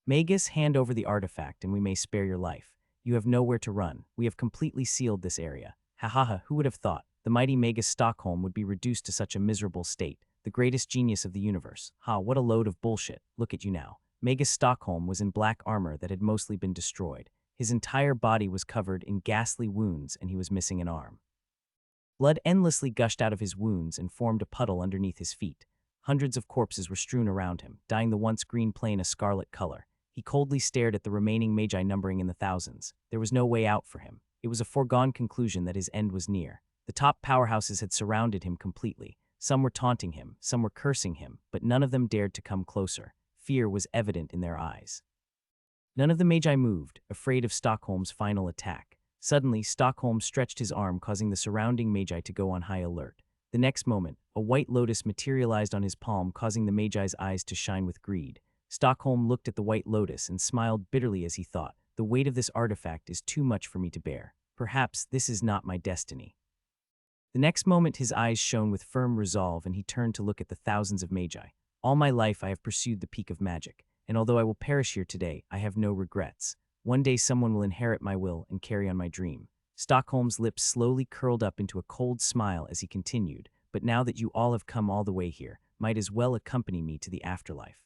Magus, hand over the artifact and we may spare your life. You have nowhere to run. We have completely sealed this area. Ha ha ha, who would have thought? The mighty Magus Stockholm would be reduced to such a miserable state. The greatest genius of the universe. Ha, what a load of bullshit. Look at you now. Magus Stockholm was in black armor that had mostly been destroyed. His entire body was covered in ghastly wounds and he was missing an arm. Blood endlessly gushed out of his wounds and formed a puddle underneath his feet. Hundreds of corpses were strewn around him, dyeing the once green plain a scarlet color. He coldly stared at the remaining magi numbering in the thousands. There was no way out for him. It was a foregone conclusion that his end was near. The top powerhouses had surrounded him completely. Some were taunting him, some were cursing him, but none of them dared to come closer. Fear was evident in their eyes. None of the magi moved, afraid of Stockholm's final attack. Suddenly, Stockholm stretched his arm, causing the surrounding magi to go on high alert. The next moment, a white lotus materialized on his palm, causing the magi's eyes to shine with greed. Stockholm looked at the white lotus and smiled bitterly as he thought, the weight of this artifact is too much for me to bear. Perhaps this is not my destiny. The next moment his eyes shone with firm resolve and he turned to look at the thousands of magi. All my life I have pursued the peak of magic, and although I will perish here today, I have no regrets. One day someone will inherit my will and carry on my dream. Stockholm's lips slowly curled up into a cold smile as he continued, but now that you all have come all the way here, might as well accompany me to the afterlife.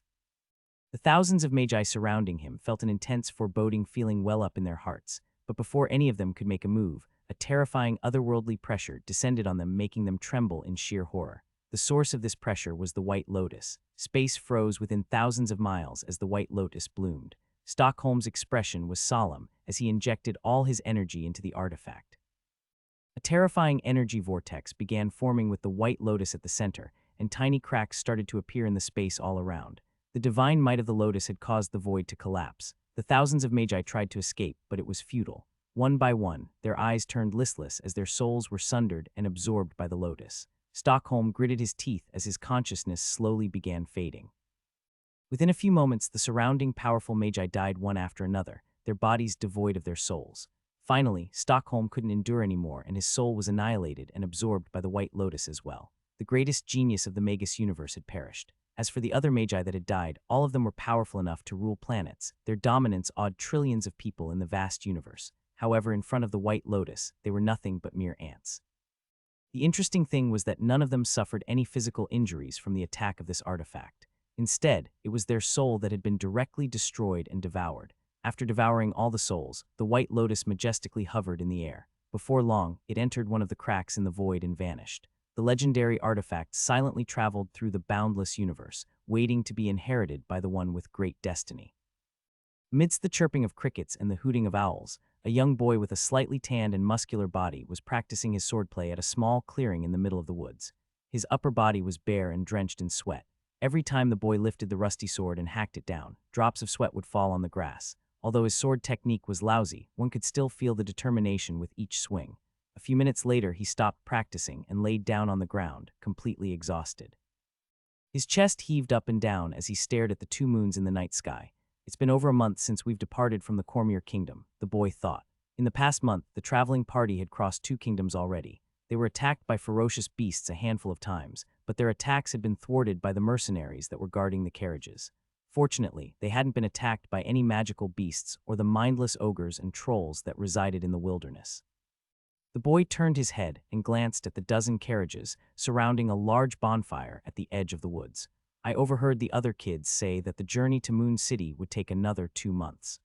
The thousands of magi surrounding him felt an intense foreboding feeling well up in their hearts, but before any of them could make a move, a terrifying otherworldly pressure descended on them, making them tremble in sheer horror. The source of this pressure was the White Lotus. Space froze within thousands of miles as the White Lotus bloomed. Stockholm's expression was solemn as he injected all his energy into the artifact. A terrifying energy vortex began forming with the White Lotus at the center, and tiny cracks started to appear in the space all around. The divine might of the lotus had caused the void to collapse. The thousands of magi tried to escape, but it was futile. One by one, their eyes turned listless as their souls were sundered and absorbed by the lotus. Stockholm gritted his teeth as his consciousness slowly began fading. Within a few moments, the surrounding powerful magi died one after another, their bodies devoid of their souls. Finally, Stockholm couldn't endure anymore, and his soul was annihilated and absorbed by the White Lotus as well. The greatest genius of the Magus universe had perished. As for the other magi that had died, all of them were powerful enough to rule planets. Their dominance awed trillions of people in the vast universe. However, in front of the White Lotus, they were nothing but mere ants. The interesting thing was that none of them suffered any physical injuries from the attack of this artifact. Instead, it was their soul that had been directly destroyed and devoured. After devouring all the souls, the White Lotus majestically hovered in the air. Before long, it entered one of the cracks in the void and vanished. The legendary artifact silently traveled through the boundless universe, waiting to be inherited by the one with great destiny. Amidst the chirping of crickets and the hooting of owls, a young boy with a slightly tanned and muscular body was practicing his swordplay at a small clearing in the middle of the woods. His upper body was bare and drenched in sweat. Every time the boy lifted the rusty sword and hacked it down, drops of sweat would fall on the grass. Although his sword technique was lousy, one could still feel the determination with each swing. A few minutes later, he stopped practicing and laid down on the ground, completely exhausted. His chest heaved up and down as he stared at the two moons in the night sky. It's been over a month since we've departed from the Cormier Kingdom, the boy thought. In the past month, the traveling party had crossed 2 kingdoms already. They were attacked by ferocious beasts a handful of times, but their attacks had been thwarted by the mercenaries that were guarding the carriages. Fortunately, they hadn't been attacked by any magical beasts or the mindless ogres and trolls that resided in the wilderness. The boy turned his head and glanced at the dozen carriages surrounding a large bonfire at the edge of the woods. I overheard the other kids say that the journey to Moon City would take another 2 months.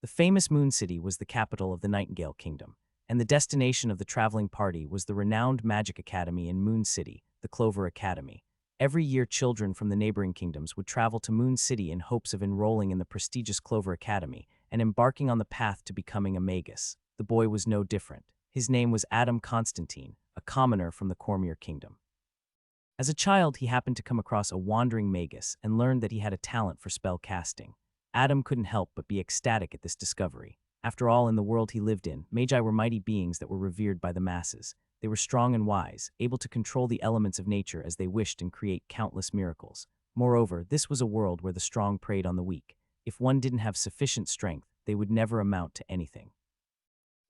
The famous Moon City was the capital of the Nightingale Kingdom, and the destination of the traveling party was the renowned Magic Academy in Moon City, the Clover Academy. Every year, children from the neighboring kingdoms would travel to Moon City in hopes of enrolling in the prestigious Clover Academy and embarking on the path to becoming a magus. The boy was no different. His name was Adam Constantine, a commoner from the Cormier Kingdom. As a child, he happened to come across a wandering magus and learned that he had a talent for spell casting. Adam couldn't help but be ecstatic at this discovery. After all, in the world he lived in, magi were mighty beings that were revered by the masses. They were strong and wise, able to control the elements of nature as they wished and create countless miracles. Moreover, this was a world where the strong preyed on the weak. If one didn't have sufficient strength, they would never amount to anything.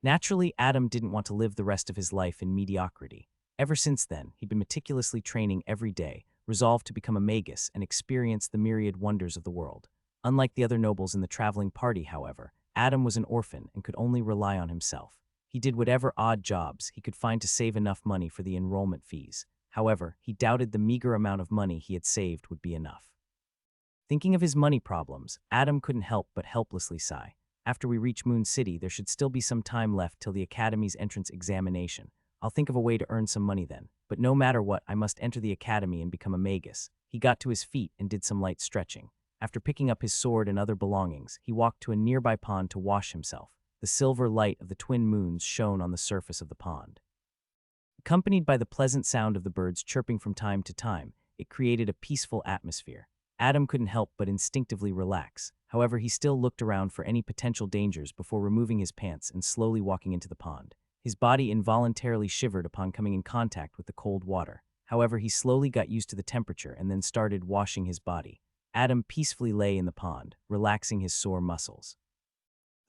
Naturally, Adam didn't want to live the rest of his life in mediocrity. Ever since then, he'd been meticulously training every day, resolved to become a magus and experience the myriad wonders of the world. Unlike the other nobles in the traveling party, however, Adam was an orphan and could only rely on himself. He did whatever odd jobs he could find to save enough money for the enrollment fees. However, he doubted the meager amount of money he had saved would be enough. Thinking of his money problems, Adam couldn't help but helplessly sigh. After we reach Moon City, there should still be some time left till the Academy's entrance examination. I'll think of a way to earn some money then. But no matter what, I must enter the Academy and become a magus. He got to his feet and did some light stretching. After picking up his sword and other belongings, he walked to a nearby pond to wash himself. The silver light of the twin moons shone on the surface of the pond. Accompanied by the pleasant sound of the birds chirping from time to time, it created a peaceful atmosphere. Adam couldn't help but instinctively relax. However, he still looked around for any potential dangers before removing his pants and slowly walking into the pond. His body involuntarily shivered upon coming in contact with the cold water. However, he slowly got used to the temperature and then started washing his body. Adam peacefully lay in the pond, relaxing his sore muscles.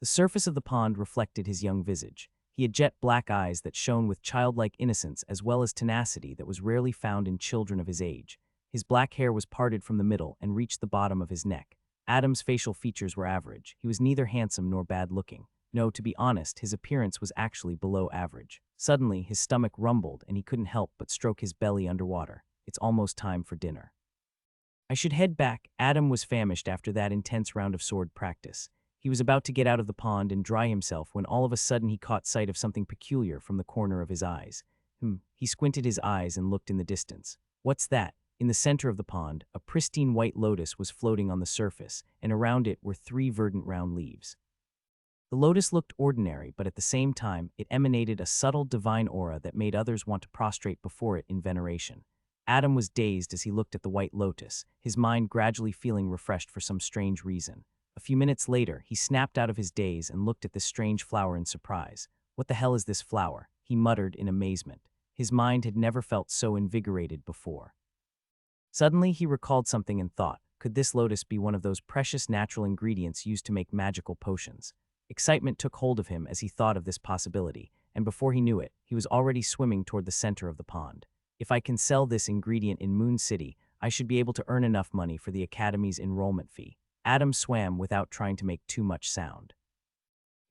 The surface of the pond reflected his young visage. He had jet black eyes that shone with childlike innocence as well as tenacity that was rarely found in children of his age. His black hair was parted from the middle and reached the bottom of his neck. Adam's facial features were average. He was neither handsome nor bad-looking. No, to be honest, his appearance was actually below average. Suddenly, his stomach rumbled and he couldn't help but stroke his belly underwater. It's almost time for dinner. I should head back. Adam was famished after that intense round of sword practice. He was about to get out of the pond and dry himself when all of a sudden he caught sight of something peculiar from the corner of his eyes. He squinted his eyes and looked in the distance. What's that? In the center of the pond, a pristine white lotus was floating on the surface, and around it were 3 verdant round leaves. The lotus looked ordinary, but at the same time, it emanated a subtle divine aura that made others want to prostrate before it in veneration. Adam was dazed as he looked at the white lotus, his mind gradually feeling refreshed for some strange reason. A few minutes later, he snapped out of his daze and looked at this strange flower in surprise. What the hell is this flower? He muttered in amazement. His mind had never felt so invigorated before. Suddenly, he recalled something and thought, could this lotus be one of those precious natural ingredients used to make magical potions? Excitement took hold of him as he thought of this possibility, and before he knew it, he was already swimming toward the center of the pond. If I can sell this ingredient in Moon City, I should be able to earn enough money for the Academy's enrollment fee. Adam swam without trying to make too much sound.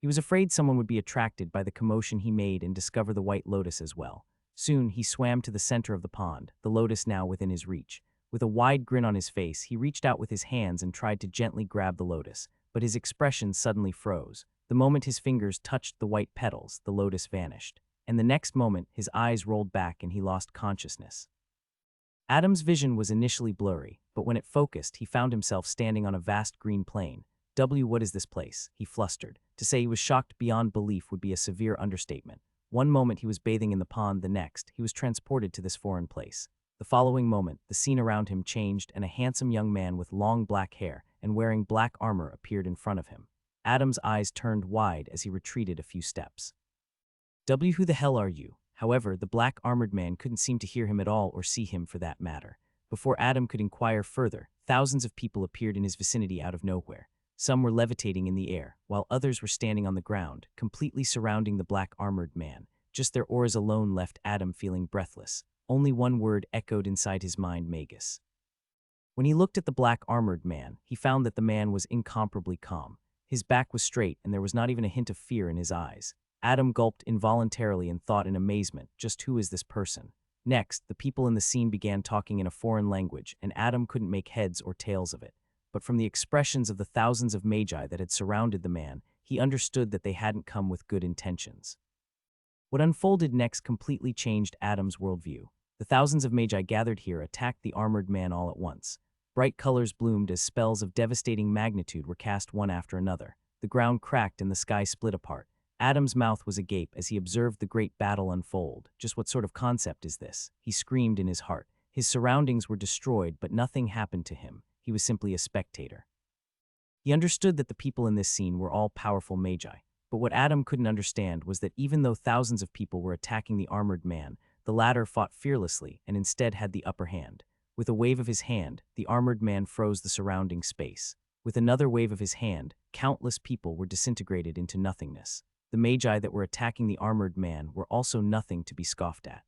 He was afraid someone would be attracted by the commotion he made and discover the white lotus as well. Soon, he swam to the center of the pond, the lotus now within his reach. With a wide grin on his face, he reached out with his hands and tried to gently grab the lotus, but his expression suddenly froze. The moment his fingers touched the white petals, the lotus vanished. And the next moment, his eyes rolled back and he lost consciousness. Adam's vision was initially blurry, but when it focused, he found himself standing on a vast green plain. What is this place? He flustered. To say he was shocked beyond belief would be a severe understatement. One moment he was bathing in the pond, the next, he was transported to this foreign place. The following moment, the scene around him changed and a handsome young man with long black hair and wearing black armor appeared in front of him. Adam's eyes turned wide as he retreated a few steps. Who the hell are you? However, the black armored man couldn't seem to hear him at all or see him for that matter. Before Adam could inquire further, thousands of people appeared in his vicinity out of nowhere. Some were levitating in the air, while others were standing on the ground, completely surrounding the black armored man. Just their auras alone left Adam feeling breathless. Only one word echoed inside his mind: magus. When he looked at the black armored man, he found that the man was incomparably calm. His back was straight and there was not even a hint of fear in his eyes. Adam gulped involuntarily and thought in amazement, just who is this person? Next, the people in the scene began talking in a foreign language, and Adam couldn't make heads or tails of it. But from the expressions of the thousands of magi that had surrounded the man, he understood that they hadn't come with good intentions. What unfolded next completely changed Adam's worldview. The thousands of magi gathered here attacked the armored man all at once. Bright colors bloomed as spells of devastating magnitude were cast one after another. The ground cracked and the sky split apart. Adam's mouth was agape as he observed the great battle unfold. Just what sort of concept is this? He screamed in his heart. His surroundings were destroyed, but nothing happened to him. He was simply a spectator. He understood that the people in this scene were all powerful magi. But what Adam couldn't understand was that even though thousands of people were attacking the armored man, the latter fought fearlessly and instead had the upper hand. With a wave of his hand, the armored man froze the surrounding space. With another wave of his hand, countless people were disintegrated into nothingness. The magi that were attacking the armored man were also nothing to be scoffed at.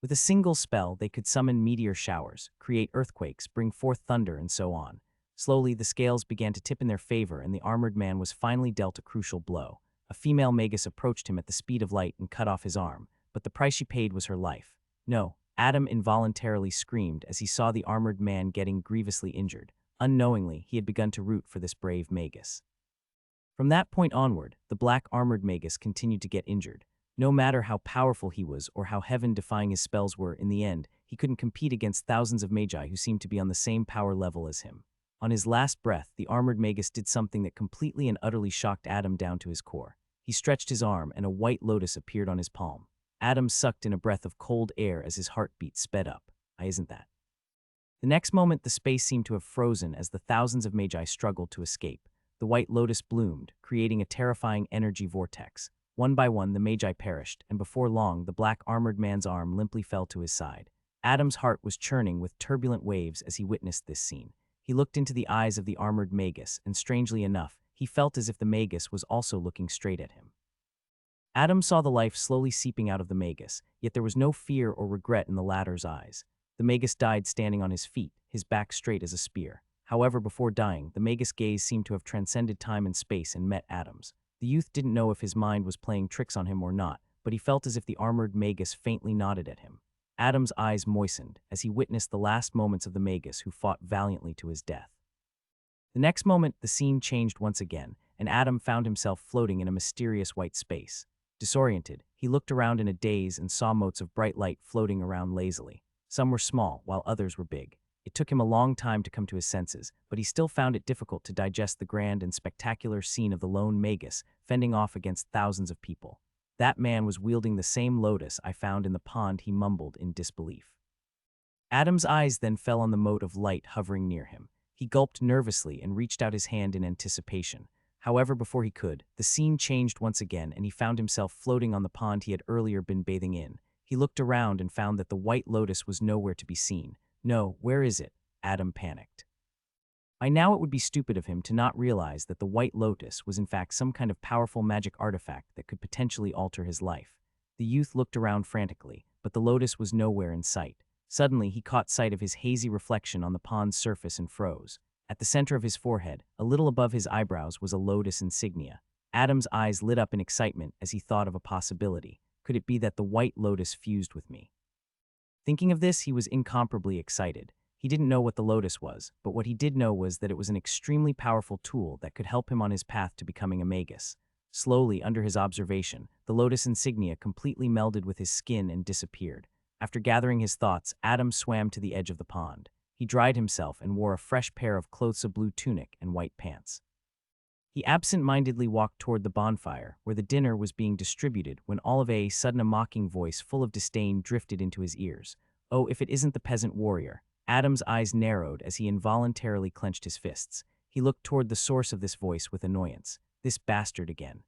With a single spell, they could summon meteor showers, create earthquakes, bring forth thunder, and so on. Slowly, the scales began to tip in their favor, and the armored man was finally dealt a crucial blow. A female magus approached him at the speed of light and cut off his arm, but the price she paid was her life. No, Adam involuntarily screamed as he saw the armored man getting grievously injured. Unknowingly, he had begun to root for this brave magus. From that point onward, the black armored magus continued to get injured. No matter how powerful he was or how heaven-defying his spells were, in the end, he couldn't compete against thousands of magi who seemed to be on the same power level as him. On his last breath, the armored magus did something that completely and utterly shocked Adam down to his core. He stretched his arm, and a white lotus appeared on his palm. Adam sucked in a breath of cold air as his heartbeat sped up. Isn't that? The next moment, the space seemed to have frozen as the thousands of magi struggled to escape. The white lotus bloomed, creating a terrifying energy vortex. One by one, the magi perished, and before long, the black armored man's arm limply fell to his side. Adam's heart was churning with turbulent waves as he witnessed this scene. He looked into the eyes of the armored magus, and strangely enough, he felt as if the magus was also looking straight at him. Adam saw the life slowly seeping out of the magus, yet there was no fear or regret in the latter's eyes. The magus died standing on his feet, his back straight as a spear. However, before dying, the magus' gaze seemed to have transcended time and space and met Adam's. The youth didn't know if his mind was playing tricks on him or not, but he felt as if the armored magus faintly nodded at him. Adam's eyes moistened as he witnessed the last moments of the magus who fought valiantly to his death. The next moment, the scene changed once again, and Adam found himself floating in a mysterious white space. Disoriented, he looked around in a daze and saw motes of bright light floating around lazily. Some were small, while others were big. It took him a long time to come to his senses, but he still found it difficult to digest the grand and spectacular scene of the lone magus fending off against thousands of people. That man was wielding the same lotus I found in the pond, he mumbled in disbelief. Adam's eyes then fell on the mote of light hovering near him. He gulped nervously and reached out his hand in anticipation. However, before he could, the scene changed once again, and he found himself floating on the pond he had earlier been bathing in. He looked around and found that the white lotus was nowhere to be seen. No, where is it? Adam panicked. By now it would be stupid of him to not realize that the white lotus was in fact some kind of powerful magic artifact that could potentially alter his life. The youth looked around frantically, but the lotus was nowhere in sight. Suddenly, he caught sight of his hazy reflection on the pond's surface and froze. At the center of his forehead, a little above his eyebrows, was a lotus insignia. Adam's eyes lit up in excitement as he thought of a possibility. Could it be that the white lotus fused with me? Thinking of this, he was incomparably excited. He didn't know what the lotus was, but what he did know was that it was an extremely powerful tool that could help him on his path to becoming a magus. Slowly, under his observation, the lotus insignia completely melded with his skin and disappeared. After gathering his thoughts, Adam swam to the edge of the pond. He dried himself and wore a fresh pair of clothes, a blue tunic and white pants. He absent-mindedly walked toward the bonfire, where the dinner was being distributed, when all of a sudden a mocking voice full of disdain drifted into his ears. Oh, if it isn't the peasant warrior. Adam's eyes narrowed as he involuntarily clenched his fists. He looked toward the source of this voice with annoyance. This bastard again.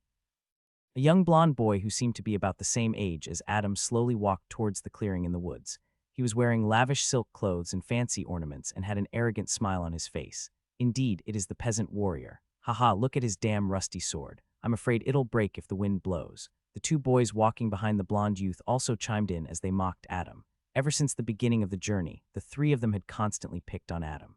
A young blonde boy who seemed to be about the same age as Adam slowly walked towards the clearing in the woods. He was wearing lavish silk clothes and fancy ornaments and had an arrogant smile on his face. Indeed, it is the peasant warrior. Haha, look at his damn rusty sword. I'm afraid it'll break if the wind blows. The two boys walking behind the blonde youth also chimed in as they mocked Adam. Ever since the beginning of the journey, the three of them had constantly picked on Adam.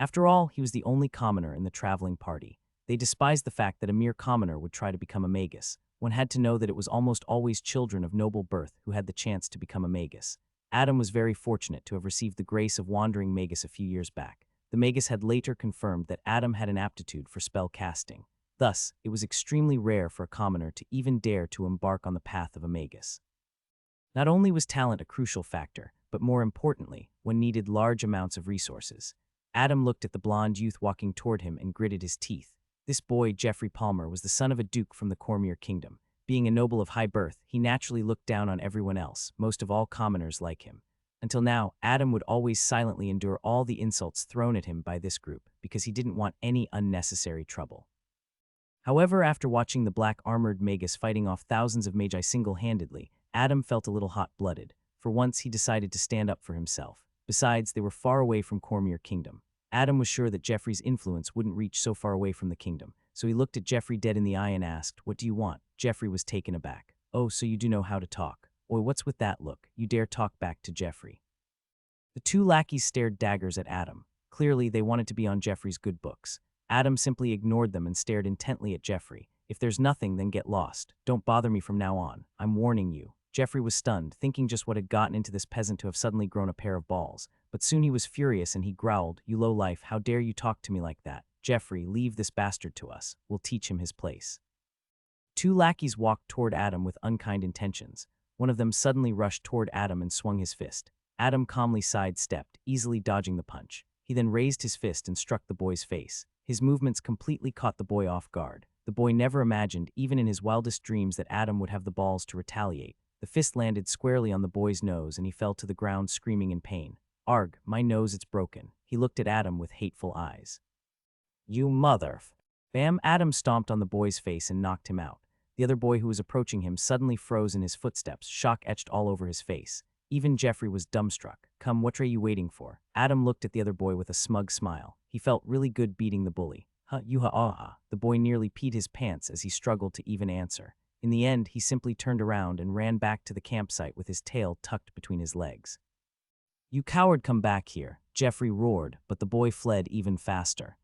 After all, he was the only commoner in the traveling party. They despised the fact that a mere commoner would try to become a magus. One had to know that it was almost always children of noble birth who had the chance to become a magus. Adam was very fortunate to have received the grace of wandering magus a few years back. The magus had later confirmed that Adam had an aptitude for spell casting. Thus, it was extremely rare for a commoner to even dare to embark on the path of a magus. Not only was talent a crucial factor, but more importantly, one needed large amounts of resources. Adam looked at the blonde youth walking toward him and gritted his teeth. This boy, Jeffrey Palmer, was the son of a duke from the Cormier Kingdom. Being a noble of high birth, he naturally looked down on everyone else, most of all commoners like him. Until now, Adam would always silently endure all the insults thrown at him by this group because he didn't want any unnecessary trouble. However, after watching the black armored magus fighting off thousands of magi single-handedly, Adam felt a little hot-blooded. For once, he decided to stand up for himself. Besides, they were far away from Cormier Kingdom. Adam was sure that Jeffrey's influence wouldn't reach so far away from the kingdom, so he looked at Jeffrey dead in the eye and asked, "What do you want?" Jeffrey was taken aback. "Oh, so you do know how to talk. Oi, what's with that look? You dare talk back to Jeffrey?" The two lackeys stared daggers at Adam. Clearly, they wanted to be on Jeffrey's good books. Adam simply ignored them and stared intently at Jeffrey. If there's nothing, then get lost. Don't bother me from now on. I'm warning you. Jeffrey was stunned, thinking just what had gotten into this peasant to have suddenly grown a pair of balls. But soon he was furious and he growled, "You lowlife, how dare you talk to me like that? Jeffrey, leave this bastard to us. We'll teach him his place." Two lackeys walked toward Adam with unkind intentions. One of them suddenly rushed toward Adam and swung his fist. Adam calmly sidestepped, easily dodging the punch. He then raised his fist and struck the boy's face. His movements completely caught the boy off guard. The boy never imagined, even in his wildest dreams, that Adam would have the balls to retaliate. The fist landed squarely on the boy's nose and he fell to the ground screaming in pain. "Arg, my nose, it's broken." He looked at Adam with hateful eyes. "You mother." Bam! Adam stomped on the boy's face and knocked him out. The other boy who was approaching him suddenly froze in his footsteps, shock etched all over his face. Even Jeffrey was dumbstruck. "Come, what are you waiting for?" Adam looked at the other boy with a smug smile. He felt really good beating the bully. The boy nearly peed his pants as he struggled to even answer. In the end, he simply turned around and ran back to the campsite with his tail tucked between his legs. "You coward, come back here," Jeffrey roared, but the boy fled even faster.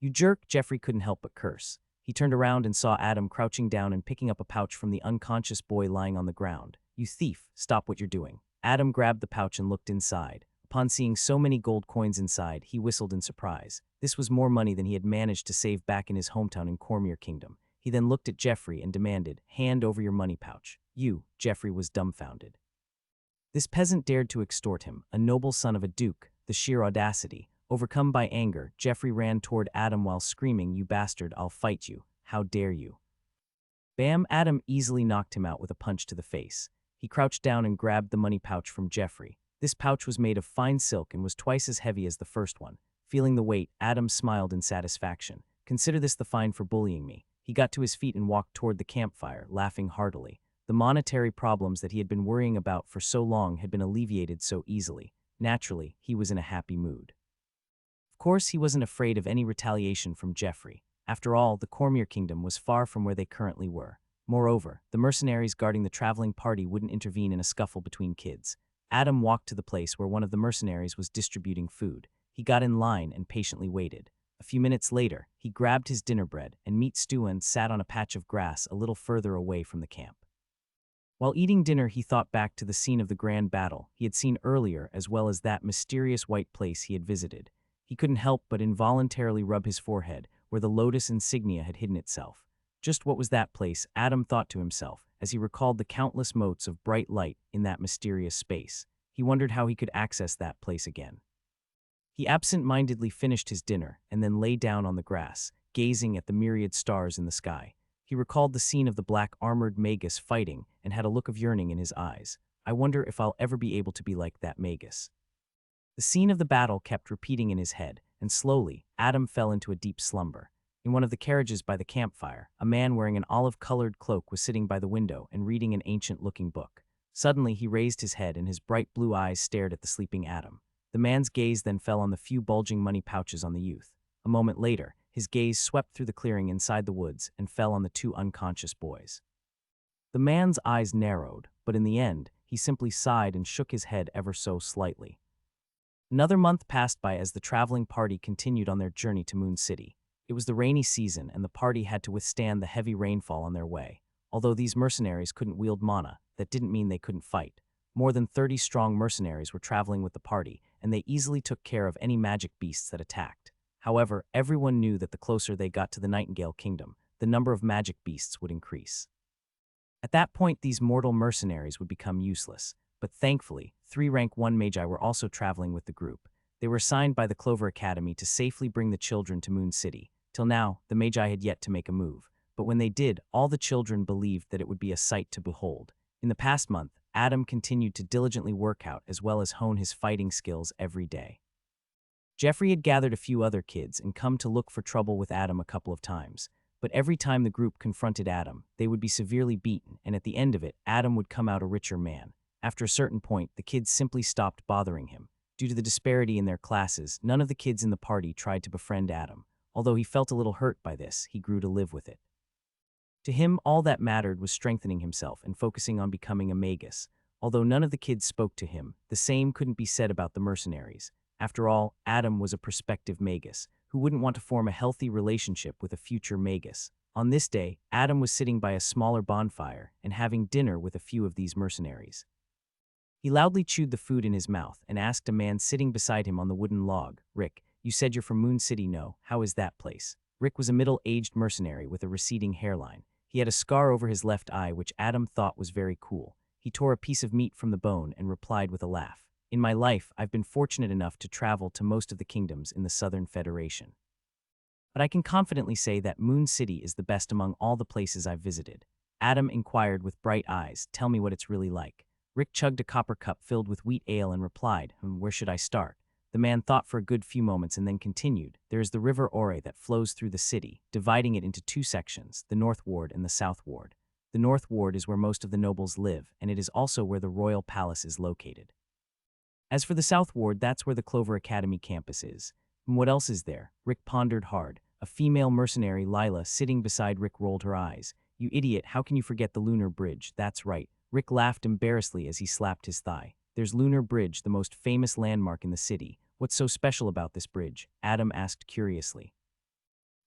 "You jerk," Jeffrey couldn't help but curse. He turned around and saw Adam crouching down and picking up a pouch from the unconscious boy lying on the ground. "You thief, stop what you're doing." Adam grabbed the pouch and looked inside. Upon seeing so many gold coins inside, he whistled in surprise. This was more money than he had managed to save back in his hometown in Cormier Kingdom. He then looked at Jeffrey and demanded, "Hand over your money pouch." Jeffrey was dumbfounded. This peasant dared to extort him, a noble son of a duke, the sheer audacity. Overcome by anger, Jeffrey ran toward Adam while screaming, "You bastard, I'll fight you. How dare you?" Bam! Adam easily knocked him out with a punch to the face. He crouched down and grabbed the money pouch from Jeffrey. This pouch was made of fine silk and was twice as heavy as the first one. Feeling the weight, Adam smiled in satisfaction. "Consider this the fine for bullying me." He got to his feet and walked toward the campfire, laughing heartily. The monetary problems that he had been worrying about for so long had been alleviated so easily. Naturally, he was in a happy mood. Of course, he wasn't afraid of any retaliation from Jeffrey. After all, the Cormier Kingdom was far from where they currently were. Moreover, the mercenaries guarding the traveling party wouldn't intervene in a scuffle between kids. Adam walked to the place where one of the mercenaries was distributing food. He got in line and patiently waited. A few minutes later, he grabbed his dinner bread and meat stew and sat on a patch of grass a little further away from the camp. While eating dinner, he thought back to the scene of the grand battle he had seen earlier, as well as that mysterious white place he had visited. He couldn't help but involuntarily rub his forehead, where the lotus insignia had hidden itself. Just what was that place, Adam thought to himself, as he recalled the countless motes of bright light in that mysterious space. He wondered how he could access that place again. He absent-mindedly finished his dinner and then lay down on the grass, gazing at the myriad stars in the sky. He recalled the scene of the black armored Magus fighting and had a look of yearning in his eyes. "I wonder if I'll ever be able to be like that Magus." The scene of the battle kept repeating in his head, and slowly, Adam fell into a deep slumber. In one of the carriages by the campfire, a man wearing an olive-colored cloak was sitting by the window and reading an ancient-looking book. Suddenly, he raised his head and his bright blue eyes stared at the sleeping Adam. The man's gaze then fell on the few bulging money pouches on the youth. A moment later, his gaze swept through the clearing inside the woods and fell on the two unconscious boys. The man's eyes narrowed, but in the end, he simply sighed and shook his head ever so slightly. Another month passed by as the traveling party continued on their journey to Moon City. It was the rainy season and the party had to withstand the heavy rainfall on their way. Although these mercenaries couldn't wield mana, that didn't mean they couldn't fight. More than 30 strong mercenaries were traveling with the party, and they easily took care of any magic beasts that attacked. However, everyone knew that the closer they got to the Nightingale Kingdom, the number of magic beasts would increase. At that point, these mortal mercenaries would become useless. But thankfully, 3 rank 1 magi were also traveling with the group. They were assigned by the Clover Academy to safely bring the children to Moon City. Till now, the magi had yet to make a move. But when they did, all the children believed that it would be a sight to behold. In the past month, Adam continued to diligently work out as well as hone his fighting skills every day. Jeffrey had gathered a few other kids and come to look for trouble with Adam a couple of times. But every time the group confronted Adam, they would be severely beaten, and at the end of it, Adam would come out a richer man. After a certain point, the kids simply stopped bothering him. Due to the disparity in their classes, none of the kids in the party tried to befriend Adam. Although he felt a little hurt by this, he grew to live with it. To him, all that mattered was strengthening himself and focusing on becoming a magus. Although none of the kids spoke to him, the same couldn't be said about the mercenaries. After all, Adam was a prospective magus. Who wouldn't want to form a healthy relationship with a future magus? On this day, Adam was sitting by a smaller bonfire and having dinner with a few of these mercenaries. He loudly chewed the food in his mouth and asked a man sitting beside him on the wooden log, "Rick, you said you're from Moon City, no? How is that place?" Rick was a middle-aged mercenary with a receding hairline. He had a scar over his left eye, which Adam thought was very cool. He tore a piece of meat from the bone and replied with a laugh, "In my life, I've been fortunate enough to travel to most of the kingdoms in the Southern Federation. But I can confidently say that Moon City is the best among all the places I've visited." Adam inquired with bright eyes, "Tell me what it's really like." Rick chugged a copper cup filled with wheat ale and replied, Where should I start?" The man thought for a good few moments and then continued, "There is the River Ore that flows through the city, dividing it into two sections, the North Ward and the South Ward. The North Ward is where most of the nobles live, and it is also where the royal palace is located. As for the South Ward, that's where the Clover Academy campus is. And what else is there?" Rick pondered hard. A female mercenary, Lila, sitting beside Rick rolled her eyes. "You idiot, how can you forget the Lunar Bridge?" "That's right." Rick laughed embarrassedly as he slapped his thigh. "There's Lunar Bridge, the most famous landmark in the city. What's so special about this bridge?" Adam asked curiously.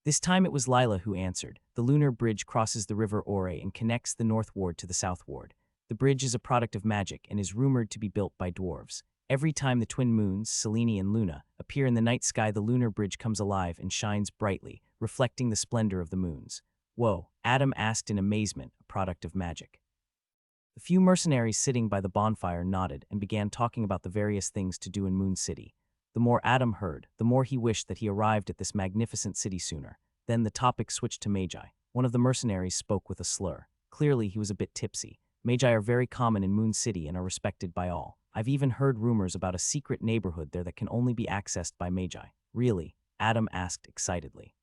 This time it was Lila who answered. "The Lunar Bridge crosses the River Ore and connects the North Ward to the South Ward. The bridge is a product of magic and is rumored to be built by dwarves. Every time the twin moons, Selene and Luna, appear in the night sky, the Lunar Bridge comes alive and shines brightly, reflecting the splendor of the moons." "Whoa," Adam asked in amazement, "a product of magic?" The few mercenaries sitting by the bonfire nodded and began talking about the various things to do in Moon City. The more Adam heard, the more he wished that he arrived at this magnificent city sooner. Then the topic switched to magi. One of the mercenaries spoke with a slur. Clearly, he was a bit tipsy. "Magi are very common in Moon City and are respected by all. I've even heard rumors about a secret neighborhood there that can only be accessed by magi." "Really?" Adam asked excitedly.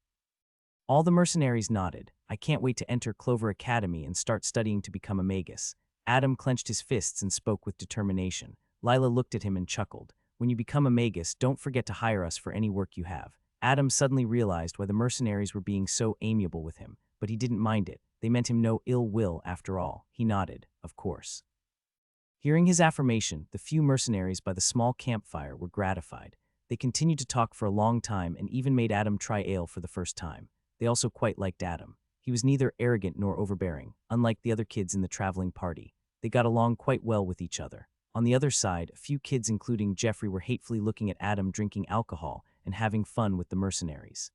All the mercenaries nodded. "I can't wait to enter Clover Academy and start studying to become a magus." Adam clenched his fists and spoke with determination. Lila looked at him and chuckled. "When you become a magus, don't forget to hire us for any work you have." Adam suddenly realized why the mercenaries were being so amiable with him, but he didn't mind it. They meant him no ill will after all. He nodded, "Of course." Hearing his affirmation, the few mercenaries by the small campfire were gratified. They continued to talk for a long time and even made Adam try ale for the first time. They also quite liked Adam. He was neither arrogant nor overbearing, unlike the other kids in the traveling party. They got along quite well with each other. On the other side, a few kids including Jeffrey were hatefully looking at Adam drinking alcohol and having fun with the mercenaries.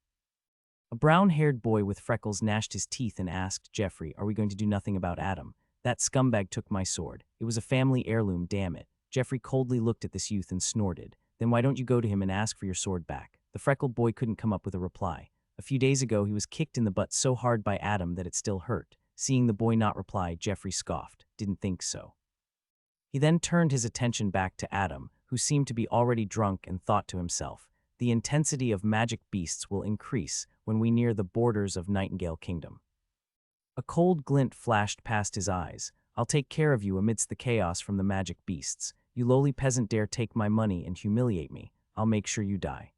A brown-haired boy with freckles gnashed his teeth and asked Jeffrey, "Are we going to do nothing about Adam? That scumbag took my sword. It was a family heirloom, damn it." Jeffrey coldly looked at this youth and snorted. "Then why don't you go to him and ask for your sword back?" The freckled boy couldn't come up with a reply. A few days ago, he was kicked in the butt so hard by Adam that it still hurt. Seeing the boy not reply, Jeffrey scoffed. "Didn't think so." He then turned his attention back to Adam, who seemed to be already drunk, and thought to himself, "The intensity of magic beasts will increase when we near the borders of Nightingale Kingdom." A cold glint flashed past his eyes. "I'll take care of you amidst the chaos from the magic beasts. You lowly peasant dare take my money and humiliate me. I'll make sure you die."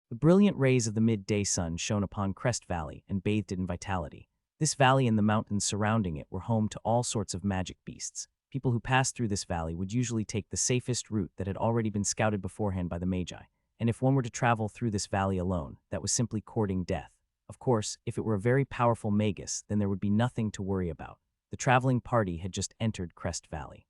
The brilliant rays of the midday sun shone upon Crest Valley and bathed it in vitality. This valley and the mountains surrounding it were home to all sorts of magic beasts. People who passed through this valley would usually take the safest route that had already been scouted beforehand by the Magi. And if one were to travel through this valley alone, that was simply courting death. Of course, if it were a very powerful magus, then there would be nothing to worry about. The traveling party had just entered Crest Valley.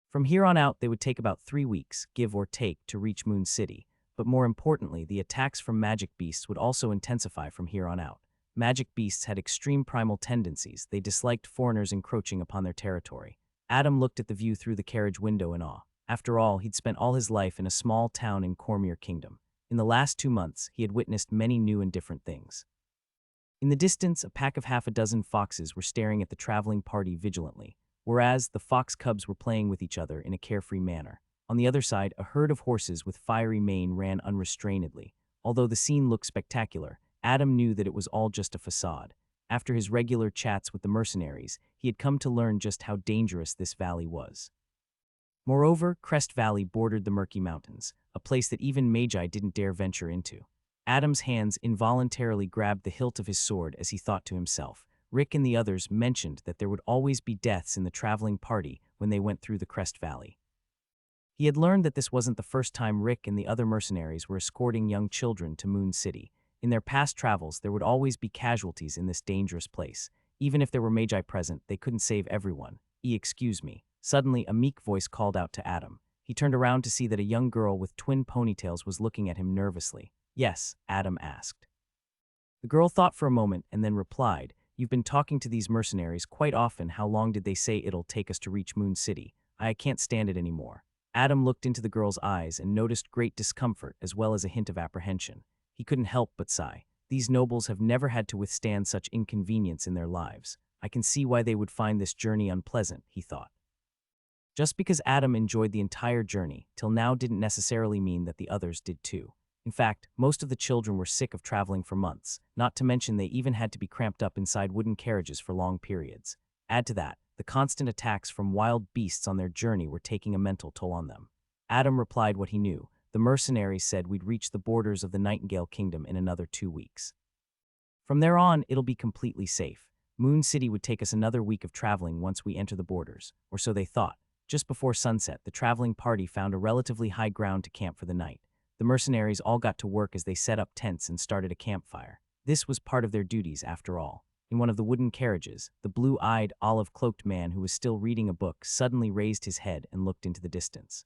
From here on out, they would take about 3 weeks, give or take, to reach Moon City. But more importantly, the attacks from magic beasts would also intensify from here on out. Magic beasts had extreme primal tendencies. They disliked foreigners encroaching upon their territory. Adam looked at the view through the carriage window in awe. After all, he'd spent all his life in a small town in Cormier Kingdom. In the last 2 months, he had witnessed many new and different things. In the distance, a pack of half a dozen foxes were staring at the traveling party vigilantly, whereas the fox cubs were playing with each other in a carefree manner. On the other side, a herd of horses with fiery mane ran unrestrainedly. Although the scene looked spectacular, Adam knew that it was all just a facade. After his regular chats with the mercenaries, he had come to learn just how dangerous this valley was. Moreover, Crest Valley bordered the Murky Mountains, a place that even Magi didn't dare venture into. Adam's hands involuntarily grabbed the hilt of his sword as he thought to himself. Rick and the others mentioned that there would always be deaths in the traveling party when they went through the Crest Valley. He had learned that this wasn't the first time Rick and the other mercenaries were escorting young children to Moon City. In their past travels, there would always be casualties in this dangerous place. Even if there were magi present, they couldn't save everyone. Excuse me. Suddenly, a meek voice called out to Adam. He turned around to see that a young girl with twin ponytails was looking at him nervously. Yes, Adam asked. The girl thought for a moment and then replied, "You've been talking to these mercenaries quite often. How long did they say it'll take us to reach Moon City? I can't stand it anymore." Adam looked into the girl's eyes and noticed great discomfort as well as a hint of apprehension. He couldn't help but sigh. These nobles have never had to withstand such inconvenience in their lives. I can see why they would find this journey unpleasant, he thought. Just because Adam enjoyed the entire journey till now didn't necessarily mean that the others did too. In fact, most of the children were sick of traveling for months, not to mention they even had to be cramped up inside wooden carriages for long periods. Add to that, the constant attacks from wild beasts on their journey were taking a mental toll on them. Adam replied what he knew. The mercenaries said we'd reach the borders of the Nightingale Kingdom in another 2 weeks. From there on, it'll be completely safe. Moon City would take us another week of traveling once we enter the borders, or so they thought. Just before sunset, the traveling party found a relatively high ground to camp for the night. The mercenaries all got to work as they set up tents and started a campfire. This was part of their duties, after all. In one of the wooden carriages, the blue-eyed, olive-cloaked man who was still reading a book suddenly raised his head and looked into the distance.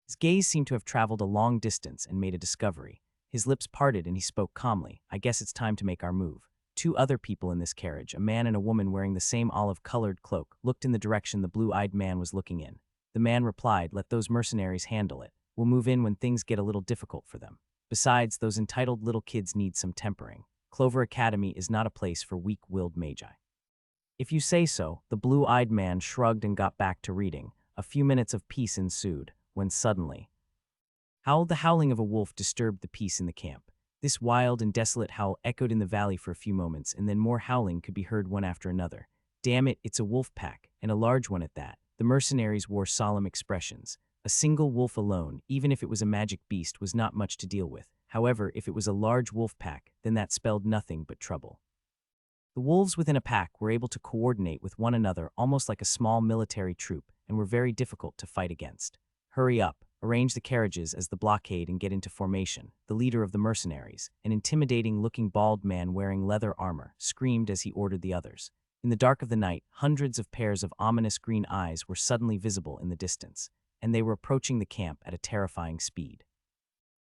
His gaze seemed to have traveled a long distance and made a discovery. His lips parted and he spoke calmly. "I guess it's time to make our move." 2 other people in this carriage, a man and a woman wearing the same olive-colored cloak, looked in the direction the blue-eyed man was looking in. The man replied, "Let those mercenaries handle it. We'll move in when things get a little difficult for them. Besides, those entitled little kids need some tempering. Clover Academy is not a place for weak-willed magi." "If you say so," the blue-eyed man shrugged and got back to reading. A few minutes of peace ensued, when suddenly, the howling of a wolf disturbed the peace in the camp. This wild and desolate howl echoed in the valley for a few moments, and then more howling could be heard one after another. "Damn it, it's a wolf pack, and a large one at that." The mercenaries wore solemn expressions. A single wolf alone, even if it was a magic beast, was not much to deal with. However, if it was a large wolf pack, then that spelled nothing but trouble. The wolves within a pack were able to coordinate with one another almost like a small military troop and were very difficult to fight against. "Hurry up, arrange the carriages as the blockade and get into formation," the leader of the mercenaries, an intimidating-looking bald man wearing leather armor, screamed as he ordered the others. In the dark of the night, hundreds of pairs of ominous green eyes were suddenly visible in the distance, and they were approaching the camp at a terrifying speed.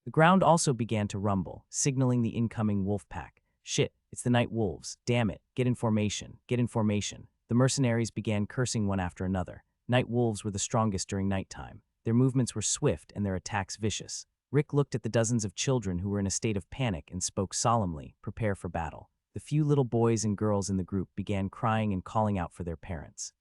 The ground also began to rumble, signaling the incoming wolf pack. "Shit, it's the night wolves. Damn it, get in formation, get in formation." The mercenaries began cursing one after another. Night wolves were the strongest during nighttime. Their movements were swift and their attacks vicious. Rick looked at the dozens of children who were in a state of panic and spoke solemnly, "Prepare for battle." The few little boys and girls in the group began crying and calling out for their parents,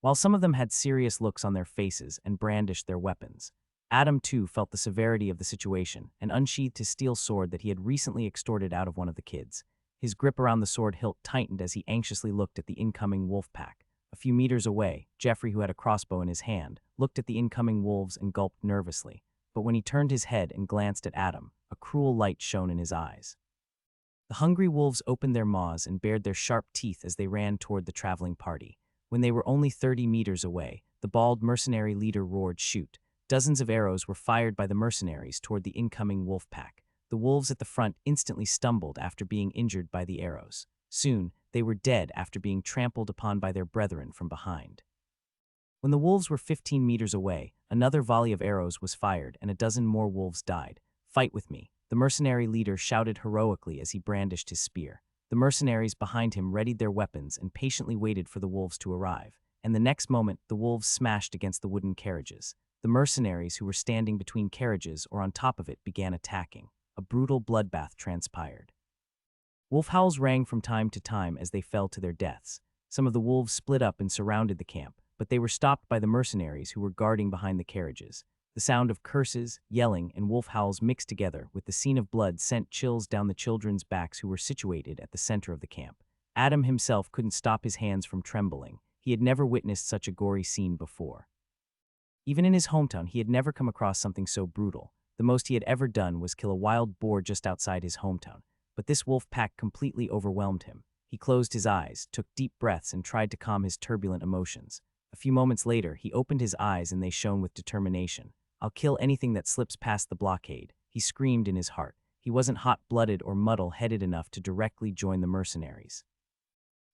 while some of them had serious looks on their faces and brandished their weapons. Adam, too, felt the severity of the situation and unsheathed his steel sword that he had recently extorted out of one of the kids. His grip around the sword hilt tightened as he anxiously looked at the incoming wolf pack. A few meters away, Jeffrey, who had a crossbow in his hand, looked at the incoming wolves and gulped nervously. But when he turned his head and glanced at Adam, a cruel light shone in his eyes. The hungry wolves opened their maws and bared their sharp teeth as they ran toward the traveling party. When they were only 30 meters away, the bald mercenary leader roared, "Shoot!" Dozens of arrows were fired by the mercenaries toward the incoming wolf pack. The wolves at the front instantly stumbled after being injured by the arrows. Soon, they were dead after being trampled upon by their brethren from behind. When the wolves were 15 meters away, another volley of arrows was fired and a dozen more wolves died. "Fight with me," the mercenary leader shouted heroically as he brandished his spear. The mercenaries behind him readied their weapons and patiently waited for the wolves to arrive. And the next moment, the wolves smashed against the wooden carriages. The mercenaries who were standing between carriages or on top of it began attacking. A brutal bloodbath transpired. Wolf howls rang from time to time as they fell to their deaths. Some of the wolves split up and surrounded the camp, but they were stopped by the mercenaries who were guarding behind the carriages. The sound of curses, yelling, and wolf howls mixed together with the scene of blood sent chills down the children's backs who were situated at the center of the camp. Adam himself couldn't stop his hands from trembling. He had never witnessed such a gory scene before. Even in his hometown, he had never come across something so brutal. The most he had ever done was kill a wild boar just outside his hometown. But this wolf pack completely overwhelmed him. He closed his eyes, took deep breaths, and tried to calm his turbulent emotions. A few moments later, he opened his eyes and they shone with determination. "I'll kill anything that slips past the blockade," he screamed in his heart. He wasn't hot-blooded or muddle-headed enough to directly join the mercenaries.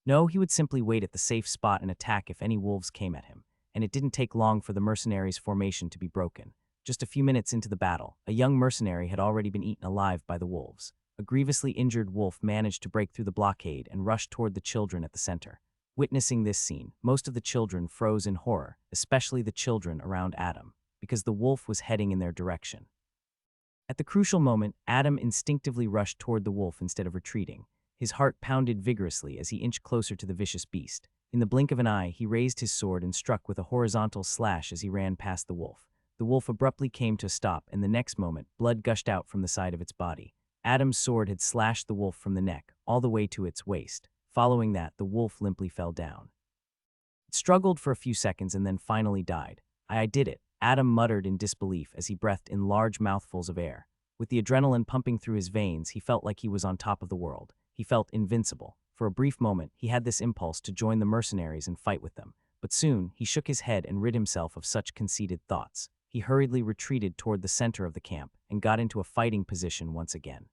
No, he would simply wait at the safe spot and attack if any wolves came at him. And it didn't take long for the mercenaries' formation to be broken. Just a few minutes into the battle, a young mercenary had already been eaten alive by the wolves. A grievously injured wolf managed to break through the blockade and rush toward the children at the center. Witnessing this scene, most of the children froze in horror, especially the children around Adam, because the wolf was heading in their direction. At the crucial moment, Adam instinctively rushed toward the wolf instead of retreating. His heart pounded vigorously as he inched closer to the vicious beast. In the blink of an eye, he raised his sword and struck with a horizontal slash as he ran past the wolf. The wolf abruptly came to a stop, and the next moment, blood gushed out from the side of its body. Adam's sword had slashed the wolf from the neck, all the way to its waist. Following that, the wolf limply fell down. It struggled for a few seconds and then finally died. "I did it," Adam muttered in disbelief as he breathed in large mouthfuls of air. With the adrenaline pumping through his veins, he felt like he was on top of the world. He felt invincible. For a brief moment, he had this impulse to join the mercenaries and fight with them. But soon, he shook his head and rid himself of such conceited thoughts. He hurriedly retreated toward the center of the camp and got into a fighting position once again.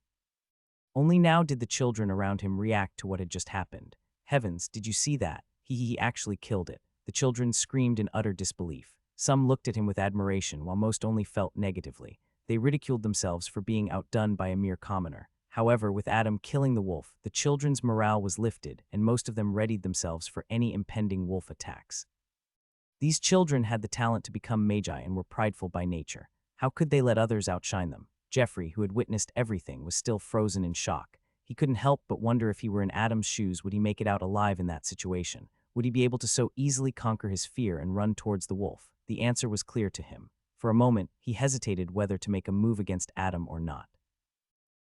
Only now did the children around him react to what had just happened. "Heavens, did you see that? He actually killed it." The children screamed in utter disbelief. Some looked at him with admiration, while most only felt negatively. They ridiculed themselves for being outdone by a mere commoner. However, with Adam killing the wolf, the children's morale was lifted, and most of them readied themselves for any impending wolf attacks. These children had the talent to become magi and were prideful by nature. How could they let others outshine them? Jeffrey, who had witnessed everything, was still frozen in shock. He couldn't help but wonder if he were in Adam's shoes, would he make it out alive in that situation? Would he be able to so easily conquer his fear and run towards the wolf? The answer was clear to him. For a moment, he hesitated whether to make a move against Adam or not.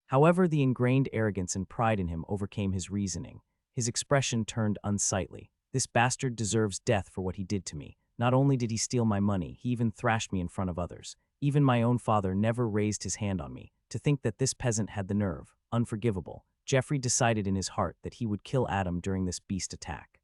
However, the ingrained arrogance and pride in him overcame his reasoning. His expression turned unsightly. "This bastard deserves death for what he did to me. Not only did he steal my money, he even thrashed me in front of others. Even my own father never raised his hand on me. To think that this peasant had the nerve. Unforgivable." Jeffrey decided in his heart that he would kill Adam during this beast attack.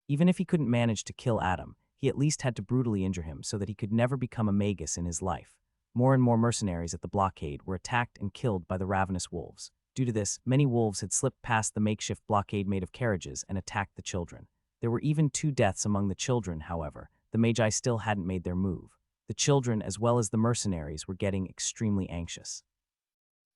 Even if he couldn't manage to kill Adam, he at least had to brutally injure him so that he could never become a magus in his life. More and more mercenaries at the blockade were attacked and killed by the ravenous wolves. Due to this, many wolves had slipped past the makeshift blockade made of carriages and attacked the children. There were even 2 deaths among the children, however. The magi still hadn't made their move. The children, as well as the mercenaries, were getting extremely anxious.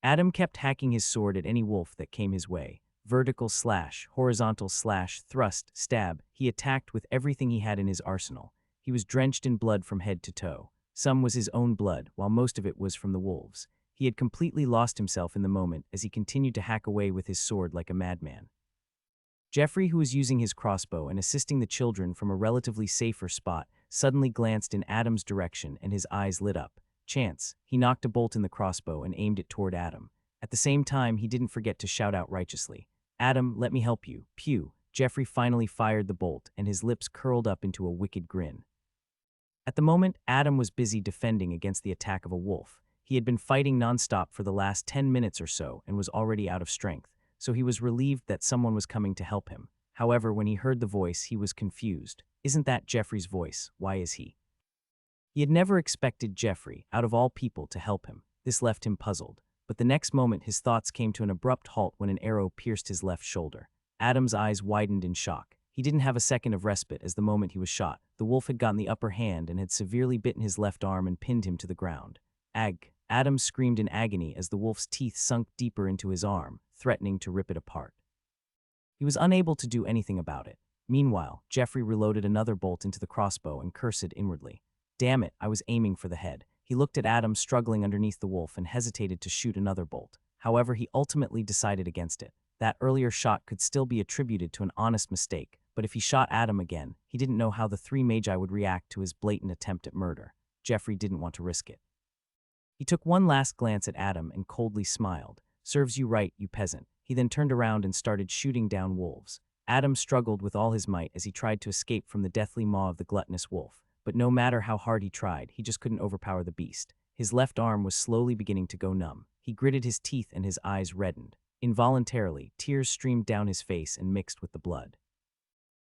Adam kept hacking his sword at any wolf that came his way. Vertical slash, horizontal slash, thrust, stab. He attacked with everything he had in his arsenal. He was drenched in blood from head to toe. Some was his own blood, while most of it was from the wolves. He had completely lost himself in the moment as he continued to hack away with his sword like a madman. Jeffrey, who was using his crossbow and assisting the children from a relatively safer spot, suddenly glanced in Adam's direction and his eyes lit up. Chance. He knocked a bolt in the crossbow and aimed it toward Adam. At the same time, he didn't forget to shout out righteously, "Adam, let me help you." Pew! Jeffrey finally fired the bolt, and his lips curled up into a wicked grin. At the moment, Adam was busy defending against the attack of a wolf. He had been fighting nonstop for the last 10 minutes or so and was already out of strength, so he was relieved that someone was coming to help him. However, when he heard the voice, he was confused. Isn't that Jeffrey's voice? Why is he? He had never expected Jeffrey, out of all people, to help him. This left him puzzled. But the next moment, his thoughts came to an abrupt halt when an arrow pierced his left shoulder. Adam's eyes widened in shock. He didn't have a second of respite as the moment he was shot. The wolf had gotten the upper hand and had severely bitten his left arm and pinned him to the ground. "Ag!" Adam screamed in agony as the wolf's teeth sunk deeper into his arm, threatening to rip it apart. He was unable to do anything about it. Meanwhile, Jeffrey reloaded another bolt into the crossbow and cursed inwardly. "Damn it, I was aiming for the head." He looked at Adam struggling underneath the wolf and hesitated to shoot another bolt. However, he ultimately decided against it. That earlier shot could still be attributed to an honest mistake, but if he shot Adam again, he didn't know how the 3 magi would react to his blatant attempt at murder. Jeffrey didn't want to risk it. He took one last glance at Adam and coldly smiled. "Serves you right, you peasant." He then turned around and started shooting down wolves. Adam struggled with all his might as he tried to escape from the deathly maw of the gluttonous wolf. But no matter how hard he tried, he just couldn't overpower the beast. His left arm was slowly beginning to go numb. He gritted his teeth and his eyes reddened. Involuntarily, tears streamed down his face and mixed with the blood.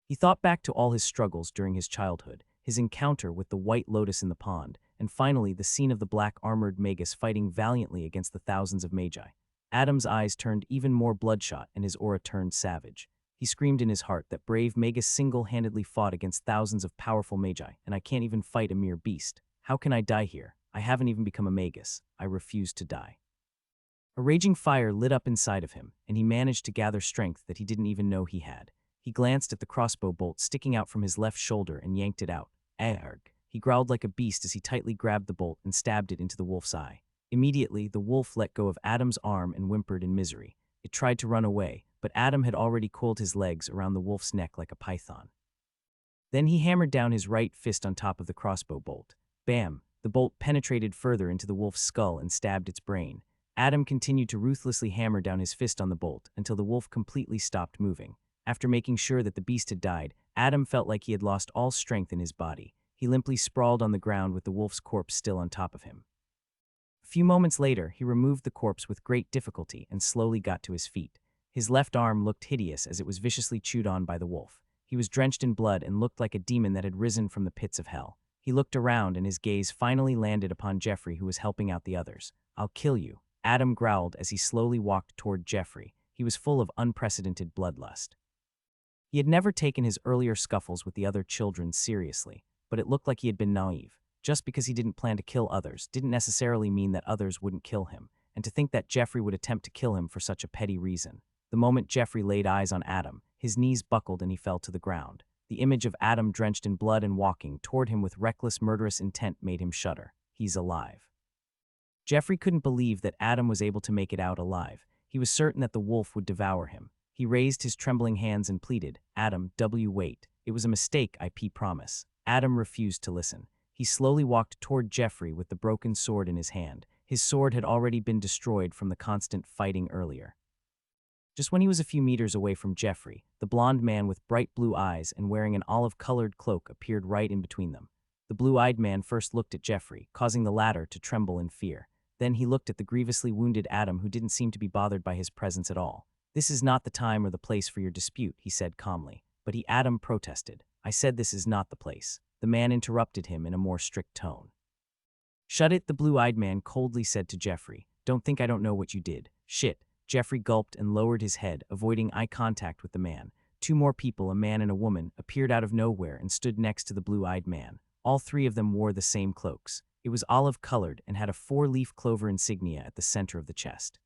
He thought back to all his struggles during his childhood, his encounter with the white lotus in the pond, and finally the scene of the black-armored magus fighting valiantly against the thousands of magi. Adam's eyes turned even more bloodshot and his aura turned savage. He screamed in his heart that brave magus single-handedly fought against thousands of powerful magi, and I can't even fight a mere beast. How can I die here? I haven't even become a magus. I refuse to die. A raging fire lit up inside of him, and he managed to gather strength that he didn't even know he had. He glanced at the crossbow bolt sticking out from his left shoulder and yanked it out. Arg! He growled like a beast as he tightly grabbed the bolt and stabbed it into the wolf's eye. Immediately, the wolf let go of Adam's arm and whimpered in misery. It tried to run away, but Adam had already coiled his legs around the wolf's neck like a python. Then he hammered down his right fist on top of the crossbow bolt. Bam! The bolt penetrated further into the wolf's skull and stabbed its brain. Adam continued to ruthlessly hammer down his fist on the bolt until the wolf completely stopped moving. After making sure that the beast had died, Adam felt like he had lost all strength in his body. He limply sprawled on the ground with the wolf's corpse still on top of him. A few moments later, he removed the corpse with great difficulty and slowly got to his feet. His left arm looked hideous as it was viciously chewed on by the wolf. He was drenched in blood and looked like a demon that had risen from the pits of hell. He looked around and his gaze finally landed upon Jeffrey, who was helping out the others. "I'll kill you," Adam growled as he slowly walked toward Jeffrey. He was full of unprecedented bloodlust. He had never taken his earlier scuffles with the other children seriously, but it looked like he had been naive. Just because he didn't plan to kill others didn't necessarily mean that others wouldn't kill him, and to think that Jeffrey would attempt to kill him for such a petty reason. The moment Jeffrey laid eyes on Adam, his knees buckled and he fell to the ground. The image of Adam drenched in blood and walking toward him with reckless, murderous intent made him shudder. He's alive. Jeffrey couldn't believe that Adam was able to make it out alive. He was certain that the wolf would devour him. He raised his trembling hands and pleaded, "Adam, wait. It was a mistake, I promise." Adam refused to listen. He slowly walked toward Jeffrey with the broken sword in his hand. His sword had already been destroyed from the constant fighting earlier. Just when he was a few meters away from Jeffrey, the blond man with bright blue eyes and wearing an olive-colored cloak appeared right in between them. The blue-eyed man first looked at Jeffrey, causing the latter to tremble in fear. Then he looked at the grievously wounded Adam, who didn't seem to be bothered by his presence at all. "This is not the time or the place for your dispute," he said calmly. But Adam protested. "I said this is not the place." The man interrupted him in a more strict tone. "Shut it," the blue-eyed man coldly said to Jeffrey. "Don't think I don't know what you did." "Shit." Jeffrey gulped and lowered his head, avoiding eye contact with the man. Two more people, a man and a woman, appeared out of nowhere and stood next to the blue-eyed man. All three of them wore the same cloaks. It was olive-colored and had a four-leaf clover insignia at the center of the chest.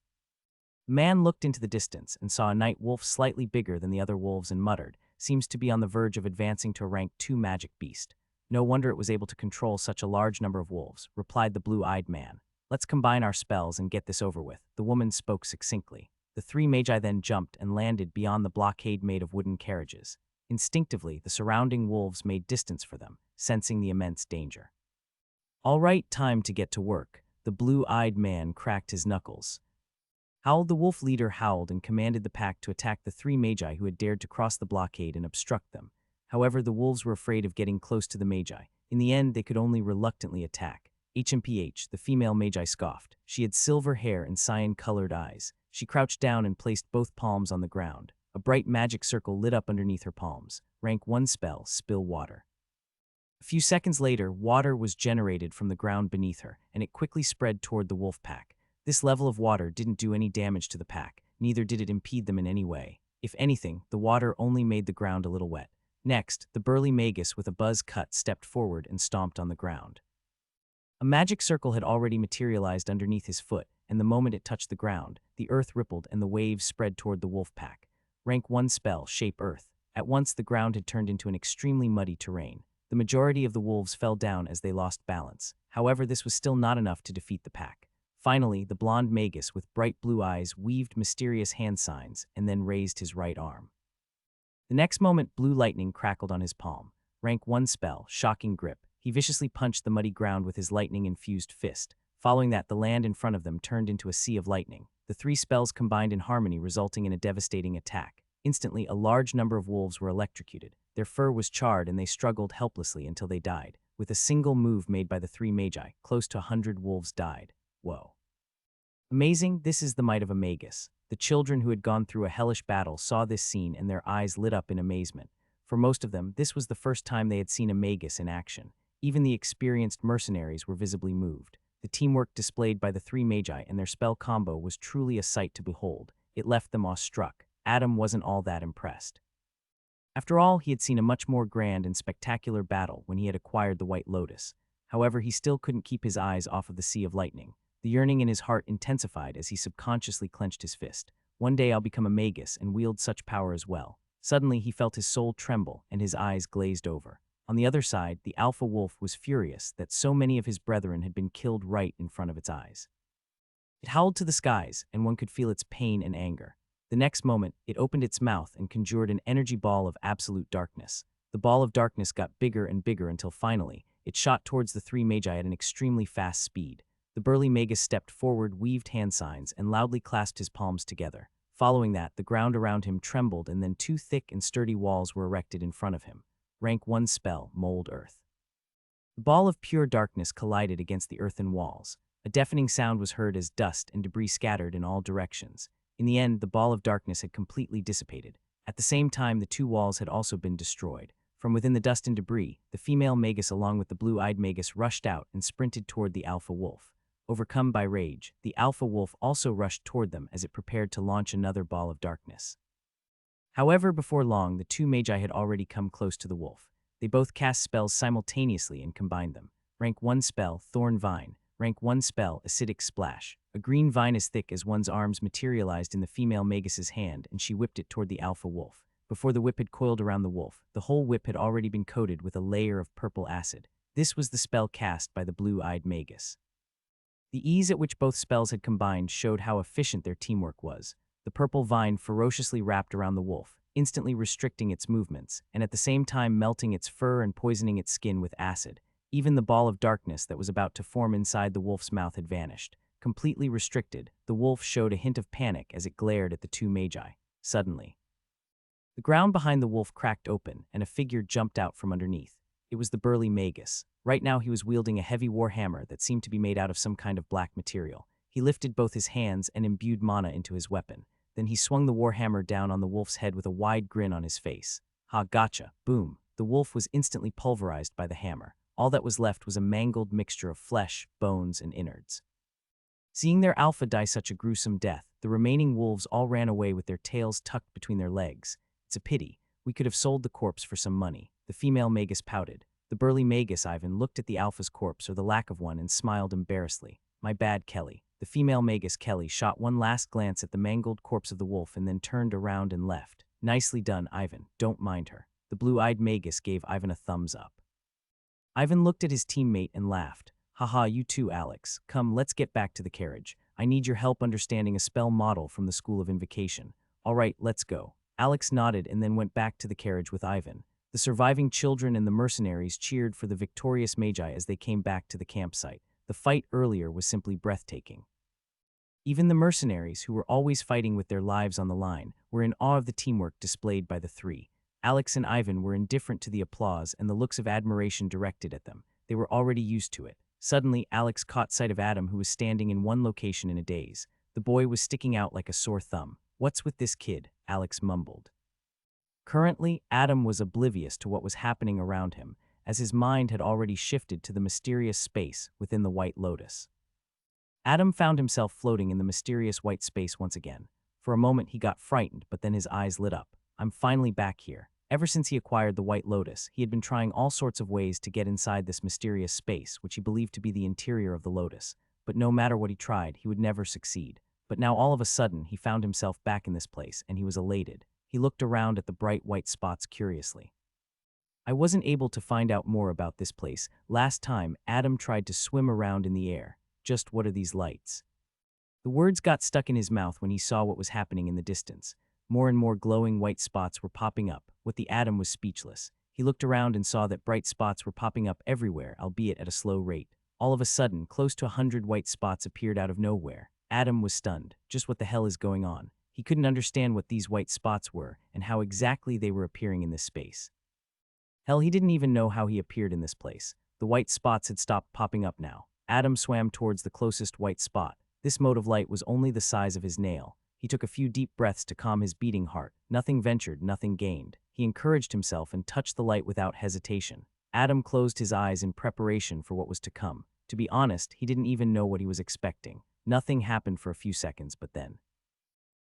The man looked into the distance and saw a night wolf slightly bigger than the other wolves and muttered, "Seems to be on the verge of advancing to a rank 2 magic beast. No wonder it was able to control such a large number of wolves," replied the blue-eyed man. "Let's combine our spells and get this over with," the woman spoke succinctly. The three magi then jumped and landed beyond the blockade made of wooden carriages. Instinctively, the surrounding wolves made distance for them, sensing the immense danger. "All right, time to get to work." The blue-eyed man cracked his knuckles. Howl, the wolf leader, howled and commanded the pack to attack the three magi who had dared to cross the blockade and obstruct them. However, the wolves were afraid of getting close to the magi. In the end, they could only reluctantly attack. HMPH, the female magi scoffed. She had silver hair and cyan-colored eyes. She crouched down and placed both palms on the ground. A bright magic circle lit up underneath her palms. Rank 1 spell, Spill Water. A few seconds later, water was generated from the ground beneath her, and it quickly spread toward the wolf pack. This level of water didn't do any damage to the pack, neither did it impede them in any way. If anything, the water only made the ground a little wet. Next, the burly magus with a buzz cut stepped forward and stomped on the ground. A magic circle had already materialized underneath his foot, and the moment it touched the ground, the earth rippled and the waves spread toward the wolf pack. Rank 1 spell, Shape Earth. At once the ground had turned into an extremely muddy terrain. The majority of the wolves fell down as they lost balance. However, this was still not enough to defeat the pack. Finally, the blonde magus with bright blue eyes weaved mysterious hand signs and then raised his right arm. The next moment, blue lightning crackled on his palm. Rank 1 spell, Shocking Grip. He viciously punched the muddy ground with his lightning-infused fist. Following that, the land in front of them turned into a sea of lightning. The three spells combined in harmony, resulting in a devastating attack. Instantly, a large number of wolves were electrocuted. Their fur was charred and they struggled helplessly until they died. With a single move made by the three magi, close to 100 wolves died. Whoa. Amazing, this is the might of a magus. The children who had gone through a hellish battle saw this scene and their eyes lit up in amazement. For most of them, this was the first time they had seen a magus in action. Even the experienced mercenaries were visibly moved. The teamwork displayed by the three magi and their spell combo was truly a sight to behold. It left them awestruck. Adam wasn't all that impressed. After all, he had seen a much more grand and spectacular battle when he had acquired the White Lotus. However, he still couldn't keep his eyes off of the Sea of Lightning. The yearning in his heart intensified as he subconsciously clenched his fist. One day I'll become a magus and wield such power as well. Suddenly, he felt his soul tremble and his eyes glazed over. On the other side, the alpha wolf was furious that so many of his brethren had been killed right in front of its eyes. It howled to the skies, and one could feel its pain and anger. The next moment, it opened its mouth and conjured an energy ball of absolute darkness. The ball of darkness got bigger and bigger until finally, it shot towards the three magi at an extremely fast speed. The burly magus stepped forward, weaved hand signs, and loudly clasped his palms together. Following that, the ground around him trembled and then two thick and sturdy walls were erected in front of him. Rank 1 spell, Mold Earth. The ball of pure darkness collided against the earthen walls. A deafening sound was heard as dust and debris scattered in all directions. In the end, the ball of darkness had completely dissipated. At the same time, the two walls had also been destroyed. From within the dust and debris, the female magus along with the blue-eyed magus rushed out and sprinted toward the alpha wolf. Overcome by rage, the alpha wolf also rushed toward them as it prepared to launch another ball of darkness. However, before long, the two magi had already come close to the wolf. They both cast spells simultaneously and combined them. Rank 1 spell, Thorn Vine. Rank 1 spell, Acidic Splash. A green vine as thick as one's arms materialized in the female magus's hand, and she whipped it toward the alpha wolf. Before the whip had coiled around the wolf, the whole whip had already been coated with a layer of purple acid. This was the spell cast by the blue-eyed magus. The ease at which both spells had combined showed how efficient their teamwork was. The purple vine ferociously wrapped around the wolf, instantly restricting its movements, and at the same time melting its fur and poisoning its skin with acid. Even the ball of darkness that was about to form inside the wolf's mouth had vanished. Completely restricted, the wolf showed a hint of panic as it glared at the two magi. Suddenly, the ground behind the wolf cracked open, and a figure jumped out from underneath. It was the burly magus. Right now he was wielding a heavy war hammer that seemed to be made out of some kind of black material. He lifted both his hands and imbued mana into his weapon. Then he swung the war hammer down on the wolf's head with a wide grin on his face. Ha, gotcha. Boom. The wolf was instantly pulverized by the hammer. All that was left was a mangled mixture of flesh, bones, and innards. Seeing their alpha die such a gruesome death, the remaining wolves all ran away with their tails tucked between their legs. It's a pity. We could have sold the corpse for some money. The female magus pouted. The burly magus, Ivan, looked at the alpha's corpse or the lack of one and smiled embarrassedly. My bad, Kelly. The female magus, Kelly, shot one last glance at the mangled corpse of the wolf and then turned around and left. Nicely done, Ivan. Don't mind her. The blue-eyed magus gave Ivan a thumbs up. Ivan looked at his teammate and laughed. Haha, you too, Alex. Come, let's get back to the carriage. I need your help understanding a spell model from the School of Invocation. All right, let's go. Alex nodded and then went back to the carriage with Ivan. The surviving children and the mercenaries cheered for the victorious magi as they came back to the campsite. The fight earlier was simply breathtaking. Even the mercenaries, who were always fighting with their lives on the line, were in awe of the teamwork displayed by the three. Alex and Ivan were indifferent to the applause and the looks of admiration directed at them. They were already used to it. Suddenly, Alex caught sight of Adam, who was standing in one location in a daze. The boy was sticking out like a sore thumb. What's with this kid? Alex mumbled. Currently, Adam was oblivious to what was happening around him, as his mind had already shifted to the mysterious space within the White Lotus. Adam found himself floating in the mysterious white space once again. For a moment he got frightened, but then his eyes lit up. I'm finally back here. Ever since he acquired the White Lotus, he had been trying all sorts of ways to get inside this mysterious space, which he believed to be the interior of the Lotus. But no matter what he tried, he would never succeed. But now all of a sudden, he found himself back in this place, and he was elated. He looked around at the bright white spots curiously. I wasn't able to find out more about this place. Last time, Adam tried to swim around in the air. Just what are these lights? The words got stuck in his mouth when he saw what was happening in the distance. More and more glowing white spots were popping up. With the Adam was speechless. He looked around and saw that bright spots were popping up everywhere, albeit at a slow rate. All of a sudden, close to 100 white spots appeared out of nowhere. Adam was stunned. Just what the hell is going on? He couldn't understand what these white spots were and how exactly they were appearing in this space. Hell, he didn't even know how he appeared in this place. The white spots had stopped popping up now. Adam swam towards the closest white spot. This mote of light was only the size of his nail. He took a few deep breaths to calm his beating heart. Nothing ventured, nothing gained. He encouraged himself and touched the light without hesitation. Adam closed his eyes in preparation for what was to come. To be honest, he didn't even know what he was expecting. Nothing happened for a few seconds, but then.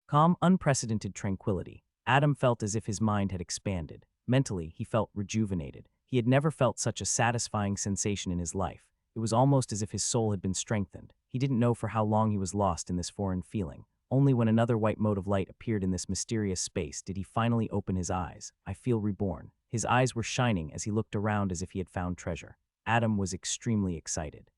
Calm, unprecedented tranquility. Adam felt as if his mind had expanded. Mentally, he felt rejuvenated. He had never felt such a satisfying sensation in his life. It was almost as if his soul had been strengthened. He didn't know for how long he was lost in this foreign feeling. Only when another white mote of light appeared in this mysterious space did he finally open his eyes. I feel reborn. His eyes were shining as he looked around as if he had found treasure. Adam was extremely excited.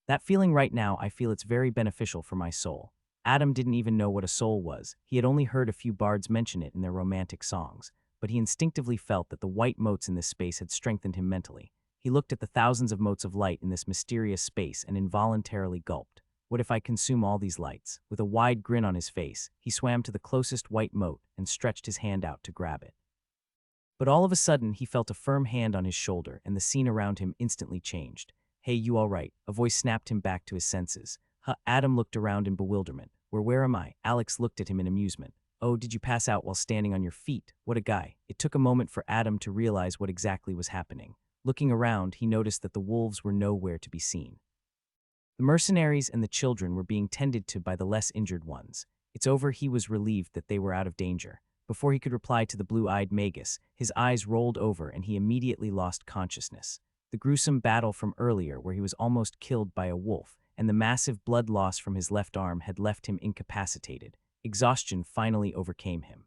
That feeling right now, I feel it's very beneficial for my soul. Adam didn't even know what a soul was. He had only heard a few bards mention it in their romantic songs, but he instinctively felt that the white motes in this space had strengthened him mentally. He looked at the thousands of motes of light in this mysterious space and involuntarily gulped. What if I consume all these lights? With a wide grin on his face, he swam to the closest white mote and stretched his hand out to grab it. But all of a sudden, he felt a firm hand on his shoulder and the scene around him instantly changed. Hey, you all right? A voice snapped him back to his senses. Adam looked around in bewilderment. Where am I? Alex looked at him in amusement. Oh, did you pass out while standing on your feet? What a guy. It took a moment for Adam to realize what exactly was happening. Looking around, he noticed that the wolves were nowhere to be seen. The mercenaries and the children were being tended to by the less injured ones. It's over. He was relieved that they were out of danger. Before he could reply to the blue-eyed Magus, his eyes rolled over and he immediately lost consciousness. The gruesome battle from earlier where he was almost killed by a wolf and the massive blood loss from his left arm had left him incapacitated. Exhaustion finally overcame him.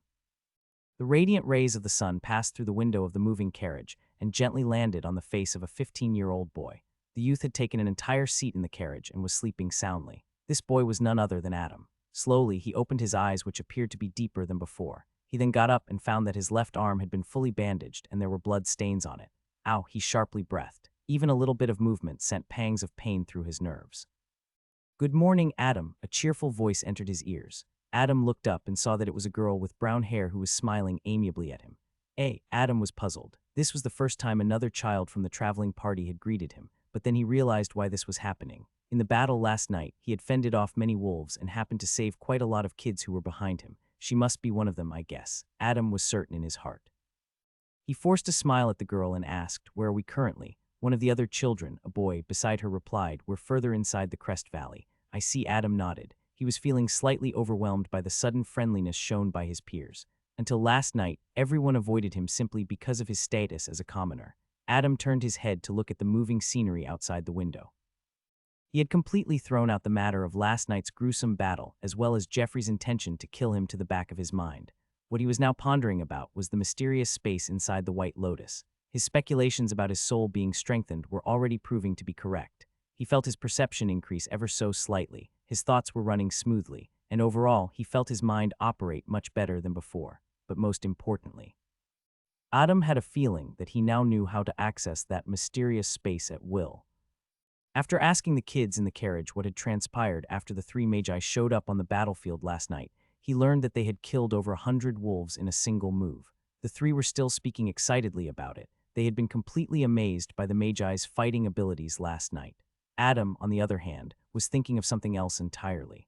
The radiant rays of the sun passed through the window of the moving carriage and gently landed on the face of a 15-year-old boy. The youth had taken an entire seat in the carriage and was sleeping soundly. This boy was none other than Adam. Slowly, he opened his eyes, which appeared to be deeper than before. He then got up and found that his left arm had been fully bandaged and there were blood stains on it. Ow, he sharply breathed. Even a little bit of movement sent pangs of pain through his nerves. Good morning, Adam, a cheerful voice entered his ears. Adam looked up and saw that it was a girl with brown hair who was smiling amiably at him. Adam was puzzled. This was the first time another child from the traveling party had greeted him, but then he realized why this was happening. In the battle last night, he had fended off many wolves and happened to save quite a lot of kids who were behind him. She must be one of them, I guess. Adam was certain in his heart. He forced a smile at the girl and asked, where are we currently? One of the other children, a boy, beside her replied, we're further inside the Crest Valley. I see. Adam nodded. He was feeling slightly overwhelmed by the sudden friendliness shown by his peers. Until last night, everyone avoided him simply because of his status as a commoner. Adam turned his head to look at the moving scenery outside the window. He had completely thrown out the matter of last night's gruesome battle, as well as Jeffrey's intention to kill him to the back of his mind. What he was now pondering about was the mysterious space inside the White Lotus. His speculations about his soul being strengthened were already proving to be correct. He felt his perception increase ever so slightly, his thoughts were running smoothly, and overall he felt his mind operate much better than before. But most importantly, Adam had a feeling that he now knew how to access that mysterious space at will. After asking the kids in the carriage what had transpired after the three magi showed up on the battlefield last night, he learned that they had killed over 100 wolves in a single move. The three were still speaking excitedly about it. They had been completely amazed by the magi's fighting abilities last night. Adam, on the other hand, was thinking of something else entirely.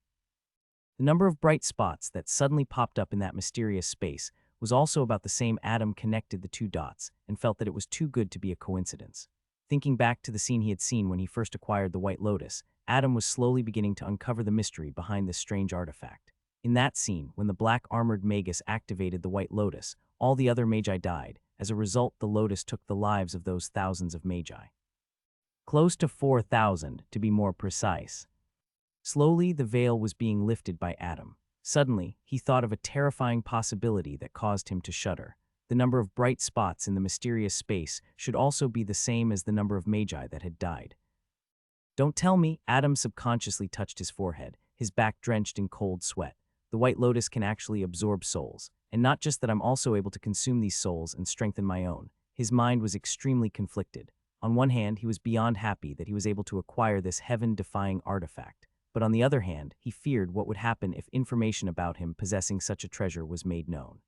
The number of bright spots that suddenly popped up in that mysterious space was also about the same. Adam connected the two dots and felt that it was too good to be a coincidence. Thinking back to the scene he had seen when he first acquired the White Lotus, Adam was slowly beginning to uncover the mystery behind this strange artifact. In that scene, when the black-armored Magus activated the White Lotus, all the other magi died. As a result, the Lotus took the lives of those thousands of magi. Close to 4,000, to be more precise. Slowly, the veil was being lifted by Adam. Suddenly, he thought of a terrifying possibility that caused him to shudder. The number of bright spots in the mysterious space should also be the same as the number of magi that had died. Don't tell me. Adam subconsciously touched his forehead, his back drenched in cold sweat. The White Lotus can actually absorb souls, and not just that, I'm also able to consume these souls and strengthen my own. His mind was extremely conflicted. On one hand, he was beyond happy that he was able to acquire this heaven-defying artifact, but on the other hand, he feared what would happen if information about him possessing such a treasure was made known.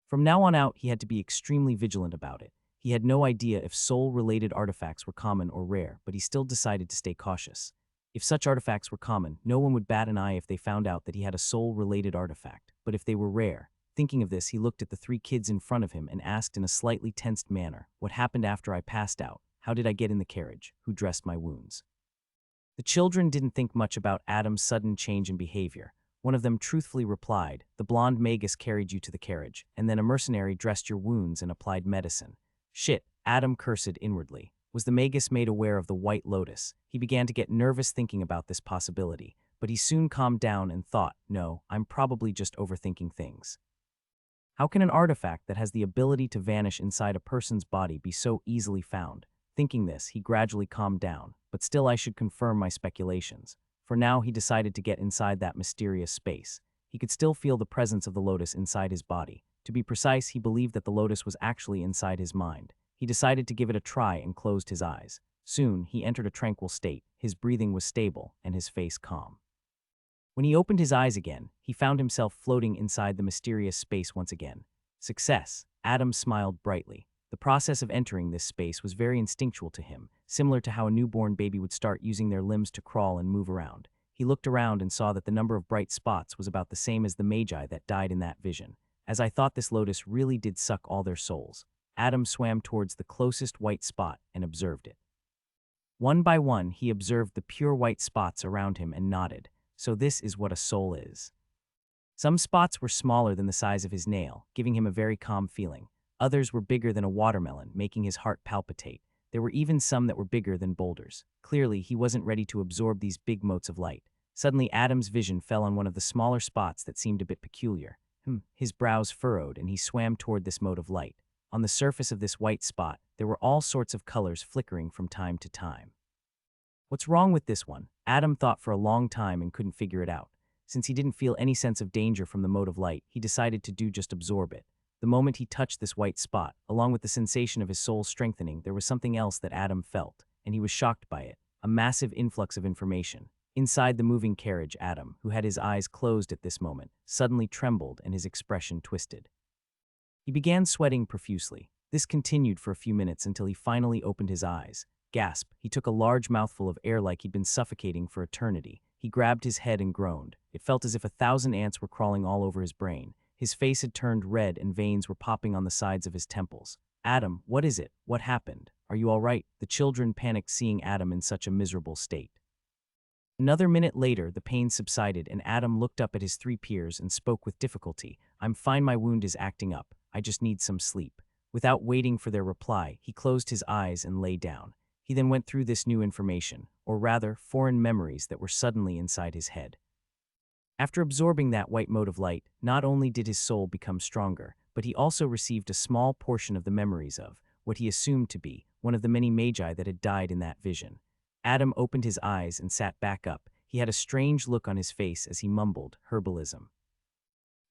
From now on out, he had to be extremely vigilant about it. He had no idea if soul-related artifacts were common or rare, but he still decided to stay cautious. If such artifacts were common, no one would bat an eye if they found out that he had a soul-related artifact, but if they were rare, Thinking of this, he looked at the three kids in front of him and asked in a slightly tensed manner, "What happened after I passed out? How did I get in the carriage? Who dressed my wounds?" The children didn't think much about Adam's sudden change in behavior. One of them truthfully replied, "The blonde magus carried you to the carriage, and then a mercenary dressed your wounds and applied medicine." Shit, Adam cursed inwardly. Was the magus made aware of the White Lotus? He began to get nervous thinking about this possibility, but he soon calmed down and thought, no, I'm probably just overthinking things. How can an artifact that has the ability to vanish inside a person's body be so easily found? Thinking this, he gradually calmed down, but still I should confirm my speculations. For now, he decided to get inside that mysterious space. He could still feel the presence of the lotus inside his body. To be precise, he believed that the lotus was actually inside his mind. He decided to give it a try and closed his eyes. Soon, he entered a tranquil state. His breathing was stable and his face calm. When he opened his eyes again, he found himself floating inside the mysterious space once again. Success! Adam smiled brightly. The process of entering this space was very instinctual to him, similar to how a newborn baby would start using their limbs to crawl and move around. He looked around and saw that the number of bright spots was about the same as the magi that died in that vision. As I thought, this lotus really did suck all their souls. Adam swam towards the closest white spot and observed it. One by one, he observed the pure white spots around him and nodded. So this is what a soul is. Some spots were smaller than the size of his nail, giving him a very calm feeling. Others were bigger than a watermelon, making his heart palpitate. There were even some that were bigger than boulders. Clearly, he wasn't ready to absorb these big motes of light. Suddenly, Adam's vision fell on one of the smaller spots that seemed a bit peculiar. His brows furrowed, and he swam toward this mote of light. On the surface of this white spot, there were all sorts of colors flickering from time to time. What's wrong with this one? Adam thought for a long time and couldn't figure it out. Since he didn't feel any sense of danger from the mote of light, he decided to just absorb it. The moment he touched this white spot, along with the sensation of his soul strengthening, there was something else that Adam felt, and he was shocked by it, a massive influx of information. Inside the moving carriage, Adam, who had his eyes closed at this moment, suddenly trembled and his expression twisted. He began sweating profusely. This continued for a few minutes until he finally opened his eyes. Gasp! He took a large mouthful of air like he'd been suffocating for eternity. He grabbed his head and groaned. It felt as if 1,000 ants were crawling all over his brain. His face had turned red and veins were popping on the sides of his temples. "Adam, what is it? What happened? Are you all right?" The children panicked seeing Adam in such a miserable state. Another minute later, the pain subsided and Adam looked up at his three peers and spoke with difficulty. "I'm fine, my wound is acting up. I just need some sleep." Without waiting for their reply, he closed his eyes and lay down. He then went through this new information, or rather, foreign memories that were suddenly inside his head. After absorbing that white mote of light, not only did his soul become stronger, but he also received a small portion of the memories of what he assumed to be one of the many magi that had died in that vision. Adam opened his eyes and sat back up. He had a strange look on his face as he mumbled, "Herbalism."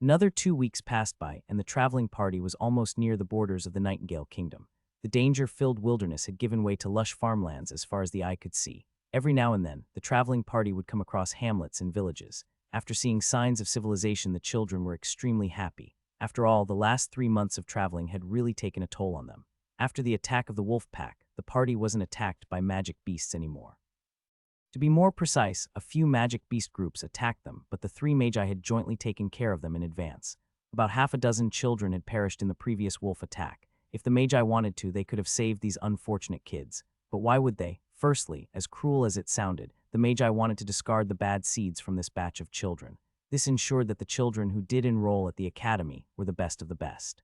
Another 2 weeks passed by, and the traveling party was almost near the borders of the Nightingale Kingdom. The danger-filled wilderness had given way to lush farmlands as far as the eye could see. Every now and then, the traveling party would come across hamlets and villages. After seeing signs of civilization, the children were extremely happy. After all, the last 3 months of traveling had really taken a toll on them. After the attack of the wolf pack, the party wasn't attacked by magic beasts anymore. To be more precise, a few magic beast groups attacked them, but the three magi had jointly taken care of them in advance. About half a dozen children had perished in the previous wolf attack. If the magi wanted to, they could have saved these unfortunate kids. But why would they? Firstly, as cruel as it sounded, the magi wanted to discard the bad seeds from this batch of children. This ensured that the children who did enroll at the academy were the best of the best.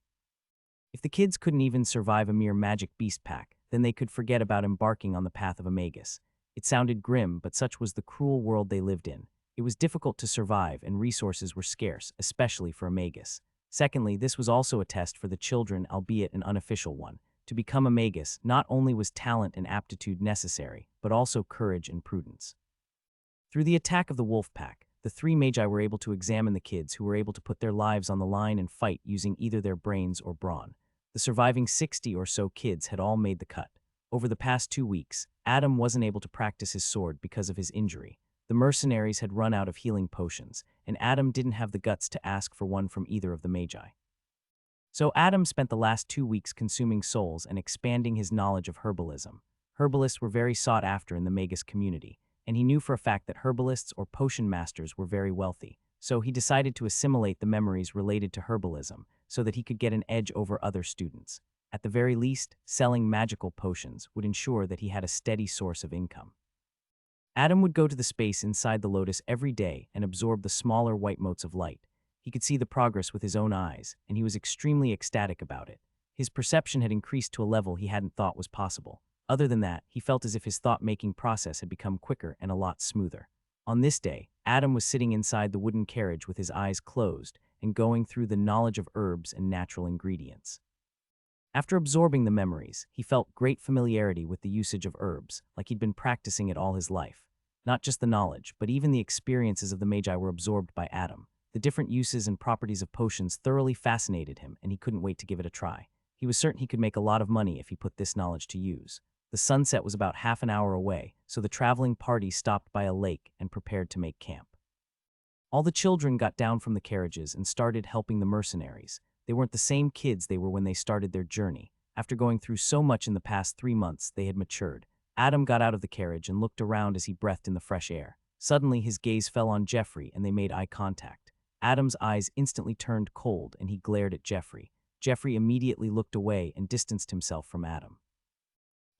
If the kids couldn't even survive a mere magic beast pack, then they could forget about embarking on the path of a magus. It sounded grim, but such was the cruel world they lived in. It was difficult to survive, and resources were scarce, especially for a magus. Secondly, this was also a test for the children, albeit an unofficial one. To become a magus, not only was talent and aptitude necessary, but also courage and prudence. Through the attack of the wolf pack, the three magi were able to examine the kids who were able to put their lives on the line and fight using either their brains or brawn. The surviving 60 or so kids had all made the cut. Over the past 2 weeks, Adam wasn't able to practice his sword because of his injury. The mercenaries had run out of healing potions, and Adam didn't have the guts to ask for one from either of the magi. So Adam spent the last 2 weeks consuming souls and expanding his knowledge of herbalism. Herbalists were very sought after in the magus community, and he knew for a fact that herbalists or potion masters were very wealthy. so he decided to assimilate the memories related to herbalism so that he could get an edge over other students. At the very least, selling magical potions would ensure that he had a steady source of income. Adam would go to the space inside the lotus every day and absorb the smaller white motes of light. He could see the progress with his own eyes, and he was extremely ecstatic about it. His perception had increased to a level he hadn't thought was possible. Other than that, he felt as if his thought-making process had become quicker and a lot smoother. On this day, Adam was sitting inside the wooden carriage with his eyes closed and going through the knowledge of herbs and natural ingredients. After absorbing the memories, he felt great familiarity with the usage of herbs, like he'd been practicing it all his life. Not just the knowledge, but even the experiences of the magi were absorbed by Adam. The different uses and properties of potions thoroughly fascinated him, and he couldn't wait to give it a try. He was certain he could make a lot of money if he put this knowledge to use. The sunset was about half an hour away, so the traveling party stopped by a lake and prepared to make camp. All the children got down from the carriages and started helping the mercenaries. They weren't the same kids they were when they started their journey. After going through so much in the past 3 months, they had matured. Adam got out of the carriage and looked around as he breathed in the fresh air. Suddenly, his gaze fell on Jeffrey, and they made eye contact. Adam's eyes instantly turned cold, and he glared at Jeffrey. Jeffrey immediately looked away and distanced himself from Adam.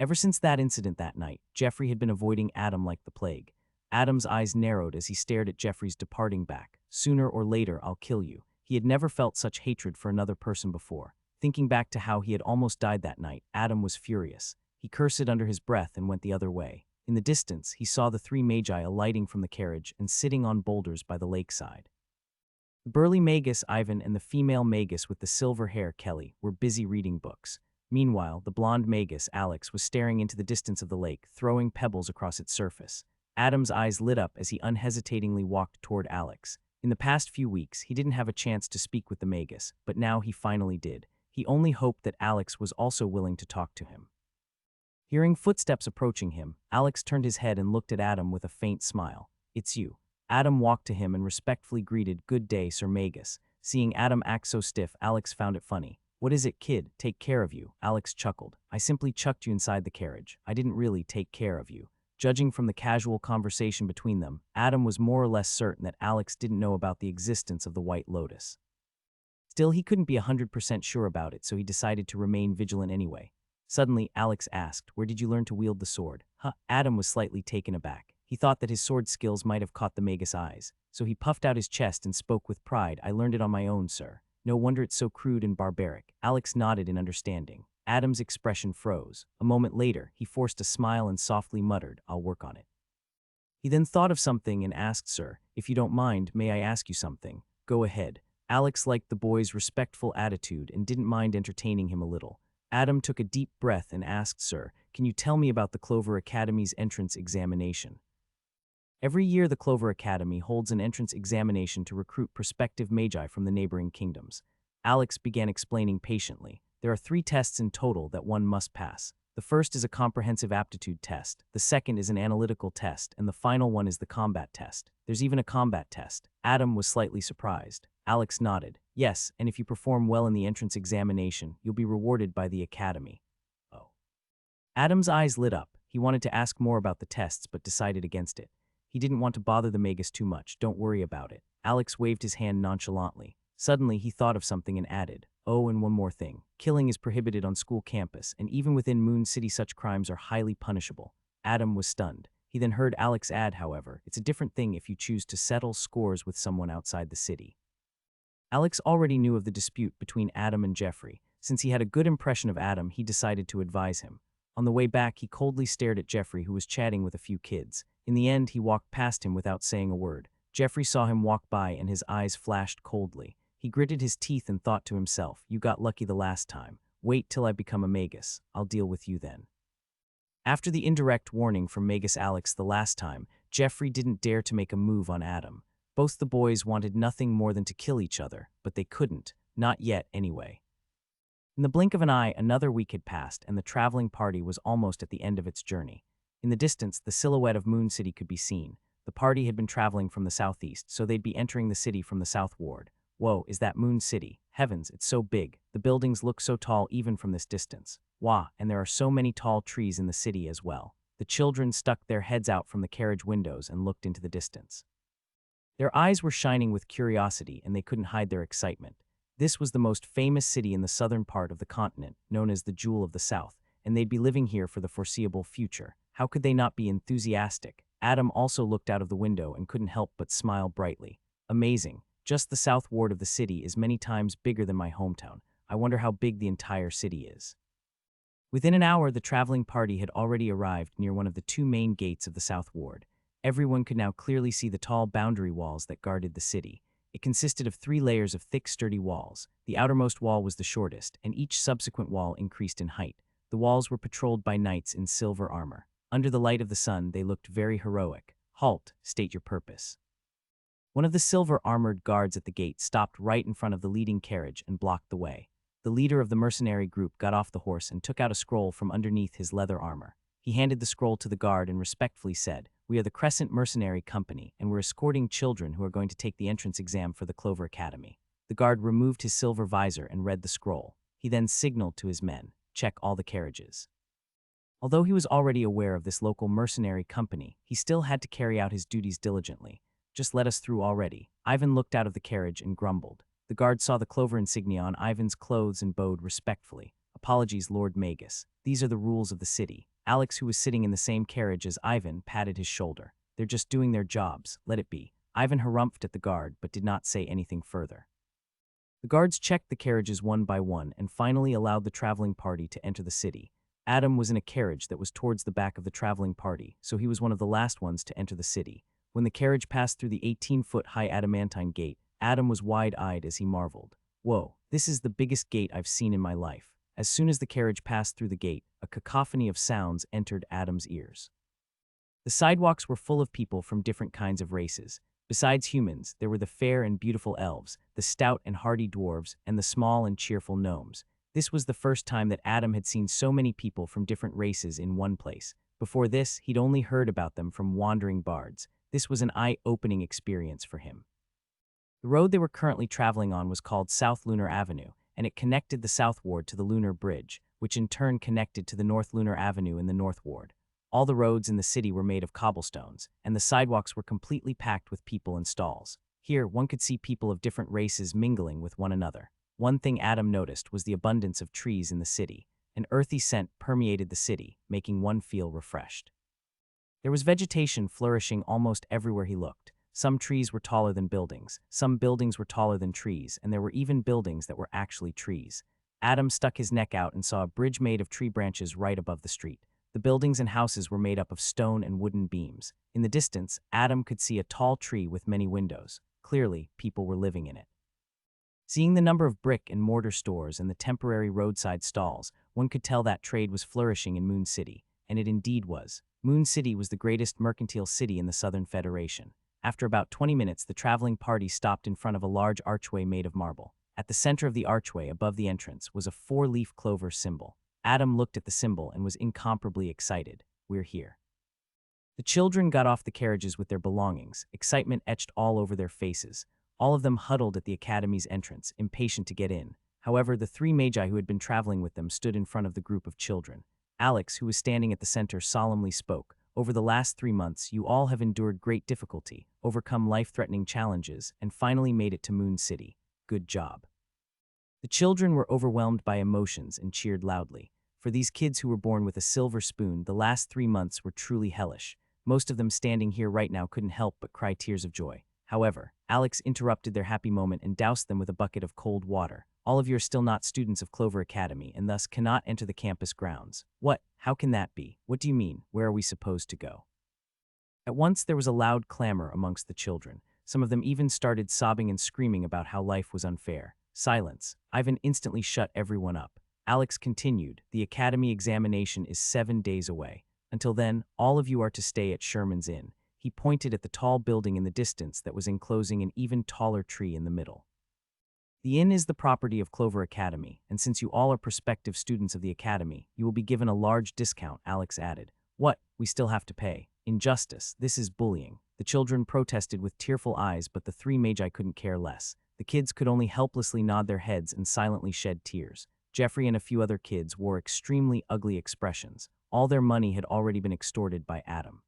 Ever since that incident that night, Jeffrey had been avoiding Adam like the plague. Adam's eyes narrowed as he stared at Jeffrey's departing back. "Sooner or later, I'll kill you." He had never felt such hatred for another person before. Thinking back to how he had almost died that night, Adam was furious. He cursed under his breath and went the other way. In the distance, he saw the 3 magi alighting from the carriage and sitting on boulders by the lakeside. The burly magus, Ivan, and the female magus with the silver hair, Kelly, were busy reading books. Meanwhile, the blonde magus, Alex, was staring into the distance of the lake, throwing pebbles across its surface. Adam's eyes lit up as he unhesitatingly walked toward Alex. In the past few weeks, he didn't have a chance to speak with the magus, but now he finally did. He only hoped that Alex was also willing to talk to him. Hearing footsteps approaching him, Alex turned his head and looked at Adam with a faint smile. "It's you." Adam walked to him and respectfully greeted, "Good day, Sir Magus." Seeing Adam act so stiff, Alex found it funny. "What is it, kid? Take care of you." Alex chuckled. "I simply chucked you inside the carriage. I didn't really take care of you." Judging from the casual conversation between them, Adam was more or less certain that Alex didn't know about the existence of the White Lotus. Still, he couldn't be 100% sure about it, so he decided to remain vigilant anyway. Suddenly, Alex asked, "Where did you learn to wield the sword?" Adam was slightly taken aback. He thought that his sword skills might have caught the magus' eyes, so he puffed out his chest and spoke with pride. "I learned it on my own, sir." "No wonder it's so crude and barbaric." Alex nodded in understanding. Adam's expression froze. A moment later, he forced a smile and softly muttered, "I'll work on it." He then thought of something and asked, "Sir, if you don't mind, may I ask you something?" "Go ahead." Alex liked the boy's respectful attitude and didn't mind entertaining him a little. Adam took a deep breath and asked, "Sir, can you tell me about the Clover Academy's entrance examination?" Every year, the Clover Academy holds an entrance examination to recruit prospective magi from the neighboring kingdoms. Alex began explaining patiently. There are 3 tests in total that one must pass. The first is a comprehensive aptitude test, the second is an analytical test, and the final one is the combat test. There's even a combat test. Adam was slightly surprised. Alex nodded. "Yes, and if you perform well in the entrance examination, you'll be rewarded by the academy." Oh. Adam's eyes lit up. He wanted to ask more about the tests, but decided against it. He didn't want to bother the magus too much. "Don't worry about it." Alex waved his hand nonchalantly. Suddenly, he thought of something and added, "Oh, and one more thing. Killing is prohibited on school campus, and even within Moon City such crimes are highly punishable." Adam was stunned. He then heard Alex add, however, "It's a different thing if you choose to settle scores with someone outside the city." Alex already knew of the dispute between Adam and Jeffrey. Since he had a good impression of Adam, he decided to advise him. On the way back, he coldly stared at Jeffrey, who was chatting with a few kids. In the end, he walked past him without saying a word. Jeffrey saw him walk by and his eyes flashed coldly. He gritted his teeth and thought to himself, "You got lucky the last time. Wait till I become a magus. I'll deal with you then." After the indirect warning from Magus Alex the last time, Jeffrey didn't dare to make a move on Adam. Both the boys wanted nothing more than to kill each other, but they couldn't. Not yet, anyway. In the blink of an eye, another week had passed, and the traveling party was almost at the end of its journey. In the distance, the silhouette of Moon City could be seen. The party had been traveling from the southeast, so they'd be entering the city from the south ward. Whoa, is that Moon City? Heavens, it's so big. The buildings look so tall even from this distance. Wow, and there are so many tall trees in the city as well. The children stuck their heads out from the carriage windows and looked into the distance. Their eyes were shining with curiosity, and they couldn't hide their excitement. This was the most famous city in the southern part of the continent, known as the Jewel of the South, and they'd be living here for the foreseeable future. How could they not be enthusiastic? Adam also looked out of the window and couldn't help but smile brightly. Amazing. Just the south ward of the city is many times bigger than my hometown. I wonder how big the entire city is. Within an hour, the traveling party had already arrived near one of the two main gates of the South Ward. Everyone could now clearly see the tall boundary walls that guarded the city. It consisted of 3 layers of thick, sturdy walls. The outermost wall was the shortest, and each subsequent wall increased in height. The walls were patrolled by knights in silver armor. Under the light of the sun, they looked very heroic. "Halt, state your purpose." One of the silver-armored guards at the gate stopped right in front of the leading carriage and blocked the way. The leader of the mercenary group got off the horse and took out a scroll from underneath his leather armor. He handed the scroll to the guard and respectfully said, "We are the Crescent Mercenary Company, and we're escorting children who are going to take the entrance exam for the Clover Academy." The guard removed his silver visor and read the scroll. He then signaled to his men, "Check all the carriages." Although he was already aware of this local mercenary company, he still had to carry out his duties diligently. "Just let us through already." Ivan looked out of the carriage and grumbled. The guard saw the clover insignia on Ivan's clothes and bowed respectfully. "Apologies, Lord Magus. These are the rules of the city." Alex, who was sitting in the same carriage as Ivan, patted his shoulder. "They're just doing their jobs. Let it be." Ivan harumphed at the guard, but did not say anything further. The guards checked the carriages one by one and finally allowed the traveling party to enter the city. Adam was in a carriage that was towards the back of the traveling party, so he was one of the last ones to enter the city. When the carriage passed through the 18-foot-high adamantine gate, Adam was wide-eyed as he marveled. "Whoa, this is the biggest gate I've seen in my life." As soon as the carriage passed through the gate, a cacophony of sounds entered Adam's ears. The sidewalks were full of people from different kinds of races. Besides humans, there were the fair and beautiful elves, the stout and hardy dwarves, and the small and cheerful gnomes. This was the first time that Adam had seen so many people from different races in one place. Before this, he'd only heard about them from wandering bards. This was an eye-opening experience for him. The road they were currently traveling on was called South Lunar Avenue, and it connected the South Ward to the Lunar Bridge, which in turn connected to the North Lunar Avenue in the North Ward. All the roads in the city were made of cobblestones, and the sidewalks were completely packed with people and stalls. Here, one could see people of different races mingling with one another. One thing Adam noticed was the abundance of trees in the city. An earthy scent permeated the city, making one feel refreshed. There was vegetation flourishing almost everywhere he looked. Some trees were taller than buildings, some buildings were taller than trees, and there were even buildings that were actually trees. Adam stuck his neck out and saw a bridge made of tree branches right above the street. The buildings and houses were made up of stone and wooden beams. In the distance, Adam could see a tall tree with many windows. Clearly, people were living in it. Seeing the number of brick and mortar stores and the temporary roadside stalls, one could tell that trade was flourishing in Moon City, and it indeed was. Moon City was the greatest mercantile city in the Southern Federation. After about 20 minutes, the traveling party stopped in front of a large archway made of marble. At the center of the archway, above the entrance, was a 4-leaf clover symbol. Adam looked at the symbol and was incomparably excited. "We're here." The children got off the carriages with their belongings, excitement etched all over their faces. All of them huddled at the academy's entrance, impatient to get in. However, the 3 magi who had been traveling with them stood in front of the group of children. Alex, who was standing at the center, solemnly spoke. "Over the last 3 months, you all have endured great difficulty, overcome life-threatening challenges, and finally made it to Moon City. Good job." The children were overwhelmed by emotions and cheered loudly. For these kids who were born with a silver spoon, the last 3 months were truly hellish. Most of them standing here right now couldn't help but cry tears of joy. However, Alex interrupted their happy moment and doused them with a bucket of cold water. "All of you are still not students of Clover Academy and thus cannot enter the campus grounds." "What? How can that be? What do you mean? Where are we supposed to go?" At once there was a loud clamor amongst the children. Some of them even started sobbing and screaming about how life was unfair. Silence. Ivan instantly shut everyone up. Alex continued, "The academy examination is 7 days away. Until then, all of you are to stay at Sherman's Inn." He pointed at the tall building in the distance that was enclosing an even taller tree in the middle. "The inn is the property of Clover Academy, and since you all are prospective students of the academy, you will be given a large discount," Alex added. "What? We still have to pay? Injustice. This is bullying." The children protested with tearful eyes, but the 3 magi couldn't care less. The kids could only helplessly nod their heads and silently shed tears. Jeffrey and a few other kids wore extremely ugly expressions. All their money had already been extorted by Adam.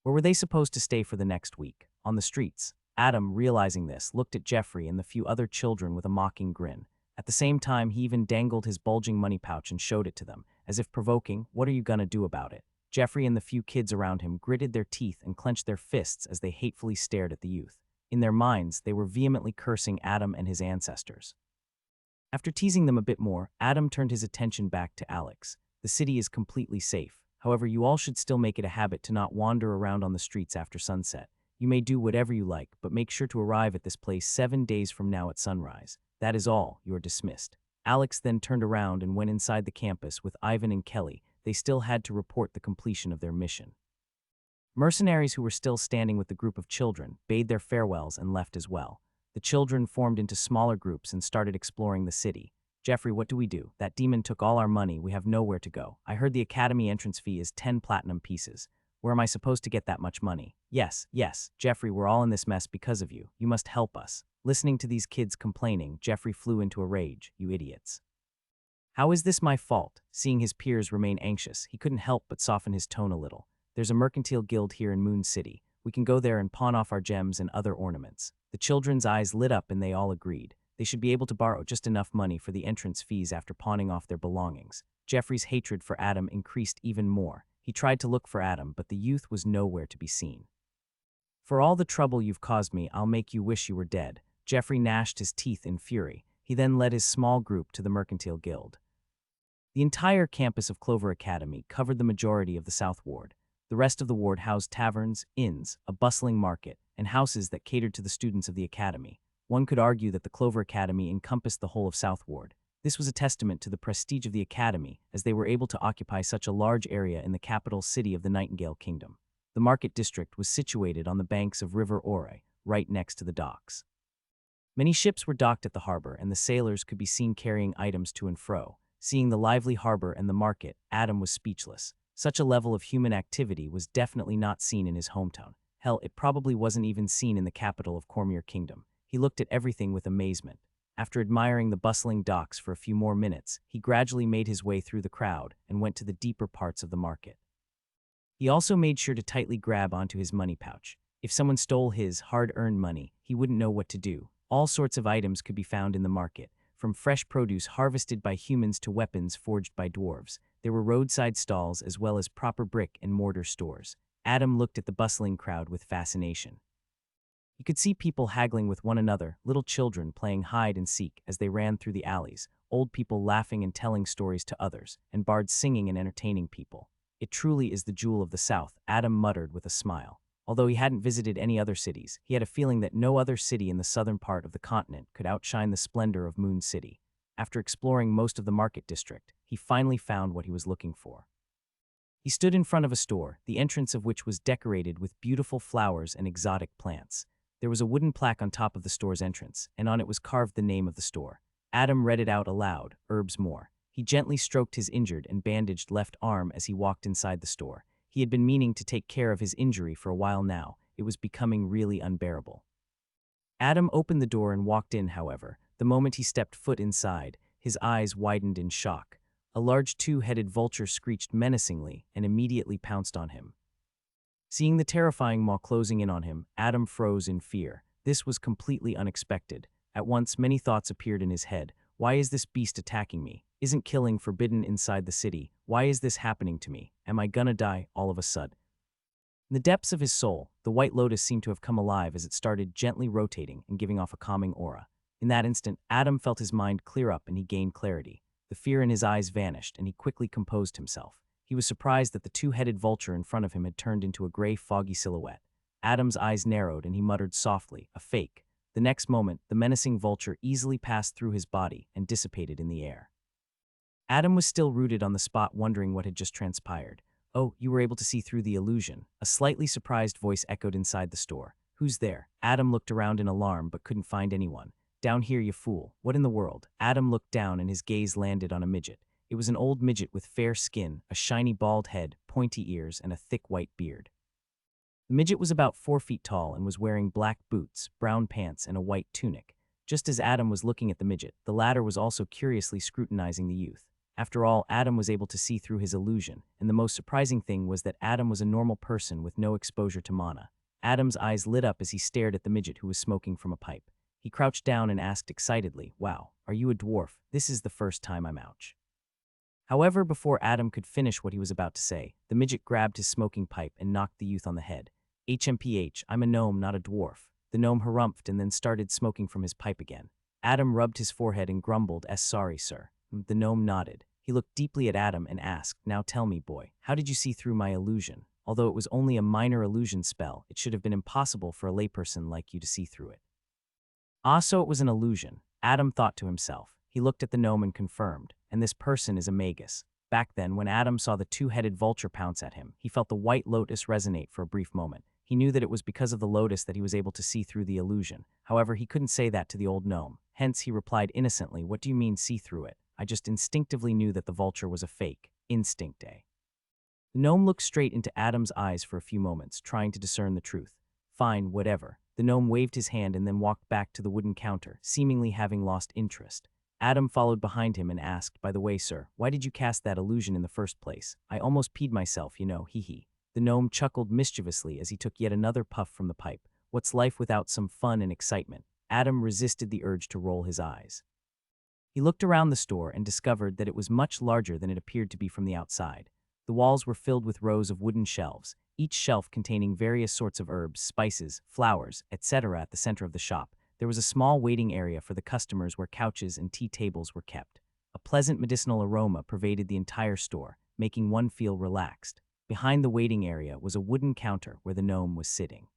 Where were they supposed to stay for the next week? On the streets. Adam, realizing this, looked at Jeffrey and the few other children with a mocking grin. At the same time, he even dangled his bulging money pouch and showed it to them, as if provoking, "What are you gonna do about it?" Jeffrey and the few kids around him gritted their teeth and clenched their fists as they hatefully stared at the youth. In their minds, they were vehemently cursing Adam and his ancestors. After teasing them a bit more, Adam turned his attention back to Alex. "The city is completely safe. However, you all should still make it a habit to not wander around on the streets after sunset. You may do whatever you like, but make sure to arrive at this place 7 days from now at sunrise. That is all. You are dismissed." Alex then turned around and went inside the campus with Ivan and Kelly. They still had to report the completion of their mission. Mercenaries who were still standing with the group of children bade their farewells and left as well. The children formed into smaller groups and started exploring the city. "Jeffrey, what do we do? That demon took all our money. We have nowhere to go. I heard the academy entrance fee is 10 platinum pieces. Where am I supposed to get that much money?" Yes, Jeffrey, we're all in this mess because of you. You must help us." Listening to these kids complaining, Jeffrey flew into a rage. "You idiots. How is this my fault?" Seeing his peers remain anxious, he couldn't help but soften his tone a little. "There's a mercantile guild here in Moon City. We can go there and pawn off our gems and other ornaments." The children's eyes lit up and they all agreed. They should be able to borrow just enough money for the entrance fees after pawning off their belongings. Jeffrey's hatred for Adam increased even more. He tried to look for Adam, but the youth was nowhere to be seen. "For all the trouble you've caused me, I'll make you wish you were dead." Jeffrey gnashed his teeth in fury. He then led his small group to the Mercantile Guild. The entire campus of Clover Academy covered the majority of the South Ward. The rest of the ward housed taverns, inns, a bustling market, and houses that catered to the students of the academy. One could argue that the Clover Academy encompassed the whole of South Ward. This was a testament to the prestige of the academy, as they were able to occupy such a large area in the capital city of the Nightingale Kingdom. The market district was situated on the banks of River Ore, right next to the docks. Many ships were docked at the harbor, and the sailors could be seen carrying items to and fro. Seeing the lively harbor and the market, Adam was speechless. Such a level of human activity was definitely not seen in his hometown. Hell, it probably wasn't even seen in the capital of Cormier Kingdom. He looked at everything with amazement. After admiring the bustling docks for a few more minutes, he gradually made his way through the crowd and went to the deeper parts of the market. He also made sure to tightly grab onto his money pouch. If someone stole his hard-earned money, he wouldn't know what to do. All sorts of items could be found in the market, from fresh produce harvested by humans to weapons forged by dwarves. There were roadside stalls as well as proper brick and mortar stores. Adam looked at the bustling crowd with fascination. He could see people haggling with one another, little children playing hide and seek as they ran through the alleys, old people laughing and telling stories to others, and bards singing and entertaining people. "It truly is the jewel of the South," Adam muttered with a smile. Although he hadn't visited any other cities, he had a feeling that no other city in the southern part of the continent could outshine the splendor of Moon City. After exploring most of the market district, he finally found what he was looking for. He stood in front of a store, the entrance of which was decorated with beautiful flowers and exotic plants. There was a wooden plaque on top of the store's entrance, and on it was carved the name of the store. Adam read it out aloud, Herbs More. He gently stroked his injured and bandaged left arm as he walked inside the store. He had been meaning to take care of his injury for a while now. It was becoming really unbearable. Adam opened the door and walked in, however. The moment he stepped foot inside, his eyes widened in shock. A large two-headed vulture screeched menacingly and immediately pounced on him. Seeing the terrifying maw closing in on him, Adam froze in fear. This was completely unexpected. At once, many thoughts appeared in his head. Why is this beast attacking me? Isn't killing forbidden inside the city? Why is this happening to me? Am I gonna die all of a sudden? In the depths of his soul, the White Lotus seemed to have come alive as it started gently rotating and giving off a calming aura. In that instant, Adam felt his mind clear up and he gained clarity. The fear in his eyes vanished and he quickly composed himself. He was surprised that the two-headed vulture in front of him had turned into a gray, foggy silhouette. Adam's eyes narrowed and he muttered softly, "A fake." The next moment, the menacing vulture easily passed through his body and dissipated in the air. Adam was still rooted on the spot, wondering what had just transpired. "Oh, you were able to see through the illusion." A slightly surprised voice echoed inside the store. "Who's there?" Adam looked around in alarm but couldn't find anyone. "Down here, you fool. What in the world?" Adam looked down and his gaze landed on a midget. It was an old midget with fair skin, a shiny bald head, pointy ears, and a thick white beard. The midget was about 4 feet tall and was wearing black boots, brown pants, and a white tunic. Just as Adam was looking at the midget, the latter was also curiously scrutinizing the youth. After all, Adam was able to see through his illusion, and the most surprising thing was that Adam was a normal person with no exposure to mana. Adam's eyes lit up as he stared at the midget who was smoking from a pipe. He crouched down and asked excitedly, "Wow, are you a dwarf? This is the first time I'm ouch." However, before Adam could finish what he was about to say, the midget grabbed his smoking pipe and knocked the youth on the head. "HMPH, I'm a gnome, not a dwarf." The gnome harumphed and then started smoking from his pipe again. Adam rubbed his forehead and grumbled, "Sorry, sir." The gnome nodded. He looked deeply at Adam and asked, "Now tell me, boy, how did you see through my illusion? Although it was only a minor illusion spell, it should have been impossible for a layperson like you to see through it." "Ah, so it was an illusion," Adam thought to himself. He looked at the gnome and confirmed, "And this person is a magus." Back then, when Adam saw the two-headed vulture pounce at him, he felt the white lotus resonate for a brief moment. He knew that it was because of the lotus that he was able to see through the illusion. However, he couldn't say that to the old gnome. Hence, he replied innocently, "What do you mean see through it? I just instinctively knew that the vulture was a fake. Instinct, eh?" The gnome looked straight into Adam's eyes for a few moments, trying to discern the truth. "Fine, whatever." The gnome waved his hand and then walked back to the wooden counter, seemingly having lost interest. Adam followed behind him and asked, "By the way, sir, why did you cast that illusion in the first place? I almost peed myself, you know, hee." The gnome chuckled mischievously as he took yet another puff from the pipe. What's life without some fun and excitement? Adam resisted the urge to roll his eyes. He looked around the store and discovered that it was much larger than it appeared to be from the outside. The walls were filled with rows of wooden shelves, each shelf containing various sorts of herbs, spices, flowers, etc. At the center of the shop, there was a small waiting area for the customers where couches and tea tables were kept. A pleasant medicinal aroma pervaded the entire store, making one feel relaxed. Behind the waiting area was a wooden counter where the gnome was sitting.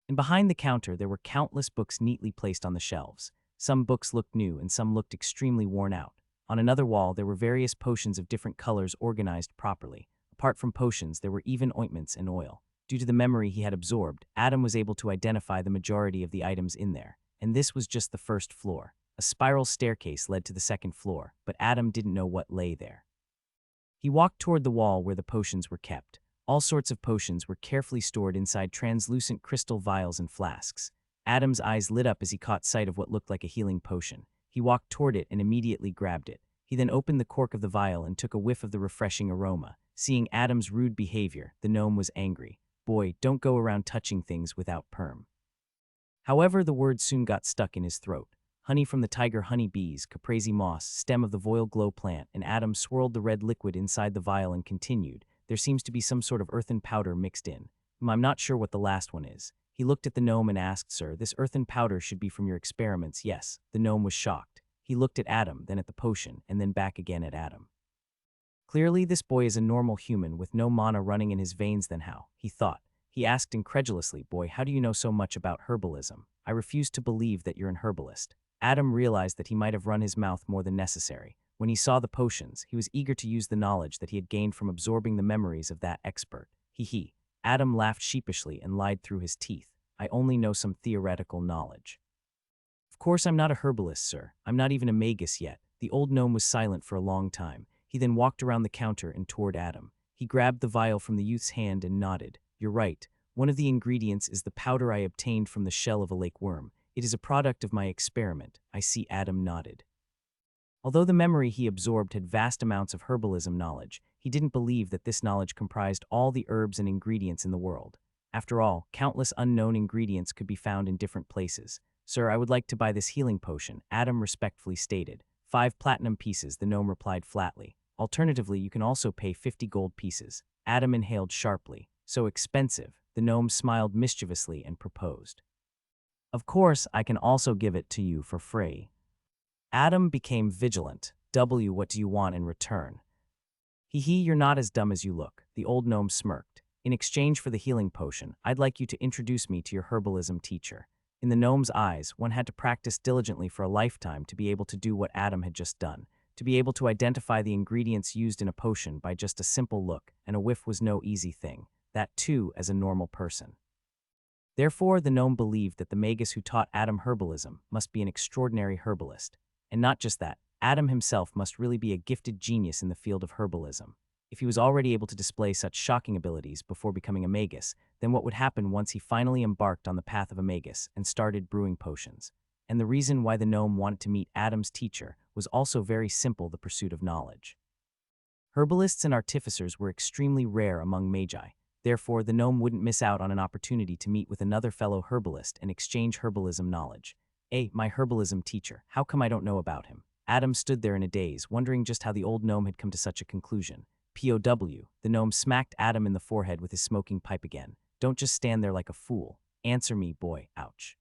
And behind the counter there were countless books neatly placed on the shelves. Some books looked new and some looked extremely worn out. On another wall there were various potions of different colors organized properly. Apart from potions, there were even ointments and oil. Due to the memory he had absorbed, Adam was able to identify the majority of the items in there. And this was just the first floor. A spiral staircase led to the second floor, but Adam didn't know what lay there. He walked toward the wall where the potions were kept. All sorts of potions were carefully stored inside translucent crystal vials and flasks. Adam's eyes lit up as he caught sight of what looked like a healing potion. He walked toward it and immediately grabbed it. He then opened the cork of the vial and took a whiff of the refreshing aroma. Seeing Adam's rude behavior, the gnome was angry. "Boy, don't go around touching things without perm." However, the word soon got stuck in his throat. Honey from the tiger honey bees, caprese moss, stem of the voile glow plant, and Adam swirled the red liquid inside the vial and continued. "There seems to be some sort of earthen powder mixed in. I'm not sure what the last one is." He looked at the gnome and asked, "Sir, this earthen powder should be from your experiments, yes?" The gnome was shocked. He looked at Adam, then at the potion, and then back again at Adam. Clearly, this boy is a normal human with no mana running in his veins. Then how? He thought. He asked incredulously, "Boy, how do you know so much about herbalism? I refuse to believe that you're an herbalist." Adam realized that he might have run his mouth more than necessary. When he saw the potions, he was eager to use the knowledge that he had gained from absorbing the memories of that expert. He. Adam laughed sheepishly and lied through his teeth. "I only know some theoretical knowledge." "Of course I'm not a herbalist, sir. I'm not even a magus yet." The old gnome was silent for a long time. He then walked around the counter and toward Adam. He grabbed the vial from the youth's hand and nodded. "You're right. One of the ingredients is the powder I obtained from the shell of a lake worm. It is a product of my experiment." "I see." Adam nodded. Although the memory he absorbed had vast amounts of herbalism knowledge, he didn't believe that this knowledge comprised all the herbs and ingredients in the world. After all, countless unknown ingredients could be found in different places. "Sir, I would like to buy this healing potion," Adam respectfully stated. 5 platinum pieces, the gnome replied flatly. "Alternatively, you can also pay 50 gold pieces." Adam inhaled sharply. "So expensive." The gnome smiled mischievously and proposed. "Of course, I can also give it to you for free." Adam became vigilant. What do you want in return?" You're not as dumb as you look." The old gnome smirked. "In exchange for the healing potion, I'd like you to introduce me to your herbalism teacher." In the gnome's eyes, one had to practice diligently for a lifetime to be able to do what Adam had just done. To be able to identify the ingredients used in a potion by just a simple look and a whiff was no easy thing. That too as a normal person. Therefore, the gnome believed that the magus who taught Adam herbalism must be an extraordinary herbalist. And not just that, Adam himself must really be a gifted genius in the field of herbalism. If he was already able to display such shocking abilities before becoming a magus, then what would happen once he finally embarked on the path of a magus and started brewing potions? And the reason why the gnome wanted to meet Adam's teacher was also very simple: the pursuit of knowledge. Herbalists and artificers were extremely rare among magi. Therefore, the gnome wouldn't miss out on an opportunity to meet with another fellow herbalist and exchange herbalism knowledge. My herbalism teacher, how come I don't know about him? Adam stood there in a daze, wondering just how the old gnome had come to such a conclusion. POW, the gnome smacked Adam in the forehead with his smoking pipe again. Don't just stand there like a fool. Answer me, boy, ouch.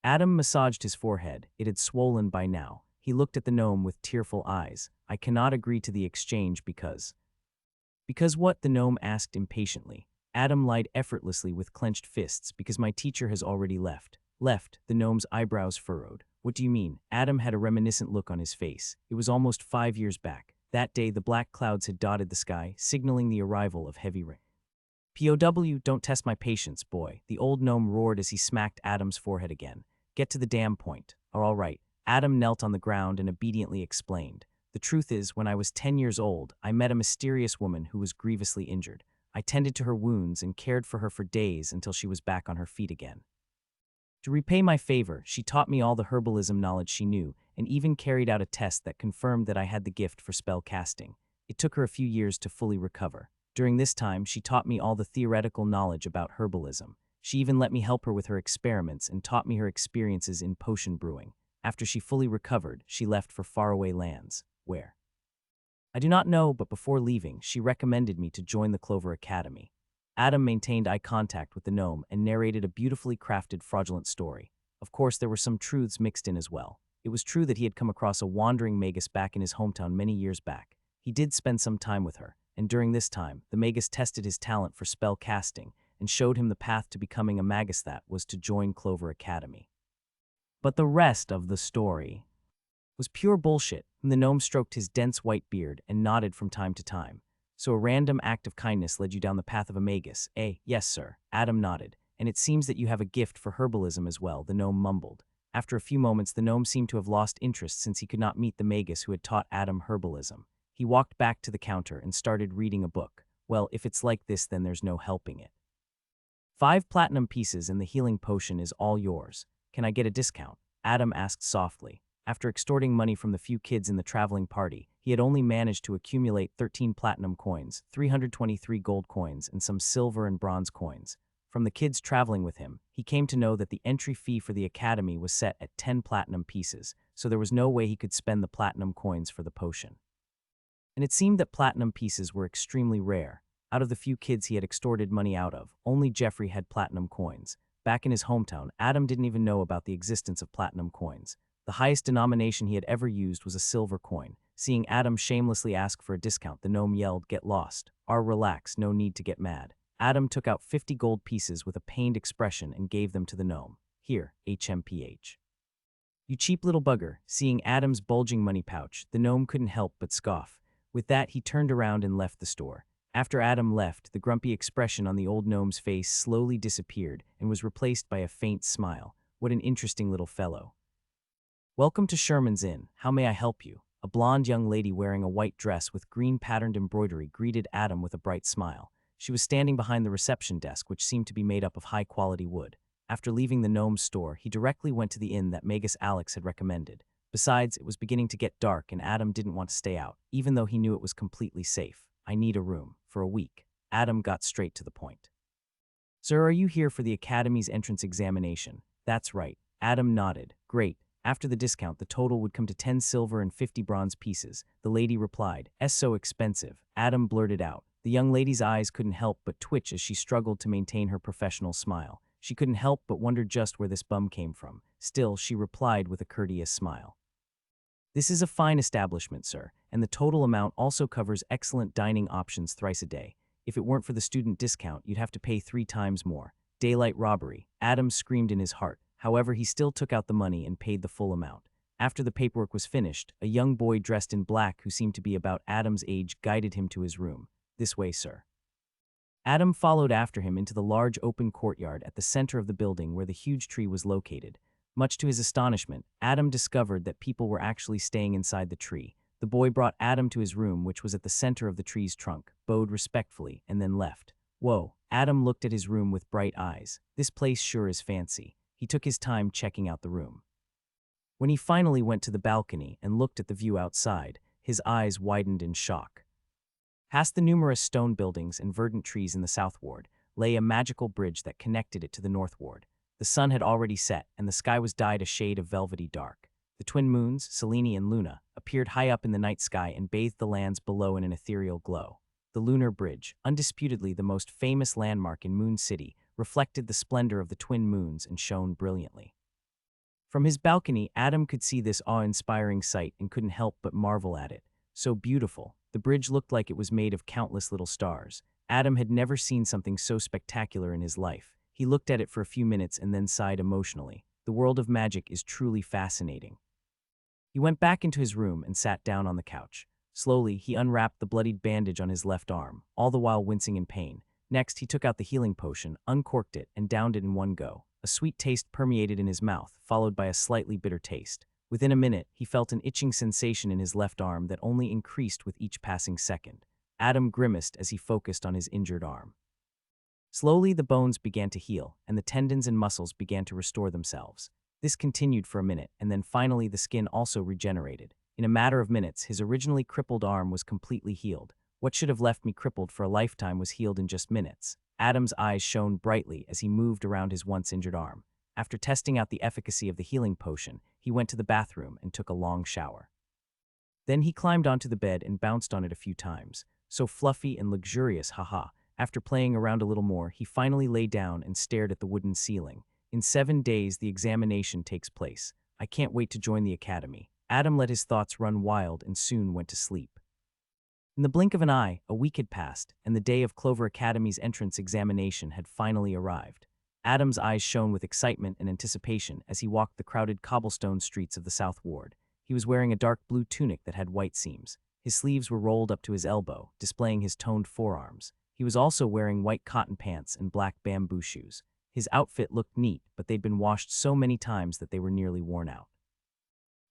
Adam massaged his forehead. It had swollen by now. He looked at the gnome with tearful eyes. I cannot agree to the exchange because... Because what? The gnome asked impatiently. Adam lied effortlessly with clenched fists. Because my teacher has already left. Left, the gnome's eyebrows furrowed. What do you mean? Adam had a reminiscent look on his face. It was almost 5 years back. That day, the black clouds had dotted the sky, signaling the arrival of heavy rain. POW, don't test my patience, boy, the old gnome roared as he smacked Adam's forehead again. Get to the damn point. All right. Adam knelt on the ground and obediently explained. The truth is, when I was 10 years old, I met a mysterious woman who was grievously injured. I tended to her wounds and cared for her for days until she was back on her feet again. To repay my favor, she taught me all the herbalism knowledge she knew and even carried out a test that confirmed that I had the gift for spell casting. It took her a few years to fully recover. During this time, she taught me all the theoretical knowledge about herbalism. She even let me help her with her experiments and taught me her experiences in potion brewing. After she fully recovered, she left for faraway lands. Where? I do not know, but before leaving, she recommended me to join the Clover Academy. Adam maintained eye contact with the gnome and narrated a beautifully crafted fraudulent story. Of course, there were some truths mixed in as well. It was true that he had come across a wandering magus back in his hometown many years back. He did spend some time with her, and during this time, the magus tested his talent for spell casting and showed him the path to becoming a magus, that was to join Clover Academy. But the rest of the story was pure bullshit, and the gnome stroked his dense white beard and nodded from time to time. So a random act of kindness led you down the path of a magus, eh? Yes, sir. Adam nodded. And it seems that you have a gift for herbalism as well, the gnome mumbled. After a few moments, the gnome seemed to have lost interest since he could not meet the magus who had taught Adam herbalism. He walked back to the counter and started reading a book. Well, if it's like this, then there's no helping it. 5 platinum pieces and the healing potion is all yours. Can I get a discount? Adam asked softly. After extorting money from the few kids in the traveling party, he had only managed to accumulate 13 platinum coins, 323 gold coins, and some silver and bronze coins. From the kids traveling with him, he came to know that the entry fee for the academy was set at 10 platinum pieces, so there was no way he could spend the platinum coins for the potion. And it seemed that platinum pieces were extremely rare. Out of the few kids he had extorted money out of, only Jeffrey had platinum coins. Back in his hometown, Adam didn't even know about the existence of platinum coins. The highest denomination he had ever used was a silver coin. Seeing Adam shamelessly ask for a discount, the gnome yelled, "Get lost. Relax, no need to get mad." Adam took out 50 gold pieces with a pained expression and gave them to the gnome. Here, HMPH. You cheap little bugger. Seeing Adam's bulging money pouch, the gnome couldn't help but scoff. With that, he turned around and left the store. After Adam left, the grumpy expression on the old gnome's face slowly disappeared and was replaced by a faint smile. What an interesting little fellow. Welcome to Sherman's Inn. How may I help you? A blonde young lady wearing a white dress with green patterned embroidery greeted Adam with a bright smile. She was standing behind the reception desk, which seemed to be made up of high-quality wood. After leaving the gnome's store, he directly went to the inn that Magus Alex had recommended. Besides, it was beginning to get dark and Adam didn't want to stay out, even though he knew it was completely safe. I need a room. For a week. Adam got straight to the point. Sir, are you here for the Academy's entrance examination? That's right. Adam nodded. Great. After the discount, the total would come to 10 silver and 50 bronze pieces. The lady replied, "S so expensive." Adam blurted out. The young lady's eyes couldn't help but twitch as she struggled to maintain her professional smile. She couldn't help but wonder just where this bum came from. Still, she replied with a courteous smile. This is a fine establishment, sir, and the total amount also covers excellent dining options thrice a day. If it weren't for the student discount, you'd have to pay 3 times more. Daylight robbery. Adam screamed in his heart. However, he still took out the money and paid the full amount. After the paperwork was finished, a young boy dressed in black who seemed to be about Adam's age guided him to his room. This way, sir. Adam followed after him into the large open courtyard at the center of the building where the huge tree was located. Much to his astonishment, Adam discovered that people were actually staying inside the tree. The boy brought Adam to his room, which was at the center of the tree's trunk, bowed respectfully, and then left. Whoa, Adam looked at his room with bright eyes. This place sure is fancy. He took his time checking out the room. When he finally went to the balcony and looked at the view outside, his eyes widened in shock. Past the numerous stone buildings and verdant trees in the south ward lay a magical bridge that connected it to the north ward. The sun had already set, and the sky was dyed a shade of velvety dark. The twin moons, Selene and Luna, appeared high up in the night sky and bathed the lands below in an ethereal glow. The lunar bridge, undisputedly the most famous landmark in Moon City, reflected the splendor of the twin moons and shone brilliantly. From his balcony, Adam could see this awe-inspiring sight and couldn't help but marvel at it. So beautiful, the bridge looked like it was made of countless little stars. Adam had never seen something so spectacular in his life. He looked at it for a few minutes and then sighed emotionally. The world of magic is truly fascinating. He went back into his room and sat down on the couch. Slowly, he unwrapped the bloodied bandage on his left arm, all the while wincing in pain. Next, he took out the healing potion, uncorked it, and downed it in one go. A sweet taste permeated in his mouth, followed by a slightly bitter taste. Within a minute, he felt an itching sensation in his left arm that only increased with each passing second. Adam grimaced as he focused on his injured arm. Slowly, the bones began to heal, and the tendons and muscles began to restore themselves. This continued for a minute, and then finally the skin also regenerated. In a matter of minutes, his originally crippled arm was completely healed. What should have left me crippled for a lifetime was healed in just minutes. Adam's eyes shone brightly as he moved around his once-injured arm. After testing out the efficacy of the healing potion, he went to the bathroom and took a long shower. Then he climbed onto the bed and bounced on it a few times. So fluffy and luxurious, haha. After playing around a little more, he finally lay down and stared at the wooden ceiling. In 7 days, the examination takes place. I can't wait to join the academy. Adam let his thoughts run wild and soon went to sleep. In the blink of an eye, a week had passed, and the day of Clover Academy's entrance examination had finally arrived. Adam's eyes shone with excitement and anticipation as he walked the crowded cobblestone streets of the South Ward. He was wearing a dark blue tunic that had white seams. His sleeves were rolled up to his elbow, displaying his toned forearms. He was also wearing white cotton pants and black bamboo shoes. His outfit looked neat, but they'd been washed so many times that they were nearly worn out.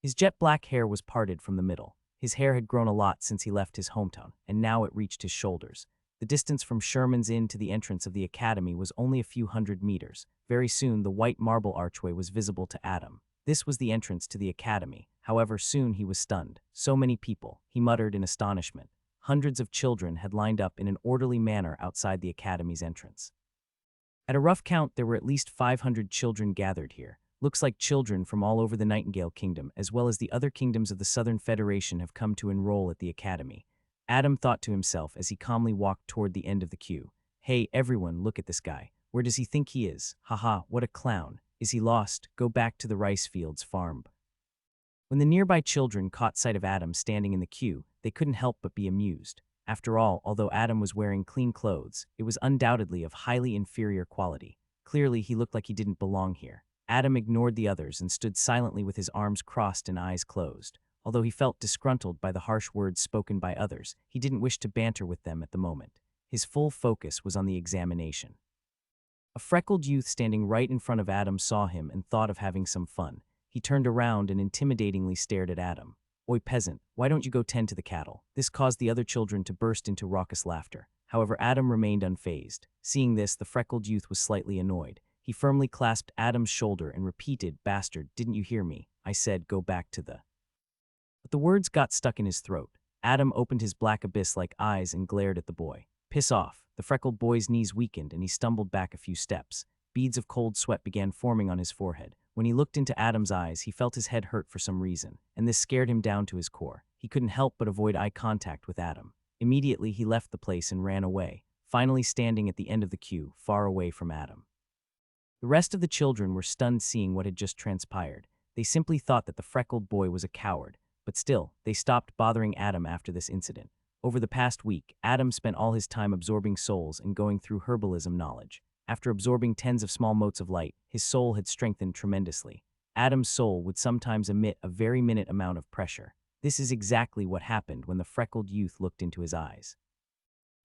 His jet black hair was parted from the middle. His hair had grown a lot since he left his hometown, and now it reached his shoulders. The distance from Sherman's Inn to the entrance of the academy was only a few hundred meters. Very soon, the white marble archway was visible to Adam. This was the entrance to the academy. However, soon he was stunned. So many people, he muttered in astonishment. Hundreds of children had lined up in an orderly manner outside the academy's entrance. At a rough count, there were at least 500 children gathered here. Looks like children from all over the Nightingale Kingdom, as well as the other kingdoms of the Southern Federation, have come to enroll at the academy. Adam thought to himself as he calmly walked toward the end of the queue. Hey, everyone, look at this guy. Where does he think he is? Haha, what a clown. Is he lost? Go back to the rice fields farm. When the nearby children caught sight of Adam standing in the queue, they couldn't help but be amused. After all, although Adam was wearing clean clothes, it was undoubtedly of highly inferior quality. Clearly, he looked like he didn't belong here. Adam ignored the others and stood silently with his arms crossed and eyes closed. Although he felt disgruntled by the harsh words spoken by others, he didn't wish to banter with them at the moment. His full focus was on the examination. A freckled youth standing right in front of Adam saw him and thought of having some fun. He turned around and intimidatingly stared at Adam. Oi, peasant, why don't you go tend to the cattle? This caused the other children to burst into raucous laughter. However, Adam remained unfazed. Seeing this, the freckled youth was slightly annoyed. He firmly clasped Adam's shoulder and repeated, "Bastard, didn't you hear me? I said go back to the..." But the words got stuck in his throat. Adam opened his black abyss-like eyes and glared at the boy. Piss off. The freckled boy's knees weakened and he stumbled back a few steps. Beads of cold sweat began forming on his forehead. When he looked into Adam's eyes, he felt his head hurt for some reason, and this scared him down to his core. He couldn't help but avoid eye contact with Adam. Immediately, he left the place and ran away, finally standing at the end of the queue, far away from Adam. The rest of the children were stunned seeing what had just transpired. They simply thought that the freckled boy was a coward, but still, they stopped bothering Adam after this incident. Over the past week, Adam spent all his time absorbing souls and going through herbalism knowledge. After absorbing tens of small motes of light, his soul had strengthened tremendously. Adam's soul would sometimes emit a very minute amount of pressure. This is exactly what happened when the freckled youth looked into his eyes.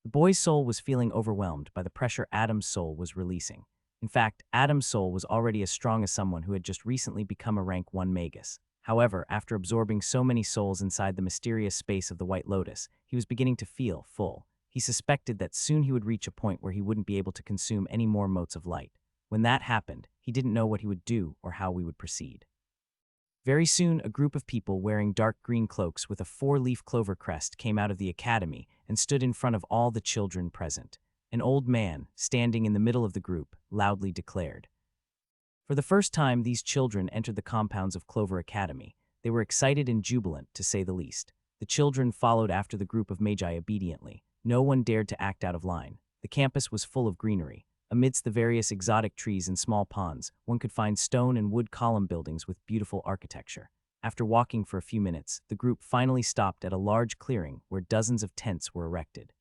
The boy's soul was feeling overwhelmed by the pressure Adam's soul was releasing. In fact, Adam's soul was already as strong as someone who had just recently become a rank 1 magus. However, after absorbing so many souls inside the mysterious space of the White Lotus, he was beginning to feel full. He suspected that soon he would reach a point where he wouldn't be able to consume any more motes of light. When that happened, he didn't know what he would do or how we would proceed. Very soon, a group of people wearing dark green cloaks with a 4-leaf clover crest came out of the academy and stood in front of all the children present. An old man, standing in the middle of the group, loudly declared. For the first time, these children entered the compounds of Clover Academy. They were excited and jubilant, to say the least. The children followed after the group of magi obediently. No one dared to act out of line. The campus was full of greenery. Amidst the various exotic trees and small ponds, one could find stone and wood column buildings with beautiful architecture. After walking for a few minutes, the group finally stopped at a large clearing where dozens of tents were erected.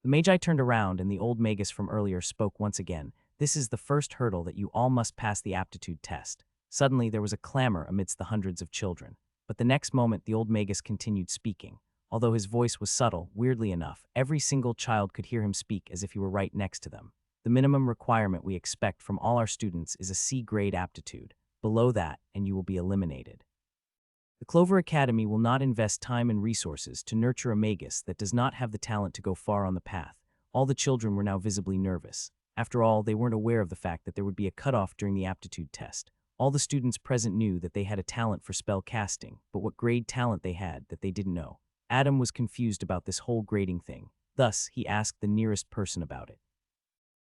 The magi turned around and the old magus from earlier spoke once again. This is the first hurdle that you all must pass the aptitude test. Suddenly there was a clamor amidst the hundreds of children. But the next moment the old magus continued speaking. Although his voice was subtle, weirdly enough, every single child could hear him speak as if he were right next to them. The minimum requirement we expect from all our students is a C-grade aptitude. Below that, and you will be eliminated. The Clover Academy will not invest time and resources to nurture a magus that does not have the talent to go far on the path. All the children were now visibly nervous. After all, they weren't aware of the fact that there would be a cutoff during the aptitude test. All the students present knew that they had a talent for spell casting, but what grade talent they had that they didn't know. Adam was confused about this whole grading thing. Thus, he asked the nearest person about it.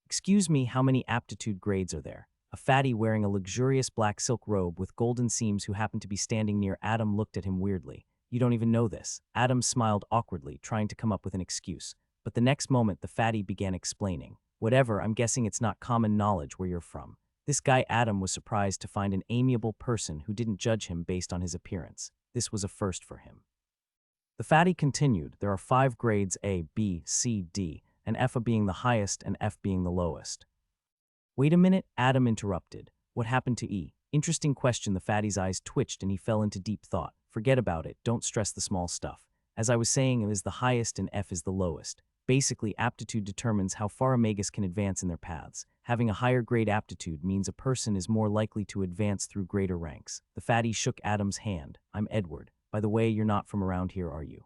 "Excuse me, how many aptitude grades are there?" A fatty wearing a luxurious black silk robe with golden seams who happened to be standing near Adam looked at him weirdly. "You don't even know this." Adam smiled awkwardly, trying to come up with an excuse. But the next moment the fatty began explaining. "Whatever, I'm guessing it's not common knowledge where you're from." This guy Adam was surprised to find an amiable person who didn't judge him based on his appearance. This was a first for him. The fatty continued, "There are 5 grades A, B, C, D, and F being the highest and F being the lowest." "Wait a minute," Adam interrupted. "What happened to E?" Interesting question. The fatty's eyes twitched and he fell into deep thought. "Forget about it, don't stress the small stuff. As I was saying, it is the highest and F is the lowest. Basically, aptitude determines how far a magus can advance in their paths. Having a higher grade aptitude means a person is more likely to advance through greater ranks." The fatty shook Adam's hand. "I'm Edward. By the way, you're not from around here, are you?"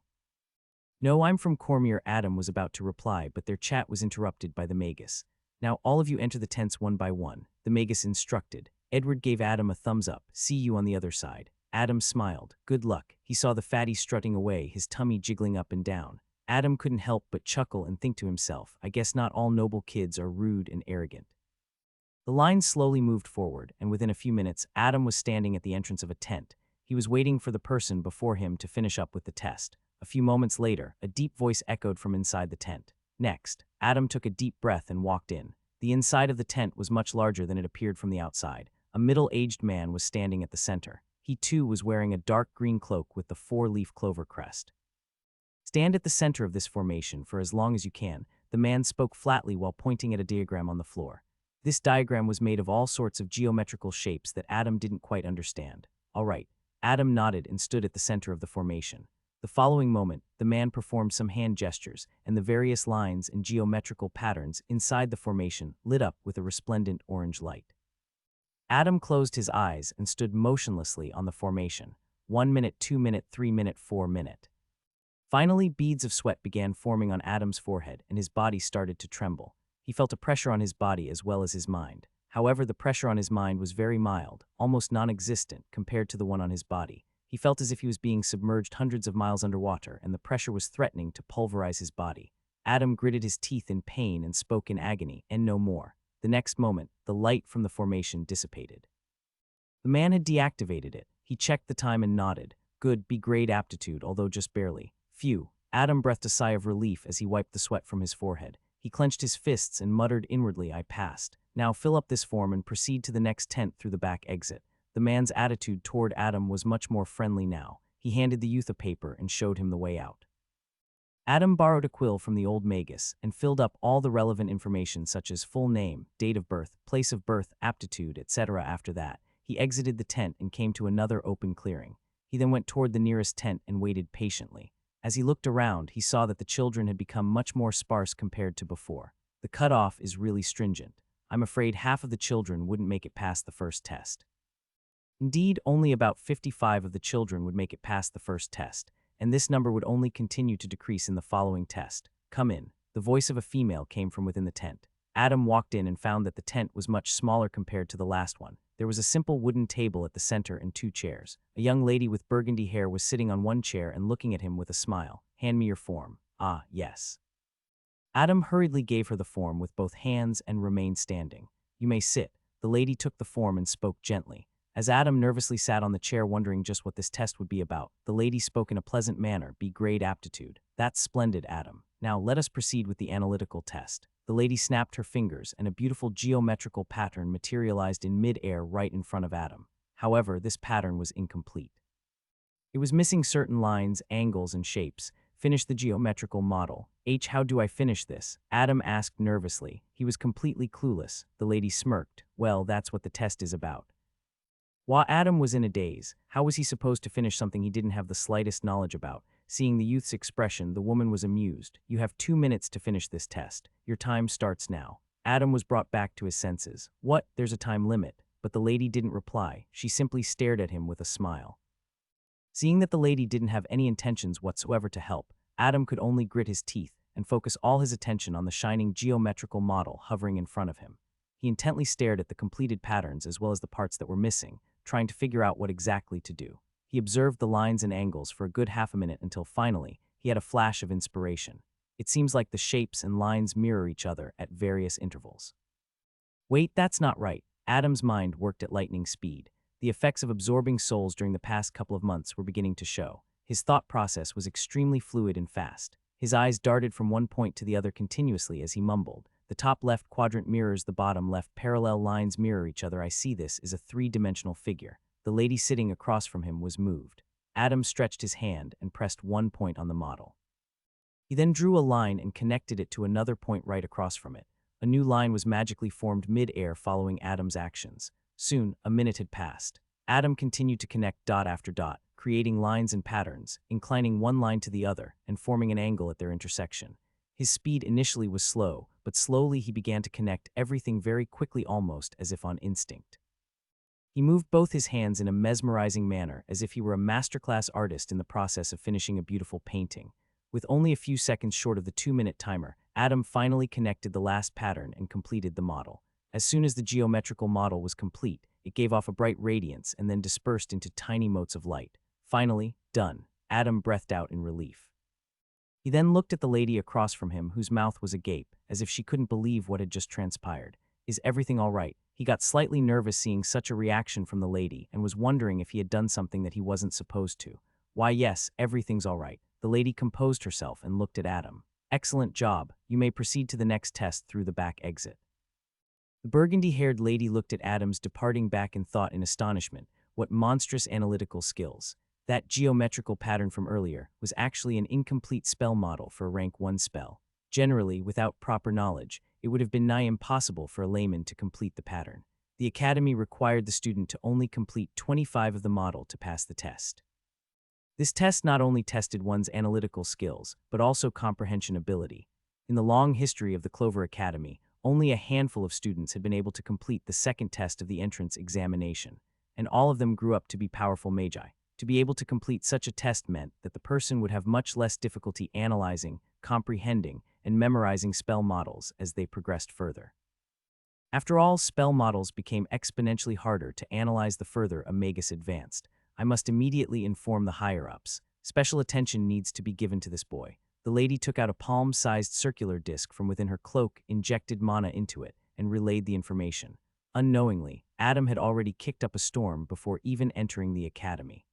"No, I'm from Cormier." Adam was about to reply, but their chat was interrupted by the magus. "Now all of you enter the tents one by one," the magus instructed. Edward gave Adam a thumbs up. "See you on the other side." Adam smiled. "Good luck." He saw the fatty strutting away, his tummy jiggling up and down. Adam couldn't help but chuckle and think to himself, "I guess not all noble kids are rude and arrogant." The line slowly moved forward, and within a few minutes, Adam was standing at the entrance of a tent. He was waiting for the person before him to finish up with the test. A few moments later, a deep voice echoed from inside the tent. Next, Adam took a deep breath and walked in. The inside of the tent was much larger than it appeared from the outside. A middle-aged man was standing at the center. He too was wearing a dark green cloak with the 4-leaf clover crest. "Stand at the center of this formation for as long as you can," the man spoke flatly while pointing at a diagram on the floor. This diagram was made of all sorts of geometrical shapes that Adam didn't quite understand. "All right." Adam nodded and stood at the center of the formation. The following moment, the man performed some hand gestures, and the various lines and geometrical patterns inside the formation lit up with a resplendent orange light. Adam closed his eyes and stood motionlessly on the formation. 1 minute, 2 minute, 3 minute, 4 minute. Finally, beads of sweat began forming on Adam's forehead, and his body started to tremble. He felt a pressure on his body as well as his mind. However, the pressure on his mind was very mild, almost non-existent compared to the one on his body. He felt as if he was being submerged hundreds of miles underwater, and the pressure was threatening to pulverize his body. Adam gritted his teeth in pain and spoke in agony, and no more. The next moment, the light from the formation dissipated. The man had deactivated it. He checked the time and nodded. "Good, B-grade aptitude, although just barely." "Phew." Adam breathed a sigh of relief as he wiped the sweat from his forehead. He clenched his fists and muttered inwardly, "I passed. Now fill up this form and proceed to the next tent through the back exit." The man's attitude toward Adam was much more friendly now. He handed the youth a paper and showed him the way out. Adam borrowed a quill from the old magus and filled up all the relevant information such as full name, date of birth, place of birth, aptitude, etc. After that, he exited the tent and came to another open clearing. He then went toward the nearest tent and waited patiently. As he looked around, he saw that the children had become much more sparse compared to before. The cutoff is really stringent. I'm afraid half of the children wouldn't make it past the first test. Indeed, only about 55 of the children would make it past the first test, and this number would only continue to decrease in the following test. "Come in." The voice of a female came from within the tent. Adam walked in and found that the tent was much smaller compared to the last one. There was a simple wooden table at the center and 2 chairs. A young lady with burgundy hair was sitting on one chair and looking at him with a smile. "Hand me your form." Ah, yes. Adam hurriedly gave her the form with both hands and remained standing. You may sit. The lady took the form and spoke gently. As Adam nervously sat on the chair wondering just what this test would be about, the lady spoke in a pleasant manner, B grade aptitude. That's splendid, Adam. Now let us proceed with the analytical test. The lady snapped her fingers and a beautiful geometrical pattern materialized in mid-air right in front of Adam. However, this pattern was incomplete. It was missing certain lines, angles, and shapes. Finish the geometrical model. How do I finish this? Adam asked nervously. He was completely clueless. The lady smirked. Well, that's what the test is about. While Adam was in a daze, how was he supposed to finish something he didn't have the slightest knowledge about? Seeing the youth's expression, the woman was amused. You have 2 minutes to finish this test. Your time starts now. Adam was brought back to his senses. What? There's a time limit. But the lady didn't reply. She simply stared at him with a smile. Seeing that the lady didn't have any intentions whatsoever to help, Adam could only grit his teeth and focus all his attention on the shining geometrical model hovering in front of him. He intently stared at the completed patterns as well as the parts that were missing, trying to figure out what exactly to do. He observed the lines and angles for a good half a minute until finally, he had a flash of inspiration. It seems like the shapes and lines mirror each other at various intervals. Wait, that's not right. Adam's mind worked at lightning speed. The effects of absorbing souls during the past couple of months were beginning to show. His thought process was extremely fluid and fast. His eyes darted from one point to the other continuously as he mumbled. The top left quadrant mirrors the bottom left. Parallel lines mirror each other. I see this is a three-dimensional figure. The lady sitting across from him was moved. Adam stretched his hand and pressed one point on the model. He then drew a line and connected it to another point right across from it. A new line was magically formed mid-air following Adam's actions. Soon, a minute had passed. Adam continued to connect dot after dot, creating lines and patterns, inclining one line to the other, and forming an angle at their intersection. His speed initially was slow, but slowly he began to connect everything very quickly, almost as if on instinct. He moved both his hands in a mesmerizing manner, as if he were a masterclass artist in the process of finishing a beautiful painting. With only a few seconds short of the 2-minute timer, Adam finally connected the last pattern and completed the model. As soon as the geometrical model was complete, it gave off a bright radiance and then dispersed into tiny motes of light. Finally, done. Adam breathed out in relief. He then looked at the lady across from him, whose mouth was agape, as if she couldn't believe what had just transpired. Is everything all right? He got slightly nervous seeing such a reaction from the lady and was wondering if he had done something that he wasn't supposed to. Why, yes, everything's all right. The lady composed herself and looked at Adam. Excellent job. You may proceed to the next test through the back exit. The burgundy-haired lady looked at Adam's departing back and thought in astonishment, what monstrous analytical skills. That geometrical pattern from earlier was actually an incomplete spell model for a rank 1 spell. Generally, without proper knowledge, it would have been nigh impossible for a layman to complete the pattern. The academy required the student to only complete 25 of the model to pass the test. This test not only tested one's analytical skills, but also comprehension ability. In the long history of the Clover Academy, only a handful of students had been able to complete the second test of the entrance examination, and all of them grew up to be powerful magi. To be able to complete such a test meant that the person would have much less difficulty analyzing, comprehending, and memorizing spell models as they progressed further. After all, spell models became exponentially harder to analyze the further a magus advanced. I must immediately inform the higher-ups. Special attention needs to be given to this boy. The lady took out a palm-sized circular disc from within her cloak, injected mana into it, and relayed the information. Unknowingly, Adam had already kicked up a storm before even entering the academy.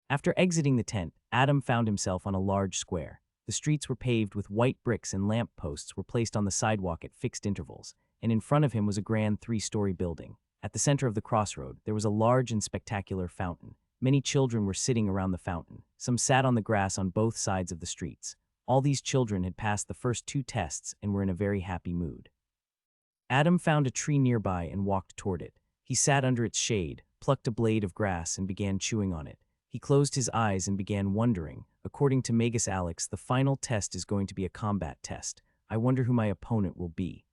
After exiting the tent, Adam found himself on a large square. The streets were paved with white bricks and lamp posts were placed on the sidewalk at fixed intervals, and in front of him was a grand 3-story building. At the center of the crossroad, there was a large and spectacular fountain. Many children were sitting around the fountain. Some sat on the grass on both sides of the streets. All these children had passed the first 2 tests and were in a very happy mood. Adam found a tree nearby and walked toward it. He sat under its shade, plucked a blade of grass, and began chewing on it. He closed his eyes and began wondering. According to Magus Alex, the final test is going to be a combat test. I wonder who my opponent will be.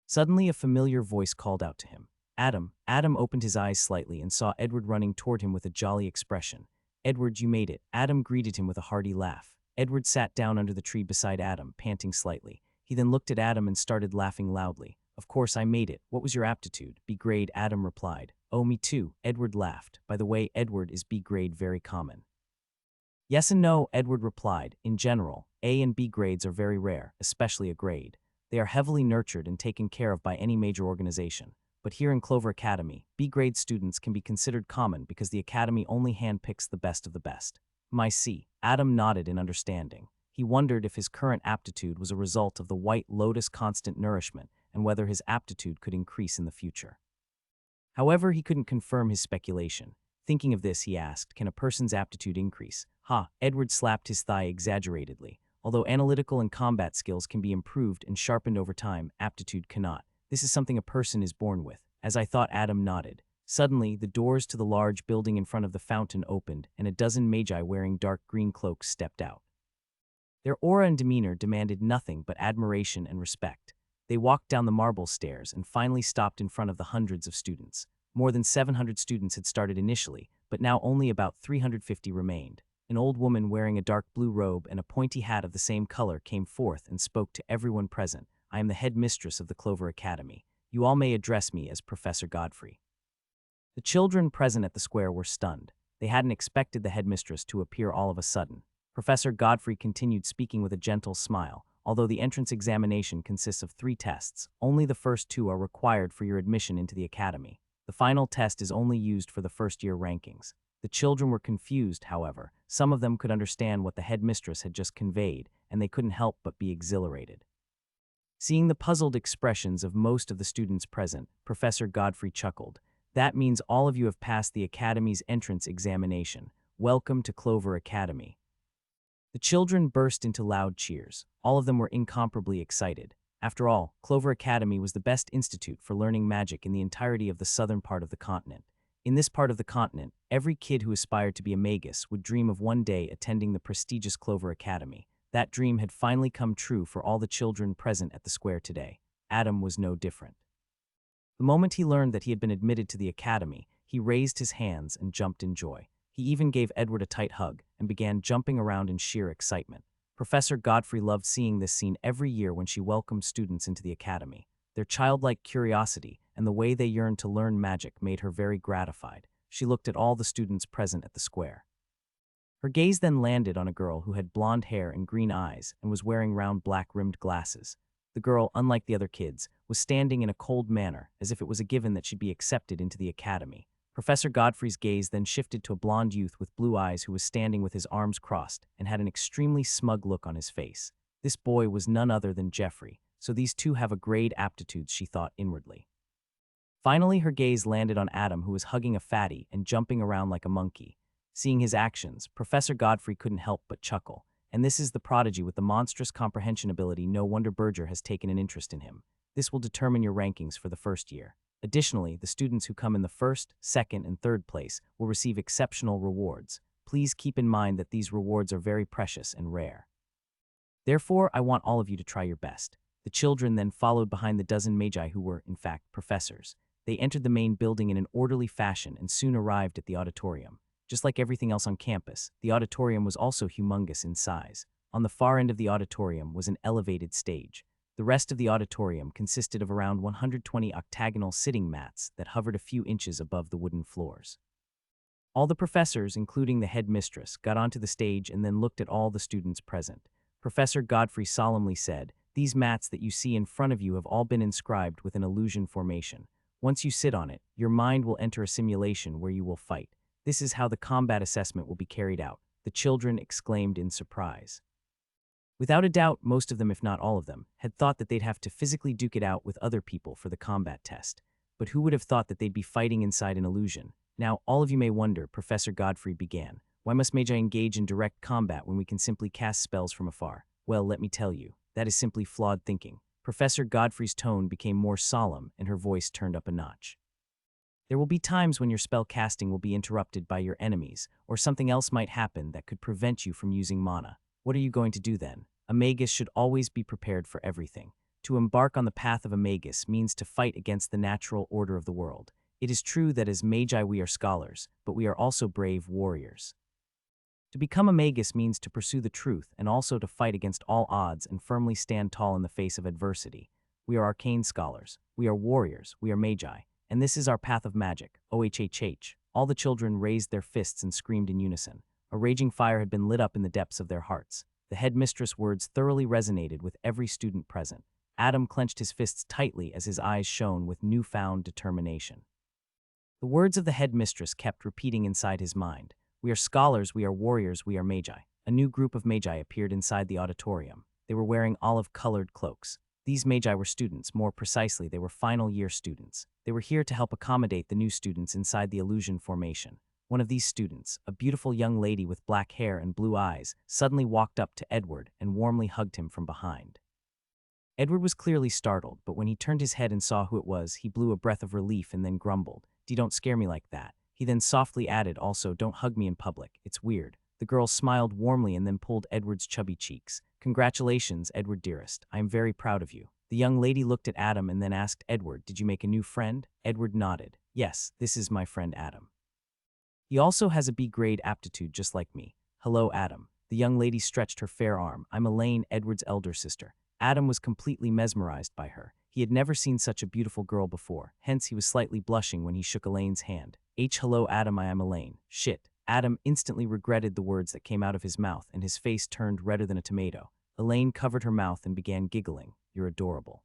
Suddenly, a familiar voice called out to him. Adam. Adam opened his eyes slightly and saw Edward running toward him with a jolly expression. Edward, you made it. Adam greeted him with a hearty laugh. Edward sat down under the tree beside Adam, panting slightly. He then looked at Adam and started laughing loudly. Of course I made it. What was your aptitude? B grade, Adam replied. Oh, me too. Edward laughed. By the way, Edward is B grade very common. Yes and no, Edward replied. In general, A and B grades are very rare, especially a grade. They are heavily nurtured and taken care of by any major organization. But here in Clover Academy, B-grade students can be considered common because the academy only handpicks the best of the best. My C. Adam nodded in understanding. He wondered if his current aptitude was a result of the White Lotus constant nourishment and whether his aptitude could increase in the future. However, he couldn't confirm his speculation. Thinking of this, he asked, can a person's aptitude increase? Edward slapped his thigh exaggeratedly. Although analytical and combat skills can be improved and sharpened over time, aptitude cannot. This is something a person is born with. As I thought, Adam nodded. Suddenly, the doors to the large building in front of the fountain opened, and a dozen magi wearing dark green cloaks stepped out. Their aura and demeanor demanded nothing but admiration and respect. They walked down the marble stairs and finally stopped in front of the hundreds of students. More than 700 students had started initially, but now only about 350 remained. An old woman wearing a dark blue robe and a pointy hat of the same color came forth and spoke to everyone present. I am the head mistress of the Clover Academy. You all may address me as Professor Godfrey. The children present at the square were stunned. They hadn't expected the headmistress to appear all of a sudden. Professor Godfrey continued speaking with a gentle smile. Although the entrance examination consists of 3 tests, only the first 2 are required for your admission into the academy. The final test is only used for the first-year rankings. The children were confused, however. Some of them could understand what the headmistress had just conveyed, and they couldn't help but be exhilarated. Seeing the puzzled expressions of most of the students present, Professor Godfrey chuckled. That means all of you have passed the Academy's entrance examination. Welcome to Clover Academy. The children burst into loud cheers. All of them were incomparably excited. After all, Clover Academy was the best institute for learning magic in the entirety of the southern part of the continent. In this part of the continent, every kid who aspired to be a magus would dream of one day attending the prestigious Clover Academy. That dream had finally come true for all the children present at the square today. Adam was no different. The moment he learned that he had been admitted to the academy, he raised his hands and jumped in joy. He even gave Edward a tight hug and began jumping around in sheer excitement. Professor Godfrey loved seeing this scene every year when she welcomed students into the academy. Their childlike curiosity and the way they yearned to learn magic made her very gratified. She looked at all the students present at the square. Her gaze then landed on a girl who had blonde hair and green eyes and was wearing round black-rimmed glasses. The girl, unlike the other kids, was standing in a cold manner, as if it was a given that she'd be accepted into the academy. Professor Godfrey's gaze then shifted to a blonde youth with blue eyes who was standing with his arms crossed and had an extremely smug look on his face. This boy was none other than Jeffrey, so these two have a grade aptitudes, she thought inwardly. Finally, her gaze landed on Adam, who was hugging a fatty and jumping around like a monkey. Seeing his actions, Professor Godfrey couldn't help but chuckle. And this is the prodigy with the monstrous comprehension ability. No wonder Berger has taken an interest in him. This will determine your rankings for the first year. Additionally, the students who come in the first, second, and third place will receive exceptional rewards. Please keep in mind that these rewards are very precious and rare. Therefore, I want all of you to try your best. The children then followed behind the dozen magi who were, in fact, professors. They entered the main building in an orderly fashion and soon arrived at the auditorium. Just like everything else on campus, the auditorium was also humongous in size. On the far end of the auditorium was an elevated stage. The rest of the auditorium consisted of around 120 octagonal sitting mats that hovered a few inches above the wooden floors. All the professors, including the headmistress, got onto the stage and then looked at all the students present. Professor Godfrey solemnly said, "These mats that you see in front of you have all been inscribed with an illusion formation. Once you sit on it, your mind will enter a simulation where you will fight. This is how the combat assessment will be carried out," the children exclaimed in surprise. Without a doubt, most of them, if not all of them, had thought that they'd have to physically duke it out with other people for the combat test. But who would have thought that they'd be fighting inside an illusion? Now, all of you may wonder, Professor Godfrey began, why must Magi engage in direct combat when we can simply cast spells from afar? Well, let me tell you, that is simply flawed thinking. Professor Godfrey's tone became more solemn and her voice turned up a notch. There will be times when your spell casting will be interrupted by your enemies, or something else might happen that could prevent you from using mana. What are you going to do then? A magus should always be prepared for everything. To embark on the path of a magus means to fight against the natural order of the world. It is true that as magi we are scholars, but we are also brave warriors. To become a magus means to pursue the truth and also to fight against all odds and firmly stand tall in the face of adversity. We are arcane scholars. We are warriors. We are magi. And this is our path of magic. OHHH. All the children raised their fists and screamed in unison. A raging fire had been lit up in the depths of their hearts. The headmistress' words thoroughly resonated with every student present. Adam clenched his fists tightly as his eyes shone with newfound determination. The words of the headmistress kept repeating inside his mind. We are scholars, we are warriors, we are magi. A new group of magi appeared inside the auditorium. They were wearing olive-colored cloaks. These magi were students, more precisely, they were final-year students. They were here to help accommodate the new students inside the illusion formation. One of these students, a beautiful young lady with black hair and blue eyes, suddenly walked up to Edward and warmly hugged him from behind. Edward was clearly startled, but when he turned his head and saw who it was, he blew a breath of relief and then grumbled, Don't scare me like that." He then softly added, "Also, don't hug me in public. It's weird." The girl smiled warmly and then pulled Edward's chubby cheeks. "Congratulations, Edward dearest. I am very proud of you." The young lady looked at Adam and then asked Edward, "Did you make a new friend?" Edward nodded. "Yes, this is my friend Adam. He also has a B grade aptitude just like me." "Hello, Adam." The young lady stretched her fair arm. "I'm Elaine, Edward's elder sister." Adam was completely mesmerized by her. He had never seen such a beautiful girl before, hence he was slightly blushing when he shook Elaine's hand. Hello, Adam, I am Elaine." Shit. Adam instantly regretted the words that came out of his mouth and his face turned redder than a tomato. Elaine covered her mouth and began giggling. "You're adorable."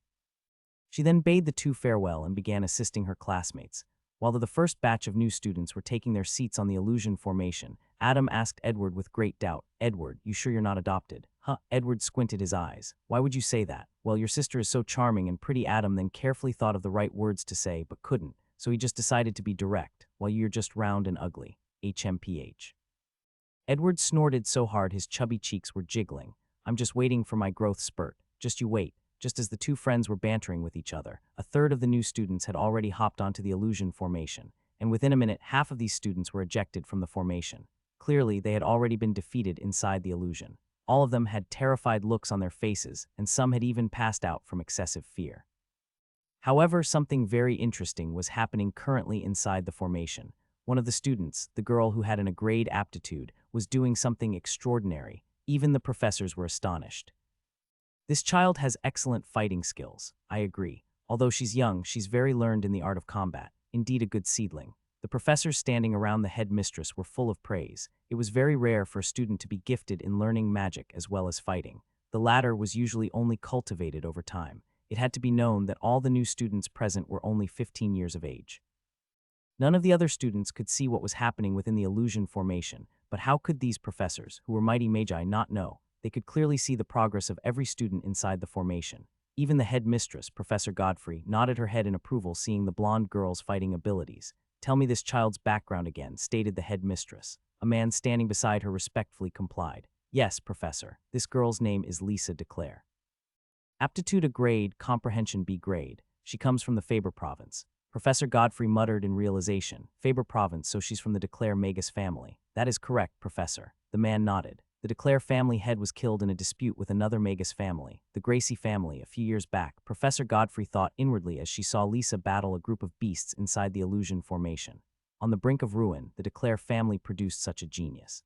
She then bade the two farewell and began assisting her classmates. While the first batch of new students were taking their seats on the illusion formation, Adam asked Edward with great doubt, "Edward, you sure you're not adopted?" "Huh?" Edward squinted his eyes. "Why would you say that?" "Well, your sister is so charming and pretty." Adam then carefully thought of the right words to say, but couldn't, so he just decided to be direct. "While you're just round and ugly. HMPH. Edward snorted so hard his chubby cheeks were jiggling. "I'm just waiting for my growth spurt. Just you wait." Just as the two friends were bantering with each other, a third of the new students had already hopped onto the illusion formation, and within a minute, half of these students were ejected from the formation. Clearly, they had already been defeated inside the illusion. All of them had terrified looks on their faces, and some had even passed out from excessive fear. However, something very interesting was happening currently inside the formation. One of the students, the girl who had an A grade aptitude, was doing something extraordinary. Even the professors were astonished. "This child has excellent fighting skills." "I agree. Although she's young, she's very learned in the art of combat. Indeed a good seedling." The professors standing around the headmistress were full of praise. It was very rare for a student to be gifted in learning magic as well as fighting. The latter was usually only cultivated over time. It had to be known that all the new students present were only 15 years of age. None of the other students could see what was happening within the illusion formation, but how could these professors, who were mighty magi, not know? They could clearly see the progress of every student inside the formation. Even the headmistress, Professor Godfrey, nodded her head in approval seeing the blonde girl's fighting abilities. "Tell me this child's background again," stated the headmistress. A man standing beside her respectfully complied. "Yes, Professor. This girl's name is Lisa DeClaire. Aptitude A grade, comprehension B grade. She comes from the Faber province." Professor Godfrey muttered in realization. "Faber province, so she's from the DeClaire Magus family." "That is correct, Professor." The man nodded. The DeClaire family head was killed in a dispute with another Magus family, the Gracie family, a few years back. Professor Godfrey thought inwardly as she saw Lisa battle a group of beasts inside the illusion formation. On the brink of ruin, the DeClaire family produced such a genius.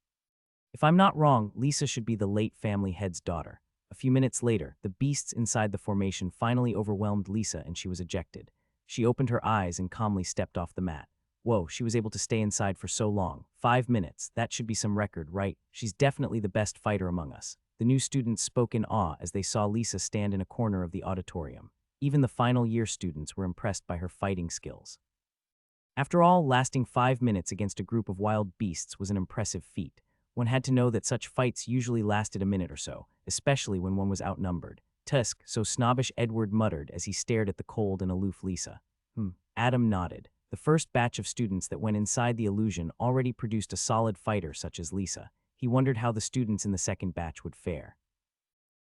If I'm not wrong, Lisa should be the late family head's daughter. A few minutes later, the beasts inside the formation finally overwhelmed Lisa and she was ejected. She opened her eyes and calmly stepped off the mat. Whoa, she was able to stay inside for so long. 5 minutes, that should be some record, right? She's definitely the best fighter among us. The new students spoke in awe as they saw Lisa stand in a corner of the auditorium. Even the final year students were impressed by her fighting skills. After all, lasting 5 minutes against a group of wild beasts was an impressive feat. One had to know that such fights usually lasted a minute or so, especially when one was outnumbered. "Tusk," so snobbish Edward muttered as he stared at the cold and aloof Lisa. Adam nodded. The first batch of students that went inside the illusion already produced a solid fighter such as Lisa. He wondered how the students in the second batch would fare.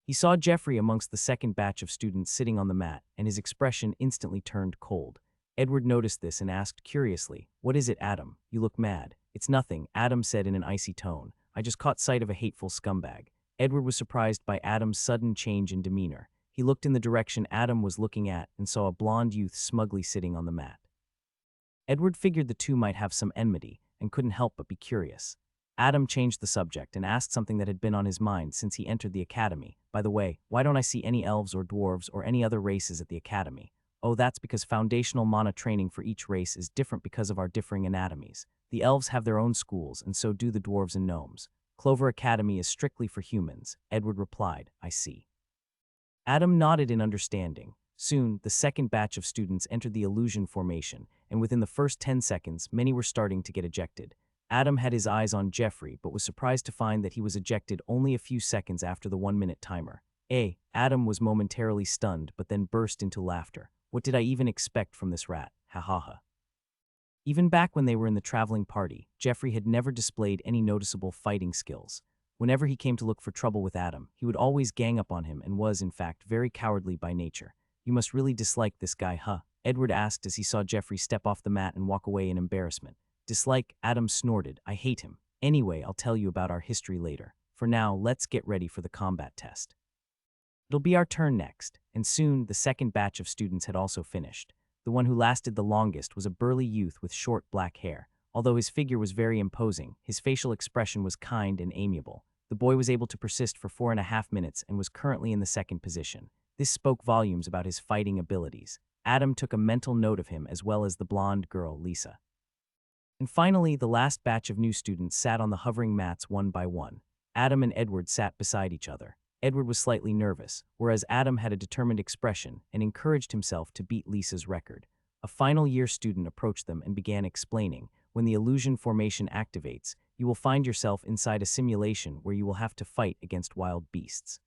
He saw Jeffrey amongst the second batch of students sitting on the mat, and his expression instantly turned cold. Edward noticed this and asked curiously, "What is it, Adam? You look mad." "It's nothing," Adam said in an icy tone. "I just caught sight of a hateful scumbag." Edward was surprised by Adam's sudden change in demeanor. He looked in the direction Adam was looking at and saw a blonde youth smugly sitting on the mat. Edward figured the two might have some enmity and couldn't help but be curious. Adam changed the subject and asked something that had been on his mind since he entered the academy. "By the way, why don't I see any elves or dwarves or any other races at the academy?" "Oh, that's because foundational mana training for each race is different because of our differing anatomies. The elves have their own schools, and so do the dwarves and gnomes. Clover Academy is strictly for humans, Edward replied. I see. Adam nodded in understanding. Soon, the second batch of students entered the illusion formation, and within the first 10 seconds, many were starting to get ejected. Adam had his eyes on Jeffrey, but was surprised to find that he was ejected only a few seconds after the 1-minute timer. Adam was momentarily stunned, but then burst into laughter. What did I even expect from this rat? Ha ha ha. Even back when they were in the traveling party, Jeffrey had never displayed any noticeable fighting skills. Whenever he came to look for trouble with Adam, he would always gang up on him and was, in fact, very cowardly by nature. You must really dislike this guy, huh? Edward asked as he saw Jeffrey step off the mat and walk away in embarrassment. Dislike? Adam snorted. I hate him. Anyway, I'll tell you about our history later. For now, let's get ready for the combat test. It'll be our turn next, and soon the second batch of students had also finished. The one who lasted the longest was a burly youth with short black hair. Although his figure was very imposing, his facial expression was kind and amiable. The boy was able to persist for 4.5 minutes and was currently in the second position. This spoke volumes about his fighting abilities. Adam took a mental note of him as well as the blonde girl, Lisa. And finally, the last batch of new students sat on the hovering mats one by one. Adam and Edward sat beside each other. Edward was slightly nervous, whereas Adam had a determined expression and encouraged himself to beat Lisa's record. A final year student approached them and began explaining, when the illusion formation activates, you will find yourself inside a simulation where you will have to fight against wild beasts.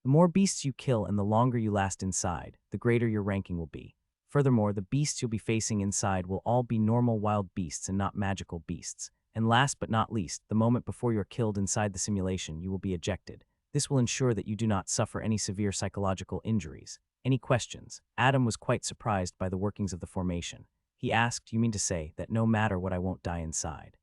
The more beasts you kill and the longer you last inside, the greater your ranking will be. Furthermore, the beasts you'll be facing inside will all be normal wild beasts and not magical beasts. And last but not least, the moment before you're killed inside the simulation, you will be ejected. This will ensure that you do not suffer any severe psychological injuries. Any questions? Adam was quite surprised by the workings of the formation. He asked, you mean to say that no matter what I won't die inside?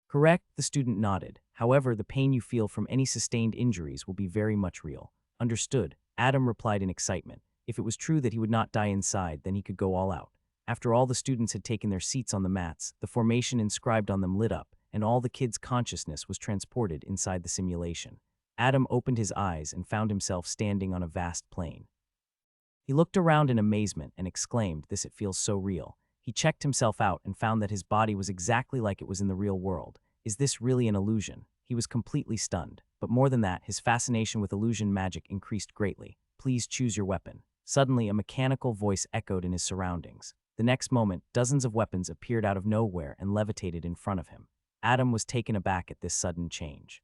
Correct, the student nodded. However, the pain you feel from any sustained injuries will be very much real. Understood, Adam replied in excitement. If it was true that he would not die inside, then he could go all out. After all the students had taken their seats on the mats, the formation inscribed on them lit up, and all the kids' consciousness was transported inside the simulation. Adam opened his eyes and found himself standing on a vast plain. He looked around in amazement and exclaimed, it feels so real. He checked himself out and found that his body was exactly like it was in the real world. Is this really an illusion? He was completely stunned. But more than that, his fascination with illusion magic increased greatly. Please choose your weapon. Suddenly, a mechanical voice echoed in his surroundings. The next moment, dozens of weapons appeared out of nowhere and levitated in front of him. Adam was taken aback at this sudden change.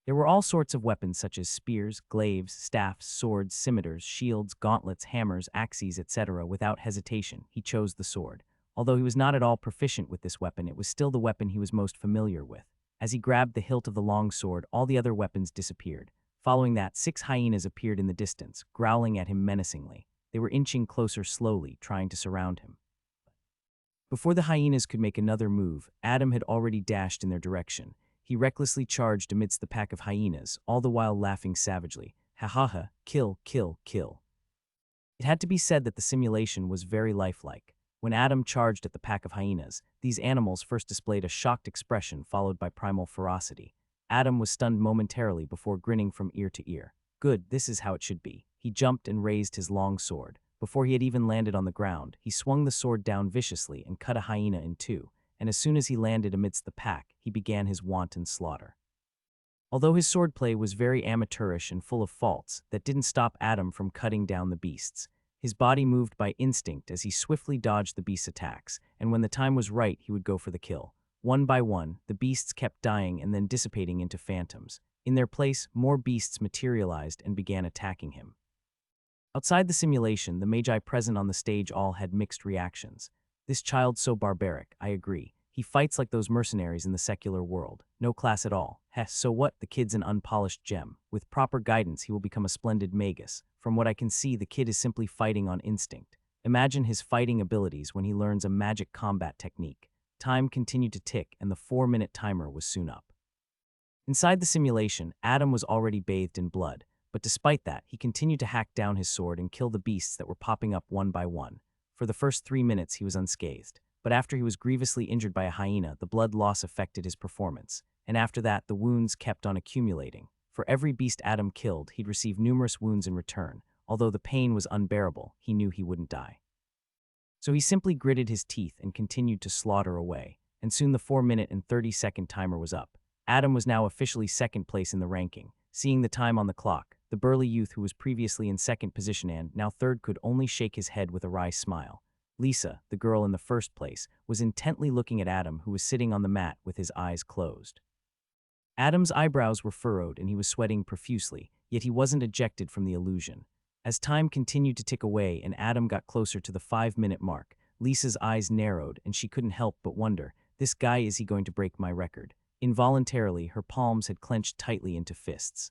There were all sorts of weapons such as spears, glaives, staffs, swords, scimitars, shields, gauntlets, hammers, axes, etc. Without hesitation, he chose the sword. Although he was not at all proficient with this weapon, it was still the weapon he was most familiar with. As he grabbed the hilt of the long sword, all the other weapons disappeared. Following that, 6 hyenas appeared in the distance, growling at him menacingly. They were inching closer slowly, trying to surround him. Before the hyenas could make another move, Adam had already dashed in their direction. He recklessly charged amidst the pack of hyenas, all the while laughing savagely. Ha ha ha, kill, kill, kill. It had to be said that the simulation was very lifelike. When Adam charged at the pack of hyenas, these animals first displayed a shocked expression followed by primal ferocity. Adam was stunned momentarily before grinning from ear to ear. Good, this is how it should be. He jumped and raised his long sword. Before he had even landed on the ground, he swung the sword down viciously and cut a hyena in two. And as soon as he landed amidst the pack, he began his wanton slaughter. Although his swordplay was very amateurish and full of faults, that didn't stop Adam from cutting down the beasts. His body moved by instinct as he swiftly dodged the beast's attacks, and when the time was right, he would go for the kill. One by one, the beasts kept dying and then dissipating into phantoms. In their place, more beasts materialized and began attacking him. Outside the simulation, the magi present on the stage all had mixed reactions. This child's so barbaric, I agree. He fights like those mercenaries in the secular world. No class at all. Heh, so what? The kid's an unpolished gem. With proper guidance, he will become a splendid magus. From what I can see, the kid is simply fighting on instinct. Imagine his fighting abilities when he learns a magic combat technique. Time continued to tick, and the 4-minute timer was soon up. Inside the simulation, Adam was already bathed in blood, but despite that, he continued to hack down his sword and kill the beasts that were popping up one by one. For the first 3 minutes, he was unscathed. But after he was grievously injured by a hyena, the blood loss affected his performance. And after that, the wounds kept on accumulating. For every beast Adam killed, he'd receive numerous wounds in return. Although the pain was unbearable, he knew he wouldn't die. So he simply gritted his teeth and continued to slaughter away. and soon the 4-minute and 30-second timer was up. Adam was now officially second place in the ranking. Seeing the time on the clock, the burly youth who was previously in second position and now third could only shake his head with a wry smile. Lisa, the girl in the first place, was intently looking at Adam, who was sitting on the mat with his eyes closed. Adam's eyebrows were furrowed and he was sweating profusely, yet he wasn't ejected from the illusion. As time continued to tick away and Adam got closer to the 5-minute mark, Lisa's eyes narrowed and she couldn't help but wonder, this guy, is he going to break my record? Involuntarily, her palms had clenched tightly into fists.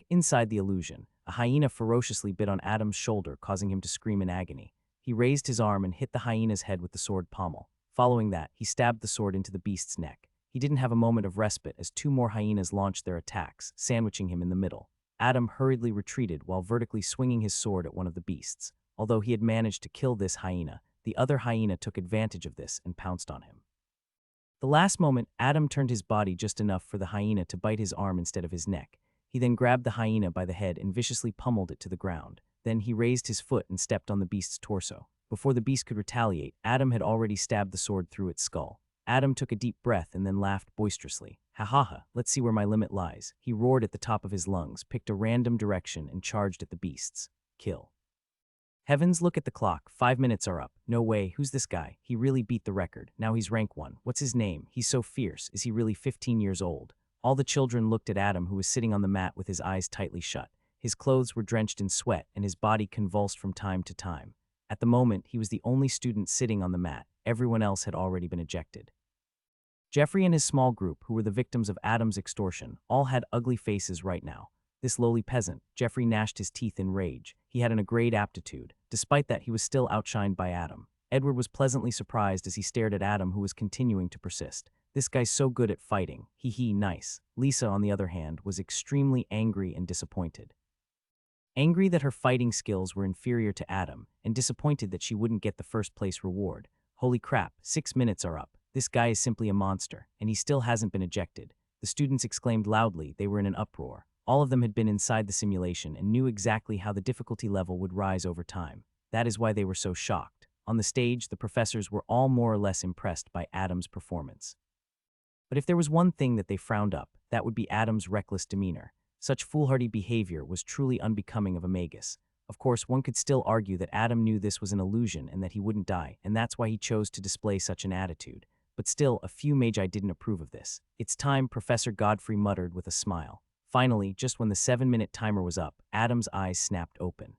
Inside the illusion, a hyena ferociously bit on Adam's shoulder, causing him to scream in agony. He raised his arm and hit the hyena's head with the sword pommel. Following that, he stabbed the sword into the beast's neck. He didn't have a moment of respite as 2 more hyenas launched their attacks, sandwiching him in the middle. Adam hurriedly retreated while vertically swinging his sword at one of the beasts. Although he had managed to kill this hyena, the other hyena took advantage of this and pounced on him. The last moment, Adam turned his body just enough for the hyena to bite his arm instead of his neck. He then grabbed the hyena by the head and viciously pummeled it to the ground. Then he raised his foot and stepped on the beast's torso. Before the beast could retaliate, Adam had already stabbed the sword through its skull. Adam took a deep breath and then laughed boisterously. Ha ha ha, let's see where my limit lies. He roared at the top of his lungs, picked a random direction, and charged at the beasts. Kill. Heavens, look at the clock. 5 minutes are up. No way, who's this guy? He really beat the record. Now he's rank 1. What's his name? He's so fierce. Is he really 15 years old? All the children looked at Adam, who was sitting on the mat with his eyes tightly shut. His clothes were drenched in sweat and his body convulsed from time to time. At the moment, he was the only student sitting on the mat. Everyone else had already been ejected. Jeffrey and his small group, who were the victims of Adam's extortion, all had ugly faces right now. This lowly peasant, Jeffrey gnashed his teeth in rage. He had a great aptitude. Despite that, he was still outshined by Adam. Edward was pleasantly surprised as he stared at Adam, who was continuing to persist. This guy's so good at fighting. Hee nice. Lisa, on the other hand, was extremely angry and disappointed. Angry that her fighting skills were inferior to Adam, and disappointed that she wouldn't get the first place reward. Holy crap, 6 minutes are up. This guy is simply a monster, and he still hasn't been ejected. The students exclaimed loudly. They were in an uproar. All of them had been inside the simulation and knew exactly how the difficulty level would rise over time. That is why they were so shocked. On the stage, the professors were all more or less impressed by Adam's performance. But if there was one thing that they frowned up, that would be Adam's reckless demeanor. Such foolhardy behavior was truly unbecoming of a magus. Of course, one could still argue that Adam knew this was an illusion and that he wouldn't die, and that's why he chose to display such an attitude. But still, a few magi didn't approve of this. It's time, Professor Godfrey muttered with a smile. Finally, just when the 7-minute timer was up, Adam's eyes snapped open.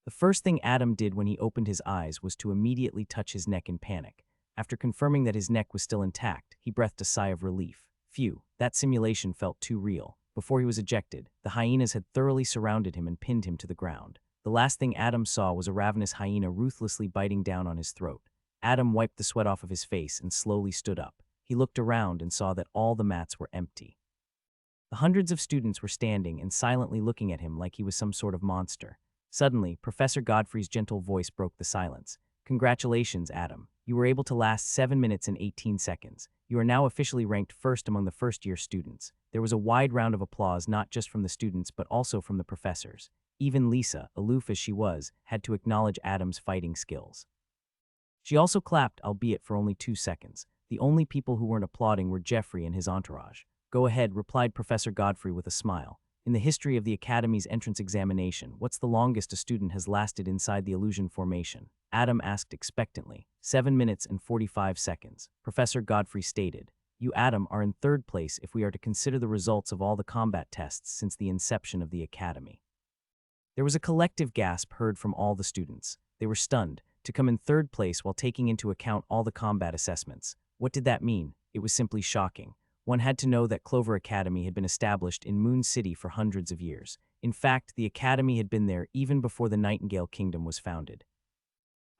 The first thing Adam did when he opened his eyes was to immediately touch his neck in panic. After confirming that his neck was still intact, he breathed a sigh of relief. Phew, that simulation felt too real. Before he was ejected, the hyenas had thoroughly surrounded him and pinned him to the ground. The last thing Adam saw was a ravenous hyena ruthlessly biting down on his throat. Adam wiped the sweat off of his face and slowly stood up. He looked around and saw that all the mats were empty. The hundreds of students were standing and silently looking at him like he was some sort of monster. Suddenly, Professor Godfrey's gentle voice broke the silence. Congratulations, Adam. You were able to last 7 minutes and 18 seconds. You are now officially ranked first among the first-year students. There was a wide round of applause not just from the students but also from the professors. Even Lisa, aloof as she was, had to acknowledge Adam's fighting skills. She also clapped, albeit for only 2 seconds. The only people who weren't applauding were Jeffrey and his entourage. Go ahead, replied Professor Godfrey with a smile. In the history of the Academy's entrance examination, what's the longest a student has lasted inside the illusion formation? Adam asked expectantly. 7 minutes and 45 seconds. Professor Godfrey stated. You, Adam, are in third place if we are to consider the results of all the combat tests since the inception of the Academy. There was a collective gasp heard from all the students. They were stunned. To come in third place while taking into account all the combat assessments. What did that mean? It was simply shocking. One had to know that Clover Academy had been established in Moon City for hundreds of years. In fact, the Academy had been there even before the Nightingale Kingdom was founded.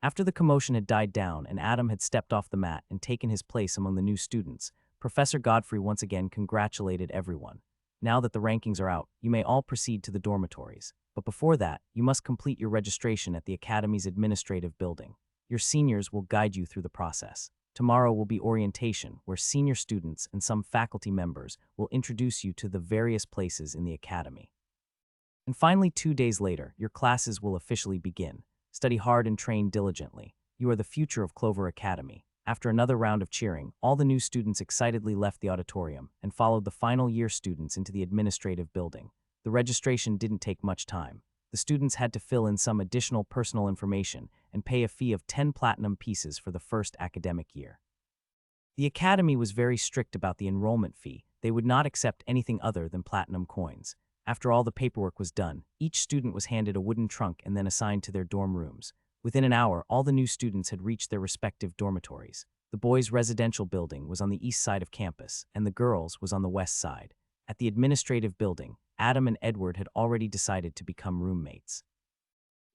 After the commotion had died down and Adam had stepped off the mat and taken his place among the new students, Professor Godfrey once again congratulated everyone. Now that the rankings are out, you may all proceed to the dormitories. But before that, you must complete your registration at the Academy's administrative building. Your seniors will guide you through the process. Tomorrow will be orientation, where senior students and some faculty members will introduce you to the various places in the Academy. And finally, 2 days later, your classes will officially begin. Study hard and train diligently. You are the future of Clover Academy. After another round of cheering, all the new students excitedly left the auditorium and followed the final year students into the administrative building. The registration didn't take much time. The students had to fill in some additional personal information and pay a fee of 10 platinum pieces for the first academic year. The academy was very strict about the enrollment fee. They would not accept anything other than platinum coins. After all the paperwork was done, each student was handed a wooden trunk and then assigned to their dorm rooms. Within an hour, all the new students had reached their respective dormitories. The boys' residential building was on the east side of campus, and the girls' was on the west side. At the administrative building, Adam and Edward had already decided to become roommates.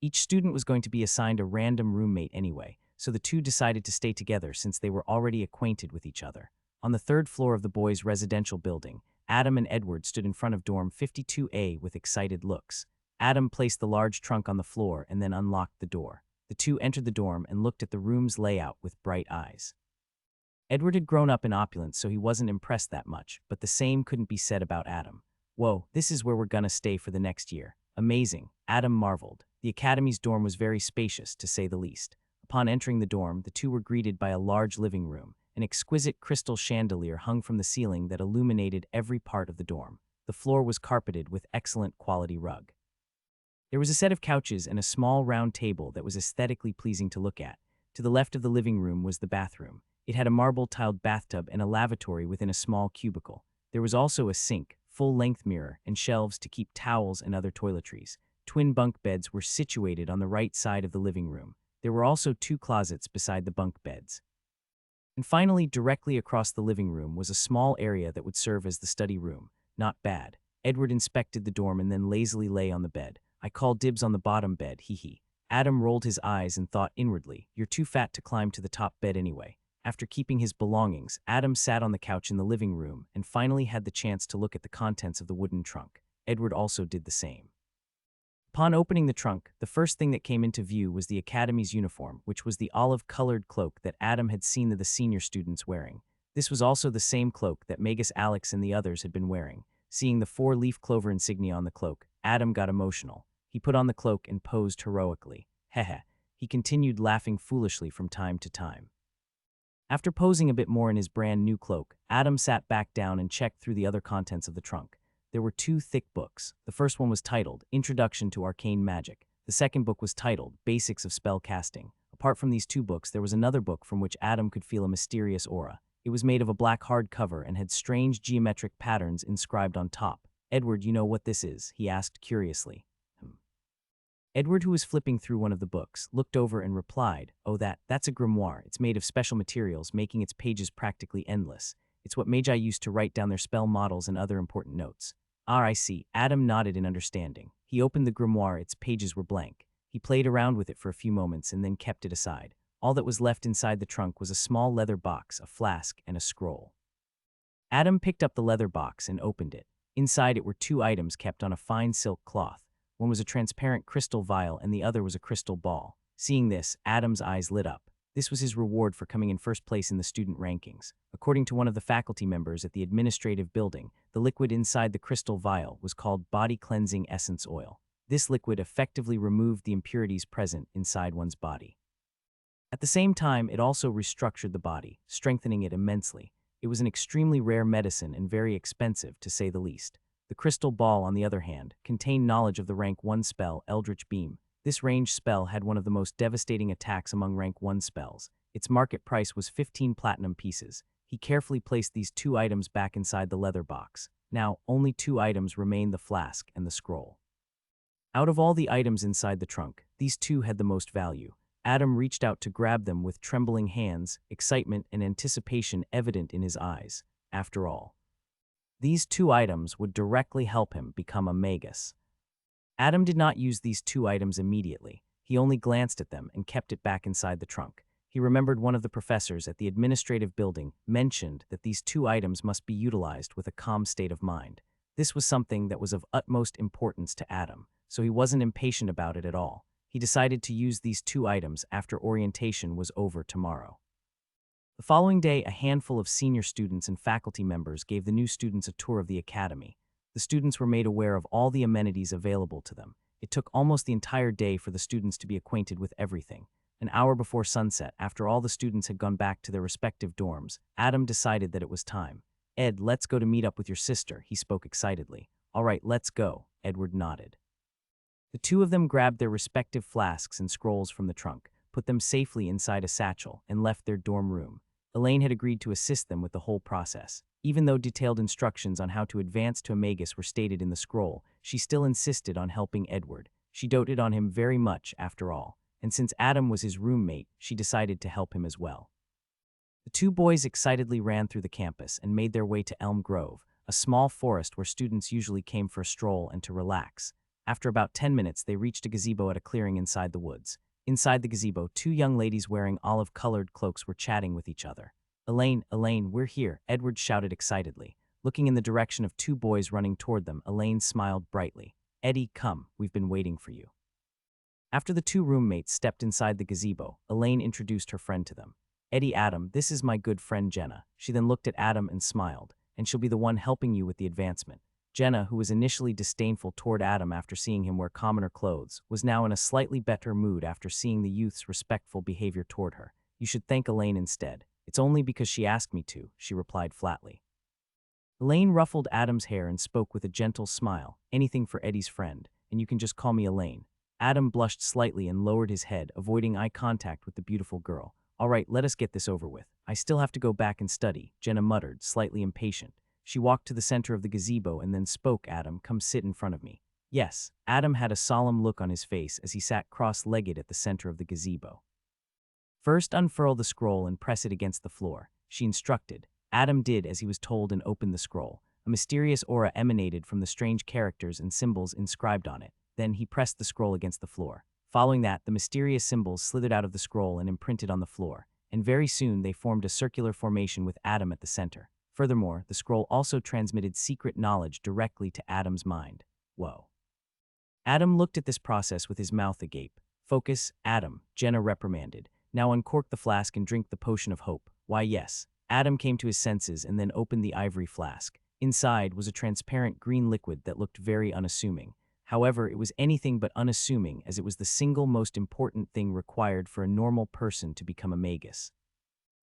Each student was going to be assigned a random roommate anyway, so the two decided to stay together since they were already acquainted with each other. On the third floor of the boys' residential building, Adam and Edward stood in front of dorm 52A with excited looks. Adam placed the large trunk on the floor and then unlocked the door. The two entered the dorm and looked at the room's layout with bright eyes. Edward had grown up in opulence, so he wasn't impressed that much, but the same couldn't be said about Adam. "Whoa, this is where we're gonna stay for the next year. Amazing," Adam marveled. The academy's dorm was very spacious, to say the least. Upon entering the dorm, the two were greeted by a large living room. An exquisite crystal chandelier hung from the ceiling that illuminated every part of the dorm. The floor was carpeted with excellent quality rug. There was a set of couches and a small round table that was aesthetically pleasing to look at. To the left of the living room was the bathroom. It had a marble-tiled bathtub and a lavatory within a small cubicle. There was also a sink, full-length mirror, and shelves to keep towels and other toiletries. Twin bunk beds were situated on the right side of the living room. There were also 2 closets beside the bunk beds. And finally, directly across the living room was a small area that would serve as the study room. Not bad. Edward inspected the dorm and then lazily lay on the bed. "I call dibs on the bottom bed, hee." Adam rolled his eyes and thought inwardly, "You're too fat to climb to the top bed anyway." After keeping his belongings, Adam sat on the couch in the living room and finally had the chance to look at the contents of the wooden trunk. Edward also did the same. Upon opening the trunk, the first thing that came into view was the academy's uniform, which was the olive-colored cloak that Adam had seen the senior students wearing. This was also the same cloak that Magus, Alex, and the others had been wearing. Seeing the 4-leaf clover insignia on the cloak, Adam got emotional. He put on the cloak and posed heroically. Heh. He continued laughing foolishly from time to time. After posing a bit more in his brand new cloak, Adam sat back down and checked through the other contents of the trunk. There were 2 thick books. The first one was titled Introduction to Arcane Magic. The second book was titled Basics of Spell Casting. Apart from these 2 books, there was another book from which Adam could feel a mysterious aura. It was made of a black hardcover and had strange geometric patterns inscribed on top. "Edward, you know what this is?" he asked curiously. Edward, who was flipping through one of the books, looked over and replied, "Oh, that's a grimoire. It's made of special materials, making its pages practically endless. It's what magi used to write down their spell models and other important notes." "Ah, I see." Adam nodded in understanding. He opened the grimoire. Its pages were blank. He played around with it for a few moments and then kept it aside. All that was left inside the trunk was a small leather box, a flask, and a scroll. Adam picked up the leather box and opened it. Inside it were 2 items kept on a fine silk cloth. One was a transparent crystal vial and the other was a crystal ball. Seeing this, Adam's eyes lit up. This was his reward for coming in first place in the student rankings. According to one of the faculty members at the administrative building, the liquid inside the crystal vial was called body cleansing essence oil. This liquid effectively removed the impurities present inside one's body. At the same time, it also restructured the body, strengthening it immensely. It was an extremely rare medicine and very expensive, to say the least. The crystal ball, on the other hand, contained knowledge of the rank 1 spell, Eldritch Beam. This ranged spell had one of the most devastating attacks among rank 1 spells. Its market price was 15 platinum pieces. He carefully placed these 2 items back inside the leather box. Now, only 2 items remained: the flask and the scroll. Out of all the items inside the trunk, these 2 had the most value. Adam reached out to grab them with trembling hands, excitement and anticipation evident in his eyes. After all, these 2 items would directly help him become a magus. Adam did not use these 2 items immediately. He only glanced at them and kept it back inside the trunk. He remembered one of the professors at the administrative building mentioned that these 2 items must be utilized with a calm state of mind. This was something that was of utmost importance to Adam, so he wasn't impatient about it at all. He decided to use these 2 items after orientation was over tomorrow. The following day, a handful of senior students and faculty members gave the new students a tour of the academy. The students were made aware of all the amenities available to them. It took almost the entire day for the students to be acquainted with everything. An hour before sunset, after all the students had gone back to their respective dorms, Adam decided that it was time. Ed, let's go to meet up with your sister, he spoke excitedly. All right, let's go, Edward nodded. The two of them grabbed their respective flasks and scrolls from the trunk, put them safely inside a satchel, and left their dorm room. Elaine had agreed to assist them with the whole process. Even though detailed instructions on how to advance to Amagus were stated in the scroll, she still insisted on helping Edward. She doted on him very much, after all, and since Adam was his roommate, she decided to help him as well. The two boys excitedly ran through the campus and made their way to Elm Grove, a small forest where students usually came for a stroll and to relax. After about 10 minutes, they reached a gazebo at a clearing inside the woods. Inside the gazebo, two young ladies wearing olive-colored cloaks were chatting with each other. Elaine, we're here, Edward shouted excitedly. Looking in the direction of two boys running toward them, Elaine smiled brightly. Eddie, come, we've been waiting for you. After the two roommates stepped inside the gazebo, Elaine introduced her friend to them. Eddie, Adam, this is my good friend Jenna. She then looked at Adam and smiled, and she'll be the one helping you with the advancement. Jenna, who was initially disdainful toward Adam after seeing him wear commoner clothes, was now in a slightly better mood after seeing the youth's respectful behavior toward her. You should thank Elaine instead. It's only because she asked me to, she replied flatly. Elaine ruffled Adam's hair and spoke with a gentle smile. Anything for Eddie's friend, and you can just call me Elaine. Adam blushed slightly and lowered his head, avoiding eye contact with the beautiful girl. All right, let us get this over with. I still have to go back and study, Jenna muttered, slightly impatient. She walked to the center of the gazebo and then spoke, Adam, come sit in front of me. Yes, Adam had a solemn look on his face as he sat cross-legged at the center of the gazebo. First, unfurl the scroll and press it against the floor, she instructed. Adam did as he was told and opened the scroll. A mysterious aura emanated from the strange characters and symbols inscribed on it. Then he pressed the scroll against the floor. Following that, the mysterious symbols slithered out of the scroll and imprinted on the floor, and very soon they formed a circular formation with Adam at the center. Furthermore, the scroll also transmitted secret knowledge directly to Adam's mind. Whoa. Adam looked at this process with his mouth agape. Focus, Adam, Jenna reprimanded. Now uncork the flask and drink the potion of hope. Why yes. Adam came to his senses and then opened the ivory flask. Inside was a transparent green liquid that looked very unassuming. However, it was anything but unassuming, as it was the single most important thing required for a normal person to become a magus.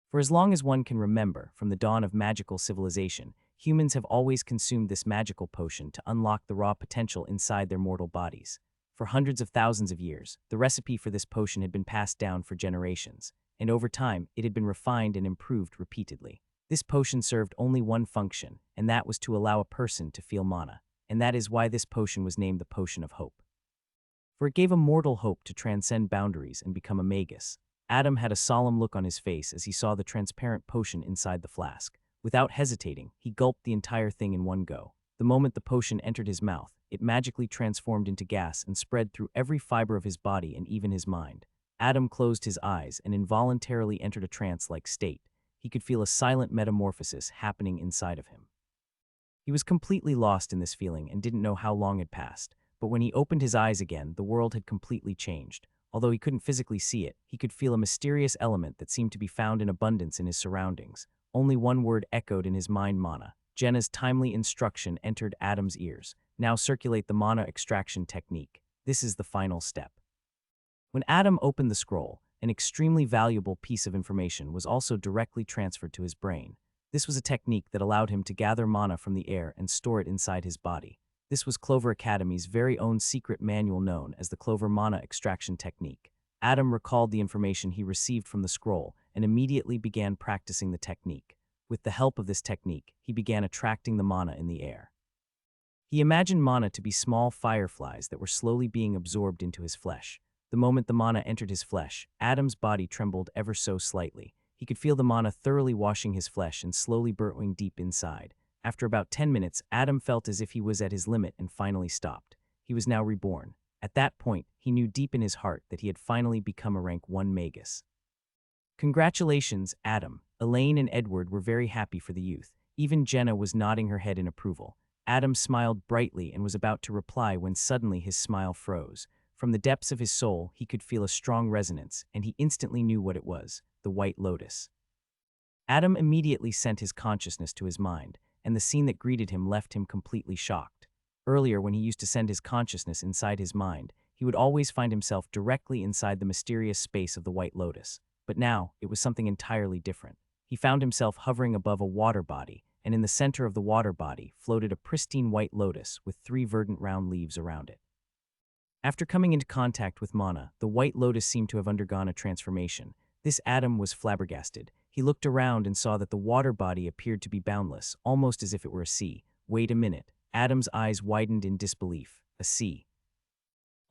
For as long as one can remember, from the dawn of magical civilization, humans have always consumed this magical potion to unlock the raw potential inside their mortal bodies. For hundreds of thousands of years, the recipe for this potion had been passed down for generations, and over time, it had been refined and improved repeatedly. This potion served only one function, and that was to allow a person to feel mana. And that is why this potion was named the Potion of Hope. For it gave a mortal hope to transcend boundaries and become a magus. Adam had a solemn look on his face as he saw the transparent potion inside the flask. Without hesitating, he gulped the entire thing in one go. The moment the potion entered his mouth, it magically transformed into gas and spread through every fiber of his body and even his mind. Adam closed his eyes and involuntarily entered a trance-like state. He could feel a silent metamorphosis happening inside of him. He was completely lost in this feeling and didn't know how long had passed, but when he opened his eyes again, the world had completely changed. Although he couldn't physically see it, he could feel a mysterious element that seemed to be found in abundance in his surroundings. Only one word echoed in his mind: mana. Jenna's timely instruction entered Adam's ears. Now circulate the mana extraction technique. This is the final step. When Adam opened the scroll, an extremely valuable piece of information was also directly transferred to his brain. This was a technique that allowed him to gather mana from the air and store it inside his body. This was Clover Academy's very own secret manual known as the Clover Mana Extraction Technique. Adam recalled the information he received from the scroll and immediately began practicing the technique. With the help of this technique, he began attracting the mana in the air. He imagined mana to be small fireflies that were slowly being absorbed into his flesh. The moment the mana entered his flesh, Adam's body trembled ever so slightly. He could feel the mana thoroughly washing his flesh and slowly burrowing deep inside. After about 10 minutes, Adam felt as if he was at his limit and finally stopped. He was now reborn. At that point, he knew deep in his heart that he had finally become a rank 1 magus. Congratulations, Adam. Elaine and Edward were very happy for the youth. Even Jenna was nodding her head in approval. Adam smiled brightly and was about to reply when suddenly his smile froze. From the depths of his soul, he could feel a strong resonance, and he instantly knew what it was: the White Lotus. Adam immediately sent his consciousness to his mind, and the scene that greeted him left him completely shocked. Earlier, when he used to send his consciousness inside his mind, he he would always find himself directly inside the mysterious space of the White Lotus. But now, it was something entirely different. He found himself hovering above a water body, and in the center of the water body floated a pristine white lotus with 3 verdant round leaves around it. After coming into contact with Mana, the White Lotus seemed to have undergone a transformation. This Adam was flabbergasted. He looked around and saw that the water body appeared to be boundless, almost as if it were a sea. Wait a minute. Adam's eyes widened in disbelief. A sea.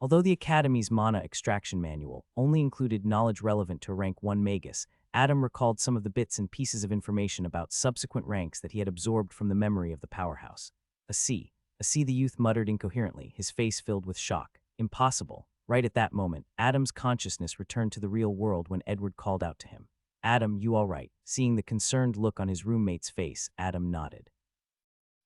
Although the Academy's Mana extraction manual only included knowledge relevant to rank 1 Magus, Adam recalled some of the bits and pieces of information about subsequent ranks that he had absorbed from the memory of the powerhouse. A sea. A sea, the youth muttered incoherently, his face filled with shock. Impossible. Right at that moment, Adam's consciousness returned to the real world when Edward called out to him. Adam, you all right? Seeing the concerned look on his roommate's face, Adam nodded.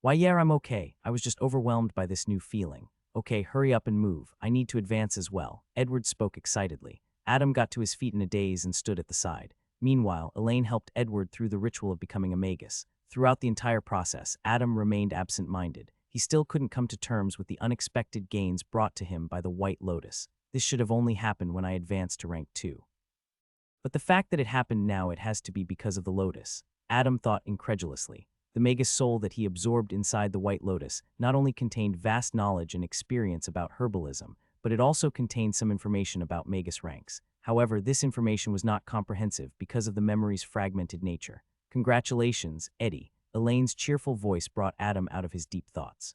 Why, yeah, I'm okay. I was just overwhelmed by this new feeling. Okay, hurry up and move. I need to advance as well. Edward spoke excitedly. Adam got to his feet in a daze and stood at the side. Meanwhile, Elaine helped Edward through the ritual of becoming a magus. Throughout the entire process, Adam remained absent-minded. He still couldn't come to terms with the unexpected gains brought to him by the White Lotus. This should have only happened when I advanced to rank 2. But the fact that it happened now, it has to be because of the Lotus. Adam thought incredulously. The magus soul that he absorbed inside the White Lotus not only contained vast knowledge and experience about herbalism, but it also contained some information about magus ranks. However, this information was not comprehensive because of the memory's fragmented nature. Congratulations, Eddie. Elaine's cheerful voice brought Adam out of his deep thoughts.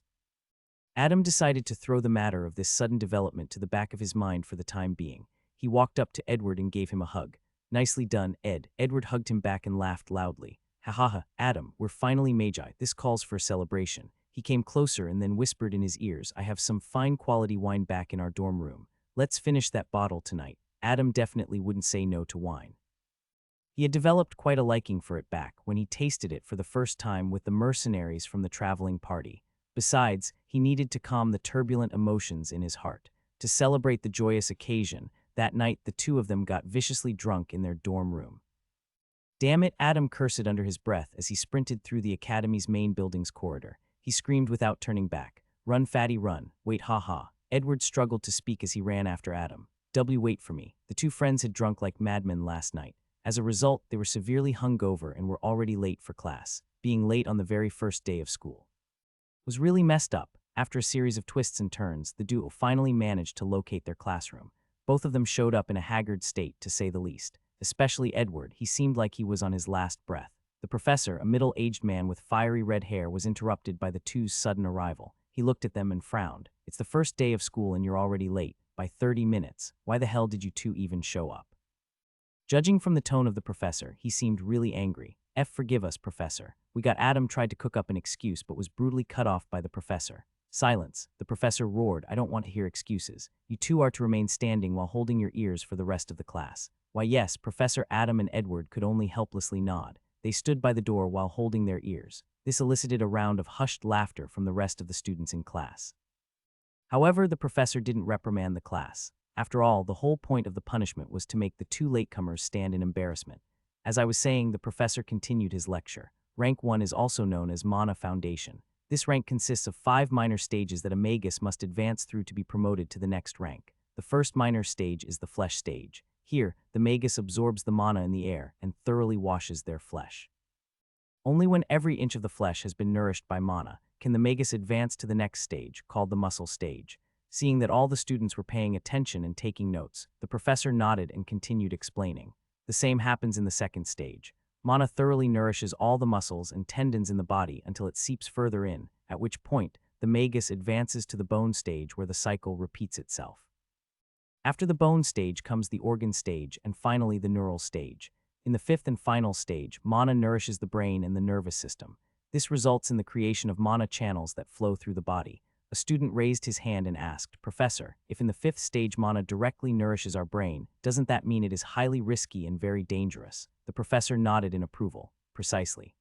Adam decided to throw the matter of this sudden development to the back of his mind for the time being. He walked up to Edward and gave him a hug. Nicely done, Ed. Edward hugged him back and laughed loudly. Ha ha ha, Adam, we're finally magi. This calls for a celebration. He came closer and then whispered in his ears, I have some fine quality wine back in our dorm room. Let's finish that bottle tonight. Adam definitely wouldn't say no to wine. He had developed quite a liking for it back when he tasted it for the first time with the mercenaries from the traveling party. Besides, he needed to calm the turbulent emotions in his heart. To celebrate the joyous occasion, that night the two of them got viciously drunk in their dorm room. Damn it, Adam cursed under his breath as he sprinted through the Academy's main building's corridor. He screamed without turning back. Run, fatty, run. Wait, ha. Edward struggled to speak as he ran after Adam. Wait for me. The two friends had drunk like madmen last night. As a result, they were severely hungover and were already late for class. Being late on the very first day of school was really messed up. After a series of twists and turns, the duo finally managed to locate their classroom. Both of them showed up in a haggard state, to say the least. Especially Edward, he seemed like he was on his last breath. The professor, a middle-aged man with fiery red hair, was interrupted by the two's sudden arrival. He looked at them and frowned. It's the first day of school and you're already late, by 30 minutes. Why the hell did you two even show up? Judging from the tone of the professor, he seemed really angry. Forgive us, Professor. Adam tried to cook up an excuse but was brutally cut off by the professor. Silence, the professor roared. I don't want to hear excuses. You two are to remain standing while holding your ears for the rest of the class. Why yes, Professor Adam and Edward could only helplessly nod. They stood by the door while holding their ears. This elicited a round of hushed laughter from the rest of the students in class. However, the professor didn't reprimand the class. After all, the whole point of the punishment was to make the two latecomers stand in embarrassment. As I was saying, the professor continued his lecture. Rank 1 is also known as Mana Foundation. This rank consists of 5 minor stages that a magus must advance through to be promoted to the next rank. The first minor stage is the flesh stage. Here, the magus absorbs the mana in the air and thoroughly washes their flesh. Only when every inch of the flesh has been nourished by mana can the magus advance to the next stage, called the muscle stage. Seeing that all the students were paying attention and taking notes, the professor nodded and continued explaining. The same happens in the second stage. Mana thoroughly nourishes all the muscles and tendons in the body until it seeps further in, at which point the magus advances to the bone stage where the cycle repeats itself. After the bone stage comes the organ stage and finally the neural stage. In the fifth and final stage, mana nourishes the brain and the nervous system. This results in the creation of mana channels that flow through the body. A student raised his hand and asked, Professor, if in the fifth stage mana directly nourishes our brain, doesn't that mean it is highly risky and very dangerous? The professor nodded in approval. Precisely.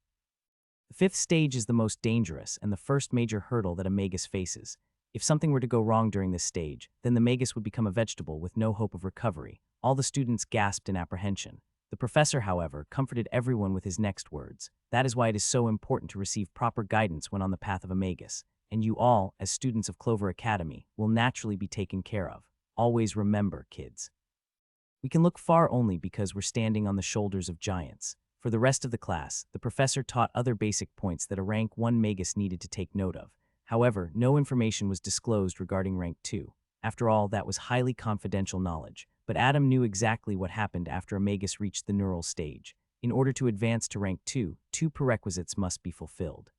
The fifth stage is the most dangerous and the first major hurdle that a magus faces. If something were to go wrong during this stage, then the magus would become a vegetable with no hope of recovery. All the students gasped in apprehension. The professor, however, comforted everyone with his next words. That is why it is so important to receive proper guidance when on the path of a magus, and you all, as students of Clover Academy, will naturally be taken care of. Always remember, kids. We can look far only because we're standing on the shoulders of giants. For the rest of the class, the professor taught other basic points that a rank 1 magus needed to take note of. However, no information was disclosed regarding rank 2. After all, that was highly confidential knowledge, but Adam knew exactly what happened after a magus reached the neural stage. In order to advance to rank 2, two prerequisites must be fulfilled.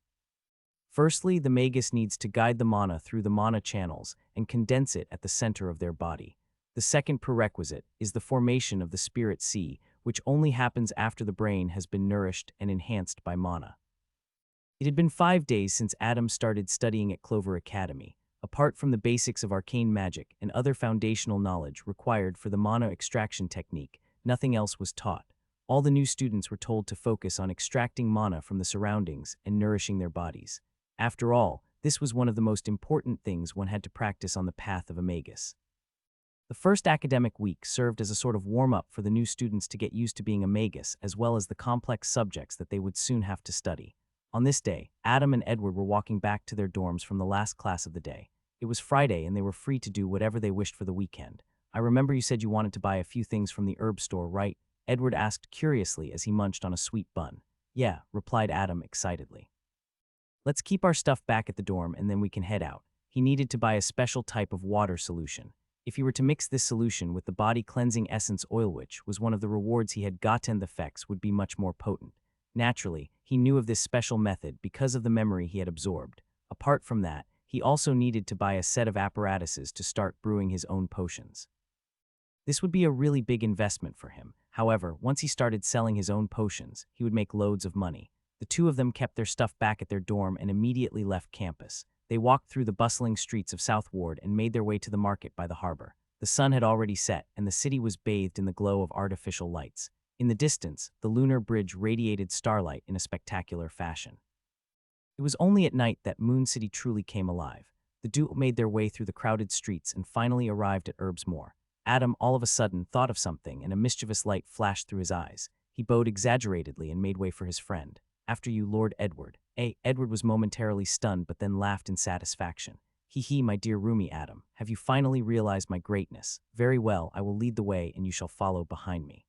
Firstly, the magus needs to guide the mana through the mana channels and condense it at the center of their body. The second prerequisite is the formation of the spirit sea, which only happens after the brain has been nourished and enhanced by mana. It had been 5 days since Adam started studying at Clover Academy. Apart from the basics of arcane magic and other foundational knowledge required for the mana extraction technique, nothing else was taught. All the new students were told to focus on extracting mana from the surroundings and nourishing their bodies. After all, this was one of the most important things one had to practice on the path of a magus. The first academic week served as a sort of warm-up for the new students to get used to being a magus, as well as the complex subjects that they would soon have to study. On this day, Adam and Edward were walking back to their dorms from the last class of the day. It was Friday and they were free to do whatever they wished for the weekend. I remember you said you wanted to buy a few things from the herb store, right? Edward asked curiously as he munched on a sweet bun. Yeah, replied Adam excitedly. Let's keep our stuff back at the dorm and then we can head out. He needed to buy a special type of water solution. If he were to mix this solution with the body cleansing essence oil, which was one of the rewards he had gotten, the effects would be much more potent. Naturally, he knew of this special method because of the memory he had absorbed. Apart from that, he also needed to buy a set of apparatuses to start brewing his own potions. This would be a really big investment for him. However, once he started selling his own potions, he would make loads of money. The two of them kept their stuff back at their dorm and immediately left campus. They walked through the bustling streets of South Ward and made their way to the market by the harbor. The sun had already set, and the city was bathed in the glow of artificial lights. In the distance, the lunar bridge radiated starlight in a spectacular fashion. It was only at night that Moon City truly came alive. The duo made their way through the crowded streets and finally arrived at Herb's Moor. Adam all of a sudden thought of something and a mischievous light flashed through his eyes. He bowed exaggeratedly and made way for his friend. After you, Lord Edward. Edward was momentarily stunned but then laughed in satisfaction. Hee, my dear roomie Adam, have you finally realized my greatness? Very well, I will lead the way and you shall follow behind me.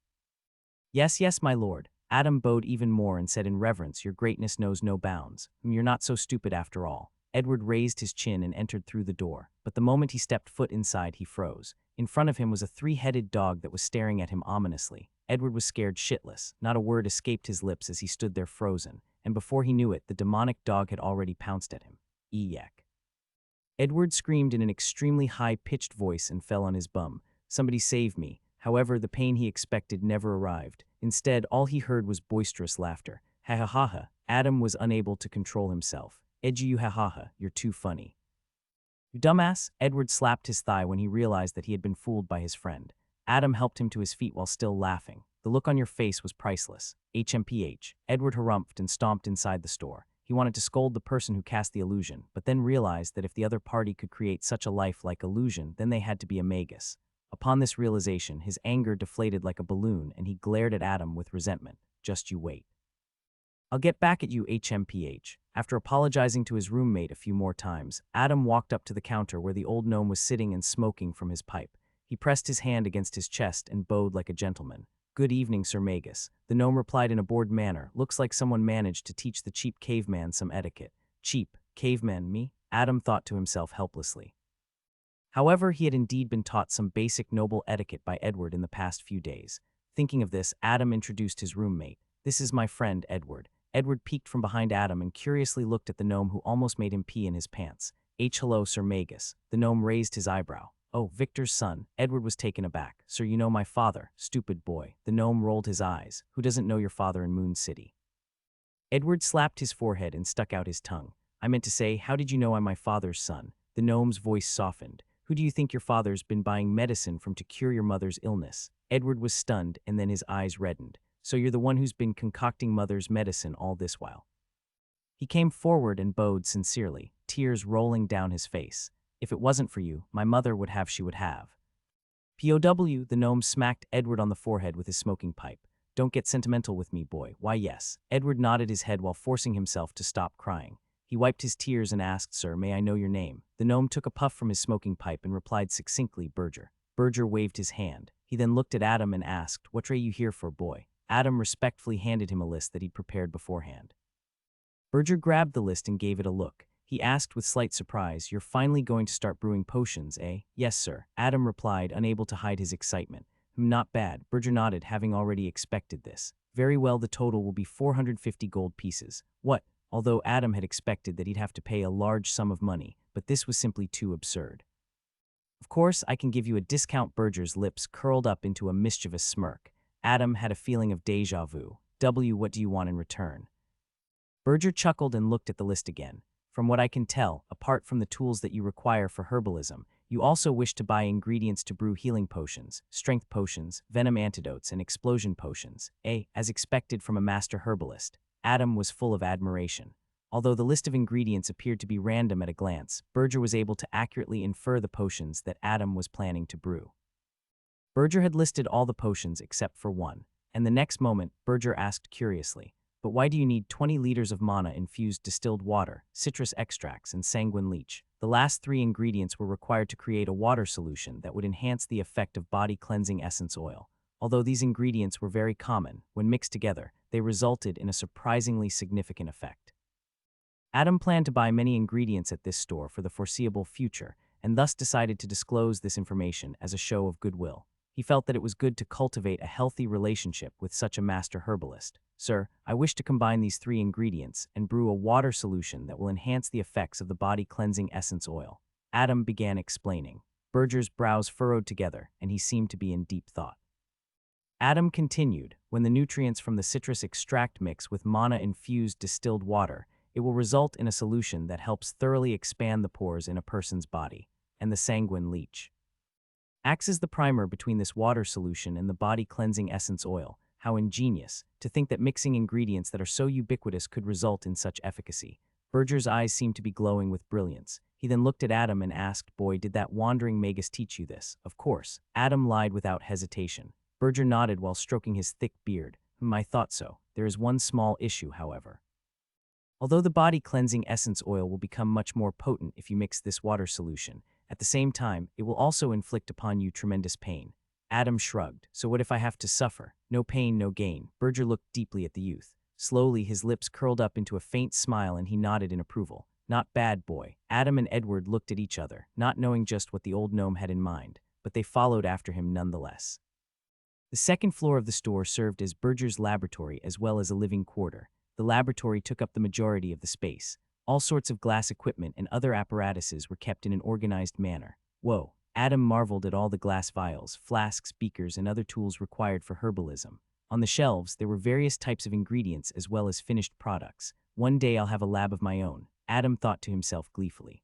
Yes, my lord. Adam bowed even more and said in reverence, your greatness knows no bounds. You're not so stupid after all. Edward raised his chin and entered through the door, but the moment he stepped foot inside, he froze. In front of him was a 3-headed dog that was staring at him ominously. Edward was scared shitless. Not a word escaped his lips as he stood there frozen, and before he knew it, the demonic dog had already pounced at him. Eyak. Edward screamed in an extremely high-pitched voice and fell on his bum. Somebody save me. However, the pain he expected never arrived. Instead, all he heard was boisterous laughter. Ha ha ha ha. Adam was unable to control himself. Edgy, you ha ha ha, you're too funny. You dumbass. Edward slapped his thigh when he realized that he had been fooled by his friend. Adam helped him to his feet while still laughing. The look on your face was priceless. HMPH. Edward harumphed and stomped inside the store. He wanted to scold the person who cast the illusion, but then realized that if the other party could create such a lifelike illusion, then they had to be a magus. Upon this realization, his anger deflated like a balloon and he glared at Adam with resentment. Just you wait. I'll get back at you, HMPH. After apologizing to his roommate a few more times, Adam walked up to the counter where the old gnome was sitting and smoking from his pipe. He pressed his hand against his chest and bowed like a gentleman. Good evening, Sir Magus. The gnome replied in a bored manner. Looks like someone managed to teach the cheap caveman some etiquette. Cheap caveman, me? Adam thought to himself helplessly. However, he had indeed been taught some basic noble etiquette by Edward in the past few days. Thinking of this, Adam introduced his roommate. This is my friend, Edward. Edward peeked from behind Adam and curiously looked at the gnome who almost made him pee in his pants. Hello, Sir Magus. The gnome raised his eyebrow. Oh, Victor's son. Edward was taken aback. Sir, you know my father. Stupid boy. The gnome rolled his eyes. Who doesn't know your father in Moon City? Edward slapped his forehead and stuck out his tongue. I meant to say, how did you know I'm my father's son? The gnome's voice softened. Who do you think your father's been buying medicine from to cure your mother's illness? Edward was stunned and then his eyes reddened. So you're the one who's been concocting mother's medicine all this while. He came forward and bowed sincerely, tears rolling down his face. If it wasn't for you, my mother would have she would have. POW, the gnome smacked Edward on the forehead with his smoking pipe. Don't get sentimental with me, boy. Why, yes. Edward nodded his head while forcing himself to stop crying. He wiped his tears and asked, Sir, may I know your name? The gnome took a puff from his smoking pipe and replied succinctly, Berger. Berger waved his hand. He then looked at Adam and asked, "What are you here for, boy?" Adam respectfully handed him a list that he'd prepared beforehand. Berger grabbed the list and gave it a look. He asked with slight surprise, "You're finally going to start brewing potions, eh?" "Yes, sir," Adam replied, unable to hide his excitement. "Not bad," Berger nodded, having already expected this. "Very well, the total will be 450 gold pieces." What? Although Adam had expected that he'd have to pay a large sum of money, but this was simply too absurd. "Of course, I can give you a discount." Berger's lips curled up into a mischievous smirk. Adam had a feeling of déjà vu. What do you want in return?" Berger chuckled and looked at the list again. "From what I can tell, apart from the tools that you require for herbalism, you also wish to buy ingredients to brew healing potions, strength potions, venom antidotes, and explosion potions, eh?" As expected from a master herbalist, Adam was full of admiration. Although the list of ingredients appeared to be random at a glance, Berger was able to accurately infer the potions that Adam was planning to brew. Berger had listed all the potions except for one, and the next moment, Berger asked curiously, "But why do you need 20 liters of mana-infused distilled water, citrus extracts, and sanguine leech?" The last three ingredients were required to create a water solution that would enhance the effect of body-cleansing essence oil. Although these ingredients were very common, when mixed together, they resulted in a surprisingly significant effect. Adam planned to buy many ingredients at this store for the foreseeable future, and thus decided to disclose this information as a show of goodwill. He felt that it was good to cultivate a healthy relationship with such a master herbalist. "Sir, I wish to combine these three ingredients and brew a water solution that will enhance the effects of the body-cleansing essence oil." Adam began explaining. Berger's brows furrowed together, and he seemed to be in deep thought. Adam continued, "When the nutrients from the citrus extract mix with mana-infused distilled water, it will result in a solution that helps thoroughly expand the pores in a person's body, and the sanguine leech acts as the primer between this water solution and the body-cleansing essence oil." How ingenious, to think that mixing ingredients that are so ubiquitous could result in such efficacy. Berger's eyes seemed to be glowing with brilliance. He then looked at Adam and asked, "Boy, did that wandering magus teach you this?" "Of course." Adam lied without hesitation. Berger nodded while stroking his thick beard. "I thought so. There is one small issue, however. Although the body-cleansing essence oil will become much more potent if you mix this water solution, at the same time, it will also inflict upon you tremendous pain." Adam shrugged. "So what if I have to suffer? No pain, no gain." Berger looked deeply at the youth. Slowly, his lips curled up into a faint smile and he nodded in approval. "Not bad, boy." Adam and Edward looked at each other, not knowing just what the old gnome had in mind, but they followed after him nonetheless. The second floor of the store served as Berger's laboratory as well as a living quarter. The laboratory took up the majority of the space. All sorts of glass equipment and other apparatuses were kept in an organized manner. Whoa. Adam marveled at all the glass vials, flasks, beakers, and other tools required for herbalism. On the shelves, there were various types of ingredients as well as finished products. "One day I'll have a lab of my own," Adam thought to himself gleefully.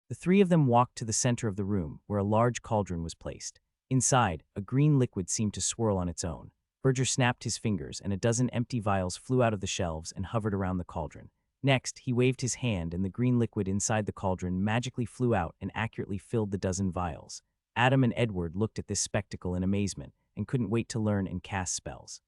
The three of them walked to the center of the room, where a large cauldron was placed. Inside, a green liquid seemed to swirl on its own. Berger snapped his fingers, and a dozen empty vials flew out of the shelves and hovered around the cauldron. Next, he waved his hand and the green liquid inside the cauldron magically flew out and accurately filled the dozen vials. Adam and Edward looked at this spectacle in amazement and couldn't wait to learn and cast spells.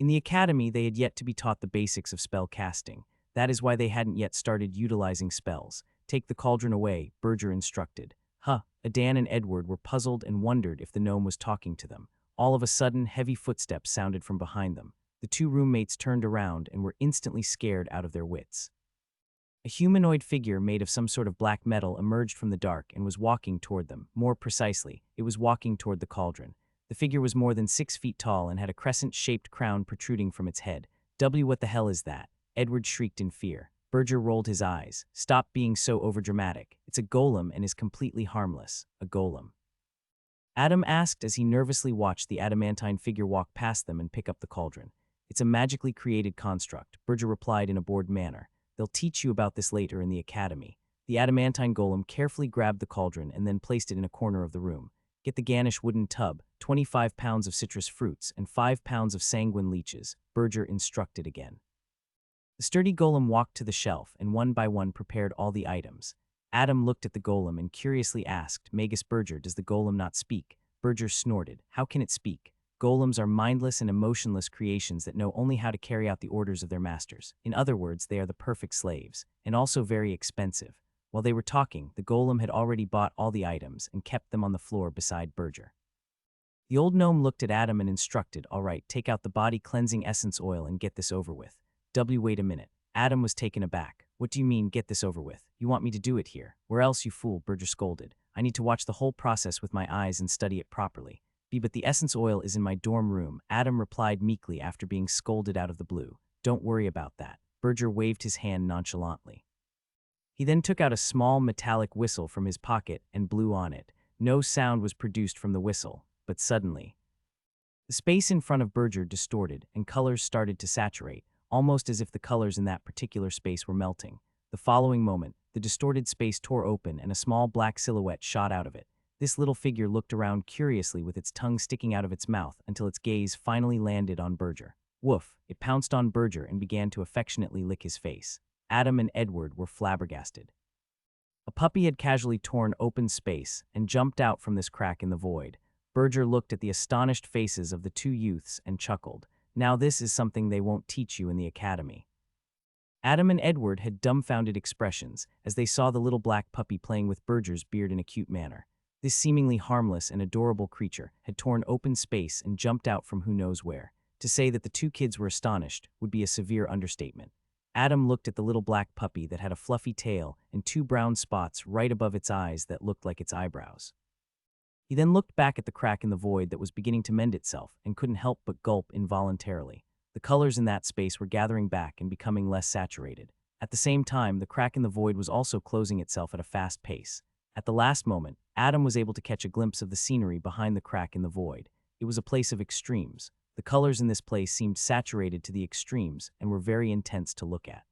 In the academy, they had yet to be taught the basics of spell casting. That is why they hadn't yet started utilizing spells. "Take the cauldron away," Berger instructed. Adan and Edward were puzzled and wondered if the gnome was talking to them. All of a sudden, heavy footsteps sounded from behind them. The two roommates turned around and were instantly scared out of their wits. A humanoid figure made of some sort of black metal emerged from the dark and was walking toward them. More precisely, it was walking toward the cauldron. The figure was more than 6 feet tall and had a crescent-shaped crown protruding from its head. What the hell is that?" Edward shrieked in fear. Berger rolled his eyes. "Stop being so overdramatic. It's a golem and is completely harmless." "A golem?" Adam asked as he nervously watched the adamantine figure walk past them and pick up the cauldron. "It's a magically created construct," Berger replied in a bored manner. "They'll teach you about this later in the academy." The adamantine golem carefully grabbed the cauldron and then placed it in a corner of the room. "Get the Ganish wooden tub, 25 pounds of citrus fruits, and 5 pounds of sanguine leeches," Berger instructed again. The sturdy golem walked to the shelf and one by one prepared all the items. Adam looked at the golem and curiously asked, "Magus Berger, does the golem not speak?" Berger snorted. "How can it speak? Golems are mindless and emotionless creations that know only how to carry out the orders of their masters. In other words, they are the perfect slaves, and also very expensive." While they were talking, the golem had already bought all the items and kept them on the floor beside Berger. The old gnome looked at Adam and instructed, "All right, take out the body cleansing essence oil and get this over with." Wait a minute. Adam was taken aback. "What do you mean, get this over with? You want me to do it here? Where else, you fool?" Berger scolded. "I need to watch the whole process with my eyes and study it properly." But the essence oil is in my dorm room," Adam replied meekly after being scolded out of the blue. "Don't worry about that." Berger waved his hand nonchalantly. He then took out a small metallic whistle from his pocket and blew on it. No sound was produced from the whistle, but suddenly, the space in front of Berger distorted and colors started to saturate, almost as if the colors in that particular space were melting. The following moment, the distorted space tore open and a small black silhouette shot out of it. This little figure looked around curiously with its tongue sticking out of its mouth until its gaze finally landed on Berger. Woof! It pounced on Berger and began to affectionately lick his face. Adam and Edward were flabbergasted. A puppy had casually torn open space and jumped out from this crack in the void. Berger looked at the astonished faces of the two youths and chuckled. "Now this is something they won't teach you in the academy." Adam and Edward had dumbfounded expressions as they saw the little black puppy playing with Berger's beard in a cute manner. This seemingly harmless and adorable creature had torn open space and jumped out from who knows where. To say that the two kids were astonished would be a severe understatement. Adam looked at the little black puppy that had a fluffy tail and two brown spots right above its eyes that looked like its eyebrows. He then looked back at the crack in the void that was beginning to mend itself and couldn't help but gulp involuntarily. The colors in that space were gathering back and becoming less saturated. At the same time, the crack in the void was also closing itself at a fast pace. At the last moment, Adam was able to catch a glimpse of the scenery behind the crack in the void. It was a place of extremes. The colors in this place seemed saturated to the extremes and were very intense to look at.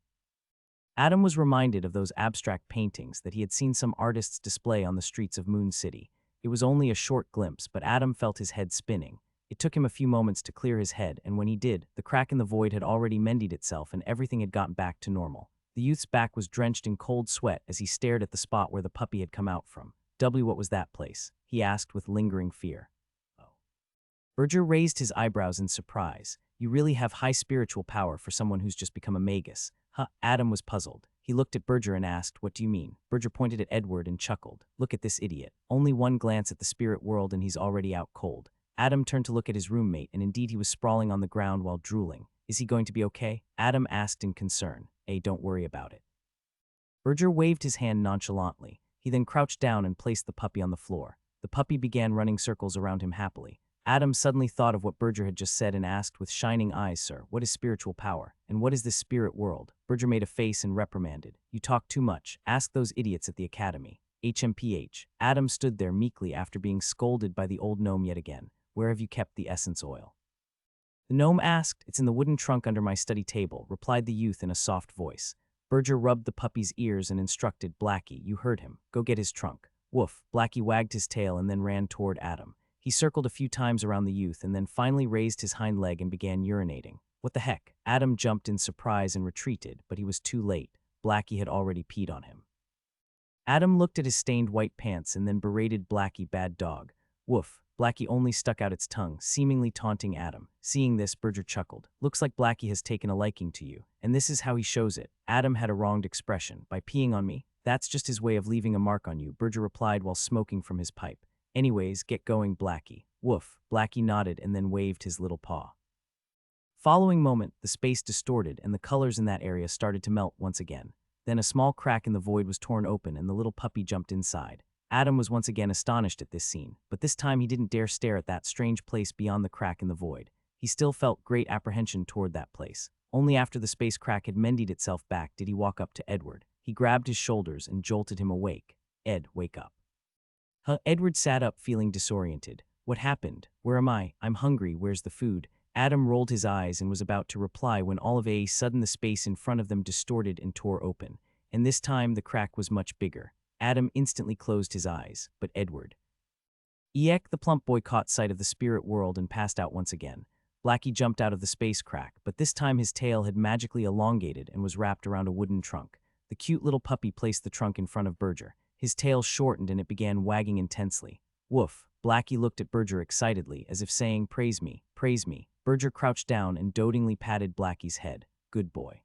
Adam was reminded of those abstract paintings that he had seen some artists display on the streets of Moon City. It was only a short glimpse, but Adam felt his head spinning. It took him a few moments to clear his head, and when he did, the crack in the void had already mended itself and everything had gotten back to normal. The youth's back was drenched in cold sweat as he stared at the spot where the puppy had come out from. What was that place?" he asked with lingering fear. "Oh." Berger raised his eyebrows in surprise. "You really have high spiritual power for someone who's just become a magus." Adam was puzzled. He looked at Berger and asked, "What do you mean?" Berger pointed at Edward and chuckled. "Look at this idiot. Only one glance at the spirit world and he's already out cold." Adam turned to look at his roommate, and indeed he was sprawling on the ground while drooling. "Is he going to be okay?" Adam asked in concern. "Hey, don't worry about it." Berger waved his hand nonchalantly. He then crouched down and placed the puppy on the floor. The puppy began running circles around him happily. Adam suddenly thought of what Berger had just said and asked with shining eyes, "Sir, what is spiritual power? And what is this spirit world?" Berger made a face and reprimanded. "You talk too much. Ask those idiots at the academy." HMPH. Adam stood there meekly after being scolded by the old gnome yet again. "Where have you kept the essence oil?" The gnome asked. "It's in the wooden trunk under my study table," replied the youth in a soft voice. Berger rubbed the puppy's ears and instructed, "Blackie, you heard him. Go get his trunk." Woof. Blackie wagged his tail and then ran toward Adam. He circled a few times around the youth and then finally raised his hind leg and began urinating. "What the heck?" Adam jumped in surprise and retreated, but he was too late. Blackie had already peed on him. Adam looked at his stained white pants and then berated Blackie, "Bad dog." Woof. Blackie only stuck out its tongue, seemingly taunting Adam. Seeing this, Berger chuckled. "Looks like Blackie has taken a liking to you, and this is how he shows it." Adam had a wronged expression. "By peeing on me? That's just his way of leaving a mark on you," Berger replied while smoking from his pipe. "Anyways, get going, Blackie." Woof. Blackie nodded and then waved his little paw. Following moment, the space distorted and the colors in that area started to melt once again. Then a small crack in the void was torn open and the little puppy jumped inside. Adam was once again astonished at this scene, but this time he didn't dare stare at that strange place beyond the crack in the void. He still felt great apprehension toward that place. Only after the space crack had mended itself back did he walk up to Edward. He grabbed his shoulders and jolted him awake. "Ed, wake up." Edward sat up feeling disoriented. "What happened? Where am I? I'm hungry. Where's the food?" Adam rolled his eyes and was about to reply when all of a sudden the space in front of them distorted and tore open. And this time the crack was much bigger. Adam instantly closed his eyes, but Edward. Eek, the plump boy caught sight of the spirit world and passed out once again. Blackie jumped out of the space crack, but this time his tail had magically elongated and was wrapped around a wooden trunk. The cute little puppy placed the trunk in front of Berger. His tail shortened and it began wagging intensely. Woof. Blackie looked at Berger excitedly, as if saying, "Praise me, praise me." Berger crouched down and dotingly patted Blackie's head. "Good boy."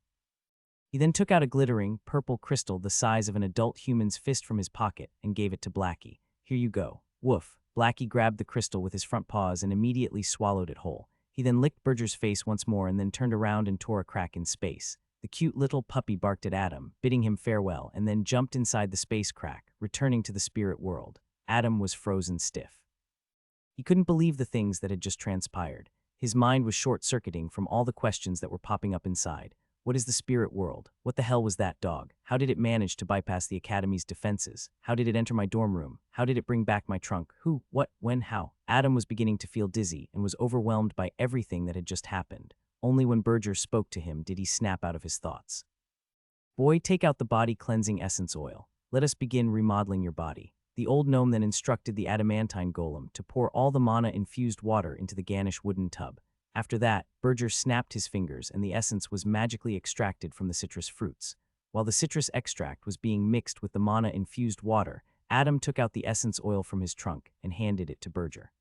He then took out a glittering, purple crystal the size of an adult human's fist from his pocket and gave it to Blackie. Here you go. Woof. Blackie grabbed the crystal with his front paws and immediately swallowed it whole. He then licked Berger's face once more and then turned around and tore a crack in space. The cute little puppy barked at Adam, bidding him farewell, and then jumped inside the space crack, returning to the spirit world. Adam was frozen stiff. He couldn't believe the things that had just transpired. His mind was short-circuiting from all the questions that were popping up inside. What is the spirit world? What the hell was that dog? How did it manage to bypass the Academy's defenses? How did it enter my dorm room? How did it bring back my trunk? Who? What? When? How? Adam was beginning to feel dizzy and was overwhelmed by everything that had just happened. Only when Berger spoke to him did he snap out of his thoughts. Boy, take out the body cleansing essence oil. Let us begin remodeling your body. The old gnome then instructed the adamantine golem to pour all the mana-infused water into the Ganesh wooden tub. After that, Berger snapped his fingers and the essence was magically extracted from the citrus fruits. While the citrus extract was being mixed with the mana-infused water, Adam took out the essence oil from his trunk and handed it to Berger.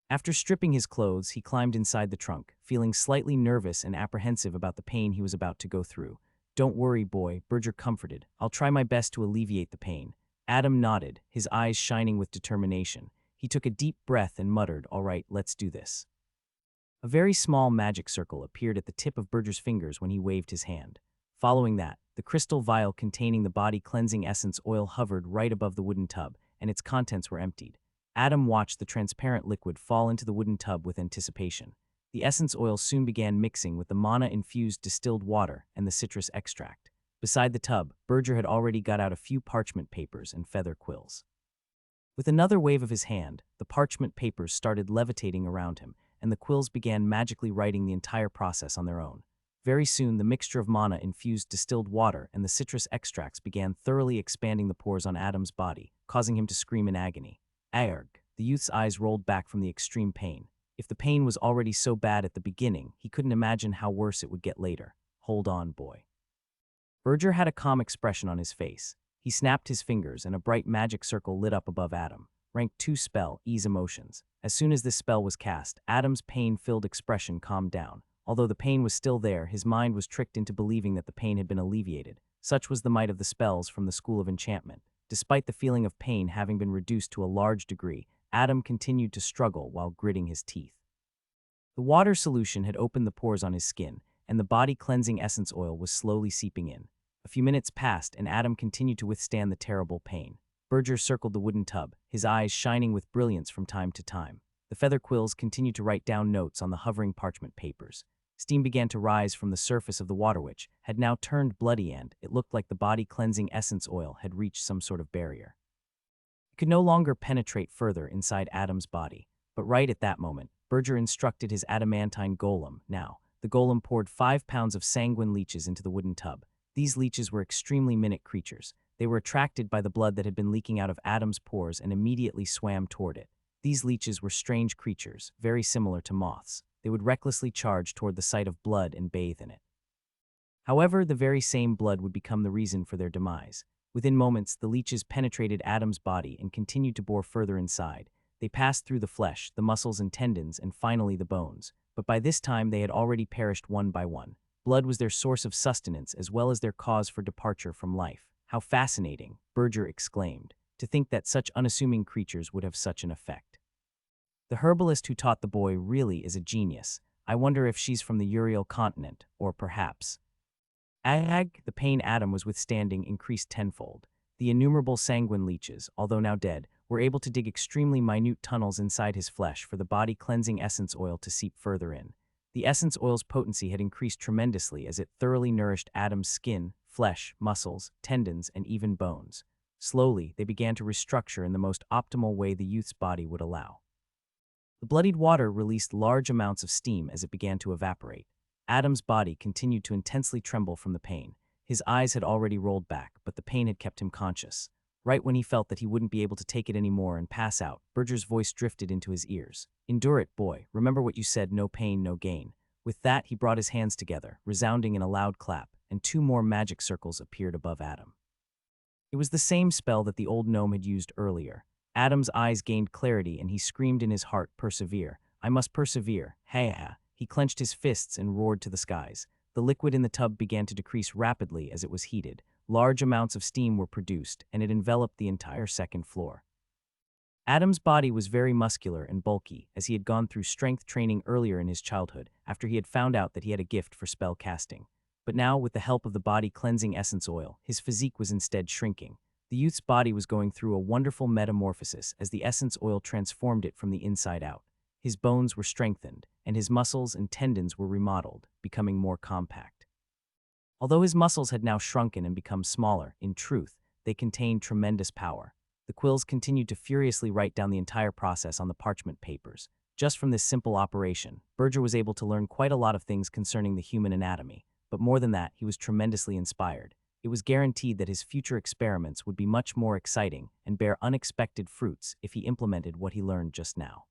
After stripping his clothes, he climbed inside the trunk, feeling slightly nervous and apprehensive about the pain he was about to go through. Don't worry, boy, Berger comforted. I'll try my best to alleviate the pain. Adam nodded, his eyes shining with determination. He took a deep breath and muttered, all right, let's do this. A very small magic circle appeared at the tip of Berger's fingers when he waved his hand. Following that, the crystal vial containing the body cleansing essence oil hovered right above the wooden tub, and its contents were emptied. Adam watched the transparent liquid fall into the wooden tub with anticipation. The essence oil soon began mixing with the mana-infused distilled water and the citrus extract. Beside the tub, Berger had already got out a few parchment papers and feather quills. With another wave of his hand, the parchment papers started levitating around him, and the quills began magically writing the entire process on their own. Very soon, the mixture of mana-infused distilled water and the citrus extracts began thoroughly expanding the pores on Adam's body, causing him to scream in agony. Arg! The youth's eyes rolled back from the extreme pain. If the pain was already so bad at the beginning, he couldn't imagine how worse it would get later. Hold on, boy. Berger had a calm expression on his face. He snapped his fingers and a bright magic circle lit up above Adam. Rank 2 spell, Ease Emotions. As soon as this spell was cast, Adam's pain-filled expression calmed down. Although the pain was still there, his mind was tricked into believing that the pain had been alleviated. Such was the might of the spells from the School of Enchantment. Despite the feeling of pain having been reduced to a large degree, Adam continued to struggle while gritting his teeth. The water solution had opened the pores on his skin, and the body-cleansing essence oil was slowly seeping in. A few minutes passed, and Adam continued to withstand the terrible pain. Berger circled the wooden tub, his eyes shining with brilliance from time to time. The feather quills continued to write down notes on the hovering parchment papers. Steam began to rise from the surface of the water which had now turned bloody and it looked like the body-cleansing essence oil had reached some sort of barrier. It could no longer penetrate further inside Adam's body, but right at that moment, Berger instructed his adamantine golem. Now, the golem poured 5 pounds of sanguine leeches into the wooden tub. These leeches were extremely minute creatures. They were attracted by the blood that had been leaking out of Adam's pores and immediately swam toward it. These leeches were strange creatures, very similar to moths. They would recklessly charge toward the sight of blood and bathe in it. However, the very same blood would become the reason for their demise. Within moments, the leeches penetrated Adam's body and continued to bore further inside. They passed through the flesh, the muscles and tendons, and finally the bones. But by this time, they had already perished one by one. Blood was their source of sustenance as well as their cause for departure from life. How fascinating, Berger exclaimed, to think that such unassuming creatures would have such an effect. The herbalist who taught the boy really is a genius. I wonder if she's from the Uriel continent, or perhaps. The pain Adam was withstanding increased tenfold. The innumerable sanguine leeches, although now dead, were able to dig extremely minute tunnels inside his flesh for the body-cleansing essence oil to seep further in. The essence oil's potency had increased tremendously as it thoroughly nourished Adam's skin, flesh, muscles, tendons, and even bones. Slowly, they began to restructure in the most optimal way the youth's body would allow. The bloodied water released large amounts of steam as it began to evaporate. Adam's body continued to intensely tremble from the pain. His eyes had already rolled back, but the pain had kept him conscious. Right when he felt that he wouldn't be able to take it anymore and pass out, Berger's voice drifted into his ears. Endure it, boy. Remember what you said, no pain, no gain. With that, he brought his hands together, resounding in a loud clap, and 2 more magic circles appeared above Adam. It was the same spell that the old gnome had used earlier. Adam's eyes gained clarity and he screamed in his heart, persevere. I must persevere. Ha ha. He clenched his fists and roared to the skies. The liquid in the tub began to decrease rapidly as it was heated. Large amounts of steam were produced, and it enveloped the entire second floor. Adam's body was very muscular and bulky, as he had gone through strength training earlier in his childhood after he had found out that he had a gift for spell casting. But now, with the help of the body cleansing essence oil, his physique was instead shrinking. The youth's body was going through a wonderful metamorphosis as the essence oil transformed it from the inside out. His bones were strengthened, and his muscles and tendons were remodeled, becoming more compact. Although his muscles had now shrunken and become smaller, in truth, they contained tremendous power. The quills continued to furiously write down the entire process on the parchment papers. Just from this simple operation, Berger was able to learn quite a lot of things concerning the human anatomy, but more than that, he was tremendously inspired. It was guaranteed that his future experiments would be much more exciting and bear unexpected fruits if he implemented what he learned just now.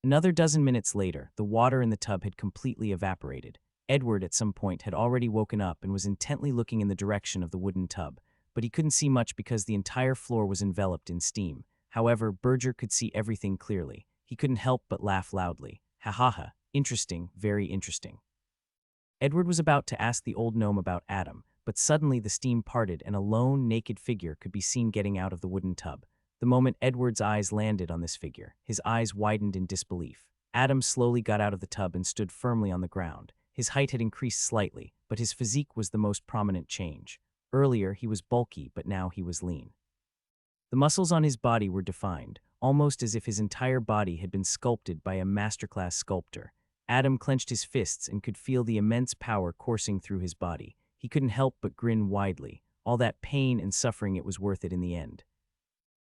Another dozen minutes later, the water in the tub had completely evaporated. Edward, at some point, had already woken up and was intently looking in the direction of the wooden tub, but he couldn't see much because the entire floor was enveloped in steam. However, Berger could see everything clearly. He couldn't help but laugh loudly. Ha ha ha, interesting, very interesting. Edward was about to ask the old gnome about Adam, but suddenly the steam parted and a lone, naked figure could be seen getting out of the wooden tub. The moment Edward's eyes landed on this figure, his eyes widened in disbelief. Adam slowly got out of the tub and stood firmly on the ground. His height had increased slightly, but his physique was the most prominent change. Earlier, he was bulky, but now he was lean. The muscles on his body were defined, almost as if his entire body had been sculpted by a masterclass sculptor. Adam clenched his fists and could feel the immense power coursing through his body. He couldn't help but grin widely. All that pain and suffering, it was worth it in the end.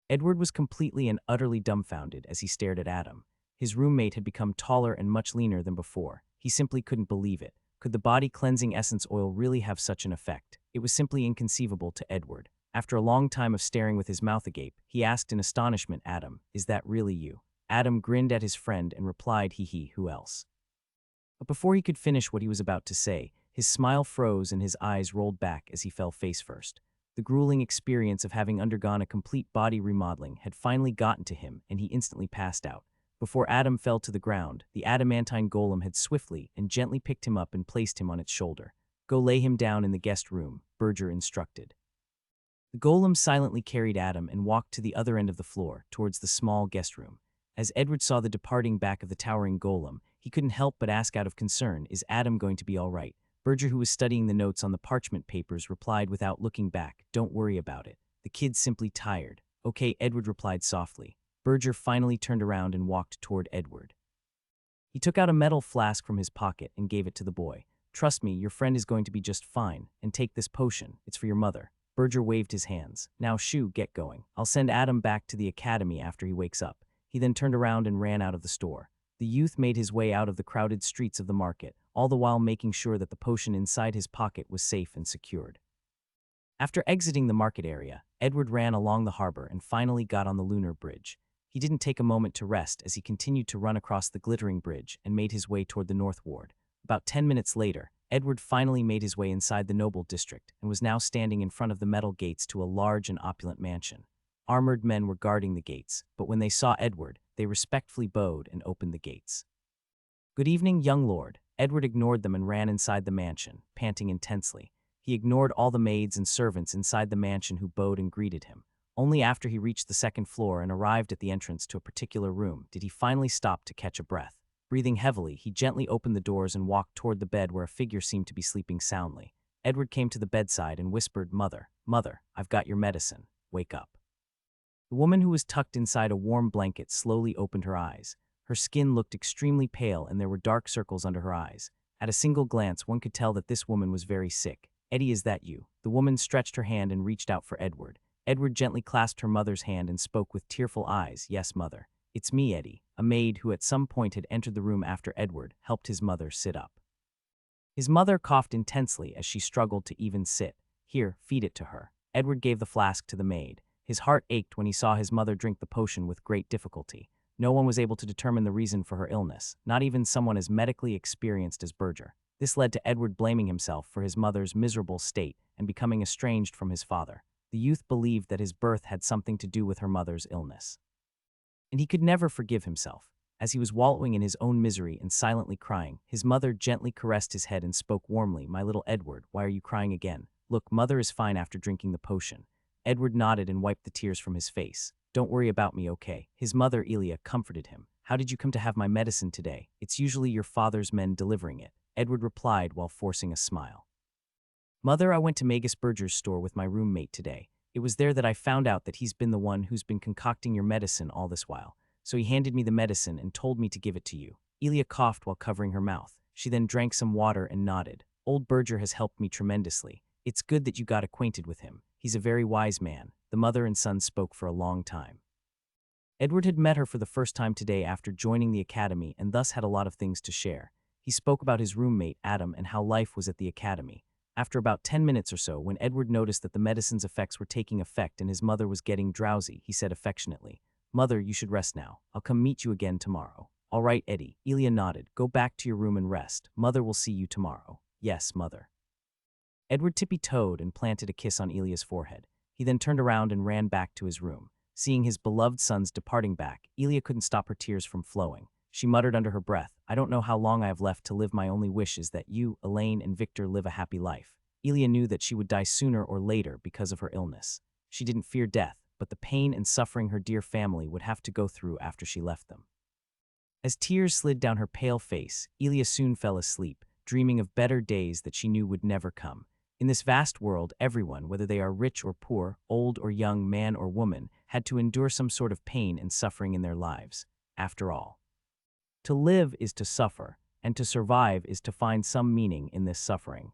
Edward was completely and utterly dumbfounded as he stared at Adam. His roommate had become taller and much leaner than before. He simply couldn't believe it. Could the body-cleansing essence oil really have such an effect? It was simply inconceivable to Edward. After a long time of staring with his mouth agape, he asked in astonishment, "Adam, is that really you?" Adam grinned at his friend and replied, "Hee, who else?" But before he could finish what he was about to say, his smile froze and his eyes rolled back as he fell face first. The grueling experience of having undergone a complete body remodeling had finally gotten to him, and he instantly passed out. Before Adam fell to the ground, the adamantine golem had swiftly and gently picked him up and placed him on its shoulder. "Go lay him down in the guest room," Berger instructed. The golem silently carried Adam and walked to the other end of the floor, towards the small guest room. As Edward saw the departing back of the towering golem, he couldn't help but ask out of concern, "Is Adam going to be all right?" Berger, who was studying the notes on the parchment papers, replied without looking back, "Don't worry about it. The kid's simply tired." "Okay," Edward replied softly. Berger finally turned around and walked toward Edward. He took out a metal flask from his pocket and gave it to the boy. "Trust me, your friend is going to be just fine. And take this potion. It's for your mother." Berger waved his hands. "Now shoo, get going. I'll send Adam back to the academy after he wakes up." He then turned around and ran out of the store. The youth made his way out of the crowded streets of the market, all the while making sure that the potion inside his pocket was safe and secured. After exiting the market area, Edward ran along the harbor and finally got on the lunar bridge. He didn't take a moment to rest as he continued to run across the glittering bridge and made his way toward the North Ward. About 10 minutes later, Edward finally made his way inside the noble district and was now standing in front of the metal gates to a large and opulent mansion. Armored men were guarding the gates, but when they saw Edward, they respectfully bowed and opened the gates. "Good evening, young lord." Edward ignored them and ran inside the mansion, panting intensely. He ignored all the maids and servants inside the mansion who bowed and greeted him. Only after he reached the second floor and arrived at the entrance to a particular room did he finally stop to catch a breath. Breathing heavily, he gently opened the doors and walked toward the bed where a figure seemed to be sleeping soundly. Edward came to the bedside and whispered, "Mother, mother, I've got your medicine. Wake up." The woman, who was tucked inside a warm blanket, slowly opened her eyes. Her skin looked extremely pale and there were dark circles under her eyes. At a single glance, one could tell that this woman was very sick. "Eddie, is that you?" The woman stretched her hand and reached out for Edward. Edward gently clasped her mother's hand and spoke with tearful eyes, "Yes, mother. It's me, Eddie." A maid, who at some point had entered the room after Edward, helped his mother sit up. His mother coughed intensely as she struggled to even sit. "Here, feed it to her." Edward gave the flask to the maid. His heart ached when he saw his mother drink the potion with great difficulty. No one was able to determine the reason for her illness, not even someone as medically experienced as Berger. This led to Edward blaming himself for his mother's miserable state and becoming estranged from his father. The youth believed that his birth had something to do with her mother's illness, and he could never forgive himself. As he was wallowing in his own misery and silently crying, his mother gently caressed his head and spoke warmly, "My little Edward, why are you crying again? Look, mother is fine after drinking the potion." Edward nodded and wiped the tears from his face. "Don't worry about me, okay?" His mother, Elia, comforted him. "How did you come to have my medicine today? It's usually your father's men delivering it," Edward replied while forcing a smile. "Mother, I went to Magus Berger's store with my roommate today. It was there that I found out that he's been the one who's been concocting your medicine all this while. So he handed me the medicine and told me to give it to you." Elia coughed while covering her mouth. She then drank some water and nodded. "Old Berger has helped me tremendously. It's good that you got acquainted with him. He's a very wise man." The mother and son spoke for a long time. Edward had met her for the first time today after joining the academy and thus had a lot of things to share. He spoke about his roommate, Adam, and how life was at the academy. After about 10 minutes or so, when Edward noticed that the medicine's effects were taking effect and his mother was getting drowsy, he said affectionately, "Mother, you should rest now. I'll come meet you again tomorrow." "All right, Eddie." Elia nodded. "Go back to your room and rest. Mother will see you tomorrow." "Yes, Mother." Edward tippy-toed and planted a kiss on Elia's forehead. He then turned around and ran back to his room. Seeing his beloved sons departing back, Elia couldn't stop her tears from flowing. She muttered under her breath, "I don't know how long I have left to live. My only wish is that you, Elaine, and Victor live a happy life." Elia knew that she would die sooner or later because of her illness. She didn't fear death, but the pain and suffering her dear family would have to go through after she left them. As tears slid down her pale face, Elia soon fell asleep, dreaming of better days that she knew would never come. In this vast world, everyone, whether they are rich or poor, old or young, man or woman, had to endure some sort of pain and suffering in their lives. After all, to live is to suffer, and to survive is to find some meaning in this suffering.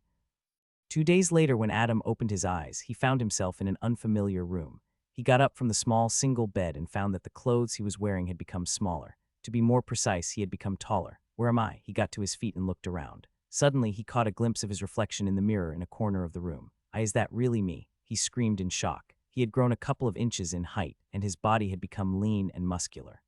2 days later, when Adam opened his eyes, he found himself in an unfamiliar room. He got up from the small single bed and found that the clothes he was wearing had become smaller. To be more precise, he had become taller. "Where am I?" He got to his feet and looked around. Suddenly, he caught a glimpse of his reflection in the mirror in a corner of the room. Is that really me?" He screamed in shock. He had grown a couple of inches in height, and his body had become lean and muscular.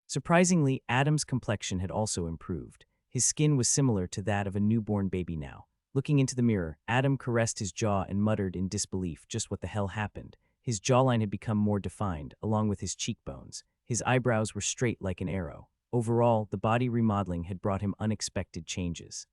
Surprisingly, Adam's complexion had also improved. His skin was similar to that of a newborn baby now. Looking into the mirror, Adam caressed his jaw and muttered in disbelief, "Just what the hell happened?" His jawline had become more defined, along with his cheekbones. His eyebrows were straight like an arrow. Overall, the body remodeling had brought him unexpected changes.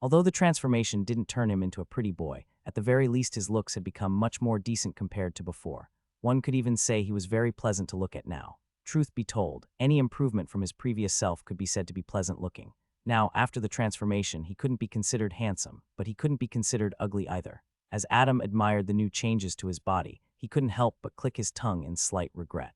Although the transformation didn't turn him into a pretty boy, at the very least his looks had become much more decent compared to before. One could even say he was very pleasant to look at now. Truth be told, any improvement from his previous self could be said to be pleasant looking. Now, after the transformation, he couldn't be considered handsome, but he couldn't be considered ugly either. As Adam admired the new changes to his body, he couldn't help but click his tongue in slight regret.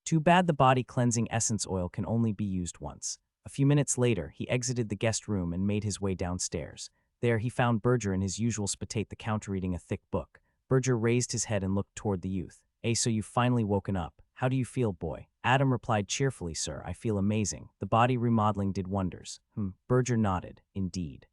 Too bad the body cleansing essence oil can only be used once. A few minutes later, he exited the guest room and made his way downstairs. There, he found Berger in his usual spot at the counter reading a thick book. Berger raised his head and looked toward the youth. So you've finally woken up. How do you feel, boy?" Adam replied cheerfully, "Sir, I feel amazing. The body remodeling did wonders." Berger nodded. "Indeed.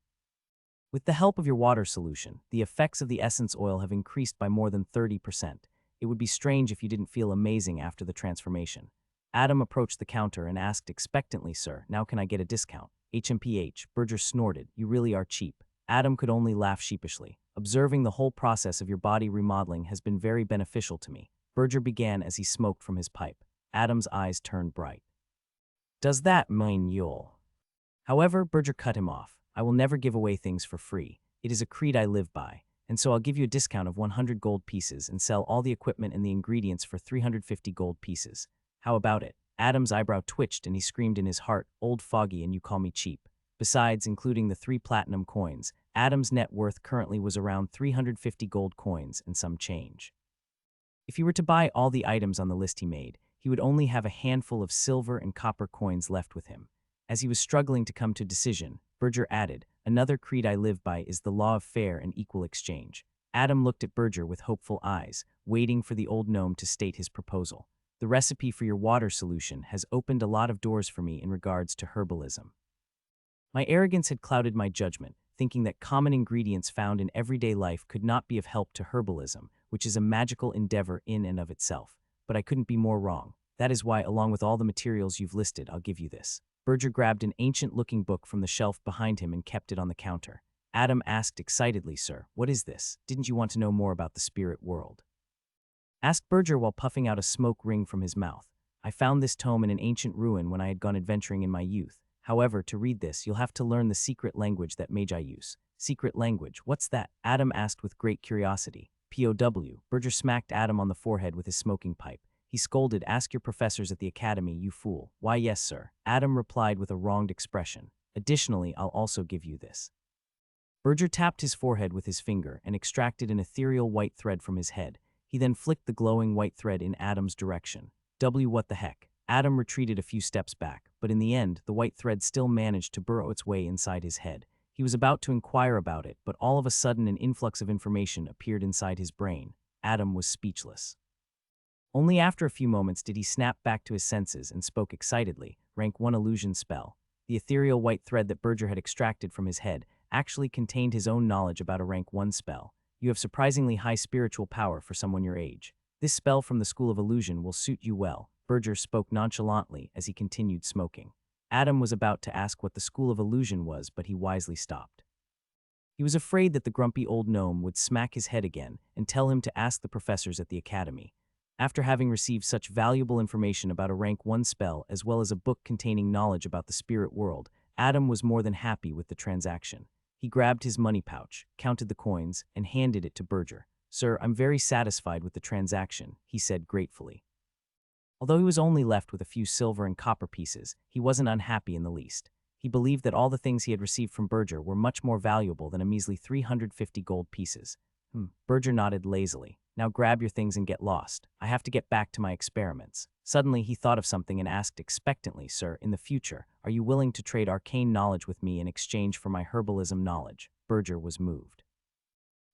With the help of your water solution, the effects of the essence oil have increased by more than 30%. It would be strange if you didn't feel amazing after the transformation." Adam approached the counter and asked expectantly, "Sir, now can I get a discount?" "HMPH, Berger snorted. "You really are cheap." Adam could only laugh sheepishly. "Observing the whole process of your body remodeling has been very beneficial to me," Berger began as he smoked from his pipe. Adam's eyes turned bright. "Does that mean you'll—" However, Berger cut him off. "I will never give away things for free. It is a creed I live by. And so I'll give you a discount of 100 gold pieces and sell all the equipment and the ingredients for 350 gold pieces. How about it?" Adam's eyebrow twitched and he screamed in his heart, "Old fogey, and you call me cheap." Besides, including the 3 platinum coins, Adam's net worth currently was around 350 gold coins and some change. If he were to buy all the items on the list he made, he would only have a handful of silver and copper coins left with him. As he was struggling to come to a decision, Berger added, "Another creed I live by is the law of fair and equal exchange." Adam looked at Berger with hopeful eyes, waiting for the old gnome to state his proposal. "The recipe for your water solution has opened a lot of doors for me in regards to herbalism. My arrogance had clouded my judgment, thinking that common ingredients found in everyday life could not be of help to herbalism, which is a magical endeavor in and of itself. But I couldn't be more wrong. That is why, along with all the materials you've listed, I'll give you this." Berger grabbed an ancient-looking book from the shelf behind him and kept it on the counter. Adam asked excitedly, "Sir, what is this? Didn't you want to know more about the spirit world?" Asked Berger while puffing out a smoke ring from his mouth. I found this tome in an ancient ruin when I had gone adventuring in my youth. However, to read this, you'll have to learn the secret language that magi use. Secret language, what's that? Adam asked with great curiosity. POW. Berger smacked Adam on the forehead with his smoking pipe. He scolded, ask your professors at the academy, you fool. Why, yes, sir. Adam replied with a wronged expression. Additionally, I'll also give you this. Berger tapped his forehead with his finger and extracted an ethereal white thread from his head. He then flicked the glowing white thread in Adam's direction. What the heck? Adam retreated a few steps back, but in the end, the white thread still managed to burrow its way inside his head. He was about to inquire about it, but all of a sudden an influx of information appeared inside his brain. Adam was speechless. Only after a few moments did he snap back to his senses and spoke excitedly. Rank 1 illusion spell. The ethereal white thread that Berger had extracted from his head actually contained his own knowledge about a rank 1 spell. You have surprisingly high spiritual power for someone your age. This spell from the School of Illusion will suit you well. Berger spoke nonchalantly as he continued smoking. Adam was about to ask what the School of Illusion was, but he wisely stopped. He was afraid that the grumpy old gnome would smack his head again and tell him to ask the professors at the academy. After having received such valuable information about a rank 1 spell as well as a book containing knowledge about the spirit world, Adam was more than happy with the transaction. He grabbed his money pouch, counted the coins, and handed it to Berger. Sir, I'm very satisfied with the transaction, he said gratefully. Although he was only left with a few silver and copper pieces, he wasn't unhappy in the least. He believed that all the things he had received from Berger were much more valuable than a measly 350 gold pieces. Berger nodded lazily. Now grab your things and get lost. I have to get back to my experiments. Suddenly, he thought of something and asked expectantly, Sir, in the future, are you willing to trade arcane knowledge with me in exchange for my herbalism knowledge? Berger was moved.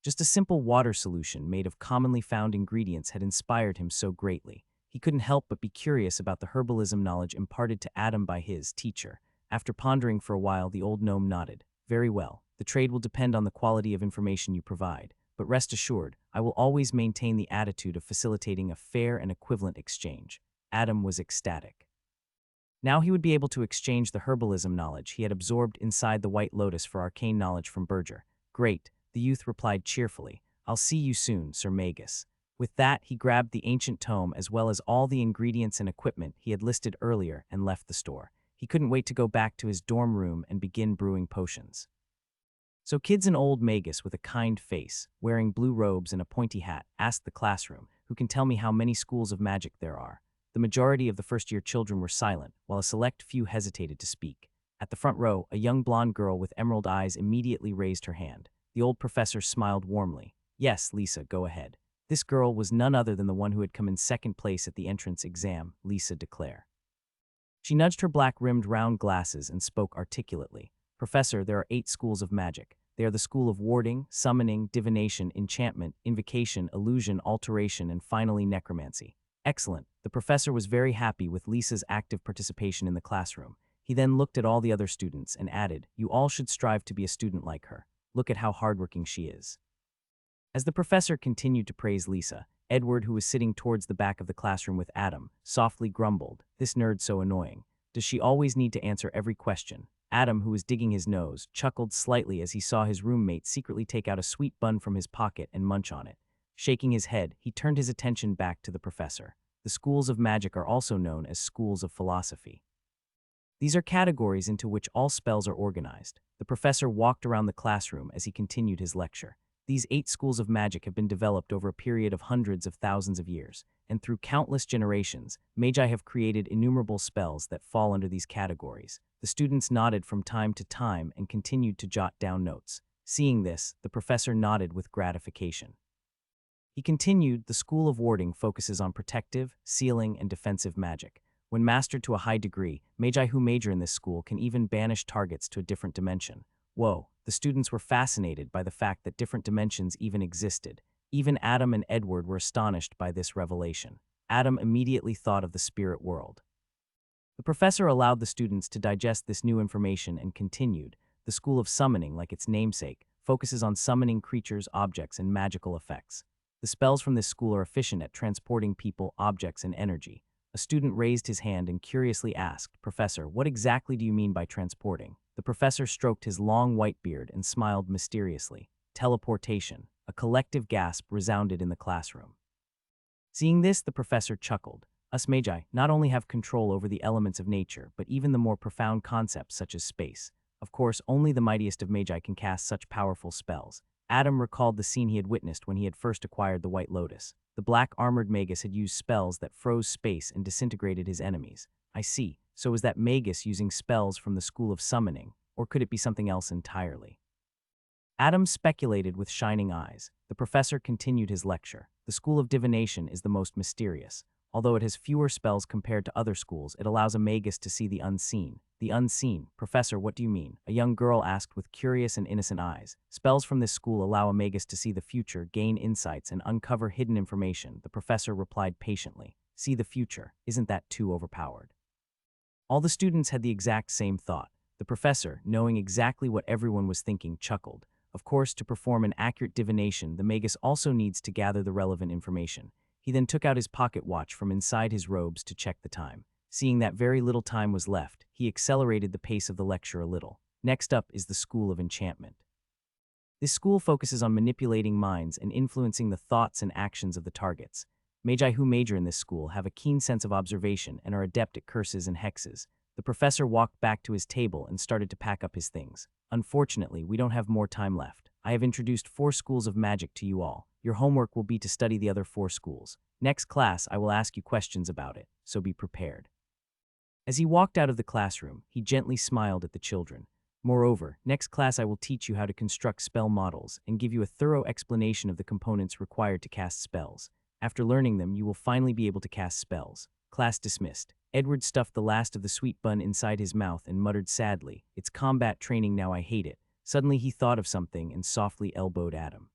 Just a simple water solution made of commonly found ingredients had inspired him so greatly. He couldn't help but be curious about the herbalism knowledge imparted to Adam by his teacher. After pondering for a while, the old gnome nodded. Very well. The trade will depend on the quality of information you provide. But rest assured, I will always maintain the attitude of facilitating a fair and equivalent exchange. Adam was ecstatic. Now he would be able to exchange the herbalism knowledge he had absorbed inside the White Lotus for arcane knowledge from Berger. Great, the youth replied cheerfully. I'll see you soon, Sir Magus. With that, he grabbed the ancient tome as well as all the ingredients and equipment he had listed earlier and left the store. He couldn't wait to go back to his dorm room and begin brewing potions. So kids and old Magus with a kind face, wearing blue robes and a pointy hat, asked the classroom, who can tell me how many schools of magic there are. The majority of the first-year children were silent, while a select few hesitated to speak. At the front row, a young blonde girl with emerald eyes immediately raised her hand. The old professor smiled warmly. Yes, Lisa, go ahead. This girl was none other than the one who had come in second place at the entrance exam, Lisa declared. She nudged her black-rimmed round glasses and spoke articulately. Professor, there are 8 schools of magic. They are the school of warding, summoning, divination, enchantment, invocation, illusion, alteration, and finally necromancy. Excellent. The professor was very happy with Lisa's active participation in the classroom. He then looked at all the other students and added, you all should strive to be a student like her. Look at how hardworking she is. As the professor continued to praise Lisa, Edward, who was sitting towards the back of the classroom with Adam, softly grumbled, this nerd's so annoying. Does she always need to answer every question? Adam, who was digging his nose, chuckled slightly as he saw his roommate secretly take out a sweet bun from his pocket and munch on it. Shaking his head, he turned his attention back to the professor. The schools of magic are also known as schools of philosophy. These are categories into which all spells are organized. The professor walked around the classroom as he continued his lecture. These 8 schools of magic have been developed over a period of hundreds of thousands of years, and through countless generations, magi have created innumerable spells that fall under these categories. The students nodded from time to time and continued to jot down notes. Seeing this, the professor nodded with gratification. He continued, the School of Warding focuses on protective, sealing, and defensive magic. When mastered to a high degree, magi who major in this school can even banish targets to a different dimension. Whoa, the students were fascinated by the fact that different dimensions even existed. Even Adam and Edward were astonished by this revelation. Adam immediately thought of the spirit world. The professor allowed the students to digest this new information and continued, the School of Summoning, like its namesake, focuses on summoning creatures, objects, and magical effects. The spells from this school are efficient at transporting people, objects, and energy. A student raised his hand and curiously asked, Professor, what exactly do you mean by transporting? The professor stroked his long white beard and smiled mysteriously. Teleportation. A collective gasp resounded in the classroom. Seeing this, the professor chuckled. Us magi not only have control over the elements of nature, but even the more profound concepts such as space. Of course, only the mightiest of magi can cast such powerful spells. Adam recalled the scene he had witnessed when he had first acquired the White Lotus. The black armored magus had used spells that froze space and disintegrated his enemies. I see. So is that magus using spells from the School of Summoning, or could it be something else entirely? Adam speculated with shining eyes. The professor continued his lecture. The School of Divination is the most mysterious. Although it has fewer spells compared to other schools, it allows a magus to see the unseen. The unseen? Professor, what do you mean? A young girl asked with curious and innocent eyes. Spells from this school allow a magus to see the future, gain insights, and uncover hidden information. The professor replied patiently. See the future. Isn't that too overpowered? All the students had the exact same thought. The professor, knowing exactly what everyone was thinking, chuckled. Of course, to perform an accurate divination, the magus also needs to gather the relevant information. He then took out his pocket watch from inside his robes to check the time. Seeing that very little time was left, he accelerated the pace of the lecture a little. Next up is the School of Enchantment. This school focuses on manipulating minds and influencing the thoughts and actions of the targets. Magi who major in this school have a keen sense of observation and are adept at curses and hexes. The professor walked back to his table and started to pack up his things. Unfortunately, we don't have more time left. I have introduced 4 schools of magic to you all. Your homework will be to study the other 4 schools. Next class, I will ask you questions about it, so be prepared. As he walked out of the classroom, he gently smiled at the children. Moreover, next class I will teach you how to construct spell models and give you a thorough explanation of the components required to cast spells. After learning them, you will finally be able to cast spells. Class dismissed. Edward stuffed the last of the sweet bun inside his mouth and muttered sadly, "It's combat training now, I hate it." Suddenly he thought of something and softly elbowed Adam.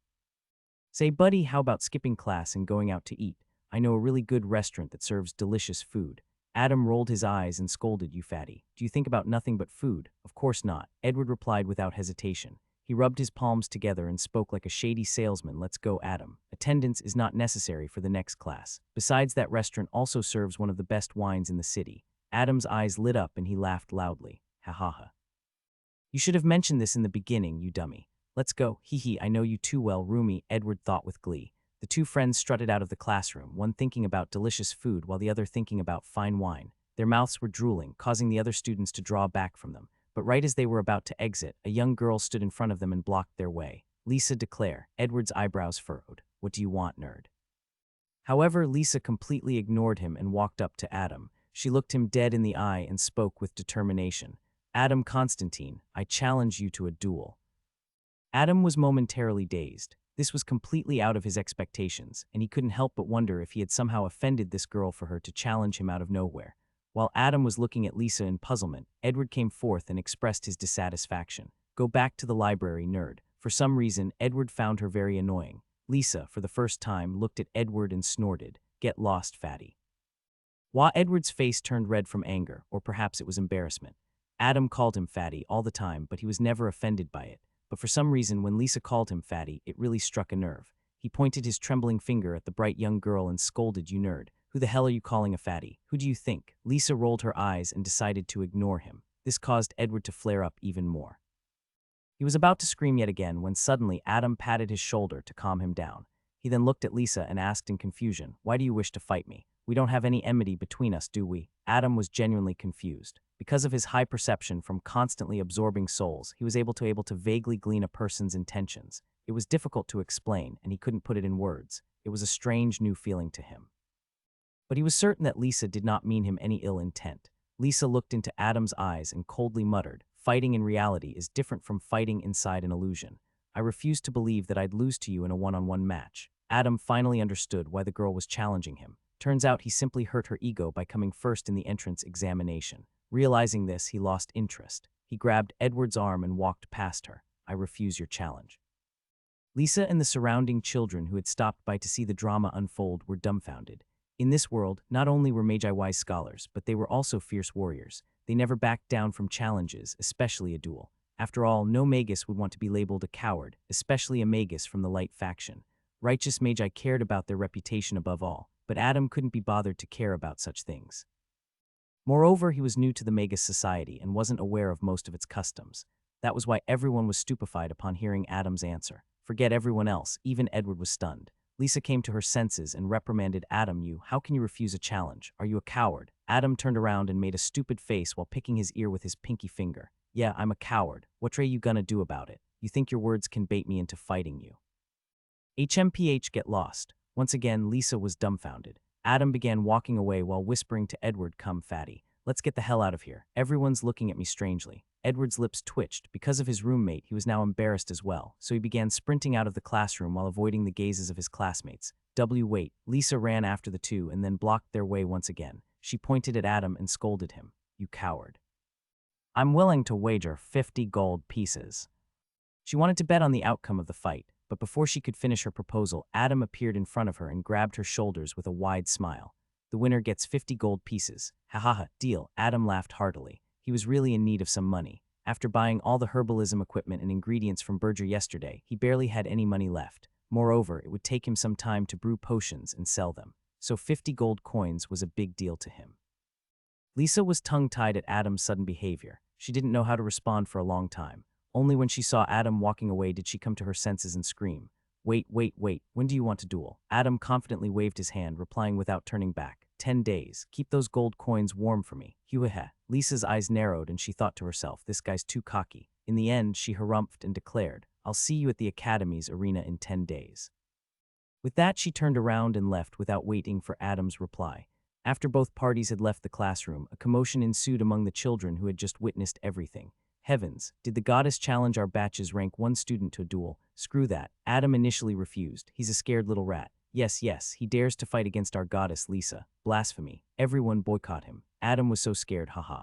"Say, buddy, how about skipping class and going out to eat? I know a really good restaurant that serves delicious food." Adam rolled his eyes and scolded, "You fatty. Do you think about nothing but food?" "Of course not," Edward replied without hesitation. He rubbed his palms together and spoke like a shady salesman. "Let's go, Adam. Attendance is not necessary for the next class. Besides, that restaurant also serves one of the best wines in the city." Adam's eyes lit up and he laughed loudly. "Ha ha ha. You should have mentioned this in the beginning, you dummy. Let's go. Hee hee, I know you too well, Rumi," Edward thought with glee. The 2 friends strutted out of the classroom, one thinking about delicious food while the other thinking about fine wine. Their mouths were drooling, causing the other students to draw back from them. But right as they were about to exit, a young girl stood in front of them and blocked their way. "Lisa, declare." Edward's eyebrows furrowed. "What do you want, nerd?" However, Lisa completely ignored him and walked up to Adam. She looked him dead in the eye and spoke with determination. "Adam Constantine, I challenge you to a duel." Adam was momentarily dazed. This was completely out of his expectations, and he couldn't help but wonder if he had somehow offended this girl for her to challenge him out of nowhere. While Adam was looking at Lisa in puzzlement, Edward came forth and expressed his dissatisfaction. "Go back to the library, nerd." For some reason, Edward found her very annoying. Lisa, for the first time, looked at Edward and snorted, "Get lost, fatty." While Edward's face turned red from anger, or perhaps it was embarrassment. Adam called him fatty all the time, but he was never offended by it. But for some reason, when Lisa called him fatty, it really struck a nerve. He pointed his trembling finger at the bright young girl and scolded, "You nerd. Who the hell are you calling a fatty? Who do you think?" Lisa rolled her eyes and decided to ignore him. This caused Edward to flare up even more. He was about to scream yet again when suddenly Adam patted his shoulder to calm him down. He then looked at Lisa and asked in confusion, "Why do you wish to fight me? We don't have any enmity between us, do we?" Adam was genuinely confused. Because of his high perception from constantly absorbing souls, he was able to vaguely glean a person's intentions. It was difficult to explain, and he couldn't put it in words. It was a strange new feeling to him. But he was certain that Lisa did not mean him any ill intent. Lisa looked into Adam's eyes and coldly muttered, "Fighting in reality is different from fighting inside an illusion. I refuse to believe that I'd lose to you in a one-on-one match." Adam finally understood why the girl was challenging him. Turns out he simply hurt her ego by coming first in the entrance examination. Realizing this, he lost interest. He grabbed Edward's arm and walked past her. "I refuse your challenge." Lisa and the surrounding children who had stopped by to see the drama unfold were dumbfounded. In this world, not only were magi-wise scholars, but they were also fierce warriors. They never backed down from challenges, especially a duel. After all, no magus would want to be labeled a coward, especially a magus from the light faction. Righteous magi cared about their reputation above all, but Adam couldn't be bothered to care about such things. Moreover, he was new to the magus society and wasn't aware of most of its customs. That was why everyone was stupefied upon hearing Adam's answer. Forget everyone else, even Edward was stunned. Lisa came to her senses and reprimanded Adam. How can you refuse a challenge? Are you a coward? Adam turned around and made a stupid face while picking his ear with his pinky finger. Yeah, I'm a coward. What are you gonna do about it? You think your words can bait me into fighting you? HMPH get lost. Once again, Lisa was dumbfounded. Adam began walking away while whispering to Edward, come fatty. Let's get the hell out of here. Everyone's looking at me strangely. Edward's lips twitched. Because of his roommate, he was now embarrassed as well, so he began sprinting out of the classroom while avoiding the gazes of his classmates. Wait. Lisa ran after the two and then blocked their way once again. She pointed at Adam and scolded him. You coward. I'm willing to wager 50 gold pieces. She wanted to bet on the outcome of the fight, but before she could finish her proposal, Adam appeared in front of her and grabbed her shoulders with a wide smile. The winner gets 50 gold pieces. Ha ha ha, deal. Adam laughed heartily. He was really in need of some money. After buying all the herbalism equipment and ingredients from Berger yesterday, he barely had any money left. Moreover, it would take him some time to brew potions and sell them, so 50 gold coins was a big deal to him. Lisa was tongue-tied at Adam's sudden behavior. She didn't know how to respond for a long time. Only when she saw Adam walking away did she come to her senses and scream. Wait, when do you want to duel? Adam confidently waved his hand, replying without turning back. 10 days. Keep those gold coins warm for me. Hua. Lisa's eyes narrowed and she thought to herself, this guy's too cocky. In the end, she harumphed and declared, I'll see you at the Academy's arena in 10 days. With that, she turned around and left without waiting for Adam's reply. After both parties had left the classroom, a commotion ensued among the children who had just witnessed everything. Heavens, did the goddess challenge our batch's rank 1 student to a duel? Screw that. Adam initially refused. He's a scared little rat. Yes, he dares to fight against our goddess Lisa. Blasphemy. Everyone boycott him. Adam was so scared, haha.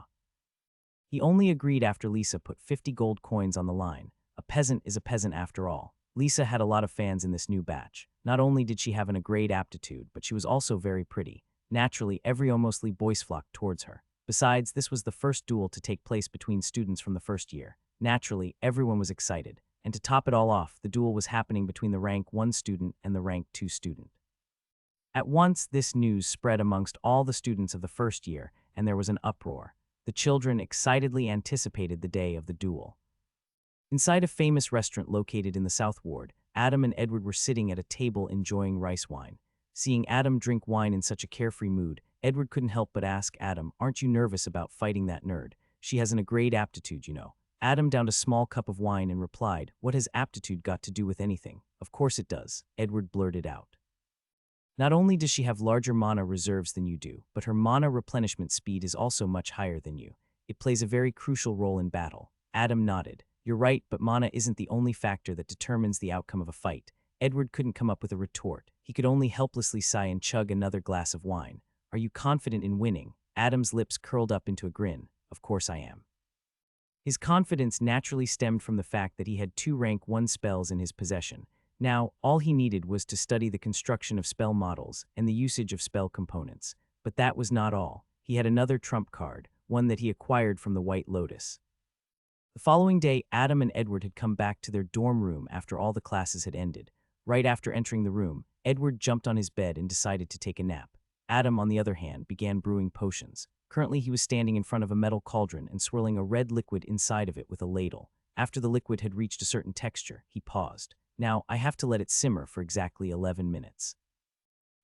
He only agreed after Lisa put 50 gold coins on the line. A peasant is a peasant after all. Lisa had a lot of fans in this new batch. Not only did she have a great aptitude, but she was also very pretty. Naturally, every mostly boys flocked towards her. Besides, this was the first duel to take place between students from the first year. Naturally, everyone was excited. And to top it all off, the duel was happening between the rank 1 student and the rank 2 student. At once, this news spread amongst all the students of the first year, and there was an uproar. The children excitedly anticipated the day of the duel. Inside a famous restaurant located in the South Ward, Adam and Edward were sitting at a table enjoying rice wine. Seeing Adam drink wine in such a carefree mood, Edward couldn't help but ask Adam, aren't you nervous about fighting that nerd? She has a great aptitude, you know. Adam downed a small cup of wine and replied, what has aptitude got to do with anything? Of course it does, Edward blurted out. Not only does she have larger mana reserves than you do, but her mana replenishment speed is also much higher than you. It plays a very crucial role in battle. Adam nodded. You're right, but mana isn't the only factor that determines the outcome of a fight. Edward couldn't come up with a retort. He could only helplessly sigh and chug another glass of wine. Are you confident in winning? Adam's lips curled up into a grin. Of course I am. His confidence naturally stemmed from the fact that he had 2 rank 1 spells in his possession. Now, all he needed was to study the construction of spell models and the usage of spell components. But that was not all. He had another trump card, one that he acquired from the White Lotus. The following day, Adam and Edward had come back to their dorm room after all the classes had ended. Right after entering the room, Edward jumped on his bed and decided to take a nap. Adam, on the other hand, began brewing potions. Currently, he was standing in front of a metal cauldron and swirling a red liquid inside of it with a ladle. After the liquid had reached a certain texture, he paused. Now, I have to let it simmer for exactly 11 minutes.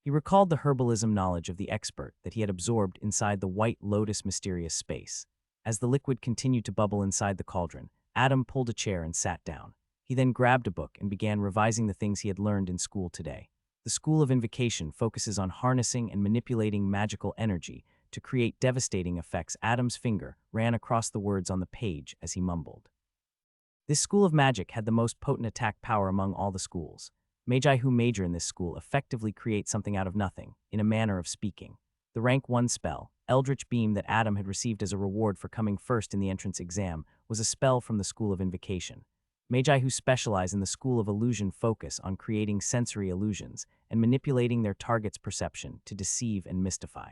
He recalled the herbalism knowledge of the expert that he had absorbed inside the White Lotus mysterious space. As the liquid continued to bubble inside the cauldron, Adam pulled a chair and sat down. He then grabbed a book and began revising the things he had learned in school today. The School of Invocation focuses on harnessing and manipulating magical energy to create devastating effects. Adam's finger ran across the words on the page as he mumbled. This school of magic had the most potent attack power among all the schools. Magi who major in this school effectively create something out of nothing, in a manner of speaking. The rank 1 spell, Eldritch Beam, that Adam had received as a reward for coming first in the entrance exam, was a spell from the School of Invocation. Magi who specialize in the School of Illusion focus on creating sensory illusions and manipulating their target's perception to deceive and mystify.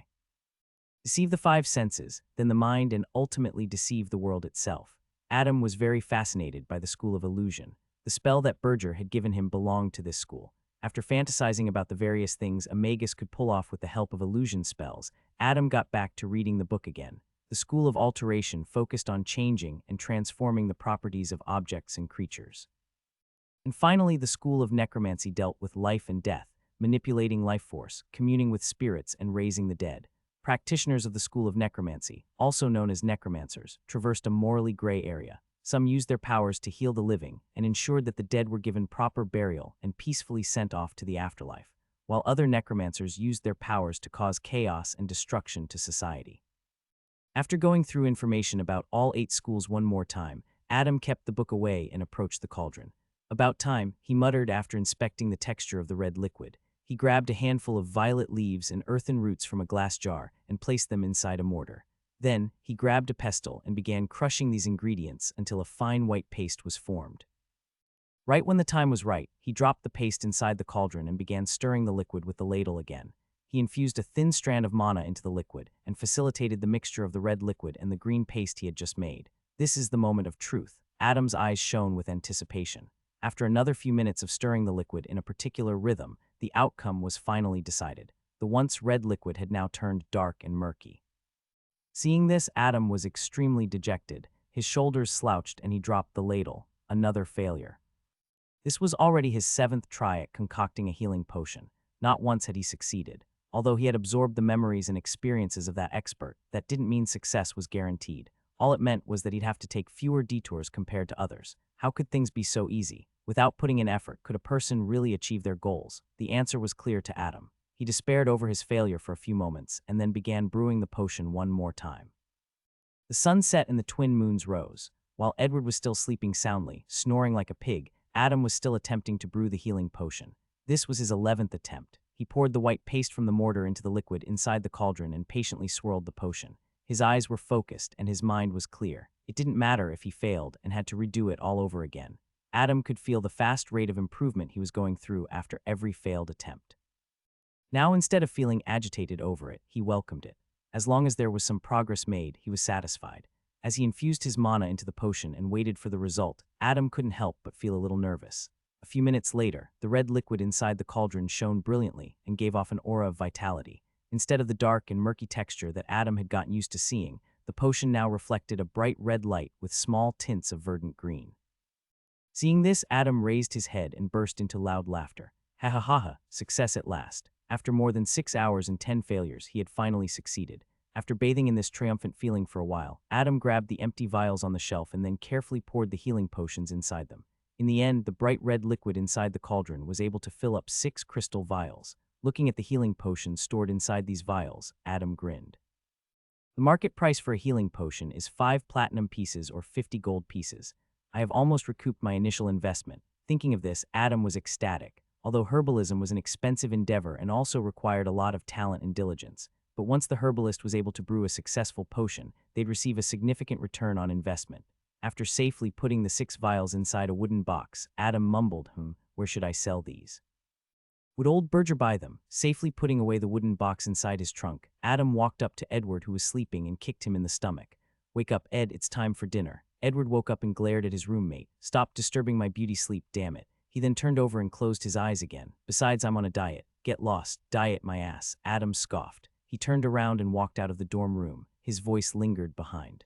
Deceive the 5 senses, then the mind, and ultimately deceive the world itself. Adam was very fascinated by the School of Illusion. The spell that Berger had given him belonged to this school. After fantasizing about the various things a magus could pull off with the help of illusion spells, Adam got back to reading the book again. The School of Alteration focused on changing and transforming the properties of objects and creatures. And finally, the School of Necromancy dealt with life and death. manipulating life force, communing with spirits, and raising the dead. Practitioners of the school of necromancy, also known as necromancers, traversed a morally gray area. Some used their powers to heal the living and ensured that the dead were given proper burial and peacefully sent off to the afterlife, while other necromancers used their powers to cause chaos and destruction to society. After going through information about all 8 schools one more time, Adam kept the book away and approached the cauldron. About time, he muttered after inspecting the texture of the red liquid. He grabbed a handful of violet leaves and earthen roots from a glass jar and placed them inside a mortar. Then, he grabbed a pestle and began crushing these ingredients until a fine white paste was formed. Right when the time was right, he dropped the paste inside the cauldron and began stirring the liquid with the ladle again. He infused a thin strand of mana into the liquid and facilitated the mixture of the red liquid and the green paste he had just made. This is the moment of truth. Adam's eyes shone with anticipation. After another few minutes of stirring the liquid in a particular rhythm, the outcome was finally decided. The once red liquid had now turned dark and murky. Seeing this, Adam was extremely dejected. His shoulders slouched and he dropped the ladle. Another failure. This was already his 7th try at concocting a healing potion. Not once had he succeeded. Although he had absorbed the memories and experiences of that expert, that didn't mean success was guaranteed. All it meant was that he'd have to take fewer detours compared to others. How could things be so easy? Without putting in effort, could a person really achieve their goals? The answer was clear to Adam. He despaired over his failure for a few moments and then began brewing the potion one more time. The sun set and the twin moons rose. While Edward was still sleeping soundly, snoring like a pig, Adam was still attempting to brew the healing potion. This was his 11th attempt. He poured the white paste from the mortar into the liquid inside the cauldron and patiently swirled the potion. His eyes were focused and his mind was clear. It didn't matter if he failed and had to redo it all over again. Adam could feel the fast rate of improvement he was going through after every failed attempt. Now, instead of feeling agitated over it, he welcomed it. As long as there was some progress made, he was satisfied. As he infused his mana into the potion and waited for the result, Adam couldn't help but feel a little nervous. A few minutes later, the red liquid inside the cauldron shone brilliantly and gave off an aura of vitality. Instead of the dark and murky texture that Adam had gotten used to seeing, the potion now reflected a bright red light with small tints of verdant green. Seeing this, Adam raised his head and burst into loud laughter. Ha ha ha ha, success at last. After more than 6 hours and 10 failures, he had finally succeeded. After bathing in this triumphant feeling for a while, Adam grabbed the empty vials on the shelf and then carefully poured the healing potions inside them. In the end, the bright red liquid inside the cauldron was able to fill up 6 crystal vials. Looking at the healing potions stored inside these vials, Adam grinned. The market price for a healing potion is 5 platinum pieces or 50 gold pieces. I have almost recouped my initial investment. Thinking of this, Adam was ecstatic. Although herbalism was an expensive endeavor and also required a lot of talent and diligence, but once the herbalist was able to brew a successful potion, they'd receive a significant return on investment. After safely putting the 6 vials inside a wooden box, Adam mumbled, where should I sell these? Would old Berger buy them? Safely putting away the wooden box inside his trunk, Adam walked up to Edward, who was sleeping, and kicked him in the stomach. Wake up, Ed, it's time for dinner. Edward woke up and glared at his roommate. Stop disturbing my beauty sleep, damn it. He then turned over and closed his eyes again. Besides, I'm on a diet. Get lost. Diet my ass. Adam scoffed. He turned around and walked out of the dorm room. His voice lingered behind.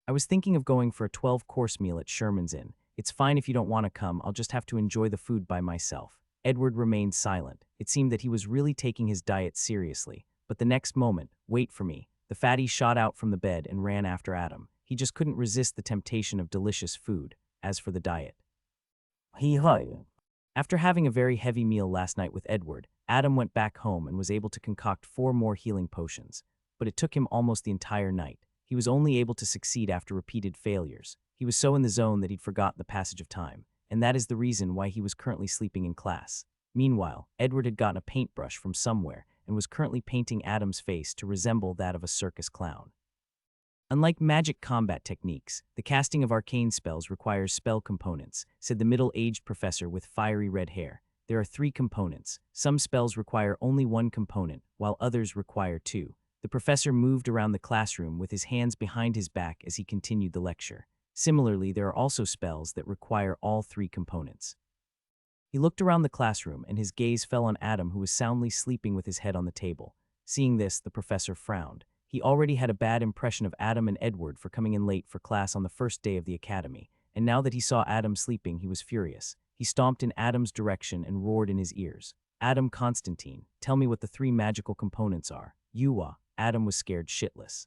I was thinking of going for a 12-course meal at Sherman's Inn. It's fine if you don't want to come, I'll just have to enjoy the food by myself. Edward remained silent. It seemed that he was really taking his diet seriously. But the next moment, wait for me, the fatty shot out from the bed and ran after Adam. He just couldn't resist the temptation of delicious food. As for the diet. After having a very heavy meal last night with Edward, Adam went back home and was able to concoct 4 more healing potions. But it took him almost the entire night. He was only able to succeed after repeated failures. He was so in the zone that he'd forgotten the passage of time, and that is the reason why he was currently sleeping in class. Meanwhile, Edward had gotten a paintbrush from somewhere and was currently painting Adam's face to resemble that of a circus clown. Unlike magic combat techniques, the casting of arcane spells requires spell components, said the middle-aged professor with fiery red hair. There are 3 components. Some spells require only 1 component, while others require 2. The professor moved around the classroom with his hands behind his back as he continued the lecture. Similarly, there are also spells that require all 3 components. He looked around the classroom and his gaze fell on Adam, who was soundly sleeping with his head on the table. Seeing this, the professor frowned. He already had a bad impression of Adam and Edward for coming in late for class on the first day of the academy, and now that he saw Adam sleeping, he was furious. He stomped in Adam's direction and roared in his ears. Adam Constantine, tell me what the three magical components are. Adam was scared shitless.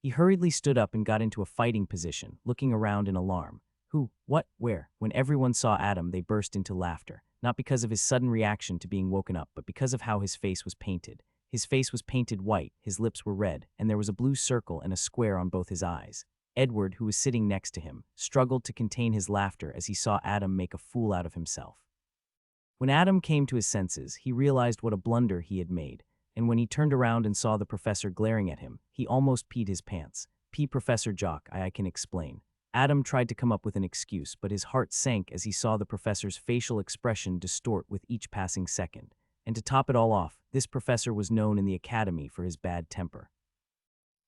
He hurriedly stood up and got into a fighting position, looking around in alarm. Who, what, where? When everyone saw Adam, they burst into laughter, not because of his sudden reaction to being woken up, but because of how his face was painted. His face was painted white, his lips were red, and there was a blue circle and a square on both his eyes. Edward, who was sitting next to him, struggled to contain his laughter as he saw Adam make a fool out of himself. When Adam came to his senses, he realized what a blunder he had made, and when he turned around and saw the professor glaring at him, he almost peed his pants. Professor Jock, I can explain. Adam tried to come up with an excuse, but his heart sank as he saw the professor's facial expression distort with each passing second. And to top it all off, this professor was known in the academy for his bad temper.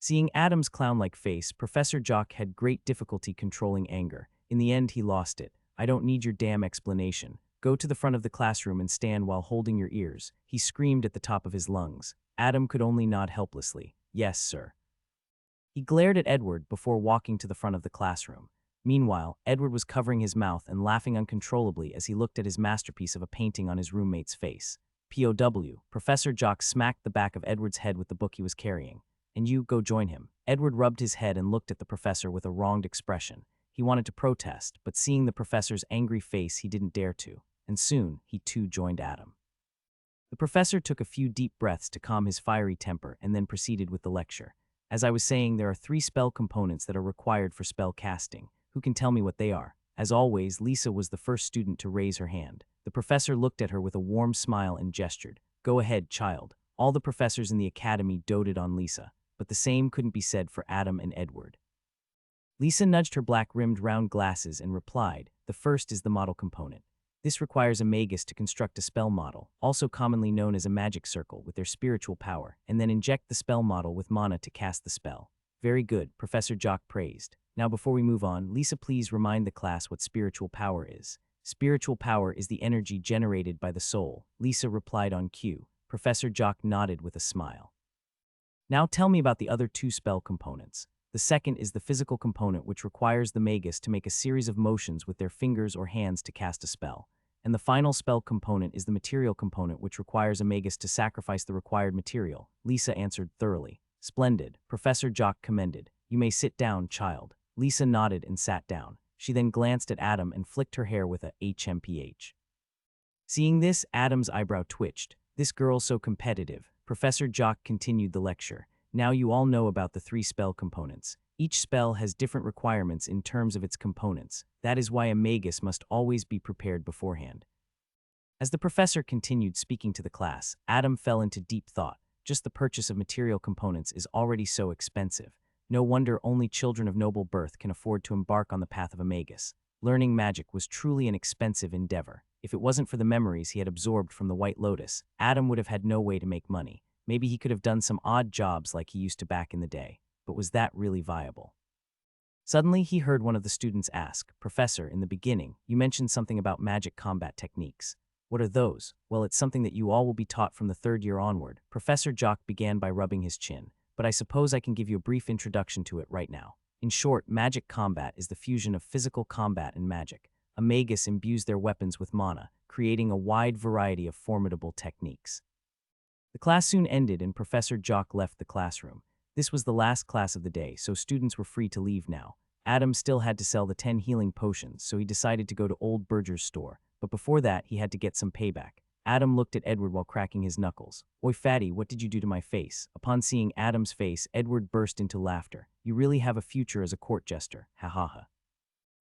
Seeing Adam's clown-like face, Professor Jock had great difficulty controlling anger. In the end, he lost it. I don't need your damn explanation. Go to the front of the classroom and stand while holding your ears, he screamed at the top of his lungs. Adam could only nod helplessly. Yes, sir. He glared at Edward before walking to the front of the classroom. Meanwhile, Edward was covering his mouth and laughing uncontrollably as he looked at his masterpiece of a painting on his roommate's face. POW, Professor Jock smacked the back of Edward's head with the book he was carrying. And you, go join him. Edward rubbed his head and looked at the professor with a wronged expression. He wanted to protest, but seeing the professor's angry face, he didn't dare to. And soon, he too joined Adam. The professor took a few deep breaths to calm his fiery temper and then proceeded with the lecture. As I was saying, there are 3 spell components that are required for spell casting. Who can tell me what they are? As always, Lisa was the first student to raise her hand. The professor looked at her with a warm smile and gestured. Go ahead, child. All the professors in the academy doted on Lisa, but the same couldn't be said for Adam and Edward. Lisa nudged her black-rimmed round glasses and replied, the first is the model component. This requires a magus to construct a spell model, also commonly known as a magic circle, with their spiritual power, and then inject the spell model with mana to cast the spell. Very good, Professor Jock praised. Now before we move on, Lisa, please remind the class what spiritual power is. Spiritual power is the energy generated by the soul, Lisa replied on cue. Professor Jock nodded with a smile. Now tell me about the other 2 spell components. The second is the physical component, which requires the magus to make a series of motions with their fingers or hands to cast a spell. And the final spell component is the material component, which requires a magus to sacrifice the required material. Lisa answered thoroughly. Splendid, Professor Jock commended. You may sit down, child. Lisa nodded and sat down. She then glanced at Adam and flicked her hair with a HMPH. Seeing this, Adam's eyebrow twitched. This girl so competitive. Professor Jock continued the lecture. Now you all know about the 3 spell components. Each spell has different requirements in terms of its components. That is why a magus must always be prepared beforehand. As the professor continued speaking to the class, Adam fell into deep thought. Just the purchase of material components is already so expensive. No wonder only children of noble birth can afford to embark on the path of a magus. Learning magic was truly an expensive endeavor. If it wasn't for the memories he had absorbed from the White Lotus, Adam would have had no way to make money. Maybe he could have done some odd jobs like he used to back in the day, but was that really viable? Suddenly, he heard one of the students ask, Professor, in the beginning, you mentioned something about magic combat techniques. What are those? Well, it's something that you all will be taught from the 3rd year onward. Professor Jock began by rubbing his chin, but I suppose I can give you a brief introduction to it right now. In short, magic combat is the fusion of physical combat and magic. A magus imbues their weapons with mana, creating a wide variety of formidable techniques. The class soon ended and Professor Jock left the classroom. This was the last class of the day, so students were free to leave now. Adam still had to sell the 10 healing potions, so he decided to go to Old Berger's store. But before that, he had to get some payback. Adam looked at Edward while cracking his knuckles. Oi, fatty, what did you do to my face? Upon seeing Adam's face, Edward burst into laughter. You really have a future as a court jester. Ha ha ha.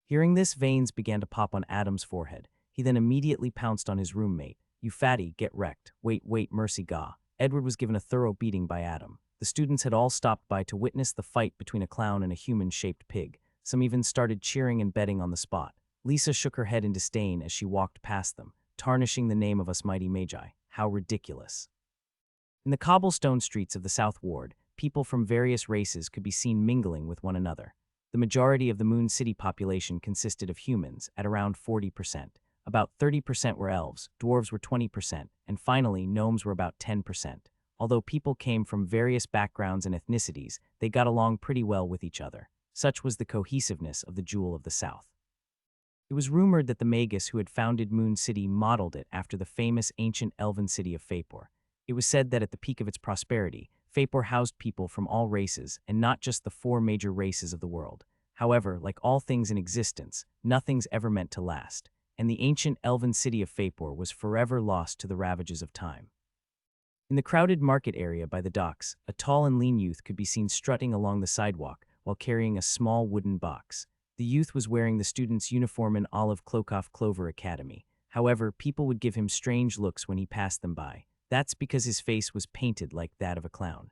Hearing this, veins began to pop on Adam's forehead. He then immediately pounced on his roommate. You fatty, get wrecked. Wait, mercy ga. Edward was given a thorough beating by Adam. The students had all stopped by to witness the fight between a clown and a human-shaped pig. Some even started cheering and betting on the spot. Lisa shook her head in disdain as she walked past them, tarnishing the name of us mighty magi. How ridiculous. In the cobblestone streets of the South Ward, people from various races could be seen mingling with one another. The majority of the Moon City population consisted of humans, at around 40%. About 30% were elves, dwarves were 20%, and finally, gnomes were about 10%. Although people came from various backgrounds and ethnicities, they got along pretty well with each other. Such was the cohesiveness of the Jewel of the South. It was rumored that the magus who had founded Moon City modeled it after the famous ancient elven city of Faepor. It was said that at the peak of its prosperity, Faepor housed people from all races and not just the four major races of the world. However, like all things in existence, nothing's ever meant to last, and the ancient elven city of Faepor was forever lost to the ravages of time. In the crowded market area by the docks, a tall and lean youth could be seen strutting along the sidewalk while carrying a small wooden box. The youth was wearing the student's uniform in Olive Klokoff Clover Academy. However, people would give him strange looks when he passed them by. That's because his face was painted like that of a clown.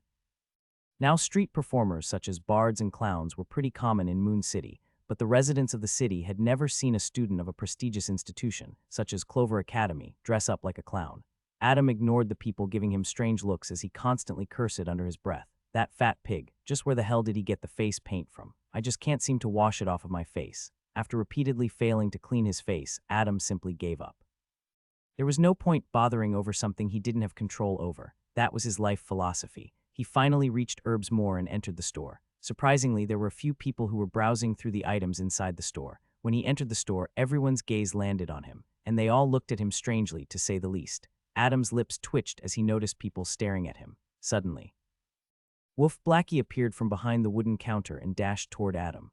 Now, street performers such as bards and clowns were pretty common in Moon City, but the residents of the city had never seen a student of a prestigious institution, such as Clover Academy, dress up like a clown. Adam ignored the people giving him strange looks as he constantly cursed under his breath. That fat pig, just where the hell did he get the face paint from? I just can't seem to wash it off of my face. After repeatedly failing to clean his face, Adam simply gave up. There was no point bothering over something he didn't have control over. That was his life philosophy. He finally reached Herb's Moor and entered the store. Surprisingly, there were a few people who were browsing through the items inside the store. When he entered the store, everyone's gaze landed on him, and they all looked at him strangely, to say the least. Adam's lips twitched as he noticed people staring at him. Suddenly, Wolf Blackie appeared from behind the wooden counter and dashed toward Adam.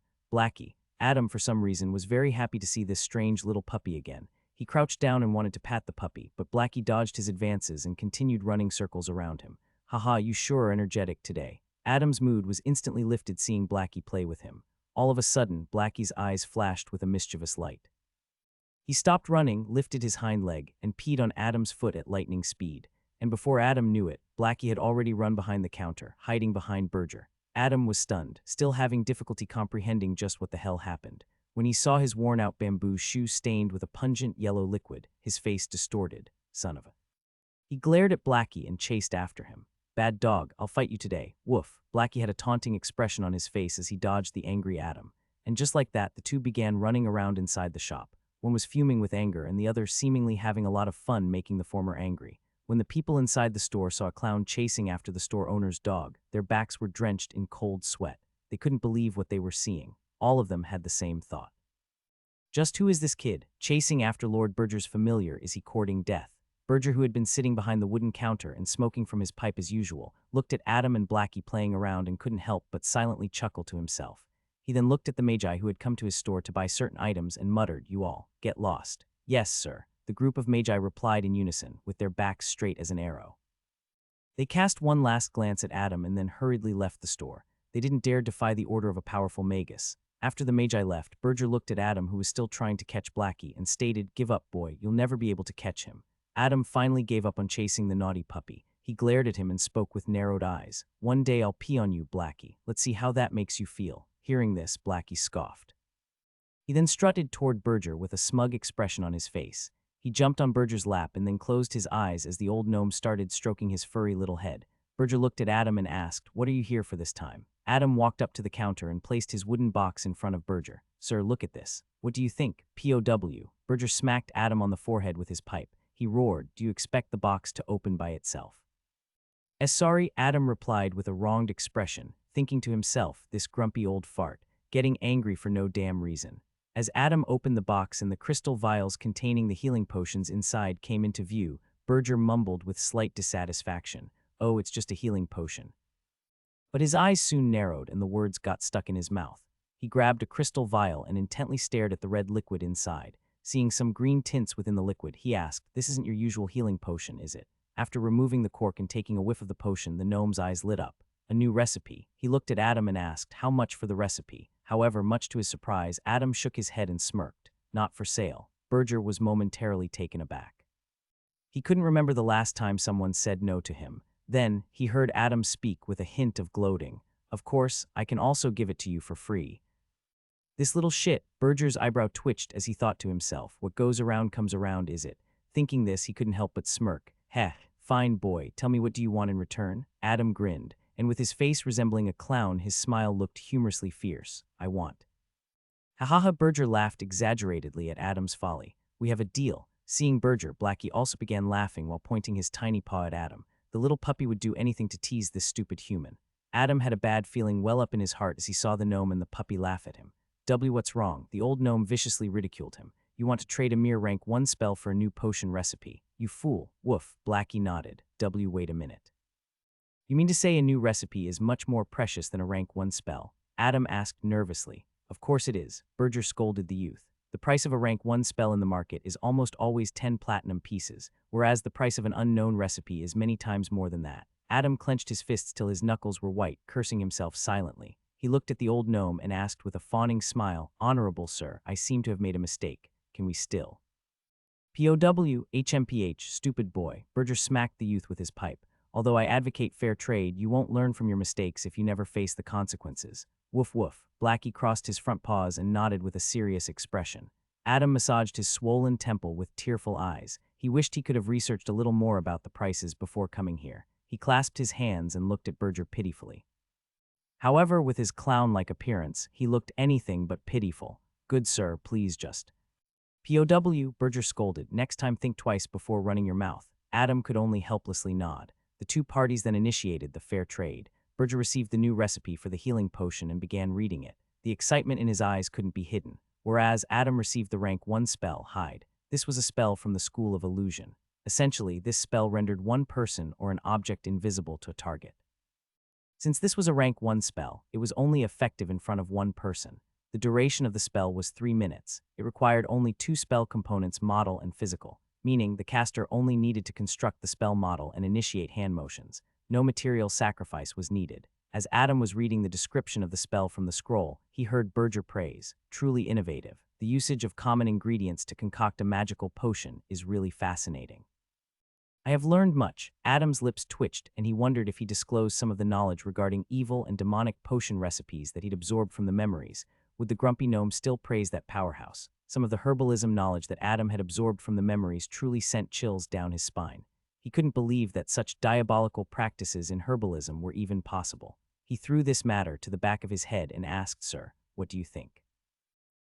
Adam, for some reason, was very happy to see this strange little puppy again. He crouched down and wanted to pat the puppy, but Blackie dodged his advances and continued running circles around him. Haha, you sure are energetic today. Adam's mood was instantly lifted seeing Blackie play with him. All of a sudden, Blackie's eyes flashed with a mischievous light. He stopped running, lifted his hind leg, and peed on Adam's foot at lightning speed. And before Adam knew it, Blackie had already run behind the counter, hiding behind Berger. Adam was stunned, still having difficulty comprehending just what the hell happened. When he saw his worn-out bamboo shoe stained with a pungent yellow liquid, his face distorted. Son of a... He glared at Blackie and chased after him. Bad dog, I'll fight you today. Woof. Blackie had a taunting expression on his face as he dodged the angry Adam. And just like that, the two began running around inside the shop. One was fuming with anger and the other seemingly having a lot of fun making the former angry. When the people inside the store saw a clown chasing after the store owner's dog, their backs were drenched in cold sweat. They couldn't believe what they were seeing. All of them had the same thought. Just who is this kid? Chasing after Lord Berger's familiar, is he courting death? Berger, who had been sitting behind the wooden counter and smoking from his pipe as usual, looked at Adam and Blackie playing around and couldn't help but silently chuckle to himself. He then looked at the magi who had come to his store to buy certain items and muttered, "You all get lost." "Yes, sir." The group of magi replied in unison, with their backs straight as an arrow. They cast one last glance at Adam and then hurriedly left the store. They didn't dare defy the order of a powerful magus. After the magi left, Berger looked at Adam, who was still trying to catch Blackie, and stated, "Give up, boy, you'll never be able to catch him." Adam finally gave up on chasing the naughty puppy. He glared at him and spoke with narrowed eyes. "One day I'll pee on you, Blackie. Let's see how that makes you feel." Hearing this, Blackie scoffed. He then strutted toward Berger with a smug expression on his face. He jumped on Berger's lap and then closed his eyes as the old gnome started stroking his furry little head. Berger looked at Adam and asked, "What are you here for this time?" Adam walked up to the counter and placed his wooden box in front of Berger. "Sir, look at this. What do you think? POW. Berger smacked Adam on the forehead with his pipe. He roared, "Do you expect the box to open by itself?" Sorry," Adam replied with a wronged expression, thinking to himself, this grumpy old fart, getting angry for no damn reason. As Adam opened the box and the crystal vials containing the healing potions inside came into view, Berger mumbled with slight dissatisfaction, "Oh, it's just a healing potion." But his eyes soon narrowed and the words got stuck in his mouth. He grabbed a crystal vial and intently stared at the red liquid inside. Seeing some green tints within the liquid, he asked, "This isn't your usual healing potion, is it?" After removing the cork and taking a whiff of the potion, the gnome's eyes lit up. A new recipe. He looked at Adam and asked, "How much for the recipe?" However, much to his surprise, Adam shook his head and smirked. "Not for sale." Berger was momentarily taken aback. He couldn't remember the last time someone said no to him. Then, he heard Adam speak with a hint of gloating. "Of course, I can also give it to you for free." This little shit, Berger's eyebrow twitched as he thought to himself, "What goes around comes around, is it?" Thinking this, he couldn't help but smirk. "Heh, fine boy, tell me what do you want in return?" Adam grinned, and with his face resembling a clown, his smile looked humorously fierce. "I want." "Ha." Berger laughed exaggeratedly at Adam's folly. "We have a deal." Seeing Berger, Blackie also began laughing while pointing his tiny paw at Adam. The little puppy would do anything to tease this stupid human. Adam had a bad feeling well up in his heart as he saw the gnome and the puppy laugh at him. What's wrong? The old gnome viciously ridiculed him. You want to trade a mere rank 1 spell for a new potion recipe. You fool. Woof. Blackie nodded. Wait a minute. You mean to say a new recipe is much more precious than a rank 1 spell? Adam asked nervously. Of course it is, Berger scolded the youth. The price of a rank 1 spell in the market is almost always 10 platinum pieces, whereas the price of an unknown recipe is many times more than that. Adam clenched his fists till his knuckles were white, cursing himself silently. He looked at the old gnome and asked with a fawning smile, Honorable sir, I seem to have made a mistake. Can we still? POW, HMPH, stupid boy. Berger smacked the youth with his pipe. Although I advocate fair trade, you won't learn from your mistakes if you never face the consequences. Woof woof. Blackie crossed his front paws and nodded with a serious expression. Adam massaged his swollen temple with tearful eyes. He wished he could have researched a little more about the prices before coming here. He clasped his hands and looked at Berger pitifully. However, with his clown-like appearance, he looked anything but pitiful. Good sir, please just. POW, Berger scolded. Next time think twice before running your mouth. Adam could only helplessly nod. The two parties then initiated the fair trade. Berger received the new recipe for the healing potion and began reading it. The excitement in his eyes couldn't be hidden, whereas Adam received the rank 1 spell, Hide. This was a spell from the School of Illusion. Essentially, this spell rendered one person or an object invisible to a target. Since this was a rank 1 spell, it was only effective in front of one person. The duration of the spell was 3 minutes. It required only 2 spell components, model and physical, meaning the caster only needed to construct the spell model and initiate hand motions. No material sacrifice was needed. As Adam was reading the description of the spell from the scroll, he heard Berger praise. Truly innovative. The usage of common ingredients to concoct a magical potion is really fascinating. I have learned much. Adam's lips twitched, and he wondered if he disclosed some of the knowledge regarding evil and demonic potion recipes that he'd absorbed from the memories. Would the grumpy gnome still praise that powerhouse? Some of the herbalism knowledge that Adam had absorbed from the memories truly sent chills down his spine. He couldn't believe that such diabolical practices in herbalism were even possible. He threw this matter to the back of his head and asked, Sir, what do you think?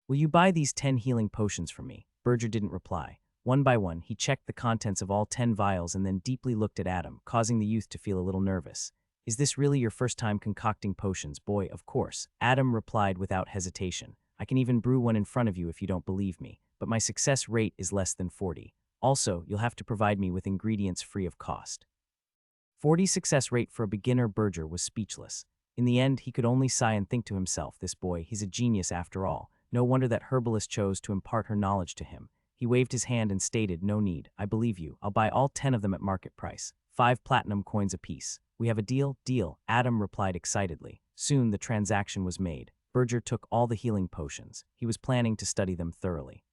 Will you buy these 10 healing potions from me? Berger didn't reply. One by one, he checked the contents of all 10 vials and then deeply looked at Adam, causing the youth to feel a little nervous. Is this really your first time concocting potions? Boy, of course. Adam replied without hesitation. I can even brew one in front of you if you don't believe me, but my success rate is less than 40. Also, you'll have to provide me with ingredients free of cost. 40 success rate for a beginner. Berger was speechless. In the end, he could only sigh and think to himself, this boy, he's a genius after all. No wonder that herbalist chose to impart her knowledge to him. He waved his hand and stated, no need, I believe you. I'll buy all 10 of them at market price. 5 platinum coins apiece. We have a deal? Deal, Adam replied excitedly. Soon the transaction was made. Berger took all the healing potions. He was planning to study them thoroughly.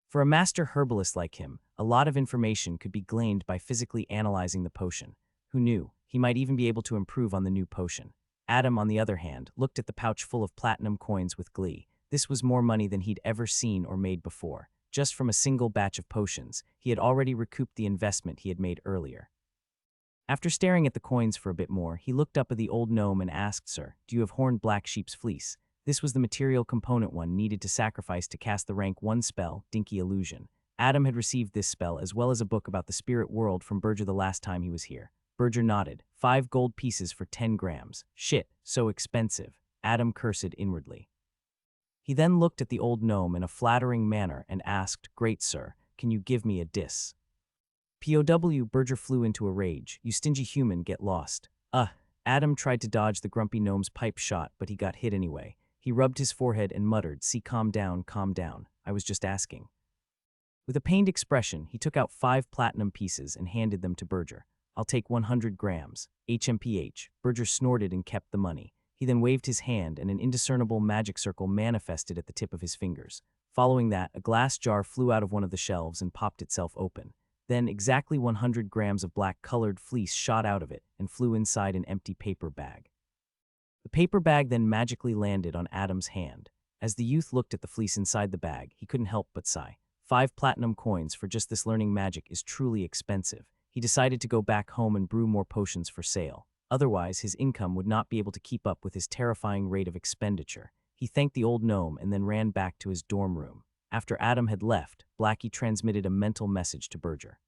For a master herbalist like him, a lot of information could be gleaned by physically analyzing the potion. Who knew? He might even be able to improve on the new potion. Adam, on the other hand, looked at the pouch full of platinum coins with glee. This was more money than he'd ever seen or made before. Just from a single batch of potions, he had already recouped the investment he had made earlier. After staring at the coins for a bit more, he looked up at the old gnome and asked, Sir, do you have horned black sheep's fleece? This was the material component one needed to sacrifice to cast the rank 1 spell, Dinky Illusion. Adam had received this spell as well as a book about the spirit world from Berger the last time he was here. Berger nodded. 5 gold pieces for 10 grams. Shit, so expensive. Adam cursed inwardly. He then looked at the old gnome in a flattering manner and asked, Great sir, can you give me a diss? POW. Berger flew into a rage. You stingy human, get lost. Adam tried to dodge the grumpy gnome's pipe shot, but he got hit anyway. He rubbed his forehead and muttered, See, calm down, I was just asking. With a pained expression, he took out 5 platinum pieces and handed them to Berger. I'll take 100 grams. HMPH. Berger snorted and kept the money. He then waved his hand and an indiscernible magic circle manifested at the tip of his fingers. Following that, a glass jar flew out of one of the shelves and popped itself open. Then exactly 100 grams of black-colored fleece shot out of it and flew inside an empty paper bag. The paper bag then magically landed on Adam's hand. As the youth looked at the fleece inside the bag, he couldn't help but sigh. 5 platinum coins for just this learning magic is truly expensive. He decided to go back home and brew more potions for sale. Otherwise, his income would not be able to keep up with his terrifying rate of expenditure. He thanked the old gnome and then ran back to his dorm room. After Adam had left, Blackie transmitted a mental message to Berger.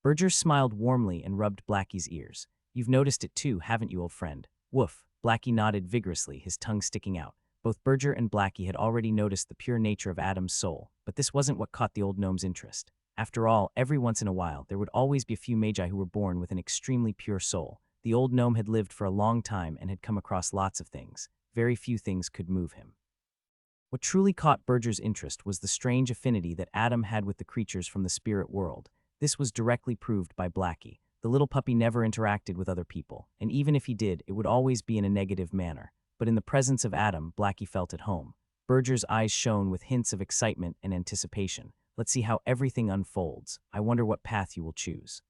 Berger smiled warmly and rubbed Blackie's ears. You've noticed it too, haven't you, old friend? Woof. Blackie nodded vigorously, his tongue sticking out. Both Berger and Blackie had already noticed the pure nature of Adam's soul, but this wasn't what caught the old gnome's interest. After all, every once in a while, there would always be a few magi who were born with an extremely pure soul. The old gnome had lived for a long time and had come across lots of things. Very few things could move him. What truly caught Berger's interest was the strange affinity that Adam had with the creatures from the spirit world. This was directly proved by Blackie. The little puppy never interacted with other people, and even if he did, it would always be in a negative manner. But in the presence of Adam, Blackie felt at home. Berger's eyes shone with hints of excitement and anticipation. Let's see how everything unfolds. I wonder what path you will choose.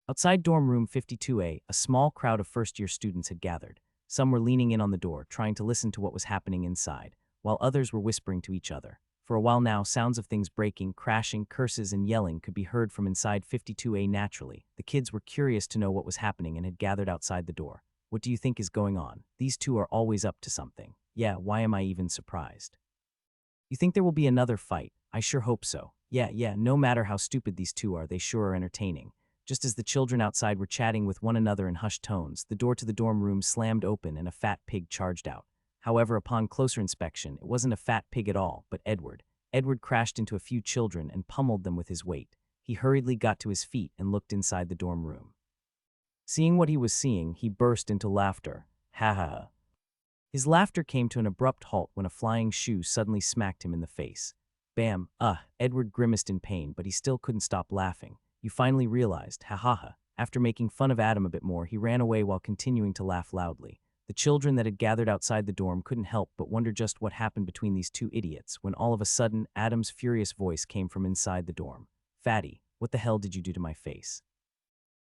Outside dorm room 52A, a small crowd of first-year students had gathered. Some were leaning in on the door, trying to listen to what was happening inside, while others were whispering to each other. For a while now, sounds of things breaking, crashing, curses, and yelling could be heard from inside 52A naturally. The kids were curious to know what was happening and had gathered outside the door. What do you think is going on? These two are always up to something. Yeah, why am I even surprised? You think there will be another fight? I sure hope so. Yeah, no matter how stupid these two are, they sure are entertaining. Just as the children outside were chatting with one another in hushed tones, the door to the dorm room slammed open and a fat pig charged out. However, upon closer inspection, it wasn't a fat pig at all, but Edward. Edward crashed into a few children and pummeled them with his weight. He hurriedly got to his feet and looked inside the dorm room. Seeing what he was seeing, he burst into laughter. Ha ha ha. His laughter came to an abrupt halt when a flying shoe suddenly smacked him in the face. Bam! Edward grimaced in pain, but he still couldn't stop laughing. You finally realized, ha ha ha. After making fun of Adam a bit more, he ran away while continuing to laugh loudly. The children that had gathered outside the dorm couldn't help but wonder just what happened between these two idiots when all of a sudden, Adam's furious voice came from inside the dorm. Fatty, what the hell did you do to my face?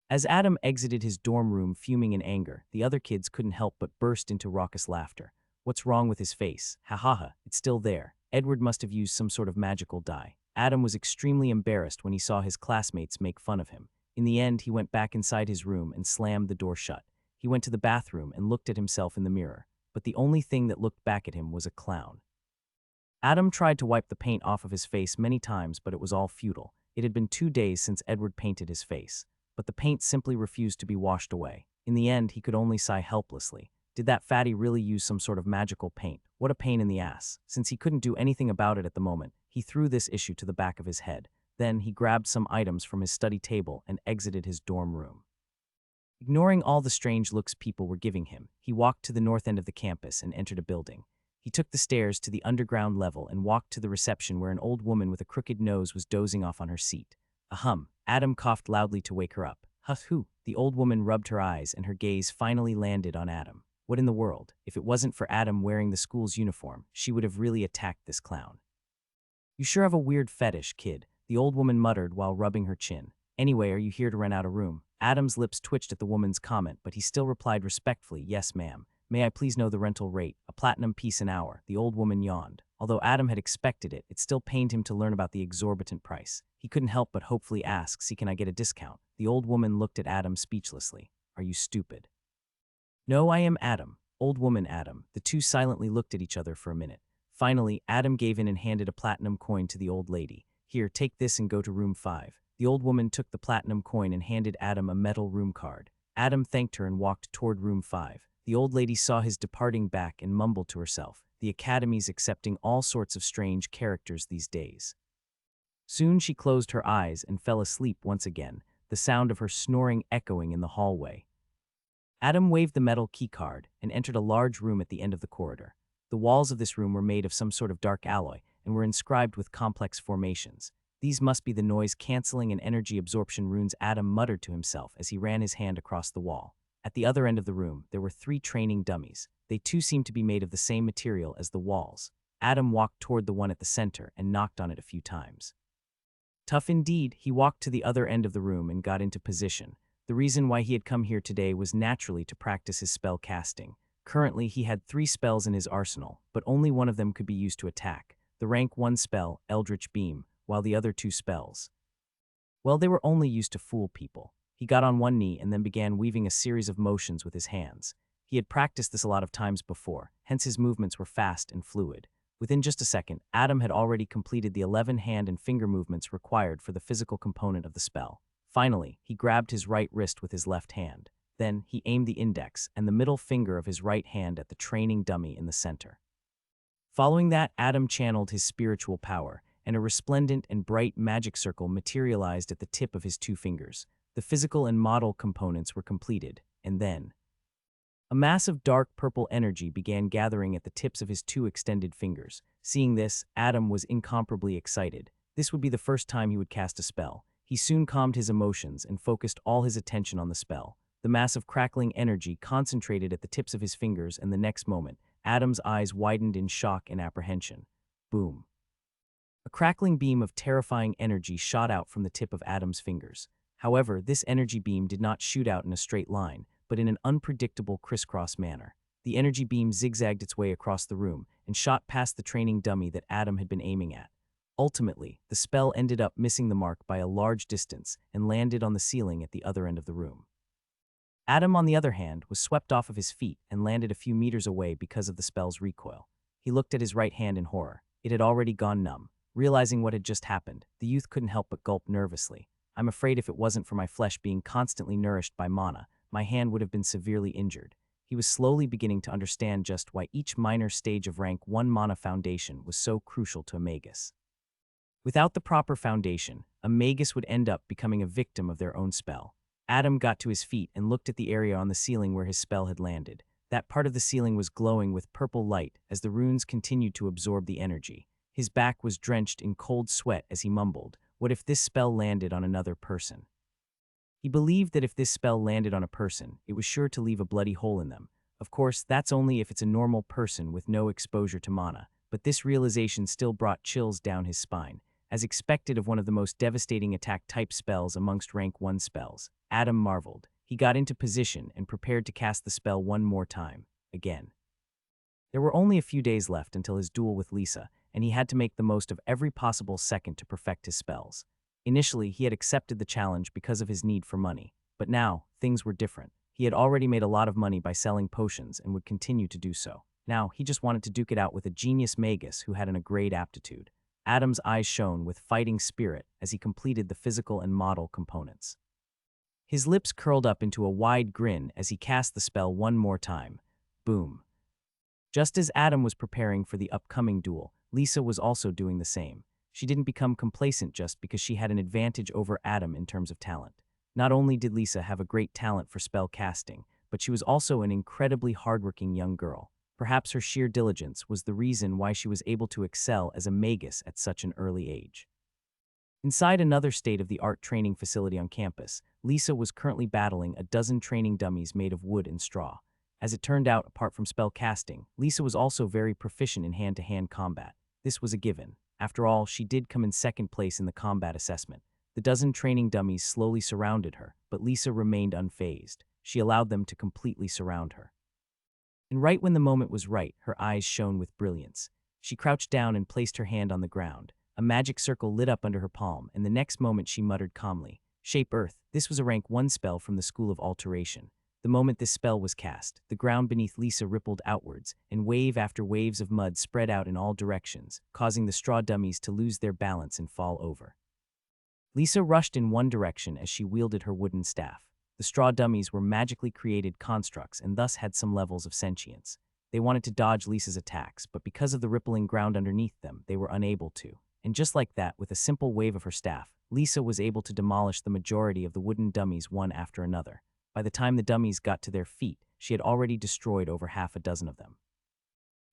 As Adam exited his dorm room fuming in anger, the other kids couldn't help but burst into raucous laughter. What's wrong with his face? Ha ha ha, it's still there. Edward must have used some sort of magical dye. Adam was extremely embarrassed when he saw his classmates make fun of him. In the end, he went back inside his room and slammed the door shut. He went to the bathroom and looked at himself in the mirror, but the only thing that looked back at him was a clown. Adam tried to wipe the paint off of his face many times, but it was all futile. It had been 2 days since Edward painted his face, but the paint simply refused to be washed away. In the end, he could only sigh helplessly. Did that fatty really use some sort of magical paint? What a pain in the ass. Since he couldn't do anything about it at the moment, he threw this issue to the back of his head. Then he grabbed some items from his study table and exited his dorm room. Ignoring all the strange looks people were giving him, he walked to the north end of the campus and entered a building. He took the stairs to the underground level and walked to the reception where an old woman with a crooked nose was dozing off on her seat. Ahem. Adam coughed loudly to wake her up. Huff-hoo. The old woman rubbed her eyes and her gaze finally landed on Adam. What in the world? If it wasn't for Adam wearing the school's uniform, she would have really attacked this clown. You sure have a weird fetish, kid, the old woman muttered while rubbing her chin. Anyway, are you here to rent out a room? Adam's lips twitched at the woman's comment, but he still replied respectfully, yes, ma'am. May I please know the rental rate? A platinum piece an hour. The old woman yawned. Although Adam had expected it, it still pained him to learn about the exorbitant price. He couldn't help but hopefully ask, see, can I get a discount? The old woman looked at Adam speechlessly. Are you stupid? No, I am Adam. Old woman Adam. The two silently looked at each other for a minute. Finally, Adam gave in and handed a platinum coin to the old lady. Here, take this and go to room 5. The old woman took the platinum coin and handed Adam a metal room card. Adam thanked her and walked toward room 5. The old lady saw his departing back and mumbled to herself, the academy's accepting all sorts of strange characters these days. Soon she closed her eyes and fell asleep once again, the sound of her snoring echoing in the hallway. Adam waved the metal key card and entered a large room at the end of the corridor. The walls of this room were made of some sort of dark alloy and were inscribed with complex formations. These must be the noise-canceling and energy absorption runes, Adam muttered to himself as he ran his hand across the wall. At the other end of the room, there were 3 training dummies. They too seemed to be made of the same material as the walls. Adam walked toward the one at the center and knocked on it a few times. Tough indeed. He walked to the other end of the room and got into position. The reason why he had come here today was naturally to practice his spell casting. Currently, he had 3 spells in his arsenal, but only one of them could be used to attack. The rank 1 spell, Eldritch Beam, while the other 2 spells, well, they were only used to fool people. He got on one knee and then began weaving a series of motions with his hands. He had practiced this a lot of times before, hence his movements were fast and fluid. Within just a second, Adam had already completed the 11 hand and finger movements required for the physical component of the spell. Finally, he grabbed his right wrist with his left hand. Then, he aimed the index and the middle finger of his right hand at the training dummy in the center. Following that, Adam channeled his spiritual power, and a resplendent and bright magic circle materialized at the tip of his 2 fingers. The physical and model components were completed, and then a mass of dark purple energy began gathering at the tips of his 2 extended fingers. Seeing this, Adam was incomparably excited. This would be the first time he would cast a spell. He soon calmed his emotions and focused all his attention on the spell. The mass of crackling energy concentrated at the tips of his fingers, and the next moment, Adam's eyes widened in shock and apprehension. Boom. A crackling beam of terrifying energy shot out from the tip of Adam's fingers. However, this energy beam did not shoot out in a straight line, but in an unpredictable crisscross manner. The energy beam zigzagged its way across the room and shot past the training dummy that Adam had been aiming at. Ultimately, the spell ended up missing the mark by a large distance and landed on the ceiling at the other end of the room. Adam, on the other hand, was swept off of his feet and landed a few meters away because of the spell's recoil. He looked at his right hand in horror. It had already gone numb. Realizing what had just happened, the youth couldn't help but gulp nervously. I'm afraid if it wasn't for my flesh being constantly nourished by mana, my hand would have been severely injured. He was slowly beginning to understand just why each minor stage of rank 1 mana foundation was so crucial to a magus. Without the proper foundation, a magus would end up becoming a victim of their own spell. Adam got to his feet and looked at the area on the ceiling where his spell had landed. That part of the ceiling was glowing with purple light as the runes continued to absorb the energy. His back was drenched in cold sweat as he mumbled, "What if this spell landed on another person?" He believed that if this spell landed on a person, it was sure to leave a bloody hole in them. Of course, that's only if it's a normal person with no exposure to mana, but this realization still brought chills down his spine. As expected of one of the most devastating attack-type spells amongst rank 1 spells, Adam marveled. He got into position and prepared to cast the spell one more time, again. There were only a few days left until his duel with Lisa, and he had to make the most of every possible second to perfect his spells. Initially, he had accepted the challenge because of his need for money, but now, things were different. He had already made a lot of money by selling potions and would continue to do so. Now, he just wanted to duke it out with a genius magus who had a great aptitude. Adam's eyes shone with fighting spirit as he completed the physical and model components. His lips curled up into a wide grin as he cast the spell one more time. Boom. Just as Adam was preparing for the upcoming duel, Lisa was also doing the same. She didn't become complacent just because she had an advantage over Adam in terms of talent. Not only did Lisa have a great talent for spell casting, but she was also an incredibly hardworking young girl. Perhaps her sheer diligence was the reason why she was able to excel as a magus at such an early age. Inside another state-of-the-art training facility on campus, Lisa was currently battling a dozen training dummies made of wood and straw. As it turned out, apart from spell casting, Lisa was also very proficient in hand-to-hand combat. This was a given. After all, she did come in second place in the combat assessment. The dozen training dummies slowly surrounded her, but Lisa remained unfazed. She allowed them to completely surround her. And right when the moment was right, her eyes shone with brilliance. She crouched down and placed her hand on the ground. A magic circle lit up under her palm, and the next moment she muttered calmly, "Shape Earth." This was a rank 1 spell from the School of Alteration. The moment this spell was cast, the ground beneath Lisa rippled outwards, and wave after waves of mud spread out in all directions, causing the straw dummies to lose their balance and fall over. Lisa rushed in one direction as she wielded her wooden staff. The straw dummies were magically created constructs and thus had some levels of sentience. They wanted to dodge Lisa's attacks, but because of the rippling ground underneath them, they were unable to. And just like that, with a simple wave of her staff, Lisa was able to demolish the majority of the wooden dummies one after another. By the time the dummies got to their feet, she had already destroyed over half a dozen of them.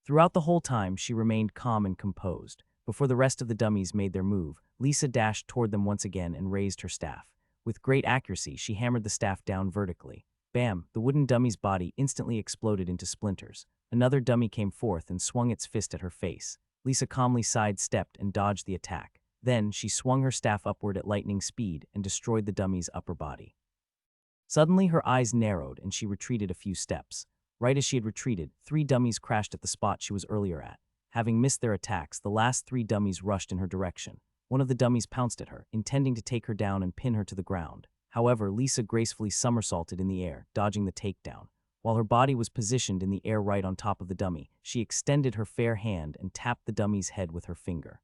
Throughout the whole time, she remained calm and composed. Before the rest of the dummies made their move, Lisa dashed toward them once again and raised her staff. With great accuracy, she hammered the staff down vertically. Bam! The wooden dummy's body instantly exploded into splinters. Another dummy came forth and swung its fist at her face. Lisa calmly sidestepped and dodged the attack. Then, she swung her staff upward at lightning speed and destroyed the dummy's upper body. Suddenly, her eyes narrowed and she retreated a few steps. Right as she had retreated, 3 dummies crashed at the spot she was earlier at. Having missed their attacks, the last 3 dummies rushed in her direction. One of the dummies pounced at her, intending to take her down and pin her to the ground. However, Lisa gracefully somersaulted in the air, dodging the takedown. While her body was positioned in the air right on top of the dummy, she extended her fair hand and tapped the dummy's head with her finger.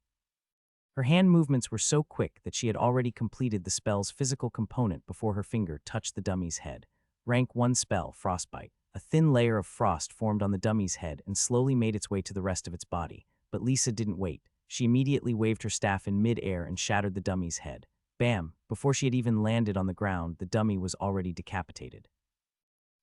Her hand movements were so quick that she had already completed the spell's physical component before her finger touched the dummy's head. Rank 1 spell, Frostbite. A thin layer of frost formed on the dummy's head and slowly made its way to the rest of its body. But Lisa didn't wait. She immediately waved her staff in mid-air and shattered the dummy's head. Bam! Before she had even landed on the ground, the dummy was already decapitated.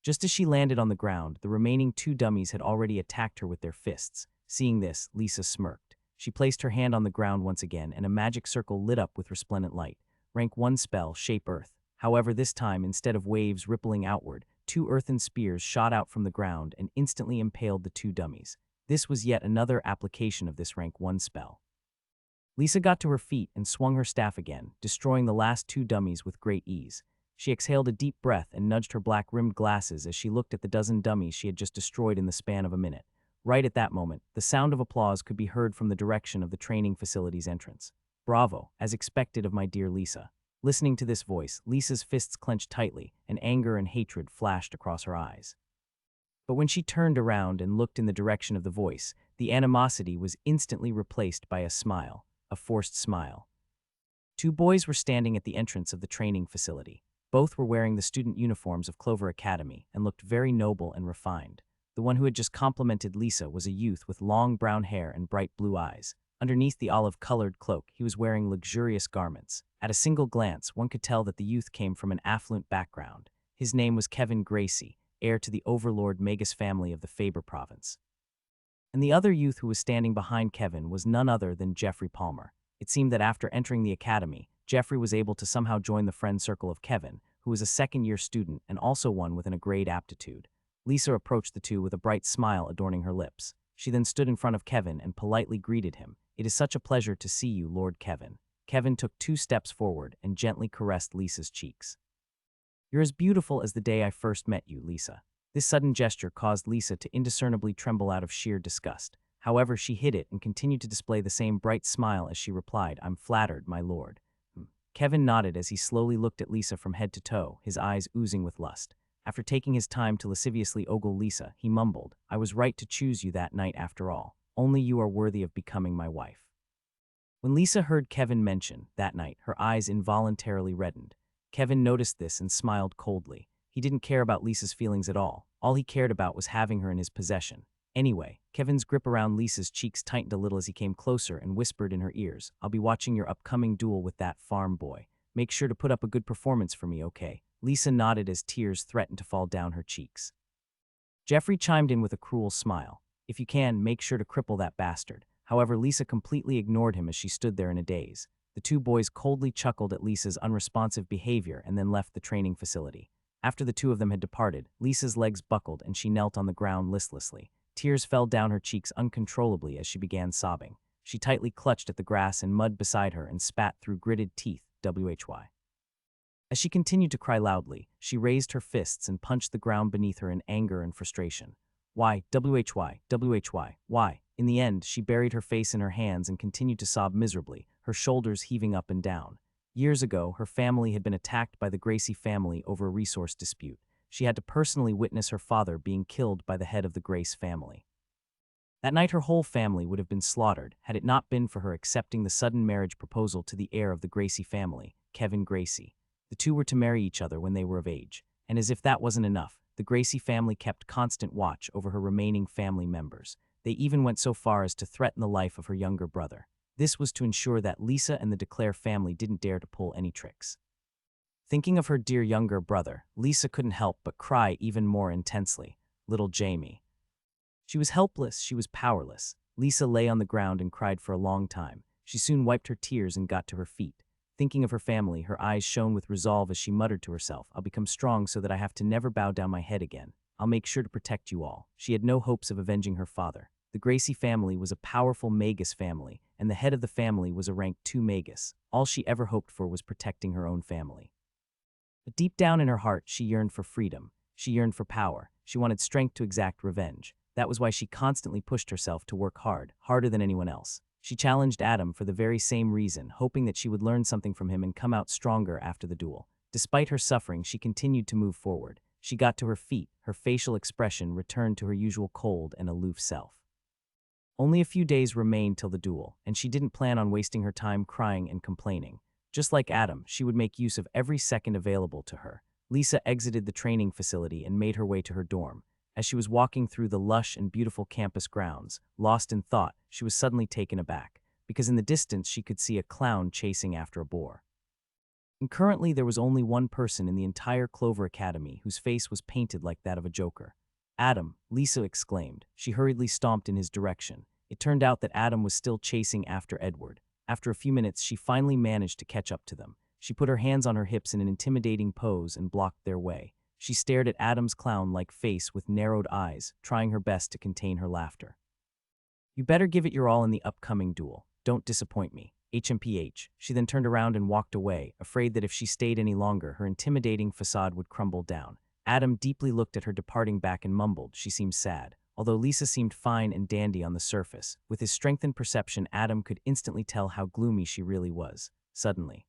Just as she landed on the ground, the remaining two dummies had already attacked her with their fists. Seeing this, Lisa smirked. She placed her hand on the ground once again, and a magic circle lit up with resplendent light. Rank 1 spell, Shape Earth. However, this time, instead of waves rippling outward, two earthen spears shot out from the ground and instantly impaled the two dummies. This was yet another application of this rank 1 spell. Lisa got to her feet and swung her staff again, destroying the last two dummies with great ease. She exhaled a deep breath and nudged her black-rimmed glasses as she looked at the dozen dummies she had just destroyed in the span of a minute. Right at that moment, the sound of applause could be heard from the direction of the training facility's entrance. Bravo, as expected of my dear Lisa. Listening to this voice, Lisa's fists clenched tightly, and anger and hatred flashed across her eyes. But when she turned around and looked in the direction of the voice, the animosity was instantly replaced by a smile, a forced smile. Two boys were standing at the entrance of the training facility. Both were wearing the student uniforms of Clover Academy and looked very noble and refined. The one who had just complimented Lisa was a youth with long brown hair and bright blue eyes. Underneath the olive-colored cloak, he was wearing luxurious garments. At a single glance, one could tell that the youth came from an affluent background. His name was Kevin Gracie, heir to the overlord Magus family of the Faber province. And the other youth who was standing behind Kevin was none other than Jeffrey Palmer. It seemed that after entering the academy, Jeffrey was able to somehow join the friend circle of Kevin, who was a second-year student and also one with a grade aptitude. Lisa approached the two with a bright smile adorning her lips. She then stood in front of Kevin and politely greeted him. "It is such a pleasure to see you, Lord Kevin." Kevin took 2 steps forward and gently caressed Lisa's cheeks. "You're as beautiful as the day I first met you, Lisa." This sudden gesture caused Lisa to indiscernibly tremble out of sheer disgust. However, she hid it and continued to display the same bright smile as she replied, "I'm flattered, my lord." Kevin nodded as he slowly looked at Lisa from head to toe, his eyes oozing with lust. After taking his time to lasciviously ogle Lisa, he mumbled, "I was right to choose you that night after all. Only you are worthy of becoming my wife." When Lisa heard Kevin mention that night, her eyes involuntarily reddened. Kevin noticed this and smiled coldly. He didn't care about Lisa's feelings at all. All he cared about was having her in his possession. Anyway, Kevin's grip around Lisa's cheeks tightened a little as he came closer and whispered in her ears, "I'll be watching your upcoming duel with that farm boy. Make sure to put up a good performance for me, okay?" Lisa nodded as tears threatened to fall down her cheeks. Jeffrey chimed in with a cruel smile. "If you can, make sure to cripple that bastard." However, Lisa completely ignored him as she stood there in a daze. The two boys coldly chuckled at Lisa's unresponsive behavior and then left the training facility. After the two of them had departed, Lisa's legs buckled and she knelt on the ground listlessly. Tears fell down her cheeks uncontrollably as she began sobbing. She tightly clutched at the grass and mud beside her and spat through gritted teeth, why. As she continued to cry loudly, she raised her fists and punched the ground beneath her in anger and frustration. Why? Why? In the end, she buried her face in her hands and continued to sob miserably, her shoulders heaving up and down. Years ago, her family had been attacked by the Gracie family over a resource dispute. She had to personally witness her father being killed by the head of the Grace family. That night, her whole family would have been slaughtered had it not been for her accepting the sudden marriage proposal to the heir of the Gracie family, Kevin Gracie. The two were to marry each other when they were of age, and as if that wasn't enough, the Gracie family kept constant watch over her remaining family members. They even went so far as to threaten the life of her younger brother. This was to ensure that Lisa and the DeClaire family didn't dare to pull any tricks. Thinking of her dear younger brother, Lisa couldn't help but cry even more intensely. Little Jamie. She was helpless, she was powerless. Lisa lay on the ground and cried for a long time. She soon wiped her tears and got to her feet. Thinking of her family, her eyes shone with resolve as she muttered to herself, "I'll become strong so that I have to never bow down my head again. I'll make sure to protect you all." She had no hopes of avenging her father. The Gracie family was a powerful Magus family, and the head of the family was a rank 2 Magus. All she ever hoped for was protecting her own family. But deep down in her heart, she yearned for freedom. She yearned for power. She wanted strength to exact revenge. That was why she constantly pushed herself to work hard, harder than anyone else. She challenged Adam for the very same reason, hoping that she would learn something from him and come out stronger after the duel. Despite her suffering, she continued to move forward. She got to her feet, her facial expression returned to her usual cold and aloof self. Only a few days remained till the duel, and she didn't plan on wasting her time crying and complaining. Just like Adam, she would make use of every second available to her. Lisa exited the training facility and made her way to her dorm. As she was walking through the lush and beautiful campus grounds, lost in thought, she was suddenly taken aback, because in the distance she could see a clown chasing after a boar. And currently there was only one person in the entire Clover Academy whose face was painted like that of a joker. Adam, Lisa exclaimed. She hurriedly stomped in his direction. It turned out that Adam was still chasing after Edward. After a few minutes, she finally managed to catch up to them. She put her hands on her hips in an intimidating pose and blocked their way. She stared at Adam's clown-like face with narrowed eyes, trying her best to contain her laughter. "You better give it your all in the upcoming duel. Don't disappoint me. HMPH. She then turned around and walked away, afraid that if she stayed any longer, her intimidating facade would crumble down. Adam deeply looked at her departing back and mumbled. She seemed sad. Although Lisa seemed fine and dandy on the surface, with his strengthened perception, Adam could instantly tell how gloomy she really was. Suddenly,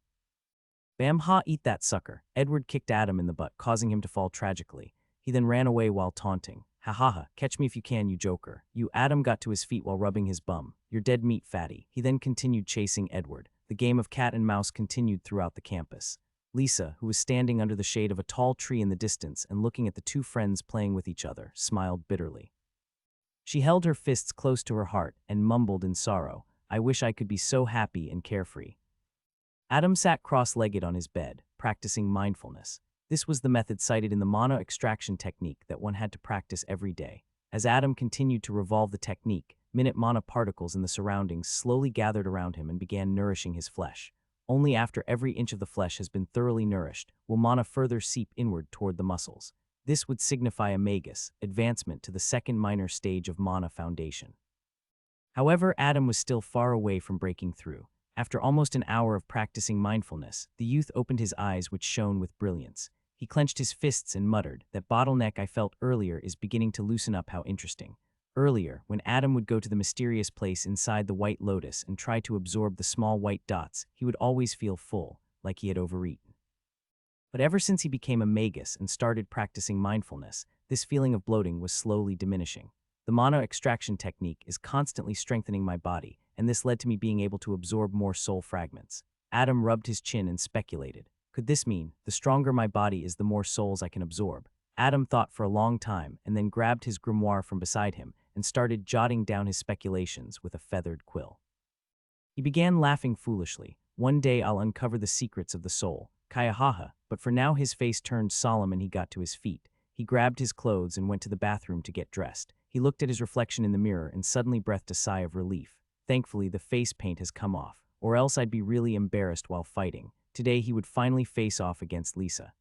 "Bam ha, eat that sucker." Edward kicked Adam in the butt, causing him to fall tragically. He then ran away while taunting. "Ha ha ha, catch me if you can, you joker." Adam got to his feet while rubbing his bum. "You're dead meat, fatty." He then continued chasing Edward. The game of cat and mouse continued throughout the campus. Lisa, who was standing under the shade of a tall tree in the distance and looking at the two friends playing with each other, smiled bitterly. She held her fists close to her heart and mumbled in sorrow, "I wish I could be so happy and carefree." Adam sat cross-legged on his bed, practicing mindfulness. This was the method cited in the mana extraction technique that one had to practice every day. As Adam continued to revolve the technique, minute mana particles in the surroundings slowly gathered around him and began nourishing his flesh. Only after every inch of the flesh has been thoroughly nourished will mana further seep inward toward the muscles. This would signify a magus, advancement to the second minor stage of mana foundation. However, Adam was still far away from breaking through. After almost an hour of practicing mindfulness, the youth opened his eyes, which shone with brilliance. He clenched his fists and muttered, "That bottleneck I felt earlier is beginning to loosen up. How interesting." Earlier, when Adam would go to the mysterious place inside the White Lotus and try to absorb the small white dots, he would always feel full, like he had overeaten. But ever since he became a magus and started practicing mindfulness, this feeling of bloating was slowly diminishing. The mana extraction technique is constantly strengthening my body, and this led to me being able to absorb more soul fragments. Adam rubbed his chin and speculated. Could this mean, the stronger my body is, the more souls I can absorb? Adam thought for a long time and then grabbed his grimoire from beside him and started jotting down his speculations with a feathered quill. He began laughing foolishly. "One day I'll uncover the secrets of the soul. Kayahaha." But for now his face turned solemn and he got to his feet. He grabbed his clothes and went to the bathroom to get dressed. He looked at his reflection in the mirror and suddenly breathed a sigh of relief. Thankfully, the face paint has come off, or else I'd be really embarrassed while fighting. Today he would finally face off against Lisa.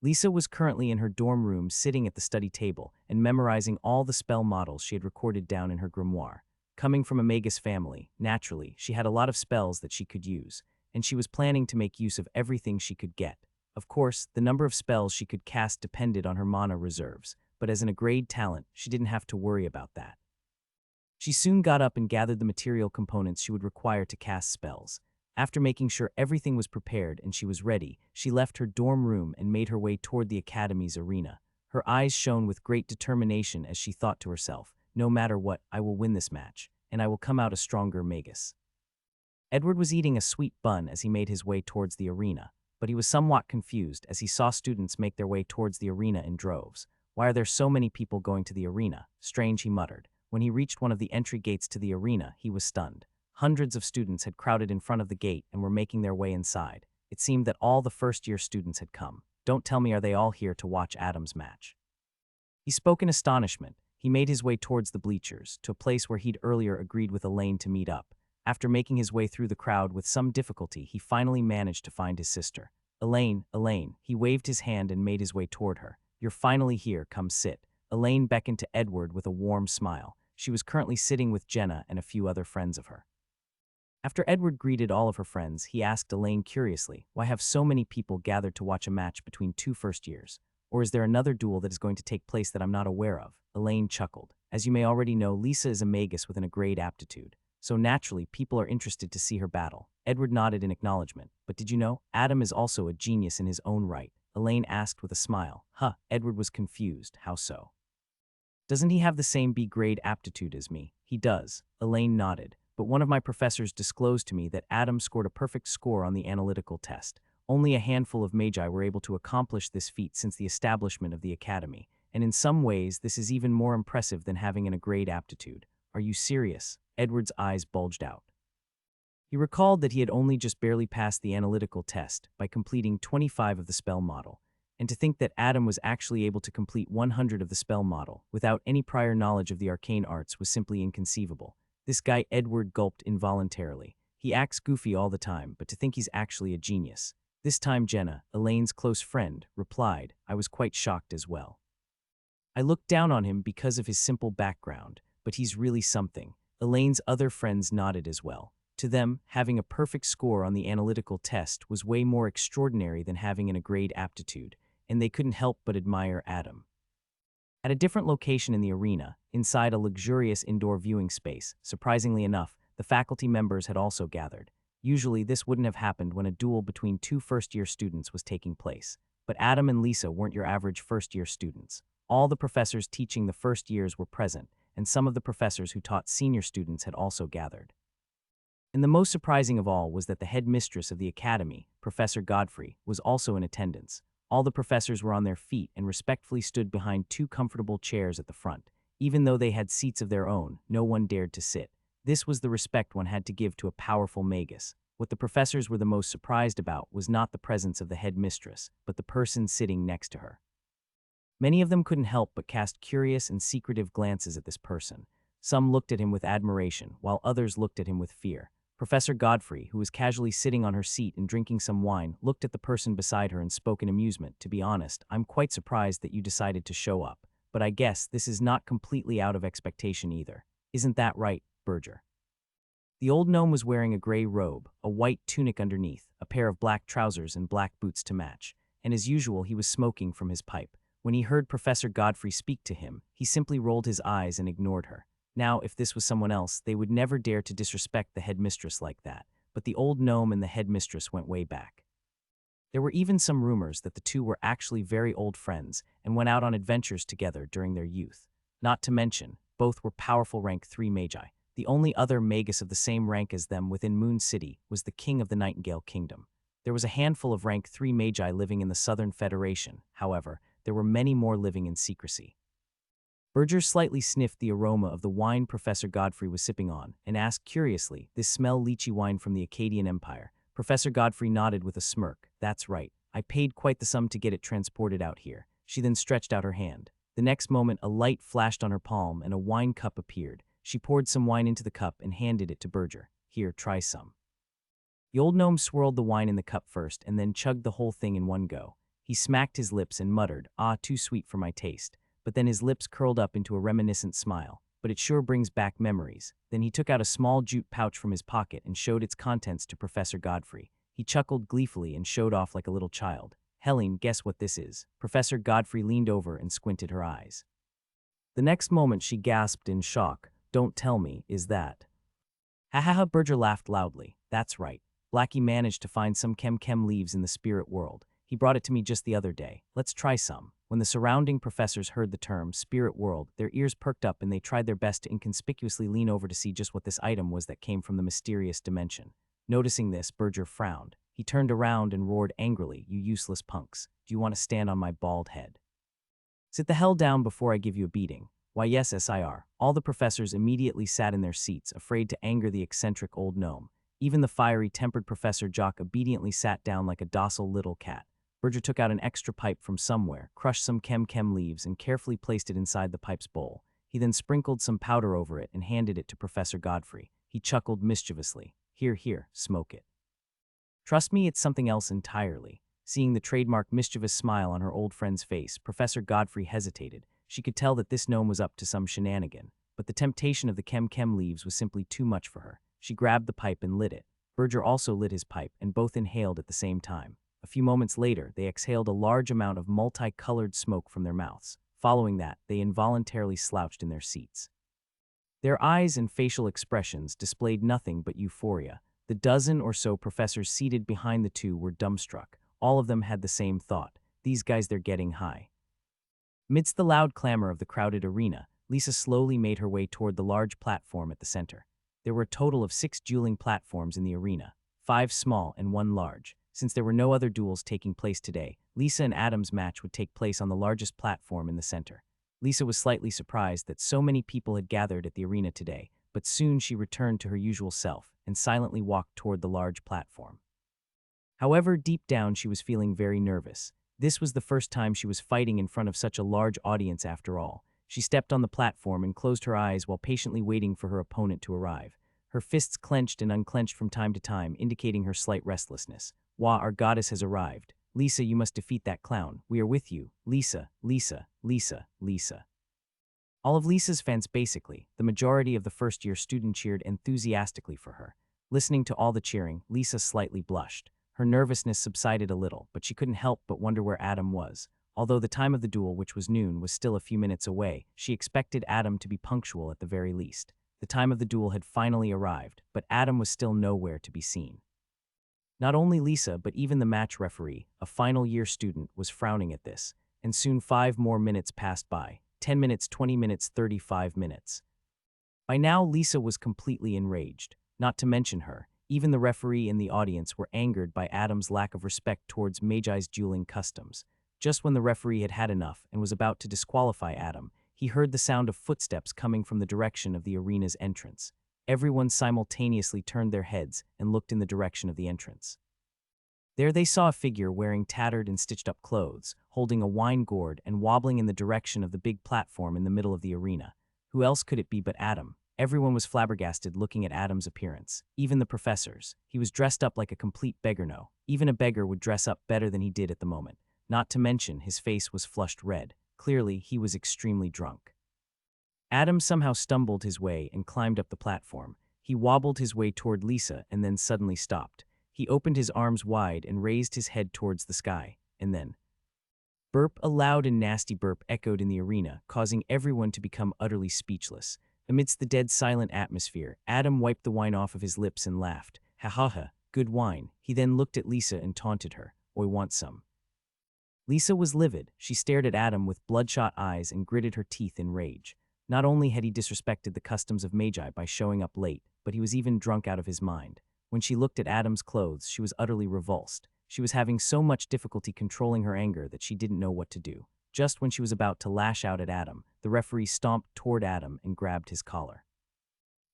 Lisa was currently in her dorm room sitting at the study table and memorizing all the spell models she had recorded down in her grimoire. Coming from a magus family, naturally, she had a lot of spells that she could use, and she was planning to make use of everything she could get. Of course, the number of spells she could cast depended on her mana reserves, but as an upgrade talent, she didn't have to worry about that. She soon got up and gathered the material components she would require to cast spells. After making sure everything was prepared and she was ready, she left her dorm room and made her way toward the academy's arena. Her eyes shone with great determination as she thought to herself, "No matter what, I will win this match, and I will come out a stronger magus." Edward was eating a sweet bun as he made his way towards the arena, but he was somewhat confused as he saw students make their way towards the arena in droves. "Why are there so many people going to the arena? Strange," he muttered. When he reached one of the entry gates to the arena, he was stunned. Hundreds of students had crowded in front of the gate and were making their way inside. It seemed that all the first-year students had come. "Don't tell me, are they all here to watch Adam's match?" He spoke in astonishment. He made his way towards the bleachers, to a place where he'd earlier agreed with Elaine to meet up. After making his way through the crowd with some difficulty, he finally managed to find his sister. "Elaine, Elaine." He waved his hand and made his way toward her. "You're finally here, come sit." Elaine beckoned to Edward with a warm smile. She was currently sitting with Jenna and a few other friends of her. After Edward greeted all of her friends, he asked Elaine curiously, "Why have so many people gathered to watch a match between two first years? Or is there another duel that is going to take place that I'm not aware of?" Elaine chuckled. "As you may already know, Lisa is a magus with an grade aptitude, so naturally people are interested to see her battle." Edward nodded in acknowledgement. "But did you know, Adam is also a genius in his own right?" Elaine asked with a smile. "Huh." Edward was confused. "How so?" "Doesn't he have the same B-grade aptitude as me?" "He does." Elaine nodded. "But one of my professors disclosed to me that Adam scored a perfect score on the analytical test. Only a handful of magi were able to accomplish this feat since the establishment of the academy, and in some ways this is even more impressive than having a grade aptitude. Are you serious? Edward's eyes bulged out. He recalled that he had only just barely passed the analytical test by completing 25 of the spell model, and to think that Adam was actually able to complete 100 of the spell model without any prior knowledge of the arcane arts was simply inconceivable. This guy Edward gulped involuntarily. He acts goofy all the time, but to think he's actually a genius. This time Jenna, Elaine's close friend, replied, I was quite shocked as well. I looked down on him because of his simple background, but he's really something. Elaine's other friends nodded as well. To them, having a perfect score on the analytical test was way more extraordinary than having a grade aptitude, and they couldn't help but admire Adam. At a different location in the arena, inside a luxurious indoor viewing space, surprisingly enough, the faculty members had also gathered. Usually, this wouldn't have happened when a duel between two first-year students was taking place. But Adam and Lisa weren't your average first-year students. All the professors teaching the first years were present, and some of the professors who taught senior students had also gathered. And the most surprising of all was that the headmistress of the academy, Professor Godfrey, was also in attendance. All the professors were on their feet and respectfully stood behind two comfortable chairs at the front. Even though they had seats of their own, no one dared to sit. This was the respect one had to give to a powerful magus. What the professors were the most surprised about was not the presence of the headmistress, but the person sitting next to her. Many of them couldn't help but cast curious and secretive glances at this person. Some looked at him with admiration, while others looked at him with fear. Professor Godfrey, who was casually sitting on her seat and drinking some wine, looked at the person beside her and spoke in amusement. To be honest, I'm quite surprised that you decided to show up, but I guess this is not completely out of expectation either. Isn't that right, Berger? The old gnome was wearing a gray robe, a white tunic underneath, a pair of black trousers and black boots to match, and as usual he was smoking from his pipe. When he heard Professor Godfrey speak to him, he simply rolled his eyes and ignored her. Now, if this was someone else, they would never dare to disrespect the headmistress like that, but the old gnome and the headmistress went way back. There were even some rumors that the two were actually very old friends and went out on adventures together during their youth. Not to mention, both were powerful rank 3 magi. The only other magus of the same rank as them within Moon City was the king of the Nightingale Kingdom. There was a handful of rank 3 magi living in the Southern Federation. However, there were many more living in secrecy. Berger slightly sniffed the aroma of the wine Professor Godfrey was sipping on and asked curiously, "This smell lychee wine from the Akkadian Empire?" Professor Godfrey nodded with a smirk. "That's right. I paid quite the sum to get it transported out here." She then stretched out her hand. The next moment, a light flashed on her palm and a wine cup appeared. She poured some wine into the cup and handed it to Berger. "Here, try some." The old gnome swirled the wine in the cup first and then chugged the whole thing in one go. He smacked his lips and muttered, "Ah, too sweet for my taste." But then his lips curled up into a reminiscent smile. "But it sure brings back memories." Then he took out a small jute pouch from his pocket and showed its contents to Professor Godfrey. He chuckled gleefully and showed off like a little child. "Helene, guess what this is?" Professor Godfrey leaned over and squinted her eyes. The next moment she gasped in shock. "Don't tell me, is that?" "Ha ha ha," Berger laughed loudly. "That's right. Blackie managed to find some chem leaves in the spirit world. He brought it to me just the other day. Let's try some." When the surrounding professors heard the term spirit world, their ears perked up and they tried their best to inconspicuously lean over to see just what this item was that came from the mysterious dimension. Noticing this, Berger frowned. He turned around and roared angrily, "You useless punks. Do you want to stand on my bald head? Sit the hell down before I give you a beating." "Why yes, SIR." All the professors immediately sat in their seats, afraid to anger the eccentric old gnome. Even the fiery-tempered Professor Jock obediently sat down like a docile little cat. Berger took out an extra pipe from somewhere, crushed some chem leaves, and carefully placed it inside the pipe's bowl. He then sprinkled some powder over it and handed it to Professor Godfrey. He chuckled mischievously. "Here, here, smoke it. Trust me, it's something else entirely." Seeing the trademark mischievous smile on her old friend's face, Professor Godfrey hesitated. She could tell that this gnome was up to some shenanigan, but the temptation of the chem leaves was simply too much for her. She grabbed the pipe and lit it. Berger also lit his pipe, and both inhaled at the same time. A few moments later, they exhaled a large amount of multicolored smoke from their mouths. Following that, they involuntarily slouched in their seats. Their eyes and facial expressions displayed nothing but euphoria. The dozen or so professors seated behind the two were dumbstruck. All of them had the same thought. These guys, they're getting high. Amidst the loud clamor of the crowded arena, Lisa slowly made her way toward the large platform at the center. There were a total of 6 dueling platforms in the arena, 5 small and 1 large. Since there were no other duels taking place today, Lisa and Adam's match would take place on the largest platform in the center. Lisa was slightly surprised that so many people had gathered at the arena today, but soon she returned to her usual self and silently walked toward the large platform. However, deep down she was feeling very nervous. This was the first time she was fighting in front of such a large audience after all. She stepped on the platform and closed her eyes while patiently waiting for her opponent to arrive. Her fists clenched and unclenched from time to time, indicating her slight restlessness. Wah, our goddess has arrived. Lisa, you must defeat that clown. We are with you. Lisa, Lisa, Lisa, Lisa. All of Lisa's fans basically, the majority of the first-year student cheered enthusiastically for her. Listening to all the cheering, Lisa slightly blushed. Her nervousness subsided a little, but she couldn't help but wonder where Adam was. Although the time of the duel, which was noon, was still a few minutes away, she expected Adam to be punctual at the very least. The time of the duel had finally arrived, but Adam was still nowhere to be seen. Not only Lisa, but even the match referee, a final-year student, was frowning at this, and soon 5 more minutes passed by. 10 minutes, 20 minutes, 35 minutes. By now, Lisa was completely enraged. Not to mention her, even the referee and the audience were angered by Adam's lack of respect towards Magi's dueling customs. Just when the referee had had enough and was about to disqualify Adam, he heard the sound of footsteps coming from the direction of the arena's entrance. Everyone simultaneously turned their heads and looked in the direction of the entrance. There they saw a figure wearing tattered and stitched-up clothes, holding a wine gourd and wobbling in the direction of the big platform in the middle of the arena. Who else could it be but Adam? Everyone was flabbergasted looking at Adam's appearance, even the professors. He was dressed up like a complete beggar. No, even a beggar would dress up better than he did at the moment. Not to mention, his face was flushed red. Clearly, he was extremely drunk. Adam somehow stumbled his way and climbed up the platform. He wobbled his way toward Lisa and then suddenly stopped. He opened his arms wide and raised his head towards the sky, and then burp, a loud and nasty burp echoed in the arena, causing everyone to become utterly speechless. Amidst the dead silent atmosphere, Adam wiped the wine off of his lips and laughed. Ha ha ha, good wine. He then looked at Lisa and taunted her. Oi, want some? Lisa was livid. She stared at Adam with bloodshot eyes and gritted her teeth in rage. Not only had he disrespected the customs of Magi by showing up late, but he was even drunk out of his mind. When she looked at Adam's clothes, she was utterly revulsed. She was having so much difficulty controlling her anger that she didn't know what to do. Just when she was about to lash out at Adam, the referee stomped toward Adam and grabbed his collar.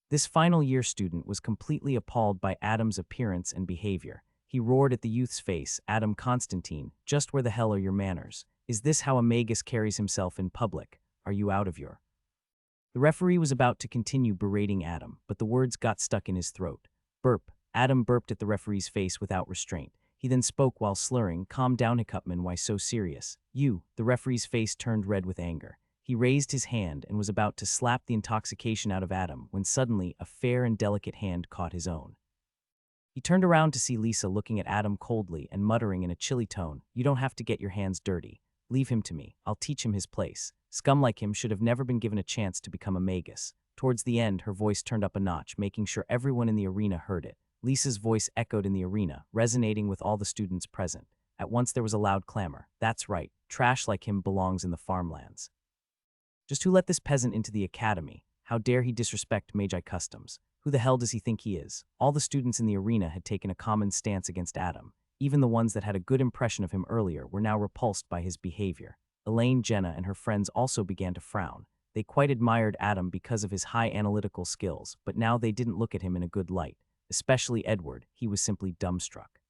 This final-year student was completely appalled by Adam's appearance and behavior. He roared at the youth's face, "Adam Constantine, just where the hell are your manners? Is this how a magus carries himself in public? Are you out of your—" The referee was about to continue berating Adam, but the words got stuck in his throat. Burp. Adam burped at the referee's face without restraint. He then spoke while slurring, "Calm down, Hiccupman, why so serious? You." The referee's face turned red with anger. He raised his hand and was about to slap the intoxication out of Adam when suddenly a fair and delicate hand caught his own. He turned around to see Lisa looking at Adam coldly and muttering in a chilly tone, "You don't have to get your hands dirty. Leave him to me. I'll teach him his place. Scum like him should have never been given a chance to become a magus." Towards the end, her voice turned up a notch, making sure everyone in the arena heard it. Lisa's voice echoed in the arena, resonating with all the students present. At once there was a loud clamor. "That's right. Trash like him belongs in the farmlands. Just who let this peasant into the academy? How dare he disrespect Magi customs? Who the hell does he think he is?" All the students in the arena had taken a common stance against Adam. Even the ones that had a good impression of him earlier were now repulsed by his behavior. Elaine, Jenna, and her friends also began to frown. They quite admired Adam because of his high analytical skills, but now they didn't look at him in a good light. Especially Edward, he was simply dumbstruck.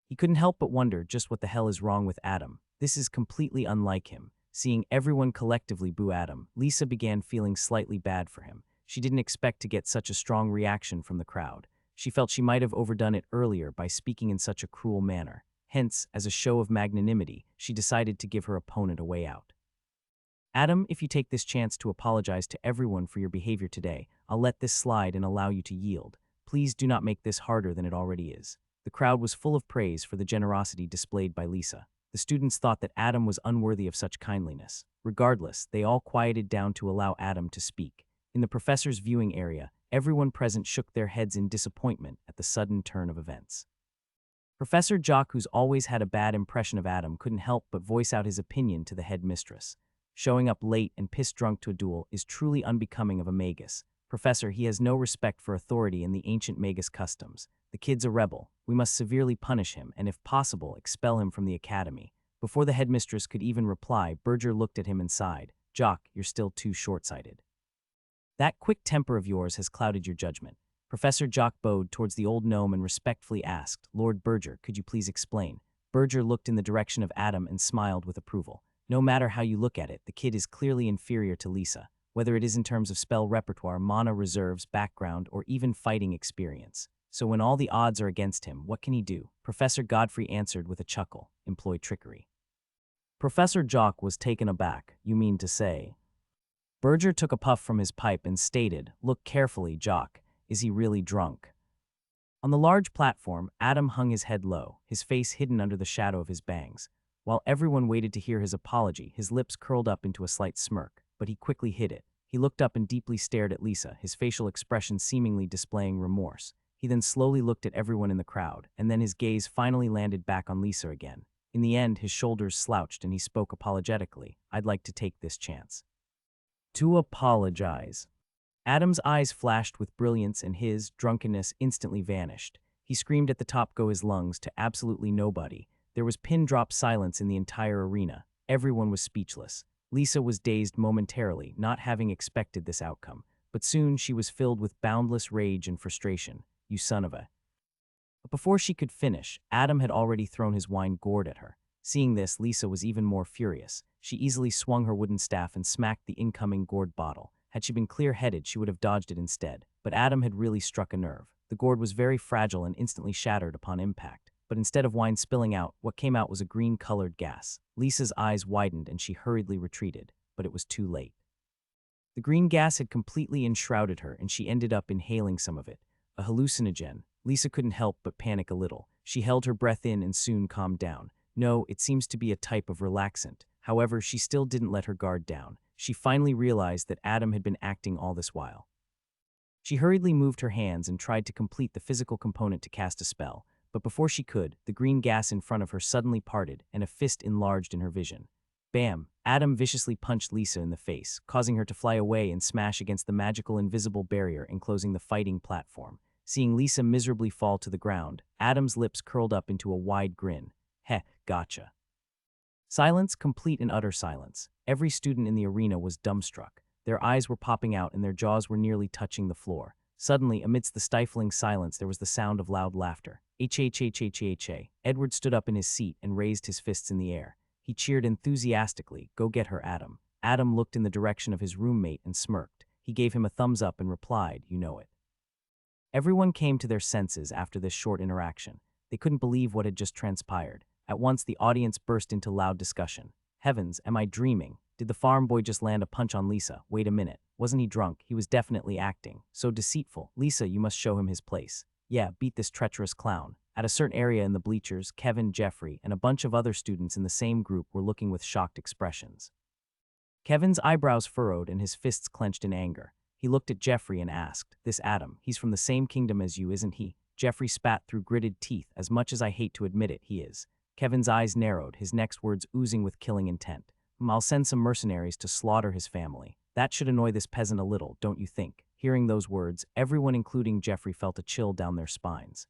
He couldn't help but wonder just what the hell is wrong with Adam. This is completely unlike him. Seeing everyone collectively boo Adam, Lisa began feeling slightly bad for him. She didn't expect to get such a strong reaction from the crowd. She felt she might have overdone it earlier by speaking in such a cruel manner. Hence, as a show of magnanimity, she decided to give her opponent a way out. "Adam, if you take this chance to apologize to everyone for your behavior today, I'll let this slide and allow you to yield. Please do not make this harder than it already is." The crowd was full of praise for the generosity displayed by Lisa. The students thought that Adam was unworthy of such kindliness. Regardless, they all quieted down to allow Adam to speak. In the professor's viewing area, everyone present shook their heads in disappointment at the sudden turn of events. Professor Jock, who's always had a bad impression of Adam, couldn't help but voice out his opinion to the headmistress. Showing up late and piss-drunk to a duel is truly unbecoming of a magus. Professor, he has no respect for authority and the ancient Magus customs. The kid's a rebel. We must severely punish him and, if possible, expel him from the academy. Before the headmistress could even reply, Berger looked at him and sighed. Jock, you're still too short-sighted. That quick temper of yours has clouded your judgment. Professor Jock bowed towards the old gnome and respectfully asked, Lord Berger, could you please explain? Berger looked in the direction of Adam and smiled with approval. No matter how you look at it, the kid is clearly inferior to Lisa, whether it is in terms of spell repertoire, mana reserves, background, or even fighting experience. So when all the odds are against him, what can he do? Professor Godfrey answered with a chuckle, employ trickery. Professor Jock was taken aback. You mean to say? Berger took a puff from his pipe and stated, look carefully, Jock. Is he really drunk? On the large platform, Adam hung his head low, his face hidden under the shadow of his bangs. While everyone waited to hear his apology, his lips curled up into a slight smirk, but he quickly hid it. He looked up and deeply stared at Lisa, his facial expression seemingly displaying remorse. He then slowly looked at everyone in the crowd, and then his gaze finally landed back on Lisa again. In the end, his shoulders slouched and he spoke apologetically. I'd like to take this chance to apologize. Adam's eyes flashed with brilliance and his drunkenness instantly vanished. He screamed at the top of his lungs to absolutely nobody. There was pin-drop silence in the entire arena. Everyone was speechless. Lisa was dazed momentarily, not having expected this outcome, but soon she was filled with boundless rage and frustration. You son of a... But before she could finish, Adam had already thrown his wine gourd at her. Seeing this, Lisa was even more furious. She easily swung her wooden staff and smacked the incoming gourd bottle. Had she been clear-headed, she would have dodged it instead. But Adam had really struck a nerve. The gourd was very fragile and instantly shattered upon impact. But instead of wine spilling out, what came out was a green-colored gas. Lisa's eyes widened and she hurriedly retreated, but it was too late. The green gas had completely enshrouded her and she ended up inhaling some of it. A hallucinogen. Lisa couldn't help but panic a little. She held her breath in and soon calmed down. No, it seems to be a type of relaxant. However, she still didn't let her guard down. She finally realized that Adam had been acting all this while. She hurriedly moved her hands and tried to complete the physical component to cast a spell, but before she could, the green gas in front of her suddenly parted and a fist enlarged in her vision. Bam! Adam viciously punched Lisa in the face, causing her to fly away and smash against the magical invisible barrier enclosing the fighting platform. Seeing Lisa miserably fall to the ground, Adam's lips curled up into a wide grin. Heh, gotcha. Silence, complete and utter silence. Every student in the arena was dumbstruck. Their eyes were popping out and their jaws were nearly touching the floor. Suddenly, amidst the stifling silence, there was the sound of loud laughter. H-H-H-H-H-H. Edward stood up in his seat and raised his fists in the air. He cheered enthusiastically, "Go get her, Adam." Adam looked in the direction of his roommate and smirked. He gave him a thumbs up and replied, "You know it." Everyone came to their senses after this short interaction. They couldn't believe what had just transpired. At once, the audience burst into loud discussion. Heavens, am I dreaming? Did the farm boy just land a punch on Lisa? Wait a minute. Wasn't he drunk? He was definitely acting. So deceitful. Lisa, you must show him his place. Yeah, beat this treacherous clown. At a certain area in the bleachers, Kevin, Jeffrey, and a bunch of other students in the same group were looking with shocked expressions. Kevin's eyebrows furrowed and his fists clenched in anger. He looked at Jeffrey and asked, "This Adam, he's from the same kingdom as you, isn't he?" Jeffrey spat through gritted teeth. As much as I hate to admit it, he is. Kevin's eyes narrowed, his next words oozing with killing intent. I'll send some mercenaries to slaughter his family. That should annoy this peasant a little, don't you think? Hearing those words, everyone including Jeffrey felt a chill down their spines.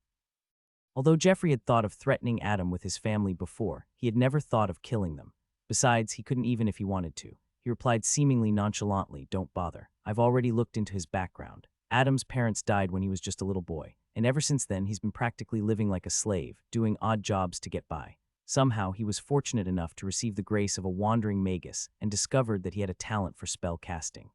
Although Jeffrey had thought of threatening Adam with his family before, he had never thought of killing them. Besides, he couldn't even if he wanted to. He replied seemingly nonchalantly, "Don't bother. I've already looked into his background. Adam's parents died when he was just a little boy, and ever since then he's been practically living like a slave, doing odd jobs to get by. Somehow, he was fortunate enough to receive the grace of a wandering magus and discovered that he had a talent for spell casting.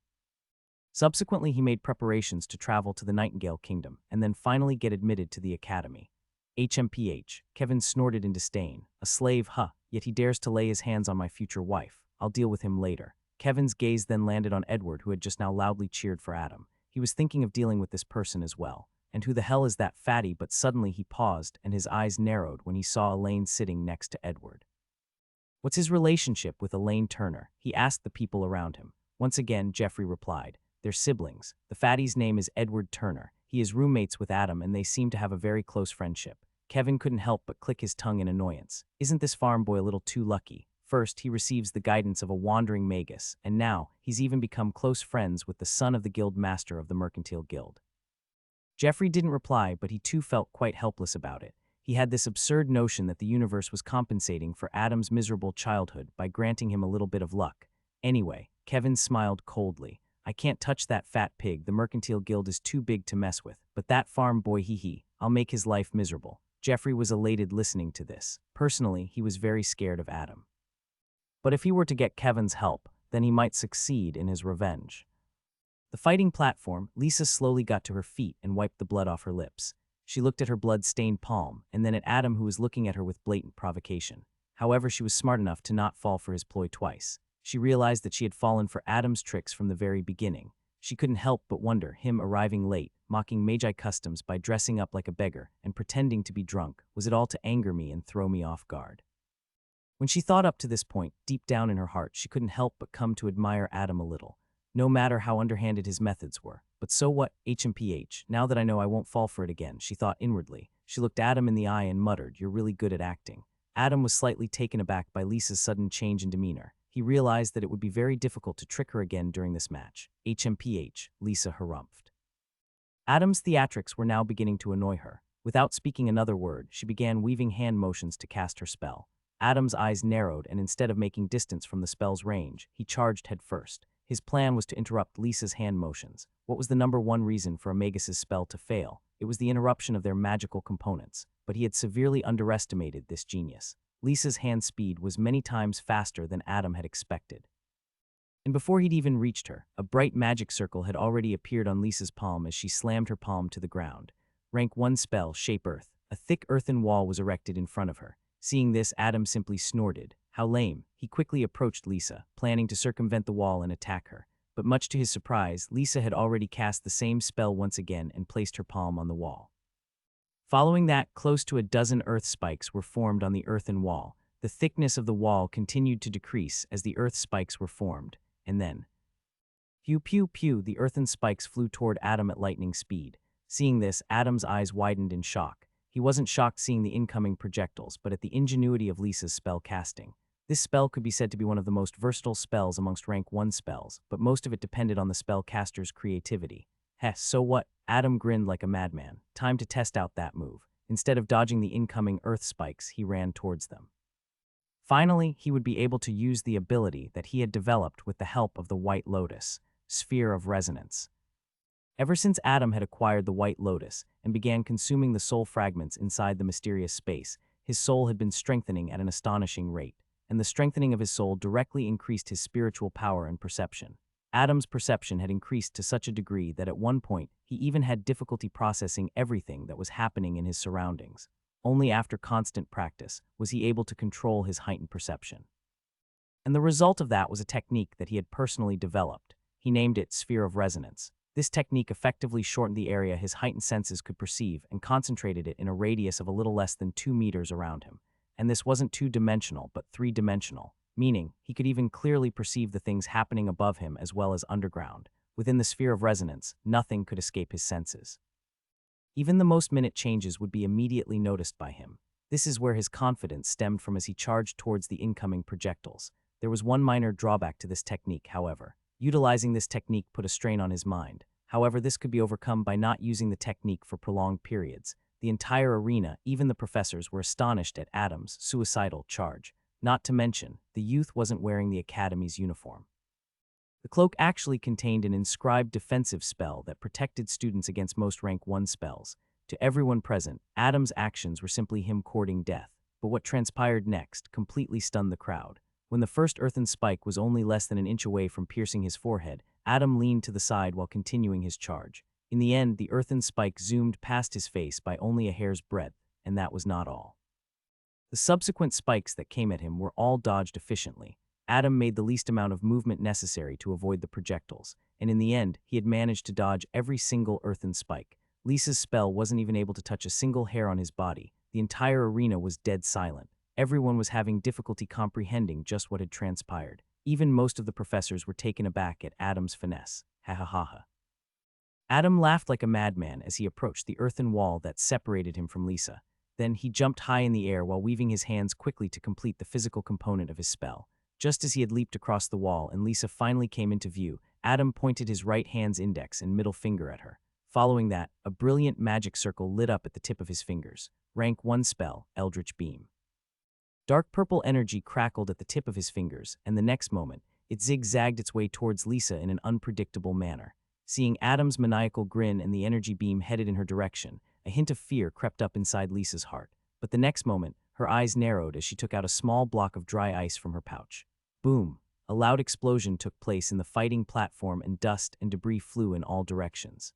Subsequently, he made preparations to travel to the Nightingale Kingdom and then finally get admitted to the academy." HMPH, Kevin snorted in disdain. "A slave, huh? Yet he dares to lay his hands on my future wife. I'll deal with him later." Kevin's gaze then landed on Edward, who had just now loudly cheered for Adam. He was thinking of dealing with this person as well. And who the hell is that fatty? But suddenly he paused and his eyes narrowed when he saw Elaine sitting next to Edward. "What's his relationship with Elaine Turner?" he asked the people around him. Once again, Jeffrey replied, "They're siblings. The fatty's name is Edward Turner. He is roommates with Adam and they seem to have a very close friendship." Kevin couldn't help but click his tongue in annoyance. Isn't this farm boy a little too lucky? First, he receives the guidance of a wandering magus, and now he's even become close friends with the son of the guild master of the Mercantile Guild. Jeffrey didn't reply, but he too felt quite helpless about it. He had this absurd notion that the universe was compensating for Adam's miserable childhood by granting him a little bit of luck. Anyway, Kevin smiled coldly. I can't touch that fat pig, the Mercantile Guild is too big to mess with, but that farm boy hee, I'll make his life miserable. Jeffrey was elated listening to this. Personally, he was very scared of Adam. But if he were to get Kevin's help, then he might succeed in his revenge. The fighting platform, Lisa slowly got to her feet and wiped the blood off her lips. She looked at her blood-stained palm, and then at Adam, who was looking at her with blatant provocation. However, she was smart enough to not fall for his ploy twice. She realized that she had fallen for Adam's tricks from the very beginning. She couldn't help but wonder, him arriving late, mocking Magi customs by dressing up like a beggar and pretending to be drunk, was it all to anger me and throw me off guard? When she thought up to this point, deep down in her heart, she couldn't help but come to admire Adam a little, no matter how underhanded his methods were. But so what, HMPH, now that I know I won't fall for it again, she thought inwardly. She looked Adam in the eye and muttered, you're really good at acting. Adam was slightly taken aback by Lisa's sudden change in demeanor. He realized that it would be very difficult to trick her again during this match. HMPH, Lisa harumphed. Adam's theatrics were now beginning to annoy her. Without speaking another word, she began weaving hand motions to cast her spell. Adam's eyes narrowed, and instead of making distance from the spell's range, he charged headfirst. His plan was to interrupt Lisa's hand motions. What was the number one reason for a magus's spell to fail? It was the interruption of their magical components, but he had severely underestimated this genius. Lisa's hand speed was many times faster than Adam had expected. And before he'd even reached her, a bright magic circle had already appeared on Lisa's palm as she slammed her palm to the ground. Rank 1 spell, Shape Earth. A thick earthen wall was erected in front of her. Seeing this, Adam simply snorted. How lame. He quickly approached Lisa, planning to circumvent the wall and attack her. But much to his surprise, Lisa had already cast the same spell once again and placed her palm on the wall. Following that, close to a dozen earth spikes were formed on the earthen wall. The thickness of the wall continued to decrease as the earth spikes were formed, and then, pew pew pew, the earthen spikes flew toward Adam at lightning speed. Seeing this, Adam's eyes widened in shock. He wasn't shocked seeing the incoming projectiles, but at the ingenuity of Lisa's spell casting. This spell could be said to be one of the most versatile spells amongst rank 1 spells, but most of it depended on the spellcaster's creativity. Heh, so what? Adam grinned like a madman. Time to test out that move. Instead of dodging the incoming earth spikes, he ran towards them. Finally, he would be able to use the ability that he had developed with the help of the White Lotus, Sphere of Resonance. Ever since Adam had acquired the White Lotus and began consuming the soul fragments inside the mysterious space, his soul had been strengthening at an astonishing rate, and the strengthening of his soul directly increased his spiritual power and perception. Adam's perception had increased to such a degree that at one point he even had difficulty processing everything that was happening in his surroundings. Only after constant practice was he able to control his heightened perception. And the result of that was a technique that he had personally developed. He named it Sphere of Resonance. This technique effectively shortened the area his heightened senses could perceive and concentrated it in a radius of a little less than 2 meters around him. And this wasn't 2-dimensional, but 3-dimensional, meaning he could even clearly perceive the things happening above him as well as underground. Within the Sphere of Resonance, nothing could escape his senses. Even the most minute changes would be immediately noticed by him. This is where his confidence stemmed from as he charged towards the incoming projectiles. There was one minor drawback to this technique, however. Utilizing this technique put a strain on his mind. However, this could be overcome by not using the technique for prolonged periods. The entire arena, even the professors, were astonished at Adam's suicidal charge. Not to mention, the youth wasn't wearing the academy's uniform. The cloak actually contained an inscribed defensive spell that protected students against most rank 1 spells. To everyone present, Adam's actions were simply him courting death. But what transpired next completely stunned the crowd. When the first earthen spike was only less than an inch away from piercing his forehead, Adam leaned to the side while continuing his charge. In the end, the earthen spike zoomed past his face by only a hair's breadth, and that was not all. The subsequent spikes that came at him were all dodged efficiently. Adam made the least amount of movement necessary to avoid the projectiles, and in the end, he had managed to dodge every single earthen spike. Lisa's spell wasn't even able to touch a single hair on his body. The entire arena was dead silent. Everyone was having difficulty comprehending just what had transpired. Even most of the professors were taken aback at Adam's finesse. Ha ha ha ha. Adam laughed like a madman as he approached the earthen wall that separated him from Lisa. Then he jumped high in the air while weaving his hands quickly to complete the physical component of his spell. Just as he had leaped across the wall and Lisa finally came into view, Adam pointed his right hand's index and middle finger at her. Following that, a brilliant magic circle lit up at the tip of his fingers. Rank 1 spell, Eldritch Beam. Dark purple energy crackled at the tip of his fingers, and the next moment, it zigzagged its way towards Lisa in an unpredictable manner. Seeing Adam's maniacal grin and the energy beam headed in her direction, a hint of fear crept up inside Lisa's heart. But the next moment, her eyes narrowed as she took out a small block of dry ice from her pouch. Boom! A loud explosion took place in the fighting platform and dust and debris flew in all directions.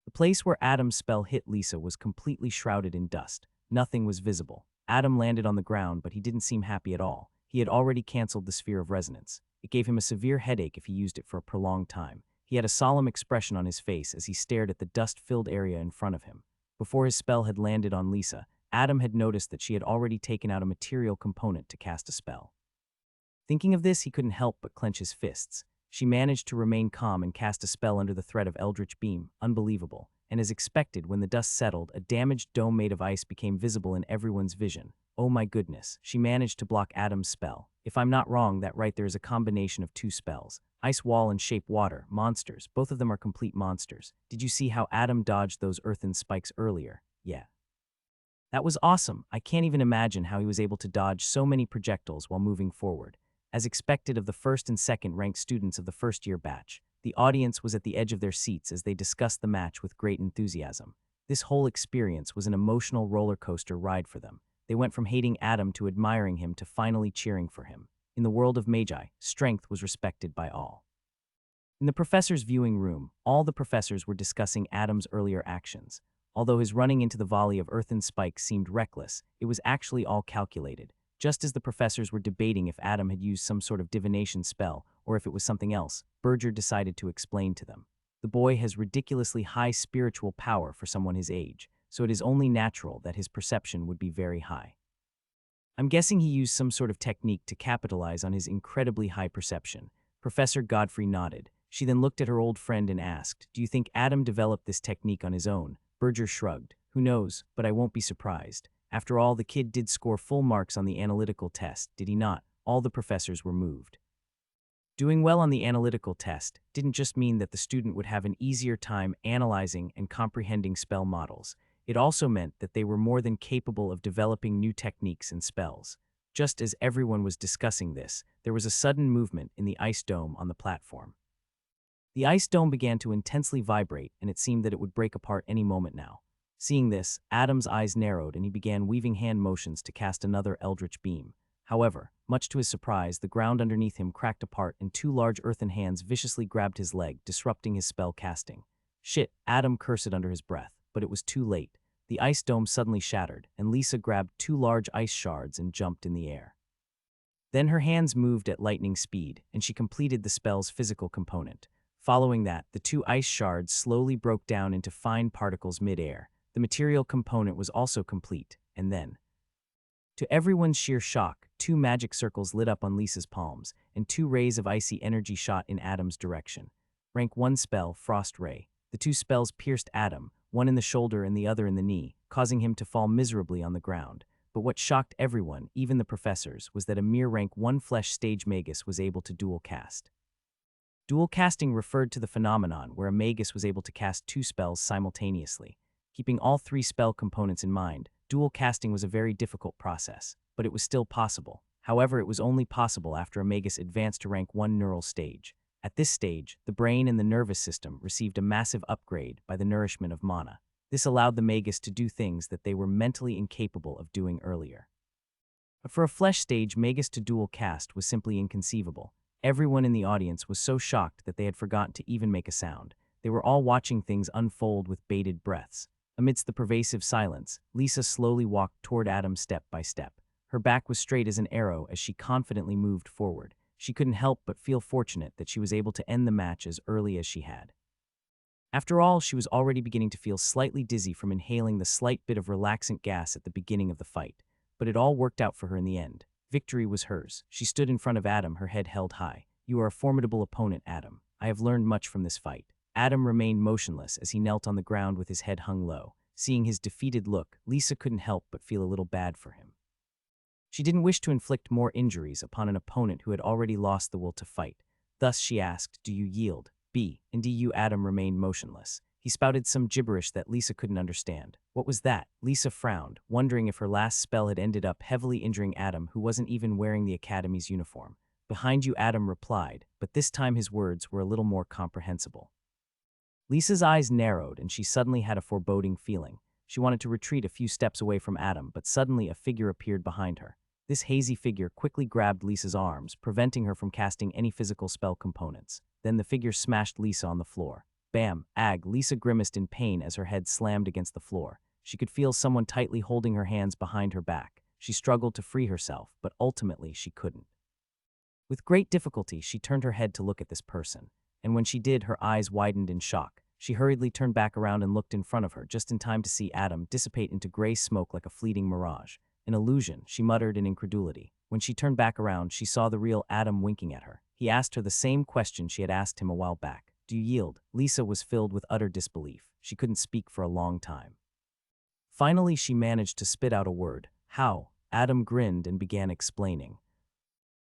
The place where Adam's spell hit Lisa was completely shrouded in dust. Nothing was visible. Adam landed on the ground, but he didn't seem happy at all. He had already canceled the sphere of resonance. It gave him a severe headache if he used it for a prolonged time. He had a solemn expression on his face as he stared at the dust-filled area in front of him. Before his spell had landed on Lisa, Adam had noticed that she had already taken out a material component to cast a spell. Thinking of this, he couldn't help but clench his fists. She managed to remain calm and cast a spell under the threat of Eldritch Beam. Unbelievable. And as expected, when the dust settled, a damaged dome made of ice became visible in everyone's vision. Oh my goodness, she managed to block Adam's spell. If I'm not wrong, that right there is a combination of two spells. Ice Wall and Shape Water, monsters. Both of them are complete monsters. Did you see how Adam dodged those earthen spikes earlier? Yeah. That was awesome. I can't even imagine how he was able to dodge so many projectiles while moving forward. As expected of the first and second ranked students of the first-year batch, the audience was at the edge of their seats as they discussed the match with great enthusiasm. This whole experience was an emotional roller coaster ride for them. They went from hating Adam to admiring him to finally cheering for him. In the world of Magi, strength was respected by all. In the professor's viewing room, all the professors were discussing Adam's earlier actions. Although his running into the volley of earthen spikes seemed reckless, it was actually all calculated. Just as the professors were debating if Adam had used some sort of divination spell or if it was something else, Berger decided to explain to them. The boy has ridiculously high spiritual power for someone his age, so it is only natural that his perception would be very high. I'm guessing he used some sort of technique to capitalize on his incredibly high perception. Professor Godfrey nodded. She then looked at her old friend and asked, "Do you think Adam developed this technique on his own?" Berger shrugged. "Who knows, but I won't be surprised. After all, the kid did score full marks on the analytical test, did he not?" All the professors were moved. Doing well on the analytical test didn't just mean that the student would have an easier time analyzing and comprehending spell models. It also meant that they were more than capable of developing new techniques and spells. Just as everyone was discussing this, there was a sudden movement in the ice dome on the platform. The ice dome began to intensely vibrate, and it seemed that it would break apart any moment now. Seeing this, Adam's eyes narrowed and he began weaving hand motions to cast another Eldritch Beam. However, much to his surprise, the ground underneath him cracked apart and two large earthen hands viciously grabbed his leg, disrupting his spell casting. Shit, Adam cursed under his breath, but it was too late. The ice dome suddenly shattered, and Lisa grabbed two large ice shards and jumped in the air. Then her hands moved at lightning speed, and she completed the spell's physical component. Following that, the two ice shards slowly broke down into fine particles mid-air. The material component was also complete, and then, to everyone's sheer shock, two magic circles lit up on Lisa's palms, and two rays of icy energy shot in Adam's direction. Rank 1 spell, Frost Ray. The two spells pierced Adam, one in the shoulder and the other in the knee, causing him to fall miserably on the ground. But what shocked everyone, even the professors, was that a mere rank 1 flesh stage magus was able to dual cast. Dual casting referred to the phenomenon where a magus was able to cast two spells simultaneously. Keeping all three spell components in mind, dual casting was a very difficult process, but it was still possible. However, it was only possible after a magus advanced to rank 1 neural stage. At this stage, the brain and the nervous system received a massive upgrade by the nourishment of mana. This allowed the magus to do things that they were mentally incapable of doing earlier. But for a flesh stage magus to dual cast was simply inconceivable. Everyone in the audience was so shocked that they had forgotten to even make a sound. They were all watching things unfold with bated breaths. Amidst the pervasive silence, Lisa slowly walked toward Adam step by step. Her back was straight as an arrow as she confidently moved forward. She couldn't help but feel fortunate that she was able to end the match as early as she had. After all, she was already beginning to feel slightly dizzy from inhaling the slight bit of relaxant gas at the beginning of the fight. But it all worked out for her in the end. Victory was hers. She stood in front of Adam, her head held high. "You are a formidable opponent, Adam. I have learned much from this fight." Adam remained motionless as he knelt on the ground with his head hung low. Seeing his defeated look, Lisa couldn't help but feel a little bad for him. She didn't wish to inflict more injuries upon an opponent who had already lost the will to fight. Thus she asked, "Do you yield?" B. And D.U. Adam remained motionless. He spouted some gibberish that Lisa couldn't understand. What was that? Lisa frowned, wondering if her last spell had ended up heavily injuring Adam, who wasn't even wearing the Academy's uniform. "Behind you," Adam replied, but this time his words were a little more comprehensible. Lisa's eyes narrowed, and she suddenly had a foreboding feeling. She wanted to retreat a few steps away from Adam, but suddenly a figure appeared behind her. This hazy figure quickly grabbed Lisa's arms, preventing her from casting any physical spell components. Then the figure smashed Lisa on the floor. Bam! Ag! Lisa grimaced in pain as her head slammed against the floor. She could feel someone tightly holding her hands behind her back. She struggled to free herself, but ultimately she couldn't. With great difficulty, she turned her head to look at this person, and when she did, her eyes widened in shock. She hurriedly turned back around and looked in front of her, just in time to see Adam dissipate into gray smoke like a fleeting mirage. "An illusion," she muttered in incredulity. When she turned back around, she saw the real Adam winking at her. He asked her the same question she had asked him a while back. "Do you yield?" Lisa was filled with utter disbelief. She couldn't speak for a long time. Finally, she managed to spit out a word. "How?" Adam grinned and began explaining.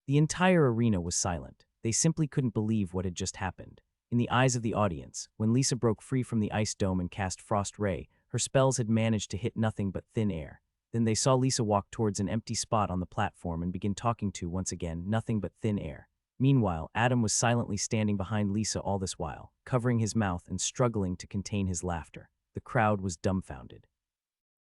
The entire arena was silent. They simply couldn't believe what had just happened. In the eyes of the audience, when Lisa broke free from the ice dome and cast Frost Ray, her spells had managed to hit nothing but thin air. Then they saw Lisa walk towards an empty spot on the platform and begin talking to, once again, nothing but thin air. Meanwhile, Adam was silently standing behind Lisa all this while, covering his mouth and struggling to contain his laughter. The crowd was dumbfounded.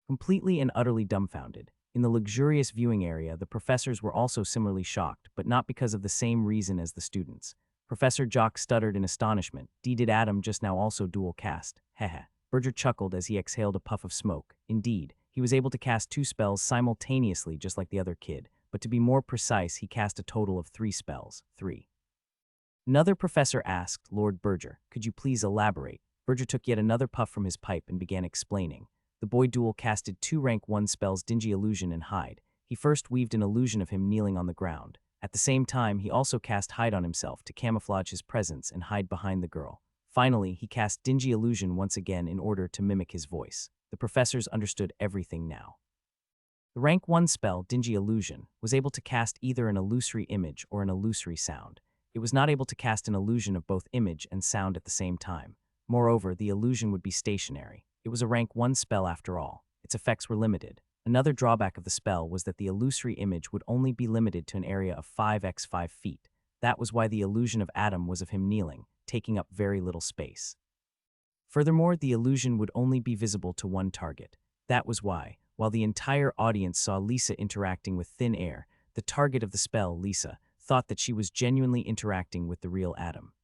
Completely and utterly dumbfounded. In the luxurious viewing area, the professors were also similarly shocked, but not because of the same reason as the students. Professor Jock stuttered in astonishment. Did Adam just now also dual cast? Heh. Berger chuckled as he exhaled a puff of smoke. Indeed, he was able to cast 2 spells simultaneously just like the other kid, but to be more precise, he cast a total of 3 spells. 3. Another professor asked, "Lord Berger, could you please elaborate?" Berger took yet another puff from his pipe and began explaining. The boy dual casted 2 rank 1 spells, Dingy Illusion and Hide. He first weaved an illusion of him kneeling on the ground. At the same time, he also cast Hide on himself to camouflage his presence and hide behind the girl. Finally, he cast Dingy Illusion once again in order to mimic his voice. The professors understood everything now. The rank 1 spell, Dingy Illusion, was able to cast either an illusory image or an illusory sound. It was not able to cast an illusion of both image and sound at the same time. Moreover, the illusion would be stationary. It was a rank 1 spell after all. Its effects were limited. Another drawback of the spell was that the illusory image would only be limited to an area of 5 × 5 feet. That was why the illusion of Adam was of him kneeling, taking up very little space. Furthermore, the illusion would only be visible to one target. That was why, while the entire audience saw Lisa interacting with thin air, the target of the spell, Lisa, thought that she was genuinely interacting with the real Adam.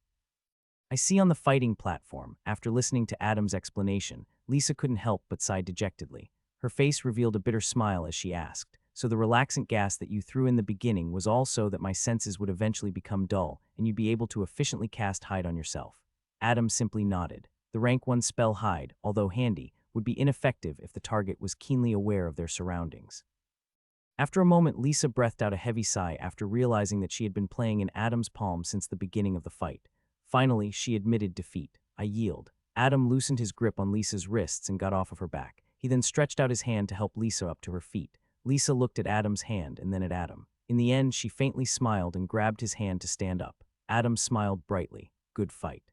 I see on the fighting platform, after listening to Adam's explanation, Lisa couldn't help but sigh dejectedly. Her face revealed a bitter smile as she asked, "So the relaxant gas that you threw in the beginning was all so that my senses would eventually become dull, and you'd be able to efficiently cast Hide on yourself?" Adam simply nodded. The rank 1 spell Hide, although handy, would be ineffective if the target was keenly aware of their surroundings. After a moment, Lisa breathed out a heavy sigh after realizing that she had been playing in Adam's palm since the beginning of the fight. Finally, she admitted defeat. "I yield." Adam loosened his grip on Lisa's wrists and got off of her back. He then stretched out his hand to help Lisa up to her feet. Lisa looked at Adam's hand and then at Adam. In the end, she faintly smiled and grabbed his hand to stand up. Adam smiled brightly. "Good fight."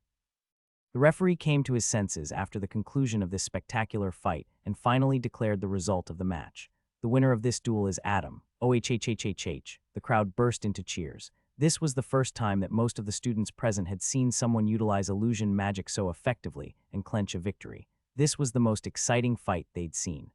The referee came to his senses after the conclusion of this spectacular fight and finally declared the result of the match. "The winner of this duel is Adam." OHHHHH. The crowd burst into cheers. This was the first time that most of the students present had seen someone utilize illusion magic so effectively and clinch a victory. This was the most exciting fight they'd seen.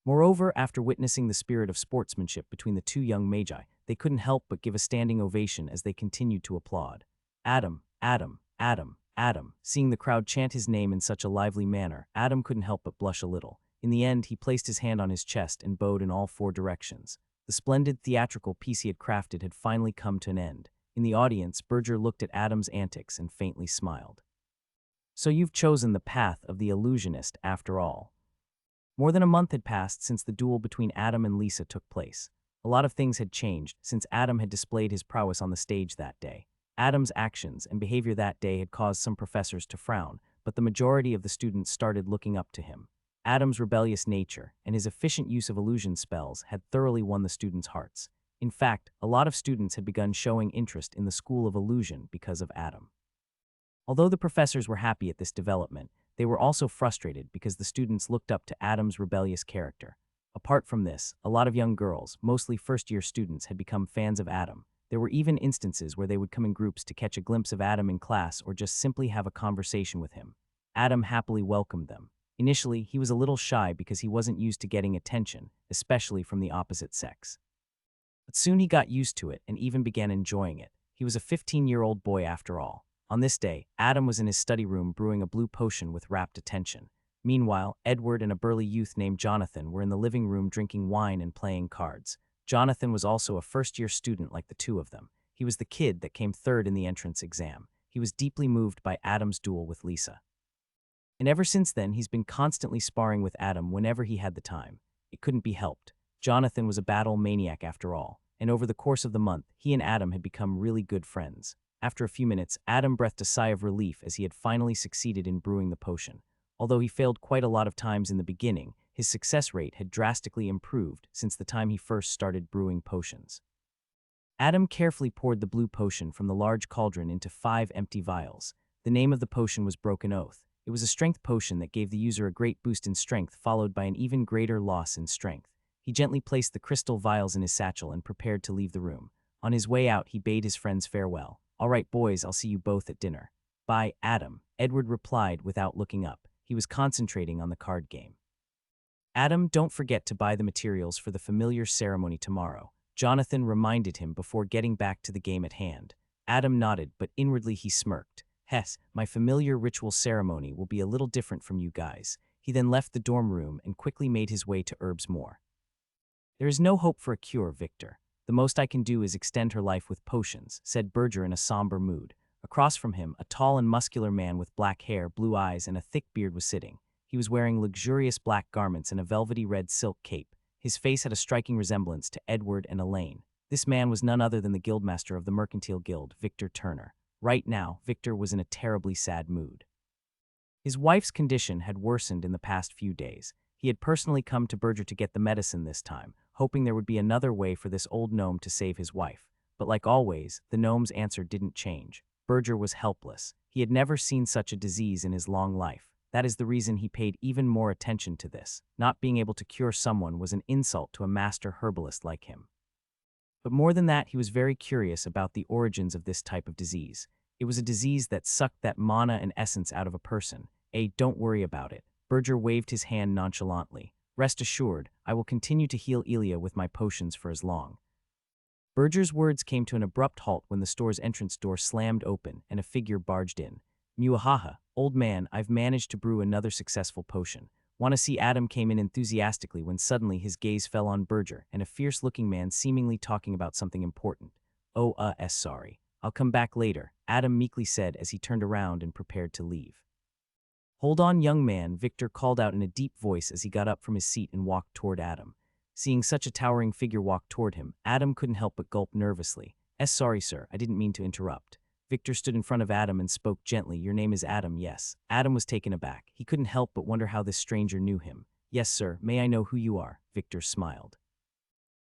Moreover, after witnessing the spirit of sportsmanship between the 2 young magi, they couldn't help but give a standing ovation as they continued to applaud. "Adam, Adam, Adam, Adam." Seeing the crowd chant his name in such a lively manner, Adam couldn't help but blush a little. In the end, he placed his hand on his chest and bowed in all 4 directions. The splendid theatrical piece he had crafted had finally come to an end. In the audience, Berger looked at Adam's antics and faintly smiled. "So you've chosen the path of the illusionist after all." More than a month had passed since the duel between Adam and Lisa took place. A lot of things had changed since Adam had displayed his prowess on the stage that day. Adam's actions and behavior that day had caused some professors to frown, but the majority of the students started looking up to him. Adam's rebellious nature and his efficient use of illusion spells had thoroughly won the students' hearts. In fact, a lot of students had begun showing interest in the School of Illusion because of Adam. Although the professors were happy at this development, they were also frustrated because the students looked up to Adam's rebellious character. Apart from this, a lot of young girls, mostly first-year students, had become fans of Adam. There were even instances where they would come in groups to catch a glimpse of Adam in class or just simply have a conversation with him. Adam happily welcomed them. Initially, he was a little shy because he wasn't used to getting attention, especially from the opposite sex. But soon he got used to it and even began enjoying it. He was a 15-year-old boy after all. On this day, Adam was in his study room brewing a blue potion with rapt attention. Meanwhile, Edward and a burly youth named Jonathan were in the living room drinking wine and playing cards. Jonathan was also a first-year student like the two of them. He was the kid that came third in the entrance exam. He was deeply moved by Adam's duel with Lisa. And ever since then, he's been constantly sparring with Adam whenever he had the time. It couldn't be helped. Jonathan was a battle maniac after all, and over the course of the month, he and Adam had become really good friends. After a few minutes, Adam breathed a sigh of relief as he had finally succeeded in brewing the potion. Although he failed quite a lot of times in the beginning, his success rate had drastically improved since the time he first started brewing potions. Adam carefully poured the blue potion from the large cauldron into 5 empty vials. The name of the potion was Broken Oath. It was a strength potion that gave the user a great boost in strength followed by an even greater loss in strength. He gently placed the crystal vials in his satchel and prepared to leave the room. On his way out, he bade his friends farewell. "All right, boys, I'll see you both at dinner." "Bye, Adam," Edward replied without looking up. He was concentrating on the card game. "Adam, don't forget to buy the materials for the familiar ceremony tomorrow," Jonathan reminded him before getting back to the game at hand. Adam nodded, but inwardly he smirked. "Hess, my familiar ritual ceremony will be a little different from you guys." He then left the dorm room and quickly made his way to Herb's Moor. "There is no hope for a cure, Victor. The most I can do is extend her life with potions," said Berger in a somber mood. Across from him, a tall and muscular man with black hair, blue eyes, and a thick beard was sitting. He was wearing luxurious black garments and a velvety red silk cape. His face had a striking resemblance to Edward and Elaine. This man was none other than the guildmaster of the Mercantile Guild, Victor Turner. Right now, Victor was in a terribly sad mood. His wife's condition had worsened in the past few days. He had personally come to Berger to get the medicine this time, hoping there would be another way for this old gnome to save his wife. But like always, the gnome's answer didn't change. Berger was helpless. He had never seen such a disease in his long life. That is the reason he paid even more attention to this. Not being able to cure someone was an insult to a master herbalist like him. But more than that, he was very curious about the origins of this type of disease. It was a disease that sucked that mana and essence out of a person. Don't worry about it. Berger waved his hand nonchalantly. "Rest assured, I will continue to heal Elia with my potions for as long." Berger's words came to an abrupt halt when the store's entrance door slammed open and a figure barged in. "Muahaha, old man, I've managed to brew another successful potion." "Want to see?" Adam came in enthusiastically when suddenly his gaze fell on Berger and a fierce-looking man seemingly talking about something important. Sorry. I'll come back later," Adam meekly said as he turned around and prepared to leave. "Hold on, young man," Victor called out in a deep voice as he got up from his seat and walked toward Adam. Seeing such a towering figure walk toward him, Adam couldn't help but gulp nervously. "Sorry, sir, I didn't mean to interrupt." Victor stood in front of Adam and spoke gently. "Your name is Adam, yes?" Adam was taken aback. He couldn't help but wonder how this stranger knew him. "Yes, sir. May I know who you are?" Victor smiled.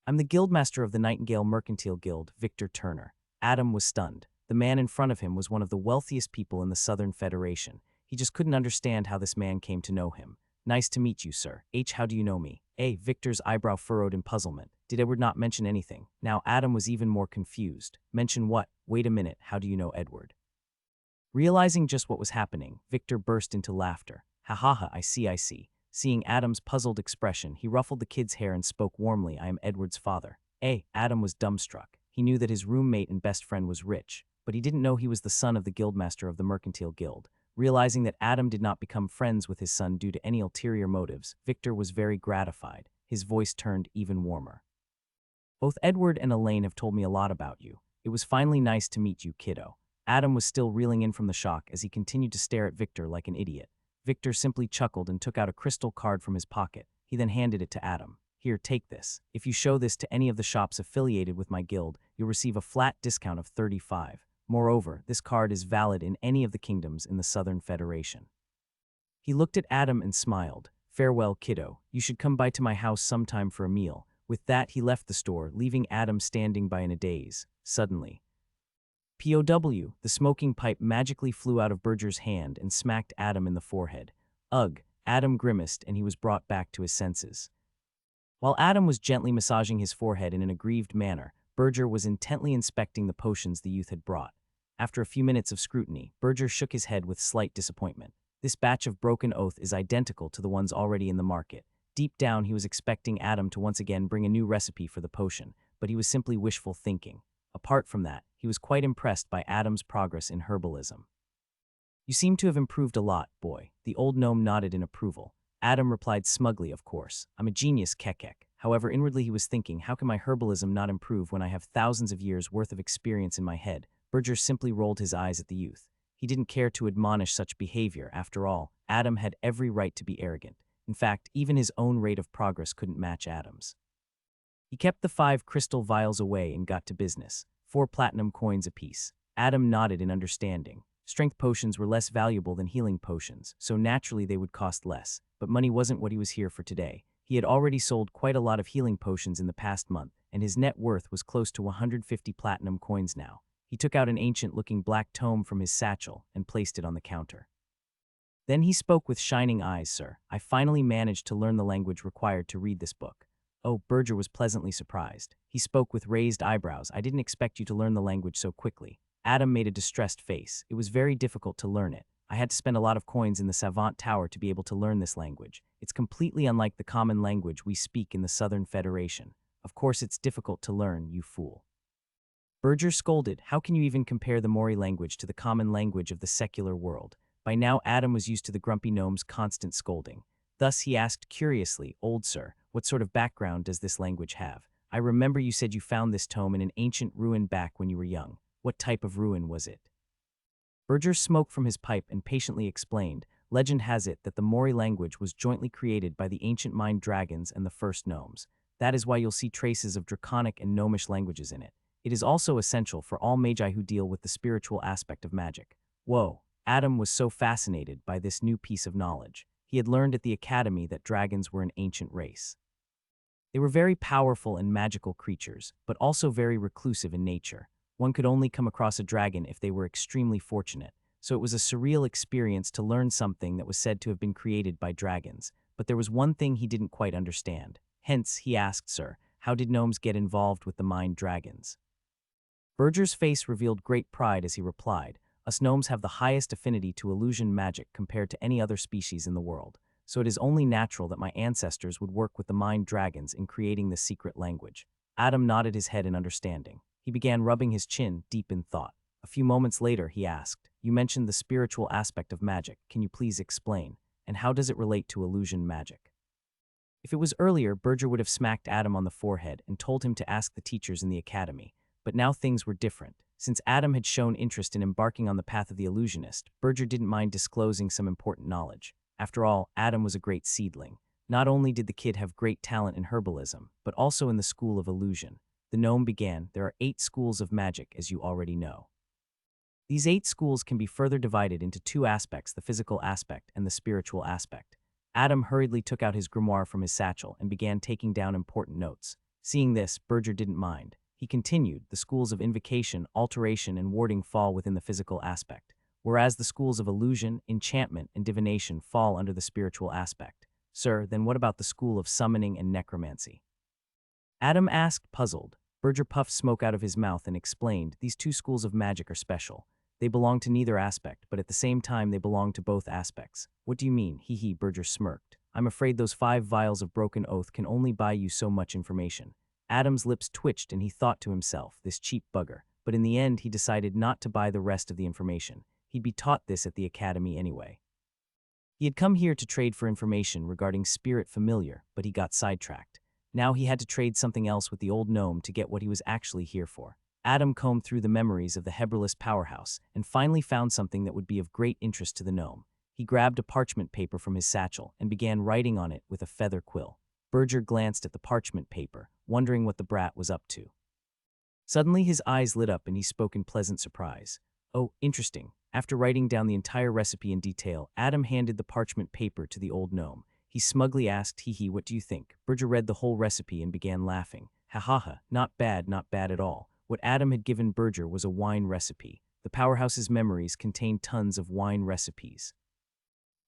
"I'm the guildmaster of the Nightingale Mercantile Guild, Victor Turner." Adam was stunned. The man in front of him was one of the wealthiest people in the Southern Federation. He just couldn't understand how this man came to know him. "Nice to meet you, sir." How do you know me?" Victor's eyebrow furrowed in puzzlement. Did Edward not mention anything? Now Adam was even more confused. "Mention what? Wait a minute, how do you know Edward?" Realizing just what was happening, Victor burst into laughter. "Ha ha ha, I see." Seeing Adam's puzzled expression, he ruffled the kid's hair and spoke warmly. "I am Edward's father." Adam was dumbstruck. He knew that his roommate and best friend was rich, but he didn't know he was the son of the guildmaster of the Mercantile Guild. Realizing that Adam did not become friends with his son due to any ulterior motives, Victor was very gratified. His voice turned even warmer. "Both Edward and Elaine have told me a lot about you. It was finally nice to meet you, kiddo." Adam was still reeling in from the shock as he continued to stare at Victor like an idiot. Victor simply chuckled and took out a crystal card from his pocket. He then handed it to Adam. "Here, take this. If you show this to any of the shops affiliated with my guild, you'll receive a flat discount of 35. Moreover, this card is valid in any of the kingdoms in the Southern Federation." He looked at Adam and smiled. Farewell, kiddo. You should come by to my house sometime for a meal. With that, he left the store, leaving Adam standing by in a daze. Suddenly, POW, the smoking pipe magically flew out of Berger's hand and smacked Adam in the forehead. Ugh, Adam grimaced and he was brought back to his senses. While Adam was gently massaging his forehead in an aggrieved manner, Berger was intently inspecting the potions the youth had brought. After a few minutes of scrutiny, Berger shook his head with slight disappointment. This batch of broken oath is identical to the ones already in the market. Deep down, he was expecting Adam to once again bring a new recipe for the potion, but he was simply wishful thinking. Apart from that, he was quite impressed by Adam's progress in herbalism. You seem to have improved a lot, boy. The old gnome nodded in approval. Adam replied smugly, of course. I'm a genius, Kekek. However, inwardly he was thinking, how can my herbalism not improve when I have thousands of years' worth of experience in my head? Berger simply rolled his eyes at the youth. He didn't care to admonish such behavior. After all, Adam had every right to be arrogant. In fact, even his own rate of progress couldn't match Adam's. He kept the 5 crystal vials away and got to business. 4 platinum coins apiece. Adam nodded in understanding. Strength potions were less valuable than healing potions, so naturally they would cost less. But money wasn't what he was here for today. He had already sold quite a lot of healing potions in the past month, and his net worth was close to 150 platinum coins now. He took out an ancient-looking black tome from his satchel and placed it on the counter. Then he spoke with shining eyes, sir. I finally managed to learn the language required to read this book. Oh, Berger was pleasantly surprised. He spoke with raised eyebrows. I didn't expect you to learn the language so quickly. Adam made a distressed face. It was very difficult to learn it. I had to spend a lot of coins in the Savant Tower to be able to learn this language. It's completely unlike the common language we speak in the Southern Federation. Of course it's difficult to learn, you fool. Berger scolded. How can you even compare the Mori language to the common language of the secular world? By now Adam was used to the grumpy gnome's constant scolding. Thus he asked curiously, Old sir, what sort of background does this language have? I remember you said you found this tome in an ancient ruin back when you were young. What type of ruin was it? Berger smoked from his pipe and patiently explained, legend has it that the Mori language was jointly created by the ancient mind dragons and the first gnomes. That is why you'll see traces of draconic and gnomish languages in it. It is also essential for all magi who deal with the spiritual aspect of magic. Whoa, Adam was so fascinated by this new piece of knowledge. He had learned at the academy that dragons were an ancient race. They were very powerful and magical creatures, but also very reclusive in nature. One could only come across a dragon if they were extremely fortunate, so it was a surreal experience to learn something that was said to have been created by dragons. But there was one thing he didn't quite understand. Hence, he asked, sir, how did gnomes get involved with the mind dragons? Berger's face revealed great pride as he replied, us gnomes have the highest affinity to illusion magic compared to any other species in the world, so it is only natural that my ancestors would work with the mind dragons in creating the secret language. Adam nodded his head in understanding. He began rubbing his chin, deep in thought. A few moments later, he asked, you mentioned the spiritual aspect of magic. Can you please explain? And how does it relate to illusion magic? If it was earlier, Berger would have smacked Adam on the forehead and told him to ask the teachers in the academy. But now things were different. Since Adam had shown interest in embarking on the path of the illusionist, Berger didn't mind disclosing some important knowledge. After all, Adam was a great seedling. Not only did the kid have great talent in herbalism, but also in the school of illusion. The gnome began, there are 8 schools of magic, as you already know. These 8 schools can be further divided into 2 aspects, the physical aspect and the spiritual aspect. Adam hurriedly took out his grimoire from his satchel and began taking down important notes. Seeing this, Berger didn't mind. He continued, the schools of invocation, alteration, and warding fall within the physical aspect, whereas the schools of illusion, enchantment, and divination fall under the spiritual aspect. Sir, then what about the school of summoning and necromancy? Adam asked, puzzled. Berger puffed smoke out of his mouth and explained, these 2 schools of magic are special. They belong to neither aspect, but at the same time they belong to both aspects. What do you mean? Hee, Berger smirked. I'm afraid those 5 vials of broken oath can only buy you so much information. Adam's lips twitched and he thought to himself, this cheap bugger. But in the end, he decided not to buy the rest of the information. He'd be taught this at the academy anyway. He had come here to trade for information regarding spirit familiar, but he got sidetracked. Now he had to trade something else with the old gnome to get what he was actually here for. Adam combed through the memories of the Hebralist powerhouse and finally found something that would be of great interest to the gnome. He grabbed a parchment paper from his satchel and began writing on it with a feather quill. Berger glanced at the parchment paper, wondering what the brat was up to. Suddenly his eyes lit up and he spoke in pleasant surprise. Oh, interesting. After writing down the entire recipe in detail, Adam handed the parchment paper to the old gnome. He smugly asked, hee hee, what do you think? Berger read the whole recipe and began laughing. Ha ha ha, not bad at all. What Adam had given Berger was a wine recipe. The powerhouse's memories contained tons of wine recipes.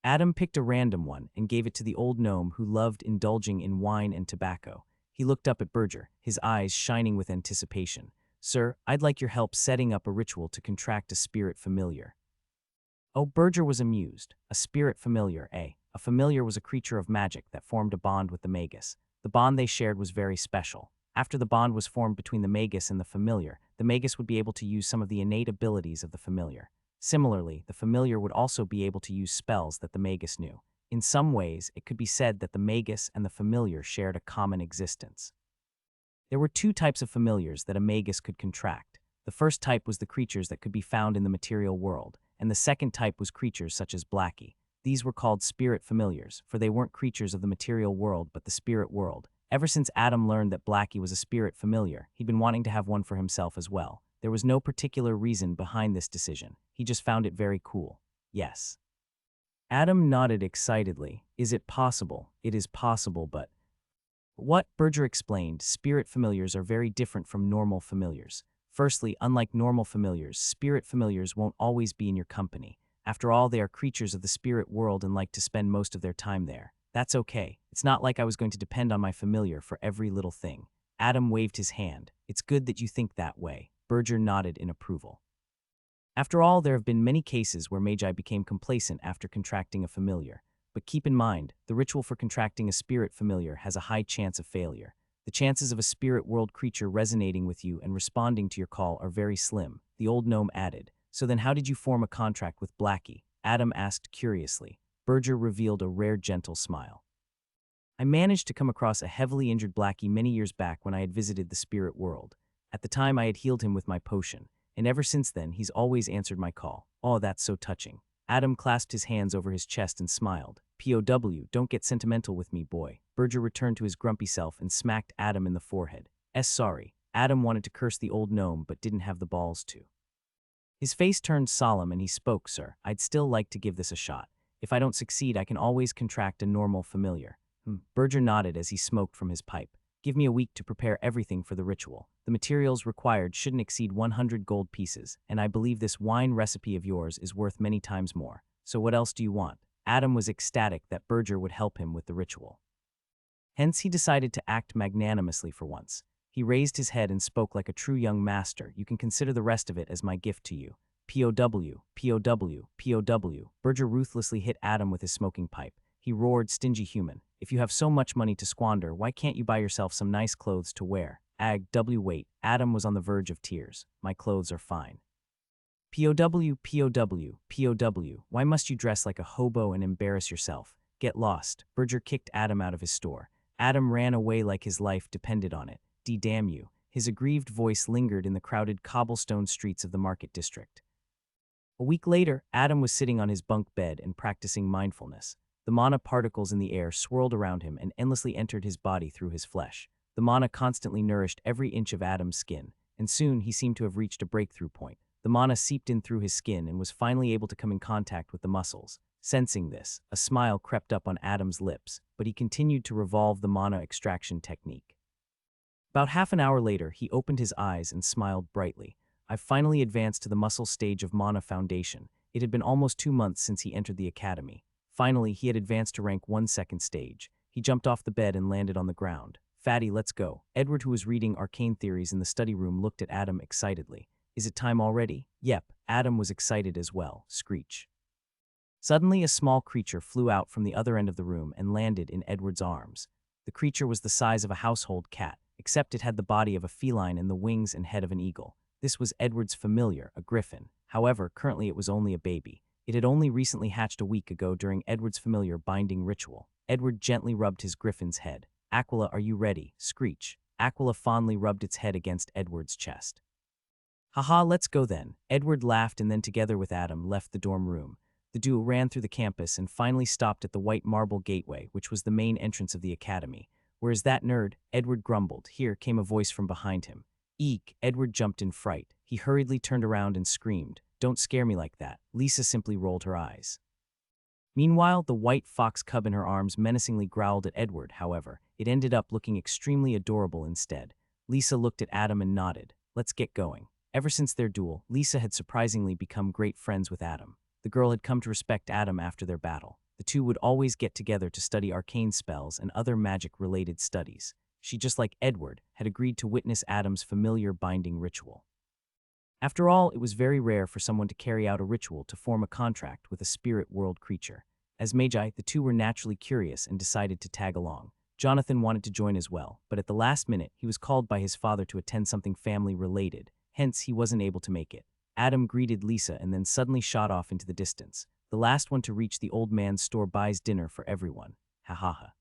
Adam picked a random one and gave it to the old gnome who loved indulging in wine and tobacco. He looked up at Berger, his eyes shining with anticipation. Sir, I'd like your help setting up a ritual to contract a spirit familiar. Oh, Berger was amused. A spirit familiar, eh? A familiar was a creature of magic that formed a bond with the magus. The bond they shared was very special. After the bond was formed between the magus and the magus would be able to use some of the innate abilities of the familiar. Similarly, the familiar would also be able to use spells that the magus knew. In some ways, it could be said that the magus and the familiar shared a common existence. There were two types of familiars that a magus could contract. The first type was the creatures that could be found in the material world, and the second type was creatures such as Blackie. These were called spirit familiars, for they weren't creatures of the material world but the spirit world. Ever since Adam learned that Blackie was a spirit familiar, he'd been wanting to have one for himself as well. There was no particular reason behind this decision. He just found it very cool. Yes. Adam nodded excitedly. Is it possible? It is possible, but... What? Berger explained, spirit familiars are very different from normal familiars. Firstly, unlike normal familiars, spirit familiars won't always be in your company. After all, they are creatures of the spirit world and like to spend most of their time there. That's okay. It's not like I was going to depend on my familiar for every little thing. Adam waved his hand. It's good that you think that way. Berger nodded in approval. After all, there have been many cases where magi became complacent after contracting a familiar. But keep in mind, the ritual for contracting a spirit familiar has a high chance of failure. The chances of a spirit world creature resonating with you and responding to your call are very slim, the old gnome added. So then how did you form a contract with Blackie? Adam asked curiously. Berger revealed a rare gentle smile. I managed to come across a heavily injured Blackie many years back when I had visited the spirit world. At the time I had healed him with my potion, and ever since then he's always answered my call. Oh, that's so touching. Adam clasped his hands over his chest and smiled. POW, don't get sentimental with me, boy. Berger returned to his grumpy self and smacked Adam in the forehead. Sorry. Adam wanted to curse the old gnome but didn't have the balls to. His face turned solemn and he spoke, Sir, I'd still like to give this a shot. If I don't succeed, I can always contract a normal familiar. Berger nodded as he smoked from his pipe. Give me a week to prepare everything for the ritual. The materials required shouldn't exceed 100 gold pieces, and I believe this wine recipe of yours is worth many times more. So what else do you want? Adam was ecstatic that Berger would help him with the ritual. Hence he decided to act magnanimously for once. He raised his head and spoke like a true young master. You can consider the rest of it as my gift to you. POW, POW, POW. Berger ruthlessly hit Adam with his smoking pipe. He roared, stingy human. If you have so much money to squander, why can't you buy yourself some nice clothes to wear? Wait. Adam was on the verge of tears. My clothes are fine. POW, POW, POW. Why must you dress like a hobo and embarrass yourself? Get lost. Berger kicked Adam out of his store. Adam ran away like his life depended on it. Damn you. His aggrieved voice lingered in the crowded cobblestone streets of the market district. A week later, Adam was sitting on his bunk bed and practicing mindfulness. The mana particles in the air swirled around him and endlessly entered his body through his flesh. The mana constantly nourished every inch of Adam's skin, and soon he seemed to have reached a breakthrough point. The mana seeped in through his skin and was finally able to come in contact with the muscles. Sensing this, a smile crept up on Adam's lips, but he continued to revolve the mana extraction technique. About half an hour later, he opened his eyes and smiled brightly. I've finally advanced to the muscle stage of Mana Foundation. It had been almost 2 months since he entered the academy. Finally, he had advanced to rank 1 second stage. He jumped off the bed and landed on the ground. Fatty, let's go. Edward, who was reading arcane theories in the study room, looked at Adam excitedly. Is it time already? Yep. Adam was excited as well. Screech. Suddenly, a small creature flew out from the other end of the room and landed in Edward's arms. The creature was the size of a household cat, except it had the body of a feline and the wings and head of an eagle. This was Edward's familiar, a griffin. However, currently it was only a baby. It had only recently hatched a week ago during Edward's familiar binding ritual. Edward gently rubbed his griffin's head. Aquila, are you ready? Screech. Aquila fondly rubbed its head against Edward's chest. Haha, let's go then. Edward laughed and then together with Adam left the dorm room. The duo ran through the campus and finally stopped at the white marble gateway, which was the main entrance of the academy. Where's that nerd? Edward grumbled. Here came a voice from behind him. Eek! Edward jumped in fright. He hurriedly turned around and screamed. Don't scare me like that. Lisa simply rolled her eyes. Meanwhile, the white fox cub in her arms menacingly growled at Edward. However, it ended up looking extremely adorable instead. Lisa looked at Adam and nodded. Let's get going. Ever since their duel, Lisa had surprisingly become great friends with Adam. The girl had come to respect Adam after their battle. The two would always get together to study arcane spells and other magic-related studies. She, just like Edward, had agreed to witness Adam's familiar binding ritual. After all, it was very rare for someone to carry out a ritual to form a contract with a spirit world creature. As magi, the two were naturally curious and decided to tag along. Jonathan wanted to join as well, but at the last minute, he was called by his father to attend something family-related, hence he wasn't able to make it. Adam greeted Lisa and then suddenly shot off into the distance. The last one to reach the old man's store buys dinner for everyone. Ha ha ha.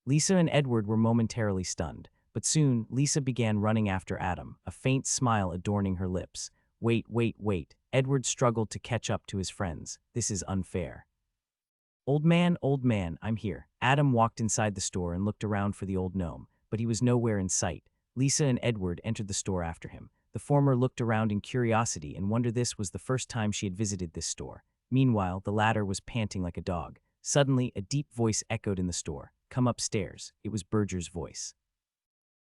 Lisa and Edward were momentarily stunned, but soon Lisa began running after Adam, a faint smile adorning her lips. Wait. Edward struggled to catch up to his friends. This is unfair. Old man, I'm here. Adam walked inside the store and looked around for the old gnome, but he was nowhere in sight. Lisa and Edward entered the store after him. The former looked around in curiosity and wondered this was the first time she had visited this store. Meanwhile, the latter was panting like a dog. Suddenly, a deep voice echoed in the store. Come upstairs. It was Berger's voice.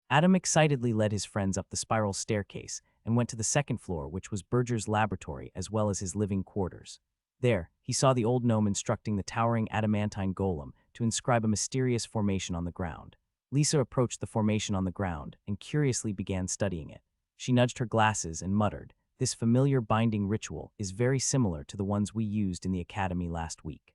Adam excitedly led his friends up the spiral staircase and went to the second floor, which was Berger's laboratory as well as his living quarters. There, he saw the old gnome instructing the towering adamantine golem to inscribe a mysterious formation on the ground. Lisa approached the formation on the ground and curiously began studying it. She nudged her glasses and muttered, "This familiar binding ritual is very similar to the ones we used in the academy last week.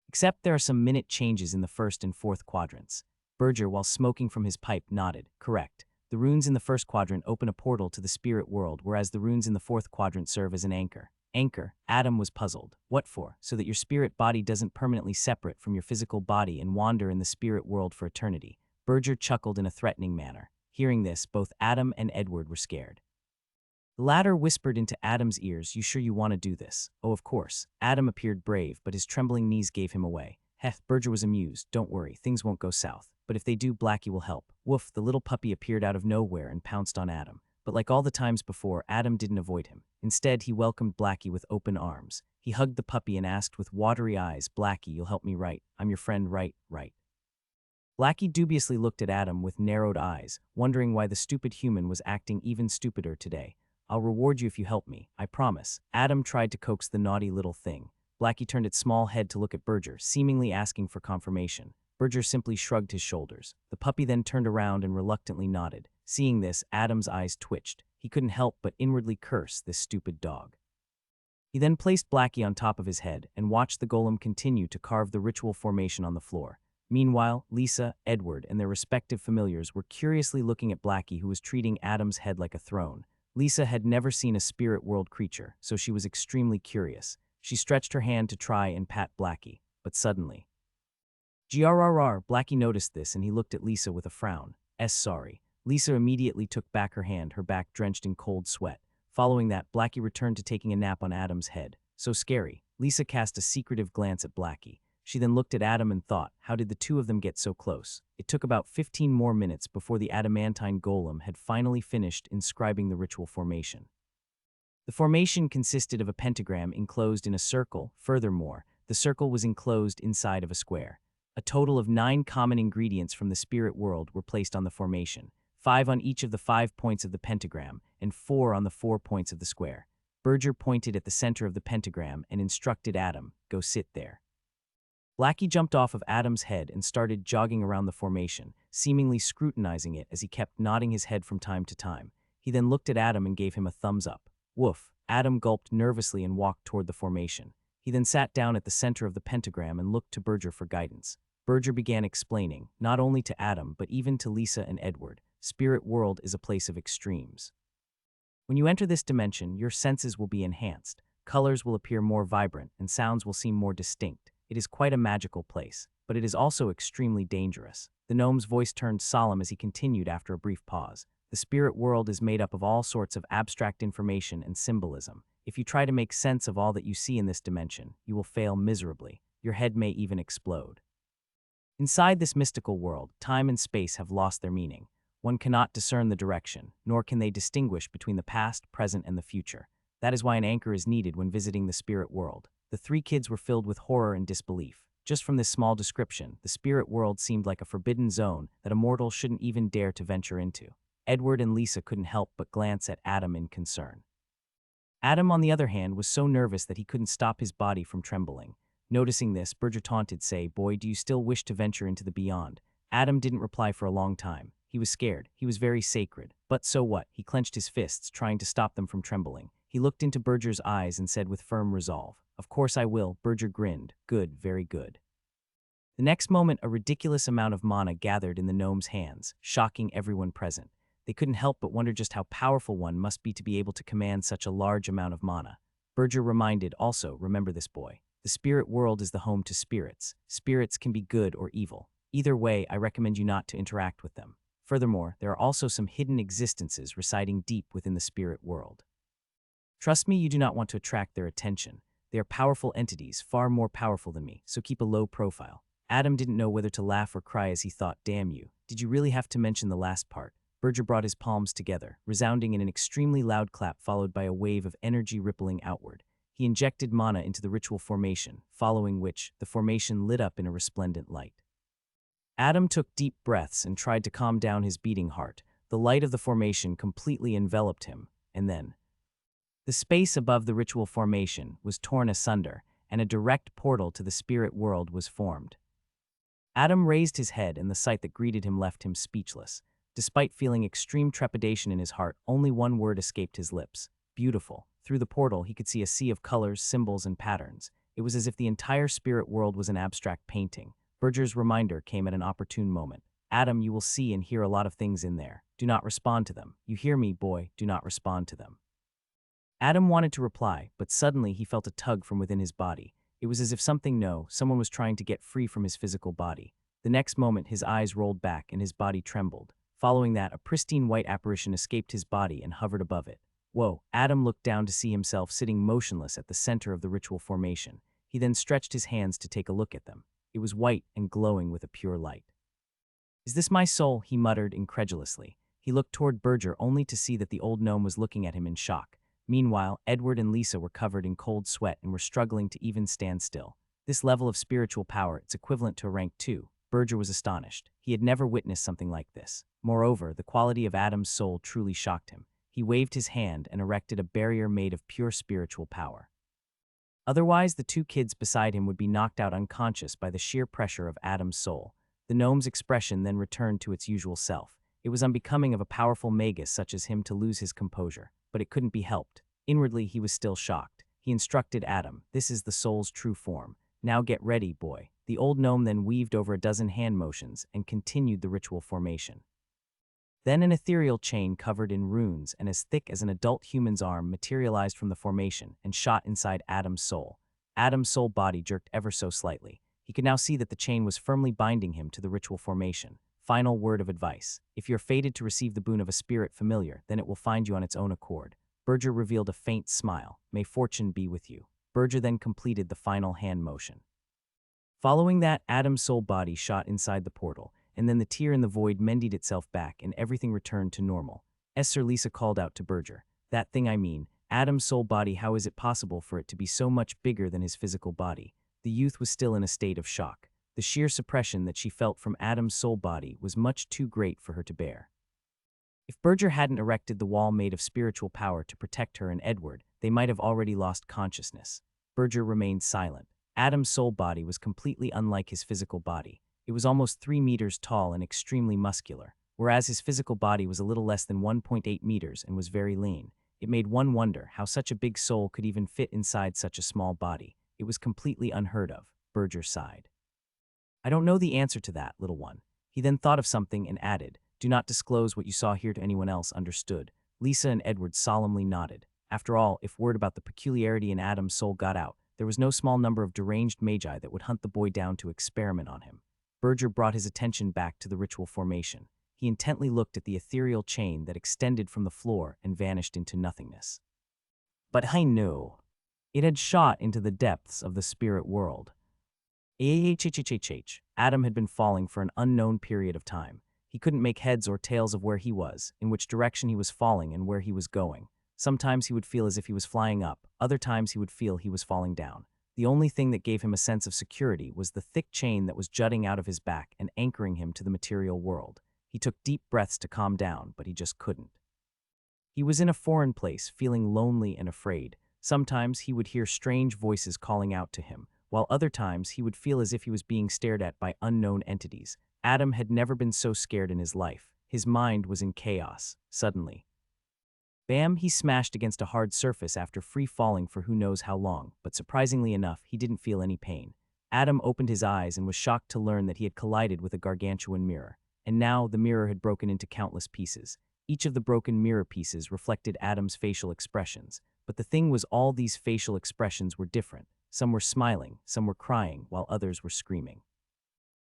Except there are some minute changes in the first and fourth quadrants." Berger, while smoking from his pipe, nodded. Correct. The runes in the first quadrant open a portal to the spirit world, whereas the runes in the fourth quadrant serve as an anchor. Anchor? Adam was puzzled. What for? So that your spirit body doesn't permanently separate from your physical body and wander in the spirit world for eternity. Berger chuckled in a threatening manner. Hearing this, both Adam and Edward were scared. The latter whispered into Adam's ears, "You sure you want to do this?" "Oh, of course." Adam appeared brave, but his trembling knees gave him away. Heth, Berger was amused. "Don't worry, things won't go south. But if they do, Blackie will help." Woof, the little puppy appeared out of nowhere and pounced on Adam. But like all the times before, Adam didn't avoid him. Instead, he welcomed Blackie with open arms. He hugged the puppy and asked with watery eyes, "Blackie, you'll help me, right? I'm your friend, right?" "Right." Blackie dubiously looked at Adam with narrowed eyes, wondering why the stupid human was acting even stupider today. "I'll reward you if you help me, I promise." Adam tried to coax the naughty little thing. Blackie turned its small head to look at Berger, seemingly asking for confirmation. Berger simply shrugged his shoulders. The puppy then turned around and reluctantly nodded. Seeing this, Adam's eyes twitched. He couldn't help but inwardly curse this stupid dog. He then placed Blackie on top of his head and watched the golem continue to carve the ritual formation on the floor. Meanwhile, Lisa, Edward, and their respective familiars were curiously looking at Blackie, who was treating Adam's head like a throne. Lisa had never seen a spirit world creature, so she was extremely curious. She stretched her hand to try and pat Blackie, but suddenly, "Grrr." Blackie noticed this and he looked at Lisa with a frown. Sorry." Lisa immediately took back her hand, her back drenched in cold sweat. Following that, Blackie returned to taking a nap on Adam's head. So scary. Lisa cast a secretive glance at Blackie. She then looked at Adam and thought, how did the two of them get so close? It took about 15 more minutes before the adamantine golem had finally finished inscribing the ritual formation. The formation consisted of a pentagram enclosed in a circle. Furthermore, the circle was enclosed inside of a square. A total of 9 common ingredients from the spirit world were placed on the formation, 5 on each of the 5 points of the pentagram and 4 on the 4 points of the square. Berger pointed at the center of the pentagram and instructed Adam, "Go sit there." Blackie jumped off of Adam's head and started jogging around the formation, seemingly scrutinizing it as he kept nodding his head from time to time. He then looked at Adam and gave him a thumbs up. Woof. Adam gulped nervously and walked toward the formation. He then sat down at the center of the pentagram and looked to Berger for guidance. Berger began explaining, not only to Adam but even to Lisa and Edward, spirit world is a place of extremes. When you enter this dimension, your senses will be enhanced, colors will appear more vibrant, and sounds will seem more distinct. It is quite a magical place, but it is also extremely dangerous. The gnome's voice turned solemn as he continued after a brief pause. The spirit world is made up of all sorts of abstract information and symbolism. If you try to make sense of all that you see in this dimension, you will fail miserably. Your head may even explode. Inside this mystical world, time and space have lost their meaning. One cannot discern the direction, nor can they distinguish between the past, present, and the future. That is why an anchor is needed when visiting the spirit world. The three kids were filled with horror and disbelief. Just from this small description, the spirit world seemed like a forbidden zone that a mortal shouldn't even dare to venture into. Edward and Lisa couldn't help but glance at Adam in concern. Adam, on the other hand, was so nervous that he couldn't stop his body from trembling. Noticing this, Berger taunted, "Say, boy, do you still wish to venture into the beyond?" Adam didn't reply for a long time. He was scared. He was very sacred. But so what? He clenched his fists, trying to stop them from trembling. He looked into Berger's eyes and said with firm resolve, "Of course I will." Berger grinned. "Good, very good." The next moment, a ridiculous amount of mana gathered in the gnome's hands, shocking everyone present. They couldn't help but wonder just how powerful one must be to be able to command such a large amount of mana. Berger reminded, "Also, remember this, boy. The spirit world is the home to spirits. Spirits can be good or evil. Either way, I recommend you not to interact with them. Furthermore, there are also some hidden existences residing deep within the spirit world. Trust me, you do not want to attract their attention. They are powerful entities, far more powerful than me, so keep a low profile." Adam didn't know whether to laugh or cry as he thought, "Damn you. Did you really have to mention the last part?" Berger brought his palms together, resounding in an extremely loud clap followed by a wave of energy rippling outward. He injected mana into the ritual formation, following which, the formation lit up in a resplendent light. Adam took deep breaths and tried to calm down his beating heart. The light of the formation completely enveloped him, and then the space above the ritual formation was torn asunder, and a direct portal to the spirit world was formed. Adam raised his head, and the sight that greeted him left him speechless. Despite feeling extreme trepidation in his heart, only one word escaped his lips: beautiful. Through the portal, he could see a sea of colors, symbols, and patterns. It was as if the entire spirit world was an abstract painting. Berger's reminder came at an opportune moment. "Adam, you will see and hear a lot of things in there. Do not respond to them. You hear me, boy? Do not respond to them." Adam wanted to reply, but suddenly he felt a tug from within his body. It was as if someone was trying to get free from his physical body. The next moment, his eyes rolled back and his body trembled. Following that, a pristine white apparition escaped his body and hovered above it. Whoa! Adam looked down to see himself sitting motionless at the center of the ritual formation. He then stretched his hands to take a look at them. It was white and glowing with a pure light. "Is this my soul?" he muttered incredulously. He looked toward Berger only to see that the old gnome was looking at him in shock. Meanwhile, Edward and Lisa were covered in cold sweat and were struggling to even stand still. This level of spiritual power, it's equivalent to a rank 2. Berger was astonished. He had never witnessed something like this. Moreover, the quality of Adam's soul truly shocked him. He waved his hand and erected a barrier made of pure spiritual power. Otherwise, the two kids beside him would be knocked out unconscious by the sheer pressure of Adam's soul. The gnome's expression then returned to its usual self. It was unbecoming of a powerful magus such as him to lose his composure, but it couldn't be helped. Inwardly, he was still shocked. He instructed Adam, "This is the soul's true form. Now get ready, boy." The old gnome then weaved over a dozen hand motions and continued the ritual formation. Then an ethereal chain covered in runes and as thick as an adult human's arm materialized from the formation and shot inside Adam's soul. Adam's soul body jerked ever so slightly. He could now see that the chain was firmly binding him to the ritual formation. Final word of advice: if you're fated to receive the boon of a spirit familiar, then it will find you on its own accord. Berger revealed a faint smile. "May fortune be with you." Berger then completed the final hand motion. Following that, Adam's soul body shot inside the portal, and then the tear in the void mended itself back and everything returned to normal. Sir Lisa called out to Berger, "That thing I mean, Adam's soul body, how is it possible for it to be so much bigger than his physical body?" The youth was still in a state of shock. The sheer suppression that she felt from Adam's soul body was much too great for her to bear. If Berger hadn't erected the wall made of spiritual power to protect her and Edward, they might have already lost consciousness. Berger remained silent. Adam's soul body was completely unlike his physical body. It was almost 3 meters tall and extremely muscular, whereas his physical body was a little less than 1.8 meters and was very lean. It made one wonder how such a big soul could even fit inside such a small body. It was completely unheard of. Berger sighed. "I don't know the answer to that, little one." He then thought of something and added, "Do not disclose what you saw here to anyone else, understood?" Lisa and Edward solemnly nodded. After all, if word about the peculiarity in Adam's soul got out, there was no small number of deranged magi that would hunt the boy down to experiment on him. Berger brought his attention back to the ritual formation. He intently looked at the ethereal chain that extended from the floor and vanished into nothingness. But I knew. It had shot into the depths of the spirit world. Adam had been falling for an unknown period of time. He couldn't make heads or tails of where he was, in which direction he was falling, and where he was going. Sometimes he would feel as if he was flying up, other times he would feel he was falling down. The only thing that gave him a sense of security was the thick chain that was jutting out of his back and anchoring him to the material world. He took deep breaths to calm down, but he just couldn't. He was in a foreign place, feeling lonely and afraid. Sometimes he would hear strange voices calling out to him, while other times he would feel as if he was being stared at by unknown entities. Adam had never been so scared in his life. His mind was in chaos. Suddenly, bam, he smashed against a hard surface after free falling for who knows how long, but surprisingly enough, he didn't feel any pain. Adam opened his eyes and was shocked to learn that he had collided with a gargantuan mirror, and now the mirror had broken into countless pieces. Each of the broken mirror pieces reflected Adam's facial expressions, but the thing was all these facial expressions were different. Some were smiling, some were crying, while others were screaming.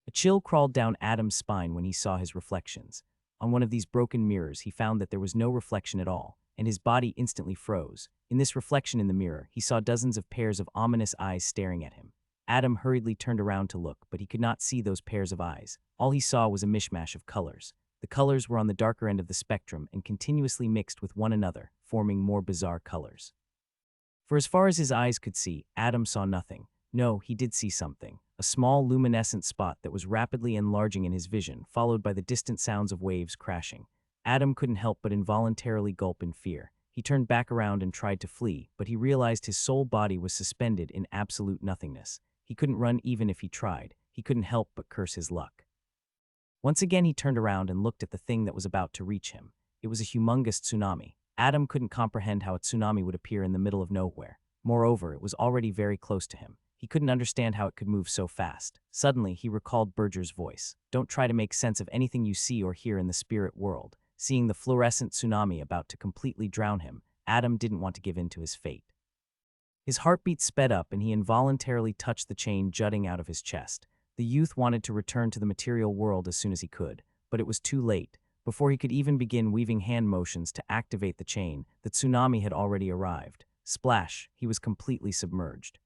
A chill crawled down Adam's spine when he saw his reflections. On one of these broken mirrors, he found that there was no reflection at all, and his body instantly froze. In this reflection in the mirror, he saw dozens of pairs of ominous eyes staring at him. Adam hurriedly turned around to look, but he could not see those pairs of eyes. All he saw was a mishmash of colors. The colors were on the darker end of the spectrum and continuously mixed with one another, forming more bizarre colors. For as far as his eyes could see, Adam saw nothing. No, he did see something. A small luminescent spot that was rapidly enlarging in his vision, followed by the distant sounds of waves crashing. Adam couldn't help but involuntarily gulp in fear. He turned back around and tried to flee, but he realized his whole body was suspended in absolute nothingness. He couldn't run even if he tried. He couldn't help but curse his luck. Once again he turned around and looked at the thing that was about to reach him. It was a humongous tsunami. Adam couldn't comprehend how a tsunami would appear in the middle of nowhere. Moreover, it was already very close to him. He couldn't understand how it could move so fast. Suddenly, he recalled Berger's voice. Don't try to make sense of anything you see or hear in the spirit world. Seeing the fluorescent tsunami about to completely drown him, Adam didn't want to give in to his fate. His heartbeat sped up and he involuntarily touched the chain jutting out of his chest. The youth wanted to return to the material world as soon as he could, but it was too late. Before he could even begin weaving hand motions to activate the chain, the tsunami had already arrived. Splash, he was completely submerged.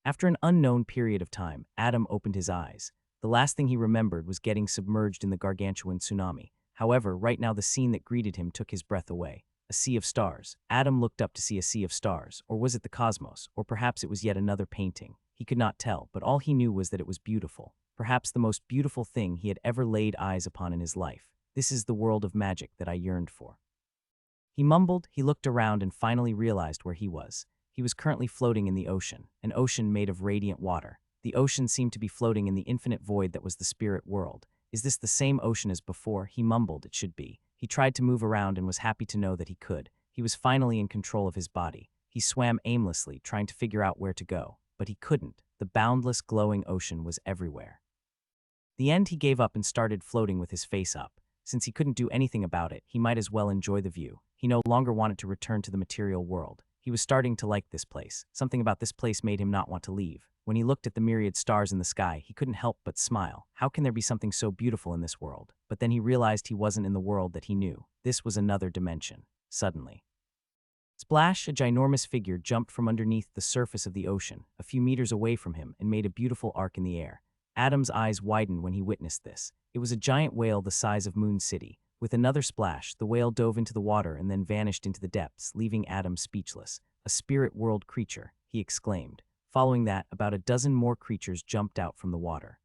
After an unknown period of time, Adam opened his eyes. The last thing he remembered was getting submerged in the gargantuan tsunami. However, right now the scene that greeted him took his breath away. A sea of stars. Adam looked up to see a sea of stars, or was it the cosmos, or perhaps it was yet another painting. He could not tell, but all he knew was that it was beautiful. Perhaps the most beautiful thing he had ever laid eyes upon in his life. This is the world of magic that I yearned for. He mumbled, he looked around and finally realized where he was. He was currently floating in the ocean, an ocean made of radiant water. The ocean seemed to be floating in the infinite void that was the spirit world. Is this the same ocean as before? He mumbled, it should be. He tried to move around and was happy to know that he could. He was finally in control of his body. He swam aimlessly, trying to figure out where to go. But he couldn't. The boundless, glowing ocean was everywhere. In the end, he gave up and started floating with his face up. Since he couldn't do anything about it, he might as well enjoy the view. He no longer wanted to return to the material world. He was starting to like this place. Something about this place made him not want to leave. When he looked at the myriad stars in the sky, he couldn't help but smile. How can there be something so beautiful in this world? But then he realized he wasn't in the world that he knew. This was another dimension. Suddenly, splash, a ginormous figure jumped from underneath the surface of the ocean, a few meters away from him, and made a beautiful arc in the air. Adam's eyes widened when he witnessed this. It was a giant whale the size of Moon City. With another splash, the whale dove into the water and then vanished into the depths, leaving Adam speechless. A spirit world creature, he exclaimed. Following that, about a dozen more creatures jumped out from the water.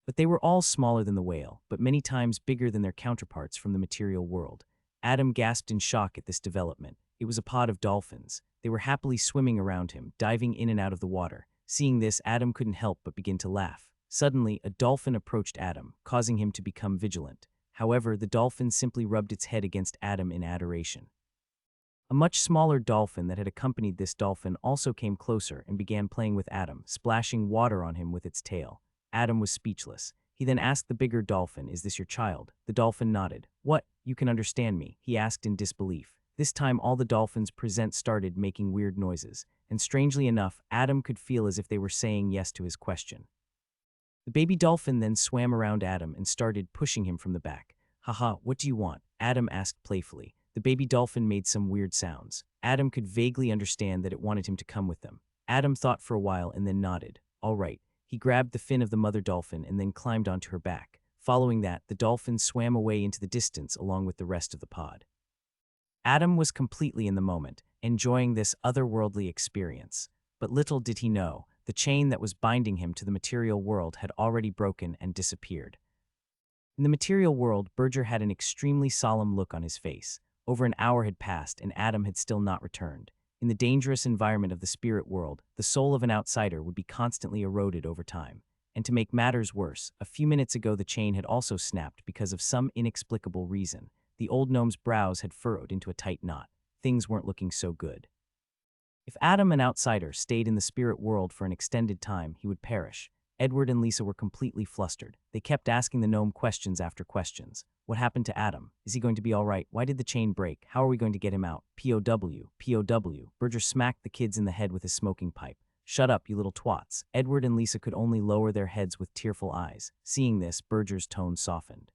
But they were all smaller than the whale, but many times bigger than their counterparts from the material world. Adam gasped in shock at this development. It was a pod of dolphins. They were happily swimming around him, diving in and out of the water. Seeing this, Adam couldn't help but begin to laugh. Suddenly, a dolphin approached Adam, causing him to become vigilant. However, the dolphin simply rubbed its head against Adam in adoration. A much smaller dolphin that had accompanied this dolphin also came closer and began playing with Adam, splashing water on him with its tail. Adam was speechless. He then asked the bigger dolphin, "Is this your child?" The dolphin nodded. "What? You can understand me?" he asked in disbelief. This time all the dolphins present started making weird noises, and strangely enough, Adam could feel as if they were saying yes to his question. The baby dolphin then swam around Adam and started pushing him from the back. "Haha, what do you want?" Adam asked playfully. The baby dolphin made some weird sounds. Adam could vaguely understand that it wanted him to come with them. Adam thought for a while and then nodded. All right. He grabbed the fin of the mother dolphin and then climbed onto her back. Following that, the dolphin swam away into the distance along with the rest of the pod. Adam was completely in the moment, enjoying this otherworldly experience. But little did he know, the chain that was binding him to the material world had already broken and disappeared. In the material world, Berger had an extremely solemn look on his face. Over an hour had passed, and Adam had still not returned. In the dangerous environment of the spirit world, the soul of an outsider would be constantly eroded over time. And to make matters worse, a few minutes ago the chain had also snapped because of some inexplicable reason. The old gnome's brows had furrowed into a tight knot. Things weren't looking so good. If Adam, an outsider, stayed in the spirit world for an extended time, he would perish. Edward and Lisa were completely flustered. They kept asking the gnome questions after questions. What happened to Adam? Is he going to be all right? Why did the chain break? How are we going to get him out? POW, POW. Berger smacked the kids in the head with his smoking pipe. Shut up, you little twats. Edward and Lisa could only lower their heads with tearful eyes. Seeing this, Berger's tone softened.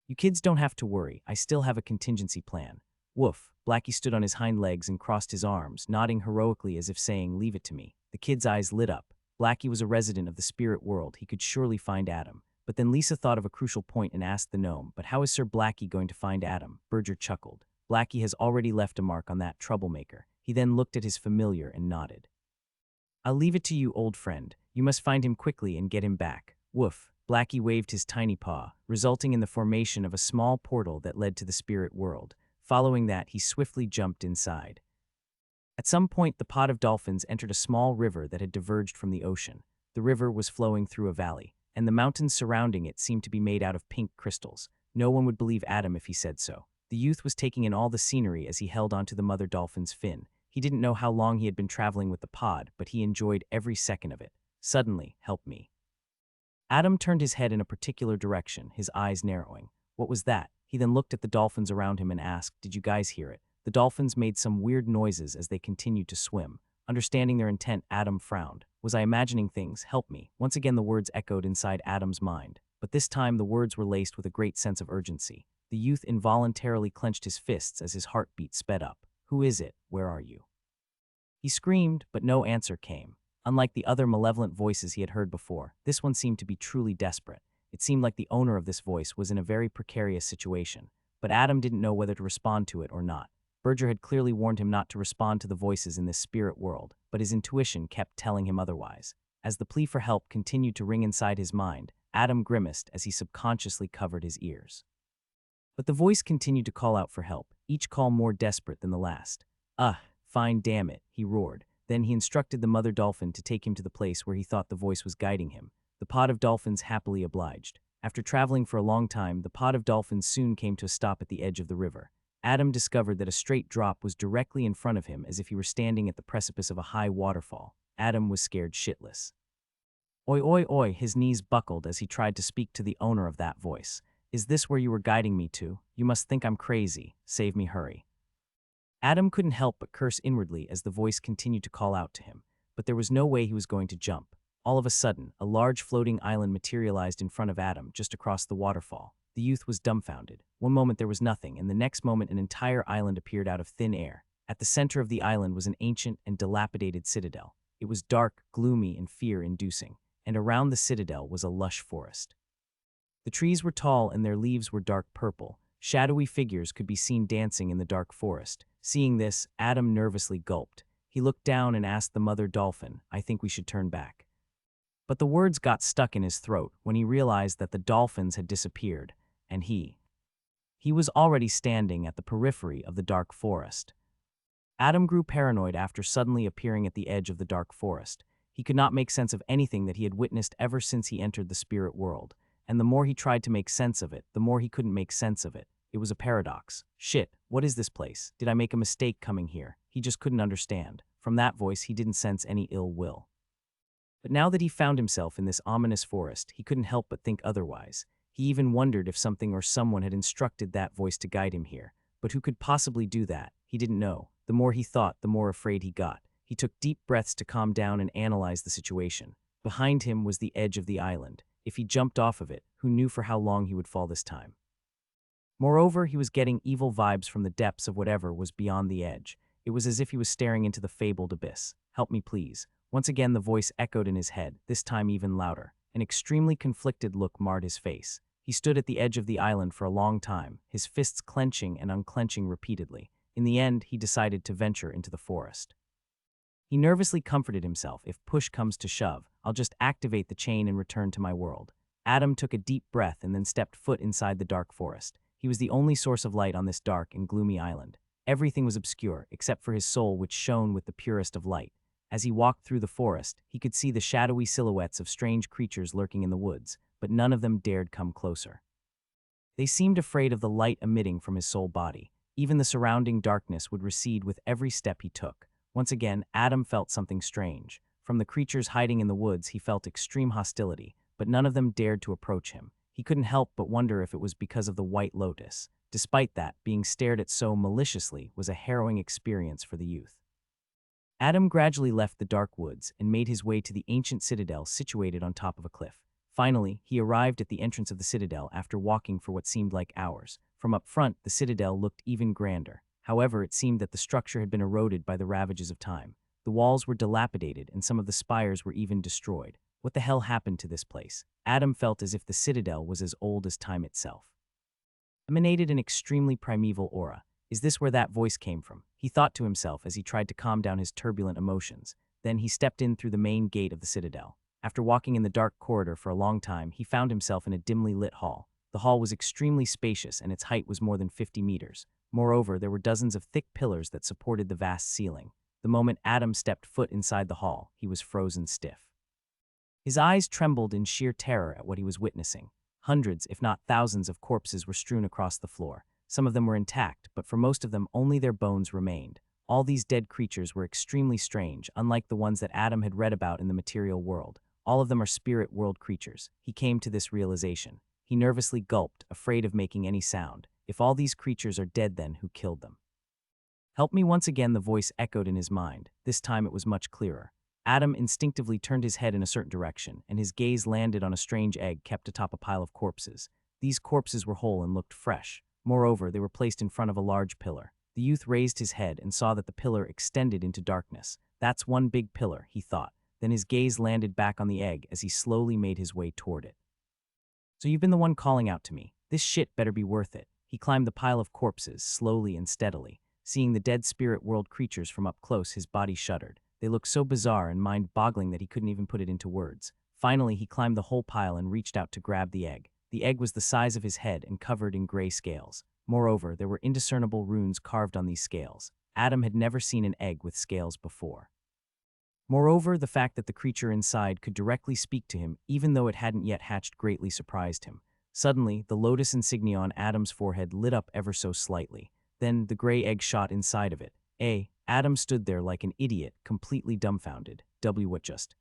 You kids don't have to worry. I still have a contingency plan. Woof. Blackie stood on his hind legs and crossed his arms, nodding heroically as if saying, leave it to me. The kid's eyes lit up. Blackie was a resident of the spirit world. He could surely find Adam. But then Lisa thought of a crucial point and asked the gnome, but how is Sir Blackie going to find Adam? Berger chuckled. Blackie has already left a mark on that troublemaker. He then looked at his familiar and nodded. I'll leave it to you, old friend. You must find him quickly and get him back. Woof. Blackie waved his tiny paw, resulting in the formation of a small portal that led to the spirit world. Following that, he swiftly jumped inside. At some point, the pod of dolphins entered a small river that had diverged from the ocean. The river was flowing through a valley, and the mountains surrounding it seemed to be made out of pink crystals. No one would believe Adam if he said so. The youth was taking in all the scenery as he held onto the mother dolphin's fin. He didn't know how long he had been traveling with the pod, but he enjoyed every second of it. Suddenly, help me. Adam turned his head in a particular direction, his eyes narrowing. What was that? He then looked at the dolphins around him and asked, did you guys hear it? The dolphins made some weird noises as they continued to swim. Understanding their intent, Adam frowned. Was I imagining things? Help me. Once again the words echoed inside Adam's mind. But this time the words were laced with a great sense of urgency. The youth involuntarily clenched his fists as his heartbeat sped up. Who is it? Where are you? He screamed, but no answer came. Unlike the other malevolent voices he had heard before, this one seemed to be truly desperate. It seemed like the owner of this voice was in a very precarious situation. But Adam didn't know whether to respond to it or not. Berger had clearly warned him not to respond to the voices in this spirit world, but his intuition kept telling him otherwise. As the plea for help continued to ring inside his mind, Adam grimaced as he subconsciously covered his ears. But the voice continued to call out for help, each call more desperate than the last. Fine, damn it, he roared. Then he instructed the mother dolphin to take him to the place where he thought the voice was guiding him. The pod of dolphins happily obliged. After traveling for a long time, the pod of dolphins soon came to a stop at the edge of the river. Adam discovered that a straight drop was directly in front of him as if he were standing at the precipice of a high waterfall. Adam was scared shitless. Oi, oi, oi, his knees buckled as he tried to speak to the owner of that voice. Is this where you were guiding me to? You must think I'm crazy. Save me, hurry. Adam couldn't help but curse inwardly as the voice continued to call out to him, but there was no way he was going to jump. All of a sudden, a large floating island materialized in front of Adam just across the waterfall. The youth was dumbfounded. One moment there was nothing, and the next moment an entire island appeared out of thin air. At the center of the island was an ancient and dilapidated citadel. It was dark, gloomy, and fear-inducing, and around the citadel was a lush forest. The trees were tall and their leaves were dark purple. Shadowy figures could be seen dancing in the dark forest. Seeing this, Adam nervously gulped. He looked down and asked the mother dolphin, I think we should turn back. But the words got stuck in his throat when he realized that the dolphins had disappeared, and he was already standing at the periphery of the dark forest. Adam grew paranoid after suddenly appearing at the edge of the dark forest. He could not make sense of anything that he had witnessed ever since he entered the spirit world, and the more he tried to make sense of it, the more he couldn't make sense of it. It was a paradox. Shit, what is this place? Did I make a mistake coming here? He just couldn't understand. From that voice, he didn't sense any ill will. But now that he found himself in this ominous forest, he couldn't help but think otherwise. He even wondered if something or someone had instructed that voice to guide him here. But who could possibly do that? He didn't know. The more he thought, the more afraid he got. He took deep breaths to calm down and analyze the situation. Behind him was the edge of the island. If he jumped off of it, who knew for how long he would fall this time? Moreover, he was getting evil vibes from the depths of whatever was beyond the edge. It was as if he was staring into the fabled abyss. Help me, please. Once again the voice echoed in his head, this time even louder. An extremely conflicted look marred his face. He stood at the edge of the island for a long time, his fists clenching and unclenching repeatedly. In the end, he decided to venture into the forest. He nervously comforted himself, if push comes to shove, I'll just activate the chain and return to my world. Adam took a deep breath and then stepped foot inside the dark forest. He was the only source of light on this dark and gloomy island. Everything was obscure, except for his soul, which shone with the purest of light. As he walked through the forest, he could see the shadowy silhouettes of strange creatures lurking in the woods, but none of them dared come closer. They seemed afraid of the light emitting from his soul body. Even the surrounding darkness would recede with every step he took. Once again, Adam felt something strange. From the creatures hiding in the woods, he felt extreme hostility, but none of them dared to approach him. He couldn't help but wonder if it was because of the White Lotus. Despite that, being stared at so maliciously was a harrowing experience for the youth. Adam gradually left the dark woods and made his way to the ancient citadel situated on top of a cliff. Finally, he arrived at the entrance of the citadel after walking for what seemed like hours. From up front, the citadel looked even grander. However, it seemed that the structure had been eroded by the ravages of time. The walls were dilapidated and some of the spires were even destroyed. What the hell happened to this place? Adam felt as if the citadel was as old as time itself. Emanated an extremely primeval aura. Is this where that voice came from? He thought to himself as he tried to calm down his turbulent emotions. Then he stepped in through the main gate of the citadel. After walking in the dark corridor for a long time, he found himself in a dimly lit hall. The hall was extremely spacious and its height was more than 50 meters. Moreover, there were dozens of thick pillars that supported the vast ceiling. The moment Adam stepped foot inside the hall, he was frozen stiff. His eyes trembled in sheer terror at what he was witnessing. Hundreds, if not thousands, of corpses were strewn across the floor. Some of them were intact, but for most of them only their bones remained. All these dead creatures were extremely strange, unlike the ones that Adam had read about in the material world. All of them are spirit world creatures. He came to this realization. He nervously gulped, afraid of making any sound. If all these creatures are dead, then who killed them? Help me once again, the voice echoed in his mind. This time it was much clearer. Adam instinctively turned his head in a certain direction, and his gaze landed on a strange egg kept atop a pile of corpses. These corpses were whole and looked fresh. Moreover, they were placed in front of a large pillar. The youth raised his head and saw that the pillar extended into darkness. That's one big pillar, he thought. Then his gaze landed back on the egg as he slowly made his way toward it. So you've been the one calling out to me. This shit better be worth it. He climbed the pile of corpses, slowly and steadily. Seeing the dead spirit world creatures from up close, his body shuddered. They looked so bizarre and mind-boggling that he couldn't even put it into words. Finally, he climbed the whole pile and reached out to grab the egg. The egg was the size of his head and covered in gray scales. Moreover, there were indiscernible runes carved on these scales. Adam had never seen an egg with scales before. Moreover, the fact that the creature inside could directly speak to him, even though it hadn't yet hatched, greatly surprised him. Suddenly, the lotus insignia on Adam's forehead lit up ever so slightly. Then, the gray egg shot inside of it. Adam stood there like an idiot, completely dumbfounded. What just?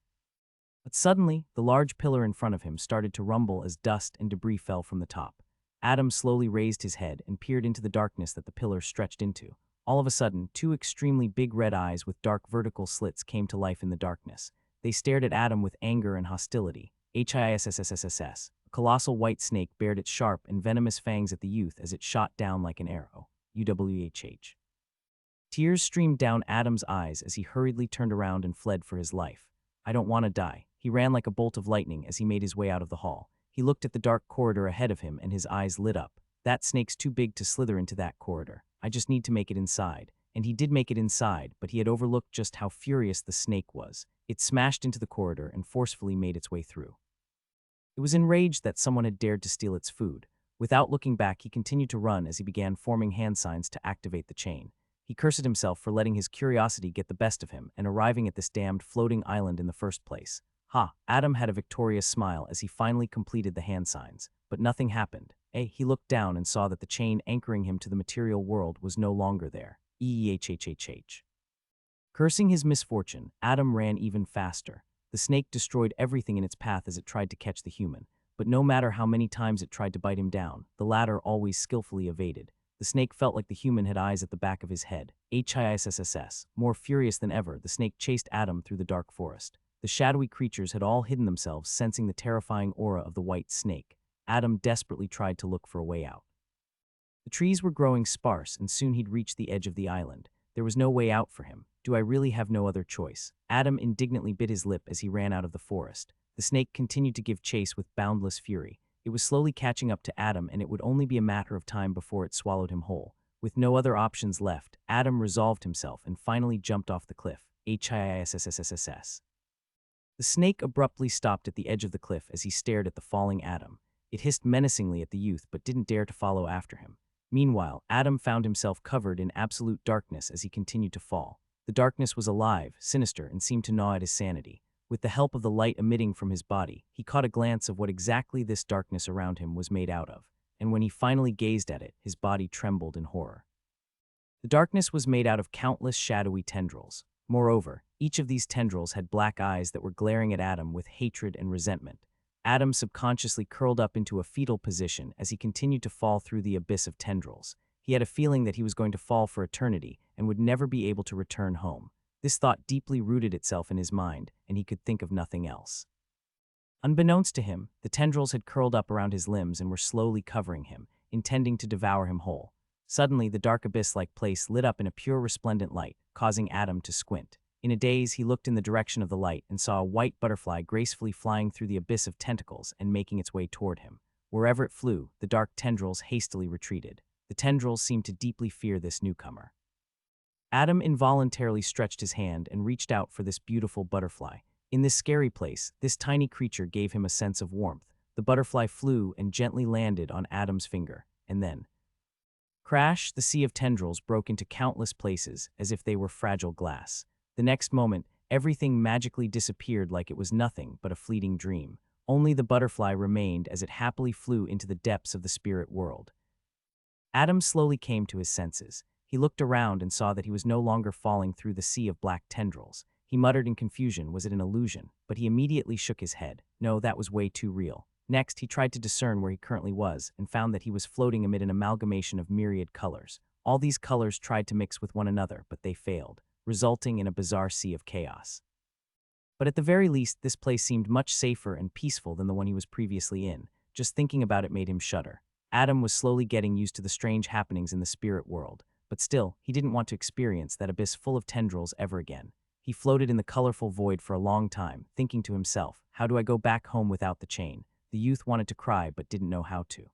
But suddenly, the large pillar in front of him started to rumble as dust and debris fell from the top. Adam slowly raised his head and peered into the darkness that the pillar stretched into. All of a sudden, two extremely big red eyes with dark vertical slits came to life in the darkness. They stared at Adam with anger and hostility. HISSSSSS. A colossal white snake bared its sharp and venomous fangs at the youth as it shot down like an arrow. UWHH. Tears streamed down Adam's eyes as he hurriedly turned around and fled for his life. I don't want to die. He ran like a bolt of lightning as he made his way out of the hall. He looked at the dark corridor ahead of him and his eyes lit up. That snake's too big to slither into that corridor. I just need to make it inside. And he did make it inside, but he had overlooked just how furious the snake was. It smashed into the corridor and forcefully made its way through. It was enraged that someone had dared to steal its food. Without looking back, he continued to run as he began forming hand signs to activate the chain. He cursed himself for letting his curiosity get the best of him and arriving at this damned floating island in the first place. Adam had a victorious smile as he finally completed the hand signs, but nothing happened. He looked down and saw that the chain anchoring him to the material world was no longer there. Cursing his misfortune, Adam ran even faster. The snake destroyed everything in its path as it tried to catch the human, but no matter how many times it tried to bite him down, the latter always skillfully evaded. The snake felt like the human had eyes at the back of his head. HISSSS. More furious than ever, the snake chased Adam through the dark forest. The shadowy creatures had all hidden themselves, sensing the terrifying aura of the white snake. Adam desperately tried to look for a way out. The trees were growing sparse, and soon he'd reached the edge of the island. There was no way out for him. Do I really have no other choice? Adam indignantly bit his lip as he ran out of the forest. The snake continued to give chase with boundless fury. It was slowly catching up to Adam, and it would only be a matter of time before it swallowed him whole. With no other options left, Adam resolved himself and finally jumped off the cliff. HISSSSS. The snake abruptly stopped at the edge of the cliff as he stared at the falling Adam. It hissed menacingly at the youth but didn't dare to follow after him. Meanwhile, Adam found himself covered in absolute darkness as he continued to fall. The darkness was alive, sinister, and seemed to gnaw at his sanity. With the help of the light emitting from his body, he caught a glance of what exactly this darkness around him was made out of, and when he finally gazed at it, his body trembled in horror. The darkness was made out of countless shadowy tendrils. Moreover, each of these tendrils had black eyes that were glaring at Adam with hatred and resentment. Adam subconsciously curled up into a fetal position as he continued to fall through the abyss of tendrils. He had a feeling that he was going to fall for eternity and would never be able to return home. This thought deeply rooted itself in his mind, and he could think of nothing else. Unbeknownst to him, the tendrils had curled up around his limbs and were slowly covering him, intending to devour him whole. Suddenly, the dark abyss-like place lit up in a pure resplendent light, causing Adam to squint. In a daze, he looked in the direction of the light and saw a white butterfly gracefully flying through the abyss of tentacles and making its way toward him. Wherever it flew, the dark tendrils hastily retreated. The tendrils seemed to deeply fear this newcomer. Adam involuntarily stretched his hand and reached out for this beautiful butterfly. In this scary place, this tiny creature gave him a sense of warmth. The butterfly flew and gently landed on Adam's finger, and then, crash, the sea of tendrils broke into countless places as if they were fragile glass. The next moment, everything magically disappeared like it was nothing but a fleeting dream. Only the butterfly remained as it happily flew into the depths of the spirit world. Adam slowly came to his senses. He looked around and saw that he was no longer falling through the sea of black tendrils. He muttered in confusion, was it an illusion? But he immediately shook his head. No, that was way too real. Next, he tried to discern where he currently was and found that he was floating amid an amalgamation of myriad colors. All these colors tried to mix with one another, but they failed, resulting in a bizarre sea of chaos. But at the very least, this place seemed much safer and peaceful than the one he was previously in. Just thinking about it made him shudder. Adam was slowly getting used to the strange happenings in the spirit world, but still, he didn't want to experience that abyss full of tendrils ever again. He floated in the colorful void for a long time, thinking to himself, how do I go back home without the chain? The youth wanted to cry but didn't know how to.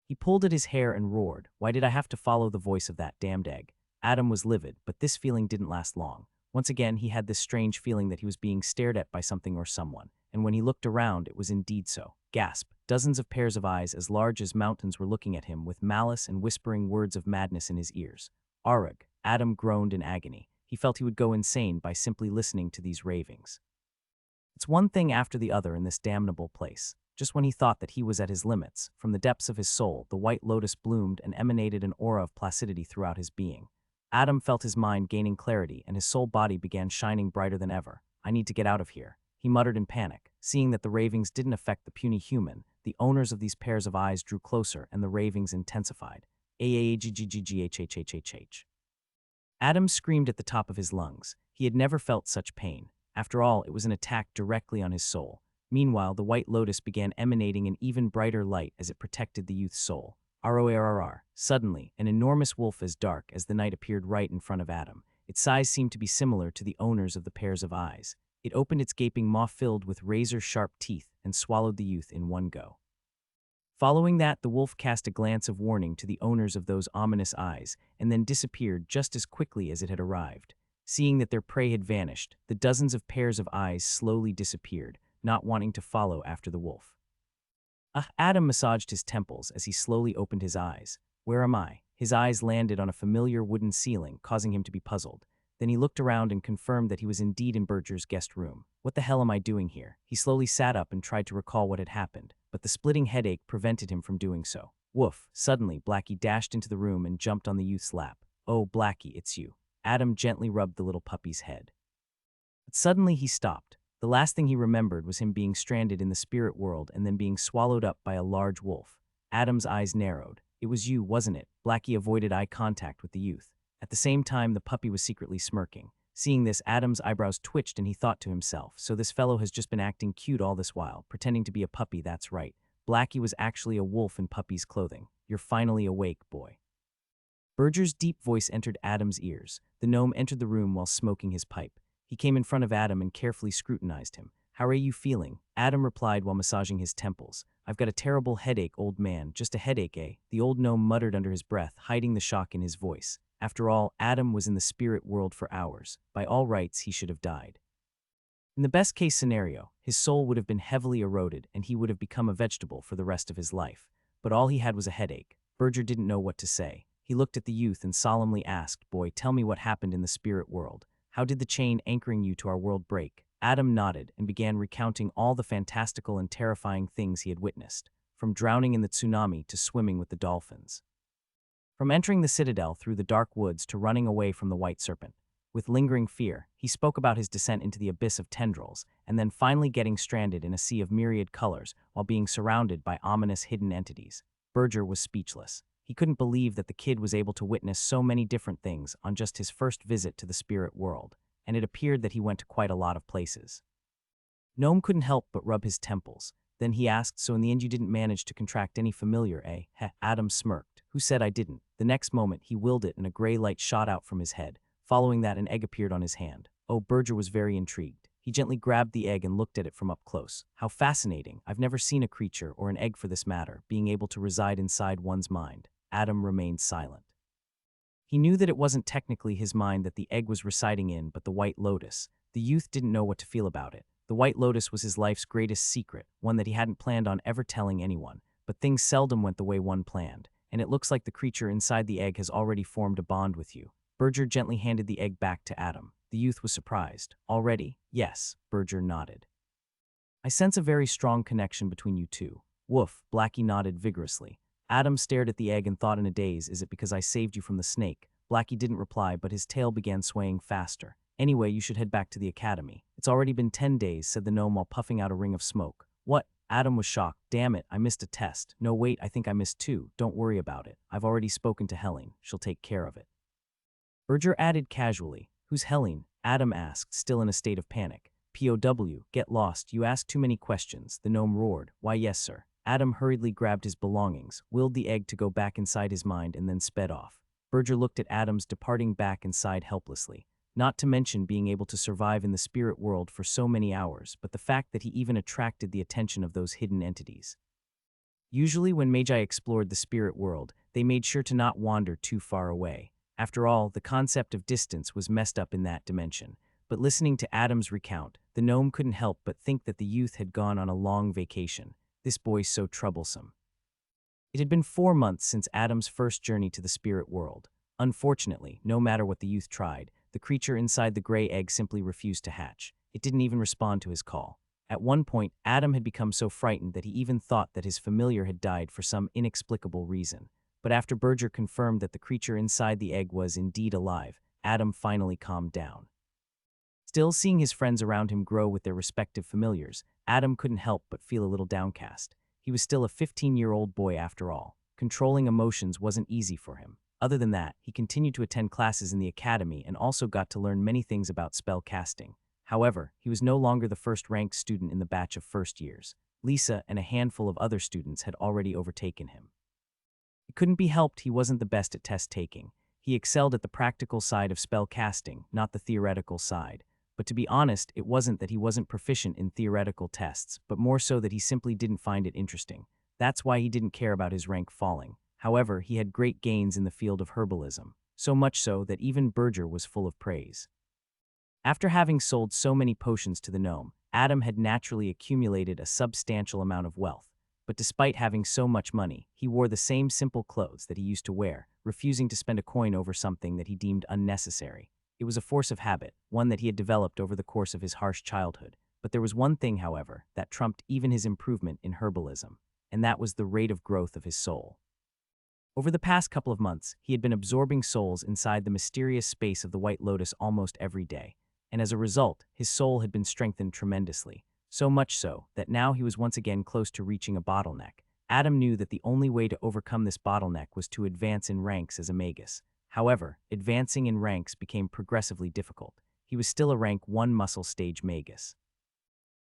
He pulled at his hair and roared, why did I have to follow the voice of that damned egg? Adam was livid, but this feeling didn't last long. Once again, he had this strange feeling that he was being stared at by something or someone, and when he looked around, it was indeed so. Gasp! Dozens of pairs of eyes as large as mountains were looking at him with malice and whispering words of madness in his ears. Arug! Adam groaned in agony. He felt he would go insane by simply listening to these ravings. It's one thing after the other in this damnable place. Just when he thought that he was at his limits, from the depths of his soul, the white lotus bloomed and emanated an aura of placidity throughout his being. Adam felt his mind gaining clarity and his soul body began shining brighter than ever. I need to get out of here, he muttered in panic. Seeing that the ravings didn't affect the puny human, the owners of these pairs of eyes drew closer and the ravings intensified. Aaggghhhhh. Adam screamed at the top of his lungs. He had never felt such pain. After all, it was an attack directly on his soul. Meanwhile, the white lotus began emanating an even brighter light as it protected the youth's soul. ROARR. Suddenly, an enormous wolf as dark as the night appeared right in front of Adam. Its size seemed to be similar to the owners of the pairs of eyes. It opened its gaping maw filled with razor-sharp teeth and swallowed the youth in one go. Following that, the wolf cast a glance of warning to the owners of those ominous eyes and then disappeared just as quickly as it had arrived. Seeing that their prey had vanished, the dozens of pairs of eyes slowly disappeared, not wanting to follow after the wolf. Adam massaged his temples as he slowly opened his eyes. Where am I? His eyes landed on a familiar wooden ceiling, causing him to be puzzled. Then he looked around and confirmed that he was indeed in Berger's guest room. What the hell am I doing here? He slowly sat up and tried to recall what had happened, but the splitting headache prevented him from doing so. Woof! Suddenly, Blackie dashed into the room and jumped on the youth's lap. Oh, Blackie, it's you. Adam gently rubbed the little puppy's head. But suddenly he stopped. The last thing he remembered was him being stranded in the spirit world and then being swallowed up by a large wolf. Adam's eyes narrowed. It was you, wasn't it? Blackie avoided eye contact with the youth. At the same time, the puppy was secretly smirking. Seeing this, Adam's eyebrows twitched and he thought to himself, so this fellow has just been acting cute all this while, pretending to be a puppy, that's right. Blackie was actually a wolf in puppy's clothing. You're finally awake, boy. Berger's deep voice entered Adam's ears. The gnome entered the room while smoking his pipe. He came in front of Adam and carefully scrutinized him. How are you feeling? Adam replied while massaging his temples. I've got a terrible headache, old man. Just a headache, eh? The old gnome muttered under his breath, hiding the shock in his voice. After all, Adam was in the spirit world for hours. By all rights, he should have died. In the best-case scenario, his soul would have been heavily eroded and he would have become a vegetable for the rest of his life. But all he had was a headache. Berger didn't know what to say. He looked at the youth and solemnly asked, "Boy, tell me what happened in the spirit world. How did the chain anchoring you to our world break?" Adam nodded and began recounting all the fantastical and terrifying things he had witnessed, from drowning in the tsunami to swimming with the dolphins. From entering the citadel through the dark woods to running away from the white serpent. With lingering fear, he spoke about his descent into the abyss of tendrils, and then finally getting stranded in a sea of myriad colors while being surrounded by ominous hidden entities. Berger was speechless. He couldn't believe that the kid was able to witness so many different things on just his first visit to the spirit world, and it appeared that he went to quite a lot of places. Gnome couldn't help but rub his temples. Then he asked, "So in the end you didn't manage to contract any familiar, eh?" Adam smirked. "Who said I didn't?" The next moment he willed it and a gray light shot out from his head. Following that, an egg appeared on his hand. Oh, Berger was very intrigued. He gently grabbed the egg and looked at it from up close. How fascinating. I've never seen a creature, or an egg for this matter, being able to reside inside one's mind. Adam remained silent. He knew that it wasn't technically his mind that the egg was residing in, but the White Lotus. The youth didn't know what to feel about it. The White Lotus was his life's greatest secret, one that he hadn't planned on ever telling anyone. But things seldom went the way one planned, and it looks like the creature inside the egg has already formed a bond with you. Berger gently handed the egg back to Adam. The youth was surprised. "Already?" "Yes," Berger nodded. "I sense a very strong connection between you two." "Woof," Blackie nodded vigorously. Adam stared at the egg and thought in a daze, "Is it because I saved you from the snake?" Blackie didn't reply, but his tail began swaying faster. "Anyway, you should head back to the academy." "It's already been 10 days, said the gnome while puffing out a ring of smoke. "What?" Adam was shocked. "Damn it, I missed a test." "No, wait, I think I missed two. Don't worry about it. I've already spoken to Helene. She'll take care of it." Berger added casually. "Who's Helene?" Adam asked, still in a state of panic. "POW, get lost, you ask too many questions," the gnome roared. "Why, yes, sir." Adam hurriedly grabbed his belongings, willed the egg to go back inside his mind, and then sped off. Berger looked at Adam's departing back and sighed helplessly. Not to mention being able to survive in the spirit world for so many hours, but the fact that he even attracted the attention of those hidden entities. Usually when magi explored the spirit world, they made sure to not wander too far away. After all, the concept of distance was messed up in that dimension. But listening to Adam's recount, the gnome couldn't help but think that the youth had gone on a long vacation. This boy's so troublesome. It had been 4 months since Adam's first journey to the spirit world. Unfortunately, no matter what the youth tried, the creature inside the gray egg simply refused to hatch. It didn't even respond to his call. At one point, Adam had become so frightened that he even thought that his familiar had died for some inexplicable reason. But after Berger confirmed that the creature inside the egg was indeed alive, Adam finally calmed down. Still seeing his friends around him grow with their respective familiars, Adam couldn't help but feel a little downcast. He was still a 15-year-old boy after all. Controlling emotions wasn't easy for him. Other than that, he continued to attend classes in the academy and also got to learn many things about spell casting. However, he was no longer the first-ranked student in the batch of first years. Lisa and a handful of other students had already overtaken him. It couldn't be helped he wasn't the best at test taking. He excelled at the practical side of spell casting, not the theoretical side. But to be honest, it wasn't that he wasn't proficient in theoretical tests, but more so that he simply didn't find it interesting. That's why he didn't care about his rank falling. However, he had great gains in the field of herbalism, so much so that even Berger was full of praise. After having sold so many potions to the gnome, Adam had naturally accumulated a substantial amount of wealth. But despite having so much money, he wore the same simple clothes that he used to wear, refusing to spend a coin over something that he deemed unnecessary. It was a force of habit, one that he had developed over the course of his harsh childhood. But there was one thing, however, that trumped even his improvement in herbalism, and that was the rate of growth of his soul. Over the past couple of months, he had been absorbing souls inside the mysterious space of the White Lotus almost every day, and as a result, his soul had been strengthened tremendously. So much so that now he was once again close to reaching a bottleneck. Adam knew that the only way to overcome this bottleneck was to advance in ranks as a magus. However, advancing in ranks became progressively difficult. He was still a rank 1 muscle stage magus.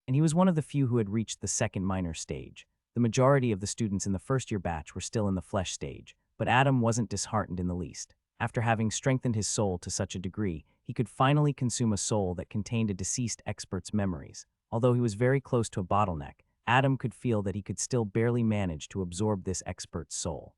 And he was one of the few who had reached the second minor stage. The majority of the students in the first-year batch were still in the flesh stage, but Adam wasn't disheartened in the least. After having strengthened his soul to such a degree, he could finally consume a soul that contained a deceased expert's memories. Although he was very close to a bottleneck, Adam could feel that he could still barely manage to absorb this expert's soul.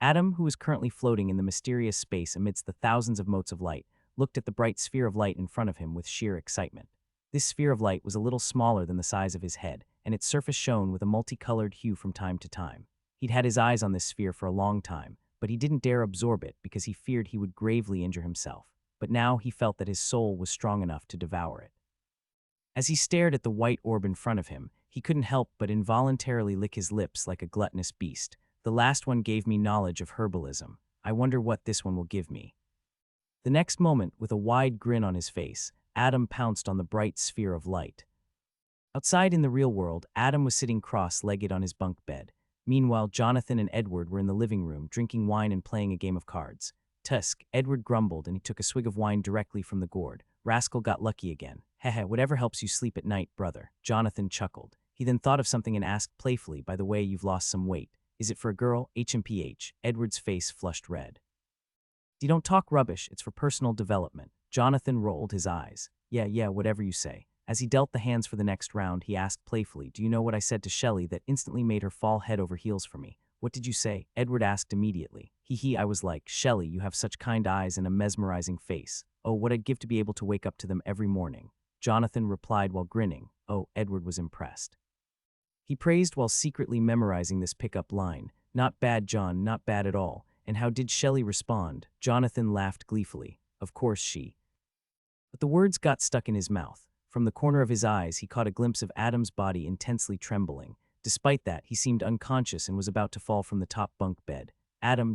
Adam, who was currently floating in the mysterious space amidst the thousands of motes of light, looked at the bright sphere of light in front of him with sheer excitement. This sphere of light was a little smaller than the size of his head, and its surface shone with a multicolored hue from time to time. He'd had his eyes on this sphere for a long time, but he didn't dare absorb it because he feared he would gravely injure himself. But now he felt that his soul was strong enough to devour it. As he stared at the white orb in front of him, he couldn't help but involuntarily lick his lips like a gluttonous beast. The last one gave me knowledge of herbalism. I wonder what this one will give me. The next moment, with a wide grin on his face, Adam pounced on the bright sphere of light. Outside in the real world, Adam was sitting cross-legged on his bunk bed. Meanwhile, Jonathan and Edward were in the living room, drinking wine and playing a game of cards. Tusk, Edward grumbled, and he took a swig of wine directly from the gourd. Rascal got lucky again. Heh, whatever helps you sleep at night, brother. Jonathan chuckled. He then thought of something and asked playfully, by the way, you've lost some weight. Is it for a girl? HMPH. Edward's face flushed red. You don't talk rubbish, it's for personal development. Jonathan rolled his eyes. Yeah, whatever you say. As he dealt the hands for the next round, he asked playfully, do you know what I said to Shelley that instantly made her fall head over heels for me? What did you say? Edward asked immediately. I was like, Shelley, you have such kind eyes and a mesmerizing face. Oh, what I'd give to be able to wake up to them every morning. Jonathan replied while grinning. Oh, Edward was impressed. He praised while secretly memorizing this pickup line. Not bad, John, not bad at all. And how did Shelley respond? Jonathan laughed gleefully. Of course she. But the words got stuck in his mouth. From the corner of his eyes, he caught a glimpse of Adam's body intensely trembling. Despite that, he seemed unconscious and was about to fall from the top bunk bed.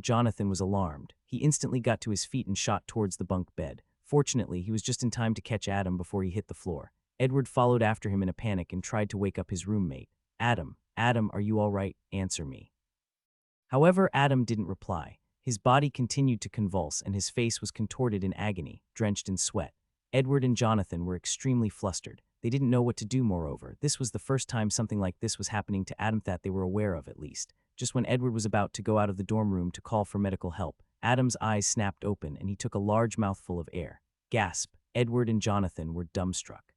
Jonathan was alarmed. He instantly got to his feet and shot towards the bunk bed. Fortunately, he was just in time to catch Adam before he hit the floor. Edward followed after him in a panic and tried to wake up his roommate. Adam, are you all right? Answer me. However, Adam didn't reply. His body continued to convulse and his face was contorted in agony, drenched in sweat. Edward and Jonathan were extremely flustered. They didn't know what to do, moreover. This was the first time something like this was happening to Adam that they were aware of, at least. Just when Edward was about to go out of the dorm room to call for medical help, Adam's eyes snapped open and he took a large mouthful of air. Gasp! Edward and Jonathan were dumbstruck.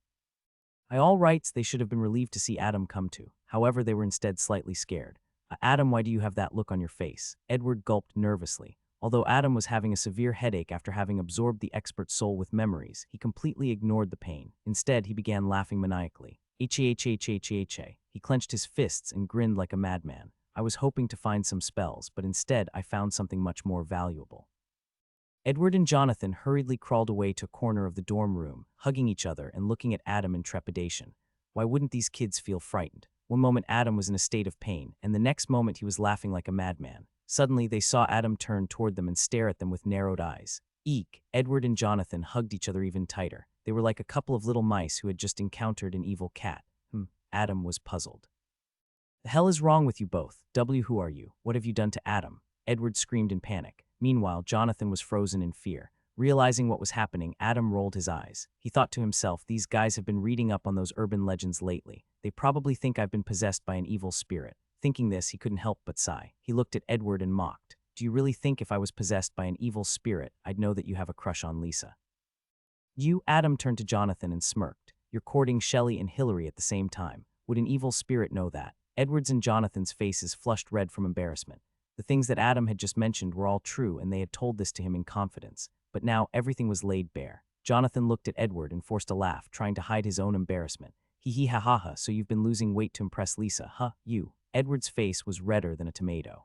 By all rights, they should have been relieved to see Adam come to. However, they were instead slightly scared. Adam, why do you have that look on your face? Edward gulped nervously. Although Adam was having a severe headache after having absorbed the expert's soul with memories, he completely ignored the pain. Instead, he began laughing maniacally. H-A-H-A-H-A-H-A. He clenched his fists and grinned like a madman. I was hoping to find some spells, but instead I found something much more valuable. Edward and Jonathan hurriedly crawled away to a corner of the dorm room, hugging each other and looking at Adam in trepidation. Why wouldn't these kids feel frightened? One moment Adam was in a state of pain, and the next moment he was laughing like a madman. Suddenly, they saw Adam turn toward them and stare at them with narrowed eyes. Eek! Edward and Jonathan hugged each other even tighter. They were like a couple of little mice who had just encountered an evil cat. Adam was puzzled. The hell is wrong with you both? Who are you? What have you done to Adam? Edward screamed in panic. Meanwhile, Jonathan was frozen in fear. Realizing what was happening, Adam rolled his eyes. He thought to himself, these guys have been reading up on those urban legends lately. They probably think I've been possessed by an evil spirit. Thinking this, he couldn't help but sigh. He looked at Edward and mocked. Do you really think if I was possessed by an evil spirit, I'd know that you have a crush on Lisa? You, Adam turned to Jonathan and smirked. You're courting Shelley and Hillary at the same time. Would an evil spirit know that? Edward's and Jonathan's faces flushed red from embarrassment. The things that Adam had just mentioned were all true and they had told this to him in confidence. But now everything was laid bare. Jonathan looked at Edward and forced a laugh, trying to hide his own embarrassment. Hee ha ha ha, so you've been losing weight to impress Lisa, huh? You. Edward's face was redder than a tomato.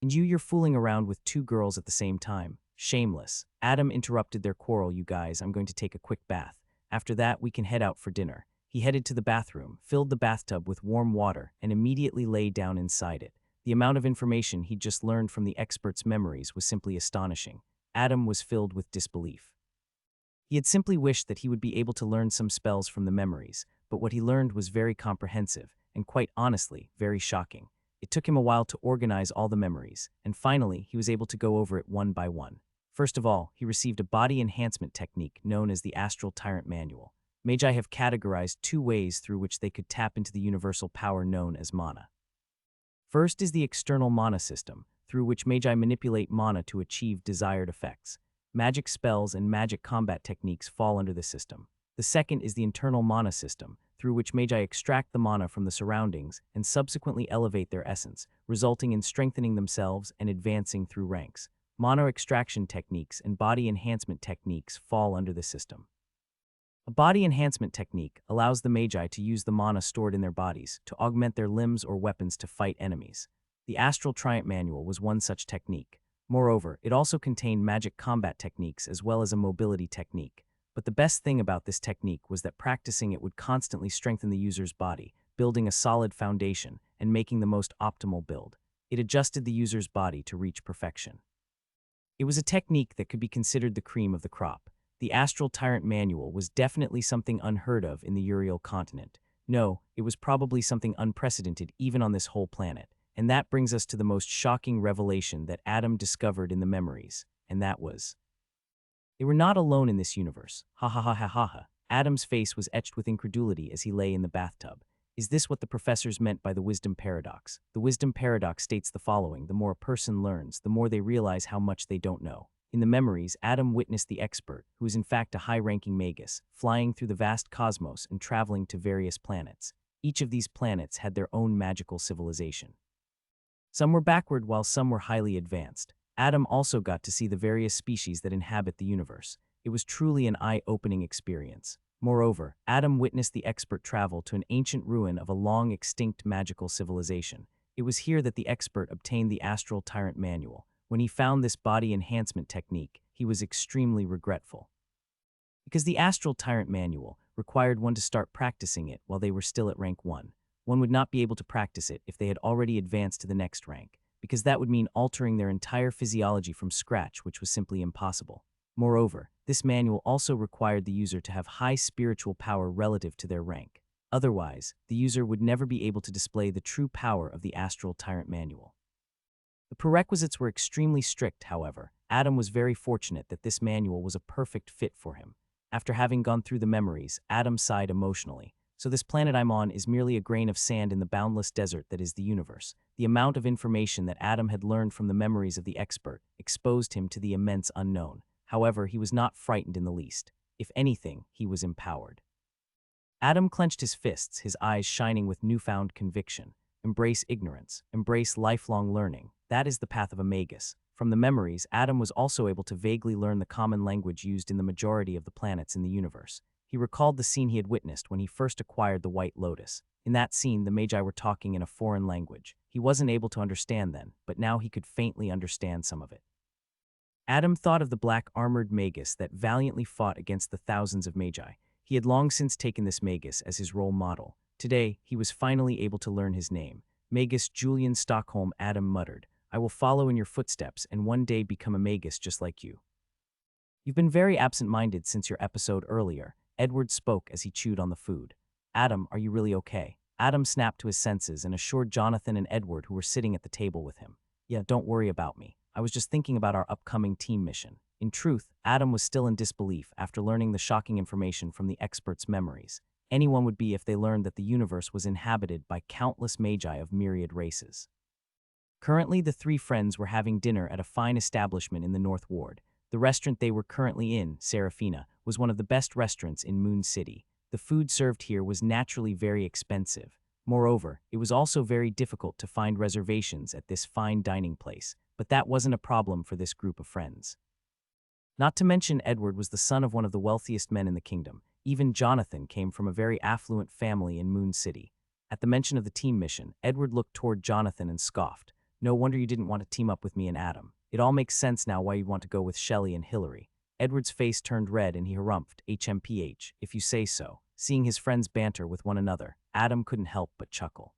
And you're fooling around with two girls at the same time. Shameless. Adam interrupted their quarrel. You guys, I'm going to take a quick bath. After that, we can head out for dinner. He headed to the bathroom, filled the bathtub with warm water, and immediately lay down inside it. The amount of information he'd just learned from the expert's memories was simply astonishing. Adam was filled with disbelief. He had simply wished that he would be able to learn some spells from the memories, but what he learned was very comprehensive, and quite honestly, very shocking. It took him a while to organize all the memories, and finally, he was able to go over it one by one. First of all, he received a body enhancement technique known as the Astral Tyrant Manual. Magi have categorized two ways through which they could tap into the universal power known as mana. First is the external mana system, through which Magi manipulate mana to achieve desired effects. Magic spells and magic combat techniques fall under this system. The second is the internal mana system, through which magi extract the mana from the surroundings and subsequently elevate their essence, resulting in strengthening themselves and advancing through ranks. Mana extraction techniques and body enhancement techniques fall under this system. A body enhancement technique allows the magi to use the mana stored in their bodies to augment their limbs or weapons to fight enemies. The Astral Triumph Manual was one such technique. Moreover, it also contained magic combat techniques as well as a mobility technique. But the best thing about this technique was that practicing it would constantly strengthen the user's body, building a solid foundation and making the most optimal build. It adjusted the user's body to reach perfection. It was a technique that could be considered the cream of the crop. The Astral Tyrant Manual was definitely something unheard of in the Uriel continent. No, it was probably something unprecedented even on this whole planet. And that brings us to the most shocking revelation that Adam discovered in the memories, and that was, they were not alone in this universe. Ha ha ha ha ha ha. Adam's face was etched with incredulity as he lay in the bathtub. Is this what the professors meant by the wisdom paradox? The wisdom paradox states the following: the more a person learns, the more they realize how much they don't know. In the memories, Adam witnessed the expert, who is in fact a high-ranking magus, flying through the vast cosmos and traveling to various planets. Each of these planets had their own magical civilization. Some were backward while some were highly advanced. Adam also got to see the various species that inhabit the universe. It was truly an eye-opening experience. Moreover, Adam witnessed the expert travel to an ancient ruin of a long-extinct magical civilization. It was here that the expert obtained the Astral Tyrant Manual. When he found this body enhancement technique, he was extremely regretful. Because the Astral Tyrant Manual required one to start practicing it while they were still at rank 1. One would not be able to practice it if they had already advanced to the next rank, because that would mean altering their entire physiology from scratch, which was simply impossible. Moreover, this manual also required the user to have high spiritual power relative to their rank. Otherwise, the user would never be able to display the true power of the Astral Tyrant Manual. The prerequisites were extremely strict, however. Adam was very fortunate that this manual was a perfect fit for him. After having gone through the memories, Adam sighed emotionally. So this planet I'm on is merely a grain of sand in the boundless desert that is the universe. The amount of information that Adam had learned from the memories of the expert exposed him to the immense unknown. However, he was not frightened in the least. If anything, he was empowered. Adam clenched his fists, his eyes shining with newfound conviction. Embrace ignorance. Embrace lifelong learning. That is the path of a magus. From the memories, Adam was also able to vaguely learn the common language used in the majority of the planets in the universe. He recalled the scene he had witnessed when he first acquired the White Lotus. In that scene, the magi were talking in a foreign language. He wasn't able to understand then, but now he could faintly understand some of it. Adam thought of the black armored magus that valiantly fought against the thousands of magi. He had long since taken this magus as his role model. Today, he was finally able to learn his name. Magus Julian Stockholm. Adam muttered, "I will follow in your footsteps and one day become a magus just like you." You've been very absent-minded since your episode earlier. Edward spoke as he chewed on the food. Adam, are you really okay? Adam snapped to his senses and assured Jonathan and Edward, who were sitting at the table with him. Yeah, don't worry about me. I was just thinking about our upcoming team mission. In truth, Adam was still in disbelief after learning the shocking information from the expert's memories. Anyone would be if they learned that the universe was inhabited by countless magi of myriad races. Currently, the three friends were having dinner at a fine establishment in the North Ward. The restaurant they were currently in, Serafina, was one of the best restaurants in Moon City. The food served here was naturally very expensive. Moreover, it was also very difficult to find reservations at this fine dining place, but that wasn't a problem for this group of friends. Not to mention Edward was the son of one of the wealthiest men in the kingdom. Even Jonathan came from a very affluent family in Moon City. At the mention of the team mission, Edward looked toward Jonathan and scoffed. No wonder you didn't want to team up with me and Adam. It all makes sense now why you'd want to go with Shelley and Hillary. Edward's face turned red and he harumphed, HMPH, if you say so. Seeing his friends banter with one another, Adam couldn't help but chuckle.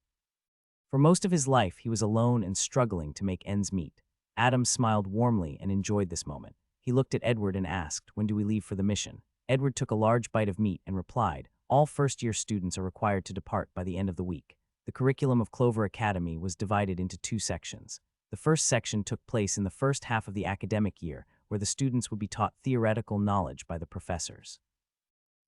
For most of his life, he was alone and struggling to make ends meet. Adam smiled warmly and enjoyed this moment. He looked at Edward and asked, when do we leave for the mission? Edward took a large bite of meat and replied, all first-year students are required to depart by the end of the week. The curriculum of Clover Academy was divided into 2 sections. The first section took place in the first half of the academic year, where the students would be taught theoretical knowledge by the professors.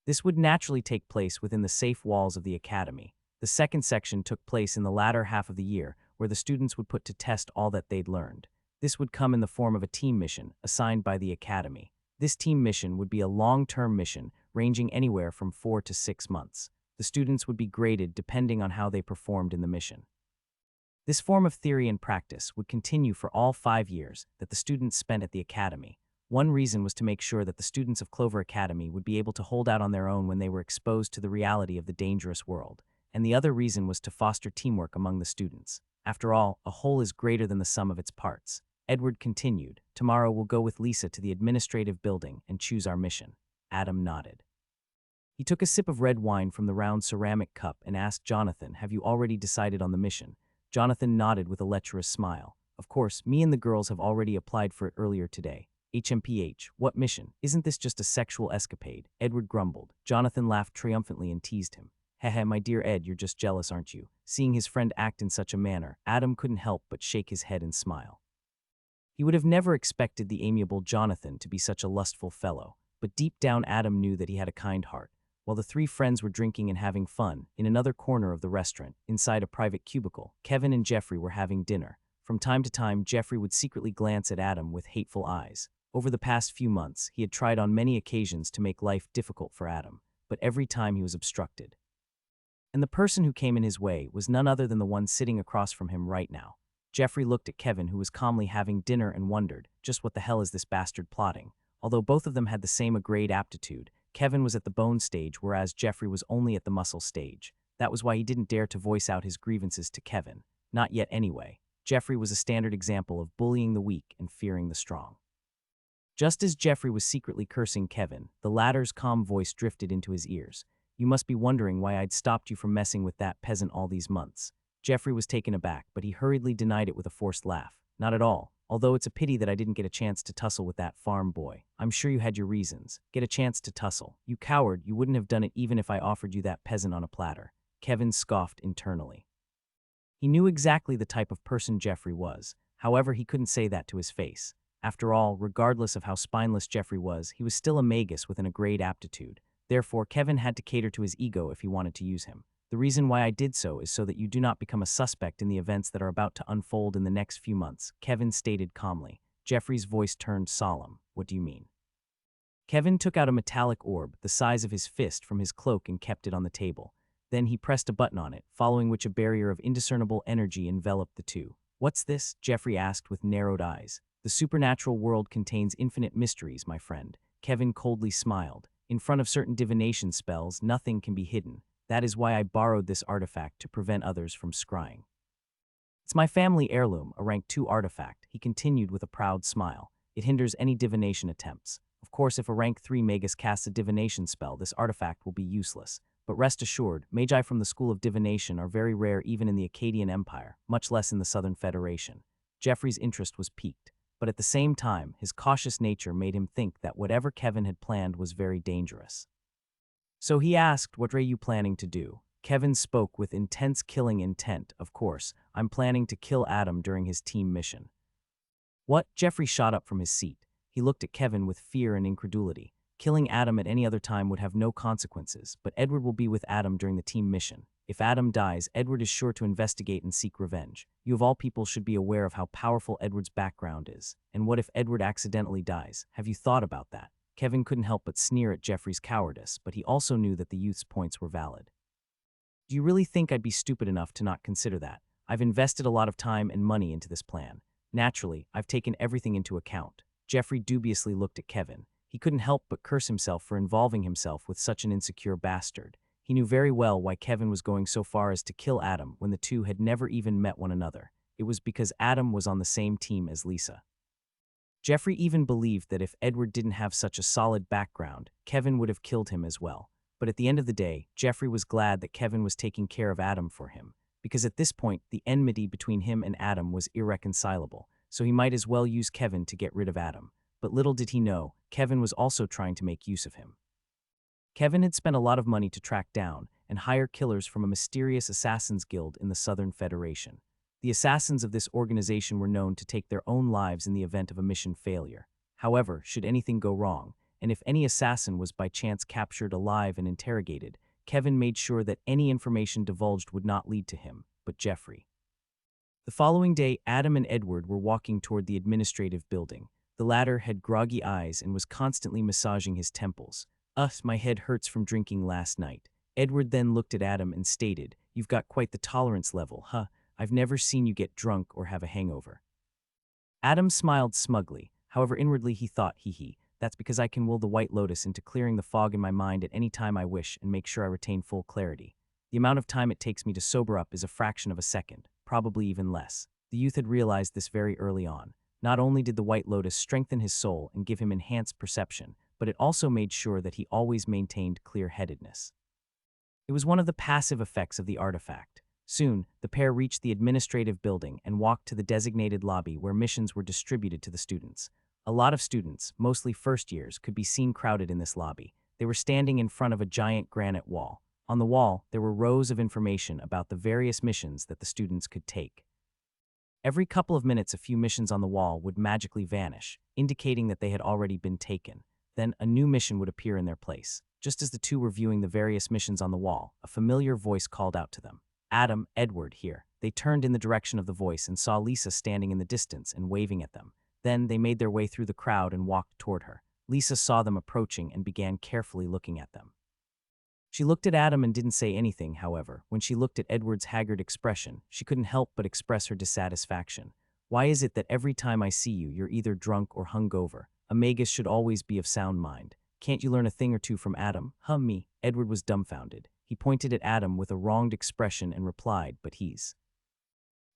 This would naturally take place within the safe walls of the academy. The second section took place in the latter half of the year, where the students would put to test all that they'd learned. This would come in the form of a team mission assigned by the academy. This team mission would be a long-term mission ranging anywhere from 4 to 6 months. The students would be graded depending on how they performed in the mission. This form of theory and practice would continue for all 5 years that the students spent at the academy. One reason was to make sure that the students of Clover Academy would be able to hold out on their own when they were exposed to the reality of the dangerous world, and the other reason was to foster teamwork among the students. After all, a whole is greater than the sum of its parts. Edward continued, "Tomorrow we'll go with Lisa to the administrative building and choose our mission." Adam nodded. He took a sip of red wine from the round ceramic cup and asked Jonathan, "Have you already decided on the mission?" Jonathan nodded with a lecherous smile. "Of course, me and the girls have already applied for it earlier today." HMPH, what mission? Isn't this just a sexual escapade? Edward grumbled. Jonathan laughed triumphantly and teased him. "Heh, my dear Ed, you're just jealous, aren't you?" Seeing his friend act in such a manner, Adam couldn't help but shake his head and smile. He would have never expected the amiable Jonathan to be such a lustful fellow, but deep down Adam knew that he had a kind heart. While the three friends were drinking and having fun, in another corner of the restaurant, inside a private cubicle, Kevin and Jeffrey were having dinner. From time to time, Jeffrey would secretly glance at Adam with hateful eyes. Over the past few months, he had tried on many occasions to make life difficult for Adam, but every time he was obstructed. And the person who came in his way was none other than the one sitting across from him right now. Jeffrey looked at Kevin, who was calmly having dinner, and wondered, just what the hell is this bastard plotting? Although both of them had the same grade aptitude, Kevin was at the bone stage, whereas Jeffrey was only at the muscle stage. That was why he didn't dare to voice out his grievances to Kevin. Not yet anyway. Jeffrey was a standard example of bullying the weak and fearing the strong. Just as Jeffrey was secretly cursing Kevin, the latter's calm voice drifted into his ears. "You must be wondering why I'd stopped you from messing with that peasant all these months." Jeffrey was taken aback, but he hurriedly denied it with a forced laugh. "Not at all. Although it's a pity that I didn't get a chance to tussle with that farm boy. I'm sure you had your reasons. Get a chance to tussle. You coward, you wouldn't have done it even if I offered you that peasant on a platter." Kevin scoffed internally. He knew exactly the type of person Jeffrey was. However, he couldn't say that to his face. After all, regardless of how spineless Jeffrey was, he was still a magus with a grade aptitude. Therefore, Kevin had to cater to his ego if he wanted to use him. "The reason why I did so is so that you do not become a suspect in the events that are about to unfold in the next few months," Kevin stated calmly. Jeffrey's voice turned solemn. "What do you mean?" Kevin took out a metallic orb, the size of his fist, from his cloak and kept it on the table. Then he pressed a button on it, following which a barrier of indiscernible energy enveloped the two. "What's this?" Jeffrey asked with narrowed eyes. "The supernatural world contains infinite mysteries, my friend." Kevin coldly smiled. "In front of certain divination spells, nothing can be hidden. That is why I borrowed this artifact to prevent others from scrying. It's my family heirloom, a rank 2 artifact," he continued with a proud smile. "It hinders any divination attempts. Of course, if a rank 3 magus casts a divination spell, this artifact will be useless. But rest assured, magi from the School of Divination are very rare even in the Akkadian Empire, much less in the Southern Federation." Jeffrey's interest was piqued, but at the same time, his cautious nature made him think that whatever Kevin had planned was very dangerous. So he asked, "What are you planning to do?" Kevin spoke with intense killing intent. "Of course, I'm planning to kill Adam during his team mission." "What?" Jeffrey shot up from his seat. He looked at Kevin with fear and incredulity. "Killing Adam at any other time would have no consequences, but Edward will be with Adam during the team mission. If Adam dies, Edward is sure to investigate and seek revenge. You of all people should be aware of how powerful Edward's background is. And what if Edward accidentally dies? Have you thought about that?" Kevin couldn't help but sneer at Jeffrey's cowardice, but he also knew that the youth's points were valid. "Do you really think I'd be stupid enough to not consider that? I've invested a lot of time and money into this plan. Naturally, I've taken everything into account." Jeffrey dubiously looked at Kevin. He couldn't help but curse himself for involving himself with such an insecure bastard. He knew very well why Kevin was going so far as to kill Adam when the two had never even met one another. It was because Adam was on the same team as Lisa. Jeffrey even believed that if Edward didn't have such a solid background, Kevin would have killed him as well. But at the end of the day, Jeffrey was glad that Kevin was taking care of Adam for him, because at this point, the enmity between him and Adam was irreconcilable, so he might as well use Kevin to get rid of Adam. But little did he know, Kevin was also trying to make use of him. Kevin had spent a lot of money to track down and hire killers from a mysterious assassins guild in the Southern Federation. The assassins of this organization were known to take their own lives in the event of a mission failure. However, should anything go wrong, and if any assassin was by chance captured alive and interrogated, Kevin made sure that any information divulged would not lead to him, but Jeffrey. The following day, Adam and Edward were walking toward the administrative building. The latter had groggy eyes and was constantly massaging his temples. My head hurts from drinking last night." Edward then looked at Adam and stated, "You've got quite the tolerance level, huh? I've never seen you get drunk or have a hangover." Adam smiled smugly. However, inwardly he thought, hee hee, that's because I can will the White Lotus into clearing the fog in my mind at any time I wish and make sure I retain full clarity. The amount of time it takes me to sober up is a fraction of a second, probably even less. The youth had realized this very early on. Not only did the White Lotus strengthen his soul and give him enhanced perception, but it also made sure that he always maintained clear-headedness. It was one of the passive effects of the artifact. Soon, the pair reached the administrative building and walked to the designated lobby where missions were distributed to the students. A lot of students, mostly first years, could be seen crowded in this lobby. They were standing in front of a giant granite wall. On the wall, there were rows of information about the various missions that the students could take. Every couple of minutes, a few missions on the wall would magically vanish, indicating that they had already been taken. Then a new mission would appear in their place. Just as the two were viewing the various missions on the wall, a familiar voice called out to them. "Adam, Edward, here." They turned in the direction of the voice and saw Lisa standing in the distance and waving at them. Then they made their way through the crowd and walked toward her. Lisa saw them approaching and began carefully looking at them. She looked at Adam and didn't say anything, however. When she looked at Edward's haggard expression, she couldn't help but express her dissatisfaction. "Why is it that every time I see you, you're either drunk or hungover? A magus should always be of sound mind. Can't you learn a thing or two from Adam?" Me." Edward was dumbfounded. He pointed at Adam with a wronged expression and replied, "But he's..."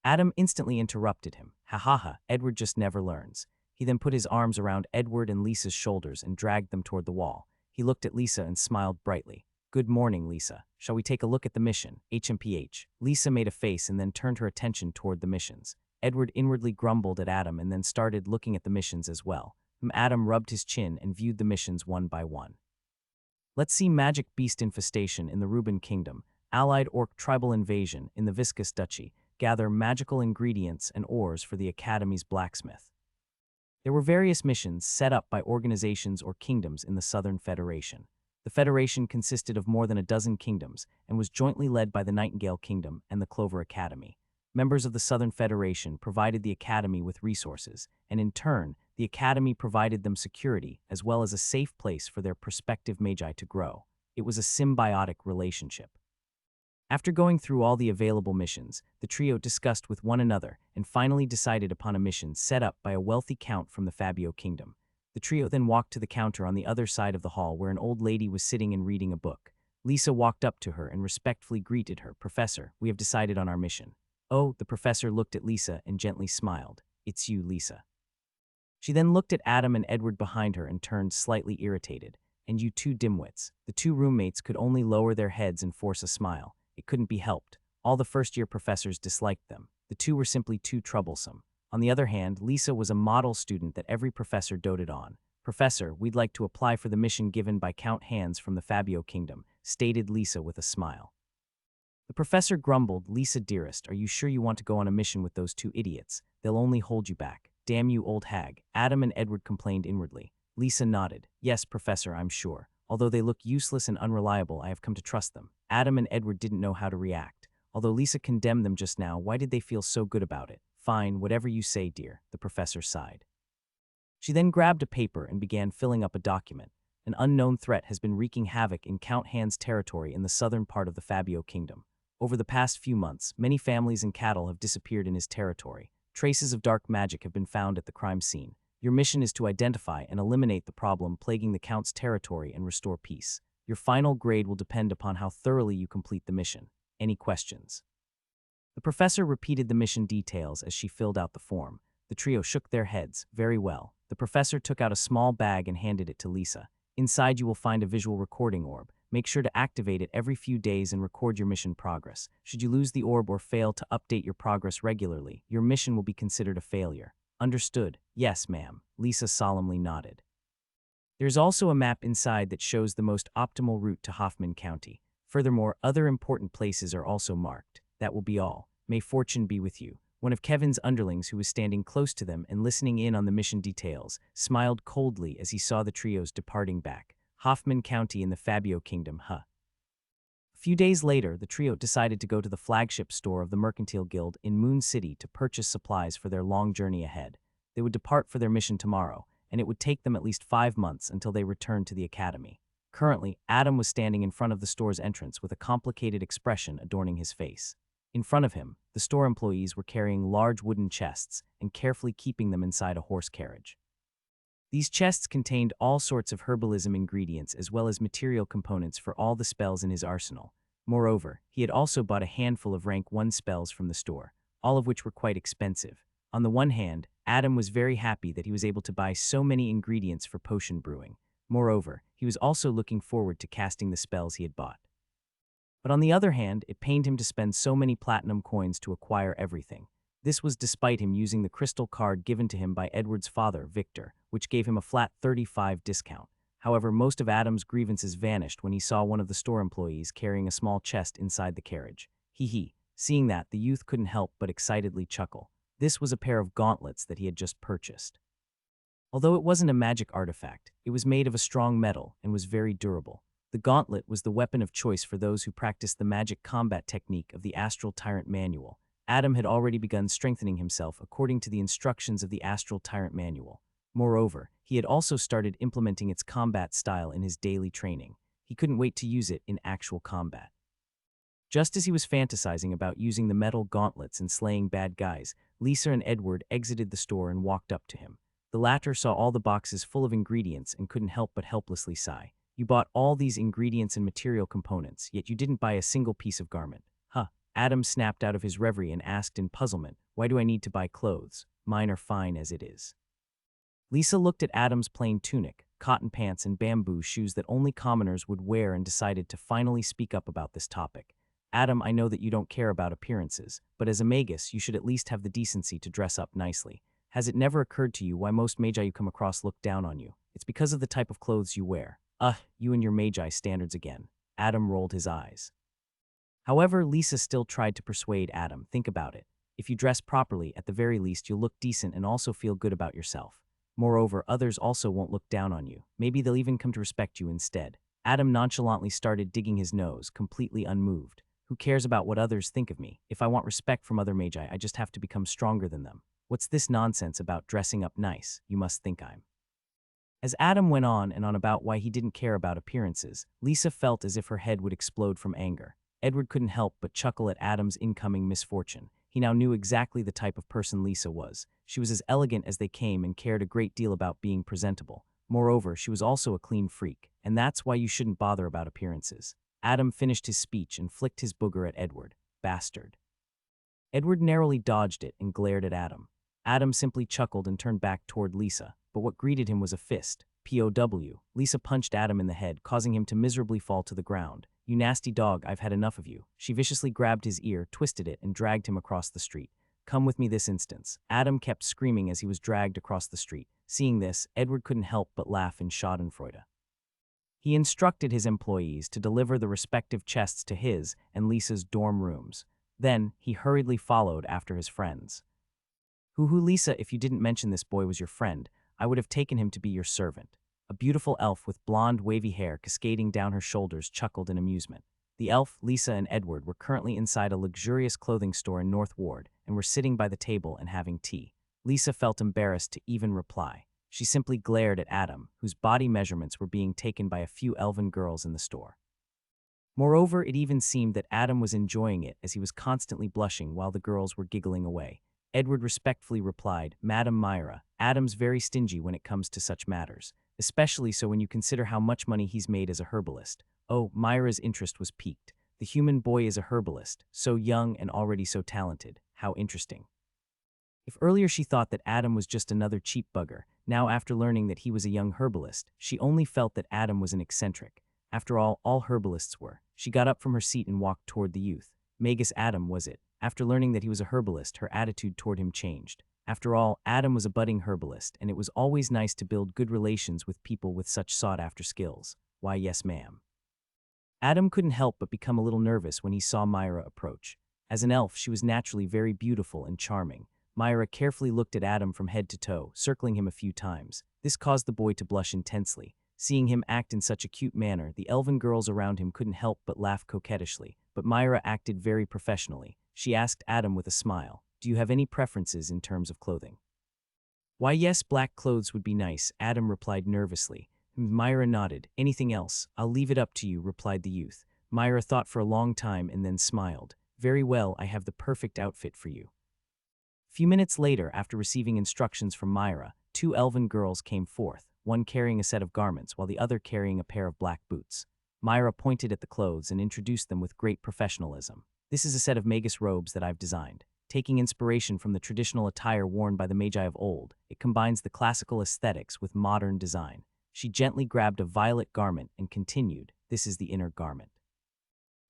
Adam instantly interrupted him. "Ha ha ha, Edward just never learns." He then put his arms around Edward and Lisa's shoulders and dragged them toward the wall. He looked at Lisa and smiled brightly. "Good morning, Lisa. Shall we take a look at the mission? HMPH. Lisa made a face and then turned her attention toward the missions. Edward inwardly grumbled at Adam and then started looking at the missions as well. Adam rubbed his chin and viewed the missions one by one. Let's see Magic Beast Infestation in the Reuben Kingdom, Allied Orc Tribal Invasion in the Viscous Duchy, gather magical ingredients and ores for the Academy's blacksmith. There were various missions set up by organizations or kingdoms in the Southern Federation. The Federation consisted of more than a dozen kingdoms and was jointly led by the Nightingale Kingdom and the Clover Academy. Members of the Southern Federation provided the Academy with resources, and in turn, the Academy provided them security as well as a safe place for their prospective magi to grow. It was a symbiotic relationship. After going through all the available missions, the trio discussed with one another and finally decided upon a mission set up by a wealthy count from the Fabio Kingdom. The trio then walked to the counter on the other side of the hall where an old lady was sitting and reading a book. Lisa walked up to her and respectfully greeted her. "Professor, we have decided on our mission." "Oh," the professor looked at Lisa and gently smiled. "It's you, Lisa." She then looked at Adam and Edward behind her and turned slightly irritated. "And you two dimwits." The two roommates could only lower their heads and force a smile. It couldn't be helped. All the first-year professors disliked them. The two were simply too troublesome. On the other hand, Lisa was a model student that every professor doted on. "Professor, we'd like to apply for the mission given by Count Hans from the Fabio Kingdom," stated Lisa with a smile. The professor grumbled. "Lisa, dearest, are you sure you want to go on a mission with those two idiots? They'll only hold you back." "Damn you, old hag." Adam and Edward complained inwardly. Lisa nodded. "Yes, Professor, I'm sure. Although they look useless and unreliable, I have come to trust them." Adam and Edward didn't know how to react. Although Lisa condemned them just now, why did they feel so good about it? "Fine, whatever you say, dear," the professor sighed. She then grabbed a paper and began filling up a document. An unknown threat has been wreaking havoc in Count Hans' territory in the southern part of the Fabio Kingdom. Over the past few months, many families and cattle have disappeared in his territory. Traces of dark magic have been found at the crime scene. Your mission is to identify and eliminate the problem plaguing the Count's territory and restore peace. Your final grade will depend upon how thoroughly you complete the mission. Any questions? The professor repeated the mission details as she filled out the form. The trio shook their heads. "Very well." The professor took out a small bag and handed it to Lisa. "Inside you will find a visual recording orb. Make sure to activate it every few days and record your mission progress. Should you lose the orb or fail to update your progress regularly, your mission will be considered a failure." "Understood." "Yes, ma'am." Lisa solemnly nodded. There's also a map inside that shows the most optimal route to Hoffman County. Furthermore, other important places are also marked. That will be all. May fortune be with you. One of Kevin's underlings, who was standing close to them and listening in on the mission details, smiled coldly as he saw the trios departing back. Hoffman County in the Fabio Kingdom, huh? A few days later, the trio decided to go to the flagship store of the Mercantile Guild in Moon City to purchase supplies for their long journey ahead. They would depart for their mission tomorrow, and it would take them at least 5 months until they returned to the academy. Currently, Adam was standing in front of the store's entrance with a complicated expression adorning his face. In front of him, the store employees were carrying large wooden chests and carefully keeping them inside a horse carriage. These chests contained all sorts of herbalism ingredients as well as material components for all the spells in his arsenal. Moreover, he had also bought a handful of rank 1 spells from the store, all of which were quite expensive. On the one hand, Adam was very happy that he was able to buy so many ingredients for potion brewing. Moreover, he was also looking forward to casting the spells he had bought. But on the other hand, it pained him to spend so many platinum coins to acquire everything. This was despite him using the crystal card given to him by Edward's father, Victor, which gave him a flat 35% discount. However, most of Adam's grievances vanished when he saw one of the store employees carrying a small chest inside the carriage. Hee. Seeing that, the youth couldn't help but excitedly chuckle. This was a pair of gauntlets that he had just purchased. Although it wasn't a magic artifact, it was made of a strong metal and was very durable. The gauntlet was the weapon of choice for those who practiced the magic combat technique of the Astral Tyrant Manual. Adam had already begun strengthening himself according to the instructions of the Astral Tyrant Manual. Moreover, he had also started implementing its combat style in his daily training. He couldn't wait to use it in actual combat. Just as he was fantasizing about using the metal gauntlets and slaying bad guys, Lisa and Edward exited the store and walked up to him. The latter saw all the boxes full of ingredients and couldn't help but helplessly sigh. You bought all these ingredients and material components, yet you didn't buy a single piece of garment. Huh. Adam snapped out of his reverie and asked in puzzlement, why do I need to buy clothes? Mine are fine as it is. Lisa looked at Adam's plain tunic, cotton pants, and bamboo shoes that only commoners would wear and decided to finally speak up about this topic. Adam, I know that you don't care about appearances, but as a magus, you should at least have the decency to dress up nicely. Has it never occurred to you why most magi you come across look down on you? It's because of the type of clothes you wear. You and your magi standards again. Adam rolled his eyes. However, Lisa still tried to persuade Adam. Think about it. If you dress properly, at the very least, you'll look decent and also feel good about yourself. Moreover, others also won't look down on you. Maybe they'll even come to respect you instead. Adam nonchalantly started digging his nose, completely unmoved. Who cares about what others think of me? If I want respect from other magi, I just have to become stronger than them. What's this nonsense about dressing up nice? You must think I'm. As Adam went on and on about why he didn't care about appearances, Lisa felt as if her head would explode from anger. Edward couldn't help but chuckle at Adam's incoming misfortune. He now knew exactly the type of person Lisa was. She was as elegant as they came and cared a great deal about being presentable. Moreover, she was also a clean freak, and that's why you shouldn't bother about appearances. Adam finished his speech and flicked his booger at Edward. Bastard. Edward narrowly dodged it and glared at Adam. Adam simply chuckled and turned back toward Lisa, but what greeted him was a fist. POW. Lisa punched Adam in the head, causing him to miserably fall to the ground. You nasty dog, I've had enough of you. She viciously grabbed his ear, twisted it, and dragged him across the street. Come with me this instance. Adam kept screaming as he was dragged across the street. Seeing this, Edward couldn't help but laugh in schadenfreude. He instructed his employees to deliver the respective chests to his and Lisa's dorm rooms. Then, he hurriedly followed after his friends. Hoo-hoo, Lisa, if you didn't mention this boy was your friend, I would have taken him to be your servant. A beautiful elf with blonde, wavy hair cascading down her shoulders chuckled in amusement. The elf, Lisa, and Edward were currently inside a luxurious clothing store in North Ward and were sitting by the table and having tea. Lisa felt embarrassed to even reply. She simply glared at Adam, whose body measurements were being taken by a few elven girls in the store. Moreover, it even seemed that Adam was enjoying it as he was constantly blushing while the girls were giggling away. Edward respectfully replied, Madam Myra, Adam's very stingy when it comes to such matters, especially so when you consider how much money he's made as a herbalist. Oh, Myra's interest was piqued. The human boy is a herbalist, so young and already so talented. How interesting. If earlier she thought that Adam was just another cheap bugger, now after learning that he was a young herbalist, she only felt that Adam was an eccentric. After all herbalists were. She got up from her seat and walked toward the youth. Magus Adam was it. After learning that he was a herbalist, her attitude toward him changed. After all, Adam was a budding herbalist, and it was always nice to build good relations with people with such sought-after skills. Why, yes, ma'am. Adam couldn't help but become a little nervous when he saw Myra approach. As an elf, she was naturally very beautiful and charming. Myra carefully looked at Adam from head to toe, circling him a few times. This caused the boy to blush intensely. Seeing him act in such a cute manner, the elven girls around him couldn't help but laugh coquettishly. But Myra acted very professionally. She asked Adam with a smile, do you have any preferences in terms of clothing? Why, yes, black clothes would be nice, Adam replied nervously. Myra nodded. Anything else? I'll leave it up to you, replied the youth. Myra thought for a long time and then smiled. Very well, I have the perfect outfit for you. A few minutes later, after receiving instructions from Myra, two elven girls came forth, one carrying a set of garments while the other carrying a pair of black boots. Myra pointed at the clothes and introduced them with great professionalism. This is a set of magus robes that I've designed. Taking inspiration from the traditional attire worn by the magi of old, it combines the classical aesthetics with modern design. She gently grabbed a violet garment and continued, this is the inner garment.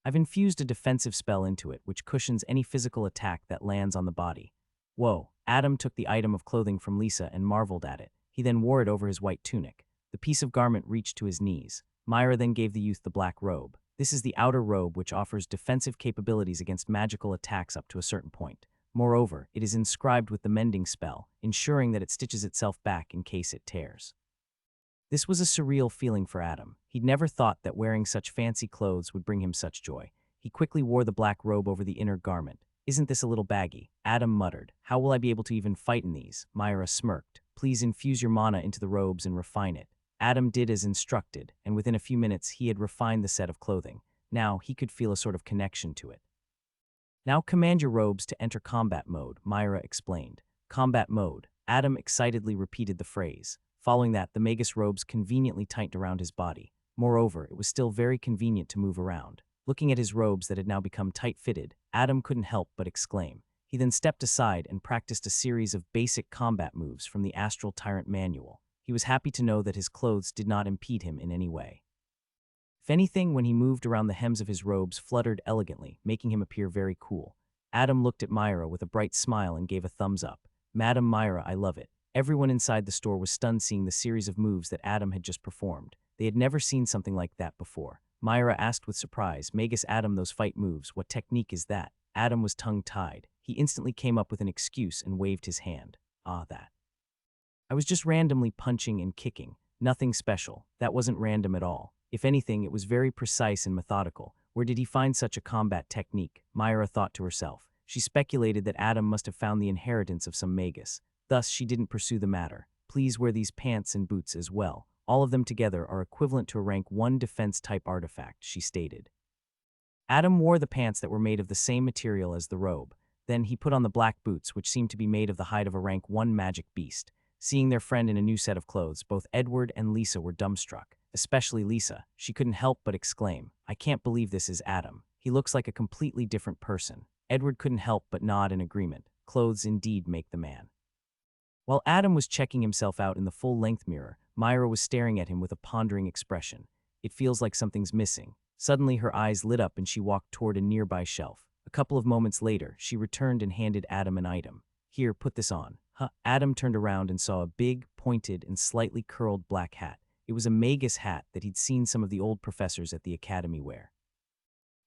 I've infused a defensive spell into it which cushions any physical attack that lands on the body. Whoa, Adam took the item of clothing from Lisa and marveled at it. He then wore it over his white tunic. The piece of garment reached to his knees. Myra then gave the youth the black robe. This is the outer robe which offers defensive capabilities against magical attacks up to a certain point. Moreover, it is inscribed with the mending spell, ensuring that it stitches itself back in case it tears. This was a surreal feeling for Adam. He'd never thought that wearing such fancy clothes would bring him such joy. He quickly wore the black robe over the inner garment. Isn't this a little baggy? Adam muttered. How will I be able to even fight in these? Myra smirked. Please infuse your mana into the robes and refine it. Adam did as instructed, and within a few minutes he had refined the set of clothing. Now he could feel a sort of connection to it. Now command your robes to enter combat mode, Myra explained. Combat mode. Adam excitedly repeated the phrase. Following that, the magus robes conveniently tightened around his body. Moreover, it was still very convenient to move around. Looking at his robes that had now become tight-fitted, Adam couldn't help but exclaim. He then stepped aside and practiced a series of basic combat moves from the Astral Tyrant manual. He was happy to know that his clothes did not impede him in any way. If anything, when he moved around, the hems of his robes fluttered elegantly, making him appear very cool. Adam looked at Myra with a bright smile and gave a thumbs up. Madam Myra, I love it. Everyone inside the store was stunned seeing the series of moves that Adam had just performed. They had never seen something like that before. Myra asked with surprise, Magus Adam, those fight moves, what technique is that? Adam was tongue-tied. He instantly came up with an excuse and waved his hand. That. I was just randomly punching and kicking. Nothing special. That wasn't random at all. If anything, it was very precise and methodical. Where did he find such a combat technique? Myra thought to herself. She speculated that Adam must have found the inheritance of some magus. Thus, she didn't pursue the matter. Please wear these pants and boots as well. All of them together are equivalent to a rank 1 defense-type artifact, she stated. Adam wore the pants that were made of the same material as the robe. Then he put on the black boots, which seemed to be made of the hide of a rank 1 magic beast. Seeing their friend in a new set of clothes, both Edward and Lisa were dumbstruck. Especially Lisa. She couldn't help but exclaim, I can't believe this is Adam. He looks like a completely different person. Edward couldn't help but nod in agreement. Clothes indeed make the man. While Adam was checking himself out in the full-length mirror, Myra was staring at him with a pondering expression. It feels like something's missing. Suddenly, her eyes lit up and she walked toward a nearby shelf. A couple of moments later, she returned and handed Adam an item. Here, put this on. Adam turned around and saw a big, pointed, and slightly curled black hat. It was a magus hat that he'd seen some of the old professors at the academy wear.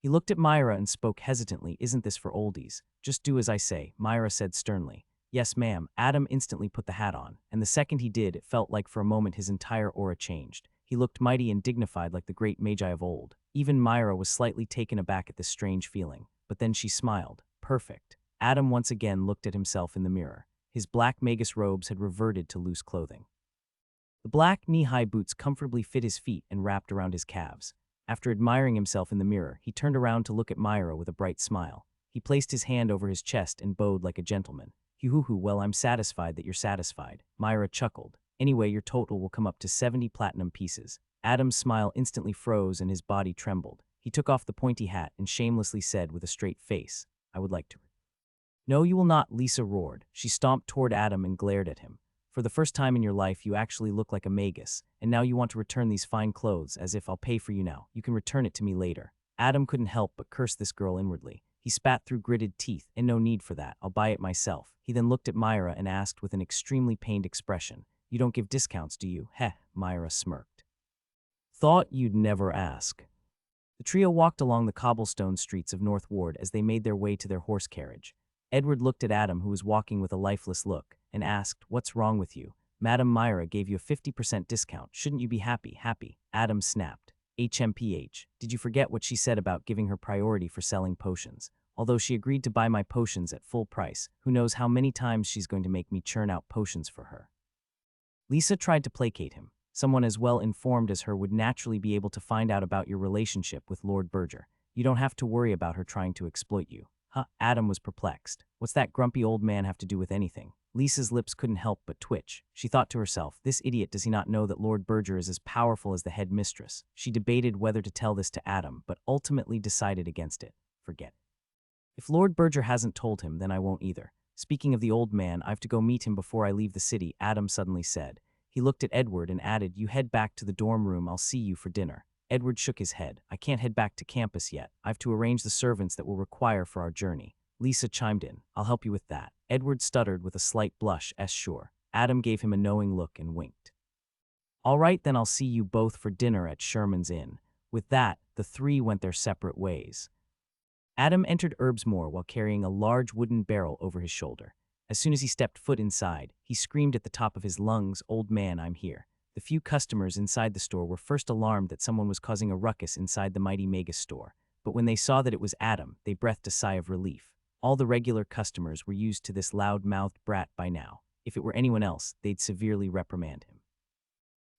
He looked at Myra and spoke hesitantly, Isn't this for oldies? Just do as I say, Myra said sternly. Yes, ma'am. Adam instantly put the hat on, and the second he did, it felt like for a moment his entire aura changed. He looked mighty and dignified like the great magi of old. Even Myra was slightly taken aback at this strange feeling, but then she smiled. Perfect. Adam once again looked at himself in the mirror. His black magus robes had reverted to loose clothing. The black knee-high boots comfortably fit his feet and wrapped around his calves. After admiring himself in the mirror, he turned around to look at Myra with a bright smile. He placed his hand over his chest and bowed like a gentleman. Hoo-hoo-hoo, well, I'm satisfied that you're satisfied. Myra chuckled. Anyway, your total will come up to 70 platinum pieces. Adam's smile instantly froze and his body trembled. He took off the pointy hat and shamelessly said with a straight face, I would like to. No, you will not, Lisa roared. She stomped toward Adam and glared at him. For the first time in your life, you actually look like a magus, and now you want to return these fine clothes, as if I'll pay for you now. You can return it to me later. Adam couldn't help but curse this girl inwardly. He spat through gritted teeth, and no need for that. I'll buy it myself. He then looked at Myra and asked with an extremely pained expression, You don't give discounts, do you? Heh, Myra smirked. Thought you'd never ask. The trio walked along the cobblestone streets of North Ward as they made their way to their horse carriage. Edward looked at Adam, who was walking with a lifeless look, and asked, What's wrong with you? Madam Myra gave you a 50% discount. Shouldn't you be happy? Happy. Adam snapped. HMPH. Did you forget what she said about giving her priority for selling potions? Although she agreed to buy my potions at full price, who knows how many times she's going to make me churn out potions for her. Lisa tried to placate him. Someone as well informed as her would naturally be able to find out about your relationship with Lord Berger. You don't have to worry about her trying to exploit you. Huh? Adam was perplexed. What's that grumpy old man have to do with anything? Lisa's lips couldn't help but twitch. She thought to herself, this idiot, does he not know that Lord Berger is as powerful as the head mistress? She debated whether to tell this to Adam, but ultimately decided against it. Forget it. If Lord Berger hasn't told him, then I won't either. Speaking of the old man, I've to go meet him before I leave the city, Adam suddenly said. He looked at Edward and added, you head back to the dorm room, I'll see you for dinner. Edward shook his head. I can't head back to campus yet. I've to arrange the servants that we'll require for our journey. Lisa chimed in. I'll help you with that. Edward stuttered with a slight blush, sure. Adam gave him a knowing look and winked. All right, then I'll see you both for dinner at Sherman's Inn. With that, the three went their separate ways. Adam entered Herbsmoor while carrying a large wooden barrel over his shoulder. As soon as he stepped foot inside, he screamed at the top of his lungs, old man, I'm here. The few customers inside the store were first alarmed that someone was causing a ruckus inside the mighty Mega store, but when they saw that it was Adam, they breathed a sigh of relief. All the regular customers were used to this loud-mouthed brat by now. If it were anyone else, they'd severely reprimand him.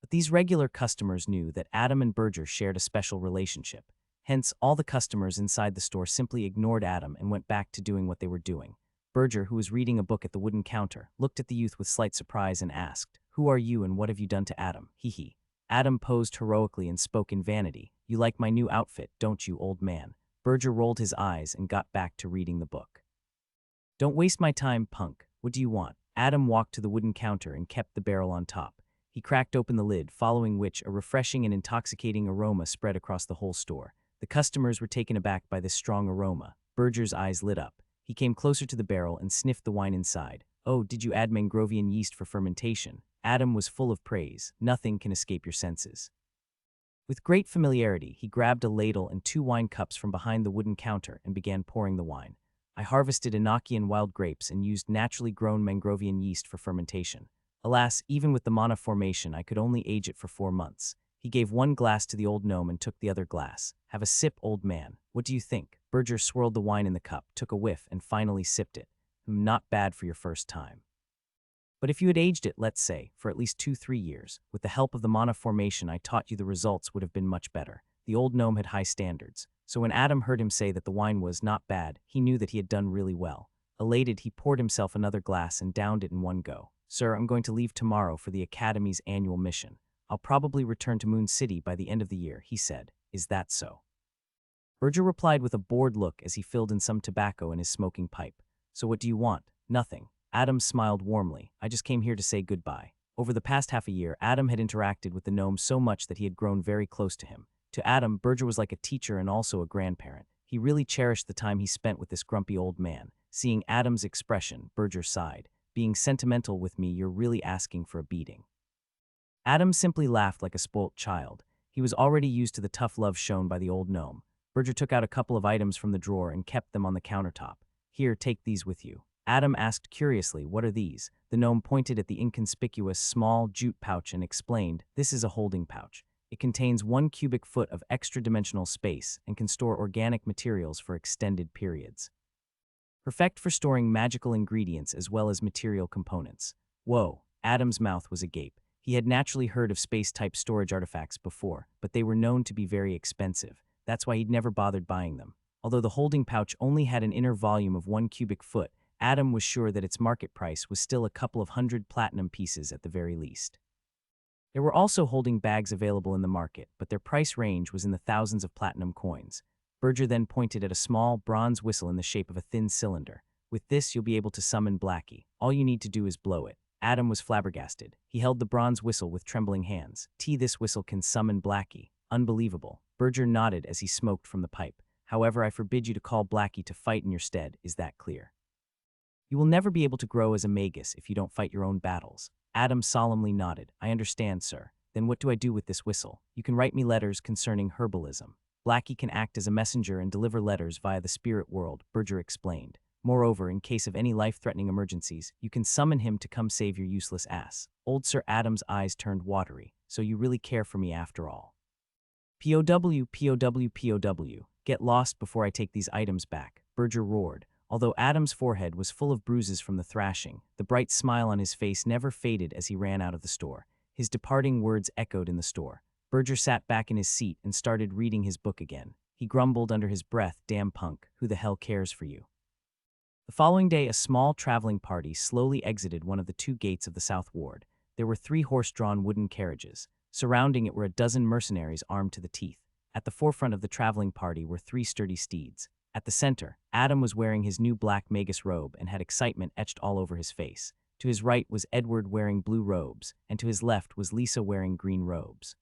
But these regular customers knew that Adam and Berger shared a special relationship. Hence, all the customers inside the store simply ignored Adam and went back to doing what they were doing. Berger, who was reading a book at the wooden counter, looked at the youth with slight surprise and asked, Who are you and what have you done to Adam? Hee. Adam posed heroically and spoke in vanity. You like my new outfit, don't you, old man? Berger rolled his eyes and got back to reading the book. Don't waste my time, punk. What do you want? Adam walked to the wooden counter and kept the barrel on top. He cracked open the lid, following which a refreshing and intoxicating aroma spread across the whole store. The customers were taken aback by this strong aroma. Berger's eyes lit up. He came closer to the barrel and sniffed the wine inside. Oh, did you add mangrovian yeast for fermentation? Adam was full of praise. Nothing can escape your senses. With great familiarity, he grabbed a ladle and 2 wine cups from behind the wooden counter and began pouring the wine. I harvested Enochian wild grapes and used naturally grown mangrovian yeast for fermentation. Alas, even with the mana formation, I could only age it for 4 months. He gave 1 glass to the old gnome and took the other glass. Have a sip, old man. What do you think? Berger swirled the wine in the cup, took a whiff, and finally sipped it. Not bad for your first time. But if you had aged it, let's say, for at least 2-3 years, with the help of the mana formation I taught you, the results would have been much better. The old gnome had high standards, so when Adam heard him say that the wine was not bad, he knew that he had done really well. Elated, he poured himself another glass and downed it in one go. Sir, I'm going to leave tomorrow for the Academy's annual mission. I'll probably return to Moon City by the end of the year, he said. Is that so? Berger replied with a bored look as he filled in some tobacco in his smoking pipe. So what do you want? Nothing. Adam smiled warmly. I just came here to say goodbye. Over the past half a year, Adam had interacted with the gnome so much that he had grown very close to him. To Adam, Berger was like a teacher and also a grandparent. He really cherished the time he spent with this grumpy old man. Seeing Adam's expression, Berger sighed. Being sentimental with me, you're really asking for a beating. Adam simply laughed like a spoilt child. He was already used to the tough love shown by the old gnome. Berger took out a couple of items from the drawer and kept them on the countertop. Here, take these with you. Adam asked curiously, what are these? The gnome pointed at the inconspicuous small jute pouch and explained, this is a holding pouch. It contains 1 cubic foot of extra-dimensional space and can store organic materials for extended periods. Perfect for storing magical ingredients as well as material components. Whoa, Adam's mouth was agape. He had naturally heard of space-type storage artifacts before, but they were known to be very expensive. That's why he'd never bothered buying them. Although the holding pouch only had an inner volume of 1 cubic foot, Adam was sure that its market price was still a couple of hundred platinum pieces at the very least. There were also holding bags available in the market, but their price range was in the thousands of platinum coins. Berger then pointed at a small, bronze whistle in the shape of a thin cylinder. With this, you'll be able to summon Blackie. All you need to do is blow it. Adam was flabbergasted. He held the bronze whistle with trembling hands. This whistle can summon Blackie. Unbelievable. Berger nodded as he smoked from the pipe. However, I forbid you to call Blackie to fight in your stead. Is that clear? You will never be able to grow as a magus if you don't fight your own battles. Adam solemnly nodded. I understand, sir. Then what do I do with this whistle? You can write me letters concerning herbalism. Blackie can act as a messenger and deliver letters via the spirit world, Berger explained. Moreover, in case of any life-threatening emergencies, you can summon him to come save your useless ass. Old Sir Adam's eyes turned watery. So you really care for me after all. POW, POW, POW. Get lost before I take these items back, Berger roared. Although Adam's forehead was full of bruises from the thrashing, the bright smile on his face never faded as he ran out of the store. His departing words echoed in the store. Berger sat back in his seat and started reading his book again. He grumbled under his breath, "Damn punk, who the hell cares for you?" The following day, a small traveling party slowly exited one of the two gates of the South Ward. There were 3 horse-drawn wooden carriages. Surrounding it were a dozen mercenaries armed to the teeth. At the forefront of the traveling party were 3 sturdy steeds. At the center, Adam was wearing his new black magus robe and had excitement etched all over his face. To his right was Edward wearing blue robes, and to his left was Lisa wearing green robes.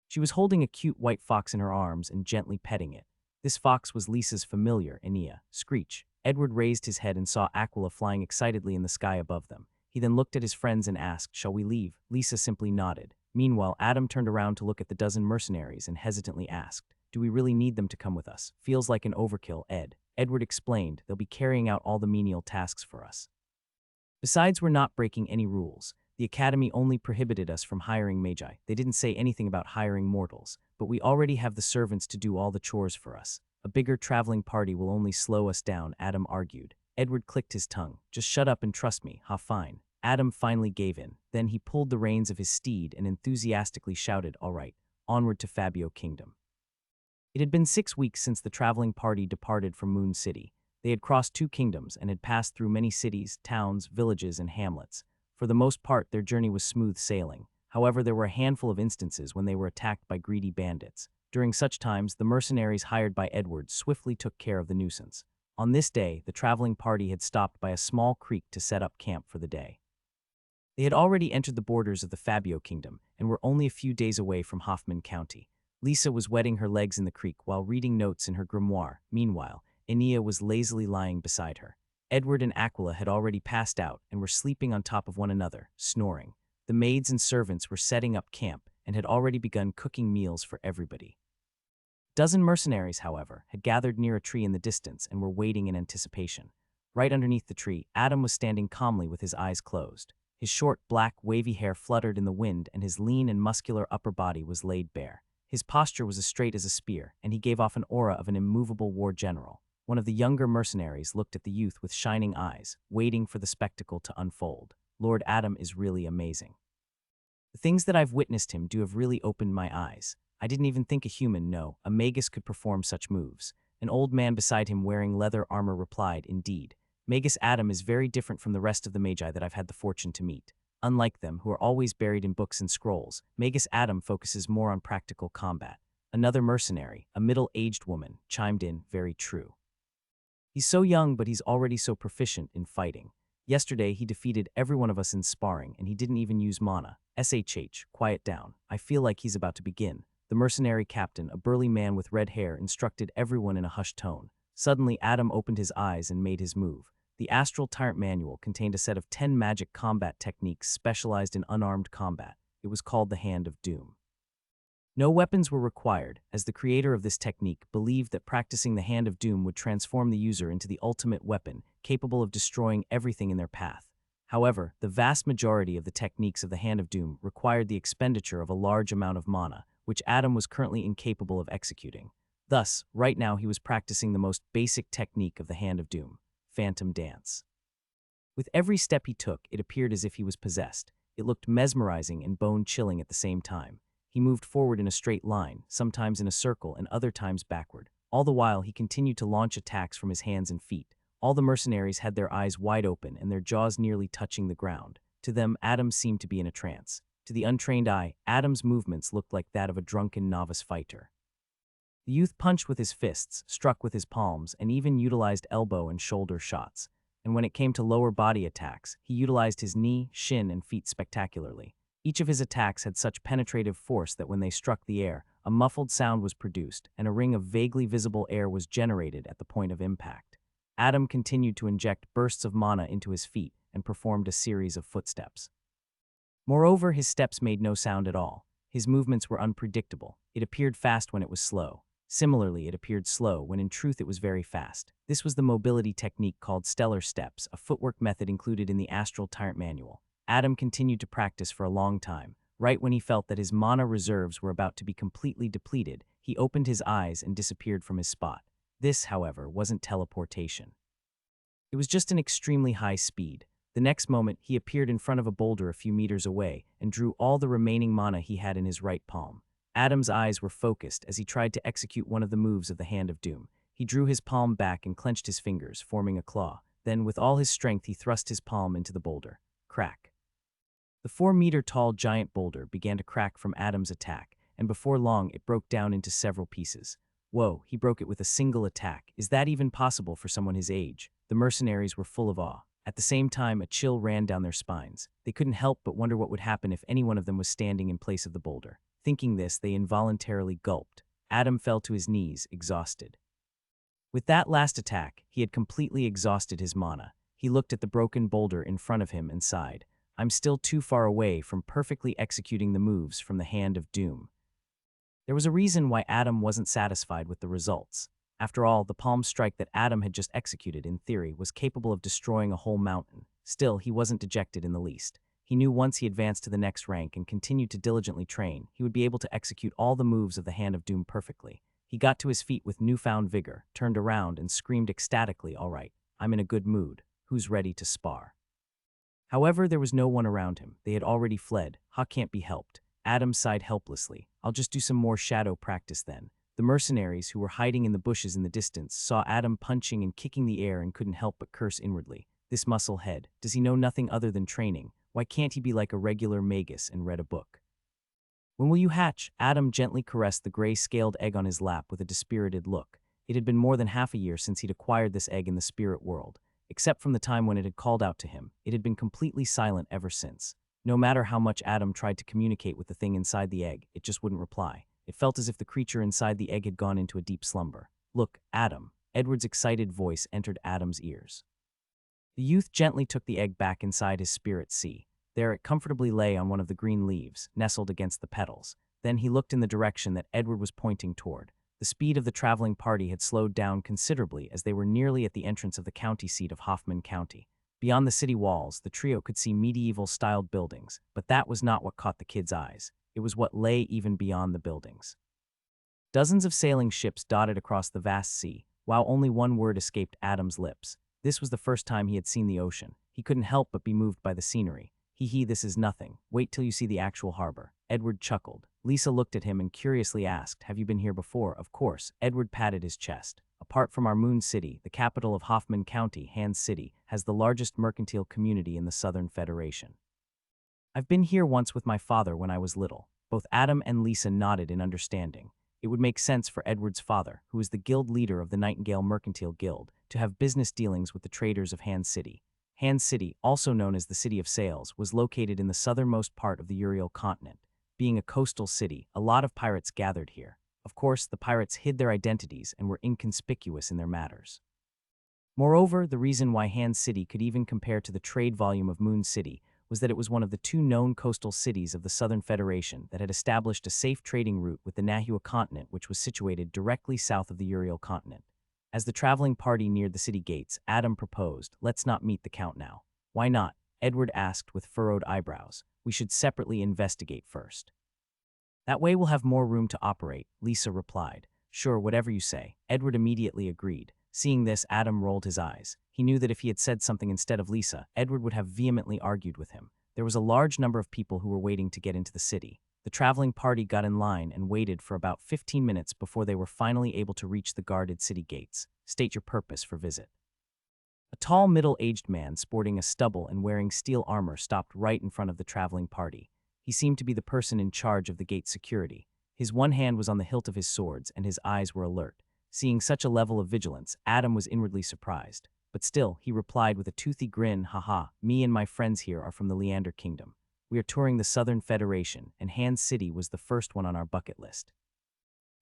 She was holding a cute white fox in her arms and gently petting it. This fox was Lisa's familiar, Enia, Screech. Edward raised his head and saw Aquila flying excitedly in the sky above them. He then looked at his friends and asked, "Shall we leave?" Lisa simply nodded. Meanwhile, Adam turned around to look at the dozen mercenaries and hesitantly asked, "Do we really need them to come with us? Feels like an overkill, Ed." Edward explained, "They'll be carrying out all the menial tasks for us. Besides, we're not breaking any rules. The Academy only prohibited us from hiring magi. They didn't say anything about hiring mortals, but we already have the servants to do all the chores for us. A bigger traveling party will only slow us down," Adam argued. Edward clicked his tongue. "Just shut up and trust me, ha, fine." Adam finally gave in. Then he pulled the reins of his steed and enthusiastically shouted, "All right, onward to Fabio Kingdom." It had been 6 weeks since the traveling party departed from Moon City. They had crossed 2 kingdoms and had passed through many cities, towns, villages, and hamlets. For the most part, their journey was smooth sailing. However, there were a handful of instances when they were attacked by greedy bandits. During such times, the mercenaries hired by Edward swiftly took care of the nuisance. On this day, the traveling party had stopped by a small creek to set up camp for the day. They had already entered the borders of the Fabio Kingdom and were only a few days away from Hoffman County. Lisa was wetting her legs in the creek while reading notes in her grimoire. Meanwhile, Enia was lazily lying beside her. Edward and Aquila had already passed out and were sleeping on top of one another, snoring. The maids and servants were setting up camp and had already begun cooking meals for everybody. A dozen mercenaries, however, had gathered near a tree in the distance and were waiting in anticipation. Right underneath the tree, Adam was standing calmly with his eyes closed. His short, black, wavy hair fluttered in the wind and his lean and muscular upper body was laid bare. His posture was as straight as a spear, and he gave off an aura of an immovable war general. One of the younger mercenaries looked at the youth with shining eyes, waiting for the spectacle to unfold. "Lord Adam is really amazing. The things that I've witnessed him do have really opened my eyes. I didn't even think a human, no, a magus could perform such moves." An old man beside him wearing leather armor replied, "Indeed. Magus Adam is very different from the rest of the magi that I've had the fortune to meet. Unlike them, who are always buried in books and scrolls, Magus Adam focuses more on practical combat." Another mercenary, a middle-aged woman, chimed in, "Very true. He's so young, but he's already so proficient in fighting. Yesterday, he defeated every one of us in sparring, and he didn't even use mana. SHH, quiet down. I feel like he's about to begin." The mercenary captain, a burly man with red hair, instructed everyone in a hushed tone. Suddenly, Adam opened his eyes and made his move. The Astral Tyrant Manual contained a set of 10 magic combat techniques specialized in unarmed combat. It was called the Hand of Doom. No weapons were required, as the creator of this technique believed that practicing the Hand of Doom would transform the user into the ultimate weapon, capable of destroying everything in their path. However, the vast majority of the techniques of the Hand of Doom required the expenditure of a large amount of mana, which Adam was currently incapable of executing. Thus, right now he was practicing the most basic technique of the Hand of Doom, Phantom Dance. With every step he took, it appeared as if he was possessed. It looked mesmerizing and bone-chilling at the same time. He moved forward in a straight line, sometimes in a circle and other times backward. All the while, he continued to launch attacks from his hands and feet. All the mercenaries had their eyes wide open and their jaws nearly touching the ground. To them, Adam seemed to be in a trance. To the untrained eye, Adam's movements looked like that of a drunken novice fighter. The youth punched with his fists, struck with his palms, and even utilized elbow and shoulder shots. And when it came to lower body attacks, he utilized his knee, shin, and feet spectacularly. Each of his attacks had such penetrative force that when they struck the air, a muffled sound was produced and a ring of vaguely visible air was generated at the point of impact. Adam continued to inject bursts of mana into his feet and performed a series of footsteps. Moreover, his steps made no sound at all. His movements were unpredictable. It appeared fast when it was slow. Similarly, it appeared slow when in truth it was very fast. This was the mobility technique called stellar steps, a footwork method included in the Astral Tyrant Manual. Adam continued to practice for a long time. Right when he felt that his mana reserves were about to be completely depleted, he opened his eyes and disappeared from his spot. This, however, wasn't teleportation. It was just an extremely high speed. The next moment, he appeared in front of a boulder a few meters away and drew all the remaining mana he had in his right palm. Adam's eyes were focused as he tried to execute one of the moves of the Hand of Doom. He drew his palm back and clenched his fingers, forming a claw. Then, with all his strength, he thrust his palm into the boulder. Crack. The 4-meter-tall giant boulder began to crack from Adam's attack, and before long it broke down into several pieces. Whoa, he broke it with a single attack. Is that even possible for someone his age? The mercenaries were full of awe. At the same time, a chill ran down their spines. They couldn't help but wonder what would happen if any one of them was standing in place of the boulder. Thinking this, they involuntarily gulped. Adam fell to his knees, exhausted. With that last attack, he had completely exhausted his mana. He looked at the broken boulder in front of him and sighed. I'm still too far away from perfectly executing the moves from the Hand of Doom. There was a reason why Adam wasn't satisfied with the results. After all, the palm strike that Adam had just executed, in theory, was capable of destroying a whole mountain. Still, he wasn't dejected in the least. He knew once he advanced to the next rank and continued to diligently train, he would be able to execute all the moves of the Hand of Doom perfectly. He got to his feet with newfound vigor, turned around, and screamed ecstatically, "All right, I'm in a good mood. Who's ready to spar?" However, there was no one around him. They had already fled. Can't be helped. Adam sighed helplessly. I'll just do some more shadow practice then. The mercenaries, who were hiding in the bushes in the distance, saw Adam punching and kicking the air and couldn't help but curse inwardly. This muscle head, does he know nothing other than training? Why can't he be like a regular magus and read a book? When will you hatch? Adam gently caressed the gray-scaled egg on his lap with a dispirited look. It had been more than half a year since he'd acquired this egg in the spirit world. Except from the time when it had called out to him, it had been completely silent ever since. No matter how much Adam tried to communicate with the thing inside the egg, it just wouldn't reply. It felt as if the creature inside the egg had gone into a deep slumber. Look, Adam. Edward's excited voice entered Adam's ears. The youth gently took the egg back inside his spirit sea. There it comfortably lay on one of the green leaves, nestled against the petals. Then he looked in the direction that Edward was pointing toward. The speed of the traveling party had slowed down considerably as they were nearly at the entrance of the county seat of Hoffman County. Beyond the city walls, the trio could see medieval-styled buildings, but that was not what caught the kids' eyes. It was what lay even beyond the buildings. Dozens of sailing ships dotted across the vast sea, while only one word escaped Adam's lips. This was the first time he had seen the ocean. He couldn't help but be moved by the scenery. This is nothing. Wait till you see the actual harbor. Edward chuckled. Lisa looked at him and curiously asked, have you been here before? Of course. Edward patted his chest. Apart from our moon city, the capital of Hoffman County, Hand City, has the largest mercantile community in the Southern Federation. I've been here once with my father when I was little. Both Adam and Lisa nodded in understanding. It would make sense for Edward's father, who is the guild leader of the Nightingale Mercantile Guild, to have business dealings with the traders of Hand City. Hand City, also known as the City of Sails, was located in the southernmost part of the Uriel continent. Being a coastal city, a lot of pirates gathered here. Of course, the pirates hid their identities and were inconspicuous in their matters. Moreover, the reason why Hand City could even compare to the trade volume of Moon City was that it was one of the two known coastal cities of the Southern Federation that had established a safe trading route with the Nahua continent, which was situated directly south of the Uriel continent. As the traveling party neared the city gates, Adam proposed, let's not meet the Count now. Why not? Edward asked with furrowed eyebrows. We should separately investigate first. That way we'll have more room to operate, Lisa replied. Sure, whatever you say. Edward immediately agreed. Seeing this, Adam rolled his eyes. He knew that if he had said something instead of Lisa, Edward would have vehemently argued with him. There was a large number of people who were waiting to get into the city. The traveling party got in line and waited for about 15 minutes before they were finally able to reach the guarded city gates. State your purpose for visit. A tall, middle-aged man sporting a stubble and wearing steel armor stopped right in front of the traveling party. He seemed to be the person in charge of the gate security. His one hand was on the hilt of his swords and his eyes were alert. Seeing such a level of vigilance, Adam was inwardly surprised. But still, he replied with a toothy grin, haha, me and my friends here are from the Leander Kingdom. We are touring the Southern Federation, and Hand City was the first one on our bucket list.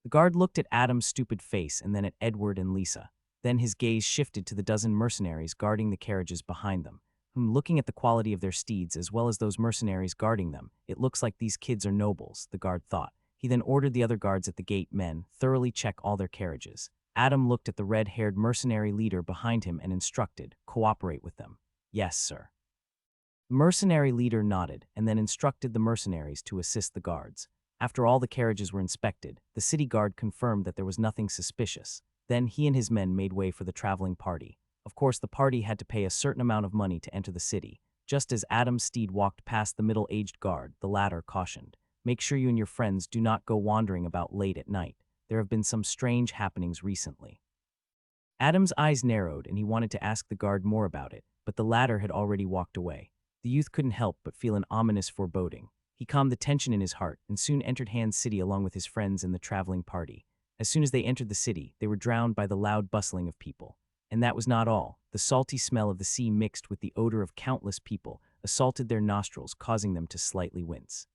The guard looked at Adam's stupid face and then at Edward and Lisa. Then his gaze shifted to the dozen mercenaries guarding the carriages behind them. Looking at the quality of their steeds as well as those mercenaries guarding them, it looks like these kids are nobles, the guard thought. He then ordered the other guards at the gate men thoroughly check all their carriages. Adam looked at the red-haired mercenary leader behind him and instructed, cooperate with them. Yes, sir. The mercenary leader nodded and then instructed the mercenaries to assist the guards. After all the carriages were inspected, the city guard confirmed that there was nothing suspicious. Then he and his men made way for the traveling party. Of course, the party had to pay a certain amount of money to enter the city. Just as Adam's steed walked past the middle-aged guard, the latter cautioned, "Make sure you and your friends do not go wandering about late at night. There have been some strange happenings recently." Adam's eyes narrowed and he wanted to ask the guard more about it, but the latter had already walked away. The youth couldn't help but feel an ominous foreboding. He calmed the tension in his heart and soon entered Han's city along with his friends and the traveling party. As soon as they entered the city, they were drowned by the loud bustling of people. And that was not all. The salty smell of the sea mixed with the odor of countless people assaulted their nostrils, causing them to slightly wince.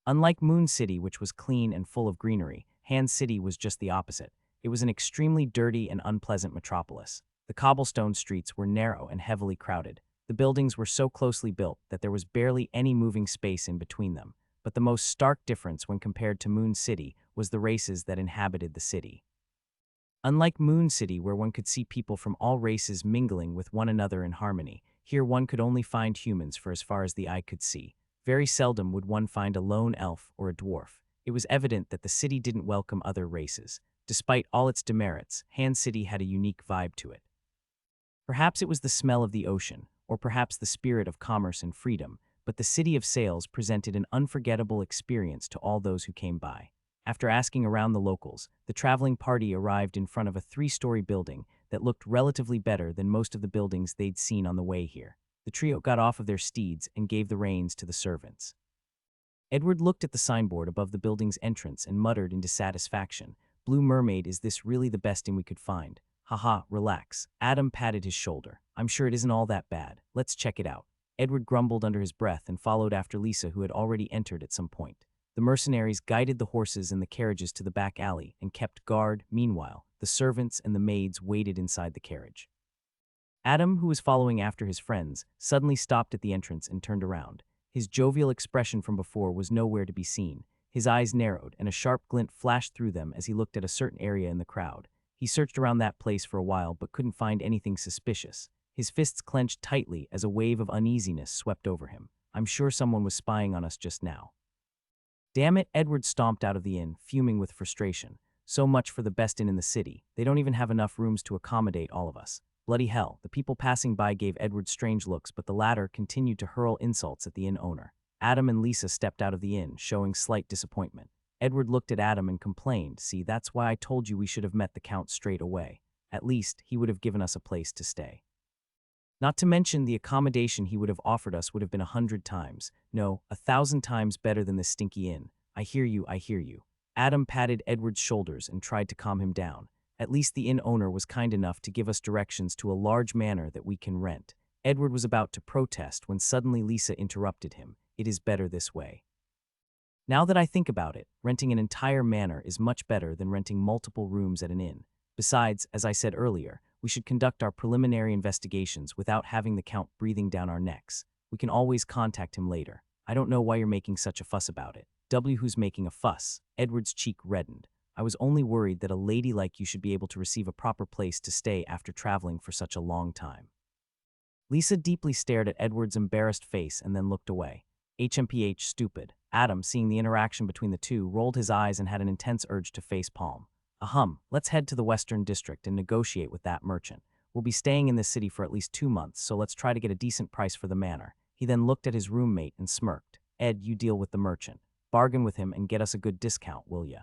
Unlike Moon City, which was clean and full of greenery, Han City was just the opposite. It was an extremely dirty and unpleasant metropolis. The cobblestone streets were narrow and heavily crowded. The buildings were so closely built that there was barely any moving space in between them. But the most stark difference when compared to Moon City was the races that inhabited the city. Unlike Moon City, where one could see people from all races mingling with one another in harmony, here one could only find humans for as far as the eye could see. Very seldom would one find a lone elf or a dwarf. It was evident that the city didn't welcome other races. Despite all its demerits, Han City had a unique vibe to it. Perhaps it was the smell of the ocean, or perhaps the spirit of commerce and freedom, but the City of Sails presented an unforgettable experience to all those who came by. After asking around the locals, the traveling party arrived in front of a 3-story building that looked relatively better than most of the buildings they'd seen on the way here. The trio got off of their steeds and gave the reins to the servants. Edward looked at the signboard above the building's entrance and muttered in dissatisfaction, "Blue Mermaid, is this really the best inn we could find?" "Haha, relax." Adam patted his shoulder. "I'm sure it isn't all that bad. Let's check it out." Edward grumbled under his breath and followed after Lisa, who had already entered at some point. The mercenaries guided the horses and the carriages to the back alley and kept guard. Meanwhile, the servants and the maids waited inside the carriage. Adam, who was following after his friends, suddenly stopped at the entrance and turned around. His jovial expression from before was nowhere to be seen. His eyes narrowed, and a sharp glint flashed through them as he looked at a certain area in the crowd. He searched around that place for a while but couldn't find anything suspicious. His fists clenched tightly as a wave of uneasiness swept over him. "I'm sure someone was spying on us just now." "Damn it," Edward stomped out of the inn, fuming with frustration. "So much for the best inn in the city. They don't even have enough rooms to accommodate all of us." Bloody hell. The people passing by gave Edward strange looks, but the latter continued to hurl insults at the inn owner. Adam and Lisa stepped out of the inn, showing slight disappointment. Edward looked at Adam and complained, "See, that's why I told you we should have met the Count straight away. At least, he would have given us a place to stay. Not to mention the accommodation he would have offered us would have been 100 times, no, 1,000 times better than this stinky inn. I hear you, I hear you." Adam patted Edward's shoulders and tried to calm him down. "At least the inn owner was kind enough to give us directions to a large manor that we can rent." Edward was about to protest when suddenly Lisa interrupted him. "It is better this way. Now that I think about it, renting an entire manor is much better than renting multiple rooms at an inn. Besides, as I said earlier, we should conduct our preliminary investigations without having the Count breathing down our necks. We can always contact him later. I don't know why you're making such a fuss about it." "Who's making a fuss?" Edward's cheek reddened. "I was only worried that a lady like you should be able to receive a proper place to stay after traveling for such a long time." Lisa deeply stared at Edward's embarrassed face and then looked away. HMPH, stupid. Adam, seeing the interaction between the two, rolled his eyes and had an intense urge to facepalm. Let's head to the Western District and negotiate with that merchant. We'll be staying in this city for at least 2 months, so let's try to get a decent price for the manor." He then looked at his roommate and smirked. "Ed, you deal with the merchant. Bargain with him and get us a good discount, will ya?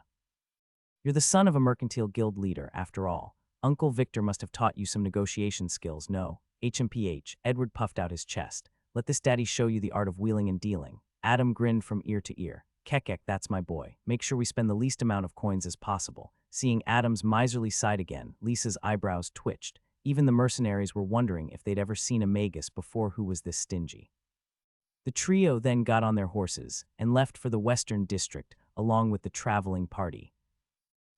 You're the son of a mercantile guild leader, after all. Uncle Victor must have taught you some negotiation skills, no?" HMPH, Edward puffed out his chest. "Let this daddy show you the art of wheeling and dealing." Adam grinned from ear to ear. "Kekek, that's my boy. Make sure we spend the least amount of coins as possible." Seeing Adam's miserly side again, Lisa's eyebrows twitched. Even the mercenaries were wondering if they'd ever seen a magus before who was this stingy. The trio then got on their horses and left for the Western District along with the traveling party.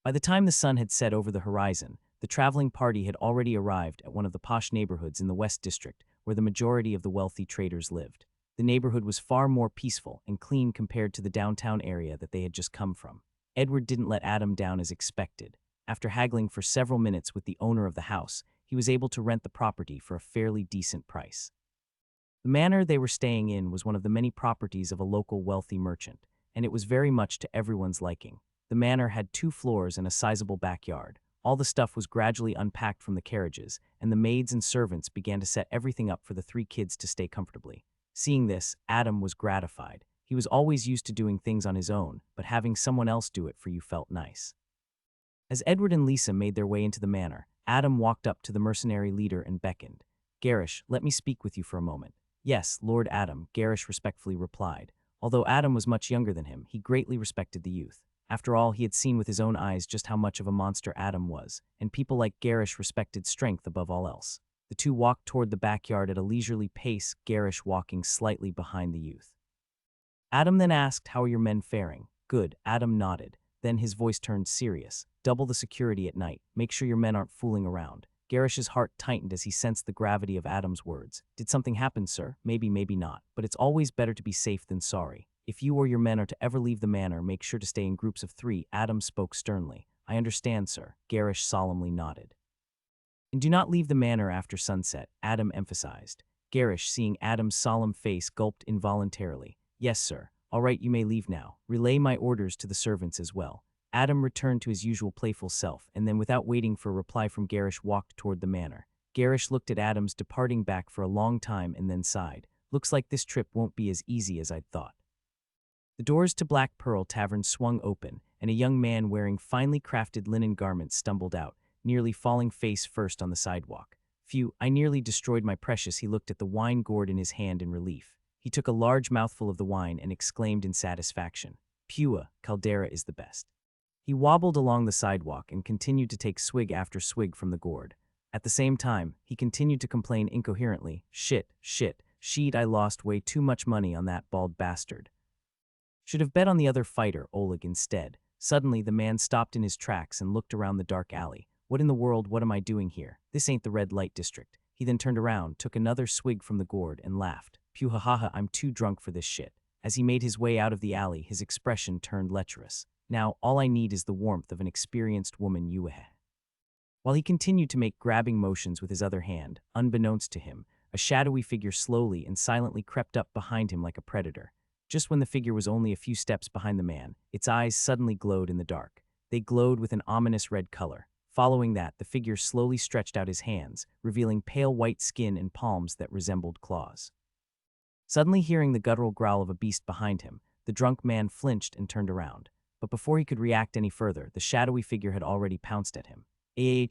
By the time the sun had set over the horizon, the traveling party had already arrived at one of the posh neighborhoods in the West District where the majority of the wealthy traders lived. The neighborhood was far more peaceful and clean compared to the downtown area that they had just come from. Edward didn't let Adam down as expected. After haggling for several minutes with the owner of the house, he was able to rent the property for a fairly decent price. The manor they were staying in was one of the many properties of a local wealthy merchant, and it was very much to everyone's liking. The manor had 2 floors and a sizable backyard. All the stuff was gradually unpacked from the carriages, and the maids and servants began to set everything up for the three kids to stay comfortably. Seeing this, Adam was gratified. He was always used to doing things on his own, but having someone else do it for you felt nice. As Edward and Lisa made their way into the manor, Adam walked up to the mercenary leader and beckoned. "Garish, let me speak with you for a moment." "Yes, Lord Adam," Garish respectfully replied. Although Adam was much younger than him, he greatly respected the youth. After all, he had seen with his own eyes just how much of a monster Adam was, and people like Garish respected strength above all else. The two walked toward the backyard at a leisurely pace, Garish walking slightly behind the youth. Adam then asked, "How are your men faring?" "Good," Adam nodded. Then his voice turned serious. "Double the security at night. Make sure your men aren't fooling around." Garish's heart tightened as he sensed the gravity of Adam's words. "Did something happen, sir?" "Maybe, maybe not. But it's always better to be safe than sorry. If you or your men are to ever leave the manor, make sure to stay in groups of 3, Adam spoke sternly. "I understand, sir," Garish solemnly nodded. "And do not leave the manor after sunset," Adam emphasized. Garish, seeing Adam's solemn face, gulped involuntarily. "Yes, sir. All right, you may leave now. Relay my orders to the servants as well." Adam returned to his usual playful self, and then without waiting for a reply from Garish walked toward the manor. Garish looked at Adam's departing back for a long time and then sighed. "Looks like this trip won't be as easy as I'd thought." The doors to Black Pearl Tavern swung open, and a young man wearing finely crafted linen garments stumbled out, nearly falling face first on the sidewalk. "Phew, I nearly destroyed my precious." He looked at the wine gourd in his hand in relief. He took a large mouthful of the wine and exclaimed in satisfaction, "Pua, Caldera is the best." He wobbled along the sidewalk and continued to take swig after swig from the gourd. At the same time, he continued to complain incoherently, Shit, I lost way too much money on that bald bastard. Should have bet on the other fighter, Oleg, instead." Suddenly, the man stopped in his tracks and looked around the dark alley. "What in the world, what am I doing here? This ain't the red light district." He then turned around, took another swig from the gourd, and laughed. "Pew ha ha ha, I'm too drunk for this shit." As he made his way out of the alley, his expression turned lecherous. "Now, all I need is the warmth of an experienced woman, Yueh." While he continued to make grabbing motions with his other hand, unbeknownst to him, a shadowy figure slowly and silently crept up behind him like a predator. Just when the figure was only a few steps behind the man, its eyes suddenly glowed in the dark. They glowed with an ominous red color. Following that, the figure slowly stretched out his hands, revealing pale white skin and palms that resembled claws. Suddenly hearing the guttural growl of a beast behind him, the drunk man flinched and turned around. But before he could react any further, the shadowy figure had already pounced at him. The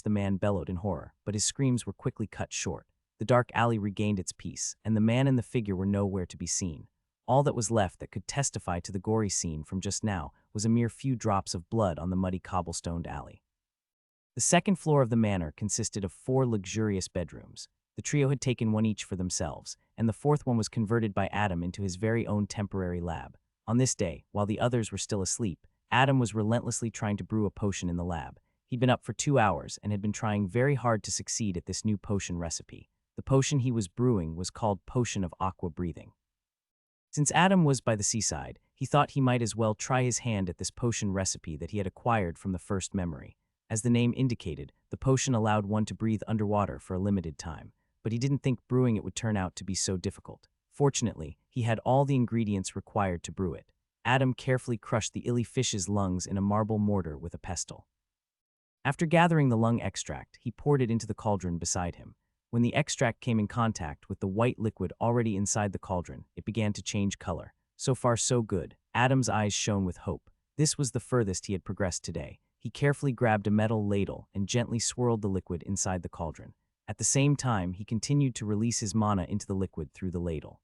man bellowed in horror, but his screams were quickly cut short. The dark alley regained its peace, and the man and the figure were nowhere to be seen. All that was left that could testify to the gory scene from just now was a mere few drops of blood on the muddy cobblestoned alley. The second floor of the manor consisted of 4 luxurious bedrooms. The trio had taken one each for themselves, and the fourth one was converted by Adam into his very own temporary lab. On this day, while the others were still asleep, Adam was relentlessly trying to brew a potion in the lab. He'd been up for 2 hours and had been trying very hard to succeed at this new potion recipe. The potion he was brewing was called Potion of Aqua Breathing. Since Adam was by the seaside, he thought he might as well try his hand at this potion recipe that he had acquired from the first memory. As the name indicated, the potion allowed one to breathe underwater for a limited time, but he didn't think brewing it would turn out to be so difficult. Fortunately, he had all the ingredients required to brew it. Adam carefully crushed the illy fish's lungs in a marble mortar with a pestle. After gathering the lung extract, he poured it into the cauldron beside him. When the extract came in contact with the white liquid already inside the cauldron, it began to change color. So far, so good. Adam's eyes shone with hope. This was the furthest he had progressed today. He carefully grabbed a metal ladle and gently swirled the liquid inside the cauldron. At the same time, he continued to release his mana into the liquid through the ladle.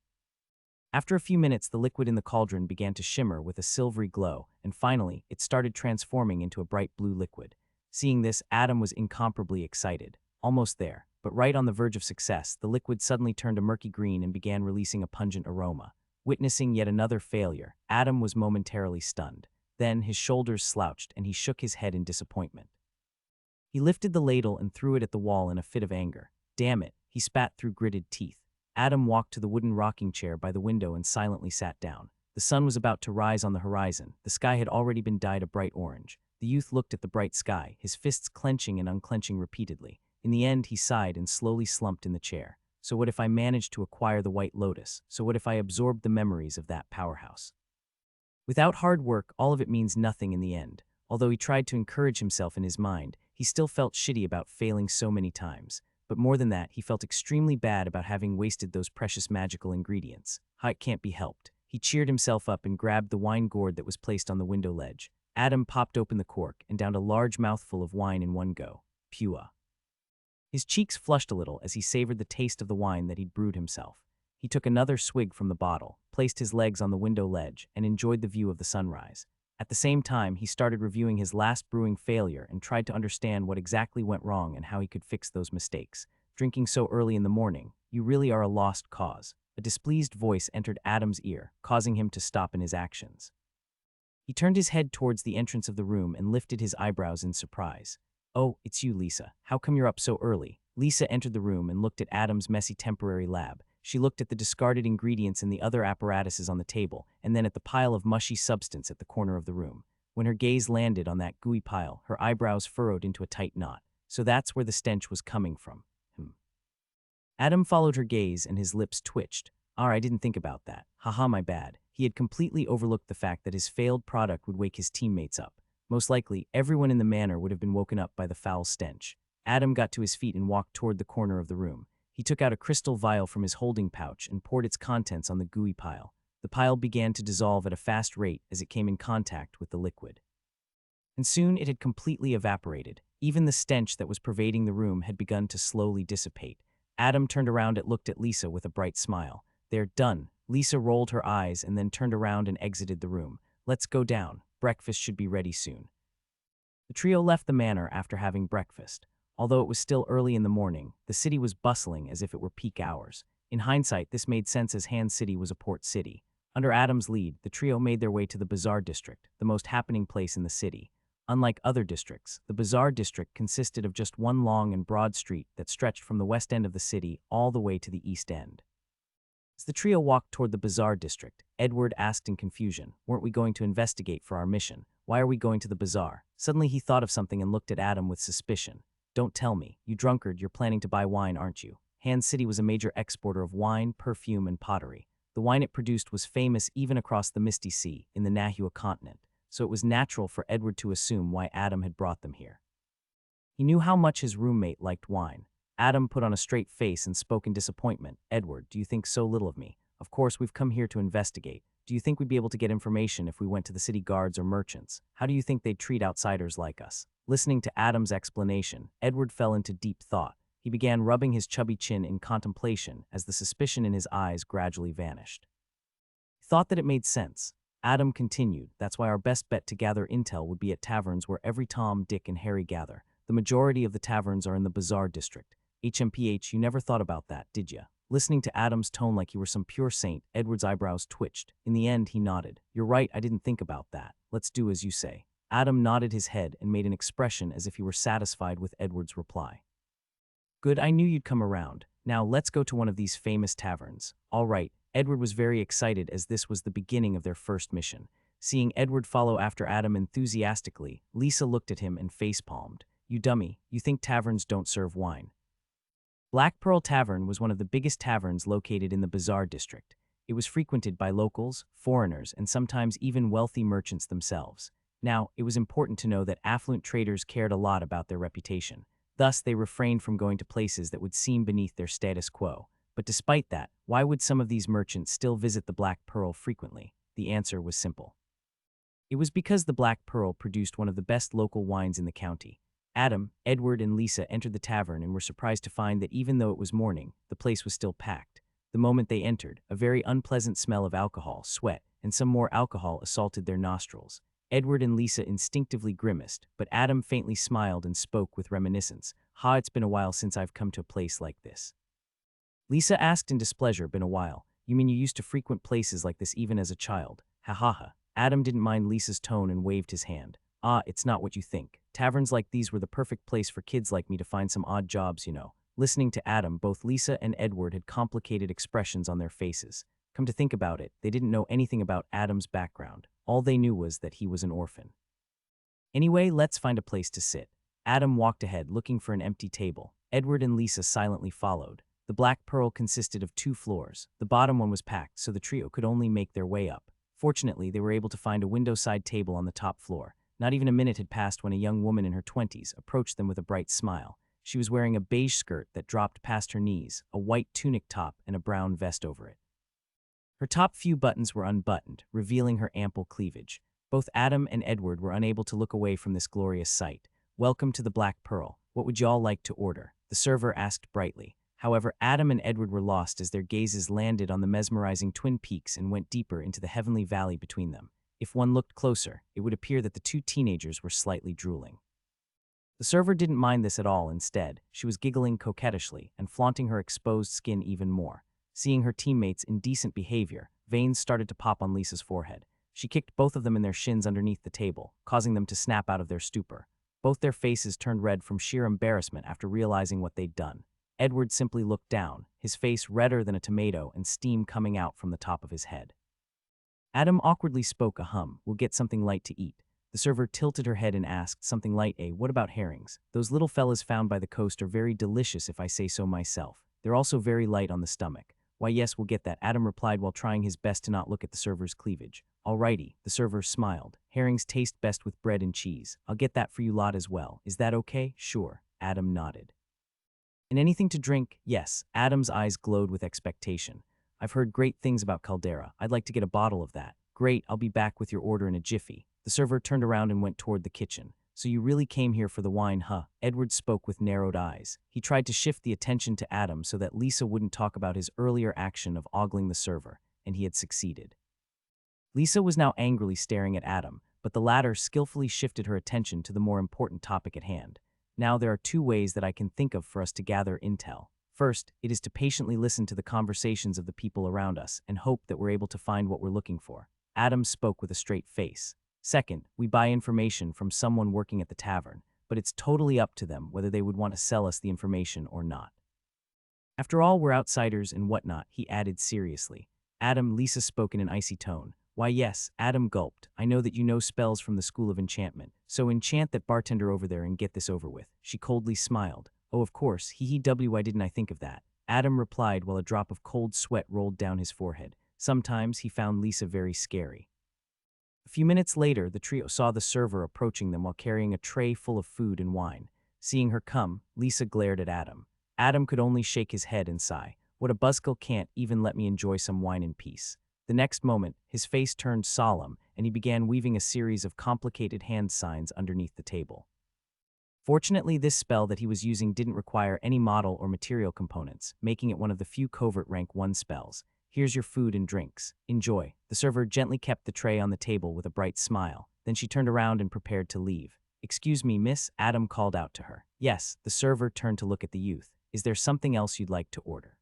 After a few minutes, the liquid in the cauldron began to shimmer with a silvery glow, and finally, it started transforming into a bright blue liquid. Seeing this, Adam was incomparably excited. Almost there, but right on the verge of success, the liquid suddenly turned a murky green and began releasing a pungent aroma. Witnessing yet another failure, Adam was momentarily stunned. Then his shoulders slouched and he shook his head in disappointment. He lifted the ladle and threw it at the wall in a fit of anger. Damn it, he spat through gritted teeth. Adam walked to the wooden rocking chair by the window and silently sat down. The sun was about to rise on the horizon. The sky had already been dyed a bright orange. The youth looked at the bright sky, his fists clenching and unclenching repeatedly. In the end, he sighed and slowly slumped in the chair. So what if I managed to acquire the White Lotus? So what if I absorbed the memories of that powerhouse? Without hard work, all of it means nothing in the end. Although he tried to encourage himself in his mind, he still felt shitty about failing so many times. But more than that, he felt extremely bad about having wasted those precious magical ingredients. How it can't be helped. He cheered himself up and grabbed the wine gourd that was placed on the window ledge. Adam popped open the cork and downed a large mouthful of wine in one go. Pua. His cheeks flushed a little as he savored the taste of the wine that he'd brewed himself. He took another swig from the bottle, placed his legs on the window ledge, and enjoyed the view of the sunrise. At the same time, he started reviewing his last brewing failure and tried to understand what exactly went wrong and how he could fix those mistakes. Drinking so early in the morning, you really are a lost cause. A displeased voice entered Adam's ear, causing him to stop in his actions. He turned his head towards the entrance of the room and lifted his eyebrows in surprise. "Oh, it's you, Lisa. How come you're up so early?" Lisa entered the room and looked at Adam's messy temporary lab. She looked at the discarded ingredients and the other apparatuses on the table, and then at the pile of mushy substance at the corner of the room. When her gaze landed on that gooey pile, her eyebrows furrowed into a tight knot. So that's where the stench was coming from. Adam followed her gaze and his lips twitched. I didn't think about that. Haha, my bad. He had completely overlooked the fact that his failed product would wake his teammates up. Most likely, everyone in the manor would have been woken up by the foul stench. Adam got to his feet and walked toward the corner of the room. He took out a crystal vial from his holding pouch and poured its contents on the gooey pile. The pile began to dissolve at a fast rate as it came in contact with the liquid. And soon it had completely evaporated. Even the stench that was pervading the room had begun to slowly dissipate. Adam turned around and looked at Lisa with a bright smile. "They're done." Lisa rolled her eyes and then turned around and exited the room. "Let's go down. Breakfast should be ready soon." The trio left the manor after having breakfast. Although it was still early in the morning, the city was bustling as if it were peak hours. In hindsight, this made sense as Han City was a port city. Under Adam's lead, the trio made their way to the Bazaar District, the most happening place in the city. Unlike other districts, the Bazaar District consisted of just one long and broad street that stretched from the west end of the city all the way to the east end. As the trio walked toward the Bazaar District, Edward asked in confusion, "Weren't we going to investigate for our mission? Why are we going to the bazaar?" Suddenly he thought of something and looked at Adam with suspicion. "Don't tell me, you drunkard, you're planning to buy wine, aren't you?" Han City was a major exporter of wine, perfume, and pottery. The wine it produced was famous even across the Misty Sea, in the Nahua continent, so it was natural for Edward to assume why Adam had brought them here. He knew how much his roommate liked wine. Adam put on a straight face and spoke in disappointment. "Edward, do you think so little of me? Of course, we've come here to investigate. Do you think we'd be able to get information if we went to the city guards or merchants? How do you think they'd treat outsiders like us?" Listening to Adam's explanation, Edward fell into deep thought. He began rubbing his chubby chin in contemplation as the suspicion in his eyes gradually vanished. He thought that it made sense. Adam continued, "That's why our best bet to gather intel would be at taverns where every Tom, Dick, and Harry gather. The majority of the taverns are in the Bazaar District. HMPH, you never thought about that, did ya?" Listening to Adam's tone like he were some pure saint, Edward's eyebrows twitched. In the end, he nodded. "You're right, I didn't think about that. Let's do as you say." Adam nodded his head and made an expression as if he were satisfied with Edward's reply. "Good, I knew you'd come around. Now let's go to one of these famous taverns." All right, Edward was very excited as this was the beginning of their first mission. Seeing Edward follow after Adam enthusiastically, Lisa looked at him and face-palmed. "You dummy, you think taverns don't serve wine." Black Pearl Tavern was one of the biggest taverns located in the Bazaar District. It was frequented by locals, foreigners, and sometimes even wealthy merchants themselves. Now, it was important to know that affluent traders cared a lot about their reputation. Thus, they refrained from going to places that would seem beneath their status quo. But despite that, why would some of these merchants still visit the Black Pearl frequently? The answer was simple. It was because the Black Pearl produced one of the best local wines in the county. Adam, Edward, and Lisa entered the tavern and were surprised to find that even though it was morning, the place was still packed. The moment they entered, a very unpleasant smell of alcohol, sweat, and some more alcohol assaulted their nostrils. Edward and Lisa instinctively grimaced, but Adam faintly smiled and spoke with reminiscence. It's been a while since I've come to a place like this." Lisa asked in displeasure, "Been a while? You mean you used to frequent places like this even as a child?" "Ha ha ha." Adam didn't mind Lisa's tone and waved his hand. It's not what you think. Taverns like these were the perfect place for kids like me to find some odd jobs, you know." Listening to Adam, both Lisa and Edward had complicated expressions on their faces. Come to think about it, they didn't know anything about Adam's background. All they knew was that he was an orphan. "Anyway, let's find a place to sit." Adam walked ahead, looking for an empty table. Edward and Lisa silently followed. The Black Pearl consisted of 2 floors. The bottom one was packed, so the trio could only make their way up. Fortunately, they were able to find a window-side table on the top floor. Not even a minute had passed when a young woman in her 20s approached them with a bright smile. She was wearing a beige skirt that dropped past her knees, a white tunic top, and a brown vest over it. Her top few buttons were unbuttoned, revealing her ample cleavage. Both Adam and Edward were unable to look away from this glorious sight. "Welcome to the Black Pearl. What would y'all like to order?" the server asked brightly. However, Adam and Edward were lost as their gazes landed on the mesmerizing twin peaks and went deeper into the heavenly valley between them. If one looked closer, it would appear that the two teenagers were slightly drooling. The server didn't mind this at all. Instead, she was giggling coquettishly and flaunting her exposed skin even more. Seeing her teammates' indecent behavior, veins started to pop on Lisa's forehead. She kicked both of them in their shins underneath the table, causing them to snap out of their stupor. Both their faces turned red from sheer embarrassment after realizing what they'd done. Edward simply looked down, his face redder than a tomato and steam coming out from the top of his head. Adam awkwardly spoke a hum, "We'll get something light to eat." The server tilted her head and asked, "Something light, eh? What about herrings? Those little fellas found by the coast are very delicious if I say so myself. They're also very light on the stomach." "Why yes, we'll get that," Adam replied while trying his best to not look at the server's cleavage. "Alrighty," the server smiled. "Herrings taste best with bread and cheese. I'll get that for you lot as well. Is that okay?" "Sure," Adam nodded. "And anything to drink?" "Yes." Adam's eyes glowed with expectation. "I've heard great things about Caldera. I'd like to get a bottle of that." "Great, I'll be back with your order in a jiffy." The server turned around and went toward the kitchen. "So you really came here for the wine, huh?" Edward spoke with narrowed eyes. He tried to shift the attention to Adam so that Lisa wouldn't talk about his earlier action of ogling the server, and he had succeeded. Lisa was now angrily staring at Adam, but the latter skillfully shifted her attention to the more important topic at hand. "Now there are two ways that I can think of for us to gather intel. First, it is to patiently listen to the conversations of the people around us and hope that we're able to find what we're looking for." Adam spoke with a straight face. "Second, we buy information from someone working at the tavern, but it's totally up to them whether they would want to sell us the information or not. After all, we're outsiders and whatnot," he added seriously. "Adam," Lisa spoke in an icy tone. "Why yes," Adam gulped. "I know that you know spells from the School of Enchantment, so enchant that bartender over there and get this over with." She coldly smiled. "Oh, of course, why didn't I think of that?" Adam replied while a drop of cold sweat rolled down his forehead. Sometimes he found Lisa very scary. A few minutes later, the trio saw the server approaching them while carrying a tray full of food and wine. Seeing her come, Lisa glared at Adam. Adam could only shake his head and sigh. "What a buzzkill, can't even let me enjoy some wine in peace." The next moment, his face turned solemn, and he began weaving a series of complicated hand signs underneath the table. Fortunately, this spell that he was using didn't require any model or material components, making it one of the few covert rank 1 spells. "Here's your food and drinks. Enjoy." The server gently kept the tray on the table with a bright smile. Then she turned around and prepared to leave. "Excuse me, miss," Adam called out to her. "Yes," the server turned to look at the youth. "Is there something else you'd like to order?"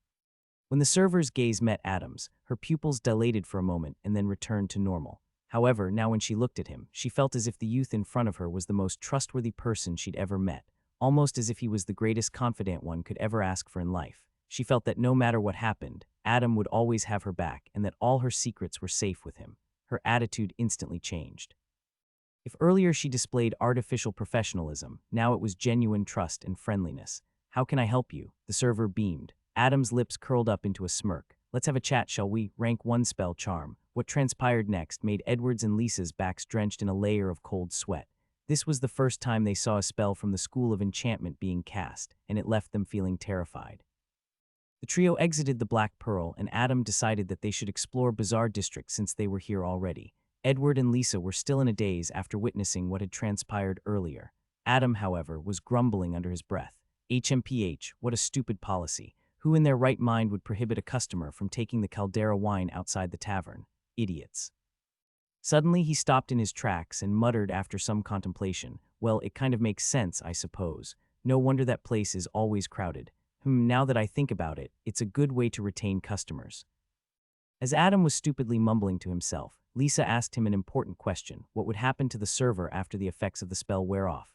When the server's gaze met Adam's, her pupils dilated for a moment and then returned to normal. However, now when she looked at him, she felt as if the youth in front of her was the most trustworthy person she'd ever met, almost as if he was the greatest confidant one could ever ask for in life. She felt that no matter what happened, Adam would always have her back and that all her secrets were safe with him. Her attitude instantly changed. If earlier she displayed artificial professionalism, now it was genuine trust and friendliness. "How can I help you?" The server beamed. Adam's lips curled up into a smirk. "Let's have a chat, shall we?" Rank 1 spell charm. What transpired next made Edward's and Lisa's backs drenched in a layer of cold sweat. This was the first time they saw a spell from the School of Enchantment being cast, and it left them feeling terrified. The trio exited the Black Pearl, and Adam decided that they should explore Bazaar District since they were here already. Edward and Lisa were still in a daze after witnessing what had transpired earlier. Adam, however, was grumbling under his breath. "HMPH, what a stupid policy. Who in their right mind would prohibit a customer from taking the Caldera wine outside the tavern? Idiots." Suddenly he stopped in his tracks and muttered after some contemplation, "Well, it kind of makes sense, I suppose. No wonder that place is always crowded. Now that I think about it, it's a good way to retain customers." As Adam was stupidly mumbling to himself, Lisa asked him an important question: what would happen to the server after the effects of the spell wear off?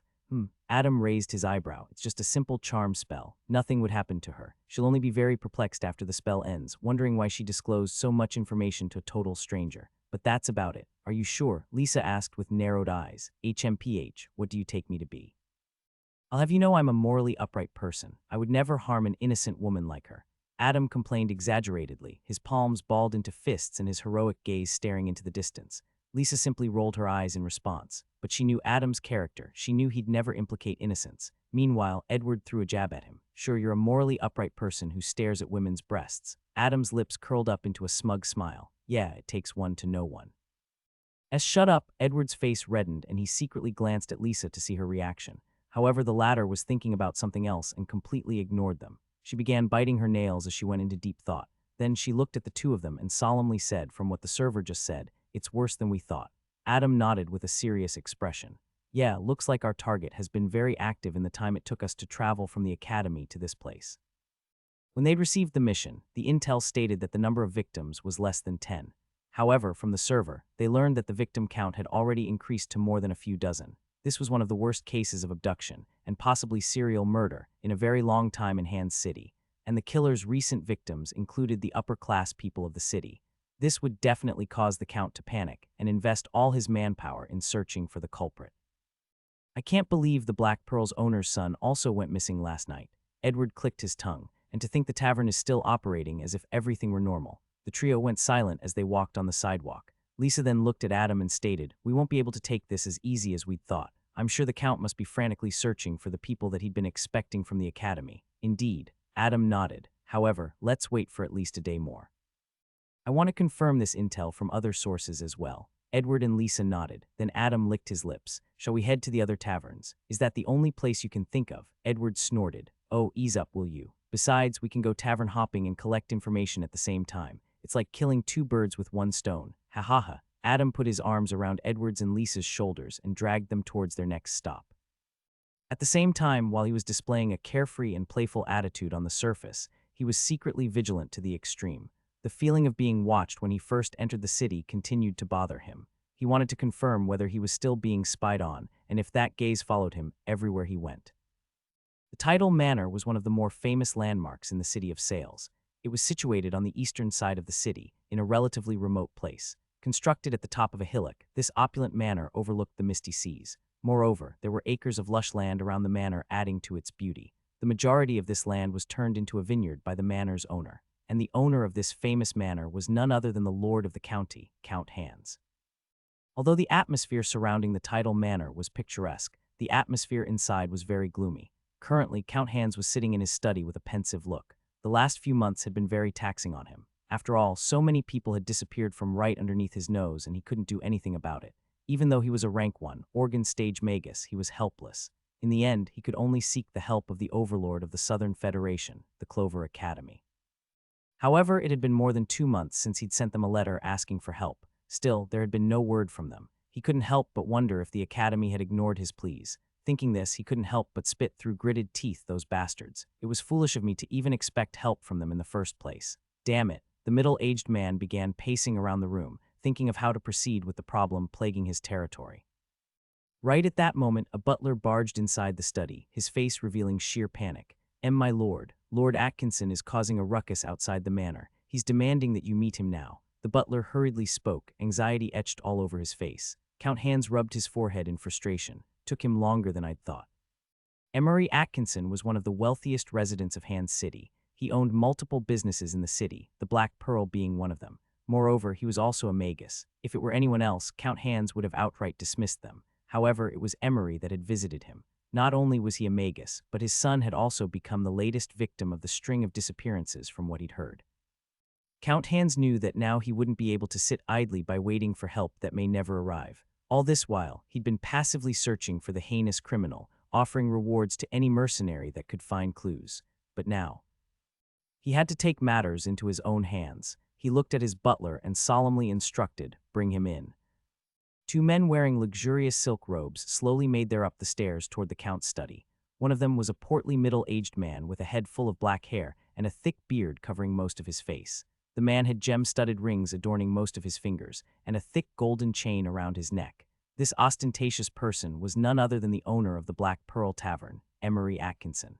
Adam raised his eyebrow. "It's just a simple charm spell. Nothing would happen to her. She'll only be very perplexed after the spell ends, wondering why she disclosed so much information to a total stranger. But that's about it." "Are you sure?" Lisa asked with narrowed eyes. "HMPH, what do you take me to be?" "I'll have you know I'm a morally upright person. I would never harm an innocent woman like her." Adam complained exaggeratedly, his palms balled into fists and his heroic gaze staring into the distance. Lisa simply rolled her eyes in response, but she knew Adam's character. She knew he'd never implicate innocence. Meanwhile, Edward threw a jab at him. Sure, you're a morally upright person who stares at women's breasts. Adam's lips curled up into a smug smile. Yeah, it takes one to know one. As shut up, Edward's face reddened and he secretly glanced at Lisa to see her reaction. However, the latter was thinking about something else and completely ignored them. She began biting her nails as she went into deep thought. Then she looked at the two of them and solemnly said, from what the server just said, "It's worse than we thought." Adam nodded with a serious expression. Yeah, looks like our target has been very active in the time it took us to travel from the academy to this place. When they'd received the mission, the intel stated that the number of victims was less than 10. However, from the server, they learned that the victim count had already increased to more than a few dozen. This was one of the worst cases of abduction, and possibly serial murder, in a very long time in Hans City, and the killer's recent victims included the upper-class people of the city. This would definitely cause the Count to panic and invest all his manpower in searching for the culprit. I can't believe the Black Pearl's owner's son also went missing last night. Edward clicked his tongue, and to think the tavern is still operating as if everything were normal. The trio went silent as they walked on the sidewalk. Lisa then looked at Adam and stated, "We won't be able to take this as easy as we'd thought. I'm sure the Count must be frantically searching for the people that he'd been expecting from the academy." Indeed, Adam nodded. However, let's wait for at least a day more. I want to confirm this intel from other sources as well. Edward and Lisa nodded. Then Adam licked his lips. Shall we head to the other taverns? Is that the only place you can think of? Edward snorted. Oh, ease up, will you? Besides, we can go tavern hopping and collect information at the same time. It's like killing two birds with one stone. Ha ha ha. Adam put his arms around Edward's and Lisa's shoulders and dragged them towards their next stop. At the same time, while he was displaying a carefree and playful attitude on the surface, he was secretly vigilant to the extreme. The feeling of being watched when he first entered the city continued to bother him. He wanted to confirm whether he was still being spied on, and if that gaze followed him everywhere he went. The Tidal Manor was one of the more famous landmarks in the city of Sales. It was situated on the eastern side of the city, in a relatively remote place. Constructed at the top of a hillock, this opulent manor overlooked the misty seas. Moreover, there were acres of lush land around the manor adding to its beauty. The majority of this land was turned into a vineyard by the manor's owner, and the owner of this famous manor was none other than the lord of the county, Count Hans. Although the atmosphere surrounding the Tidal Manor was picturesque, the atmosphere inside was very gloomy. Currently, Count Hans was sitting in his study with a pensive look. The last few months had been very taxing on him. After all, so many people had disappeared from right underneath his nose and he couldn't do anything about it. Even though he was a rank 1, Organ Stage Magus, he was helpless. In the end, he could only seek the help of the overlord of the Southern Federation, the Clover Academy. However, it had been more than 2 months since he'd sent them a letter asking for help. Still, there had been no word from them. He couldn't help but wonder if the Academy had ignored his pleas. Thinking this, he couldn't help but spit through gritted teeth, those bastards. It was foolish of me to even expect help from them in the first place. Damn it. The middle-aged man began pacing around the room, thinking of how to proceed with the problem plaguing his territory. Right at that moment, a butler barged inside the study, his face revealing sheer panic. My lord, Lord Atkinson is causing a ruckus outside the manor. He's demanding that you meet him now. The butler hurriedly spoke, anxiety etched all over his face. Count Hans rubbed his forehead in frustration. Took him longer than I'd thought. Emery Atkinson was one of the wealthiest residents of Hans City. He owned multiple businesses in the city, the Black Pearl being one of them. Moreover, he was also a magus. If it were anyone else, Count Hans would have outright dismissed them. However, it was Emery that had visited him. Not only was he a magus, but his son had also become the latest victim of the string of disappearances from what he'd heard. Count Hans knew that now he wouldn't be able to sit idly by waiting for help that may never arrive. All this while, he'd been passively searching for the heinous criminal, offering rewards to any mercenary that could find clues. But now, he had to take matters into his own hands. He looked at his butler and solemnly instructed, "Bring him in." 2 men wearing luxurious silk robes slowly made their up the stairs toward the Count's study. One of them was a portly middle-aged man with a head full of black hair and a thick beard covering most of his face. The man had gem-studded rings adorning most of his fingers and a thick golden chain around his neck. This ostentatious person was none other than the owner of the Black Pearl Tavern, Emery Atkinson.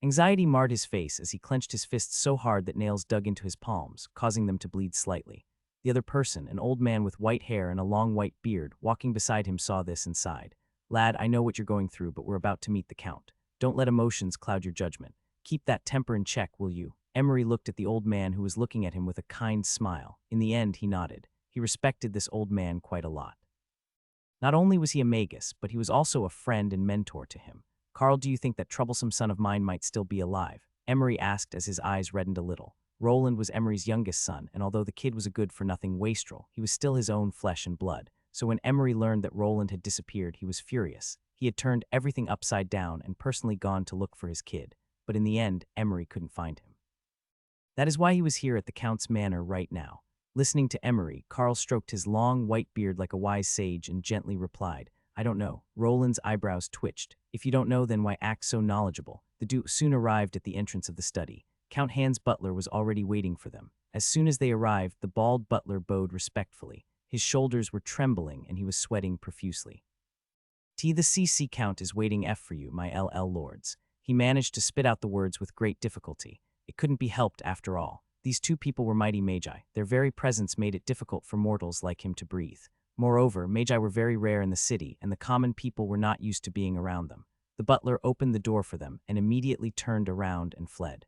Anxiety marred his face as he clenched his fists so hard that nails dug into his palms, causing them to bleed slightly. The other person, an old man with white hair and a long white beard, walking beside him saw this and sighed. "Lad, I know what you're going through, but we're about to meet the Count. Don't let emotions cloud your judgment. Keep that temper in check, will you?" Emery looked at the old man who was looking at him with a kind smile. In the end, he nodded. He respected this old man quite a lot. Not only was he a magus, but he was also a friend and mentor to him. Carl, do you think that troublesome son of mine might still be alive? Emery asked as his eyes reddened a little. Roland was Emery's youngest son, and although the kid was a good-for-nothing wastrel, he was still his own flesh and blood. So when Emery learned that Roland had disappeared, he was furious. He had turned everything upside down and personally gone to look for his kid. But in the end, Emery couldn't find him. That is why he was here at the Count's manor right now. Listening to Emery, Carl stroked his long, white beard like a wise sage and gently replied, I don't know. Roland's eyebrows twitched. If you don't know, then why act so knowledgeable? The Duke soon arrived at the entrance of the study. Count Hans' butler was already waiting for them. As soon as they arrived, the bald butler bowed respectfully. His shoulders were trembling and he was sweating profusely. The CC Count is waiting F for you, my LL lords. He managed to spit out the words with great difficulty. It couldn't be helped after all. These two people were mighty magi. Their very presence made it difficult for mortals like him to breathe. Moreover, magi were very rare in the city, and the common people were not used to being around them. The butler opened the door for them and immediately turned around and fled.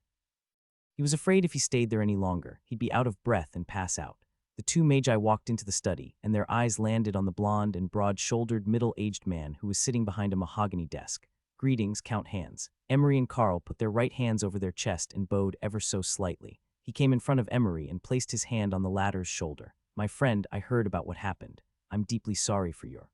He was afraid if he stayed there any longer, he'd be out of breath and pass out. The two magi walked into the study, and their eyes landed on the blond and broad-shouldered middle-aged man who was sitting behind a mahogany desk. Greetings, Count Hans. Emery and Carl put their right hands over their chest and bowed ever so slightly. He came in front of Emery and placed his hand on the latter's shoulder. My friend, I heard about what happened. I'm deeply sorry for your...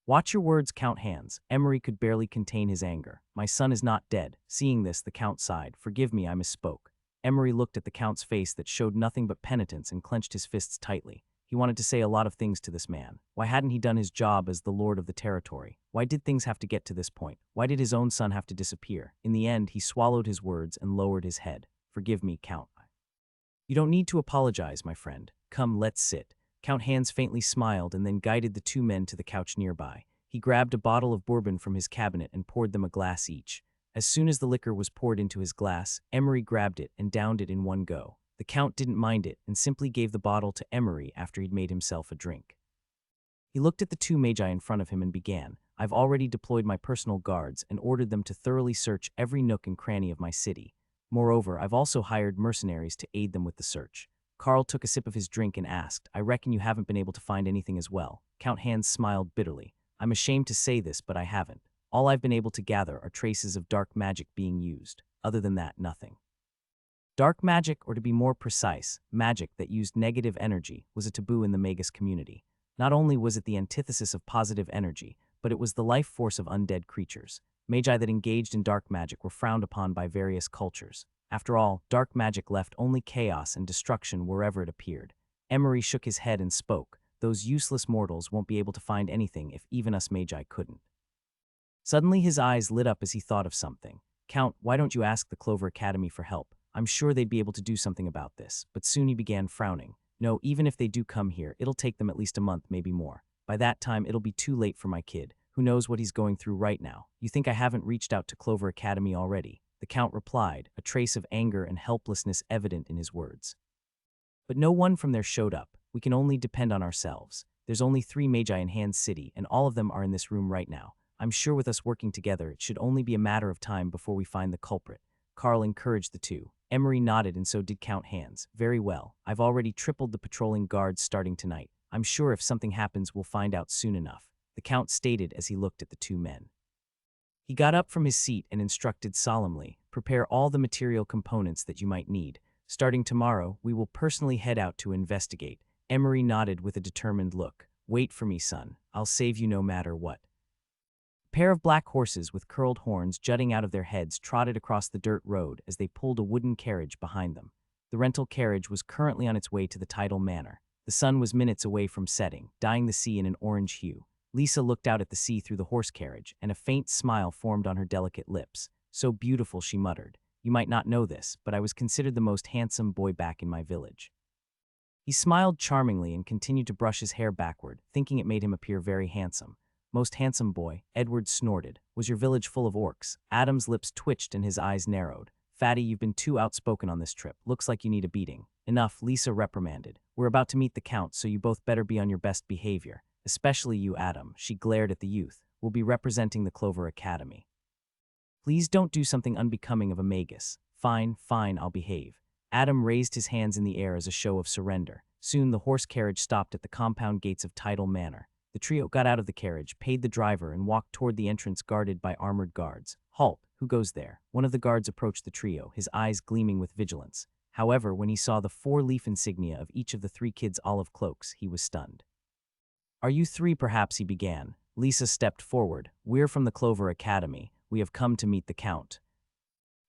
Watch your words, Count Hans. Emery could barely contain his anger. My son is not dead. Seeing this, the Count sighed. Forgive me, I misspoke. Emery looked at the Count's face that showed nothing but penitence and clenched his fists tightly. He wanted to say a lot of things to this man. Why hadn't he done his job as the lord of the territory? Why did things have to get to this point? Why did his own son have to disappear? In the end, he swallowed his words and lowered his head. Forgive me, Count. You don't need to apologize, my friend. Come, let's sit. Count Hans faintly smiled and then guided the two men to the couch nearby. He grabbed a bottle of bourbon from his cabinet and poured them a glass each. As soon as the liquor was poured into his glass, Emery grabbed it and downed it in one go. The Count didn't mind it and simply gave the bottle to Emery after he'd made himself a drink. He looked at the two magi in front of him and began, I've already deployed my personal guards and ordered them to thoroughly search every nook and cranny of my city. Moreover, I've also hired mercenaries to aid them with the search. Carl took a sip of his drink and asked, I reckon you haven't been able to find anything as well. Count Hans smiled bitterly. I'm ashamed to say this, but I haven't. All I've been able to gather are traces of dark magic being used. Other than that, nothing. Dark magic, or to be more precise, magic that used negative energy, was a taboo in the Magus community. Not only was it the antithesis of positive energy, but it was the life force of undead creatures. Magi that engaged in dark magic were frowned upon by various cultures. After all, dark magic left only chaos and destruction wherever it appeared. Emery shook his head and spoke. Those useless mortals won't be able to find anything if even us magi couldn't. Suddenly his eyes lit up as he thought of something. Count, why don't you ask the Clover Academy for help? I'm sure they'd be able to do something about this. But soon he began frowning. No, even if they do come here, it'll take them at least a month, maybe more. By that time, it'll be too late for my kid. Who knows what he's going through right now? You think I haven't reached out to Clover Academy already? The Count replied, a trace of anger and helplessness evident in his words. But no one from there showed up. We can only depend on ourselves. There's only 3 magi in Hans City, and all of them are in this room right now. I'm sure with us working together, it should only be a matter of time before we find the culprit. Carl encouraged the two. Emery nodded and so did Count Hans. Very well. I've already tripled the patrolling guards starting tonight. I'm sure if something happens, we'll find out soon enough, the Count stated as he looked at the two men. He got up from his seat and instructed solemnly, prepare all the material components that you might need. Starting tomorrow, we will personally head out to investigate. Emery nodded with a determined look. Wait for me, son. I'll save you no matter what. A pair of black horses with curled horns jutting out of their heads trotted across the dirt road as they pulled a wooden carriage behind them. The rental carriage was currently on its way to the tidal manor. The sun was minutes away from setting, dyeing the sea in an orange hue. Lisa looked out at the sea through the horse carriage, and a faint smile formed on her delicate lips. So beautiful, she muttered. You might not know this, but I was considered the most handsome boy back in my village. He smiled charmingly and continued to brush his hair backward, thinking it made him appear very handsome. Most handsome boy, Edward snorted. Was your village full of orcs? Adam's lips twitched and his eyes narrowed. Fatty, you've been too outspoken on this trip. Looks like you need a beating. Enough, Lisa reprimanded. We're about to meet the Count, so you both better be on your best behavior. Especially you, Adam. She glared at the youth. We'll be representing the Clover Academy. Please don't do something unbecoming of a magus. Fine, I'll behave. Adam raised his hands in the air as a show of surrender. Soon the horse carriage stopped at the compound gates of Tidal Manor. The trio got out of the carriage, paid the driver, and walked toward the entrance guarded by armored guards. "Halt! Who goes there?" One of the guards approached the trio, his eyes gleaming with vigilance. However, when he saw the four-leaf insignia of each of the three kids' olive cloaks, he was stunned. "Are you three perhaps?" he began. Lisa stepped forward. "We're from the Clover Academy. We have come to meet the Count."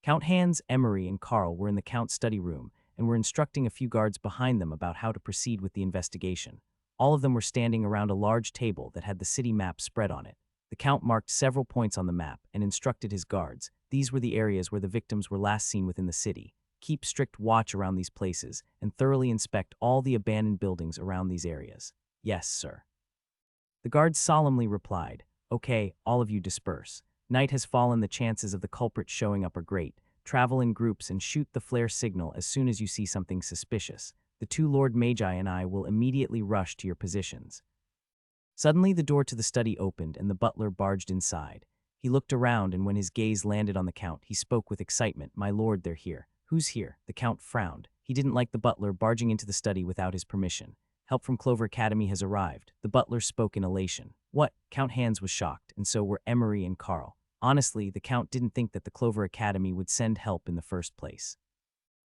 Count Hans, Emery, and Carl were in the Count's study room and were instructing a few guards behind them about how to proceed with the investigation. All of them were standing around a large table that had the city map spread on it. The Count marked several points on the map and instructed his guards. These were the areas where the victims were last seen within the city. Keep strict watch around these places and thoroughly inspect all the abandoned buildings around these areas. "Yes, sir." The guards solemnly replied, "Okay, all of you disperse. Night has fallen, the chances of the culprit showing up are great. Travel in groups and shoot the flare signal as soon as you see something suspicious. The two Lord Magi and I will immediately rush to your positions." Suddenly the door to the study opened and the butler barged inside. He looked around, and when his gaze landed on the Count, he spoke with excitement. "My lord, they're here." "Who's here?" The Count frowned. He didn't like the butler barging into the study without his permission. "Help from Clover Academy has arrived." The butler spoke in elation. "What?" Count Hans was shocked, and so were Emery and Carl. Honestly, the Count didn't think that the Clover Academy would send help in the first place.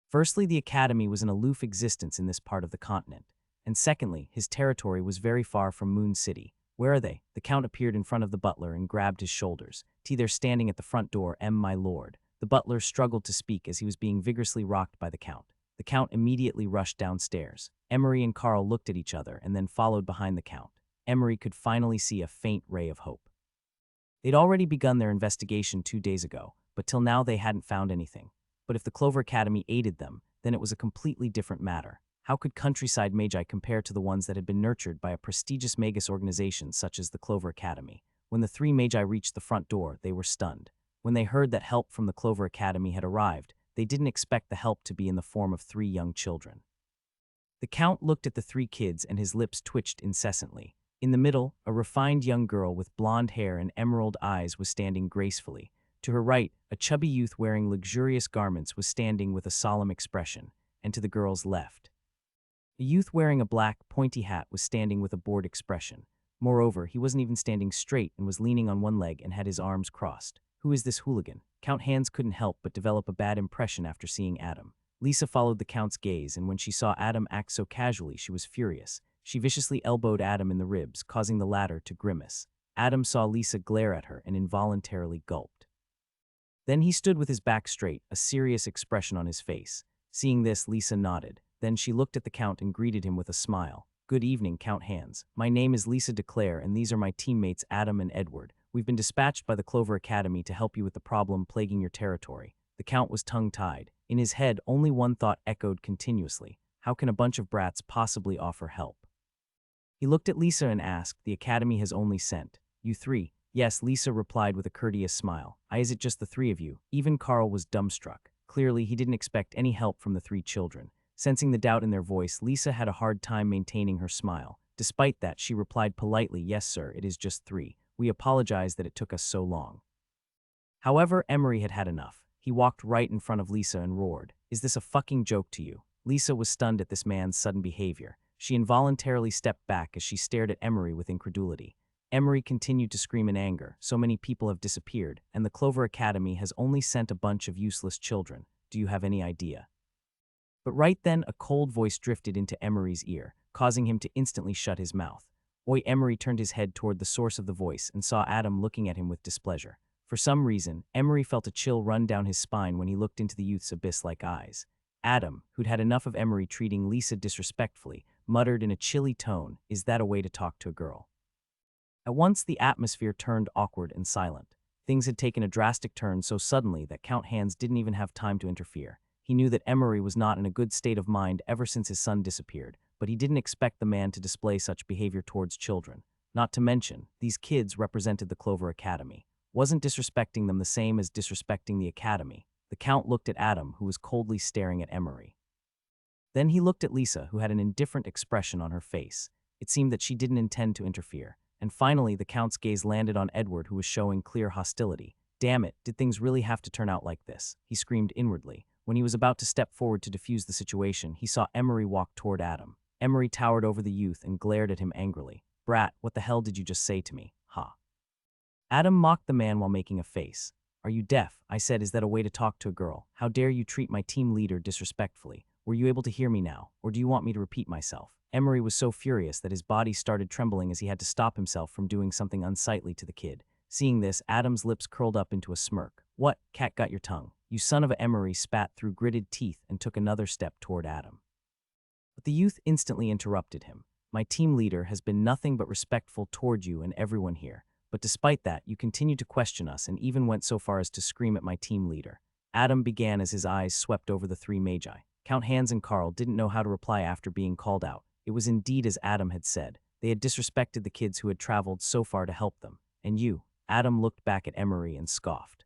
Firstly, the Academy was an aloof existence in this part of the continent. And secondly, his territory was very far from Moon City. "Where are they?" The Count appeared in front of the butler and grabbed his shoulders. "They're standing at the front door, my lord." The butler struggled to speak as he was being vigorously rocked by the Count. The Count immediately rushed downstairs. Emery and Carl looked at each other and then followed behind the Count. Emery could finally see a faint ray of hope. They'd already begun their investigation 2 days ago, but till now they hadn't found anything. But if the Clover Academy aided them, then it was a completely different matter. How could countryside magi compare to the ones that had been nurtured by a prestigious magus organization such as the Clover Academy? When the three magi reached the front door, they were stunned. When they heard that help from the Clover Academy had arrived, they didn't expect the help to be in the form of 3 young children. The Count looked at the 3 kids and his lips twitched incessantly. In the middle, a refined young girl with blonde hair and emerald eyes was standing gracefully. To her right, a chubby youth wearing luxurious garments was standing with a solemn expression, and to the girl's left, a youth wearing a black, pointy hat was standing with a bored expression. Moreover, he wasn't even standing straight and was leaning on one leg and had his arms crossed. Who is this hooligan? Count Hans couldn't help but develop a bad impression after seeing Adam. Lisa followed the Count's gaze, and when she saw Adam act so casually, she was furious. She viciously elbowed Adam in the ribs, causing the latter to grimace. Adam saw Lisa glare at her and involuntarily gulped. Then he stood with his back straight, a serious expression on his face. Seeing this, Lisa nodded. Then she looked at the Count and greeted him with a smile. "Good evening, Count Hans. My name is Lisa DeClaire, and these are my teammates Adam and Edward. We've been dispatched by the Clover Academy to help you with the problem plaguing your territory." The Count was tongue-tied. In his head, only one thought echoed continuously. How can a bunch of brats possibly offer help? He looked at Lisa and asked, "The Academy has only sent you 3. "Yes," Lisa replied with a courteous smile. "Is it just the 3 of you?" Even Carl was dumbstruck. Clearly, he didn't expect any help from the 3 children. Sensing the doubt in their voice, Lisa had a hard time maintaining her smile. Despite that, she replied politely, "Yes, sir, it is just 3. We apologize that it took us so long." However, Emery had had enough. He walked right in front of Lisa and roared, "Is this a fucking joke to you?" Lisa was stunned at this man's sudden behavior. She involuntarily stepped back as she stared at Emery with incredulity. Emery continued to scream in anger. "So many people have disappeared, and the Clover Academy has only sent a bunch of useless children. Do you have any idea?" But right then, a cold voice drifted into Emery's ear, causing him to instantly shut his mouth. Emery turned his head toward the source of the voice and saw Adam looking at him with displeasure. For some reason, Emery felt a chill run down his spine when he looked into the youth's abyss-like eyes. Adam, who'd had enough of Emery treating Lisa disrespectfully, muttered in a chilly tone, "Is that a way to talk to a girl?" At once, the atmosphere turned awkward and silent. Things had taken a drastic turn so suddenly that Count Hans didn't even have time to interfere. He knew that Emery was not in a good state of mind ever since his son disappeared, but he didn't expect the man to display such behavior towards children. Not to mention, these kids represented the Clover Academy. Wasn't disrespecting them the same as disrespecting the Academy? The Count looked at Adam, who was coldly staring at Emery. Then he looked at Lisa, who had an indifferent expression on her face. It seemed that she didn't intend to interfere. And finally, the Count's gaze landed on Edward, who was showing clear hostility. "Damn it, did things really have to turn out like this?" he screamed inwardly. When he was about to step forward to defuse the situation, he saw Emery walk toward Adam. Emery towered over the youth and glared at him angrily. Brat, what the hell did you just say to me? Ha. Adam mocked the man while making a face. Are you deaf? I said, is that a way to talk to a girl? How dare you treat my team leader disrespectfully? Were you able to hear me now, or do you want me to repeat myself? Emery was so furious that his body started trembling as he had to stop himself from doing something unsightly to the kid. Seeing this, Adam's lips curled up into a smirk. What? Cat got your tongue. You son of a Emery spat through gritted teeth and took another step toward Adam. But the youth instantly interrupted him. My team leader has been nothing but respectful toward you and everyone here. But despite that, you continued to question us and even went so far as to scream at my team leader. Adam began as his eyes swept over the three magi. Count Hans and Carl didn't know how to reply after being called out. It was indeed as Adam had said. They had disrespected the kids who had traveled so far to help them. And you, Adam looked back at Emery and scoffed.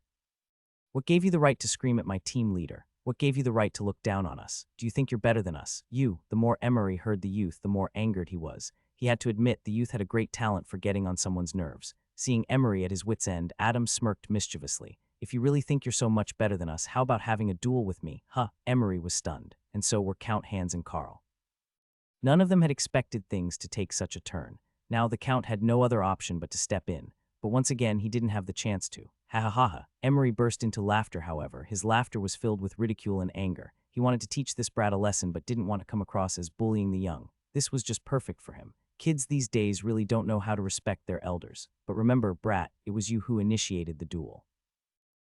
What gave you the right to scream at my team leader? What gave you the right to look down on us? Do you think you're better than us? You, the more Emery heard the youth, the more angered he was. He had to admit the youth had a great talent for getting on someone's nerves. Seeing Emery at his wit's end, Adam smirked mischievously. If you really think you're so much better than us, how about having a duel with me? Huh, Emery was stunned, and so were Count Hans and Carl. None of them had expected things to take such a turn. Now the Count had no other option but to step in, but once again he didn't have the chance to. Ha ha ha ha. Emery burst into laughter, however. His laughter was filled with ridicule and anger. He wanted to teach this brat a lesson but didn't want to come across as bullying the young. This was just perfect for him. Kids these days really don't know how to respect their elders. But remember, brat, it was you who initiated the duel.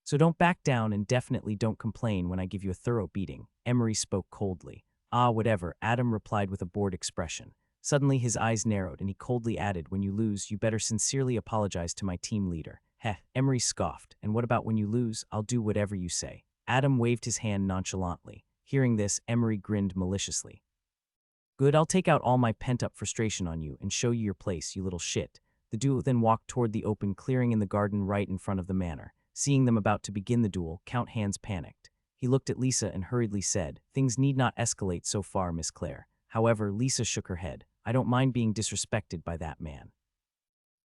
So don't back down and definitely don't complain when I give you a thorough beating. Emery spoke coldly. Ah, whatever, Adam replied with a bored expression. Suddenly his eyes narrowed and he coldly added, when you lose, you better sincerely apologize to my team leader. Heh, Emery scoffed. And what about when you lose? I'll do whatever you say. Adam waved his hand nonchalantly. Hearing this, Emery grinned maliciously. Good, I'll take out all my pent-up frustration on you and show you your place, you little shit. The duo then walked toward the open clearing in the garden right in front of the manor. Seeing them about to begin the duel, Count Hans panicked. He looked at Lisa and hurriedly said, things need not escalate so far, Miss Claire. However, Lisa shook her head. I don't mind being disrespected by that man.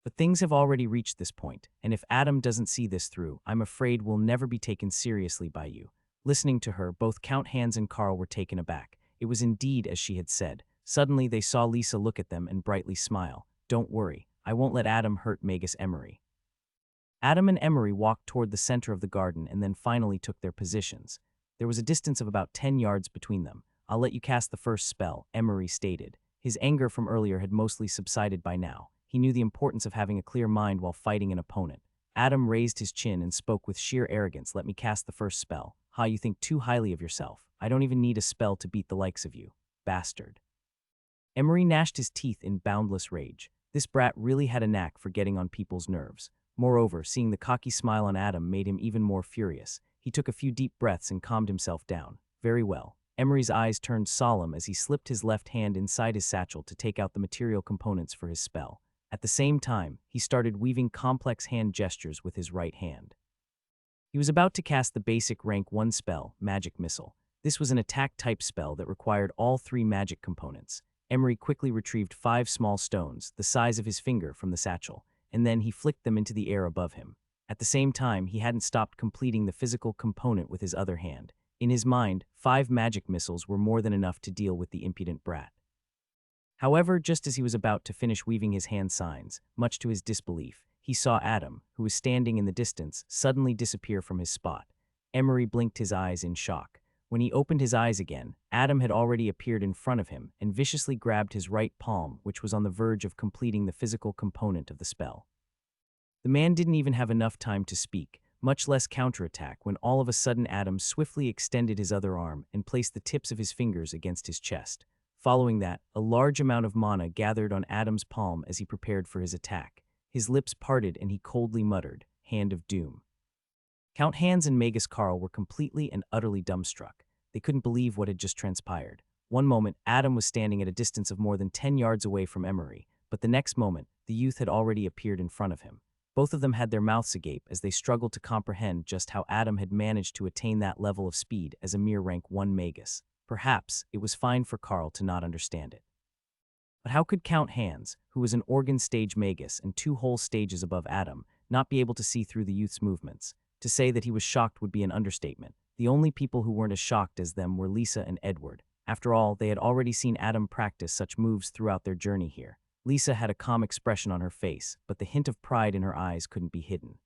But things have already reached this point, and if Adam doesn't see this through, I'm afraid we'll never be taken seriously by you. Listening to her, both Count Hans and Carl were taken aback. It was indeed as she had said. Suddenly, they saw Lisa look at them and brightly smile. Don't worry, I won't let Adam hurt Magus Emery. Adam and Emery walked toward the center of the garden and then finally took their positions. There was a distance of about 10 yards between them. I'll let you cast the first spell, Emery stated. His anger from earlier had mostly subsided by now. He knew the importance of having a clear mind while fighting an opponent. Adam raised his chin and spoke with sheer arrogance. Let me cast the first spell. Ha, you think too highly of yourself. I don't even need a spell to beat the likes of you. Bastard. Emery gnashed his teeth in boundless rage. This brat really had a knack for getting on people's nerves. Moreover, seeing the cocky smile on Adam made him even more furious. He took a few deep breaths and calmed himself down. Very well. Emery's eyes turned solemn as he slipped his left hand inside his satchel to take out the material components for his spell. At the same time, he started weaving complex hand gestures with his right hand. He was about to cast the basic rank 1 spell, Magic Missile. This was an attack-type spell that required all 3 magic components. Emery quickly retrieved 5 small stones, the size of his finger, from the satchel, and then he flicked them into the air above him. At the same time, he hadn't stopped completing the physical component with his other hand. In his mind, 5 magic missiles were more than enough to deal with the impudent brat. However, just as he was about to finish weaving his hand signs, much to his disbelief, he saw Adam, who was standing in the distance, suddenly disappear from his spot. Emery blinked his eyes in shock. When he opened his eyes again, Adam had already appeared in front of him and viciously grabbed his right palm, which was on the verge of completing the physical component of the spell. The man didn't even have enough time to speak, much less counterattack, when all of a sudden Adam swiftly extended his other arm and placed the tips of his fingers against his chest. Following that, a large amount of mana gathered on Adam's palm as he prepared for his attack. His lips parted and he coldly muttered, Hand of Doom. Count Hans and Magus Carl were completely and utterly dumbstruck. They couldn't believe what had just transpired. One moment, Adam was standing at a distance of more than 10 yards away from Emery, but the next moment, the youth had already appeared in front of him. Both of them had their mouths agape as they struggled to comprehend just how Adam had managed to attain that level of speed as a mere rank 1 Magus. Perhaps it was fine for Carl to not understand it. But how could Count Hans, who was an organ stage Magus and 2 whole stages above Adam, not be able to see through the youth's movements? To say that he was shocked would be an understatement. The only people who weren't as shocked as them were Lisa and Edward. After all, they had already seen Adam practice such moves throughout their journey here. Lisa had a calm expression on her face, but the hint of pride in her eyes couldn't be hidden.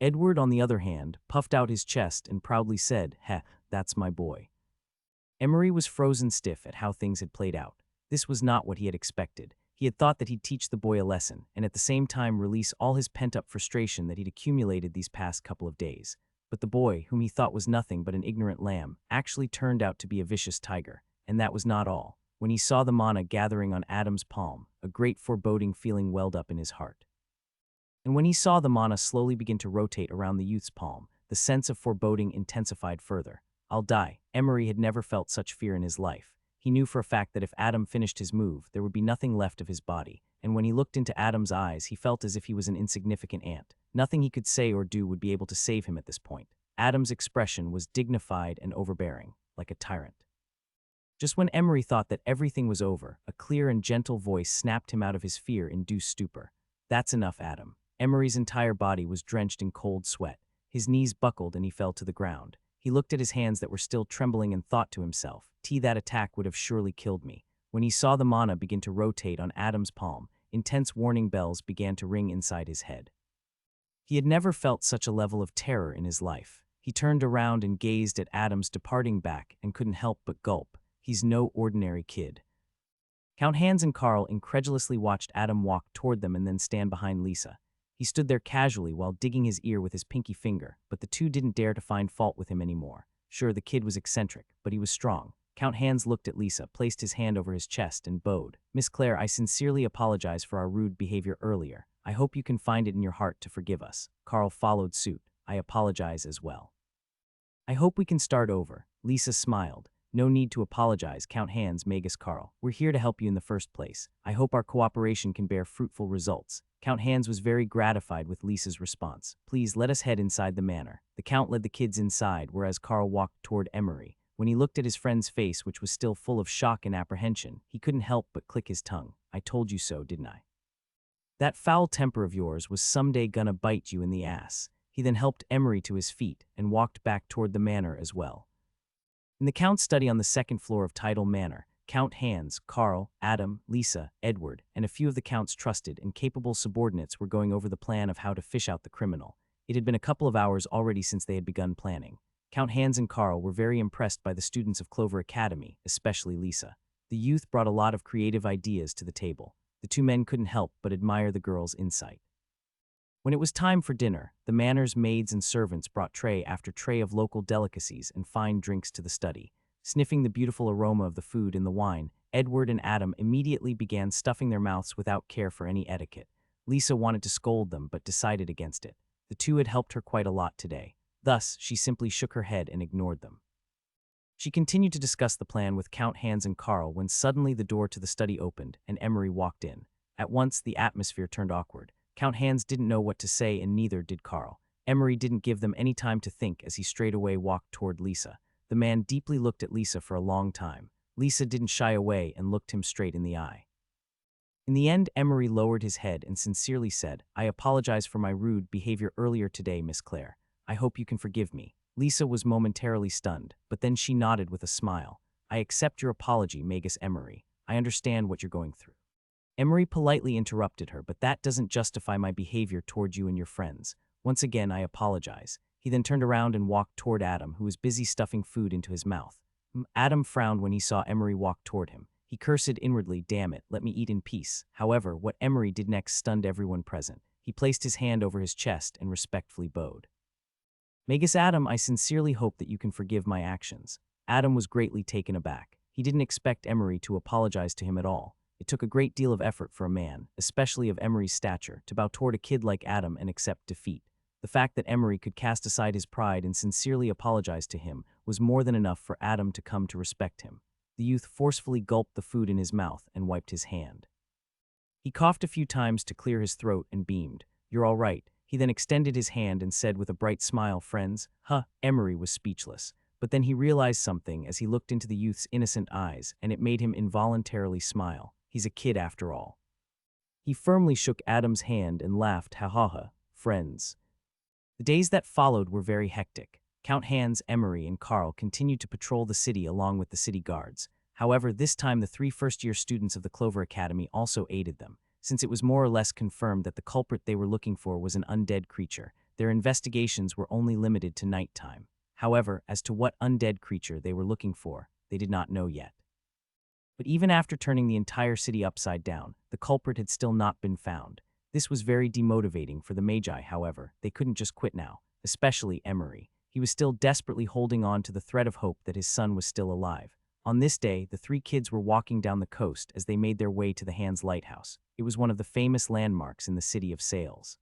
Edward, on the other hand, puffed out his chest and proudly said, "Heh, that's my boy." Emery was frozen stiff at how things had played out. This was not what he had expected. He had thought that he'd teach the boy a lesson, and at the same time release all his pent-up frustration that he'd accumulated these past couple of days. But the boy, whom he thought was nothing but an ignorant lamb, actually turned out to be a vicious tiger. And that was not all. When he saw the mana gathering on Adam's palm, a great foreboding feeling welled up in his heart. And when he saw the mana slowly begin to rotate around the youth's palm, the sense of foreboding intensified further. "I'll die." Emery had never felt such fear in his life. He knew for a fact that if Adam finished his move, there would be nothing left of his body, and when he looked into Adam's eyes, he felt as if he was an insignificant ant. Nothing he could say or do would be able to save him at this point. Adam's expression was dignified and overbearing, like a tyrant. Just when Emery thought that everything was over, a clear and gentle voice snapped him out of his fear-induced stupor. "That's enough, Adam." Emery's entire body was drenched in cold sweat. His knees buckled and he fell to the ground. He looked at his hands that were still trembling and thought to himself, That attack would have surely killed me." When he saw the mana begin to rotate on Adam's palm, intense warning bells began to ring inside his head. He had never felt such a level of terror in his life. He turned around and gazed at Adam's departing back and couldn't help but gulp. He's no ordinary kid. Count Hans and Carl incredulously watched Adam walk toward them and then stand behind Lisa. He stood there casually while digging his ear with his pinky finger, but the two didn't dare to find fault with him anymore. Sure, the kid was eccentric, but he was strong. Count Hans looked at Lisa, placed his hand over his chest, and bowed. "Miss Claire, I sincerely apologize for our rude behavior earlier. I hope you can find it in your heart to forgive us." Carl followed suit. "I apologize as well." "I hope we can start over." Lisa smiled. "No need to apologize, Count Hans, Magus Carl. We're here to help you in the first place. I hope our cooperation can bear fruitful results." Count Hans was very gratified with Lisa's response. "Please let us head inside the manor." The Count led the kids inside, whereas Carl walked toward Emery. When he looked at his friend's face, which was still full of shock and apprehension, he couldn't help but click his tongue. "I told you so, didn't I? That foul temper of yours was someday gonna bite you in the ass." He then helped Emery to his feet and walked back toward the manor as well. In the Count's study on the second floor of Tidal Manor, Count Hans, Carl, Adam, Lisa, Edward, and a few of the Count's trusted and capable subordinates were going over the plan of how to fish out the criminal. It had been a couple of hours already since they had begun planning. Count Hans and Carl were very impressed by the students of Clover Academy, especially Lisa. The youth brought a lot of creative ideas to the table. The two men couldn't help but admire the girls' insight. When it was time for dinner, the manor's maids and servants brought tray after tray of local delicacies and fine drinks to the study. Sniffing the beautiful aroma of the food and the wine, Edward and Adam immediately began stuffing their mouths without care for any etiquette. Lisa wanted to scold them but decided against it. The two had helped her quite a lot today. Thus, she simply shook her head and ignored them. She continued to discuss the plan with Count Hans and Carl when suddenly the door to the study opened and Emery walked in. At once, the atmosphere turned awkward. Count Hans didn't know what to say and neither did Carl. Emery didn't give them any time to think as he straightaway walked toward Lisa. The man deeply looked at Lisa for a long time. Lisa didn't shy away and looked him straight in the eye. In the end, Emery lowered his head and sincerely said, "I apologize for my rude behavior earlier today, Miss Claire. I hope you can forgive me." Lisa was momentarily stunned, but then she nodded with a smile. "I accept your apology, Magus Emery. I understand what you're going through." Emery politely interrupted her, "But that doesn't justify my behavior toward you and your friends. Once again, I apologize." He then turned around and walked toward Adam, who was busy stuffing food into his mouth. Adam frowned when he saw Emery walk toward him. He cursed inwardly, "Damn it, let me eat in peace." However, what Emery did next stunned everyone present. He placed his hand over his chest and respectfully bowed. "Magus Adam, I sincerely hope that you can forgive my actions." Adam was greatly taken aback. He didn't expect Emery to apologize to him at all. It took a great deal of effort for a man, especially of Emery's stature, to bow toward a kid like Adam and accept defeat. The fact that Emery could cast aside his pride and sincerely apologize to him was more than enough for Adam to come to respect him. The youth forcefully gulped the food in his mouth and wiped his hand. He coughed a few times to clear his throat and beamed. "You're all right." He then extended his hand and said with a bright smile, "Friends?" Emery was speechless. But then he realized something as he looked into the youth's innocent eyes, and it made him involuntarily smile. He's a kid after all. He firmly shook Adam's hand and laughed, "Ha ha ha, friends." The days that followed were very hectic. Count Hans, Emery, and Karl continued to patrol the city along with the city guards. However, this time the 3 first-year students of the Clover Academy also aided them. Since it was more or less confirmed that the culprit they were looking for was an undead creature, their investigations were only limited to nighttime. However, as to what undead creature they were looking for, they did not know yet. But even after turning the entire city upside down, the culprit had still not been found. This was very demotivating for the Magi, however. They couldn't just quit now, especially Emery. He was still desperately holding on to the thread of hope that his son was still alive. On this day, the 3 kids were walking down the coast as they made their way to the Hans Lighthouse. It was one of the famous landmarks in the city of Sails.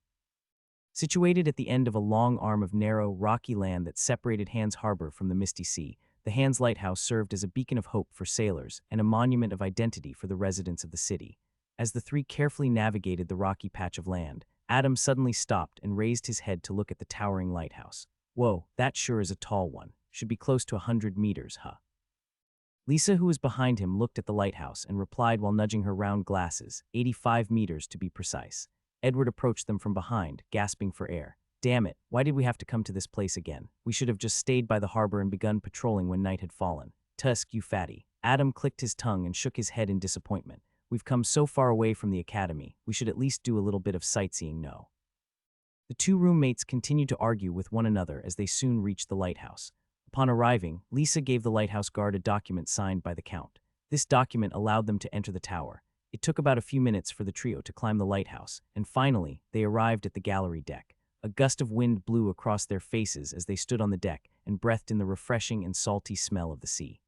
Situated at the end of a long arm of narrow, rocky land that separated Hans Harbor from the misty sea, the Hans Lighthouse served as a beacon of hope for sailors and a monument of identity for the residents of the city. As the 3 carefully navigated the rocky patch of land, Adam suddenly stopped and raised his head to look at the towering lighthouse. Whoa, that sure is a tall one. Should be close to 100 meters, huh? Lisa, who was behind him, looked at the lighthouse and replied while nudging her round glasses, 85 meters to be precise. Edward approached them from behind, gasping for air. Damn it, why did we have to come to this place again? We should have just stayed by the harbor and begun patrolling when night had fallen. Tusk, you fatty. Adam clicked his tongue and shook his head in disappointment. We've come so far away from the academy, we should at least do a little bit of sightseeing, no? The 2 roommates continued to argue with one another as they soon reached the lighthouse. Upon arriving, Lisa gave the lighthouse guard a document signed by the Count. This document allowed them to enter the tower. It took about a few minutes for the trio to climb the lighthouse, and finally, they arrived at the gallery deck. A gust of wind blew across their faces as they stood on the deck and breathed in the refreshing and salty smell of the sea.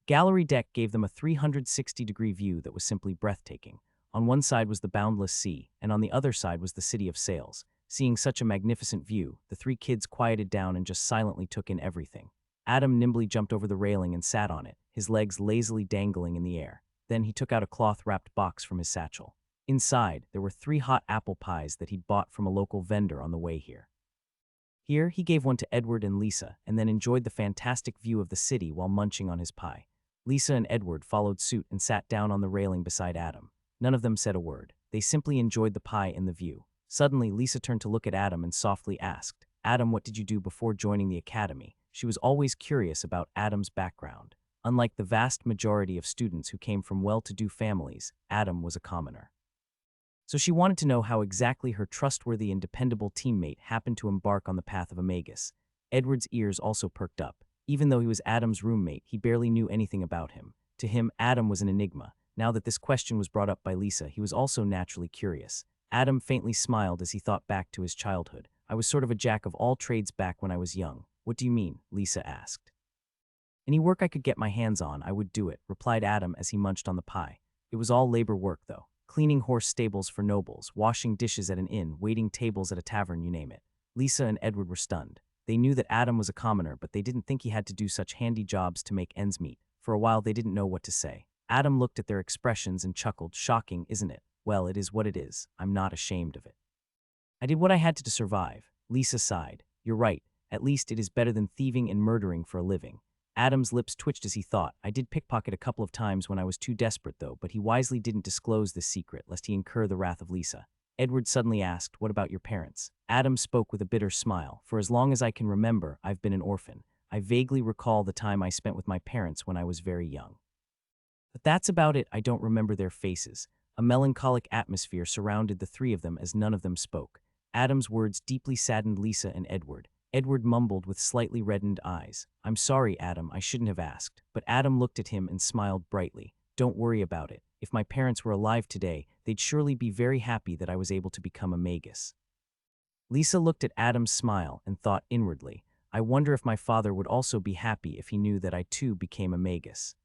Gallery deck gave them a 360-degree view that was simply breathtaking. On one side was the boundless sea, and on the other side was the city of Sails. Seeing such a magnificent view, the 3 kids quieted down and just silently took in everything. Adam nimbly jumped over the railing and sat on it, his legs lazily dangling in the air. Then he took out a cloth-wrapped box from his satchel. Inside, there were 3 hot apple pies that he'd bought from a local vendor on the way here. Here, he gave one to Edward and Lisa, and then enjoyed the fantastic view of the city while munching on his pie. Lisa and Edward followed suit and sat down on the railing beside Adam. None of them said a word. They simply enjoyed the pie and the view. Suddenly, Lisa turned to look at Adam and softly asked, Adam, what did you do before joining the academy? She was always curious about Adam's background. Unlike the vast majority of students who came from well-to-do families, Adam was a commoner. So she wanted to know how exactly her trustworthy and dependable teammate happened to embark on the path of a magus. Edward's ears also perked up. Even though he was Adam's roommate, he barely knew anything about him. To him, Adam was an enigma. Now that this question was brought up by Lisa, he was also naturally curious. Adam faintly smiled as he thought back to his childhood. I was sort of a jack of all trades back when I was young. What do you mean? Lisa asked. Any work I could get my hands on, I would do it, replied Adam as he munched on the pie. It was all labor work, though. Cleaning horse stables for nobles, washing dishes at an inn, waiting tables at a tavern, you name it. Lisa and Edward were stunned. They knew that Adam was a commoner, but they didn't think he had to do such handy jobs to make ends meet. For a while, they didn't know what to say. Adam looked at their expressions and chuckled. Shocking, isn't it? Well, it is what it is. I'm not ashamed of it. I did what I had to survive. Lisa sighed. You're right. At least it is better than thieving and murdering for a living. Adam's lips twitched as he thought. I did pickpocket a couple of times when I was too desperate, though, but he wisely didn't disclose this secret, lest he incur the wrath of Lisa. Edward suddenly asked, what about your parents? Adam spoke with a bitter smile. For as long as I can remember, I've been an orphan. I vaguely recall the time I spent with my parents when I was very young. But that's about it. I don't remember their faces. A melancholic atmosphere surrounded the 3 of them as none of them spoke. Adam's words deeply saddened Lisa and Edward. Edward mumbled with slightly reddened eyes. I'm sorry, Adam, I shouldn't have asked. But Adam looked at him and smiled brightly. Don't worry about it. If my parents were alive today, they'd surely be very happy that I was able to become a magus. Lisa looked at Adam's smile and thought inwardly, I wonder if my father would also be happy if he knew that I too became a magus.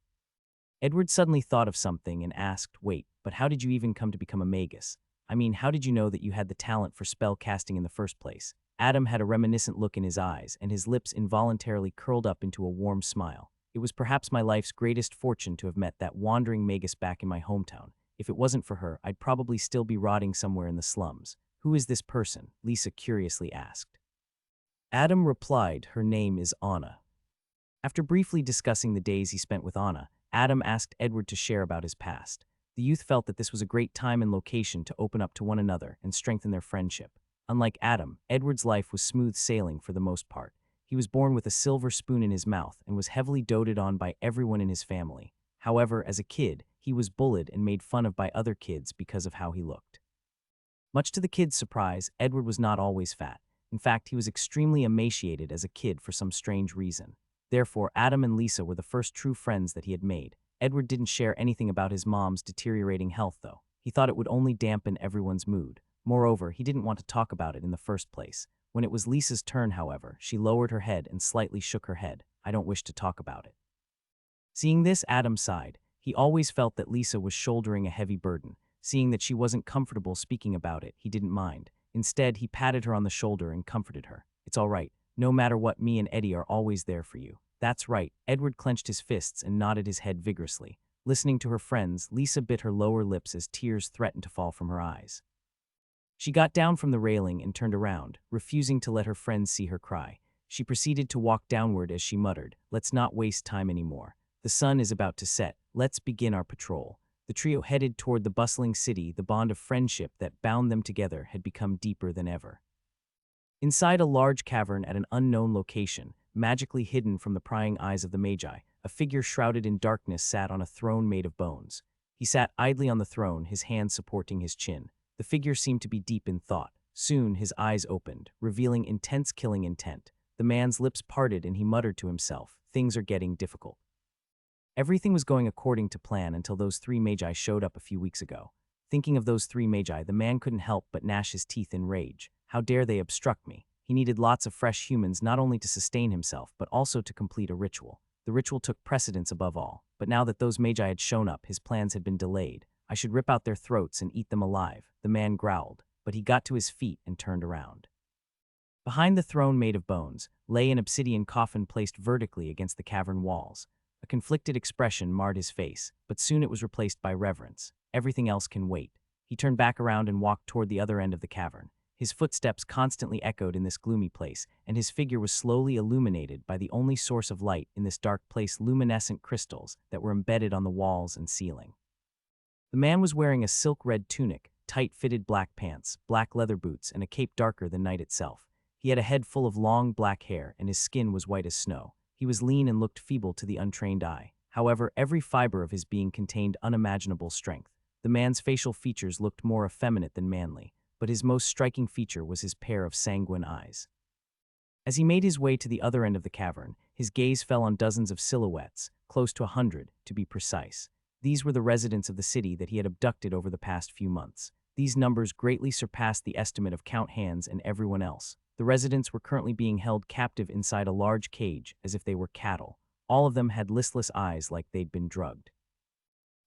Edward suddenly thought of something and asked, wait, but how did you even come to become a magus? I mean, how did you know that you had the talent for spell casting in the first place? Adam had a reminiscent look in his eyes, and his lips involuntarily curled up into a warm smile. It was perhaps my life's greatest fortune to have met that wandering magus back in my hometown. If it wasn't for her, I'd probably still be rotting somewhere in the slums. Who is this person? Lisa curiously asked. Adam replied, her name is Anna. After briefly discussing the days he spent with Anna, Adam asked Edward to share about his past. The youth felt that this was a great time and location to open up to one another and strengthen their friendship. Unlike Adam, Edward's life was smooth sailing for the most part. He was born with a silver spoon in his mouth and was heavily doted on by everyone in his family. However, as a kid, he was bullied and made fun of by other kids because of how he looked. Much to the kids' surprise, Edward was not always fat. In fact, he was extremely emaciated as a kid for some strange reason. Therefore, Adam and Lisa were the first true friends that he had made. Edward didn't share anything about his mom's deteriorating health, though. He thought it would only dampen everyone's mood. Moreover, he didn't want to talk about it in the first place. When it was Lisa's turn, however, she lowered her head and slightly shook her head. "I don't wish to talk about it." Seeing this, Adam sighed. He always felt that Lisa was shouldering a heavy burden. Seeing that she wasn't comfortable speaking about it, he didn't mind. Instead, he patted her on the shoulder and comforted her. "It's all right. No matter what, me and Eddie are always there for you." "That's right." Edward clenched his fists and nodded his head vigorously. Listening to her friends, Lisa bit her lower lips as tears threatened to fall from her eyes. She got down from the railing and turned around, refusing to let her friends see her cry. She proceeded to walk downward as she muttered, "Let's not waste time anymore. The sun is about to set. Let's begin our patrol." The trio headed toward the bustling city. The bond of friendship that bound them together had become deeper than ever. Inside a large cavern at an unknown location, magically hidden from the prying eyes of the Magi, a figure shrouded in darkness sat on a throne made of bones. He sat idly on the throne, his hands supporting his chin. The figure seemed to be deep in thought. Soon his eyes opened, revealing intense killing intent. The man's lips parted and he muttered to himself, "Things are getting difficult." Everything was going according to plan until those three Magi showed up a few weeks ago. Thinking of those three Magi, the man couldn't help but gnash his teeth in rage. How dare they obstruct me? He needed lots of fresh humans not only to sustain himself, but also to complete a ritual. The ritual took precedence above all, but now that those Magi had shown up, his plans had been delayed. "I should rip out their throats and eat them alive," the man growled, but he got to his feet and turned around. Behind the throne made of bones lay an obsidian coffin placed vertically against the cavern walls. A conflicted expression marred his face, but soon it was replaced by reverence. "Everything else can wait." He turned back around and walked toward the other end of the cavern. His footsteps constantly echoed in this gloomy place, and his figure was slowly illuminated by the only source of light in this dark place: luminescent crystals that were embedded on the walls and ceiling. The man was wearing a silk-red tunic, tight-fitted black pants, black leather boots, and a cape darker than night itself. He had a head full of long black hair, and his skin was white as snow. He was lean and looked feeble to the untrained eye. However, every fiber of his being contained unimaginable strength. The man's facial features looked more effeminate than manly, but his most striking feature was his pair of sanguine eyes. As he made his way to the other end of the cavern, his gaze fell on dozens of silhouettes, close to 100, to be precise. These were the residents of the city that he had abducted over the past few months. These numbers greatly surpassed the estimate of Count Hands and everyone else. The residents were currently being held captive inside a large cage, as if they were cattle. All of them had listless eyes like they'd been drugged.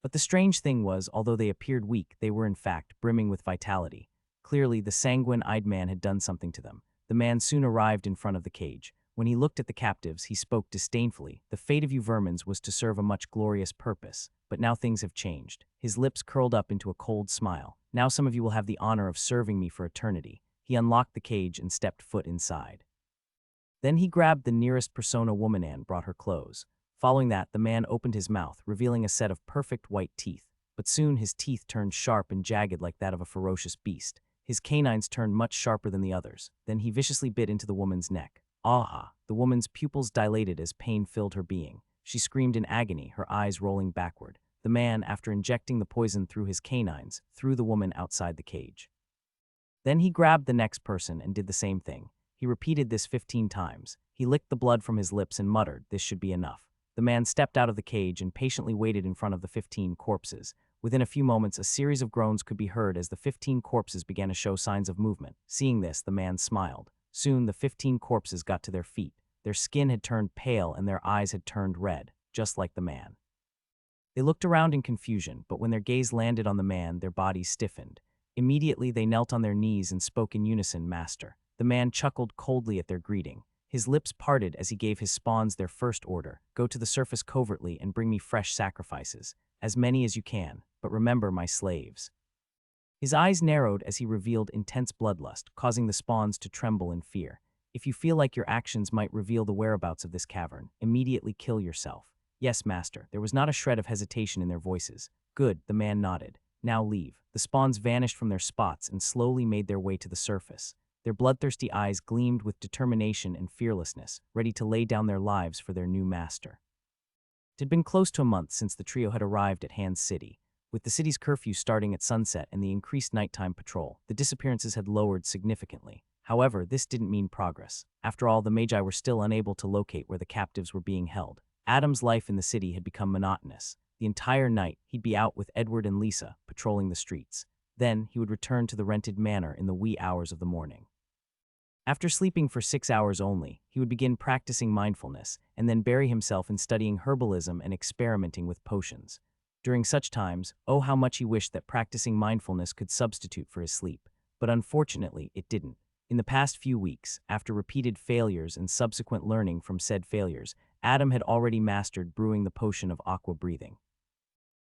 But the strange thing was, although they appeared weak, they were in fact brimming with vitality. Clearly, the sanguine-eyed man had done something to them. The man soon arrived in front of the cage. When he looked at the captives, he spoke disdainfully. "The fate of you vermins was to serve a much glorious purpose, but now things have changed." His lips curled up into a cold smile. "Now some of you will have the honor of serving me for eternity." He unlocked the cage and stepped foot inside. Then he grabbed the nearest persona woman and brought her close. Following that, the man opened his mouth, revealing a set of perfect white teeth. But soon his teeth turned sharp and jagged like that of a ferocious beast. His canines turned much sharper than the others. Then he viciously bit into the woman's neck. "Ah!" The woman's pupils dilated as pain filled her being. She screamed in agony, her eyes rolling backward. The man, after injecting the poison through his canines, threw the woman outside the cage. Then he grabbed the next person and did the same thing. He repeated this 15 times. He licked the blood from his lips and muttered, "This should be enough." The man stepped out of the cage and patiently waited in front of the 15 corpses. Within a few moments, a series of groans could be heard as the 15 corpses began to show signs of movement. Seeing this, the man smiled. Soon, the 15 corpses got to their feet. Their skin had turned pale and their eyes had turned red, just like the man. They looked around in confusion, but when their gaze landed on the man, their bodies stiffened. Immediately, they knelt on their knees and spoke in unison, "Master." The man chuckled coldly at their greeting. His lips parted as he gave his spawns their first order: "Go to the surface covertly and bring me fresh sacrifices. As many as you can, but remember my slaves." His eyes narrowed as he revealed intense bloodlust, causing the spawns to tremble in fear. "If you feel like your actions might reveal the whereabouts of this cavern, immediately kill yourself." "Yes, master." There was not a shred of hesitation in their voices. "Good," the man nodded. "Now leave." The spawns vanished from their spots and slowly made their way to the surface. Their bloodthirsty eyes gleamed with determination and fearlessness, ready to lay down their lives for their new master. It had been close to a month since the trio had arrived at Han's City. With the city's curfew starting at sunset and the increased nighttime patrol, the disappearances had lowered significantly. However, this didn't mean progress. After all, the Magi were still unable to locate where the captives were being held. Adam's life in the city had become monotonous. The entire night, he'd be out with Edward and Lisa, patrolling the streets. Then, he would return to the rented manor in the wee hours of the morning. After sleeping for 6 hours only, he would begin practicing mindfulness, and then bury himself in studying herbalism and experimenting with potions. During such times, oh how much he wished that practicing mindfulness could substitute for his sleep. But unfortunately, it didn't. In the past few weeks, after repeated failures and subsequent learning from said failures, Adam had already mastered brewing the potion of aqua breathing.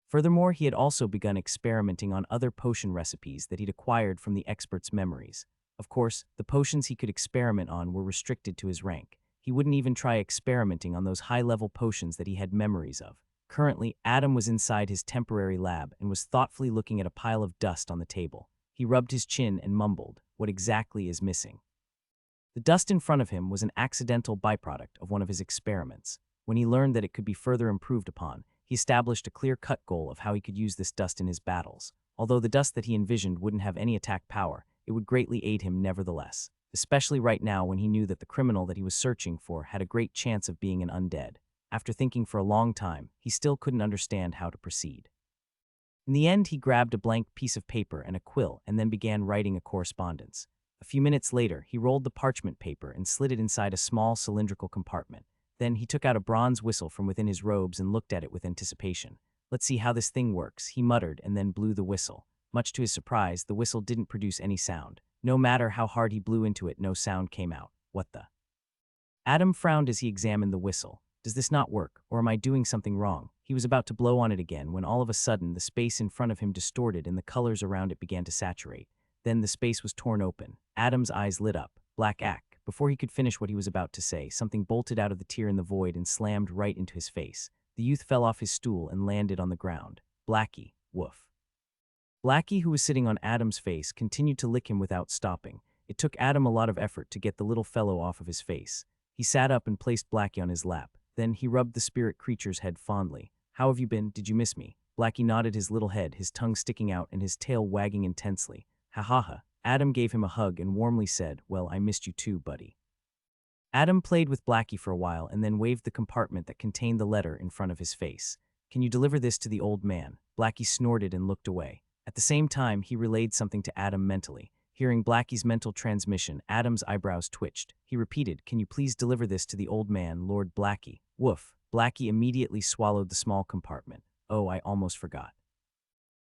Furthermore, he had also begun experimenting on other potion recipes that he'd acquired from the expert's memories. Of course, the potions he could experiment on were restricted to his rank. He wouldn't even try experimenting on those high-level potions that he had memories of. Currently, Adam was inside his temporary lab and was thoughtfully looking at a pile of dust on the table. He rubbed his chin and mumbled, "What exactly is missing?" The dust in front of him was an accidental byproduct of one of his experiments. When he learned that it could be further improved upon, he established a clear-cut goal of how he could use this dust in his battles. Although the dust that he envisioned wouldn't have any attack power, it would greatly aid him nevertheless, especially right now when he knew that the criminal that he was searching for had a great chance of being an undead. After thinking for a long time, he still couldn't understand how to proceed. In the end, he grabbed a blank piece of paper and a quill and then began writing a correspondence. A few minutes later, he rolled the parchment paper and slid it inside a small cylindrical compartment. Then he took out a bronze whistle from within his robes and looked at it with anticipation. "Let's see how this thing works," he muttered and then blew the whistle. Much to his surprise, the whistle didn't produce any sound. No matter how hard he blew into it, no sound came out. What the? Adam frowned as he examined the whistle. Does this not work, or am I doing something wrong? He was about to blow on it again when all of a sudden the space in front of him distorted and the colors around it began to saturate. Then the space was torn open. Adam's eyes lit up. Black ack. Before he could finish what he was about to say, something bolted out of the tear in the void and slammed right into his face. The youth fell off his stool and landed on the ground. Blackie. Woof. Blackie, who was sitting on Adam's face, continued to lick him without stopping. It took Adam a lot of effort to get the little fellow off of his face. He sat up and placed Blackie on his lap. Then he rubbed the spirit creature's head fondly. "How have you been? Did you miss me?" Blackie nodded his little head, his tongue sticking out and his tail wagging intensely. "Ha ha ha." Adam gave him a hug and warmly said, "Well, I missed you too, buddy." Adam played with Blackie for a while and then waved the compartment that contained the letter in front of his face. "Can you deliver this to the old man?" Blackie snorted and looked away. At the same time, he relayed something to Adam mentally. Hearing Blackie's mental transmission, Adam's eyebrows twitched. He repeated, "Can you please deliver this to the old man, Lord Blackie?" Woof. Blackie immediately swallowed the small compartment. "Oh, I almost forgot."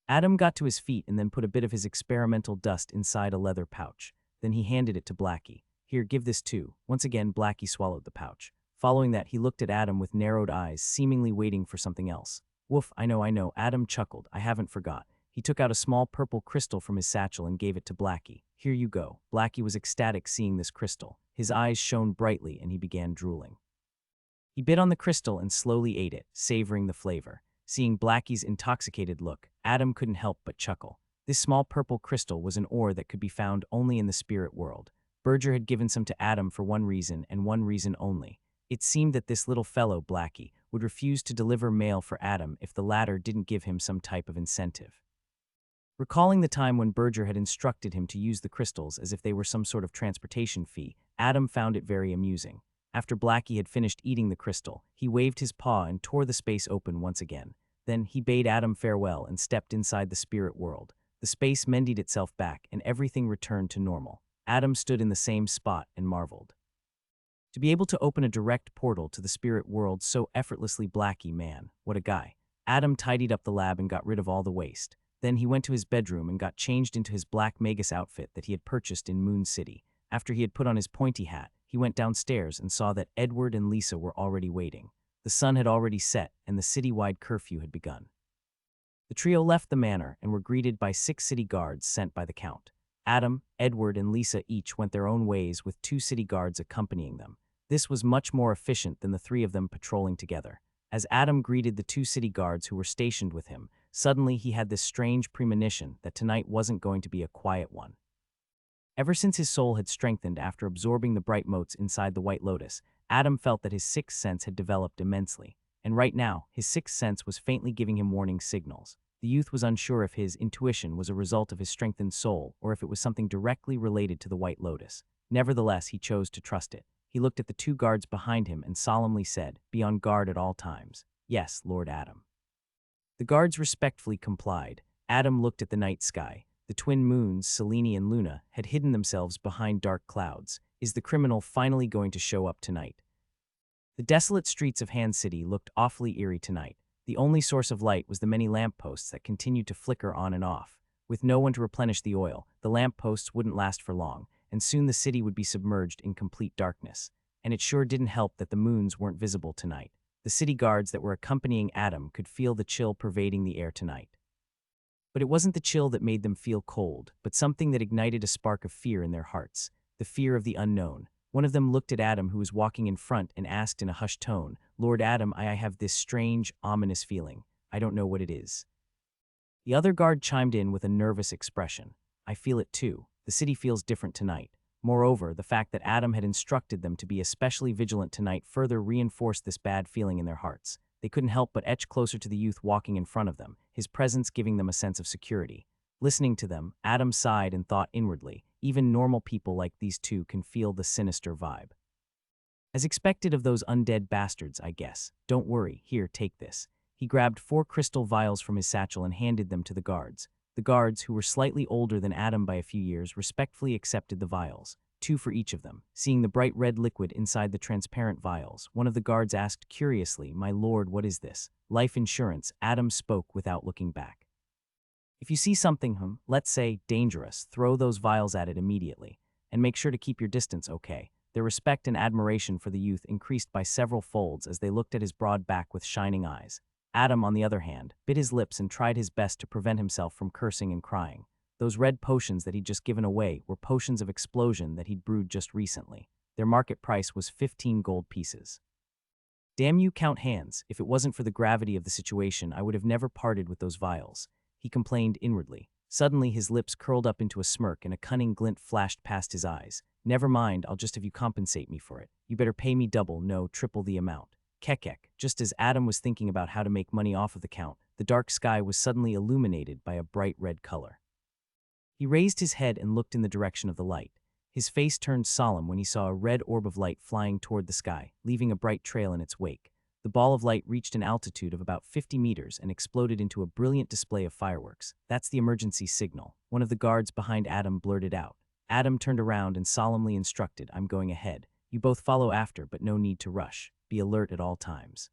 Adam got to his feet and then put a bit of his experimental dust inside a leather pouch. Then he handed it to Blackie. "Here, give this too." Once again, Blackie swallowed the pouch. Following that, he looked at Adam with narrowed eyes, seemingly waiting for something else. "Woof, I know." Adam chuckled. "I haven't forgot." He took out a small purple crystal from his satchel and gave it to Blackie. "Here you go." Blackie was ecstatic seeing this crystal. His eyes shone brightly and he began drooling. He bit on the crystal and slowly ate it, savoring the flavor. Seeing Blackie's intoxicated look, Adam couldn't help but chuckle. This small purple crystal was an ore that could be found only in the spirit world. Berger had given some to Adam for one reason and one reason only. It seemed that this little fellow, Blackie, would refuse to deliver mail for Adam if the latter didn't give him some type of incentive. Recalling the time when Berger had instructed him to use the crystals as if they were some sort of transportation fee, Adam found it very amusing. After Blackie had finished eating the crystal, he waved his paw and tore the space open once again. Then he bade Adam farewell and stepped inside the spirit world. The space mended itself back and everything returned to normal. Adam stood in the same spot and marveled. To be able to open a direct portal to the spirit world so effortlessly, Blackie, man, what a guy. Adam tidied up the lab and got rid of all the waste. Then he went to his bedroom and got changed into his black Magus outfit that he had purchased in Moon City. After he had put on his pointy hat, he went downstairs and saw that Edward and Lisa were already waiting. The sun had already set and the city-wide curfew had begun. The trio left the manor and were greeted by 6 city guards sent by the Count. Adam, Edward, and Lisa each went their own ways with 2 city guards accompanying them. This was much more efficient than the 3 of them patrolling together. As Adam greeted the 2 city guards who were stationed with him, suddenly he had this strange premonition that tonight wasn't going to be a quiet one. Ever since his soul had strengthened after absorbing the bright motes inside the White Lotus, Adam felt that his sixth sense had developed immensely. And right now, his sixth sense was faintly giving him warning signals. The youth was unsure if his intuition was a result of his strengthened soul or if it was something directly related to the White Lotus. Nevertheless, he chose to trust it. He looked at the two guards behind him and solemnly said, "Be on guard at all times." "Yes, Lord Adam." The guards respectfully complied. Adam looked at the night sky. The twin moons, Selene and Luna, had hidden themselves behind dark clouds. Is the criminal finally going to show up tonight? The desolate streets of Han City looked awfully eerie tonight. The only source of light was the many lampposts that continued to flicker on and off. With no one to replenish the oil, the lampposts wouldn't last for long, and soon the city would be submerged in complete darkness. And it sure didn't help that the moons weren't visible tonight. The city guards that were accompanying Adam could feel the chill pervading the air tonight. But it wasn't the chill that made them feel cold, but something that ignited a spark of fear in their hearts, the fear of the unknown. One of them looked at Adam, who was walking in front, and asked in a hushed tone, "Lord Adam, I have this strange, ominous feeling. I don't know what it is." The other guard chimed in with a nervous expression. "I feel it too. The city feels different tonight." Moreover, the fact that Adam had instructed them to be especially vigilant tonight further reinforced this bad feeling in their hearts. They couldn't help but edge closer to the youth walking in front of them, his presence giving them a sense of security. Listening to them, Adam sighed and thought inwardly, even normal people like these two can feel the sinister vibe. As expected of those undead bastards, I guess. Don't worry, here, take this. He grabbed 4 crystal vials from his satchel and handed them to the guards. The guards, who were slightly older than Adam by a few years, respectfully accepted the vials, 2 for each of them. Seeing the bright red liquid inside the transparent vials, one of the guards asked curiously, "My lord, what is this?" "Life insurance," Adam spoke without looking back. "If you see something, let's say, dangerous, throw those vials at it immediately. And make sure to keep your distance, okay?" Their respect and admiration for the youth increased by several folds as they looked at his broad back with shining eyes. Adam, on the other hand, bit his lips and tried his best to prevent himself from cursing and crying. Those red potions that he'd just given away were potions of explosion that he'd brewed just recently. Their market price was 15 gold pieces. "Damn you, Count Hands, if it wasn't for the gravity of the situation, I would have never parted with those vials," he complained inwardly. Suddenly, his lips curled up into a smirk and a cunning glint flashed past his eyes. "Never mind, I'll just have you compensate me for it. You better pay me double, no, triple the amount." Kekek. Just as Adam was thinking about how to make money off of the Count, the dark sky was suddenly illuminated by a bright red color. He raised his head and looked in the direction of the light. His face turned solemn when he saw a red orb of light flying toward the sky, leaving a bright trail in its wake. The ball of light reached an altitude of about 50 meters and exploded into a brilliant display of fireworks. "That's the emergency signal," one of the guards behind Adam blurted out. Adam turned around and solemnly instructed, "I'm going ahead. You both follow after, but no need to rush. Be alert at all times."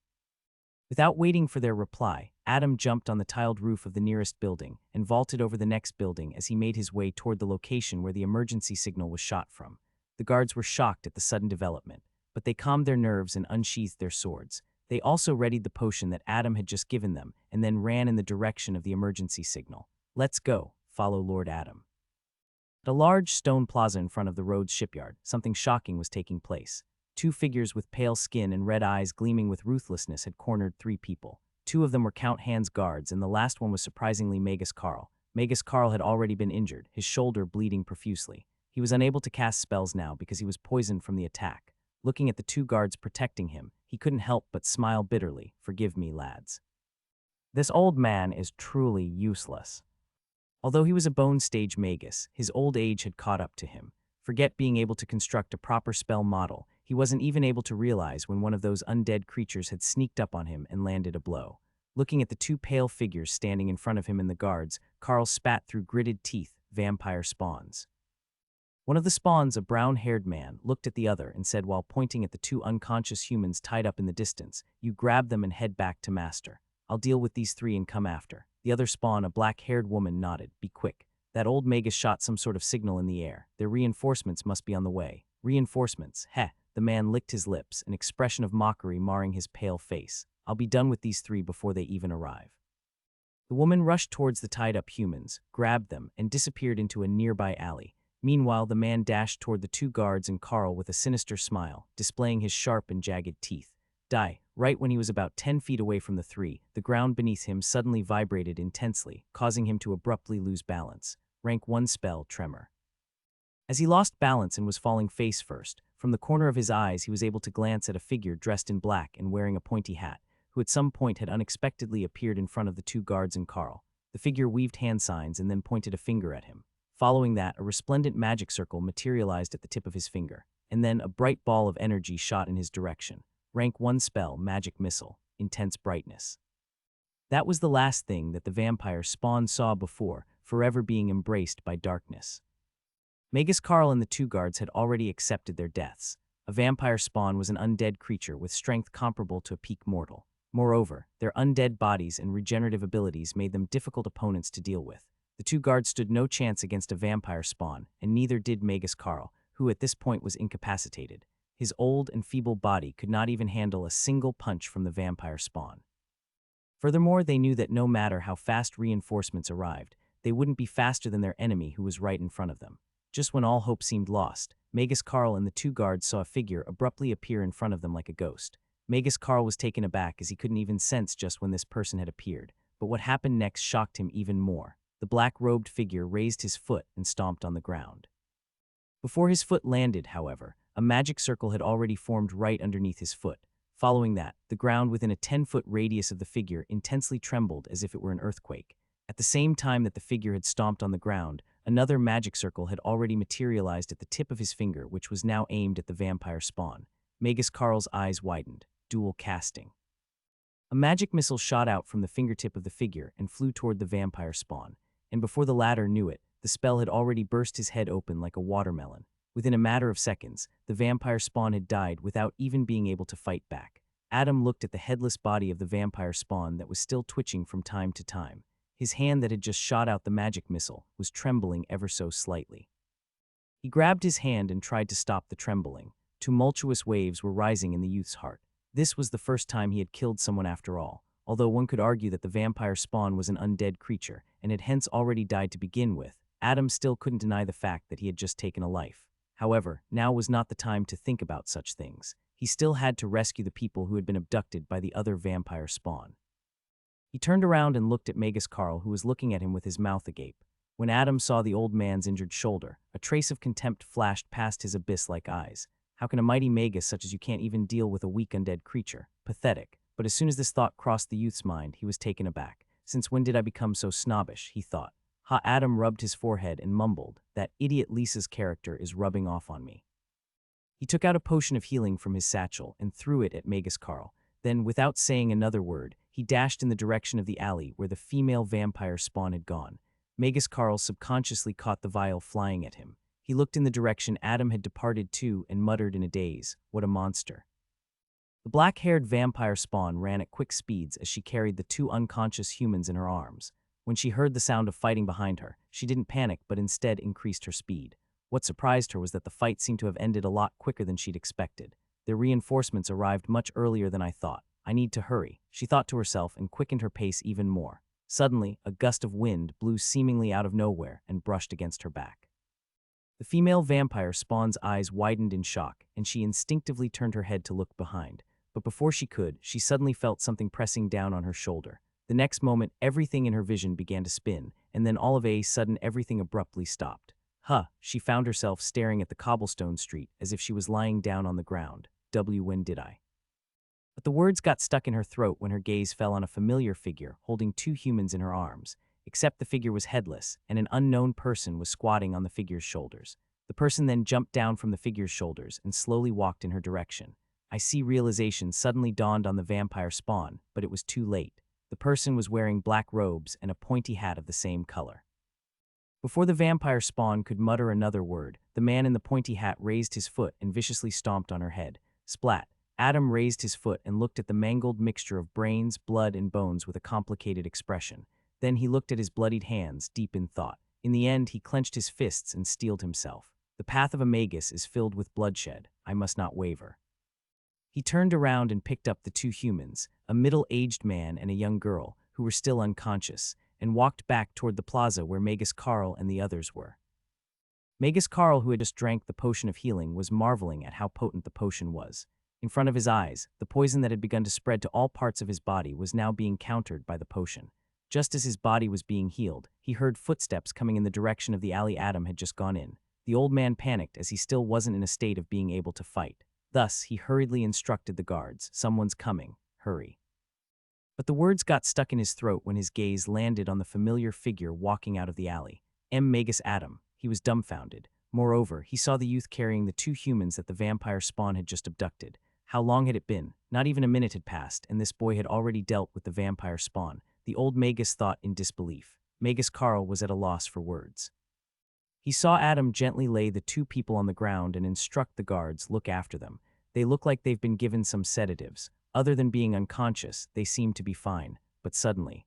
Without waiting for their reply, Adam jumped on the tiled roof of the nearest building and vaulted over the next building as he made his way toward the location where the emergency signal was shot from. The guards were shocked at the sudden development, but they calmed their nerves and unsheathed their swords. They also readied the potion that Adam had just given them and then ran in the direction of the emergency signal. "Let's go, follow Lord Adam." At a large stone plaza in front of the Rhodes shipyard, something shocking was taking place. 2 figures with pale skin and red eyes gleaming with ruthlessness had cornered 3 people. 2 of them were Count Hand's guards, and the last one was surprisingly Magus Carl. Magus Carl had already been injured, his shoulder bleeding profusely. He was unable to cast spells now because he was poisoned from the attack. Looking at the 2 guards protecting him, he couldn't help but smile bitterly. "Forgive me, lads. This old man is truly useless." Although he was a bone stage magus, his old age had caught up to him. Forget being able to construct a proper spell model, he wasn't even able to realize when one of those undead creatures had sneaked up on him and landed a blow. Looking at the 2 pale figures standing in front of him and the guards, Carl spat through gritted teeth, "Vampire spawns." One of the spawns, a brown-haired man, looked at the other and said while pointing at the 2 unconscious humans tied up in the distance, "You grab them and head back to Master. I'll deal with these 3 and come after." The other spawn, a black-haired woman, nodded. "Be quick. That old magus shot some sort of signal in the air. Their reinforcements must be on the way." "Reinforcements? Heh." The man licked his lips, an expression of mockery marring his pale face. "I'll be done with these 3 before they even arrive." The woman rushed towards the tied-up humans, grabbed them, and disappeared into a nearby alley. Meanwhile, the man dashed toward the 2 guards and Carl with a sinister smile, displaying his sharp and jagged teeth. Die. Right when he was about 10 feet away from the 3, the ground beneath him suddenly vibrated intensely, causing him to abruptly lose balance. Rank 1 spell, Tremor. As he lost balance and was falling face first, from the corner of his eyes he was able to glance at a figure dressed in black and wearing a pointy hat, who at some point had unexpectedly appeared in front of the two guards and Carl. The figure weaved hand signs and then pointed a finger at him. Following that, a resplendent magic circle materialized at the tip of his finger, and then a bright ball of energy shot in his direction. Rank 1 spell, Magic Missile, intense brightness. That was the last thing that the vampire spawn saw before, forever being embraced by darkness. Magus Carl and the two guards had already accepted their deaths. A vampire spawn was an undead creature with strength comparable to a peak mortal. Moreover, their undead bodies and regenerative abilities made them difficult opponents to deal with. The two guards stood no chance against a vampire spawn, and neither did Magus Carl, who at this point was incapacitated. His old and feeble body could not even handle a single punch from the vampire spawn. Furthermore, they knew that no matter how fast reinforcements arrived, they wouldn't be faster than their enemy who was right in front of them. Just when all hope seemed lost, Magus Carl and the two guards saw a figure abruptly appear in front of them like a ghost. Magus Carl was taken aback as he couldn't even sense just when this person had appeared, but what happened next shocked him even more. The black-robed figure raised his foot and stomped on the ground. Before his foot landed, however, a magic circle had already formed right underneath his foot. Following that, the ground within a 10-foot radius of the figure intensely trembled as if it were an earthquake. At the same time that the figure had stomped on the ground, another magic circle had already materialized at the tip of his finger, which was now aimed at the vampire spawn. Magus Carl's eyes widened. Dual casting. A magic missile shot out from the fingertip of the figure and flew toward the vampire spawn, and before the latter knew it, the spell had already burst his head open like a watermelon. Within a matter of seconds, the vampire spawn had died without even being able to fight back. Adam looked at the headless body of the vampire spawn that was still twitching from time to time. His hand that had just shot out the magic missile was trembling ever so slightly. He grabbed his hand and tried to stop the trembling. Tumultuous waves were rising in the youth's heart. This was the first time he had killed someone after all, although one could argue that the vampire spawn was an undead creature and had hence already died to begin with. Adam still couldn't deny the fact that he had just taken a life. However, now was not the time to think about such things. He still had to rescue the people who had been abducted by the other vampire spawn. He turned around and looked at Magus Carl, who was looking at him with his mouth agape. When Adam saw the old man's injured shoulder, a trace of contempt flashed past his abyss-like eyes. How can a mighty magus such as you can't even deal with a weak undead creature? Pathetic. But as soon as this thought crossed the youth's mind, he was taken aback. Since when did I become so snobbish, he thought. Adam rubbed his forehead and mumbled, that idiot Lisa's character is rubbing off on me. He took out a potion of healing from his satchel and threw it at Magus Carl. Then, without saying another word, he dashed in the direction of the alley where the female vampire spawn had gone. Magus Carl subconsciously caught the vial flying at him. He looked in the direction Adam had departed to and muttered in a daze, "What a monster." The black-haired vampire spawn ran at quick speeds as she carried the two unconscious humans in her arms. When she heard the sound of fighting behind her, she didn't panic but instead increased her speed. What surprised her was that the fight seemed to have ended a lot quicker than she'd expected. Their reinforcements arrived much earlier than I thought. I need to hurry, she thought to herself and quickened her pace even more. Suddenly, a gust of wind blew seemingly out of nowhere and brushed against her back. The female vampire spawn's eyes widened in shock, and she instinctively turned her head to look behind. But before she could, she suddenly felt something pressing down on her shoulder. The next moment, everything in her vision began to spin, and then all of a sudden everything abruptly stopped. She found herself staring at the cobblestone street as if she was lying down on the ground. When did I? But the words got stuck in her throat when her gaze fell on a familiar figure holding two humans in her arms. Except the figure was headless, and an unknown person was squatting on the figure's shoulders. The person then jumped down from the figure's shoulders and slowly walked in her direction. I see realization suddenly dawned on the vampire spawn, but it was too late. The person was wearing black robes and a pointy hat of the same color. Before the vampire spawn could mutter another word, the man in the pointy hat raised his foot and viciously stomped on her head. Splat! Adam raised his foot and looked at the mangled mixture of brains, blood, and bones with a complicated expression. Then he looked at his bloodied hands, deep in thought. In the end, he clenched his fists and steeled himself. The path of a magus is filled with bloodshed. I must not waver. He turned around and picked up the two humans, a middle-aged man and a young girl, who were still unconscious, and walked back toward the plaza where Magus Carl and the others were. Magus Carl, who had just drank the potion of healing, was marveling at how potent the potion was. In front of his eyes, the poison that had begun to spread to all parts of his body was now being countered by the potion. Just as his body was being healed, he heard footsteps coming in the direction of the alley Adam had just gone in. The old man panicked as he still wasn't in a state of being able to fight. Thus, he hurriedly instructed the guards, "Someone's coming, hurry." But the words got stuck in his throat when his gaze landed on the familiar figure walking out of the alley. Magus Adam. He was dumbfounded. Moreover, he saw the youth carrying the two humans that the vampire spawn had just abducted. How long had it been? Not even a minute had passed, and this boy had already dealt with the vampire spawn. The old Magus thought in disbelief. Magus Carl was at a loss for words. He saw Adam gently lay the two people on the ground and instruct the guards, "Look after them. They look like they've been given some sedatives. Other than being unconscious, they seem to be fine." But suddenly,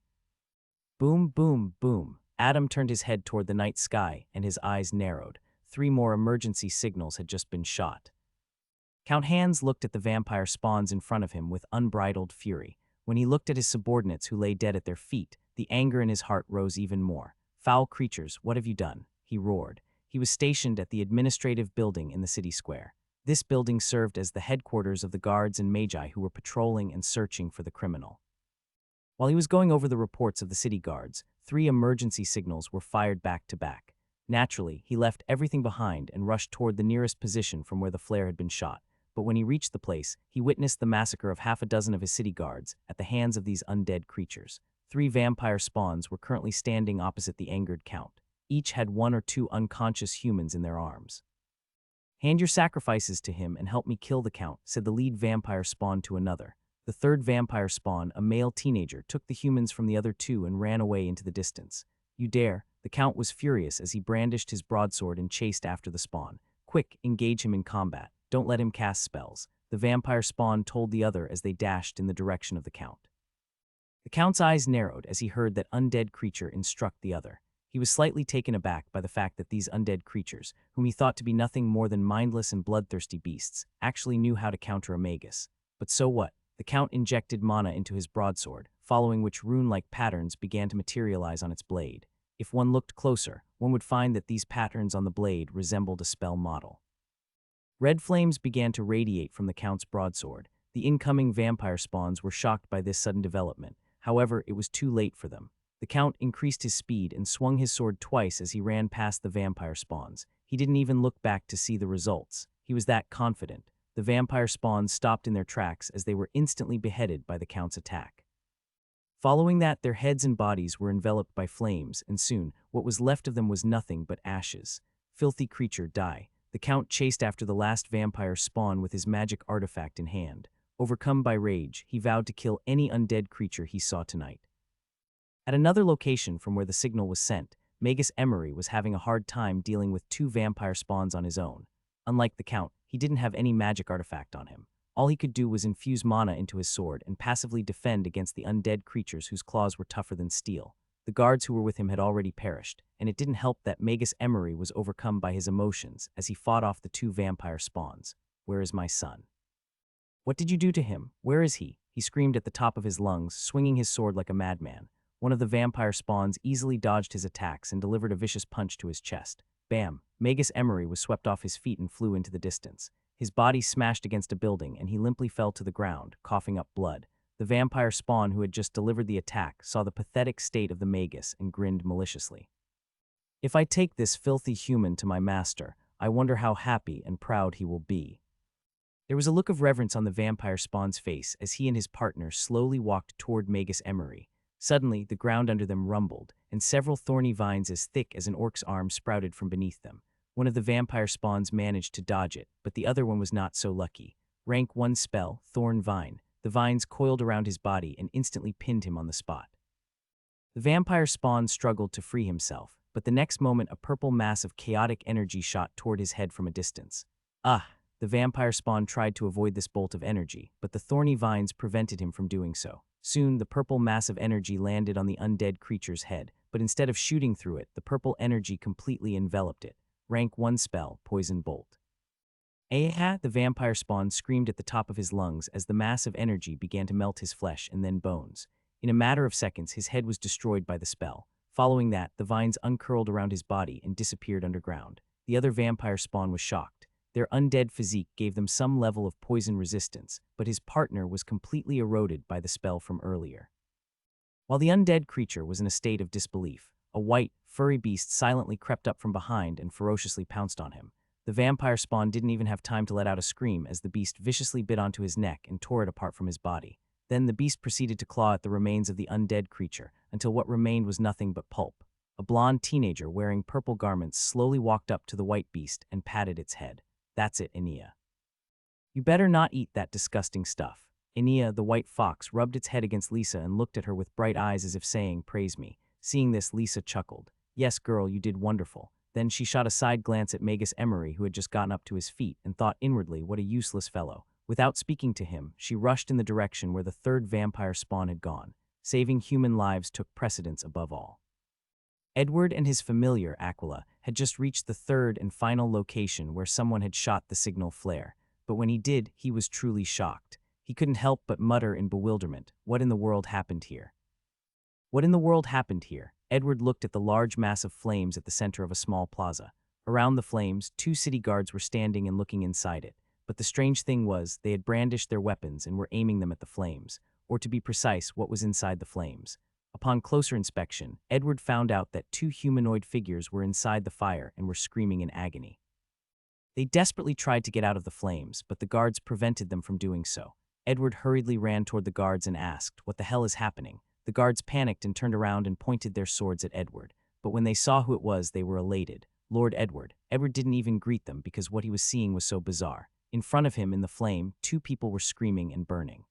boom, boom, boom. Adam turned his head toward the night sky, and his eyes narrowed. 3 more emergency signals had just been shot. Count Hans looked at the vampire spawns in front of him with unbridled fury. When he looked at his subordinates who lay dead at their feet, the anger in his heart rose even more. "Foul creatures, what have you done?" he roared. He was stationed at the administrative building in the city square. This building served as the headquarters of the guards and magi who were patrolling and searching for the criminal. While he was going over the reports of the city guards, 3 emergency signals were fired back to back. Naturally, he left everything behind and rushed toward the nearest position from where the flare had been shot. But when he reached the place, he witnessed the massacre of half a dozen of his city guards at the hands of these undead creatures. 3 vampire spawns were currently standing opposite the angered count. Each had 1 or 2 unconscious humans in their arms. "Hand your sacrifices to him and help me kill the count," said the lead vampire spawn to another. The third vampire spawn, a male teenager, took the humans from the other 2 and ran away into the distance. "You dare?" The count was furious as he brandished his broadsword and chased after the spawn. "Quick, engage him in combat. Don't let him cast spells," the vampire spawn told the other as they dashed in the direction of the count. The count's eyes narrowed as he heard that undead creature instruct the other. He was slightly taken aback by the fact that these undead creatures, whom he thought to be nothing more than mindless and bloodthirsty beasts, actually knew how to counter a magus. But so what? The count injected mana into his broadsword, following which rune-like patterns began to materialize on its blade. If one looked closer, one would find that these patterns on the blade resembled a spell model. Red flames began to radiate from the count's broadsword. The incoming vampire spawns were shocked by this sudden development. However, it was too late for them. The count increased his speed and swung his sword twice as he ran past the vampire spawns. He didn't even look back to see the results. He was that confident. The vampire spawns stopped in their tracks as they were instantly beheaded by the count's attack. Following that, their heads and bodies were enveloped by flames, and soon, what was left of them was nothing but ashes. "Filthy creature, die." The count chased after the last vampire spawn with his magic artifact in hand. Overcome by rage, he vowed to kill any undead creature he saw tonight. At another location from where the signal was sent, Magus Emery was having a hard time dealing with 2 vampire spawns on his own. Unlike the count, he didn't have any magic artifact on him. All he could do was infuse mana into his sword and passively defend against the undead creatures whose claws were tougher than steel. The guards who were with him had already perished, and it didn't help that Magus Emery was overcome by his emotions as he fought off the 2 vampire spawns. "Where is my son? What did you do to him? Where is he?" he screamed at the top of his lungs, swinging his sword like a madman. One of the vampire spawns easily dodged his attacks and delivered a vicious punch to his chest. Bam! Magus Emery was swept off his feet and flew into the distance. His body smashed against a building and he limply fell to the ground, coughing up blood. The vampire spawn who had just delivered the attack saw the pathetic state of the Magus and grinned maliciously. "If I take this filthy human to my master, I wonder how happy and proud he will be." There was a look of reverence on the vampire spawn's face as he and his partner slowly walked toward Magus Emery. Suddenly, the ground under them rumbled, and several thorny vines as thick as an orc's arm sprouted from beneath them. One of the vampire spawns managed to dodge it, but the other one was not so lucky. Rank 1 spell, Thorn Vine. The vines coiled around his body and instantly pinned him on the spot. The vampire spawn struggled to free himself, but the next moment a purple mass of chaotic energy shot toward his head from a distance. Ah! The vampire spawn tried to avoid this bolt of energy, but the thorny vines prevented him from doing so. Soon, the purple mass of energy landed on the undead creature's head, but instead of shooting through it, the purple energy completely enveloped it. Rank 1 spell, Poison Bolt. "Ah!" The vampire spawn screamed at the top of his lungs as the mass of energy began to melt his flesh and then bones. In a matter of seconds, his head was destroyed by the spell. Following that, the vines uncurled around his body and disappeared underground. The other vampire spawn was shocked. Their undead physique gave them some level of poison resistance, but his partner was completely eroded by the spell from earlier. While the undead creature was in a state of disbelief, a white, furry beast silently crept up from behind and ferociously pounced on him. The vampire spawn didn't even have time to let out a scream as the beast viciously bit onto his neck and tore it apart from his body. Then the beast proceeded to claw at the remains of the undead creature until what remained was nothing but pulp. A blonde teenager wearing purple garments slowly walked up to the white beast and patted its head. "That's it, Enia. You better not eat that disgusting stuff." Enia, the white fox, rubbed its head against Lisa and looked at her with bright eyes as if saying, "Praise me." Seeing this, Lisa chuckled. "Yes, girl, you did wonderful." Then she shot a side glance at Magus Emery, who had just gotten up to his feet, and thought inwardly, what a useless fellow. Without speaking to him, she rushed in the direction where the third vampire spawn had gone. Saving human lives took precedence above all. Edward and his familiar, Aquila, had just reached the third and final location where someone had shot the signal flare. But when he did, he was truly shocked. He couldn't help but mutter in bewilderment, "What in the world happened here?" What in the world happened here? Edward looked at the large mass of flames at the center of a small plaza. Around the flames, 2 city guards were standing and looking inside it. But the strange thing was, they had brandished their weapons and were aiming them at the flames, or to be precise, what was inside the flames. Upon closer inspection, Edward found out that 2 humanoid figures were inside the fire and were screaming in agony. They desperately tried to get out of the flames, but the guards prevented them from doing so. Edward hurriedly ran toward the guards and asked, "What the hell is happening?" The guards panicked and turned around and pointed their swords at Edward. But when they saw who it was, they were elated. Lord Edward. Edward didn't even greet them because what he was seeing was so bizarre. In front of him, in the flame, 2 people were screaming and burning.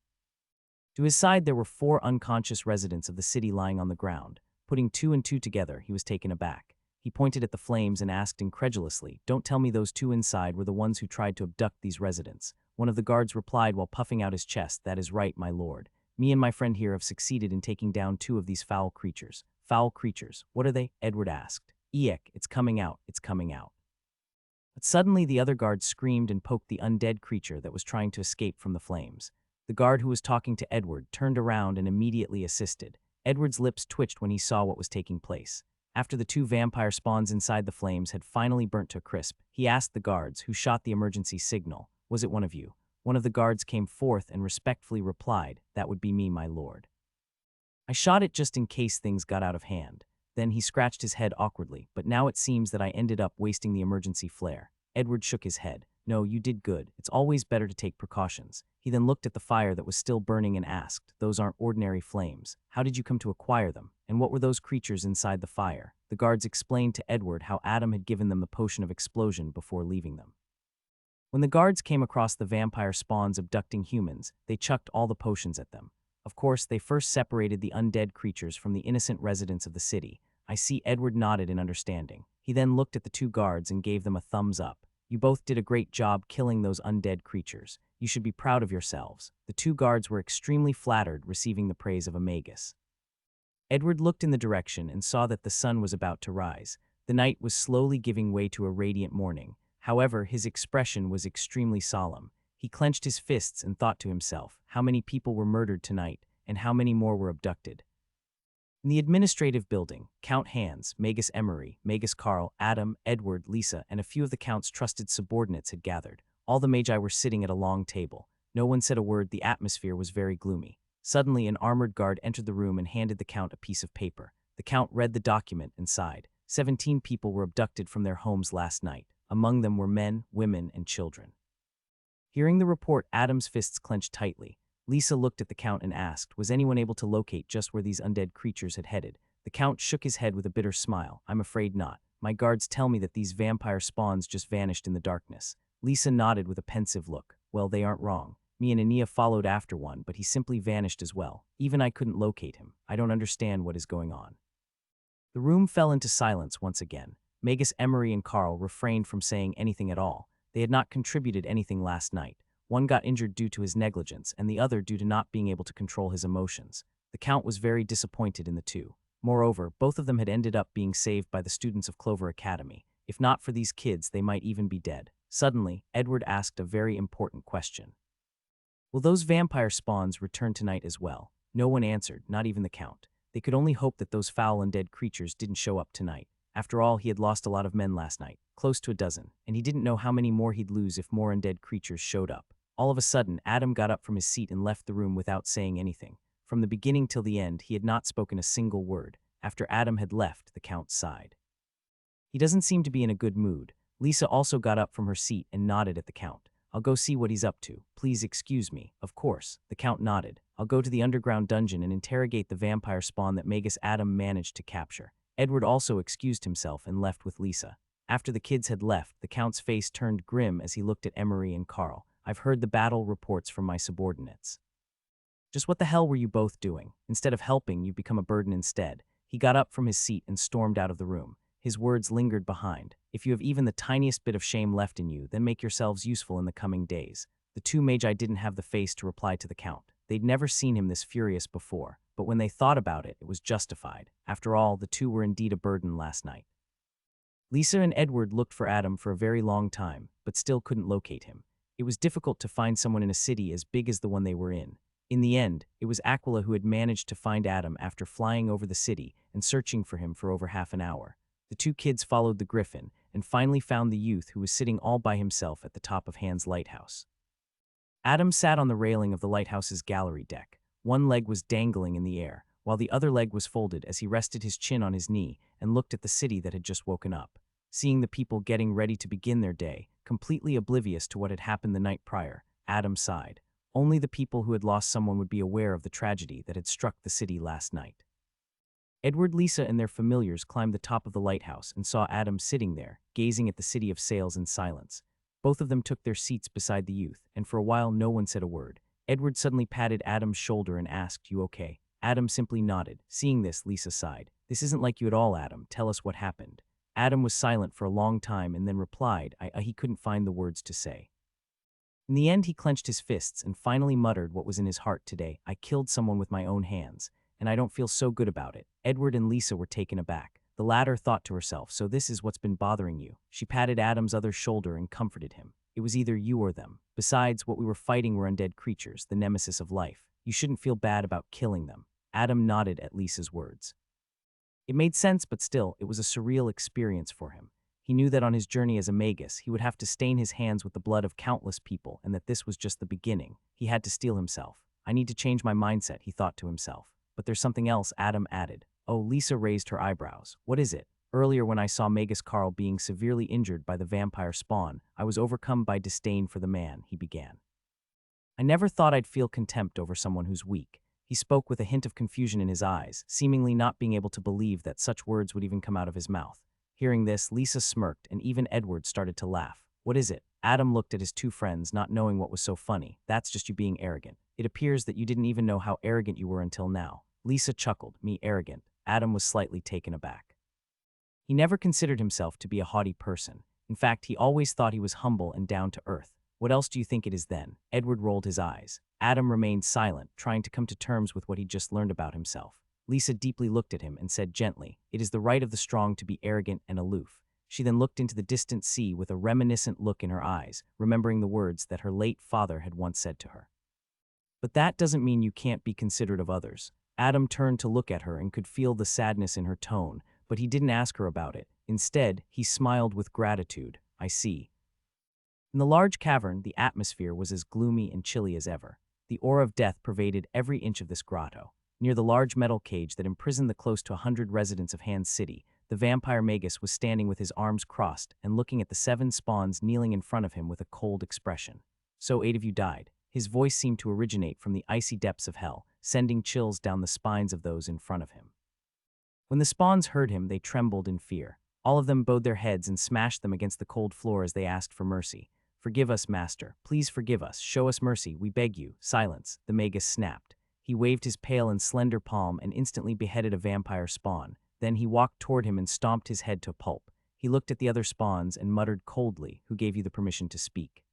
To his side, there were 4 unconscious residents of the city lying on the ground. Putting 2 and 2 together, he was taken aback. He pointed at the flames and asked incredulously, "Don't tell me those 2 inside were the ones who tried to abduct these residents." One of the guards replied while puffing out his chest, "That is right, my lord. Me and my friend here have succeeded in taking down 2 of these foul creatures." "Foul creatures? What are they?" Edward asked. "Eek, it's coming out, it's coming out." But suddenly the other guard screamed and poked the undead creature that was trying to escape from the flames. The guard who was talking to Edward turned around and immediately assisted. Edward's lips twitched when he saw what was taking place. After the 2 vampire spawns inside the flames had finally burnt to a crisp, he asked the guards who shot the emergency signal, "Was it one of you?" One of the guards came forth and respectfully replied, "That would be me, my lord. I shot it just in case things got out of hand." Then he scratched his head awkwardly, "But now it seems that I ended up wasting the emergency flare." Edward shook his head. "No, you did good. It's always better to take precautions." He then looked at the fire that was still burning and asked, "Those aren't ordinary flames. How did you come to acquire them? And what were those creatures inside the fire?" The guards explained to Edward how Adam had given them the potion of explosion before leaving them. When the guards came across the vampire spawns abducting humans, they chucked all the potions at them. Of course, they first separated the undead creatures from the innocent residents of the city. I see Edward nodded in understanding. He then looked at the 2 guards and gave them a thumbs up. "You both did a great job killing those undead creatures. You should be proud of yourselves." The 2 guards were extremely flattered, receiving the praise of a magus. Edward looked in the direction and saw that the sun was about to rise. The night was slowly giving way to a radiant morning. However, his expression was extremely solemn. He clenched his fists and thought to himself, how many people were murdered tonight, and how many more were abducted? In the administrative building, Count Hans, Magus Emery, Magus Carl, Adam, Edward, Lisa, and a few of the Count's trusted subordinates had gathered. All the magi were sitting at a long table. No one said a word. The atmosphere was very gloomy. Suddenly, an armored guard entered the room and handed the Count a piece of paper. The Count read the document and sighed. 17 people were abducted from their homes last night. Among them were men, women, and children. Hearing the report, Adam's fists clenched tightly. Lisa looked at the Count and asked, was anyone able to locate just where these undead creatures had headed? The Count shook his head with a bitter smile. I'm afraid not. My guards tell me that these vampire spawns just vanished in the darkness. Lisa nodded with a pensive look. Well, they aren't wrong. Me and Ania followed after one, but he simply vanished as well. Even I couldn't locate him. I don't understand what is going on. The room fell into silence once again. Magus Emery and Carl refrained from saying anything at all. They had not contributed anything last night. One got injured due to his negligence, and the other due to not being able to control his emotions. The Count was very disappointed in the two. Moreover, both of them had ended up being saved by the students of Clover Academy. If not for these kids, they might even be dead. Suddenly, Edward asked a very important question. Will those vampire spawns return tonight as well? No one answered, not even the Count. They could only hope that those foul undead creatures didn't show up tonight. After all, he had lost a lot of men last night, close to a dozen, and he didn't know how many more he'd lose if more undead creatures showed up. All of a sudden, Adam got up from his seat and left the room without saying anything. From the beginning till the end, he had not spoken a single word. After Adam had left, the Count sighed. He doesn't seem to be in a good mood. Lisa also got up from her seat and nodded at the Count. I'll go see what he's up to. Please excuse me. Of course, the Count nodded. I'll go to the underground dungeon and interrogate the vampire spawn that Magus Adam managed to capture. Edward also excused himself and left with Lisa. After the kids had left, the Count's face turned grim as he looked at Emery and Carl. I've heard the battle reports from my subordinates. Just what the hell were you both doing? Instead of helping, you've become a burden instead. He got up from his seat and stormed out of the room. His words lingered behind. If you have even the tiniest bit of shame left in you, then make yourselves useful in the coming days. The two magi didn't have the face to reply to the Count. They'd never seen him this furious before, but when they thought about it, it was justified. After all, the two were indeed a burden last night. Lisa and Edward looked for Adam for a very long time, but still couldn't locate him. It was difficult to find someone in a city as big as the one they were in. In the end, it was Aquila who had managed to find Adam after flying over the city and searching for him for over half an hour. The two kids followed the griffin and finally found the youth who was sitting all by himself at the top of Hand's lighthouse. Adam sat on the railing of the lighthouse's gallery deck. One leg was dangling in the air, while the other leg was folded as he rested his chin on his knee and looked at the city that had just woken up. Seeing the people getting ready to begin their day, completely oblivious to what had happened the night prior, Adam sighed. Only the people who had lost someone would be aware of the tragedy that had struck the city last night. Edward, Lisa, and their familiars climbed the top of the lighthouse and saw Adam sitting there, gazing at the city of sails in silence. Both of them took their seats beside the youth, and for a while no one said a word. Edward suddenly patted Adam's shoulder and asked, "You okay?" Adam simply nodded. Seeing this, Lisa sighed. "This isn't like you at all, Adam. Tell us what happened." Adam was silent for a long time and then replied, he couldn't find the words to say. In the end, he clenched his fists and finally muttered what was in his heart today. "I killed someone with my own hands, and I don't feel so good about it." Edward and Lisa were taken aback. The latter thought to herself, "So this is what's been bothering you." She patted Adam's other shoulder and comforted him. "It was either you or them. Besides, what we were fighting were undead creatures, the nemesis of life. You shouldn't feel bad about killing them." Adam nodded at Lisa's words. It made sense, but still, it was a surreal experience for him. He knew that on his journey as a magus, he would have to stain his hands with the blood of countless people, and that this was just the beginning. He had to steel himself. "I need to change my mindset," he thought to himself. "But there's something else," Adam added. "Oh," Lisa raised her eyebrows. "What is it?" "Earlier when I saw Magus Carl being severely injured by the vampire spawn, I was overcome by disdain for the man," he began. "I never thought I'd feel contempt over someone who's weak." He spoke with a hint of confusion in his eyes, seemingly not being able to believe that such words would even come out of his mouth. Hearing this, Lisa smirked, and even Edward started to laugh. "What is it?" Adam looked at his two friends, not knowing what was so funny. "That's just you being arrogant. It appears that you didn't even know how arrogant you were until now." Lisa chuckled. "Me arrogant?" Adam was slightly taken aback. He never considered himself to be a haughty person. In fact, he always thought he was humble and down to earth. "What else do you think it is then?" Edward rolled his eyes. Adam remained silent, trying to come to terms with what he'd just learned about himself. Lisa deeply looked at him and said gently, "It is the right of the strong to be arrogant and aloof." She then looked into the distant sea with a reminiscent look in her eyes, remembering the words that her late father had once said to her. "But that doesn't mean you can't be considerate of others." Adam turned to look at her and could feel the sadness in her tone, but he didn't ask her about it. Instead, he smiled with gratitude. "I see." In the large cavern, the atmosphere was as gloomy and chilly as ever. The aura of death pervaded every inch of this grotto. Near the large metal cage that imprisoned the close to 100 residents of Hand's City, the vampire Magus was standing with his arms crossed and looking at the 7 spawns kneeling in front of him with a cold expression. "So 8 of you died." His voice seemed to originate from the icy depths of hell, sending chills down the spines of those in front of him. When the spawns heard him, they trembled in fear. All of them bowed their heads and smashed them against the cold floor as they asked for mercy. "Forgive us, master. Please forgive us. Show us mercy. We beg you." "Silence," the Magus snapped. He waved his pale and slender palm and instantly beheaded a vampire spawn. Then he walked toward him and stomped his head to pulp. He looked at the other spawns and muttered coldly, "Who gave you the permission to speak?"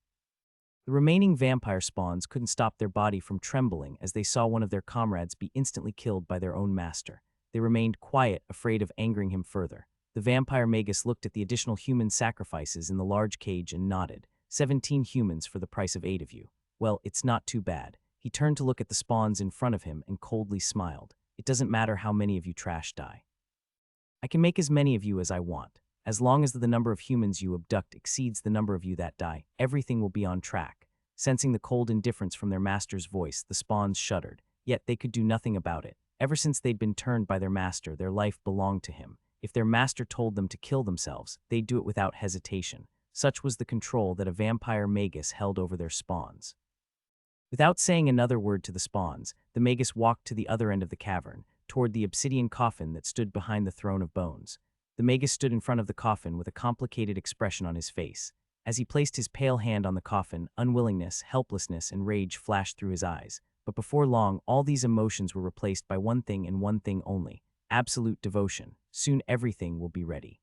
The remaining vampire spawns couldn't stop their body from trembling as they saw one of their comrades be instantly killed by their own master. They remained quiet, afraid of angering him further. The vampire Magus looked at the additional human sacrifices in the large cage and nodded. 17 humans for the price of 8 of you. Well, it's not too bad." He turned to look at the spawns in front of him and coldly smiled. "It doesn't matter how many of you trash die. I can make as many of you as I want. As long as the number of humans you abduct exceeds the number of you that die, everything will be on track." Sensing the cold indifference from their master's voice, the spawns shuddered. Yet they could do nothing about it. Ever since they'd been turned by their master, their life belonged to him. If their master told them to kill themselves, they'd do it without hesitation. Such was the control that a vampire magus held over their spawns. Without saying another word to the spawns, the magus walked to the other end of the cavern, toward the obsidian coffin that stood behind the throne of bones. The magus stood in front of the coffin with a complicated expression on his face. As he placed his pale hand on the coffin, unwillingness, helplessness, and rage flashed through his eyes. But before long, all these emotions were replaced by one thing and one thing only: absolute devotion. Soon everything will be ready.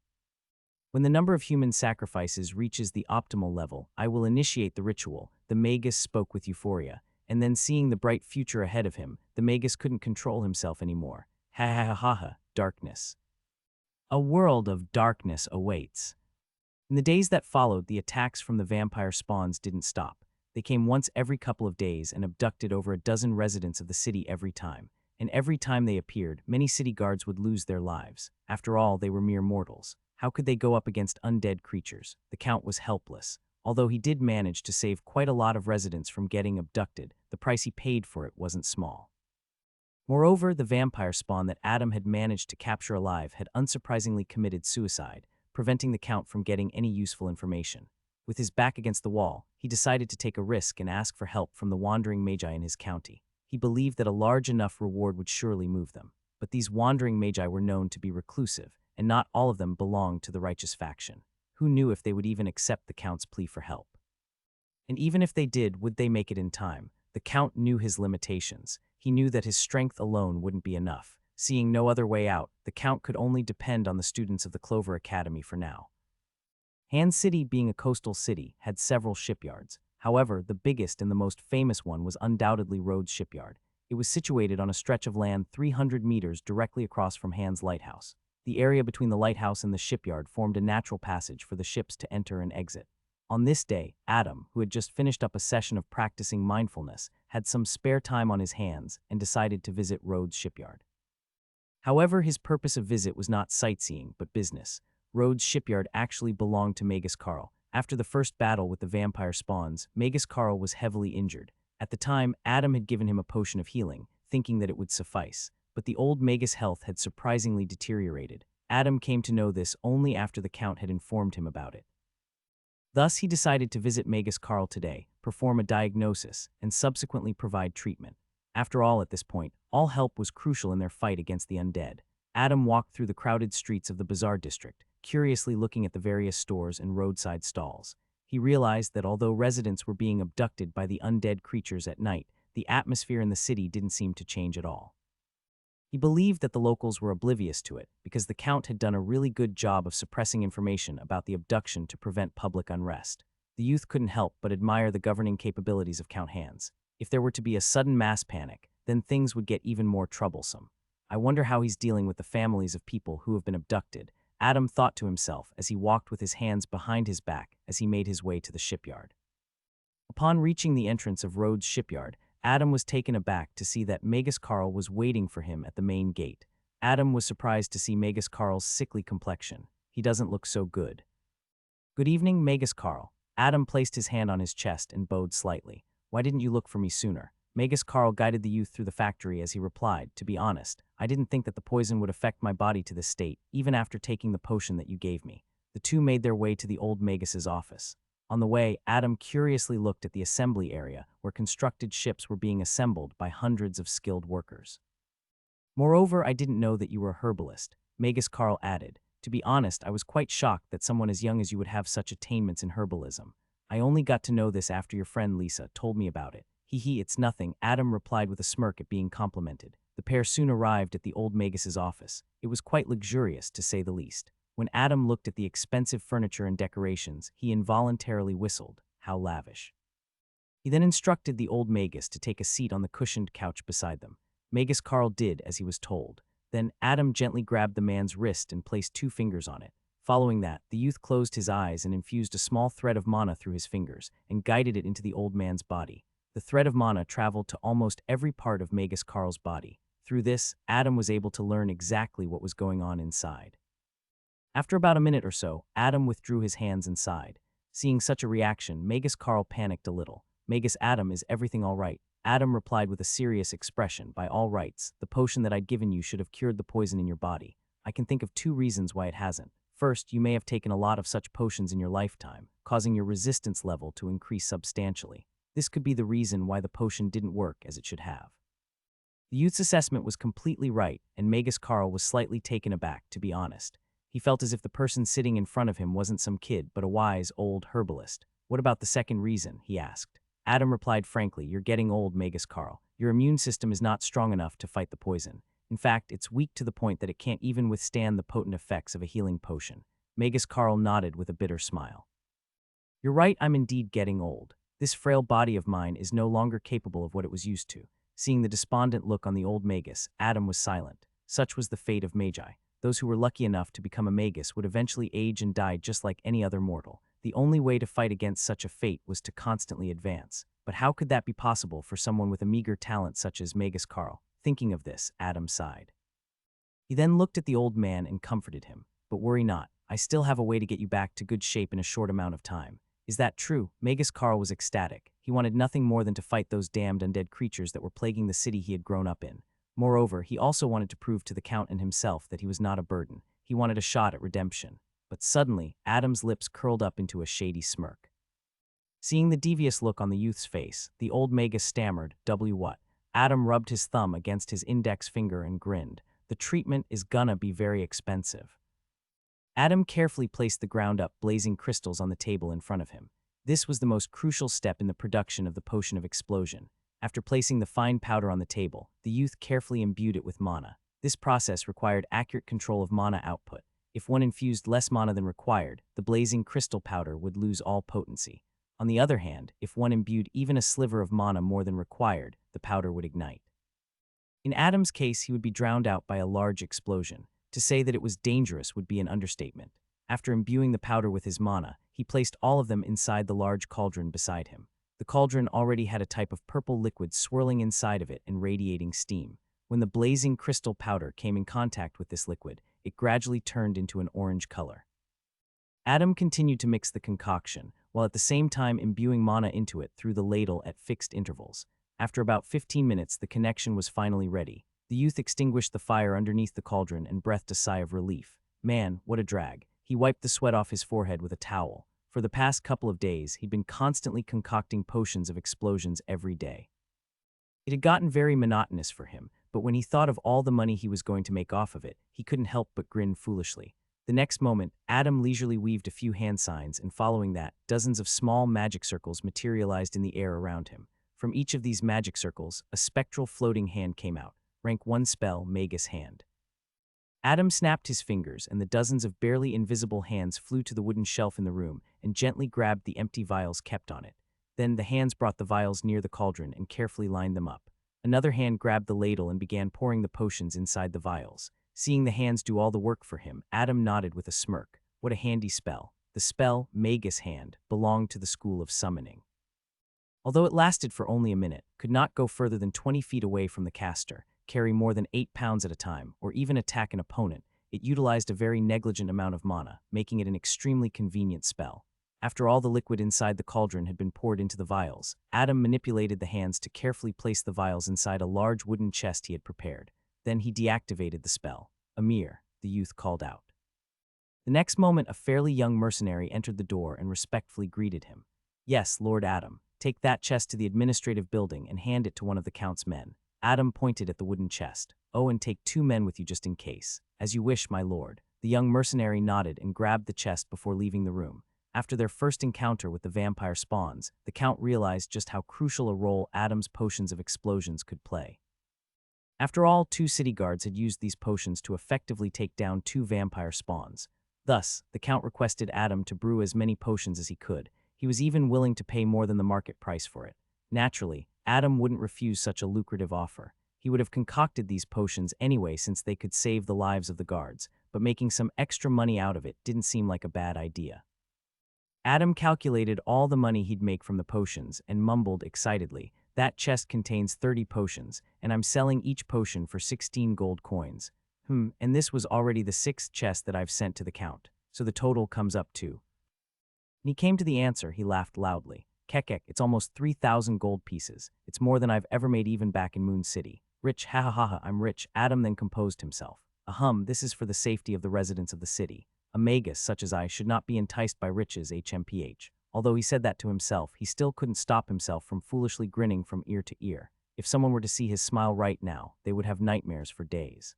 When the number of human sacrifices reaches the optimal level, I will initiate the ritual, the magus spoke with euphoria, and then seeing the bright future ahead of him, the magus couldn't control himself anymore. Ha ha ha ha ha, darkness. A world of darkness awaits. In the days that followed, the attacks from the vampire spawns didn't stop. They came once every couple of days and abducted over a dozen residents of the city every time. And every time they appeared, many city guards would lose their lives. After all, they were mere mortals. How could they go up against undead creatures? The Count was helpless. Although he did manage to save quite a lot of residents from getting abducted, the price he paid for it wasn't small. Moreover, the vampire spawn that Adam had managed to capture alive had unsurprisingly committed suicide, preventing the Count from getting any useful information. With his back against the wall, he decided to take a risk and ask for help from the wandering magi in his county. He believed that a large enough reward would surely move them. But these wandering magi were known to be reclusive, and not all of them belonged to the righteous faction. Who knew if they would even accept the Count's plea for help? And even if they did, would they make it in time? The Count knew his limitations. He knew that his strength alone wouldn't be enough. Seeing no other way out, the Count could only depend on the students of the Clover Academy for now. Han City, being a coastal city, had several shipyards. However, the biggest and the most famous one was undoubtedly Rhodes Shipyard. It was situated on a stretch of land 300 meters directly across from Han's lighthouse. The area between the lighthouse and the shipyard formed a natural passage for the ships to enter and exit. On this day, Adam, who had just finished up a session of practicing mindfulness, had some spare time on his hands and decided to visit Rhodes Shipyard. However, his purpose of visit was not sightseeing, but business. Rhodes Shipyard actually belonged to Magus Carl. After the first battle with the vampire spawns, Magus Carl was heavily injured. At the time, Adam had given him a potion of healing, thinking that it would suffice. But the old Magus' health had surprisingly deteriorated. Adam came to know this only after the Count had informed him about it. Thus, he decided to visit Magus Carl today, perform a diagnosis, and subsequently provide treatment. After all, at this point, all help was crucial in their fight against the undead. Adam walked through the crowded streets of the Bazaar District, curiously looking at the various stores and roadside stalls. He realized that although residents were being abducted by the undead creatures at night, the atmosphere in the city didn't seem to change at all. He believed that the locals were oblivious to it because the Count had done a really good job of suppressing information about the abduction to prevent public unrest. The youth couldn't help but admire the governing capabilities of Count Hans. If there were to be a sudden mass panic, then things would get even more troublesome. I wonder how he's dealing with the families of people who have been abducted, Adam thought to himself as he walked with his hands behind his back as he made his way to the shipyard. Upon reaching the entrance of Rhodes Shipyard, Adam was taken aback to see that Magus Carl was waiting for him at the main gate. Adam was surprised to see Magus Carl's sickly complexion. He doesn't look so good. Good evening, Magus Carl. Adam placed his hand on his chest and bowed slightly. Why didn't you look for me sooner? Magus Carl guided the youth through the factory as he replied, to be honest, I didn't think that the poison would affect my body to this state, even after taking the potion that you gave me. The two made their way to the old Magus's office. On the way, Adam curiously looked at the assembly area where constructed ships were being assembled by hundreds of skilled workers. Moreover, I didn't know that you were a herbalist, Magus Carl added. To be honest, I was quite shocked that someone as young as you would have such attainments in herbalism. I only got to know this after your friend Lisa told me about it. Hee, it's nothing, Adam replied with a smirk at being complimented. The pair soon arrived at the old Magus's office. It was quite luxurious, to say the least. When Adam looked at the expensive furniture and decorations, he involuntarily whistled. How lavish. He then instructed the old Magus to take a seat on the cushioned couch beside them. Magus Carl did as he was told. Then Adam gently grabbed the man's wrist and placed 2 fingers on it. Following that, the youth closed his eyes and infused a small thread of mana through his fingers and guided it into the old man's body. The thread of mana traveled to almost every part of Magus Carl's body. Through this, Adam was able to learn exactly what was going on inside. After about a minute or so, Adam withdrew his hands and sighed. Seeing such a reaction, Magus Carl panicked a little. Magus Adam, is everything all right? Adam replied with a serious expression. By all rights, the potion that I'd given you should have cured the poison in your body. I can think of 2 reasons why it hasn't. First, you may have taken a lot of such potions in your lifetime, causing your resistance level to increase substantially. This could be the reason why the potion didn't work as it should have. The youth's assessment was completely right, and Magus Carl was slightly taken aback, to be honest. He felt as if the person sitting in front of him wasn't some kid, but a wise, old herbalist. What about the second reason? He asked. Adam replied frankly, you're getting old, Magus Carl. Your immune system is not strong enough to fight the poison. In fact, it's weak to the point that it can't even withstand the potent effects of a healing potion. Magus Carl nodded with a bitter smile. You're right, I'm indeed getting old. This frail body of mine is no longer capable of what it was used to. Seeing the despondent look on the old Magus, Adam was silent. Such was the fate of Magi. Those who were lucky enough to become a Magus would eventually age and die just like any other mortal. The only way to fight against such a fate was to constantly advance. But how could that be possible for someone with a meager talent such as Magus Carl? Thinking of this, Adam sighed. He then looked at the old man and comforted him. But worry not, I still have a way to get you back to good shape in a short amount of time. Is that true? Magus Carl was ecstatic. He wanted nothing more than to fight those damned undead creatures that were plaguing the city he had grown up in. Moreover, he also wanted to prove to the Count and himself that he was not a burden. He wanted a shot at redemption. But suddenly, Adam's lips curled up into a shady smirk. Seeing the devious look on the youth's face, the old Magus stammered, "W what?" Adam rubbed his thumb against his index finger and grinned. The treatment is gonna be very expensive. Adam carefully placed the ground-up blazing crystals on the table in front of him. This was the most crucial step in the production of the potion of explosion. After placing the fine powder on the table, the youth carefully imbued it with mana. This process required accurate control of mana output. If one infused less mana than required, the blazing crystal powder would lose all potency. On the other hand, if one imbued even a sliver of mana more than required, the powder would ignite. In Adam's case, he would be drowned out by a large explosion. To say that it was dangerous would be an understatement. After imbuing the powder with his mana, he placed all of them inside the large cauldron beside him. The cauldron already had a type of purple liquid swirling inside of it and radiating steam. When the blazing crystal powder came in contact with this liquid, it gradually turned into an orange color. Adam continued to mix the concoction, while at the same time imbuing mana into it through the ladle at fixed intervals. After about 15 minutes, the connection was finally ready. The youth extinguished the fire underneath the cauldron and breathed a sigh of relief. Man, what a drag. He wiped the sweat off his forehead with a towel. For the past couple of days, he'd been constantly concocting potions of explosions every day. It had gotten very monotonous for him, but when he thought of all the money he was going to make off of it, he couldn't help but grin foolishly. The next moment, Adam leisurely weaved a few hand signs, and following that, dozens of small magic circles materialized in the air around him. From each of these magic circles, a spectral floating hand came out. Rank 1 spell, Magus Hand. Adam snapped his fingers, and the dozens of barely invisible hands flew to the wooden shelf in the room and gently grabbed the empty vials kept on it. Then the hands brought the vials near the cauldron and carefully lined them up. Another hand grabbed the ladle and began pouring the potions inside the vials. Seeing the hands do all the work for him, Adam nodded with a smirk. What a handy spell. The spell, Magus Hand, belonged to the School of Summoning. Although it lasted for only a minute, could not go further than 20 feet away from the caster, carry more than 8 pounds at a time, or even attack an opponent, it utilized a very negligent amount of mana, making it an extremely convenient spell. After all the liquid inside the cauldron had been poured into the vials, Adam manipulated the hands to carefully place the vials inside a large wooden chest he had prepared. Then he deactivated the spell. "Amir," the youth called out. The next moment, a fairly young mercenary entered the door and respectfully greeted him. "Yes, Lord Adam. Take that chest to the administrative building and hand it to one of the Count's men." Adam pointed at the wooden chest. "Oh, and take 2 men with you just in case." "As you wish, my lord." The young mercenary nodded and grabbed the chest before leaving the room. After their first encounter with the vampire spawns, the Count realized just how crucial a role Adam's potions of explosions could play. After all, 2 city guards had used these potions to effectively take down 2 vampire spawns. Thus, the Count requested Adam to brew as many potions as he could. He was even willing to pay more than the market price for it. Naturally, Adam wouldn't refuse such a lucrative offer. He would have concocted these potions anyway since they could save the lives of the guards, but making some extra money out of it didn't seem like a bad idea. Adam calculated all the money he'd make from the potions and mumbled excitedly, "That chest contains 30 potions, and I'm selling each potion for 16 gold coins. And this was already the 6th chest that I've sent to the Count, so the total comes up to..." When he came to the answer, he laughed loudly. Kekek, it's almost 3,000 gold pieces. It's more than I've ever made even back in Moon City. Rich, ha ha ha ha, I'm rich. Adam then composed himself. Ahem, this is for the safety of the residents of the city. A magus such as I should not be enticed by riches, HMPH. Although he said that to himself, he still couldn't stop himself from foolishly grinning from ear to ear. If someone were to see his smile right now, they would have nightmares for days.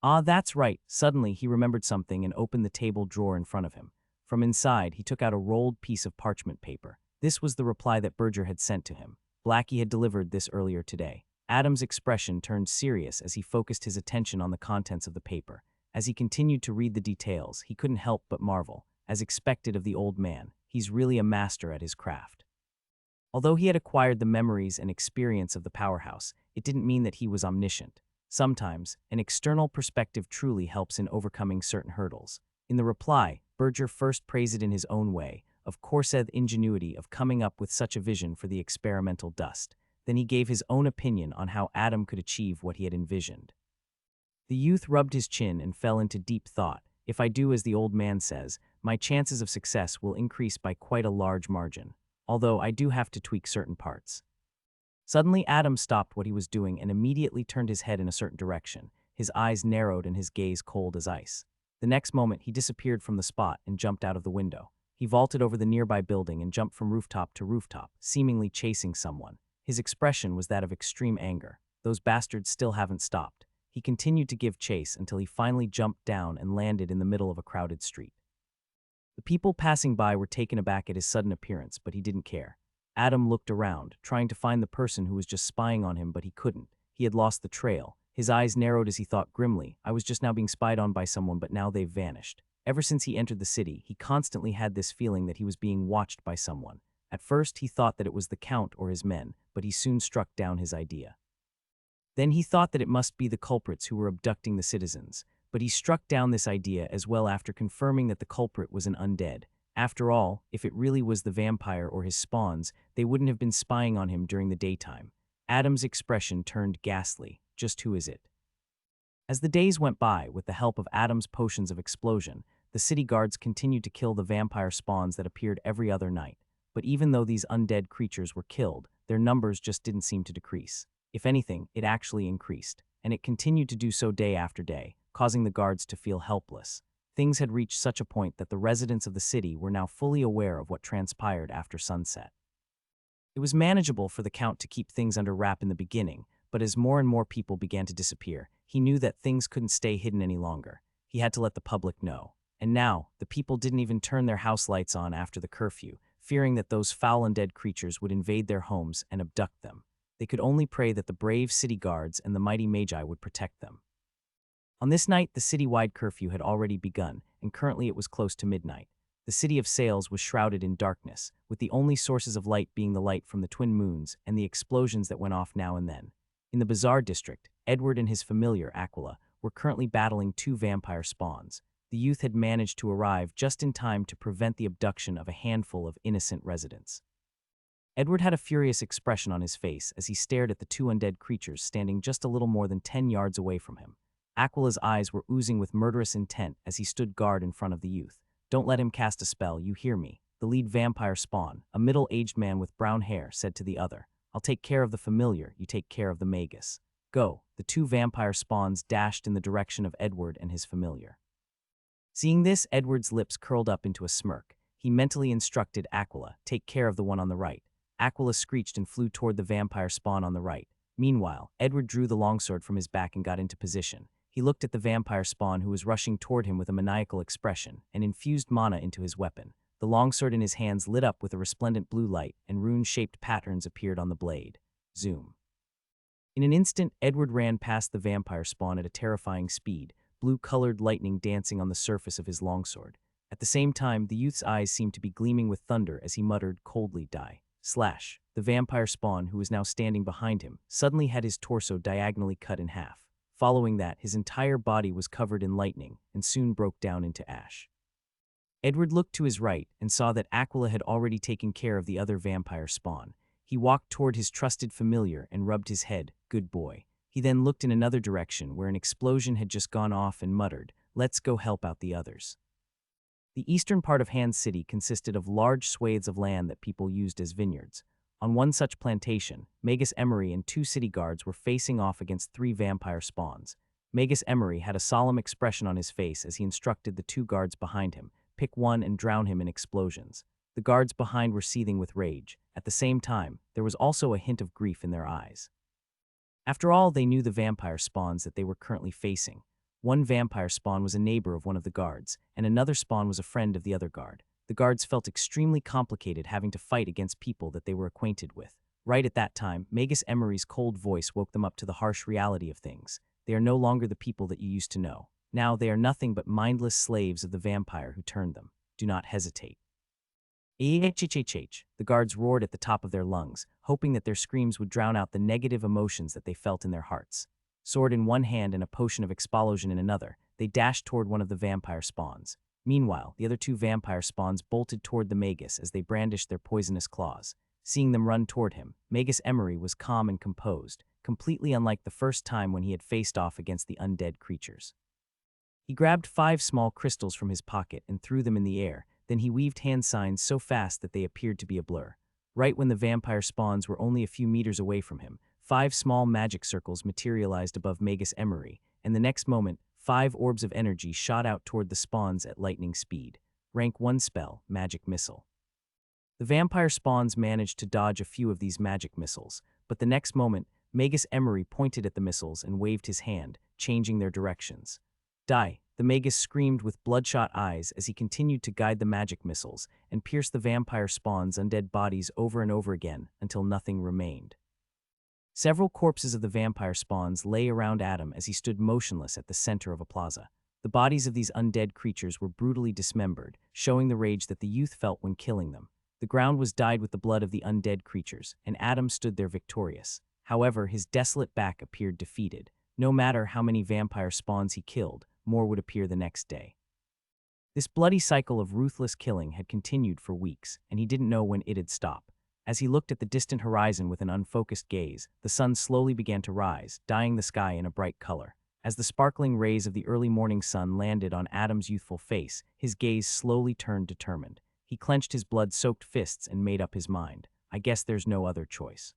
Ah, that's right. Suddenly, he remembered something and opened the table drawer in front of him. From inside, he took out a rolled piece of parchment paper. This was the reply that Berger had sent to him. Blackie had delivered this earlier today. Adam's expression turned serious as he focused his attention on the contents of the paper. As he continued to read the details, he couldn't help but marvel. As expected of the old man, he's really a master at his craft. Although he had acquired the memories and experience of the powerhouse, it didn't mean that he was omniscient. Sometimes, an external perspective truly helps in overcoming certain hurdles. In the reply, Berger first praised it in his own way, of Korseth's ingenuity of coming up with such a vision for the experimental dust. Then he gave his own opinion on how Adam could achieve what he had envisioned. The youth rubbed his chin and fell into deep thought. If I do as the old man says, my chances of success will increase by quite a large margin, although I do have to tweak certain parts. Suddenly, Adam stopped what he was doing and immediately turned his head in a certain direction. His eyes narrowed and his gaze cold as ice. The next moment, he disappeared from the spot and jumped out of the window. He vaulted over the nearby building and jumped from rooftop to rooftop, seemingly chasing someone. His expression was that of extreme anger. Those bastards still haven't stopped. He continued to give chase until he finally jumped down and landed in the middle of a crowded street. The people passing by were taken aback at his sudden appearance, but he didn't care. Adam looked around, trying to find the person who was just spying on him, but he couldn't. He had lost the trail. His eyes narrowed as he thought grimly, I was just now being spied on by someone, but now they've vanished. Ever since he entered the city, he constantly had this feeling that he was being watched by someone. At first, he thought that it was the Count or his men, but he soon struck down his idea. Then he thought that it must be the culprits who were abducting the citizens, but he struck down this idea as well after confirming that the culprit was an undead. After all, if it really was the vampire or his spawns, they wouldn't have been spying on him during the daytime. Adam's expression turned ghastly. Just who is it? As the days went by, with the help of Adam's potions of explosion, the city guards continued to kill the vampire spawns that appeared every other night. But even though these undead creatures were killed, their numbers just didn't seem to decrease. If anything, it actually increased, and it continued to do so day after day, causing the guards to feel helpless. Things had reached such a point that the residents of the city were now fully aware of what transpired after sunset. It was manageable for the Count to keep things under wrap in the beginning, but as more and more people began to disappear, he knew that things couldn't stay hidden any longer. He had to let the public know. And now, the people didn't even turn their house lights on after the curfew, fearing that those foul undead creatures would invade their homes and abduct them. They could only pray that the brave city guards and the mighty magi would protect them. On this night, the city-wide curfew had already begun, and currently it was close to midnight. The city of Sales was shrouded in darkness, with the only sources of light being the light from the twin moons and the explosions that went off now and then. In the Bazaar district, Edward and his familiar, Aquila, were currently battling two vampire spawns. The youth had managed to arrive just in time to prevent the abduction of a handful of innocent residents. Edward had a furious expression on his face as he stared at the two undead creatures standing just a little more than 10 yards away from him. Aquila's eyes were oozing with murderous intent as he stood guard in front of the youth. Don't let him cast a spell, you hear me? The lead vampire spawn, a middle-aged man with brown hair, said to the other. I'll take care of the familiar, you take care of the magus. Go. The two vampire spawns dashed in the direction of Edward and his familiar. Seeing this, Edward's lips curled up into a smirk. He mentally instructed Aquila, take care of the one on the right. Aquila screeched and flew toward the vampire spawn on the right. Meanwhile, Edward drew the longsword from his back and got into position. He looked at the vampire spawn who was rushing toward him with a maniacal expression and infused mana into his weapon. The longsword in his hands lit up with a resplendent blue light, and rune-shaped patterns appeared on the blade. Zoom. In an instant, Edward ran past the vampire spawn at a terrifying speed, blue-colored lightning dancing on the surface of his longsword. At the same time, the youth's eyes seemed to be gleaming with thunder as he muttered coldly, die. Slash. The vampire spawn, who was now standing behind him, suddenly had his torso diagonally cut in half. Following that, his entire body was covered in lightning and soon broke down into ash. Edward looked to his right and saw that Aquila had already taken care of the other vampire spawn. He walked toward his trusted familiar and rubbed his head, good boy. He then looked in another direction where an explosion had just gone off and muttered, let's go help out the others. The eastern part of Han City consisted of large swathes of land that people used as vineyards. On one such plantation, Magus Emery and two city guards were facing off against three vampire spawns. Magus Emery had a solemn expression on his face as he instructed the two guards behind him, pick one and drown him in explosions. The guards behind were seething with rage. At the same time, there was also a hint of grief in their eyes. After all, they knew the vampire spawns that they were currently facing. One vampire spawn was a neighbor of one of the guards, and another spawn was a friend of the other guard. The guards felt extremely complicated having to fight against people that they were acquainted with. Right at that time, Magus Emery's cold voice woke them up to the harsh reality of things. They are no longer the people that you used to know. Now they are nothing but mindless slaves of the vampire who turned them. Do not hesitate. The guards roared at the top of their lungs, hoping that their screams would drown out the negative emotions that they felt in their hearts. Sword in one hand and a potion of explosion in another, they dashed toward one of the vampire spawns. Meanwhile, the other two vampire spawns bolted toward the Magus as they brandished their poisonous claws. Seeing them run toward him, Magus Emery was calm and composed, completely unlike the first time when he had faced off against the undead creatures. He grabbed 5 small crystals from his pocket and threw them in the air. Then he weaved hand signs so fast that they appeared to be a blur. Right when the vampire spawns were only a few meters away from him, 5 small magic circles materialized above Magus Emery, and the next moment, 5 orbs of energy shot out toward the spawns at lightning speed. Rank 1 spell, Magic Missile. The vampire spawns managed to dodge a few of these magic missiles, but the next moment, Magus Emery pointed at the missiles and waved his hand, changing their directions. Die! The Magus screamed with bloodshot eyes as he continued to guide the magic missiles and pierce the vampire spawn's undead bodies over and over again until nothing remained. Several corpses of the vampire spawns lay around Adam as he stood motionless at the center of a plaza. The bodies of these undead creatures were brutally dismembered, showing the rage that the youth felt when killing them. The ground was dyed with the blood of the undead creatures, and Adam stood there victorious. However, his desolate back appeared defeated. No matter how many vampire spawns he killed, more would appear the next day. This bloody cycle of ruthless killing had continued for weeks, and he didn't know when it'd stop. As he looked at the distant horizon with an unfocused gaze, the sun slowly began to rise, dyeing the sky in a bright color. As the sparkling rays of the early morning sun landed on Adam's youthful face, his gaze slowly turned determined. He clenched his blood-soaked fists and made up his mind. I guess there's no other choice.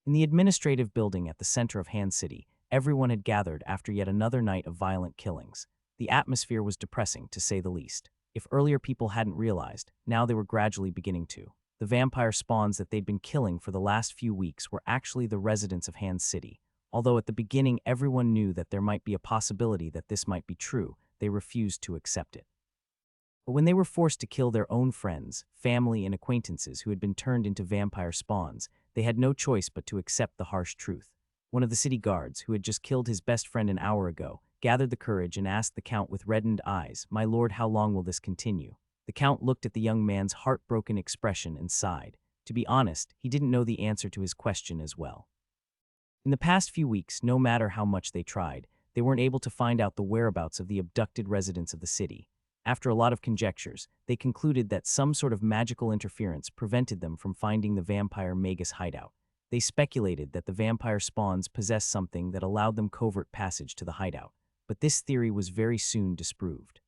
In the administrative building at the center of Han City, everyone had gathered after yet another night of violent killings. The atmosphere was depressing, to say the least. If earlier people hadn't realized, now they were gradually beginning to. The vampire spawns that they'd been killing for the last few weeks were actually the residents of Han City. Although at the beginning everyone knew that there might be a possibility that this might be true, they refused to accept it. But when they were forced to kill their own friends, family, and acquaintances who had been turned into vampire spawns, they had no choice but to accept the harsh truth. One of the city guards, who had just killed his best friend an hour ago, gathered the courage and asked the Count with reddened eyes, "My lord, how long will this continue?" The Count looked at the young man's heartbroken expression and sighed. To be honest, he didn't know the answer to his question as well. In the past few weeks, no matter how much they tried, they weren't able to find out the whereabouts of the abducted residents of the city. After a lot of conjectures, they concluded that some sort of magical interference prevented them from finding the vampire Magus hideout. They speculated that the vampire spawns possessed something that allowed them covert passage to the hideout, but this theory was very soon disproved.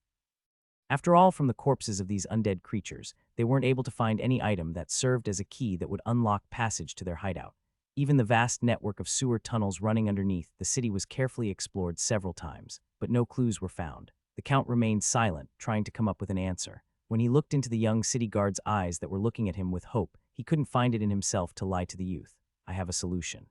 After all, from the corpses of these undead creatures, they weren't able to find any item that served as a key that would unlock passage to their hideout. Even the vast network of sewer tunnels running underneath the city was carefully explored several times, but no clues were found. The Count remained silent, trying to come up with an answer. When he looked into the young city guard's eyes that were looking at him with hope, he couldn't find it in himself to lie to the youth. "I have a solution."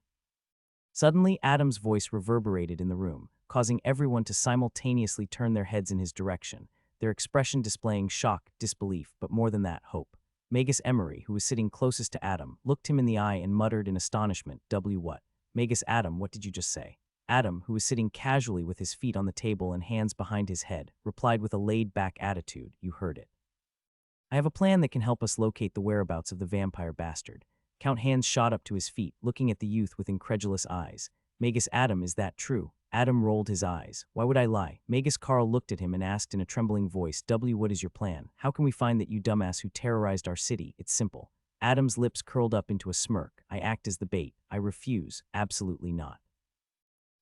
Suddenly, Adam's voice reverberated in the room, causing everyone to simultaneously turn their heads in his direction, their expression displaying shock, disbelief, but more than that, hope. Magus Emery, who was sitting closest to Adam, looked him in the eye and muttered in astonishment, What? Magus, Adam, what did you just say?" Adam, who was sitting casually with his feet on the table and hands behind his head, replied with a laid-back attitude, "You heard it. I have a plan that can help us locate the whereabouts of the vampire bastard." Count Hans shot up to his feet, looking at the youth with incredulous eyes. "Magus, Adam, is that true?" Adam rolled his eyes. "Why would I lie?" Magus Carl looked at him and asked in a trembling voice, What is your plan? How can we find that you dumbass who terrorized our city? It's simple." Adam's lips curled up into a smirk. "I act as the bait. I refuse. Absolutely not."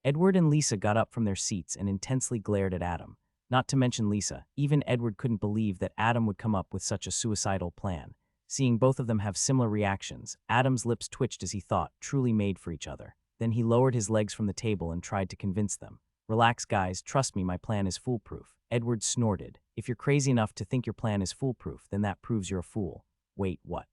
Edward and Lisa got up from their seats and intensely glared at Adam. Not to mention Lisa. Even Edward couldn't believe that Adam would come up with such a suicidal plan. Seeing both of them have similar reactions, Adam's lips twitched as he thought, truly made for each other. Then he lowered his legs from the table and tried to convince them. Relax, guys, trust me, my plan is foolproof. Edward snorted. If you're crazy enough to think your plan is foolproof, then that proves you're a fool. Wait, what?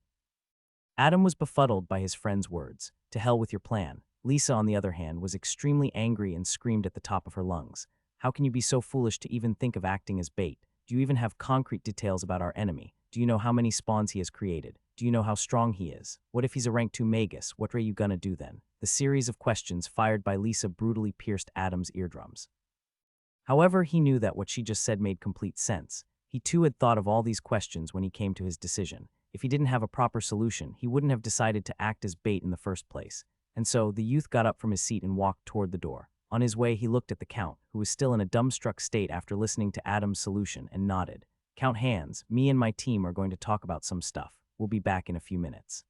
Adam was befuddled by his friend's words. To hell with your plan. Lisa, on the other hand, was extremely angry and screamed at the top of her lungs. How can you be so foolish to even think of acting as bait? Do you even have concrete details about our enemy? Do you know how many spawns he has created? Do you know how strong he is? What if he's a rank 2 magus? What are you gonna do then? The series of questions fired by Lisa brutally pierced Adam's eardrums. However, he knew that what she just said made complete sense. He too had thought of all these questions when he came to his decision. If he didn't have a proper solution, he wouldn't have decided to act as bait in the first place. And so, the youth got up from his seat and walked toward the door. On his way, he looked at the Count, who was still in a dumbstruck state after listening to Adam's solution, and nodded. Count Hands, me and my team are going to talk about some stuff. We'll be back in a few minutes.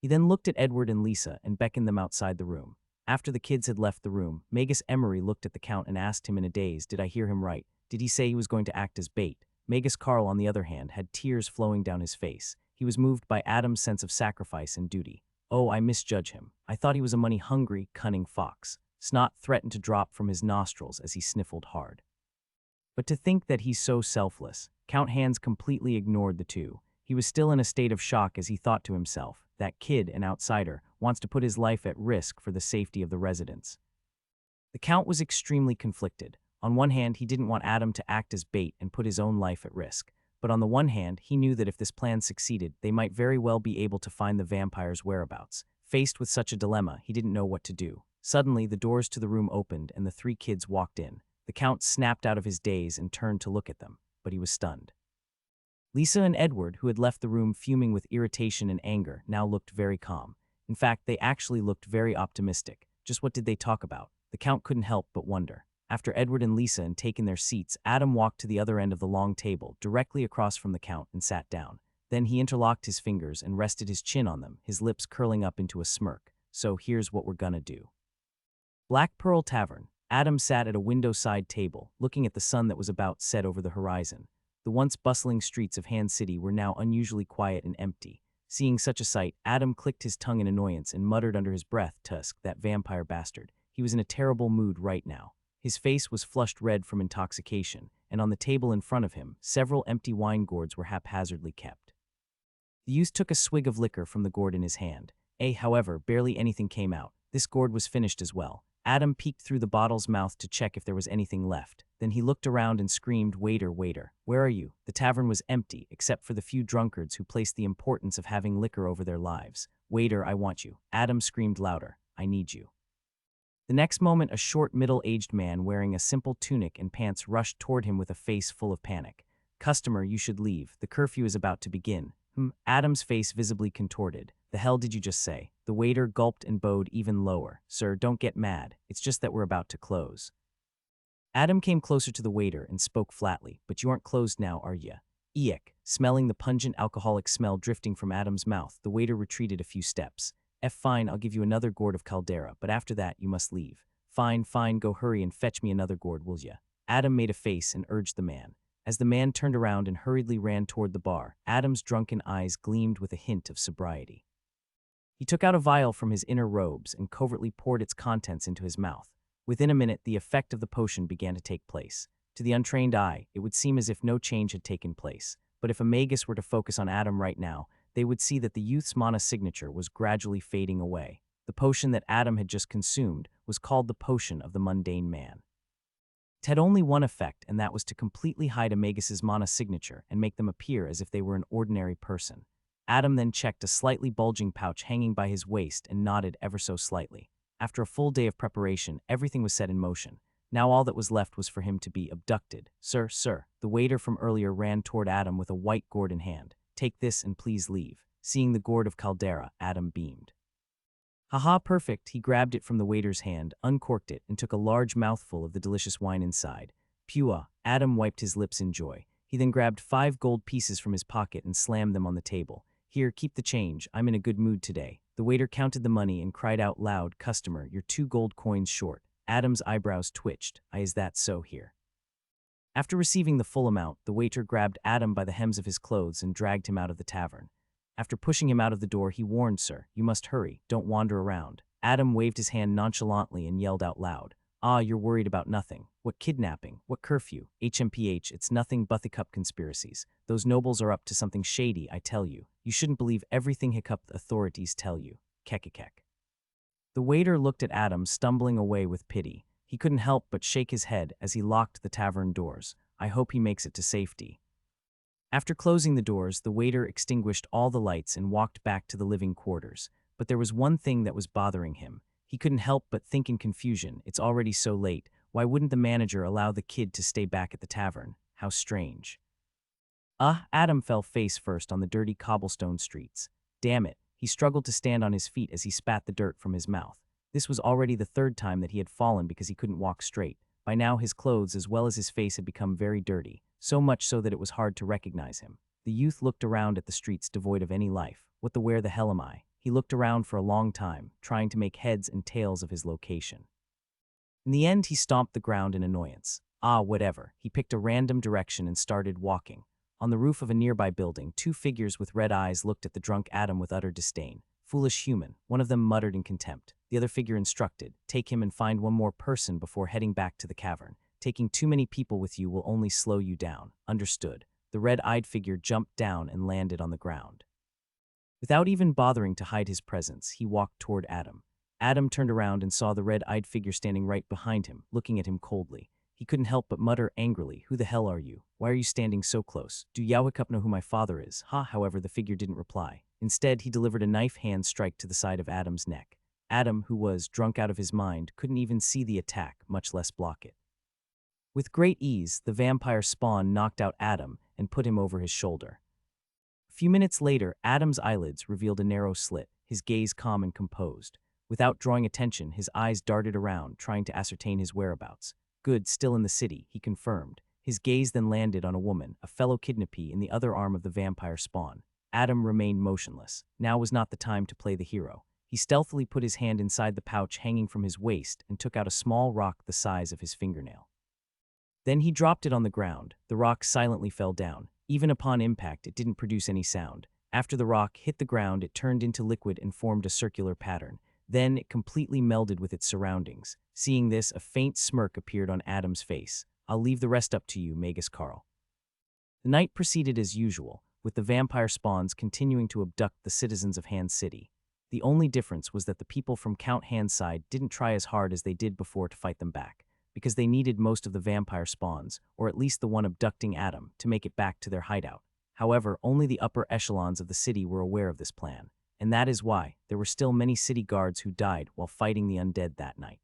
He then looked at Edward and Lisa and beckoned them outside the room. After the kids had left the room, Magus Emery looked at the Count and asked him in a daze, did I hear him right? Did he say he was going to act as bait? Magus Carl, on the other hand, had tears flowing down his face. He was moved by Adam's sense of sacrifice and duty. Oh, I misjudge him. I thought he was a money-hungry, cunning fox. Snot threatened to drop from his nostrils as he sniffled hard. But to think that he's so selfless, Count Hands completely ignored the two. He was still in a state of shock as he thought to himself, that kid, an outsider, wants to put his life at risk for the safety of the residents. The Count was extremely conflicted. On one hand, he didn't want Adam to act as bait and put his own life at risk. But on the one hand, he knew that if this plan succeeded, they might very well be able to find the vampire's whereabouts. Faced with such a dilemma, he didn't know what to do. Suddenly, the doors to the room opened and the three kids walked in. The Count snapped out of his daze and turned to look at them, but he was stunned. Lisa and Edward, who had left the room fuming with irritation and anger, now looked very calm. In fact, they actually looked very optimistic. Just what did they talk about? The Count couldn't help but wonder. After Edward and Lisa had taken their seats, Adam walked to the other end of the long table, directly across from the Count, and sat down. Then he interlocked his fingers and rested his chin on them, his lips curling up into a smirk. So here's what we're gonna do. Black Pearl Tavern. Adam sat at a window-side table, looking at the sun that was about set over the horizon. The once bustling streets of Han City were now unusually quiet and empty. Seeing such a sight, Adam clicked his tongue in annoyance and muttered under his breath, Tusk, that vampire bastard. He was in a terrible mood right now. His face was flushed red from intoxication, and on the table in front of him, several empty wine gourds were haphazardly kept. The youth took a swig of liquor from the gourd in his hand. However, barely anything came out. This gourd was finished as well. Adam peeked through the bottle's mouth to check if there was anything left. Then he looked around and screamed, Waiter, waiter, where are you? The tavern was empty, except for the few drunkards who placed the importance of having liquor over their lives. Waiter, I want you. Adam screamed louder, I need you. The next moment, a short, middle-aged man wearing a simple tunic and pants rushed toward him with a face full of panic. Customer, you should leave. The curfew is about to begin. Adam's face visibly contorted. The hell did you just say? The waiter gulped and bowed even lower. Sir, don't get mad. It's just that we're about to close. Adam came closer to the waiter and spoke flatly. But you aren't closed now, are ya? Eek. Smelling the pungent alcoholic smell drifting from Adam's mouth, the waiter retreated a few steps. Fine, I'll give you another gourd of caldera, but after that you must leave. Fine, go hurry and fetch me another gourd, will ya? Adam made a face and urged the man. As the man turned around and hurriedly ran toward the bar, Adam's drunken eyes gleamed with a hint of sobriety. He took out a vial from his inner robes and covertly poured its contents into his mouth. Within a minute, the effect of the potion began to take place. To the untrained eye, it would seem as if no change had taken place. But if a magus were to focus on Adam right now, they would see that the youth's mana signature was gradually fading away. The potion that Adam had just consumed was called the Potion of the Mundane Man. It had only one effect, and that was to completely hide a magus's mana signature and make them appear as if they were an ordinary person. Adam then checked a slightly bulging pouch hanging by his waist and nodded ever so slightly. After a full day of preparation, everything was set in motion. Now all that was left was for him to be abducted. Sir, the waiter from earlier ran toward Adam with a white gourd in hand. Take this and please leave. Seeing the gourd of caldera, Adam beamed. Haha, perfect. He grabbed it from the waiter's hand, uncorked it, and took a large mouthful of the delicious wine inside. Pua, Adam wiped his lips in joy. He then grabbed 5 gold pieces from his pocket and slammed them on the table. Here, keep the change. I'm in a good mood today. The waiter counted the money and cried out loud, Customer, you're 2 gold coins short. Adam's eyebrows twitched. Is that so here? After receiving the full amount, the waiter grabbed Adam by the hems of his clothes and dragged him out of the tavern. After pushing him out of the door, he warned, "Sir, you must hurry, don't wander around." Adam waved his hand nonchalantly and yelled out loud, "Ah, you're worried about nothing. What kidnapping? What curfew? HMPH, it's nothing but the cup conspiracies. Those nobles are up to something shady, I tell you. You shouldn't believe everything hiccup the authorities tell you. Kekekek." The waiter looked at Adam, stumbling away with pity. He couldn't help but shake his head as he locked the tavern doors. "I hope he makes it to safety." After closing the doors, the waiter extinguished all the lights and walked back to the living quarters. But there was one thing that was bothering him. He couldn't help but think in confusion, it's already so late. Why wouldn't the manager allow the kid to stay back at the tavern? How strange. Adam fell face first on the dirty cobblestone streets. Damn it, he struggled to stand on his feet as he spat the dirt from his mouth. This was already the third time that he had fallen because he couldn't walk straight. By now his clothes as well as his face had become very dirty, so much so that it was hard to recognize him. The youth looked around at the streets devoid of any life. What the where the hell am I? He looked around for a long time, trying to make heads and tails of his location. In the end, he stomped the ground in annoyance. Whatever. He picked a random direction and started walking. On the roof of a nearby building, two figures with red eyes looked at the drunk Adam with utter disdain. "Foolish human," one of them muttered in contempt. The other figure instructed, "Take him and find one more person before heading back to the cavern. Taking too many people with you will only slow you down." Understood. The red-eyed figure jumped down and landed on the ground. Without even bothering to hide his presence, he walked toward Adam. Adam turned around and saw the red-eyed figure standing right behind him, looking at him coldly. He couldn't help but mutter angrily, "Who the hell are you? Why are you standing so close? Do Yahwehkup know who my father is?" However, the figure didn't reply. Instead, he delivered a knife hand strike to the side of Adam's neck. Adam, who was drunk out of his mind, couldn't even see the attack, much less block it. With great ease, the vampire spawn knocked out Adam and put him over his shoulder. A few minutes later, Adam's eyelids revealed a narrow slit, his gaze calm and composed. Without drawing attention, his eyes darted around, trying to ascertain his whereabouts. "Good, still in the city," he confirmed. His gaze then landed on a woman, a fellow kidnappee in the other arm of the vampire spawn. Adam remained motionless. Now was not the time to play the hero. He stealthily put his hand inside the pouch hanging from his waist and took out a small rock the size of his fingernail. Then he dropped it on the ground. The rock silently fell down. Even upon impact, it didn't produce any sound. After the rock hit the ground, it turned into liquid and formed a circular pattern. Then it completely melded with its surroundings. Seeing this, a faint smirk appeared on Adam's face. "I'll leave the rest up to you, Magus Carl." The night proceeded as usual, with the vampire spawns continuing to abduct the citizens of Hand City. The only difference was that the people from Count Hand's side didn't try as hard as they did before to fight them back, because they needed most of the vampire spawns, or at least the one abducting Adam, to make it back to their hideout. However, only the upper echelons of the city were aware of this plan, and that is why there were still many city guards who died while fighting the undead that night.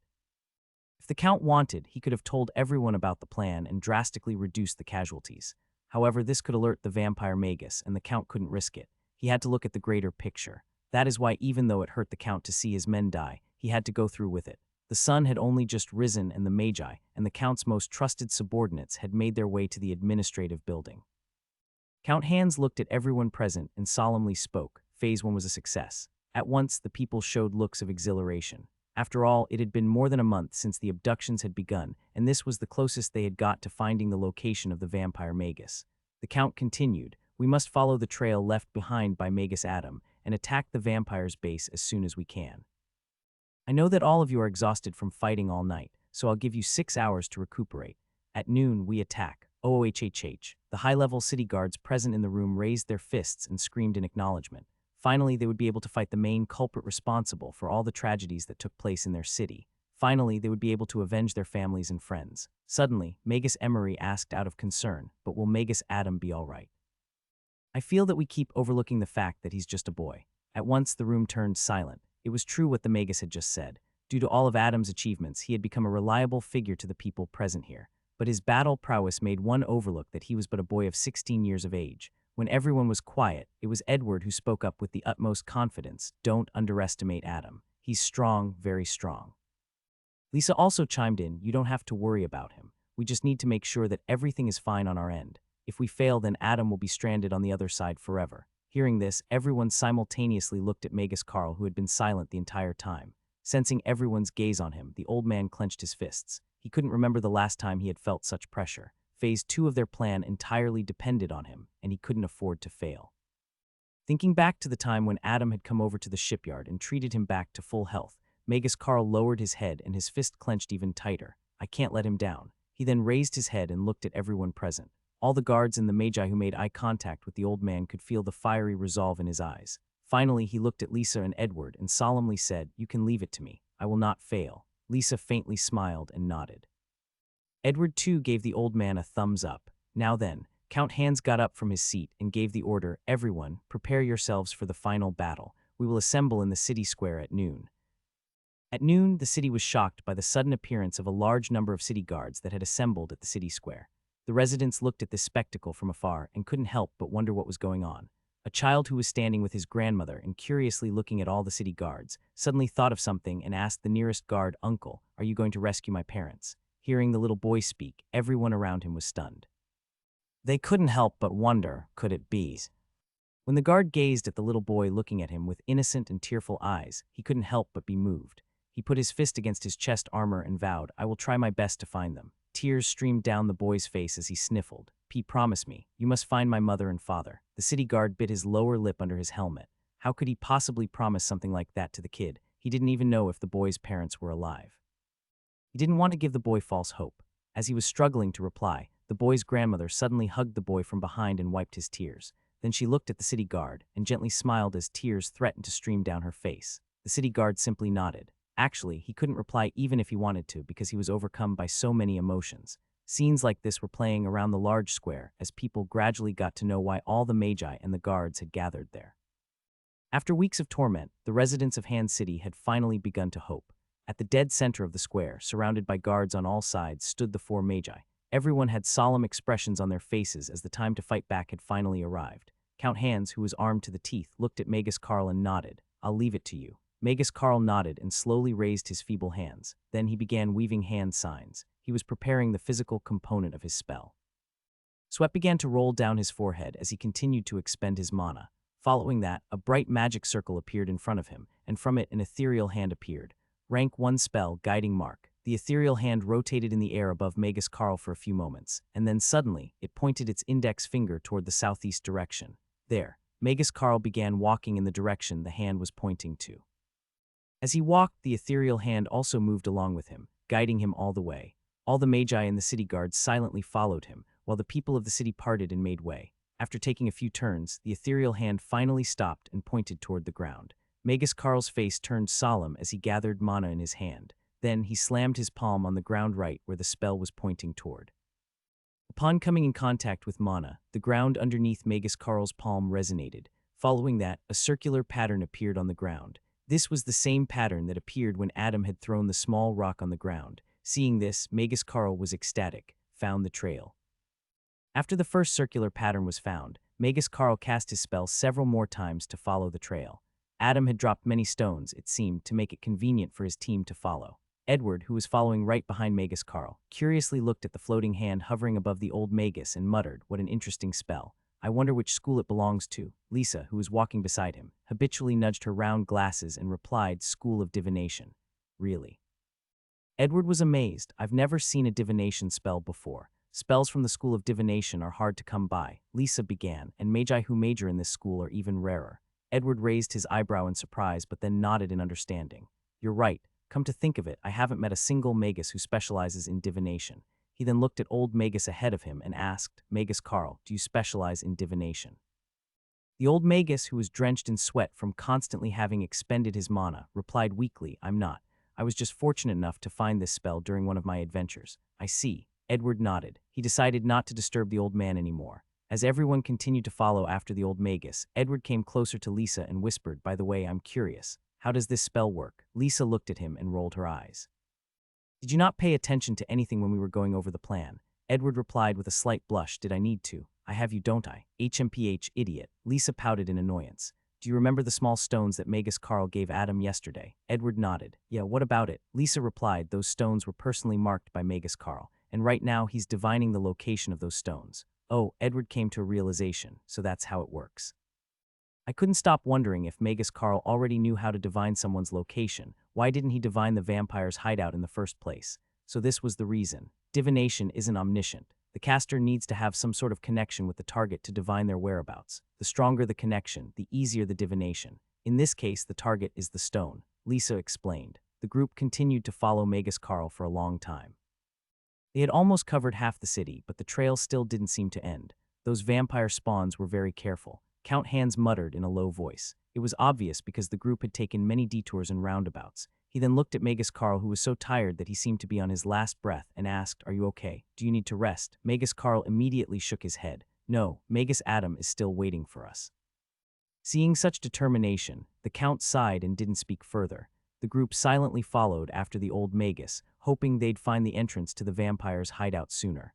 If the Count wanted, he could have told everyone about the plan and drastically reduced the casualties. However, this could alert the vampire Magus, and the Count couldn't risk it. He had to look at the greater picture. That is why, even though it hurt the Count to see his men die, he had to go through with it. The sun had only just risen, and the Magi and the Count's most trusted subordinates had made their way to the administrative building. Count Hands looked at everyone present and solemnly spoke. Phase 1 was a success. At once, the people showed looks of exhilaration. After all, it had been more than a month since the abductions had begun, and this was the closest they had got to finding the location of the vampire Magus. The Count continued, "We must follow the trail left behind by Magus Adam and attack the vampire's base as soon as we can. I know that all of you are exhausted from fighting all night, so I'll give you 6 hours to recuperate. At noon, we attack." OOHHH. The high-level city guards present in the room raised their fists and screamed in acknowledgement. Finally, they would be able to fight the main culprit responsible for all the tragedies that took place in their city. Finally, they would be able to avenge their families and friends. Suddenly, Magus Emery asked out of concern, "But will Magus Adam be all right?" "I feel that we keep overlooking the fact that he's just a boy." At once, the room turned silent. It was true what the Magus had just said. Due to all of Adam's achievements, he had become a reliable figure to the people present here. But his battle prowess made one overlook that he was but a boy of 16 years of age. When everyone was quiet, it was Edward who spoke up with the utmost confidence. "Don't underestimate Adam. He's strong, very strong." Lisa also chimed in, "You don't have to worry about him. We just need to make sure that everything is fine on our end. If we fail, then Adam will be stranded on the other side forever." Hearing this, everyone simultaneously looked at Magus Carl, who had been silent the entire time. Sensing everyone's gaze on him, the old man clenched his fists. He couldn't remember the last time he had felt such pressure. Phase 2 of their plan entirely depended on him, and he couldn't afford to fail. Thinking back to the time when Adam had come over to the shipyard and treated him back to full health, Magus Carl lowered his head and his fist clenched even tighter. I can't let him down. He then raised his head and looked at everyone present. All the guards and the magi who made eye contact with the old man could feel the fiery resolve in his eyes. Finally, he looked at Lisa and Edward and solemnly said, "You can leave it to me. I will not fail." Lisa faintly smiled and nodded. Edward too gave the old man a thumbs up. Now then, Count Hans got up from his seat and gave the order, "Everyone, prepare yourselves for the final battle. We will assemble in the city square at noon." At noon, the city was shocked by the sudden appearance of a large number of city guards that had assembled at the city square. The residents looked at this spectacle from afar and couldn't help but wonder what was going on. A child who was standing with his grandmother and curiously looking at all the city guards suddenly thought of something and asked the nearest guard, "Uncle, are you going to rescue my parents?" Hearing the little boy speak, everyone around him was stunned. They couldn't help but wonder, could it be? When the guard gazed at the little boy looking at him with innocent and tearful eyes, he couldn't help but be moved. He put his fist against his chest armor and vowed, "I will try my best to find them." Tears streamed down the boy's face as he sniffled. Promise me, you must find my mother and father." The city guard bit his lower lip under his helmet. How could he possibly promise something like that to the kid? He didn't even know if the boy's parents were alive. He didn't want to give the boy false hope. As he was struggling to reply, the boy's grandmother suddenly hugged the boy from behind and wiped his tears. Then she looked at the city guard and gently smiled as tears threatened to stream down her face. The city guard simply nodded. Actually, he couldn't reply even if he wanted to because he was overcome by so many emotions. Scenes like this were playing around the large square as people gradually got to know why all the magi and the guards had gathered there. After weeks of torment, the residents of Han City had finally begun to hope. At the dead center of the square, surrounded by guards on all sides, stood the four magi. Everyone had solemn expressions on their faces as the time to fight back had finally arrived. Count Hans, who was armed to the teeth, looked at Magus Carl and nodded. "I'll leave it to you." Magus Carl nodded and slowly raised his feeble hands. Then he began weaving hand signs. He was preparing the physical component of his spell. Sweat began to roll down his forehead as he continued to expend his mana. Following that, a bright magic circle appeared in front of him, and from it an ethereal hand appeared. Rank 1 spell, Guiding Mark. The ethereal hand rotated in the air above Magus Carl for a few moments, and then suddenly, it pointed its index finger toward the southeast direction. There, Magus Carl began walking in the direction the hand was pointing to. As he walked, the ethereal hand also moved along with him, guiding him all the way. All the magi and the city guards silently followed him, while the people of the city parted and made way. After taking a few turns, the ethereal hand finally stopped and pointed toward the ground. Magus Carl's face turned solemn as he gathered mana in his hand. Then he slammed his palm on the ground right where the spell was pointing toward. Upon coming in contact with mana, the ground underneath Magus Carl's palm resonated. Following that, a circular pattern appeared on the ground. This was the same pattern that appeared when Adam had thrown the small rock on the ground. Seeing this, Magus Carl was ecstatic, found the trail. After the first circular pattern was found, Magus Carl cast his spell several more times to follow the trail. Adam had dropped many stones, it seemed, to make it convenient for his team to follow. Edward, who was following right behind Magus Carl, curiously looked at the floating hand hovering above the old Magus and muttered, "What an interesting spell. I wonder which school it belongs to." Lisa, who was walking beside him, habitually nudged her round glasses and replied, "School of Divination." "Really?" Edward was amazed. "I've never seen a divination spell before. Spells from the School of Divination are hard to come by," Lisa began, "and magi who major in this school are even rarer." Edward raised his eyebrow in surprise but then nodded in understanding. "You're right. Come to think of it, I haven't met a single Magus who specializes in divination." He then looked at old Magus ahead of him and asked, "Magus Carl, do you specialize in divination?" The old Magus, who was drenched in sweat from constantly having expended his mana, replied weakly, "I'm not. I was just fortunate enough to find this spell during one of my adventures." "I see." Edward nodded. He decided not to disturb the old man anymore. As everyone continued to follow after the old Magus, Edward came closer to Lisa and whispered, "By the way, I'm curious. How does this spell work?" Lisa looked at him and rolled her eyes. "Did you not pay attention to anything when we were going over the plan?" Edward replied with a slight blush, "Did I need to? I have you, don't I? HMPH, idiot." Lisa pouted in annoyance. "Do you remember the small stones that Magus Carl gave Adam yesterday?" Edward nodded. "Yeah, what about it?" Lisa replied, "Those stones were personally marked by Magus Carl, and right now he's divining the location of those stones." Oh, Edward came to a realization, so that's how it works. I couldn't stop wondering if Magus Carl already knew how to divine someone's location. Why didn't he divine the vampire's hideout in the first place? So this was the reason. Divination isn't omniscient. The caster needs to have some sort of connection with the target to divine their whereabouts. The stronger the connection, the easier the divination. In this case, the target is the stone, Lisa explained. The group continued to follow Magus Carl for a long time. They had almost covered half the city, but the trail still didn't seem to end. Those vampire spawns were very careful. Count Hans muttered in a low voice. It was obvious because the group had taken many detours and roundabouts. He then looked at Magus Carl, who was so tired that he seemed to be on his last breath, and asked, "Are you okay? Do you need to rest?" Magus Carl immediately shook his head. "No, Magus Adam is still waiting for us." Seeing such determination, the Count sighed and didn't speak further. The group silently followed after the old Magus, hoping they'd find the entrance to the vampire's hideout sooner.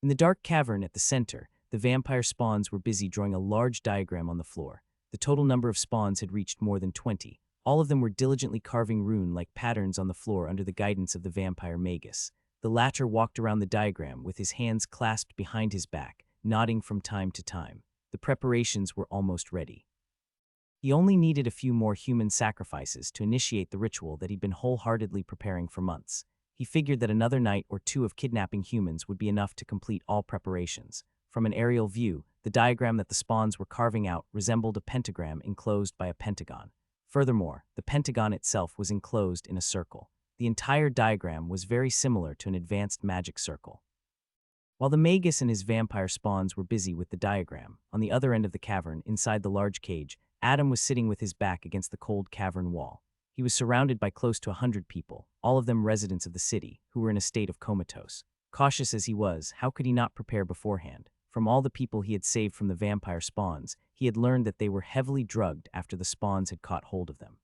In the dark cavern at the center, the vampire spawns were busy drawing a large diagram on the floor. The total number of spawns had reached more than 20. All of them were diligently carving rune-like patterns on the floor under the guidance of the vampire Magus. The latter walked around the diagram with his hands clasped behind his back, nodding from time to time. The preparations were almost ready. He only needed a few more human sacrifices to initiate the ritual that he'd been wholeheartedly preparing for months. He figured that another night or two of kidnapping humans would be enough to complete all preparations. From an aerial view, the diagram that the spawns were carving out resembled a pentagram enclosed by a pentagon. Furthermore, the pentagon itself was enclosed in a circle. The entire diagram was very similar to an advanced magic circle. While the Magus and his vampire spawns were busy with the diagram, on the other end of the cavern, inside the large cage, Adam was sitting with his back against the cold cavern wall. He was surrounded by close to 100 people, all of them residents of the city, who were in a state of comatose. Cautious as he was, how could he not prepare beforehand? From all the people he had saved from the vampire spawns, he had learned that they were heavily drugged after the spawns had caught hold of them.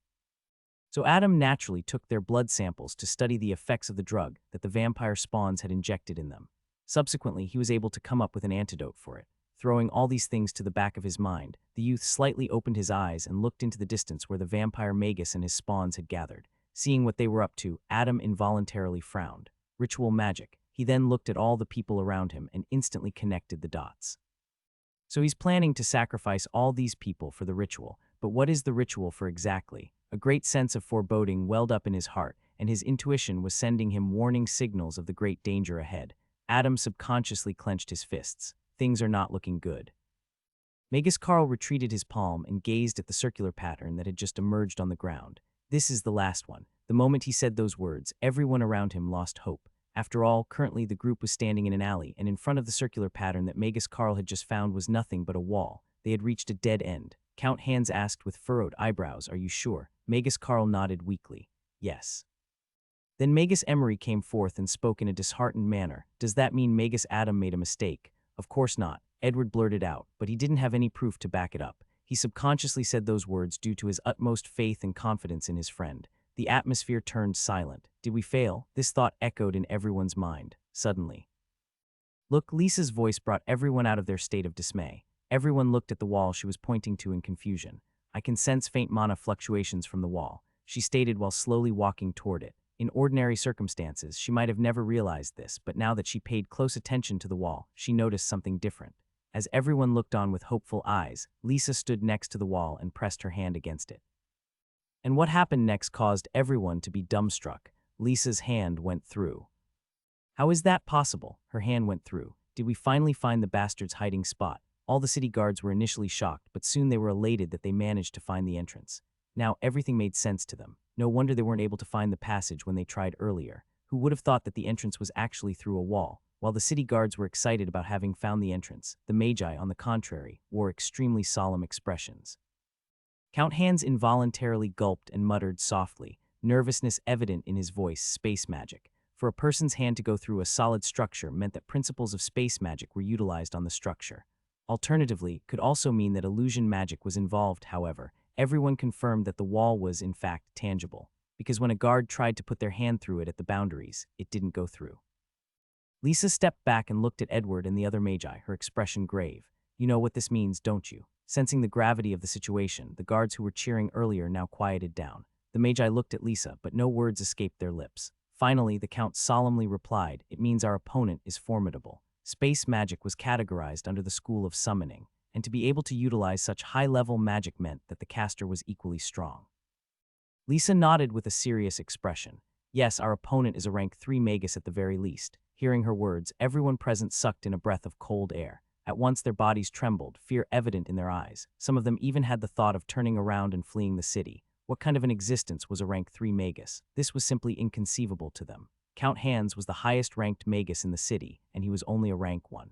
So Adam naturally took their blood samples to study the effects of the drug that the vampire spawns had injected in them. Subsequently, he was able to come up with an antidote for it. Throwing all these things to the back of his mind, the youth slightly opened his eyes and looked into the distance where the vampire Magus and his spawns had gathered. Seeing what they were up to, Adam involuntarily frowned. Ritual magic. He then looked at all the people around him and instantly connected the dots. So he's planning to sacrifice all these people for the ritual. But what is the ritual for exactly? A great sense of foreboding welled up in his heart, and his intuition was sending him warning signals of the great danger ahead. Adam subconsciously clenched his fists. Things are not looking good. Magus Carl retreated his palm and gazed at the circular pattern that had just emerged on the ground. This is the last one. The moment he said those words, everyone around him lost hope. After all, currently the group was standing in an alley, and in front of the circular pattern that Magus Carl had just found was nothing but a wall. They had reached a dead end. Count Hans asked with furrowed eyebrows, "Are you sure?" Magus Carl nodded weakly. "Yes." Then Magus Emery came forth and spoke in a disheartened manner. "Does that mean Magus Adam made a mistake?" "Of course not," Edward blurted out, but he didn't have any proof to back it up. He subconsciously said those words due to his utmost faith and confidence in his friend. The atmosphere turned silent. Did we fail? This thought echoed in everyone's mind. Suddenly. Look, Lisa's voice brought everyone out of their state of dismay. Everyone looked at the wall she was pointing to in confusion. "I can sense faint mana fluctuations from the wall," she stated while slowly walking toward it. In ordinary circumstances, she might have never realized this, but now that she paid close attention to the wall, she noticed something different. As everyone looked on with hopeful eyes, Lisa stood next to the wall and pressed her hand against it. And what happened next caused everyone to be dumbstruck. Lisa's hand went through. "How is that possible?" Her hand went through. "Did we finally find the bastard's hiding spot?" All the city guards were initially shocked, but soon they were elated that they managed to find the entrance. Now everything made sense to them. No wonder they weren't able to find the passage when they tried earlier. Who would have thought that the entrance was actually through a wall? While the city guards were excited about having found the entrance, the Magi, on the contrary, wore extremely solemn expressions. Count Hans involuntarily gulped and muttered softly, nervousness evident in his voice. Space magic. For a person's hand to go through a solid structure meant that principles of space magic were utilized on the structure. Alternatively, could also mean that illusion magic was involved. However, everyone confirmed that the wall was, in fact, tangible, because when a guard tried to put their hand through it at the boundaries, it didn't go through. Lisa stepped back and looked at Edward and the other Magi, her expression grave. "You know what this means, don't you?" Sensing the gravity of the situation, the guards who were cheering earlier now quieted down. The Magi looked at Lisa, but no words escaped their lips. Finally, the Count solemnly replied, "It means our opponent is formidable." Space magic was categorized under the school of summoning, and to be able to utilize such high-level magic meant that the caster was equally strong. Lisa nodded with a serious expression. Yes, our opponent is a rank 3 magus at the very least. Hearing her words, everyone present sucked in a breath of cold air. At once their bodies trembled, fear evident in their eyes. Some of them even had the thought of turning around and fleeing the city. What kind of an existence was a rank 3 magus? This was simply inconceivable to them. Count Hans was the highest-ranked magus in the city, and he was only a rank 1.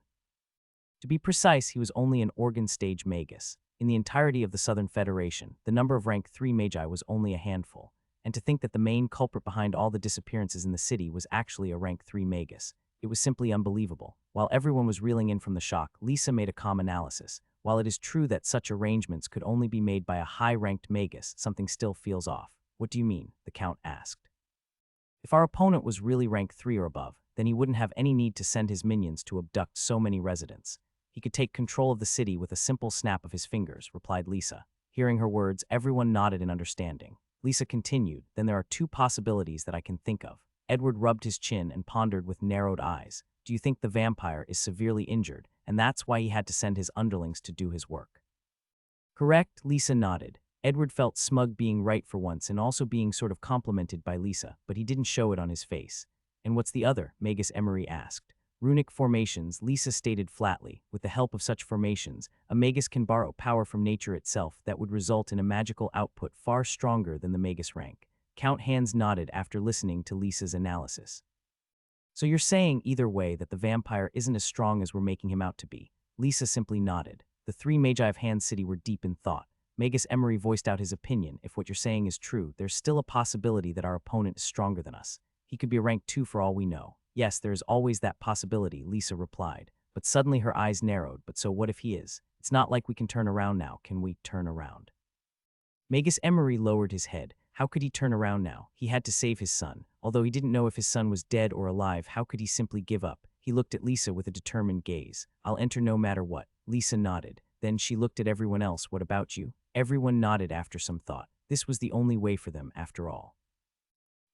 To be precise, he was only an organ stage magus. In the entirety of the Southern Federation, the number of rank 3 magi was only a handful. And to think that the main culprit behind all the disappearances in the city was actually a rank 3 magus. It was simply unbelievable. While everyone was reeling in from the shock, Lisa made a calm analysis. While it is true that such arrangements could only be made by a high-ranked magus, something still feels off. What do you mean? The Count asked. If our opponent was really rank 3 or above, then he wouldn't have any need to send his minions to abduct so many residents. He could take control of the city with a simple snap of his fingers, replied Lisa. Hearing her words, everyone nodded in understanding. Lisa continued, then there are 2 possibilities that I can think of. Edward rubbed his chin and pondered with narrowed eyes. Do you think the vampire is severely injured, and that's why he had to send his underlings to do his work? Correct, Lisa nodded. Edward felt smug being right for once and also being sort of complimented by Lisa, but he didn't show it on his face. And what's the other? Magus Emery asked. Runic formations, Lisa stated flatly. With the help of such formations, a magus can borrow power from nature itself that would result in a magical output far stronger than the magus rank. Count Hans nodded after listening to Lisa's analysis. So you're saying either way that the vampire isn't as strong as we're making him out to be? Lisa simply nodded. The 3 magi of Hans City were deep in thought. Magus Emery voiced out his opinion. If what you're saying is true, there's still a possibility that our opponent is stronger than us. He could be a rank 2 for all we know. Yes, there is always that possibility, Lisa replied. But suddenly her eyes narrowed. But so what if he is? It's not like we can turn around now. Can we turn around? Magus Emery lowered his head. How could he turn around now? He had to save his son. Although he didn't know if his son was dead or alive, how could he simply give up? He looked at Lisa with a determined gaze. I'll enter no matter what. Lisa nodded. Then she looked at everyone else. What about you? Everyone nodded after some thought. This was the only way for them, after all.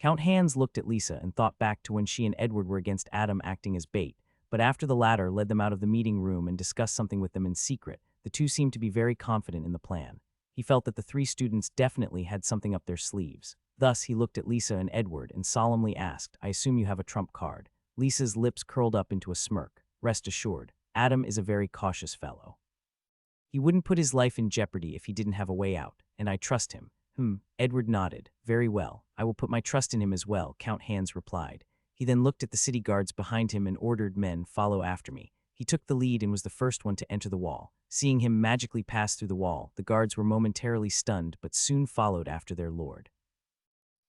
Count Hans looked at Lisa and thought back to when she and Edward were against Adam acting as bait, but after the latter led them out of the meeting room and discussed something with them in secret, the two seemed to be very confident in the plan. He felt that the 3 students definitely had something up their sleeves. Thus, he looked at Lisa and Edward and solemnly asked, I assume you have a trump card. Lisa's lips curled up into a smirk. Rest assured, Adam is a very cautious fellow. He wouldn't put his life in jeopardy if he didn't have a way out, and I trust him. Edward nodded. Very well. I will put my trust in him as well, Count Hans replied. He then looked at the city guards behind him and ordered men, follow after me. He took the lead and was the first one to enter the wall. Seeing him magically pass through the wall, the guards were momentarily stunned but soon followed after their lord.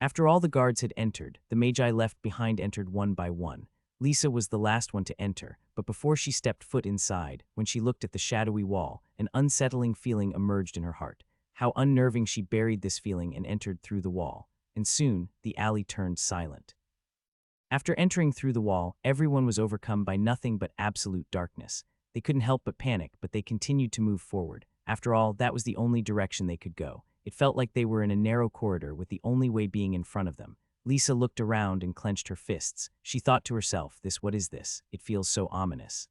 After all the guards had entered, the magi left behind entered one by one. Lisa was the last one to enter, but before she stepped foot inside, when she looked at the shadowy wall, an unsettling feeling emerged in her heart. How unnerving. She buried this feeling and entered through the wall, and soon the alley turned silent. After entering through the wall, everyone was overcome by nothing but absolute darkness. They couldn't help but panic, but they continued to move forward. After all, that was the only direction they could go. It felt like they were in a narrow corridor with the only way being in front of them. Lisa looked around and clenched her fists. She thought to herself, what is this? It feels so ominous.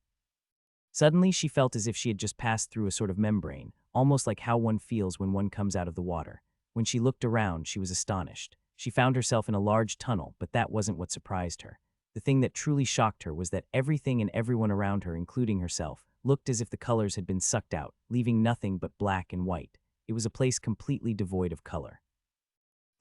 Suddenly, she felt as if she had just passed through a sort of membrane, almost like how one feels when one comes out of the water. When she looked around, she was astonished. She found herself in a large tunnel, but that wasn't what surprised her. The thing that truly shocked her was that everything and everyone around her, including herself, looked as if the colors had been sucked out, leaving nothing but black and white. It was a place completely devoid of color.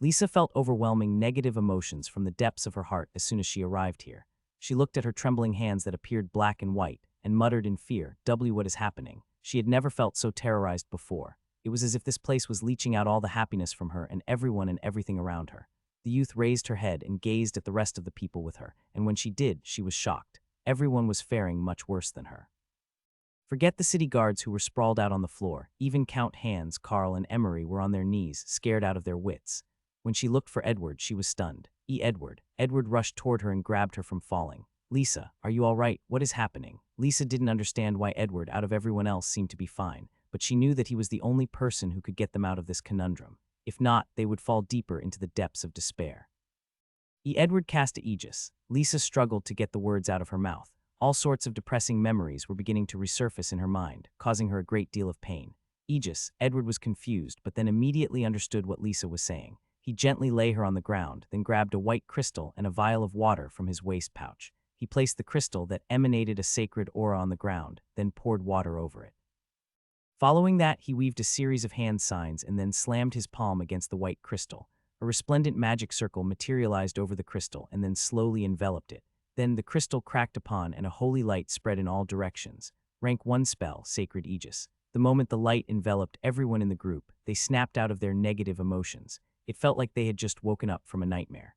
Lisa felt overwhelming negative emotions from the depths of her heart as soon as she arrived here. She looked at her trembling hands that appeared black and white, and muttered in fear, what is happening? She had never felt so terrorized before. It was as if this place was leaching out all the happiness from her and everyone and everything around her. The youth raised her head and gazed at the rest of the people with her, and when she did, she was shocked. Everyone was faring much worse than her. Forget the city guards who were sprawled out on the floor. Even Count Hans, Carl, and Emery were on their knees, scared out of their wits. When she looked for Edward, she was stunned. Edward. Edward rushed toward her and grabbed her from falling. Lisa, are you all right? What is happening? Lisa didn't understand why Edward, out of everyone else, seemed to be fine, but she knew that he was the only person who could get them out of this conundrum. If not, they would fall deeper into the depths of despair. Edward cast aegis. Lisa struggled to get the words out of her mouth. All sorts of depressing memories were beginning to resurface in her mind, causing her a great deal of pain. Edward was confused, but then immediately understood what Lisa was saying. He gently lay her on the ground, then grabbed a white crystal and a vial of water from his waist pouch. He placed the crystal that emanated a sacred aura on the ground, then poured water over it. Following that, he weaved a series of hand signs and then slammed his palm against the white crystal. A resplendent magic circle materialized over the crystal and then slowly enveloped it. Then the crystal cracked upon and a holy light spread in all directions. Rank 1 spell, Sacred Aegis. The moment the light enveloped everyone in the group, they snapped out of their negative emotions. It felt like they had just woken up from a nightmare.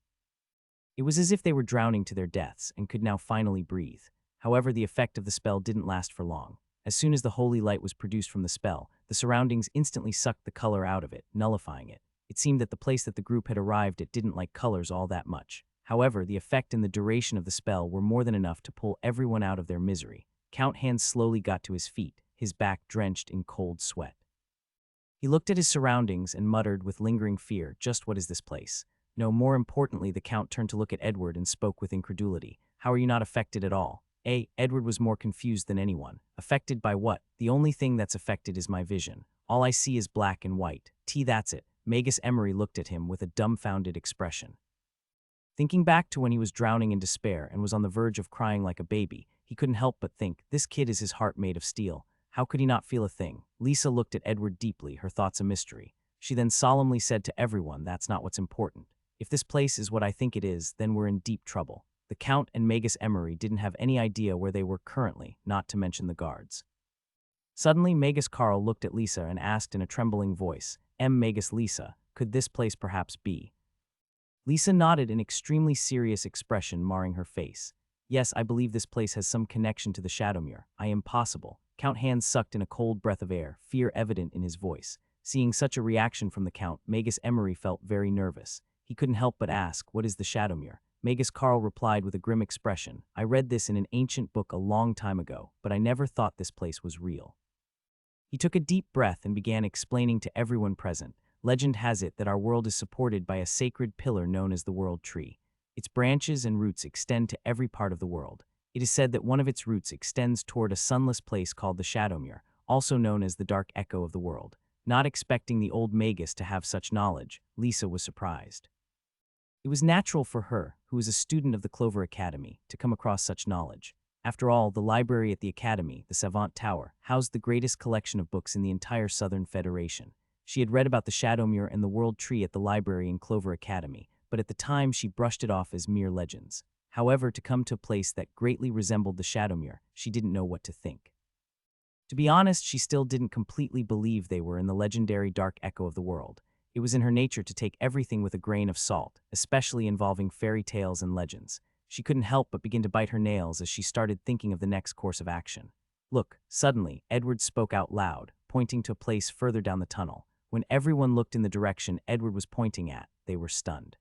It was as if they were drowning to their deaths and could now finally breathe. However, the effect of the spell didn't last for long. As soon as the holy light was produced from the spell, the surroundings instantly sucked the color out of it, nullifying it. It seemed that the place that the group had arrived at didn't like colors all that much. However, the effect and the duration of the spell were more than enough to pull everyone out of their misery. Count Hans slowly got to his feet, his back drenched in cold sweat. He looked at his surroundings and muttered with lingering fear, "Just what is this place?" No, more importantly, the Count turned to look at Edward and spoke with incredulity. "How are you not affected at all?" Edward was more confused than anyone. Affected by what? The only thing that's affected is my vision. All I see is black and white. That's it. Magus Emery looked at him with a dumbfounded expression. Thinking back to when he was drowning in despair and was on the verge of crying like a baby, he couldn't help but think, this kid is his heart made of steel. How could he not feel a thing? Lisa looked at Edward deeply, her thoughts a mystery. She then solemnly said to everyone, "That's not what's important. If this place is what I think it is, then we're in deep trouble." The Count and Magus Emery didn't have any idea where they were currently, not to mention the guards. Suddenly, Magus Carl looked at Lisa and asked in a trembling voice, Magus Lisa, could this place perhaps be?" Lisa nodded, an extremely serious expression marring her face. "Yes, I believe this place has some connection to the Shadowmere. I am possible." Count Hans sucked in a cold breath of air, fear evident in his voice. Seeing such a reaction from the Count, Magus Emery felt very nervous. He couldn't help but ask, "What is the Shadowmere?" Magus Carl replied with a grim expression, "I read this in an ancient book a long time ago, but I never thought this place was real." He took a deep breath and began explaining to everyone present. "Legend has it that our world is supported by a sacred pillar known as the World Tree. Its branches and roots extend to every part of the world. It is said that one of its roots extends toward a sunless place called the Shadowmere, also known as the Dark Echo of the World." Not expecting the old Magus to have such knowledge, Lisa was surprised. It was natural for her, who was a student of the Clover Academy, to come across such knowledge. After all, the library at the Academy, the Savant Tower, housed the greatest collection of books in the entire Southern Federation. She had read about the Shadowmere and the World Tree at the library in Clover Academy, but at the time she brushed it off as mere legends. However, to come to a place that greatly resembled the Shadowmere, she didn't know what to think. To be honest, she still didn't completely believe they were in the legendary Dark Echo of the World. It was in her nature to take everything with a grain of salt, especially involving fairy tales and legends. She couldn't help but begin to bite her nails as she started thinking of the next course of action. "Look," suddenly, Edward spoke out loud, pointing to a place further down the tunnel. When everyone looked in the direction Edward was pointing at, they were stunned.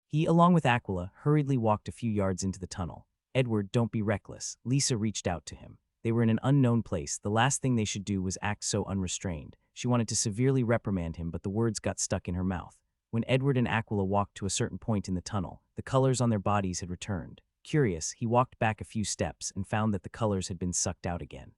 He, along with Aquila, hurriedly walked a few yards into the tunnel. "Edward, don't be reckless." Lisa reached out to him. They were in an unknown place. The last thing they should do was act so unrestrained. She wanted to severely reprimand him, but the words got stuck in her mouth. When Edward and Aquila walked to a certain point in the tunnel, the colors on their bodies had returned. Curious, he walked back a few steps and found that the colors had been sucked out again.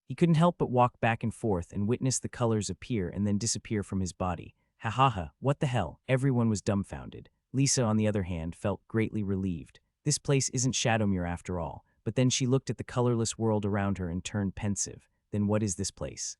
He couldn't help but walk back and forth and witness the colors appear and then disappear from his body. Ha ha ha, what the hell? Everyone was dumbfounded. Lisa, on the other hand, felt greatly relieved. This place isn't Shadowmere after all. But then she looked at the colorless world around her and turned pensive. Then what is this place?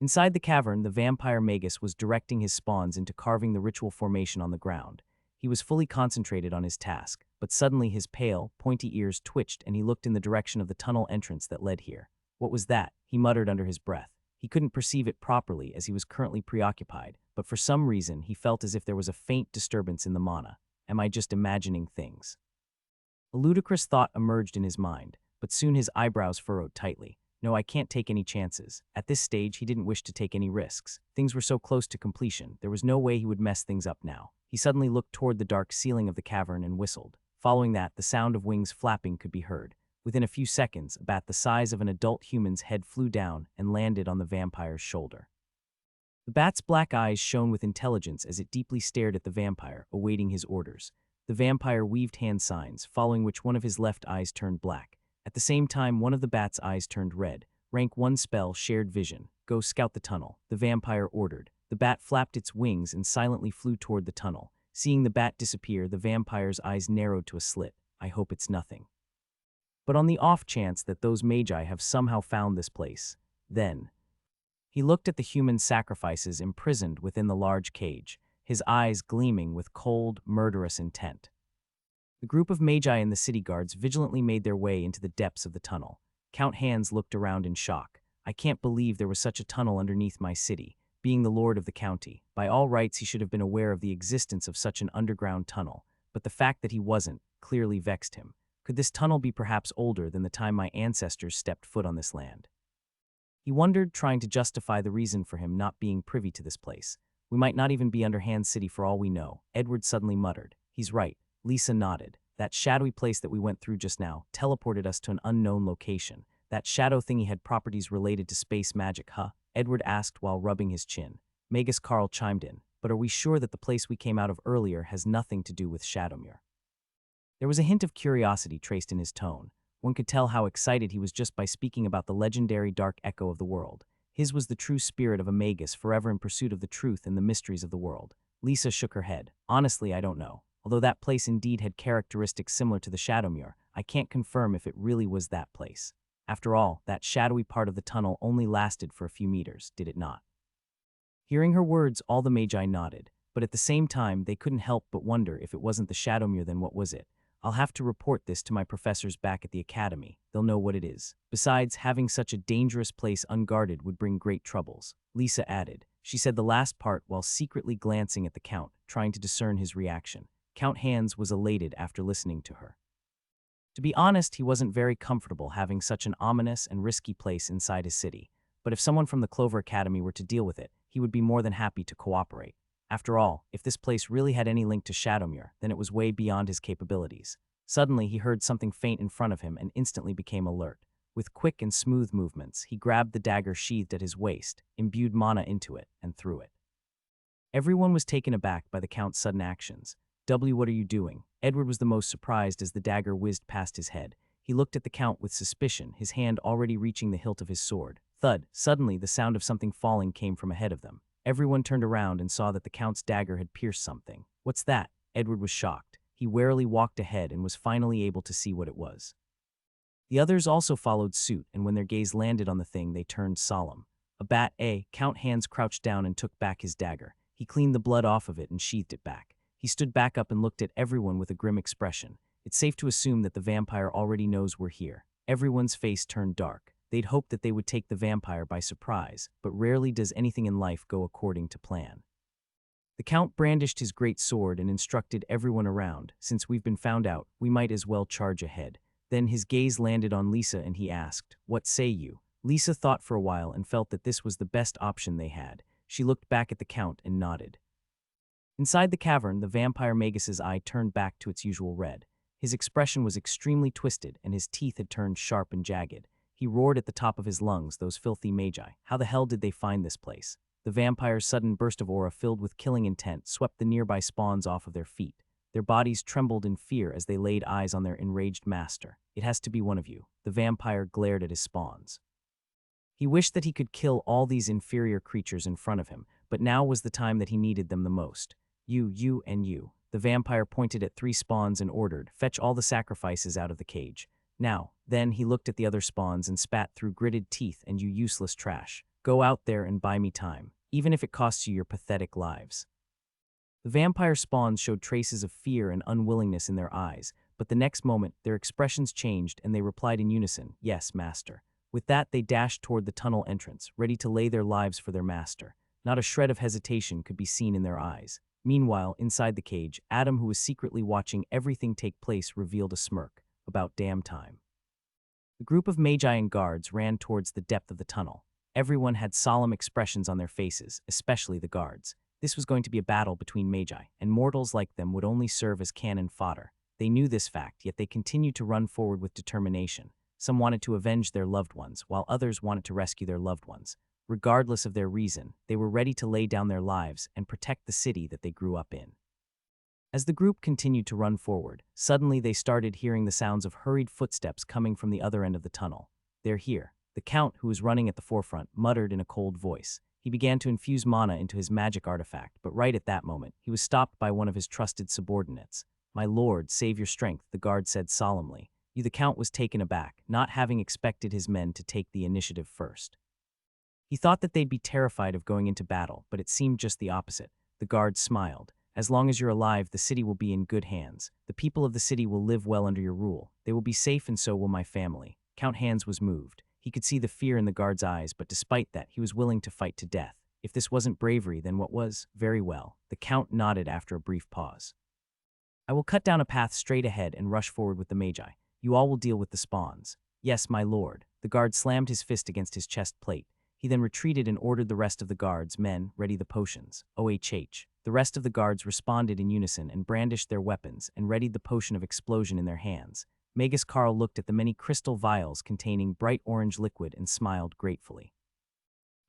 Inside the cavern, the vampire Magus was directing his spawns into carving the ritual formation on the ground. He was fully concentrated on his task, but suddenly his pale, pointy ears twitched and he looked in the direction of the tunnel entrance that led here. "What was that?" he muttered under his breath. He couldn't perceive it properly as he was currently preoccupied, but for some reason he felt as if there was a faint disturbance in the mana. Am I just imagining things? A ludicrous thought emerged in his mind, but soon his eyebrows furrowed tightly. No, I can't take any chances. At this stage, he didn't wish to take any risks. Things were so close to completion, there was no way he would mess things up now. He suddenly looked toward the dark ceiling of the cavern and whistled. Following that, the sound of wings flapping could be heard. Within a few seconds, a bat the size of an adult human's head flew down and landed on the vampire's shoulder. The bat's black eyes shone with intelligence as it deeply stared at the vampire, awaiting his orders. The vampire weaved hand signs, following which one of his left eyes turned black. At the same time, one of the bat's eyes turned red. Rank 1 spell, Shared Vision. Go scout the tunnel, the vampire ordered. The bat flapped its wings and silently flew toward the tunnel. Seeing the bat disappear, the vampire's eyes narrowed to a slit. I hope it's nothing. But on the off chance that those magi have somehow found this place, then. He looked at the human sacrifices imprisoned within the large cage, his eyes gleaming with cold, murderous intent. The group of magi and the city guards vigilantly made their way into the depths of the tunnel. Count Hans looked around in shock. I can't believe there was such a tunnel underneath my city. Being the lord of the county, by all rights he should have been aware of the existence of such an underground tunnel, but the fact that he wasn't clearly vexed him. Could this tunnel be perhaps older than the time my ancestors stepped foot on this land? He wondered, trying to justify the reason for him not being privy to this place. We might not even be under Hans City for all we know, Edward suddenly muttered. He's right. Lisa nodded. That shadowy place that we went through just now teleported us to an unknown location. That shadow thingy had properties related to space magic, huh? Edward asked while rubbing his chin. Magus Carl chimed in. But are we sure that the place we came out of earlier has nothing to do with Shadowmere? There was a hint of curiosity traced in his tone. One could tell how excited he was just by speaking about the legendary dark echo of the world. His was the true spirit of a magus, forever in pursuit of the truth and the mysteries of the world. Lisa shook her head. Honestly, I don't know. Although that place indeed had characteristics similar to the Shadowmere, I can't confirm if it really was that place. After all, that shadowy part of the tunnel only lasted for a few meters, did it not? Hearing her words, all the magi nodded, but at the same time they couldn't help but wonder if it wasn't the Shadowmere, then what was it? I'll have to report this to my professors back at the academy. They'll know what it is. Besides, having such a dangerous place unguarded would bring great troubles, Lisa added. She said the last part while secretly glancing at the Count, trying to discern his reaction. Count Hans was elated after listening to her. To be honest, he wasn't very comfortable having such an ominous and risky place inside his city, but if someone from the Clover Academy were to deal with it, he would be more than happy to cooperate. After all, if this place really had any link to Shadowmere, then it was way beyond his capabilities. Suddenly, he heard something faint in front of him and instantly became alert. With quick and smooth movements, he grabbed the dagger sheathed at his waist, imbued mana into it, and threw it. Everyone was taken aback by the Count's sudden actions. What are you doing? Edward was the most surprised as the dagger whizzed past his head. He looked at the Count with suspicion, his hand already reaching the hilt of his sword. Thud! Suddenly, the sound of something falling came from ahead of them. Everyone turned around and saw that the Count's dagger had pierced something. What's that? Edward was shocked. He warily walked ahead and was finally able to see what it was. The others also followed suit, and when their gaze landed on the thing, they turned solemn. A bat, Count Hans crouched down and took back his dagger. He cleaned the blood off of it and sheathed it back. He stood back up and looked at everyone with a grim expression. It's safe to assume that the vampire already knows we're here. Everyone's face turned dark. They'd hoped that they would take the vampire by surprise, but rarely does anything in life go according to plan. The Count brandished his great sword and instructed everyone around, since we've been found out, we might as well charge ahead. Then his gaze landed on Lisa and he asked, "What say you?" Lisa thought for a while and felt that this was the best option they had. She looked back at the Count and nodded. Inside the cavern, the vampire Magus's eye turned back to its usual red. His expression was extremely twisted and his teeth had turned sharp and jagged. He roared at the top of his lungs, those filthy magi. How the hell did they find this place? The vampire's sudden burst of aura filled with killing intent swept the nearby spawns off of their feet. Their bodies trembled in fear as they laid eyes on their enraged master. It has to be one of you. The vampire glared at his spawns. He wished that he could kill all these inferior creatures in front of him, but now was the time that he needed them the most. You, and you. The vampire pointed at 3 spawns and ordered, "Fetch all the sacrifices out of the cage." Now, then he looked at the other spawns and spat through gritted teeth, "And you useless trash. Go out there and buy me time, even if it costs you your pathetic lives." The vampire spawns showed traces of fear and unwillingness in their eyes, but the next moment their expressions changed and they replied in unison, "Yes, master." With that, they dashed toward the tunnel entrance, ready to lay their lives for their master. Not a shred of hesitation could be seen in their eyes. Meanwhile, inside the cage, Adam, who was secretly watching everything take place, revealed a smirk. About damn time. The group of magi and guards ran towards the depth of the tunnel. Everyone had solemn expressions on their faces, especially the guards. This was going to be a battle between magi, and mortals like them would only serve as cannon fodder. They knew this fact, yet they continued to run forward with determination. Some wanted to avenge their loved ones, while others wanted to rescue their loved ones. Regardless of their reason, they were ready to lay down their lives and protect the city that they grew up in. As the group continued to run forward, suddenly they started hearing the sounds of hurried footsteps coming from the other end of the tunnel. "They're here." The Count, who was running at the forefront, muttered in a cold voice. He began to infuse mana into his magic artifact, but right at that moment, he was stopped by one of his trusted subordinates. "My lord, save your strength," the guard said solemnly. The Count was taken aback, not having expected his men to take the initiative first. He thought that they'd be terrified of going into battle, but it seemed just the opposite. The guard smiled. "As long as you're alive, the city will be in good hands. The people of the city will live well under your rule. They will be safe, and so will my family." Count Hans was moved. He could see the fear in the guard's eyes, but despite that, he was willing to fight to death. If this wasn't bravery, then what was? Very well. The Count nodded after a brief pause. "I will cut down a path straight ahead and rush forward with the Magi. You all will deal with the spawns." "Yes, my lord." The guard slammed his fist against his chest plate. He then retreated and ordered the rest of the guards, "Men, ready the potions." OHH. The rest of the guards responded in unison and brandished their weapons and readied the potion of explosion in their hands. Magus Carl looked at the many crystal vials containing bright orange liquid and smiled gratefully.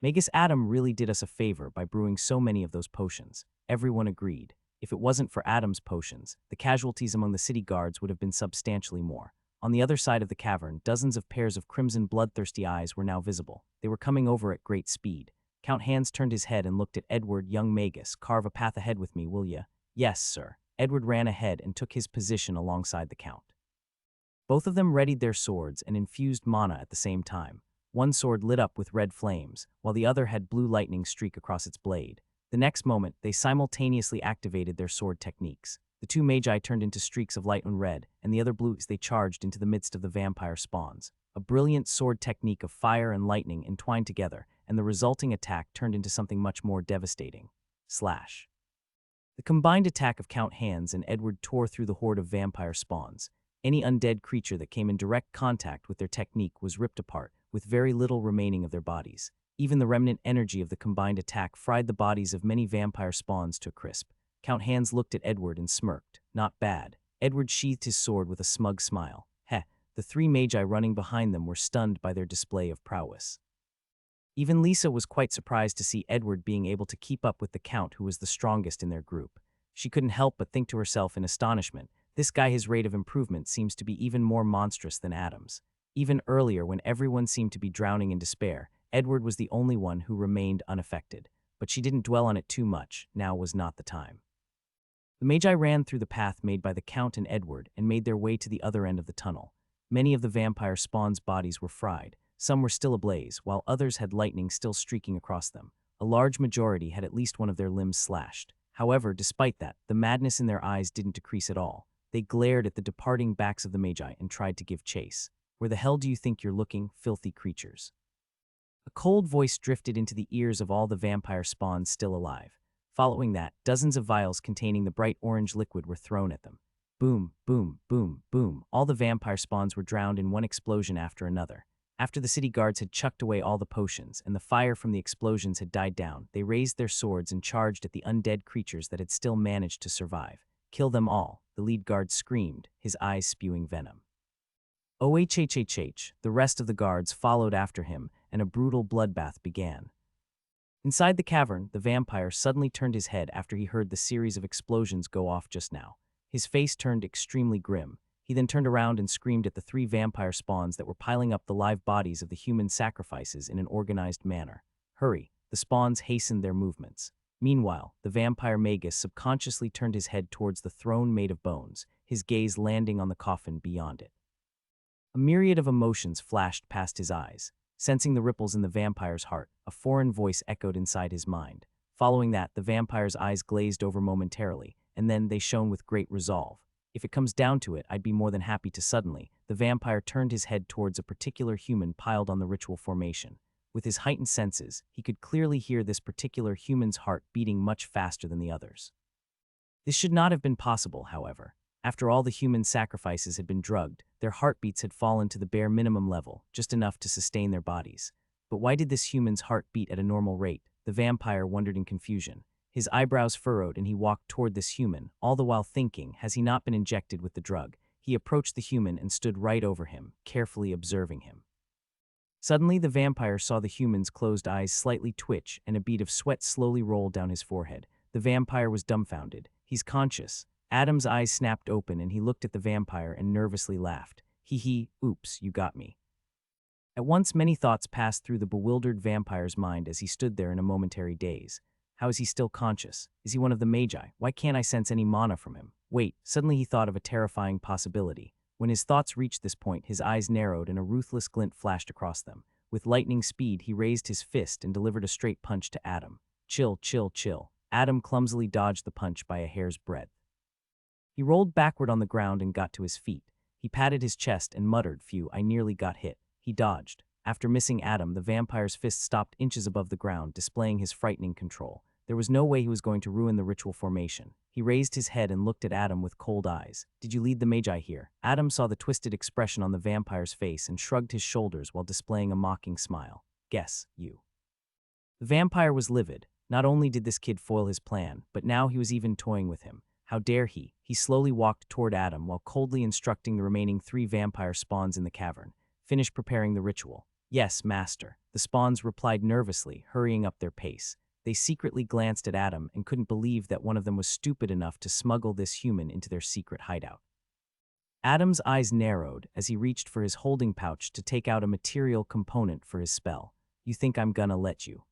Magus Adam really did us a favor by brewing so many of those potions. Everyone agreed. If it wasn't for Adam's potions, the casualties among the city guards would have been substantially more. On the other side of the cavern, dozens of pairs of crimson bloodthirsty eyes were now visible. They were coming over at great speed. Count Hans turned his head and looked at Edward. "Young Magus, carve a path ahead with me, will ya?" "Yes, sir." Edward ran ahead and took his position alongside the Count. Both of them readied their swords and infused mana at the same time. One sword lit up with red flames, while the other had blue lightning streak across its blade. The next moment, they simultaneously activated their sword techniques. The two Magi turned into streaks of light and red, and the other blue as they charged into the midst of the vampire spawns. A brilliant sword technique of fire and lightning entwined together, and the resulting attack turned into something much more devastating. Slash. The combined attack of Count Hans and Edward tore through the horde of vampire spawns. Any undead creature that came in direct contact with their technique was ripped apart, with very little remaining of their bodies. Even the remnant energy of the combined attack fried the bodies of many vampire spawns to a crisp. Count Hans looked at Edward and smirked. "Not bad." Edward sheathed his sword with a smug smile. Heh, the three Magi running behind them were stunned by their display of prowess. Even Lisa was quite surprised to see Edward being able to keep up with the Count, who was the strongest in their group. She couldn't help but think to herself in astonishment, "This guy, his rate of improvement seems to be even more monstrous than Adam's." Even earlier, when everyone seemed to be drowning in despair, Edward was the only one who remained unaffected. But she didn't dwell on it too much. Now was not the time. The Magi ran through the path made by the Count and Edward and made their way to the other end of the tunnel. Many of the vampire spawn's bodies were fried. Some were still ablaze, while others had lightning still streaking across them. A large majority had at least one of their limbs slashed. However, despite that, the madness in their eyes didn't decrease at all. They glared at the departing backs of the Magi and tried to give chase. "Where the hell do you think you're looking, filthy creatures?" A cold voice drifted into the ears of all the vampire spawns still alive. Following that, dozens of vials containing the bright orange liquid were thrown at them. Boom, boom, boom, boom. All the vampire spawns were drowned in one explosion after another. After the city guards had chucked away all the potions and the fire from the explosions had died down, they raised their swords and charged at the undead creatures that had still managed to survive. "Kill them all," the lead guard screamed, his eyes spewing venom. OHHHH, the rest of the guards followed after him, and a brutal bloodbath began. Inside the cavern, the vampire suddenly turned his head after he heard the series of explosions go off just now. His face turned extremely grim. He then turned around and screamed at the three vampire spawns that were piling up the live bodies of the human sacrifices in an organized manner. "Hurry!" The spawns hastened their movements. Meanwhile, the vampire Magus subconsciously turned his head towards the throne made of bones, his gaze landing on the coffin beyond it. A myriad of emotions flashed past his eyes. Sensing the ripples in the vampire's heart, a foreign voice echoed inside his mind. Following that, the vampire's eyes glazed over momentarily, and then they shone with great resolve. "If it comes down to it, I'd be more than happy to." Suddenly, the vampire turned his head towards a particular human piled on the ritual formation. With his heightened senses, he could clearly hear this particular human's heart beating much faster than the others. This should not have been possible, however. After all the human sacrifices had been drugged, their heartbeats had fallen to the bare minimum level, just enough to sustain their bodies. But why did this human's heart beat at a normal rate? The vampire wondered in confusion. His eyebrows furrowed and he walked toward this human, all the while thinking, has he not been injected with the drug? He approached the human and stood right over him, carefully observing him. Suddenly, the vampire saw the human's closed eyes slightly twitch and a bead of sweat slowly roll down his forehead. The vampire was dumbfounded. "He's conscious." Adam's eyes snapped open and he looked at the vampire and nervously laughed. "Hee hee, oops, you got me." At once, many thoughts passed through the bewildered vampire's mind as he stood there in a momentary daze. How is he still conscious? Is he one of the magi? Why can't I sense any mana from him? Wait, suddenly he thought of a terrifying possibility. When his thoughts reached this point, his eyes narrowed and a ruthless glint flashed across them. With lightning speed, he raised his fist and delivered a straight punch to Adam. Chill, chill, chill. Adam clumsily dodged the punch by a hair's breadth. He rolled backward on the ground and got to his feet. He patted his chest and muttered, "Phew, I nearly got hit." He dodged. After missing Adam, the vampire's fist stopped inches above the ground, displaying his frightening control. There was no way he was going to ruin the ritual formation. He raised his head and looked at Adam with cold eyes. "Did you lead the magi here?" Adam saw the twisted expression on the vampire's face and shrugged his shoulders while displaying a mocking smile. "Guess, you." The vampire was livid. Not only did this kid foil his plan, but now he was even toying with him. How dare he? He slowly walked toward Adam while coldly instructing the remaining 3 vampire spawns in the cavern. "Finish preparing the ritual." "Yes, master." The spawns replied nervously, hurrying up their pace. They secretly glanced at Adam and couldn't believe that one of them was stupid enough to smuggle this human into their secret hideout. Adam's eyes narrowed as he reached for his holding pouch to take out a material component for his spell. "You think I'm gonna let you?"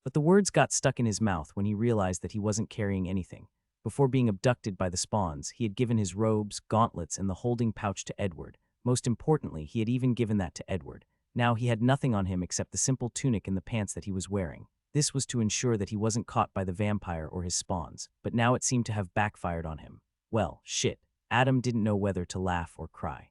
But the words got stuck in his mouth when he realized that he wasn't carrying anything. Before being abducted by the spawns, he had given his robes, gauntlets, and the holding pouch to Edward. Most importantly, he had even given that to Edward. Now he had nothing on him except the simple tunic and the pants that he was wearing. This was to ensure that he wasn't caught by the vampire or his spawns, but now it seemed to have backfired on him. Well, shit. Adam didn't know whether to laugh or cry.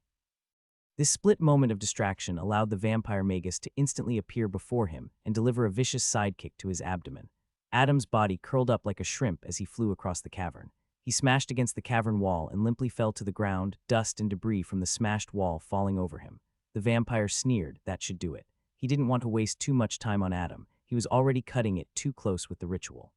This split moment of distraction allowed the vampire magus to instantly appear before him and deliver a vicious sidekick to his abdomen. Adam's body curled up like a shrimp as he flew across the cavern. He smashed against the cavern wall and limply fell to the ground, dust and debris from the smashed wall falling over him. The vampire sneered. That should do it. He didn't want to waste too much time on Adam. He was already cutting it too close with the ritual.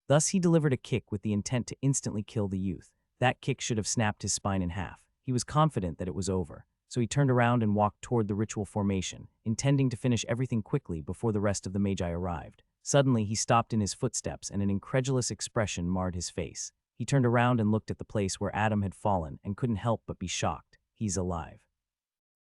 Thus he delivered a kick with the intent to instantly kill the youth. That kick should have snapped his spine in half. He was confident that it was over, so he turned around and walked toward the ritual formation, intending to finish everything quickly before the rest of the magi arrived. Suddenly, he stopped in his footsteps and an incredulous expression marred his face. He turned around and looked at the place where Adam had fallen and couldn't help but be shocked. "He's alive."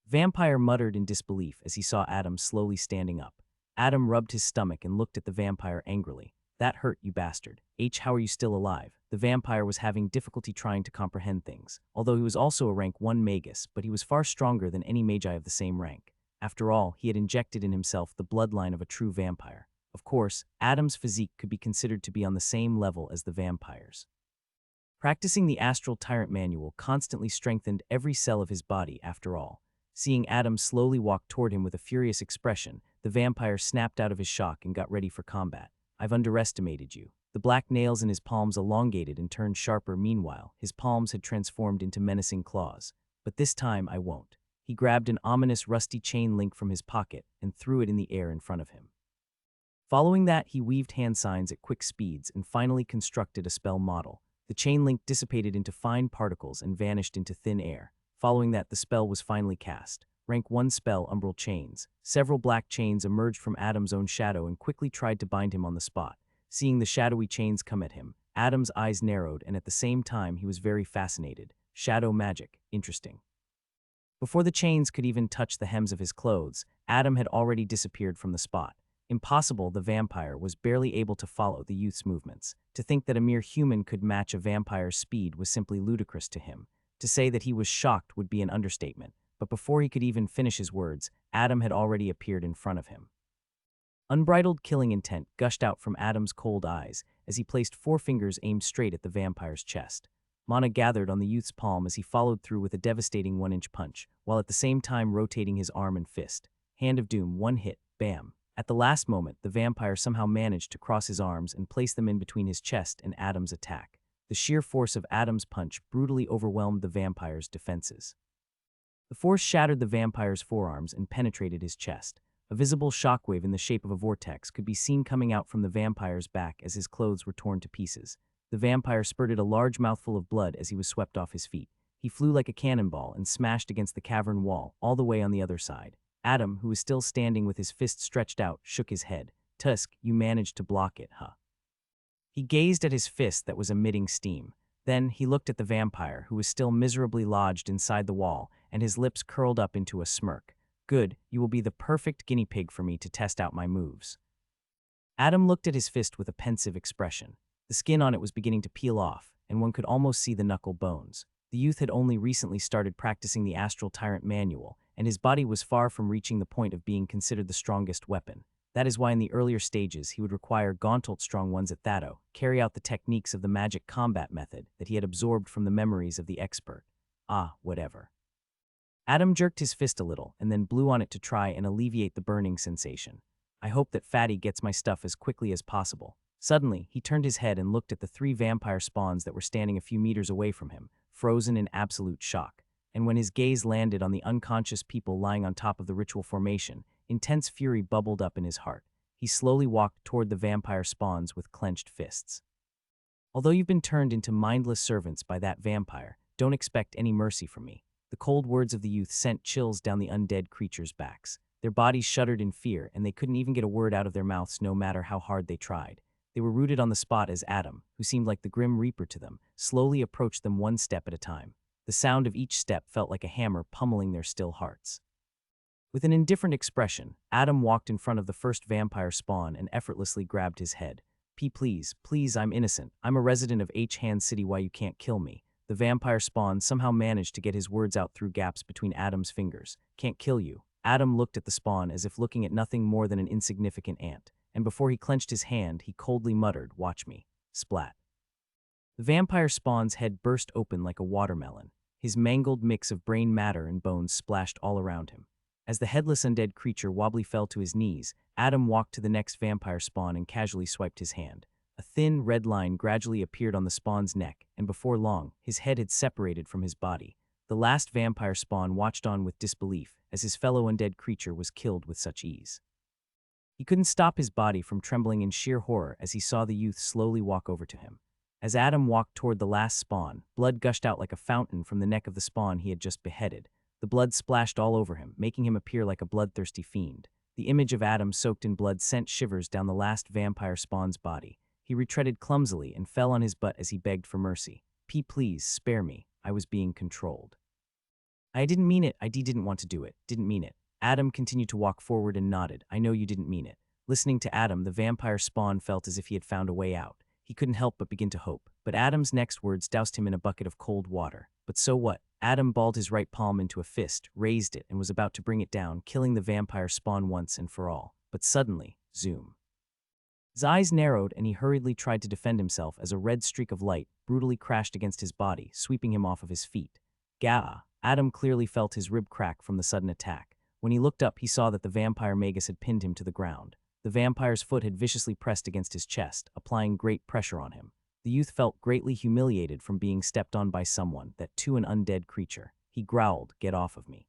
Vampire muttered in disbelief as he saw Adam slowly standing up. Adam rubbed his stomach and looked at the vampire angrily. "That hurt, you bastard. How are you still alive?" The vampire was having difficulty trying to comprehend things, although he was also a rank 1 magus, but he was far stronger than any magi of the same rank. After all, he had injected in himself the bloodline of a true vampire. Of course, Adam's physique could be considered to be on the same level as the vampires. Practicing the Astral Tyrant Manual constantly strengthened every cell of his body after all. Seeing Adam slowly walk toward him with a furious expression, the vampire snapped out of his shock and got ready for combat. "I've underestimated you." The black nails in his palms elongated and turned sharper. Meanwhile, his palms had transformed into menacing claws. "But this time I won't." He grabbed an ominous rusty chain link from his pocket and threw it in the air in front of him. Following that, he weaved hand signs at quick speeds and finally constructed a spell model. The chain link dissipated into fine particles and vanished into thin air. Following that, the spell was finally cast. Rank 1 spell, Umbral Chains. Several black chains emerged from Adam's own shadow and quickly tried to bind him on the spot. Seeing the shadowy chains come at him, Adam's eyes narrowed and at the same time he was very fascinated. Shadow magic. Interesting. Before the chains could even touch the hems of his clothes, Adam had already disappeared from the spot. Impossible, the vampire was barely able to follow the youth's movements. To think that a mere human could match a vampire's speed was simply ludicrous to him. To say that he was shocked would be an understatement, but before he could even finish his words, Adam had already appeared in front of him. Unbridled killing intent gushed out from Adam's cold eyes as he placed 4 fingers aimed straight at the vampire's chest. Mana gathered on the youth's palm as he followed through with a devastating 1-inch punch, while at the same time rotating his arm and fist. Hand of Doom, 1 hit, bam. At the last moment, the vampire somehow managed to cross his arms and place them in between his chest and Adam's attack. The sheer force of Adam's punch brutally overwhelmed the vampire's defenses. The force shattered the vampire's forearms and penetrated his chest. A visible shockwave in the shape of a vortex could be seen coming out from the vampire's back as his clothes were torn to pieces. The vampire spurted a large mouthful of blood as he was swept off his feet. He flew like a cannonball and smashed against the cavern wall, all the way on the other side. Adam, who was still standing with his fist stretched out, shook his head. "Tusk, you managed to block it, huh?" He gazed at his fist that was emitting steam. Then he looked at the vampire, who was still miserably lodged inside the wall, and his lips curled up into a smirk. Good, you will be the perfect guinea pig for me to test out my moves. Adam looked at his fist with a pensive expression. The skin on it was beginning to peel off, and one could almost see the knuckle bones. The youth had only recently started practicing the Astral Tyrant manual, and his body was far from reaching the point of being considered the strongest weapon. That is why in the earlier stages he would require gauntlet-strong ones at Thatto, carry out the techniques of the magic combat method that he had absorbed from the memories of the expert. Ah, whatever. Adam jerked his fist a little and then blew on it to try and alleviate the burning sensation. I hope that Fatty gets my stuff as quickly as possible. Suddenly, he turned his head and looked at the 3 vampire spawns that were standing a few meters away from him, frozen in absolute shock. And when his gaze landed on the unconscious people lying on top of the ritual formation, intense fury bubbled up in his heart. He slowly walked toward the vampire spawns with clenched fists. Although you've been turned into mindless servants by that vampire, don't expect any mercy from me. The cold words of the youth sent chills down the undead creatures' backs. Their bodies shuddered in fear, and they couldn't even get a word out of their mouths no matter how hard they tried. They were rooted on the spot as Adam, who seemed like the Grim Reaper to them, slowly approached them one step at a time. The sound of each step felt like a hammer pummeling their still hearts. With an indifferent expression, Adam walked in front of the first vampire spawn and effortlessly grabbed his head. Please, I'm innocent. I'm a resident of H-Han City, why you can't kill me. The vampire spawn somehow managed to get his words out through gaps between Adam's fingers. Can't kill you. Adam looked at the spawn as if looking at nothing more than an insignificant ant, and before he clenched his hand, he coldly muttered, watch me. Splat. The vampire spawn's head burst open like a watermelon. His mangled mix of brain matter and bones splashed all around him. As the headless undead creature wobbly fell to his knees, Adam walked to the next vampire spawn and casually swiped his hand. A thin, red line gradually appeared on the spawn's neck, and before long, his head had separated from his body. The last vampire spawn watched on with disbelief as his fellow undead creature was killed with such ease. He couldn't stop his body from trembling in sheer horror as he saw the youth slowly walk over to him. As Adam walked toward the last spawn, blood gushed out like a fountain from the neck of the spawn he had just beheaded. The blood splashed all over him, making him appear like a bloodthirsty fiend. The image of Adam soaked in blood sent shivers down the last vampire spawn's body. He retreaded clumsily and fell on his butt as he begged for mercy. Please, spare me. I was being controlled. I didn't mean it. I didn't want to do it. Didn't mean it. Adam continued to walk forward and nodded. I know you didn't mean it. Listening to Adam, the vampire spawn felt as if he had found a way out. He couldn't help but begin to hope. But Adam's next words doused him in a bucket of cold water. But so what? Adam balled his right palm into a fist, raised it, and was about to bring it down, killing the vampire spawn once and for all. But suddenly, zoom. His eyes narrowed and he hurriedly tried to defend himself as a red streak of light brutally crashed against his body, sweeping him off of his feet. Gah! Adam clearly felt his rib crack from the sudden attack. When he looked up, he saw that the vampire magus had pinned him to the ground. The vampire's foot had viciously pressed against his chest, applying great pressure on him. The youth felt greatly humiliated from being stepped on by someone, that too an undead creature. He growled, "Get off of me."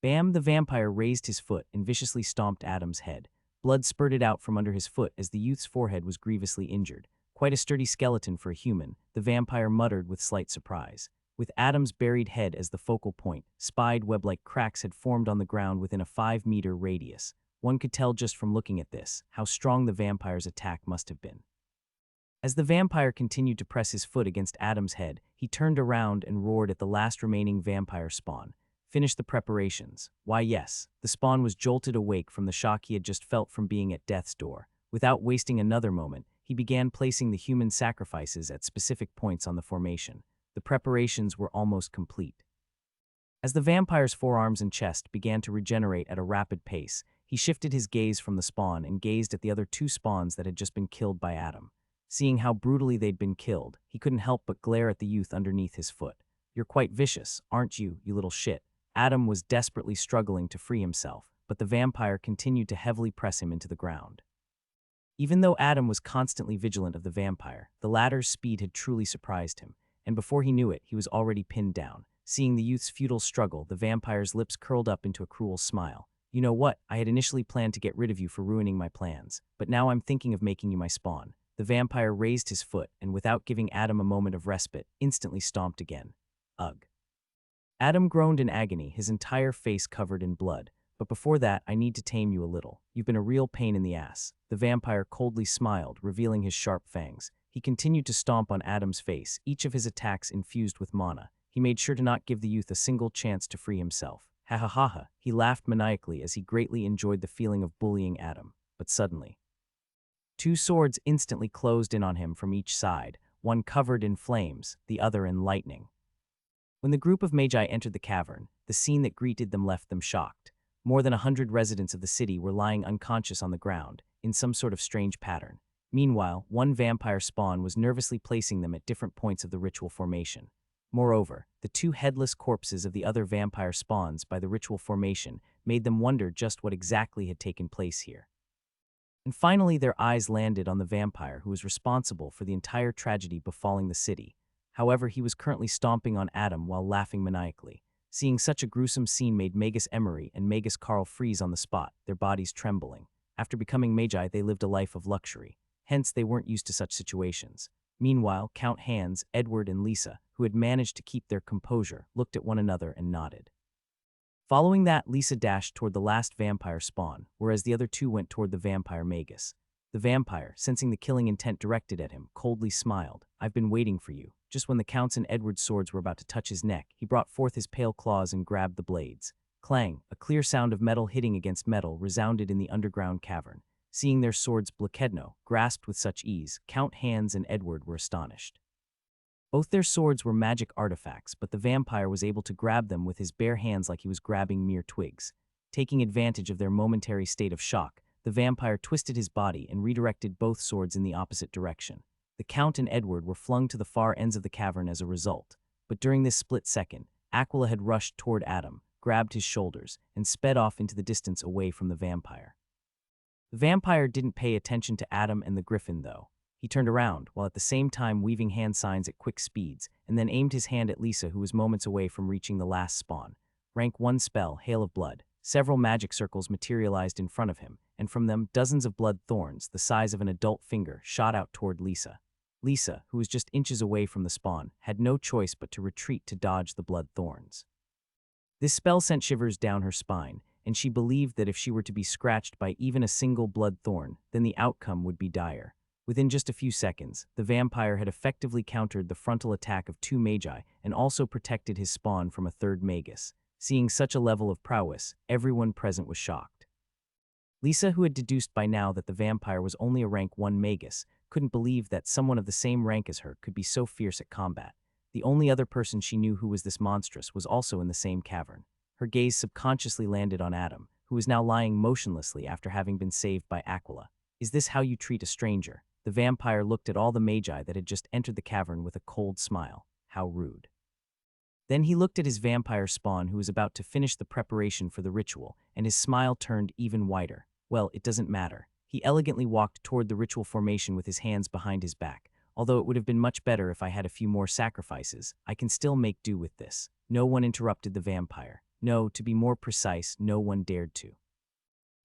Bam! The vampire raised his foot and viciously stomped Adam's head. Blood spurted out from under his foot as the youth's forehead was grievously injured. Quite a sturdy skeleton for a human, the vampire muttered with slight surprise. With Adam's buried head as the focal point, spied web-like cracks had formed on the ground within a 5-meter radius. One could tell just from looking at this, how strong the vampire's attack must have been. As the vampire continued to press his foot against Adam's head, he turned around and roared at the last remaining vampire spawn. Finish the preparations. Why yes, the spawn was jolted awake from the shock he had just felt from being at death's door. Without wasting another moment, he began placing the human sacrifices at specific points on the formation. The preparations were almost complete. As the vampire's forearms and chest began to regenerate at a rapid pace, he shifted his gaze from the spawn and gazed at the other 2 spawns that had just been killed by Adam. Seeing how brutally they'd been killed, he couldn't help but glare at the youth underneath his foot. You're quite vicious, aren't you, you little shit? Adam was desperately struggling to free himself, but the vampire continued to heavily press him into the ground. Even though Adam was constantly vigilant of the vampire, the latter's speed had truly surprised him, and before he knew it, he was already pinned down. Seeing the youth's futile struggle, the vampire's lips curled up into a cruel smile. You know what? I had initially planned to get rid of you for ruining my plans, but now I'm thinking of making you my spawn. The vampire raised his foot and, without giving Adam a moment of respite, instantly stomped again. Ugh. Adam groaned in agony, his entire face covered in blood. But before that, I need to tame you a little. You've been a real pain in the ass. The vampire coldly smiled, revealing his sharp fangs. He continued to stomp on Adam's face, each of his attacks infused with mana. He made sure to not give the youth a single chance to free himself. Ha ha ha ha. He laughed maniacally as he greatly enjoyed the feeling of bullying Adam. But suddenly, two swords instantly closed in on him from each side, one covered in flames, the other in lightning. When the group of magi entered the cavern, the scene that greeted them left them shocked. More than 100 residents of the city were lying unconscious on the ground, in some sort of strange pattern. Meanwhile, one vampire spawn was nervously placing them at different points of the ritual formation. Moreover, the two headless corpses of the other vampire spawns by the ritual formation made them wonder just what exactly had taken place here. And finally, their eyes landed on the vampire who was responsible for the entire tragedy befalling the city. However, he was currently stomping on Adam while laughing maniacally. Seeing such a gruesome scene made Magus Emery and Magus Carl freeze on the spot, their bodies trembling. After becoming magi, they lived a life of luxury. Hence, they weren't used to such situations. Meanwhile, Count Hans, Edward, and Lisa, who had managed to keep their composure, looked at one another and nodded. Following that, Lisa dashed toward the last vampire spawn, whereas the other two went toward the vampire Magus. The vampire, sensing the killing intent directed at him, coldly smiled. "I've been waiting for you." Just when the Count's and Edward's swords were about to touch his neck, he brought forth his pale claws and grabbed the blades. Clang! A clear sound of metal hitting against metal resounded in the underground cavern. Seeing their swords Blakedno, grasped with such ease, Count Hans and Edward were astonished. Both their swords were magic artifacts, but the vampire was able to grab them with his bare hands like he was grabbing mere twigs. Taking advantage of their momentary state of shock, the vampire twisted his body and redirected both swords in the opposite direction. The Count and Edward were flung to the far ends of the cavern as a result. But during this split second, Aquila had rushed toward Adam, grabbed his shoulders, and sped off into the distance away from the vampire. The vampire didn't pay attention to Adam and the griffin, though. He turned around, while at the same time weaving hand signs at quick speeds, and then aimed his hand at Lisa, who was moments away from reaching the last spawn. Rank 1 spell, Hail of Blood. Several magic circles materialized in front of him, and from them dozens of blood thorns, the size of an adult finger, shot out toward Lisa. Lisa, who was just inches away from the spawn, had no choice but to retreat to dodge the blood thorns. This spell sent shivers down her spine, and she believed that if she were to be scratched by even a single blood thorn, then the outcome would be dire. Within just a few seconds, the vampire had effectively countered the frontal attack of two magi and also protected his spawn from a third magus. Seeing such a level of prowess, everyone present was shocked. Lisa, who had deduced by now that the vampire was only a rank 1 magus, couldn't believe that someone of the same rank as her could be so fierce at combat. The only other person she knew who was this monstrous was also in the same cavern. Her gaze subconsciously landed on Adam, who was now lying motionlessly after having been saved by Aquila. "Is this how you treat a stranger?" The vampire looked at all the magi that had just entered the cavern with a cold smile. How rude. Then he looked at his vampire spawn who was about to finish the preparation for the ritual, and his smile turned even wider. "Well, it doesn't matter." He elegantly walked toward the ritual formation with his hands behind his back. "Although it would have been much better if I had a few more sacrifices, I can still make do with this." No one interrupted the vampire. No, to be more precise, no one dared to.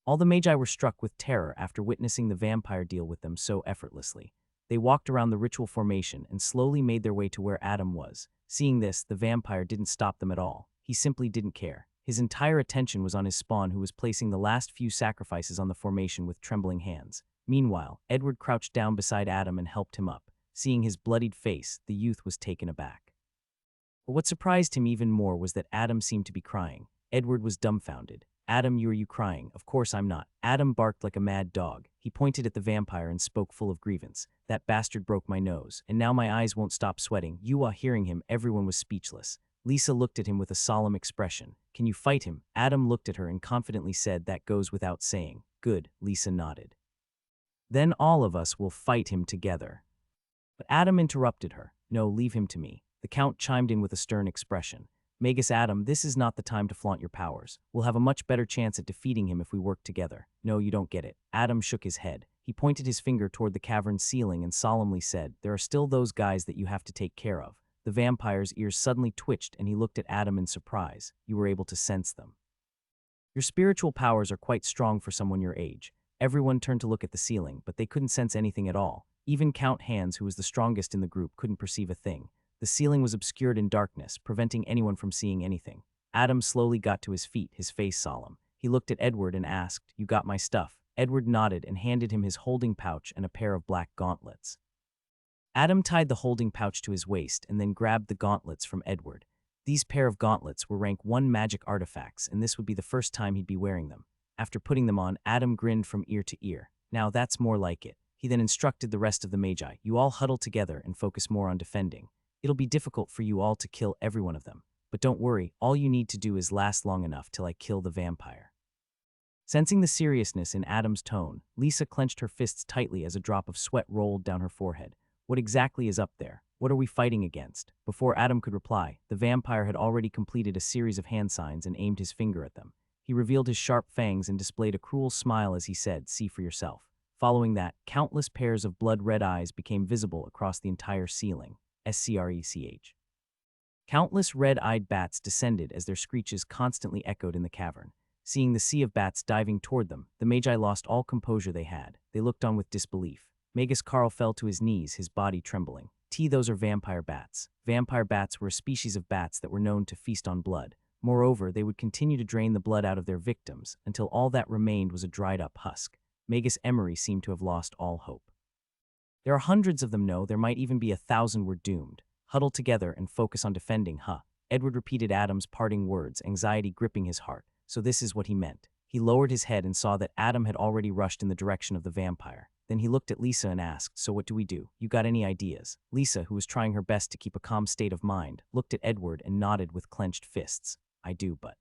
All the magi were struck with terror after witnessing the vampire deal with them so effortlessly. They walked around the ritual formation and slowly made their way to where Adam was. Seeing this, the vampire didn't stop them at all. He simply didn't care. His entire attention was on his spawn, who was placing the last few sacrifices on the formation with trembling hands. Meanwhile, Edward crouched down beside Adam and helped him up. Seeing his bloodied face, the youth was taken aback. But what surprised him even more was that Adam seemed to be crying. Edward was dumbfounded. "Adam, are you crying?" "Of course I'm not." Adam barked like a mad dog. He pointed at the vampire and spoke full of grievance. "That bastard broke my nose, and now my eyes won't stop sweating." Hearing him, everyone was speechless. Lisa looked at him with a solemn expression. "Can you fight him?" Adam looked at her and confidently said, "That goes without saying." "Good," Lisa nodded. "Then all of us will fight him together." But Adam interrupted her. "No, leave him to me." The Count chimed in with a stern expression. "Magus Adam, this is not the time to flaunt your powers. We'll have a much better chance at defeating him if we work together." "No, you don't get it." Adam shook his head. He pointed his finger toward the cavern's ceiling and solemnly said, "There are still those guys that you have to take care of." The vampire's ears suddenly twitched and he looked at Adam in surprise. "You were able to sense them. Your spiritual powers are quite strong for someone your age." Everyone turned to look at the ceiling, but they couldn't sense anything at all. Even Count Hans, who was the strongest in the group, couldn't perceive a thing. The ceiling was obscured in darkness, preventing anyone from seeing anything. Adam slowly got to his feet, his face solemn. He looked at Edward and asked, "You got my stuff?" Edward nodded and handed him his holding pouch and a pair of black gauntlets. Adam tied the holding pouch to his waist and then grabbed the gauntlets from Edward. These pair of gauntlets were rank 1 magic artifacts, and this would be the first time he'd be wearing them. After putting them on, Adam grinned from ear to ear. Now that's more like it. He then instructed the rest of the magi, you all huddle together and focus more on defending. It'll be difficult for you all to kill every one of them. But don't worry, all you need to do is last long enough till I kill the vampire. Sensing the seriousness in Adam's tone, Lisa clenched her fists tightly as a drop of sweat rolled down her forehead. What exactly is up there? What are we fighting against? Before Adam could reply, the vampire had already completed a series of hand signs and aimed his finger at them. He revealed his sharp fangs and displayed a cruel smile as he said, see for yourself. Following that, countless pairs of blood-red eyes became visible across the entire ceiling. SCRECH. Countless red-eyed bats descended as their screeches constantly echoed in the cavern. Seeing the sea of bats diving toward them, the magi lost all composure they had. They looked on with disbelief. Magus Carl fell to his knees, his body trembling. Those are vampire bats. Vampire bats were a species of bats that were known to feast on blood. Moreover, they would continue to drain the blood out of their victims until all that remained was a dried-up husk. Magus Emery seemed to have lost all hope. There are hundreds of them, no, there might even be 1,000 were doomed. Huddle together and focus on defending, huh? Edward repeated Adam's parting words, anxiety gripping his heart. So this is what he meant. He lowered his head and saw that Adam had already rushed in the direction of the vampire. Then he looked at Lisa and asked, so what do we do? You got any ideas? Lisa, who was trying her best to keep a calm state of mind, looked at Edward and nodded with clenched fists. I do, but...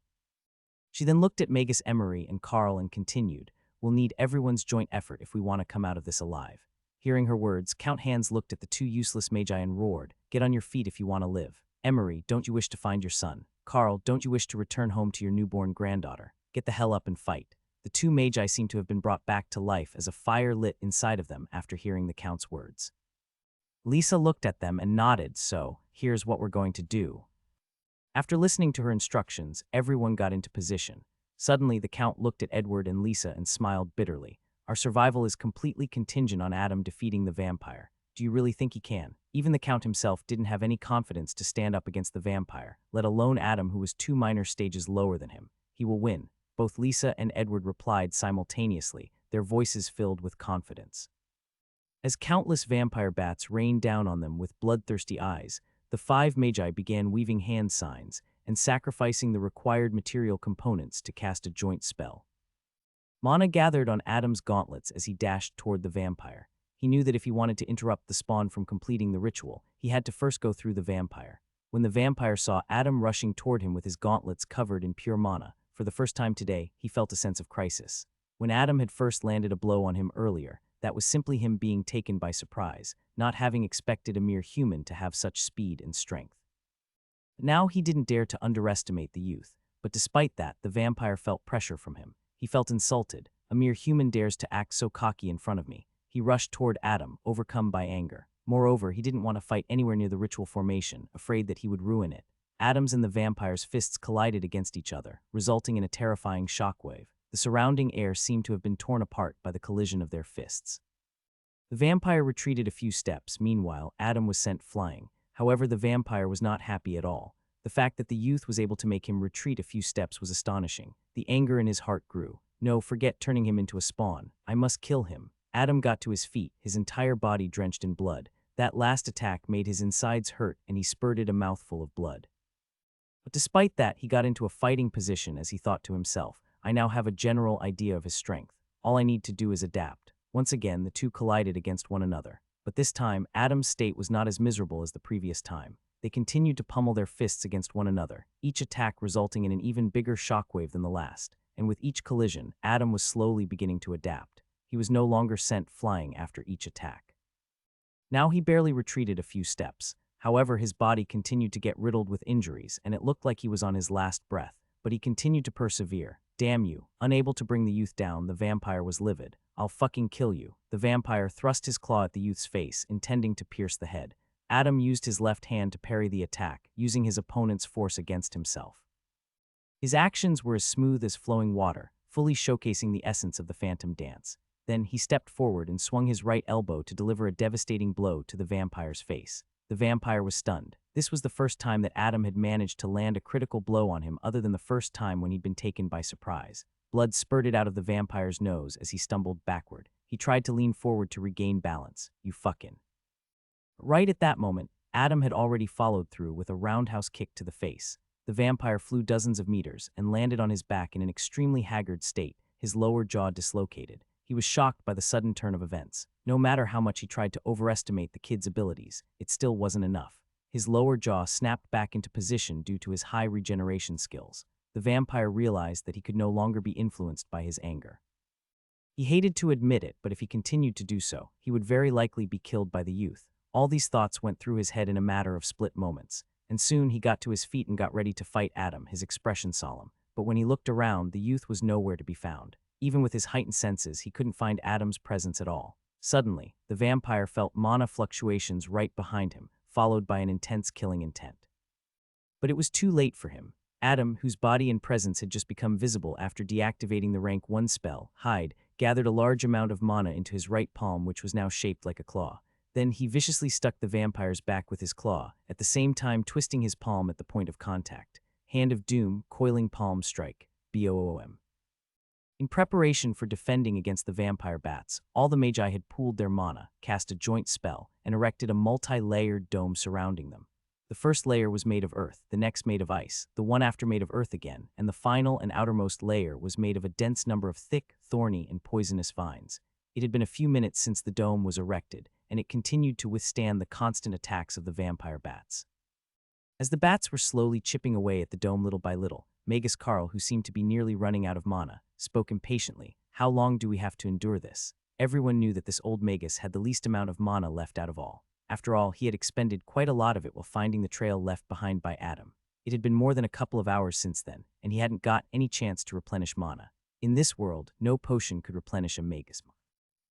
She then looked at Magus Emery and Carl and continued, we'll need everyone's joint effort if we want to come out of this alive. Hearing her words, Count Hans looked at the two useless magi and roared, get on your feet if you want to live. Emery, don't you wish to find your son? Carl, don't you wish to return home to your newborn granddaughter? Get the hell up and fight. The two magi seemed to have been brought back to life as a fire lit inside of them after hearing the Count's words. Lisa looked at them and nodded, so, here's what we're going to do. After listening to her instructions, everyone got into position. Suddenly, the Count looked at Edward and Lisa and smiled bitterly. Our survival is completely contingent on Adam defeating the vampire. Do you really think he can? Even the Count himself didn't have any confidence to stand up against the vampire, let alone Adam, who was 2 minor stages lower than him. He will win. Both Lisa and Edward replied simultaneously, their voices filled with confidence. As countless vampire bats rained down on them with bloodthirsty eyes, the 5 magi began weaving hand signs and sacrificing the required material components to cast a joint spell. Mana gathered on Adam's gauntlets as he dashed toward the vampire. He knew that if he wanted to interrupt the spawn from completing the ritual, he had to first go through the vampire. When the vampire saw Adam rushing toward him with his gauntlets covered in pure mana, for the first time today, he felt a sense of crisis. When Adam had first landed a blow on him earlier, that was simply him being taken by surprise, not having expected a mere human to have such speed and strength. Now he didn't dare to underestimate the youth, but despite that, the vampire felt pressure from him. He felt insulted. A mere human dares to act so cocky in front of me. He rushed toward Adam, overcome by anger. Moreover, he didn't want to fight anywhere near the ritual formation, afraid that he would ruin it. Adam's and the vampire's fists collided against each other, resulting in a terrifying shockwave. The surrounding air seemed to have been torn apart by the collision of their fists. The vampire retreated a few steps. Meanwhile, Adam was sent flying. However, the vampire was not happy at all. The fact that the youth was able to make him retreat a few steps was astonishing. The anger in his heart grew. No, forget turning him into a spawn. I must kill him. Adam got to his feet, his entire body drenched in blood. That last attack made his insides hurt and he spurted a mouthful of blood. But despite that, he got into a fighting position as he thought to himself, I now have a general idea of his strength. All I need to do is adapt. Once again, the two collided against one another. But this time, Adam's state was not as miserable as the previous time. They continued to pummel their fists against one another, each attack resulting in an even bigger shockwave than the last. And with each collision, Adam was slowly beginning to adapt. He was no longer sent flying after each attack. Now he barely retreated a few steps. However, his body continued to get riddled with injuries, and it looked like he was on his last breath. But he continued to persevere. Damn you. Unable to bring the youth down, the vampire was livid. I'll fucking kill you. The vampire thrust his claw at the youth's face, intending to pierce the head. Adam used his left hand to parry the attack, using his opponent's force against himself. His actions were as smooth as flowing water, fully showcasing the essence of the phantom dance. Then he stepped forward and swung his right elbow to deliver a devastating blow to the vampire's face. The vampire was stunned. This was the first time that Adam had managed to land a critical blow on him other than the first time when he'd been taken by surprise. Blood spurted out of the vampire's nose as he stumbled backward. He tried to lean forward to regain balance. You fucking. Right at that moment, Adam had already followed through with a roundhouse kick to the face. The vampire flew dozens of meters and landed on his back in an extremely haggard state, his lower jaw dislocated. He was shocked by the sudden turn of events. No matter how much he tried to overestimate the kid's abilities, it still wasn't enough. His lower jaw snapped back into position due to his high regeneration skills. The vampire realized that he could no longer be influenced by his anger. He hated to admit it, but if he continued to do so, he would very likely be killed by the youth. All these thoughts went through his head in a matter of split moments, and soon he got to his feet and got ready to fight Adam, his expression solemn. But when he looked around, the youth was nowhere to be found. Even with his heightened senses, he couldn't find Adam's presence at all. Suddenly, the vampire felt mana fluctuations right behind him, followed by an intense killing intent. But it was too late for him. Adam, whose body and presence had just become visible after deactivating the rank 1 spell, Hide, gathered a large amount of mana into his right palm, which was now shaped like a claw. Then he viciously stuck the vampire's back with his claw, at the same time twisting his palm at the point of contact. Hand of Doom, Coiling Palm Strike, BOOM. In preparation for defending against the vampire bats, all the magi had pooled their mana, cast a joint spell, and erected a multi-layered dome surrounding them. The first layer was made of earth, the next made of ice, the one after made of earth again, and the final and outermost layer was made of a dense number of thick, thorny, and poisonous vines. It had been a few minutes since the dome was erected, and it continued to withstand the constant attacks of the vampire bats. As the bats were slowly chipping away at the dome little by little, Magus Carl, who seemed to be nearly running out of mana, spoke impatiently. How long do we have to endure this? Everyone knew that this old Magus had the least amount of mana left out of all. After all, he had expended quite a lot of it while finding the trail left behind by Adam. It had been more than a couple of hours since then, and he hadn't got any chance to replenish mana. In this world, no potion could replenish a Magus.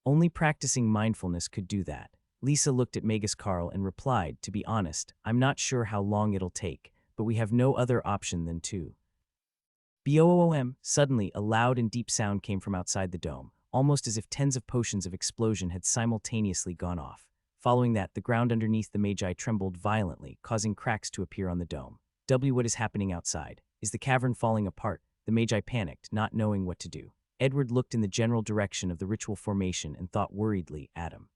Only practicing mindfulness could do that. Lisa looked at Magus Carl and replied, "To be honest, I'm not sure how long it'll take, but we have no other option than to." BOOM! Suddenly, a loud and deep sound came from outside the dome, almost as if tens of potions of explosion had simultaneously gone off. Following that, the ground underneath the magi trembled violently, causing cracks to appear on the dome. What is happening outside? Is the cavern falling apart? The magi panicked, not knowing what to do. Edward looked in the general direction of the ritual formation and thought worriedly, Adam.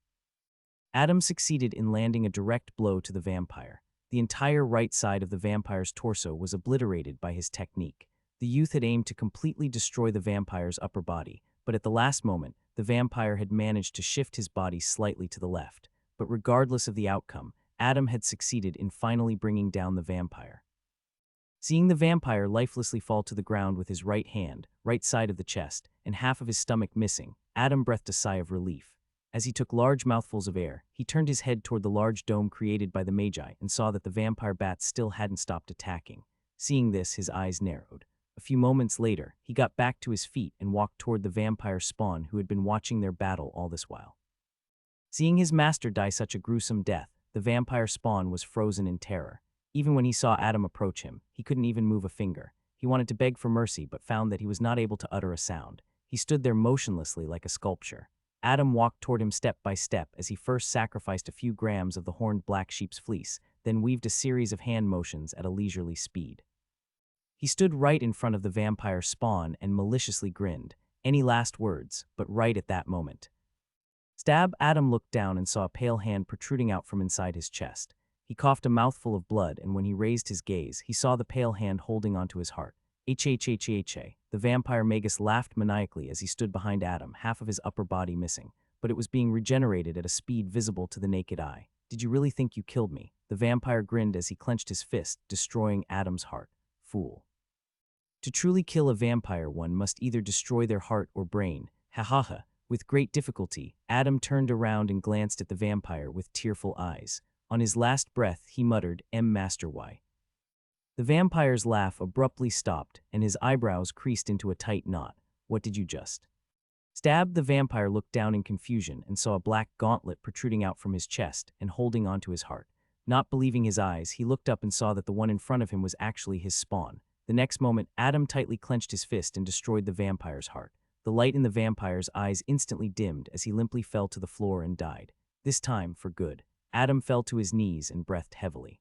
Adam succeeded in landing a direct blow to the vampire. The entire right side of the vampire's torso was obliterated by his technique. The youth had aimed to completely destroy the vampire's upper body, but at the last moment, the vampire had managed to shift his body slightly to the left. But regardless of the outcome, Adam had succeeded in finally bringing down the vampire. Seeing the vampire lifelessly fall to the ground with his right hand, right side of the chest, and half of his stomach missing, Adam breathed a sigh of relief. As he took large mouthfuls of air, he turned his head toward the large dome created by the magi and saw that the vampire bats still hadn't stopped attacking. Seeing this, his eyes narrowed. A few moments later, he got back to his feet and walked toward the vampire spawn who had been watching their battle all this while. Seeing his master die such a gruesome death, the vampire spawn was frozen in terror. Even when he saw Adam approach him, he couldn't even move a finger. He wanted to beg for mercy but found that he was not able to utter a sound. He stood there motionlessly like a sculpture. Adam walked toward him step by step as he first sacrificed a few grams of the horned black sheep's fleece, then weaved a series of hand motions at a leisurely speed. He stood right in front of the vampire spawn and maliciously grinned. Any last words? But right at that moment. Stab! Adam looked down and saw a pale hand protruding out from inside his chest. He coughed a mouthful of blood, and when he raised his gaze, he saw the pale hand holding onto his heart. HHHHA. The vampire Magus laughed maniacally as he stood behind Adam, half of his upper body missing, but it was being regenerated at a speed visible to the naked eye. Did you really think you killed me? The vampire grinned as he clenched his fist, destroying Adam's heart. Fool. To truly kill a vampire, one must either destroy their heart or brain. Ha ha ha. With great difficulty, Adam turned around and glanced at the vampire with tearful eyes. On his last breath, he muttered, Master why? The vampire's laugh abruptly stopped, and his eyebrows creased into a tight knot. What did you just? Stab! The vampire looked down in confusion and saw a black gauntlet protruding out from his chest and holding onto his heart. Not believing his eyes, he looked up and saw that the one in front of him was actually his spawn. The next moment, Adam tightly clenched his fist and destroyed the vampire's heart. The light in the vampire's eyes instantly dimmed as he limply fell to the floor and died. This time, for good. Adam fell to his knees and breathed heavily.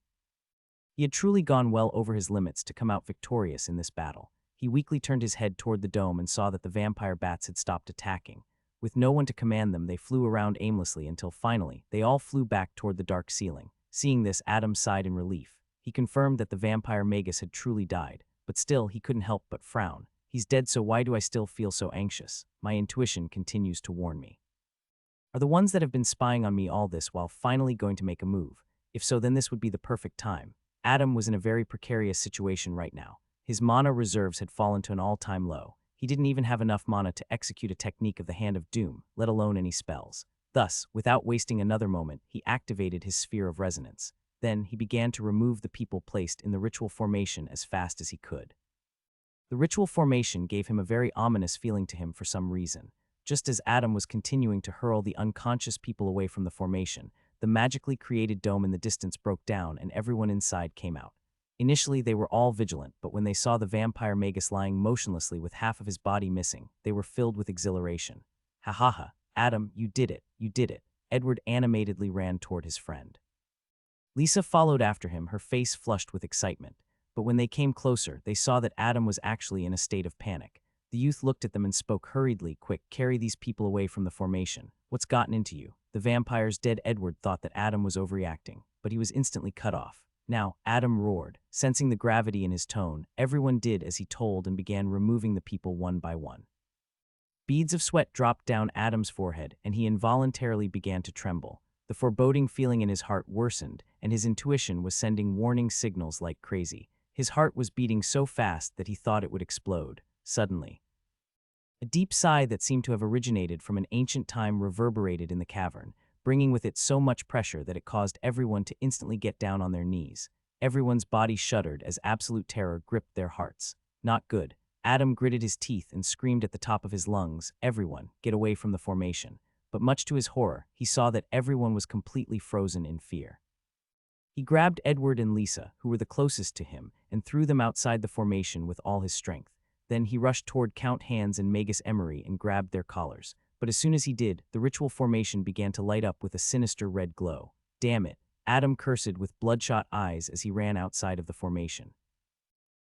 He had truly gone well over his limits to come out victorious in this battle. He weakly turned his head toward the dome and saw that the vampire bats had stopped attacking. With no one to command them, they flew around aimlessly until finally, they all flew back toward the dark ceiling. Seeing this, Adam sighed in relief. He confirmed that the vampire Magus had truly died, but still he couldn't help but frown. He's dead, so why do I still feel so anxious? My intuition continues to warn me. Are the ones that have been spying on me all this while finally going to make a move? If so, then this would be the perfect time. Adam was in a very precarious situation right now. His mana reserves had fallen to an all-time low. He didn't even have enough mana to execute a technique of the Hand of Doom, let alone any spells. Thus, without wasting another moment, he activated his sphere of resonance. Then, he began to remove the people placed in the ritual formation as fast as he could. The ritual formation gave him a very ominous feeling to him for some reason. Just as Adam was continuing to hurl the unconscious people away from the formation, the magically created dome in the distance broke down and everyone inside came out. Initially, they were all vigilant, but when they saw the vampire Magus lying motionlessly with half of his body missing, they were filled with exhilaration. Ha ha ha, Adam, you did it, you did it. Edward animatedly ran toward his friend. Lisa followed after him, her face flushed with excitement. But when they came closer, they saw that Adam was actually in a state of panic. The youth looked at them and spoke hurriedly. Quick, carry these people away from the formation. What's gotten into you? The vampire's dead. Edward thought that Adam was overreacting, but he was instantly cut off. Now, Adam roared. Sensing the gravity in his tone, everyone did as he told and began removing the people one by one. Beads of sweat dropped down Adam's forehead, and he involuntarily began to tremble. The foreboding feeling in his heart worsened, and his intuition was sending warning signals like crazy. His heart was beating so fast that he thought it would explode. Suddenly, a deep sigh that seemed to have originated from an ancient time reverberated in the cavern, bringing with it so much pressure that it caused everyone to instantly get down on their knees. Everyone's body shuddered as absolute terror gripped their hearts. Not good. Adam gritted his teeth and screamed at the top of his lungs, "Everyone, get away from the formation." But much to his horror, he saw that everyone was completely frozen in fear. He grabbed Edward and Lisa, who were the closest to him, and threw them outside the formation with all his strength. Then he rushed toward Count Hans and Magus Emery and grabbed their collars. But as soon as he did, the ritual formation began to light up with a sinister red glow. Damn it, Adam cursed with bloodshot eyes as he ran outside of the formation.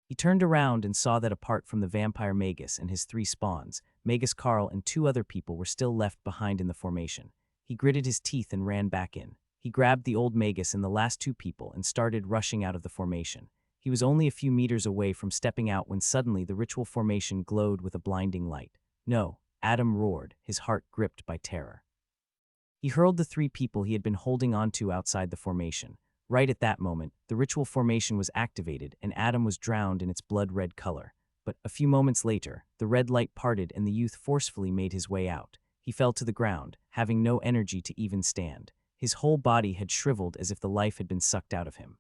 He turned around and saw that apart from the vampire Magus and his 3 spawns, Magus Carl and 2 other people were still left behind in the formation. He gritted his teeth and ran back in. He grabbed the old Magus and the last 2 people and started rushing out of the formation. He was only a few meters away from stepping out when suddenly the ritual formation glowed with a blinding light. No, Adam roared, his heart gripped by terror. He hurled the 3 people he had been holding onto outside the formation. Right at that moment, the ritual formation was activated and Adam was drowned in its blood-red color. But a few moments later, the red light parted and the youth forcefully made his way out. He fell to the ground, having no energy to even stand. His whole body had shriveled as if the life had been sucked out of him.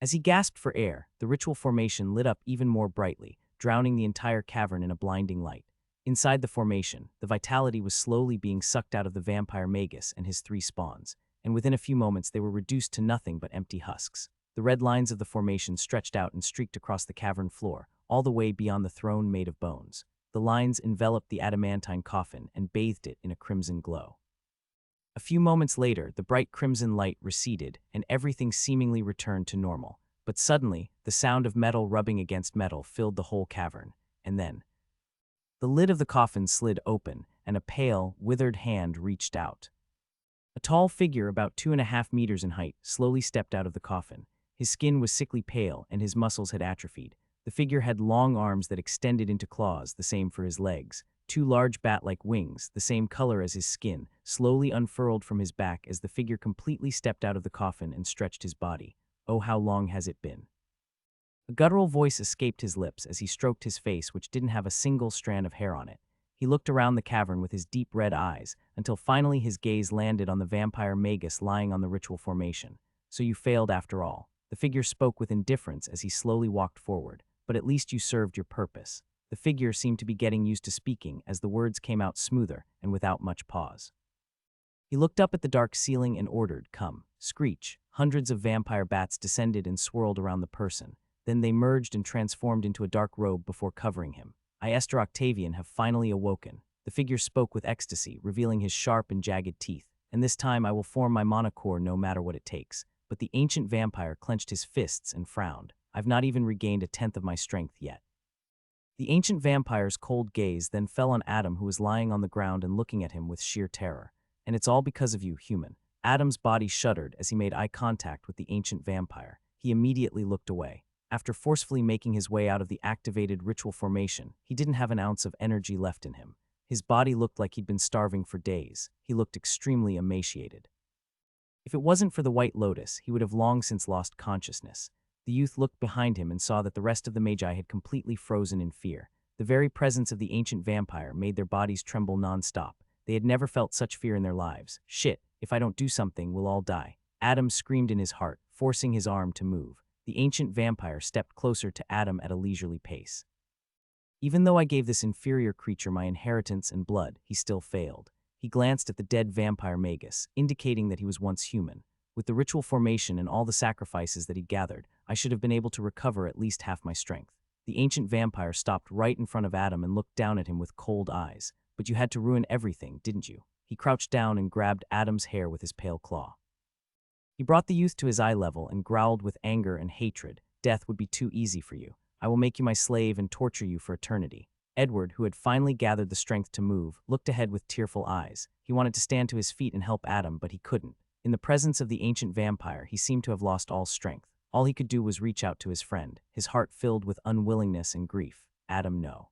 As he gasped for air, the ritual formation lit up even more brightly, drowning the entire cavern in a blinding light. Inside the formation, the vitality was slowly being sucked out of the vampire Magus and his 3 spawns, and within a few moments they were reduced to nothing but empty husks. The red lines of the formation stretched out and streaked across the cavern floor, all the way beyond the throne made of bones. The lines enveloped the adamantine coffin and bathed it in a crimson glow. A few moments later, the bright crimson light receded, and everything seemingly returned to normal. But suddenly, the sound of metal rubbing against metal filled the whole cavern, and then the lid of the coffin slid open, and a pale, withered hand reached out. A tall figure about 2.5 meters in height slowly stepped out of the coffin. His skin was sickly pale, and his muscles had atrophied. The figure had long arms that extended into claws, the same for his legs. 2 large bat-like wings, the same color as his skin, slowly unfurled from his back as the figure completely stepped out of the coffin and stretched his body. Oh, how long has it been? A guttural voice escaped his lips as he stroked his face, which didn't have a single strand of hair on it. He looked around the cavern with his deep red eyes, until finally his gaze landed on the vampire Magus lying on the ritual formation. So you failed after all. The figure spoke with indifference as he slowly walked forward. But at least you served your purpose. The figure seemed to be getting used to speaking as the words came out smoother and without much pause. He looked up at the dark ceiling and ordered, "Come." Screech. Hundreds of vampire bats descended and swirled around the person. Then they merged and transformed into a dark robe before covering him. I, Esther Octavian, have finally awoken. The figure spoke with ecstasy, revealing his sharp and jagged teeth. And this time I will form my mana core no matter what it takes. But the ancient vampire clenched his fists and frowned. I've not even regained a tenth of my strength yet. The ancient vampire's cold gaze then fell on Adam, who was lying on the ground and looking at him with sheer terror. And it's all because of you, human. Adam's body shuddered as he made eye contact with the ancient vampire. He immediately looked away. After forcefully making his way out of the activated ritual formation, he didn't have an ounce of energy left in him. His body looked like he'd been starving for days. He looked extremely emaciated. If it wasn't for the White Lotus, he would have long since lost consciousness. The youth looked behind him and saw that the rest of the magi had completely frozen in fear. The very presence of the ancient vampire made their bodies tremble non-stop. They had never felt such fear in their lives. Shit, if I don't do something, we'll all die. Adam screamed in his heart, forcing his arm to move. The ancient vampire stepped closer to Adam at a leisurely pace. Even though I gave this inferior creature my inheritance and blood, he still failed. He glanced at the dead vampire Magus, indicating that he was once human. With the ritual formation and all the sacrifices that he'd gathered, I should have been able to recover at least half my strength. The ancient vampire stopped right in front of Adam and looked down at him with cold eyes. But you had to ruin everything, didn't you? He crouched down and grabbed Adam's hair with his pale claw. He brought the youth to his eye level and growled with anger and hatred. Death would be too easy for you. I will make you my slave and torture you for eternity. Edward, who had finally gathered the strength to move, looked ahead with tearful eyes. He wanted to stand to his feet and help Adam, but he couldn't. In the presence of the ancient vampire, he seemed to have lost all strength. All he could do was reach out to his friend, his heart filled with unwillingness and grief. Adam, no.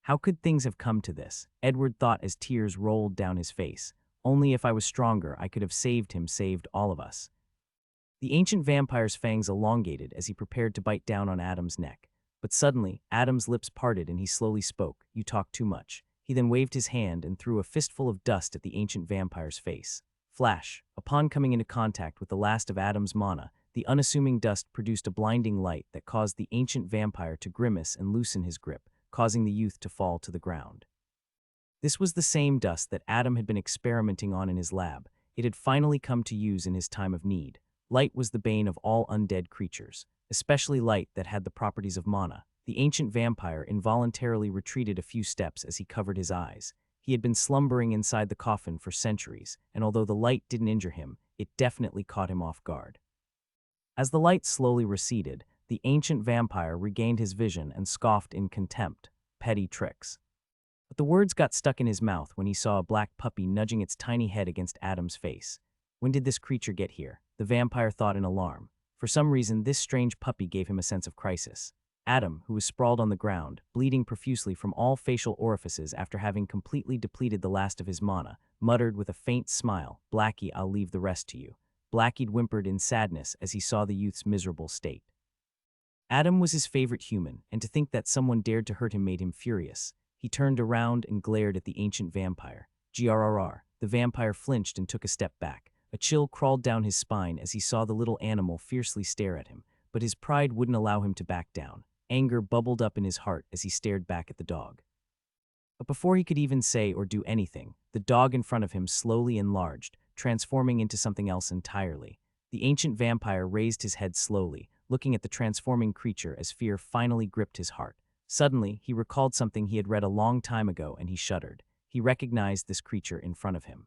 How could things have come to this? Edward thought as tears rolled down his face. Only if I was stronger, I could have saved him, saved all of us. The ancient vampire's fangs elongated as he prepared to bite down on Adam's neck. But suddenly, Adam's lips parted and he slowly spoke. You talk too much. He then waved his hand and threw a fistful of dust at the ancient vampire's face. Flash. Upon coming into contact with the last of Adam's mana, the unassuming dust produced a blinding light that caused the ancient vampire to grimace and loosen his grip, causing the youth to fall to the ground. This was the same dust that Adam had been experimenting on in his lab. It had finally come to use in his time of need. Light was the bane of all undead creatures, especially light that had the properties of mana. The ancient vampire involuntarily retreated a few steps as he covered his eyes. He had been slumbering inside the coffin for centuries, and although the light didn't injure him, it definitely caught him off guard. As the light slowly receded, the ancient vampire regained his vision and scoffed in contempt. Petty tricks. But the words got stuck in his mouth when he saw a black puppy nudging its tiny head against Adam's face. When did this creature get here? The vampire thought in alarm. For some reason, this strange puppy gave him a sense of crisis. Adam, who was sprawled on the ground, bleeding profusely from all facial orifices after having completely depleted the last of his mana, muttered with a faint smile, "Blackie, I'll leave the rest to you." Blackie whimpered in sadness as he saw the youth's miserable state. Adam was his favorite human, and to think that someone dared to hurt him made him furious. He turned around and glared at the ancient vampire. Grrr. The vampire flinched and took a step back. A chill crawled down his spine as he saw the little animal fiercely stare at him, but his pride wouldn't allow him to back down. Anger bubbled up in his heart as he stared back at the dog. But before he could even say or do anything, the dog in front of him slowly enlarged, transforming into something else entirely. The ancient vampire raised his head slowly, looking at the transforming creature as fear finally gripped his heart. Suddenly, he recalled something he had read a long time ago and he shuddered. He recognized this creature in front of him.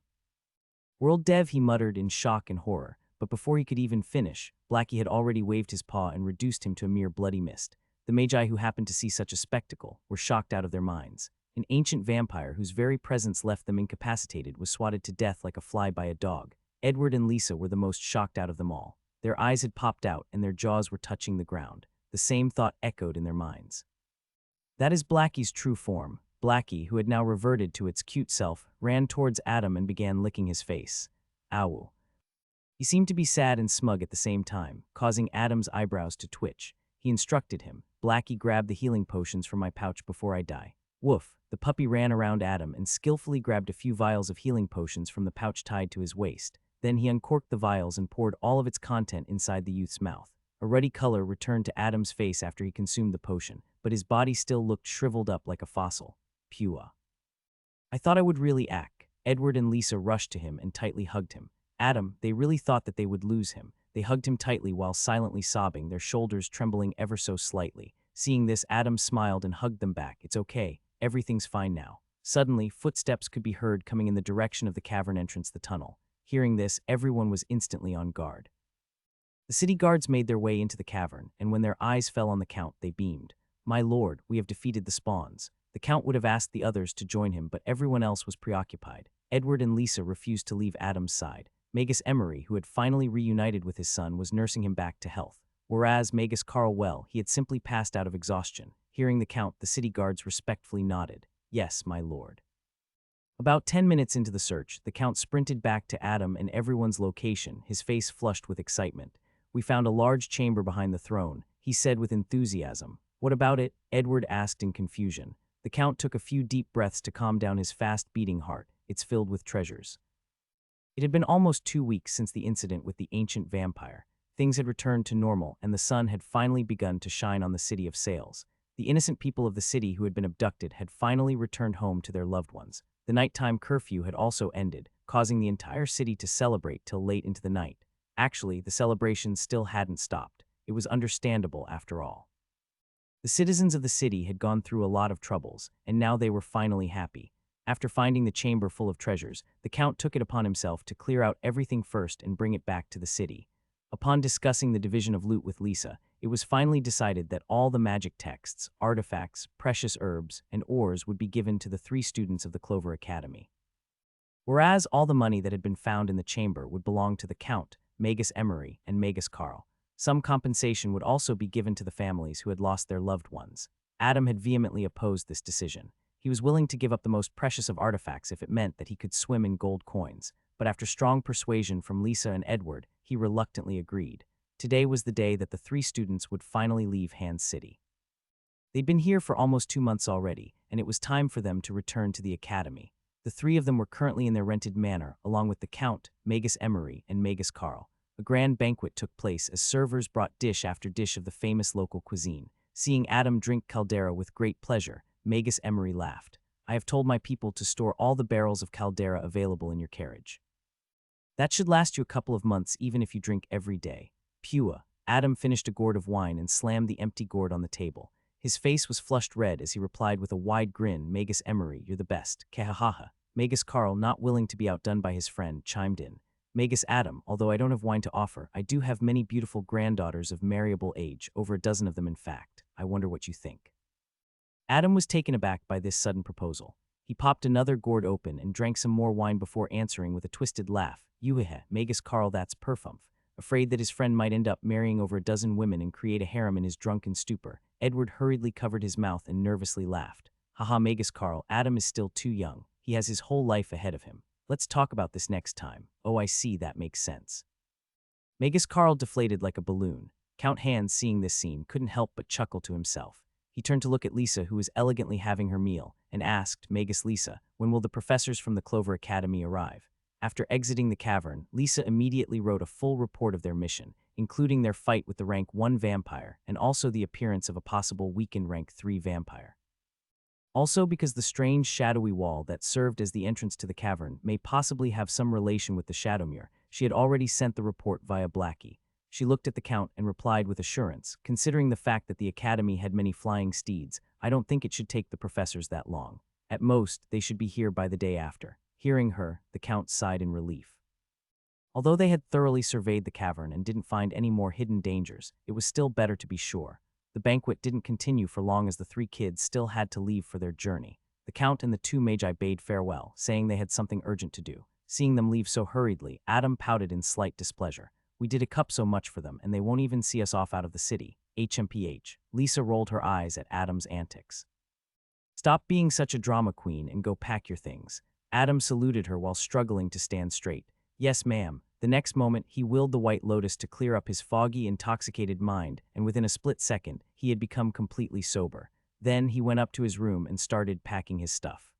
World Dev, he muttered in shock and horror, but before he could even finish, Blackie had already waved his paw and reduced him to a mere bloody mist. The magi who happened to see such a spectacle were shocked out of their minds. An ancient vampire whose very presence left them incapacitated was swatted to death like a fly by a dog. Edward and Lisa were the most shocked out of them all. Their eyes had popped out and their jaws were touching the ground. The same thought echoed in their minds. That is Blackie's true form. Blackie, who had now reverted to its cute self, ran towards Adam and began licking his face. Ow. He seemed to be sad and smug at the same time, causing Adam's eyebrows to twitch. He instructed him, "Blackie, grab the healing potions from my pouch before I die." Woof. The puppy ran around Adam and skillfully grabbed a few vials of healing potions from the pouch tied to his waist. Then he uncorked the vials and poured all of its content inside the youth's mouth. A ruddy color returned to Adam's face after he consumed the potion, but his body still looked shriveled up like a fossil. Pua. I thought I would really act. Edward and Lisa rushed to him and tightly hugged him. Adam, they really thought that they would lose him. They hugged him tightly while silently sobbing, their shoulders trembling ever so slightly. Seeing this, Adam smiled and hugged them back. It's okay. Everything's fine now. Suddenly, footsteps could be heard coming in the direction of the cavern entrance, the tunnel. Hearing this, everyone was instantly on guard. The city guards made their way into the cavern, and when their eyes fell on the Count, they beamed. My lord, we have defeated the spawns. The Count would have asked the others to join him, but everyone else was preoccupied. Edward and Lisa refused to leave Adam's side. Magus Emery, who had finally reunited with his son, was nursing him back to health, whereas Magus Carl, he had simply passed out of exhaustion. Hearing the count, the city guards respectfully nodded. Yes, my lord. About 10 minutes into the search, the count sprinted back to Adam and everyone's location, his face flushed with excitement. We found a large chamber behind the throne, he said with enthusiasm. What about it? Edward asked in confusion. The count took a few deep breaths to calm down his fast-beating heart. It's filled with treasures. It had been almost 2 weeks since the incident with the ancient vampire. Things had returned to normal, and the sun had finally begun to shine on the city of Sales. The innocent people of the city who had been abducted had finally returned home to their loved ones. The nighttime curfew had also ended, causing the entire city to celebrate till late into the night. Actually, the celebration still hadn't stopped. It was understandable after all. The citizens of the city had gone through a lot of troubles, and now they were finally happy. After finding the chamber full of treasures, the count took it upon himself to clear out everything first and bring it back to the city. Upon discussing the division of loot with Lisa, it was finally decided that all the magic texts, artifacts, precious herbs, and ores would be given to the 3 students of the Clover Academy. Whereas all the money that had been found in the chamber would belong to the Count, Magus Emery, and Magus Carl. Some compensation would also be given to the families who had lost their loved ones. Adam had vehemently opposed this decision. He was willing to give up the most precious of artifacts if it meant that he could swim in gold coins, but after strong persuasion from Lisa and Edward, he reluctantly agreed. Today was the day that the 3 students would finally leave Hand City. They'd been here for almost 2 months already, and it was time for them to return to the academy. The 3 of them were currently in their rented manor, along with the Count, Magus Emery, and Magus Carl. A grand banquet took place as servers brought dish after dish of the famous local cuisine. Seeing Adam drink caldera with great pleasure, Magus Emery laughed. I have told my people to store all the barrels of caldera available in your carriage. That should last you a couple of months even if you drink every day. Pua. Adam finished a gourd of wine and slammed the empty gourd on the table. His face was flushed red as he replied with a wide grin, Magus Emery, you're the best. Kehahaha. Magus Carl, not willing to be outdone by his friend, chimed in. Magus Adam, although I don't have wine to offer, I do have many beautiful granddaughters of marriable age, over a dozen of them in fact. I wonder what you think. Adam was taken aback by this sudden proposal. He popped another gourd open and drank some more wine before answering with a twisted laugh. Yuhehe, Magus Carl, that's perfumf. Afraid that his friend might end up marrying over a dozen women and create a harem in his drunken stupor, Edward hurriedly covered his mouth and nervously laughed. Haha, Magus Carl, Adam is still too young. He has his whole life ahead of him. Let's talk about this next time. Oh, I see, that makes sense. Magus Carl deflated like a balloon. Count Hans, seeing this scene, couldn't help but chuckle to himself. He turned to look at Lisa, who was elegantly having her meal, and asked, Magus Lisa, when will the professors from the Clover Academy arrive? After exiting the cavern, Lisa immediately wrote a full report of their mission, including their fight with the rank 1 vampire, and also the appearance of a possible weakened rank 3 vampire. Also, because the strange shadowy wall that served as the entrance to the cavern may possibly have some relation with the Shadowmere, she had already sent the report via Blackie. She looked at the Count and replied with assurance, considering the fact that the Academy had many flying steeds, I don't think it should take the professors that long. At most, they should be here by the day after. Hearing her, the Count sighed in relief. Although they had thoroughly surveyed the cavern and didn't find any more hidden dangers, it was still better to be sure. The banquet didn't continue for long as the 3 kids still had to leave for their journey. The Count and the 2 magi bade farewell, saying they had something urgent to do. Seeing them leave so hurriedly, Adam pouted in slight displeasure. We did a cup so much for them, and they won't even see us off out of the city. HMPH. Lisa rolled her eyes at Adam's antics. Stop being such a drama queen and go pack your things. Adam saluted her while struggling to stand straight. Yes, ma'am. The next moment, he willed the White Lotus to clear up his foggy, intoxicated mind, and within a split second, he had become completely sober. Then he went up to his room and started packing his stuff.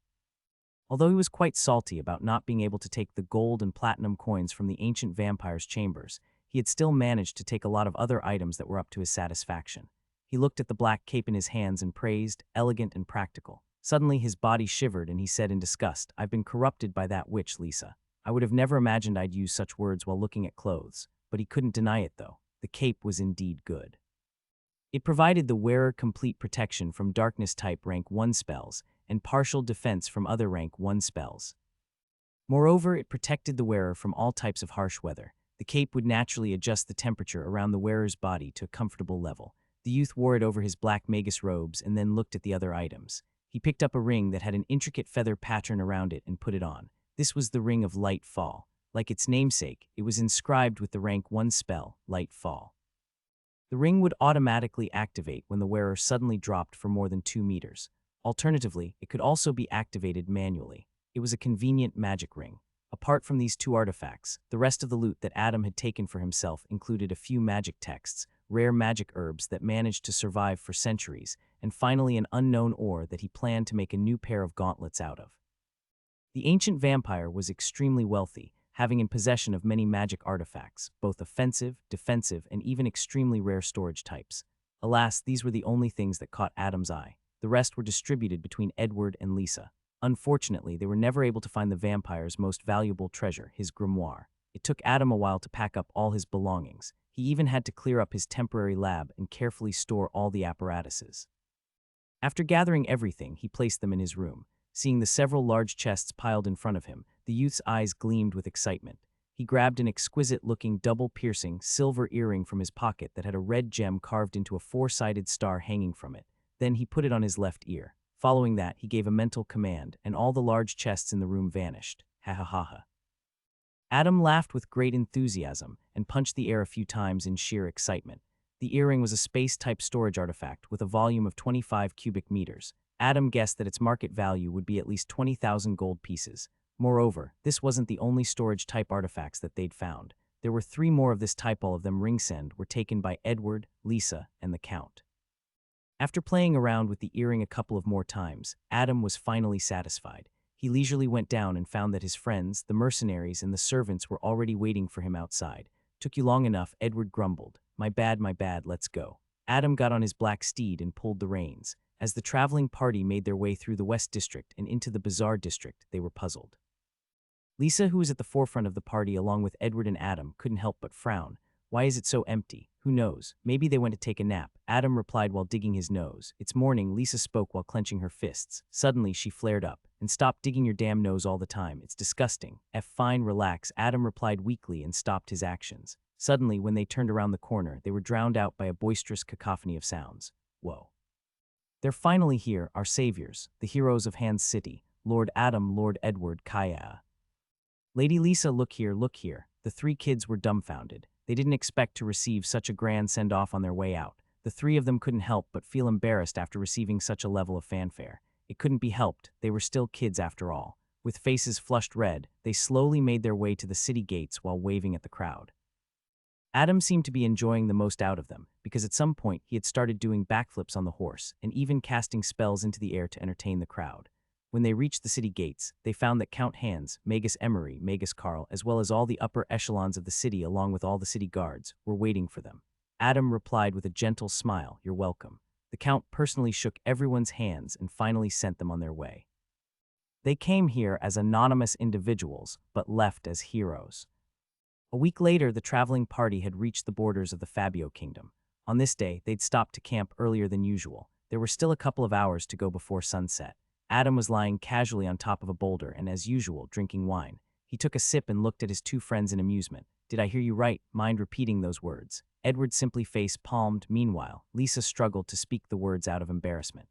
Although he was quite salty about not being able to take the gold and platinum coins from the ancient vampire's chambers, he had still managed to take a lot of other items that were up to his satisfaction. He looked at the black cape in his hands and praised, elegant and practical. Suddenly his body shivered and he said in disgust, I've been corrupted by that witch, Lisa. I would have never imagined I'd use such words while looking at clothes, but he couldn't deny it though. The cape was indeed good. It provided the wearer complete protection from darkness type rank 1 spells and partial defense from other rank 1 spells. Moreover, it protected the wearer from all types of harsh weather. The cape would naturally adjust the temperature around the wearer's body to a comfortable level. The youth wore it over his black magus robes and then looked at the other items. He picked up a ring that had an intricate feather pattern around it and put it on. This was the Ring of Light Fall. Like its namesake, it was inscribed with the rank 1 spell, Light Fall. The ring would automatically activate when the wearer suddenly dropped for more than 2 meters. Alternatively, it could also be activated manually. It was a convenient magic ring. Apart from these 2 artifacts, the rest of the loot that Adam had taken for himself included a few magic texts, rare magic herbs that managed to survive for centuries, and finally an unknown ore that he planned to make a new pair of gauntlets out of. The ancient vampire was extremely wealthy, having in possession of many magic artifacts, both offensive, defensive, and even extremely rare storage types. Alas, these were the only things that caught Adam's eye. The rest were distributed between Edward and Lisa. Unfortunately, they were never able to find the vampire's most valuable treasure, his grimoire. It took Adam a while to pack up all his belongings. He even had to clear up his temporary lab and carefully store all the apparatuses. After gathering everything, he placed them in his room. Seeing the several large chests piled in front of him, the youth's eyes gleamed with excitement. He grabbed an exquisite-looking, double-piercing, silver earring from his pocket that had a red gem carved into a 4-sided star hanging from it. Then he put it on his left ear. Following that, he gave a mental command, and all the large chests in the room vanished. Ha ha ha ha. Adam laughed with great enthusiasm and punched the air a few times in sheer excitement. The earring was a space-type storage artifact with a volume of 25 cubic meters. Adam guessed that its market value would be at least 20,000 gold pieces. Moreover, this wasn't the only storage-type artifacts that they'd found. There were 3 more of this type. All of them ringsend were taken by Edward, Lisa, and the Count. After playing around with the earring a couple of more times, Adam was finally satisfied. He leisurely went down and found that his friends, the mercenaries, and the servants were already waiting for him outside. "Took you long enough," Edward grumbled. My bad, let's go." Adam got on his black steed and pulled the reins. As the traveling party made their way through the West District and into the Bazaar District, they were puzzled. Lisa, who was at the forefront of the party along with Edward and Adam, couldn't help but frown. "Why is it so empty? Who knows? Maybe they went to take a nap," Adam replied while digging his nose. "It's morning," Lisa spoke while clenching her fists. Suddenly, she flared up. "And stop digging your damn nose all the time. It's disgusting." Fine, relax," Adam replied weakly and stopped his actions. Suddenly, when they turned around the corner, they were drowned out by a boisterous cacophony of sounds. Whoa. "They're finally here, our saviors, the heroes of Hans City, Lord Adam, Lord Edward, Kaya. Lady Lisa, look here, look here." The 3 kids were dumbfounded. They didn't expect to receive such a grand send-off on their way out. The 3 of them couldn't help but feel embarrassed after receiving such a level of fanfare. It couldn't be helped, they were still kids after all. With faces flushed red, they slowly made their way to the city gates while waving at the crowd. Adam seemed to be enjoying the most out of them, because at some point he had started doing backflips on the horse and even casting spells into the air to entertain the crowd. When they reached the city gates, they found that Count Hans, Magus Emery, Magus Karl, as well as all the upper echelons of the city along with all the city guards, were waiting for them. Adam replied with a gentle smile, "You're welcome." The Count personally shook everyone's hands and finally sent them on their way. They came here as anonymous individuals, but left as heroes. A week later, the traveling party had reached the borders of the Fabio Kingdom. On this day, they'd stopped to camp earlier than usual. There were still a couple of hours to go before sunset. Adam was lying casually on top of a boulder and, as usual, drinking wine. He took a sip and looked at his 2 friends in amusement. "Did I hear you right?" Mind repeating those words. Edward simply face-palmed. Meanwhile, Lisa struggled to speak the words out of embarrassment.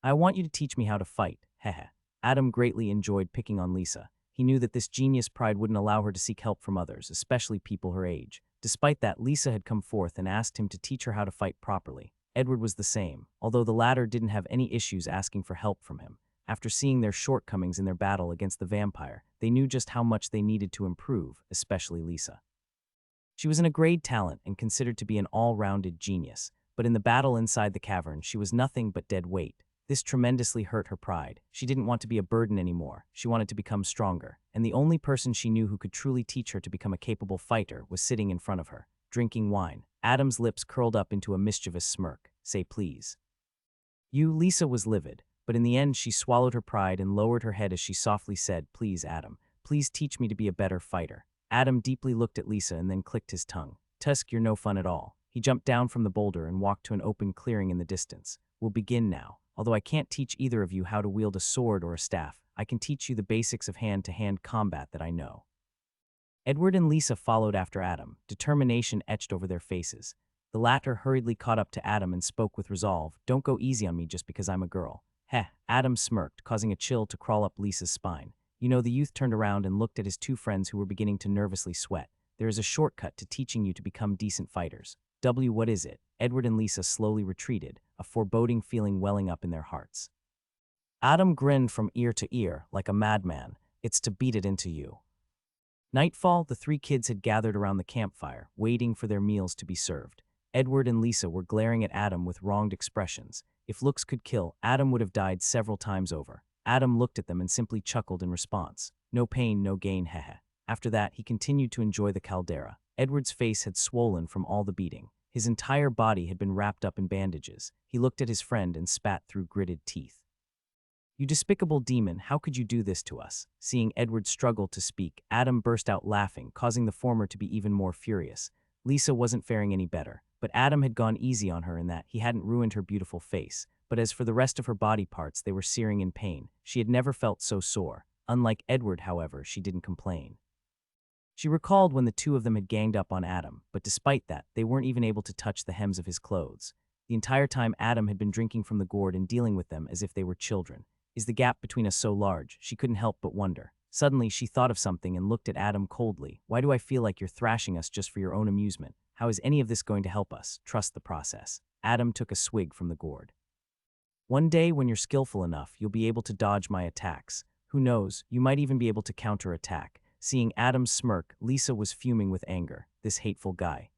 "I want you to teach me how to fight, heh." Adam greatly enjoyed picking on Lisa. He knew that this genius pride wouldn't allow her to seek help from others, especially people her age. Despite that, Lisa had come forth and asked him to teach her how to fight properly. Edward was the same, although the latter didn't have any issues asking for help from him. After seeing their shortcomings in their battle against the vampire, they knew just how much they needed to improve, especially Lisa. She was an grade talent and considered to be an all-rounded genius, but in the battle inside the cavern, she was nothing but dead weight. This tremendously hurt her pride. She didn't want to be a burden anymore. She wanted to become stronger, and the only person she knew who could truly teach her to become a capable fighter was sitting in front of her, drinking wine. Adam's lips curled up into a mischievous smirk. "Say please." Lisa was livid, but in the end she swallowed her pride and lowered her head as she softly said, "Please, Adam, please teach me to be a better fighter." Adam deeply looked at Lisa and then clicked his tongue. "Tusk, you're no fun at all." He jumped down from the boulder and walked to an open clearing in the distance. "We'll begin now. Although I can't teach either of you how to wield a sword or a staff, I can teach you the basics of hand-to-hand combat that I know." Edward and Lisa followed after Adam, determination etched over their faces. The latter hurriedly caught up to Adam and spoke with resolve, "Don't go easy on me just because I'm a girl." Adam smirked, causing a chill to crawl up Lisa's spine. The youth turned around and looked at his two friends who were beginning to nervously sweat. There is a shortcut to teaching you to become decent fighters. What is it? Edward and Lisa slowly retreated, a foreboding feeling welling up in their hearts. Adam grinned from ear to ear, like a madman. It's to beat it into you. Nightfall, the three kids had gathered around the campfire, waiting for their meals to be served. Edward and Lisa were glaring at Adam with wronged expressions. If looks could kill, Adam would have died several times over. Adam looked at them and simply chuckled in response. No pain, no gain, hehe. After that, he continued to enjoy the caldera. Edward's face had swollen from all the beating. His entire body had been wrapped up in bandages. He looked at his friend and spat through gritted teeth. You despicable demon, how could you do this to us? Seeing Edward struggle to speak, Adam burst out laughing, causing the former to be even more furious. Lisa wasn't faring any better, but Adam had gone easy on her in that he hadn't ruined her beautiful face. But as for the rest of her body parts, they were searing in pain. She had never felt so sore. Unlike Edward, however, she didn't complain. She recalled when the two of them had ganged up on Adam, but despite that, they weren't even able to touch the hems of his clothes. The entire time Adam had been drinking from the gourd and dealing with them as if they were children. Is the gap between us so large? She couldn't help but wonder. Suddenly, she thought of something and looked at Adam coldly. Why do I feel like you're thrashing us just for your own amusement? How is any of this going to help us? Trust the process. Adam took a swig from the gourd. One day, when you're skillful enough, you'll be able to dodge my attacks. Who knows, you might even be able to counterattack. Seeing Adam's smirk, Lisa was fuming with anger. This hateful guy.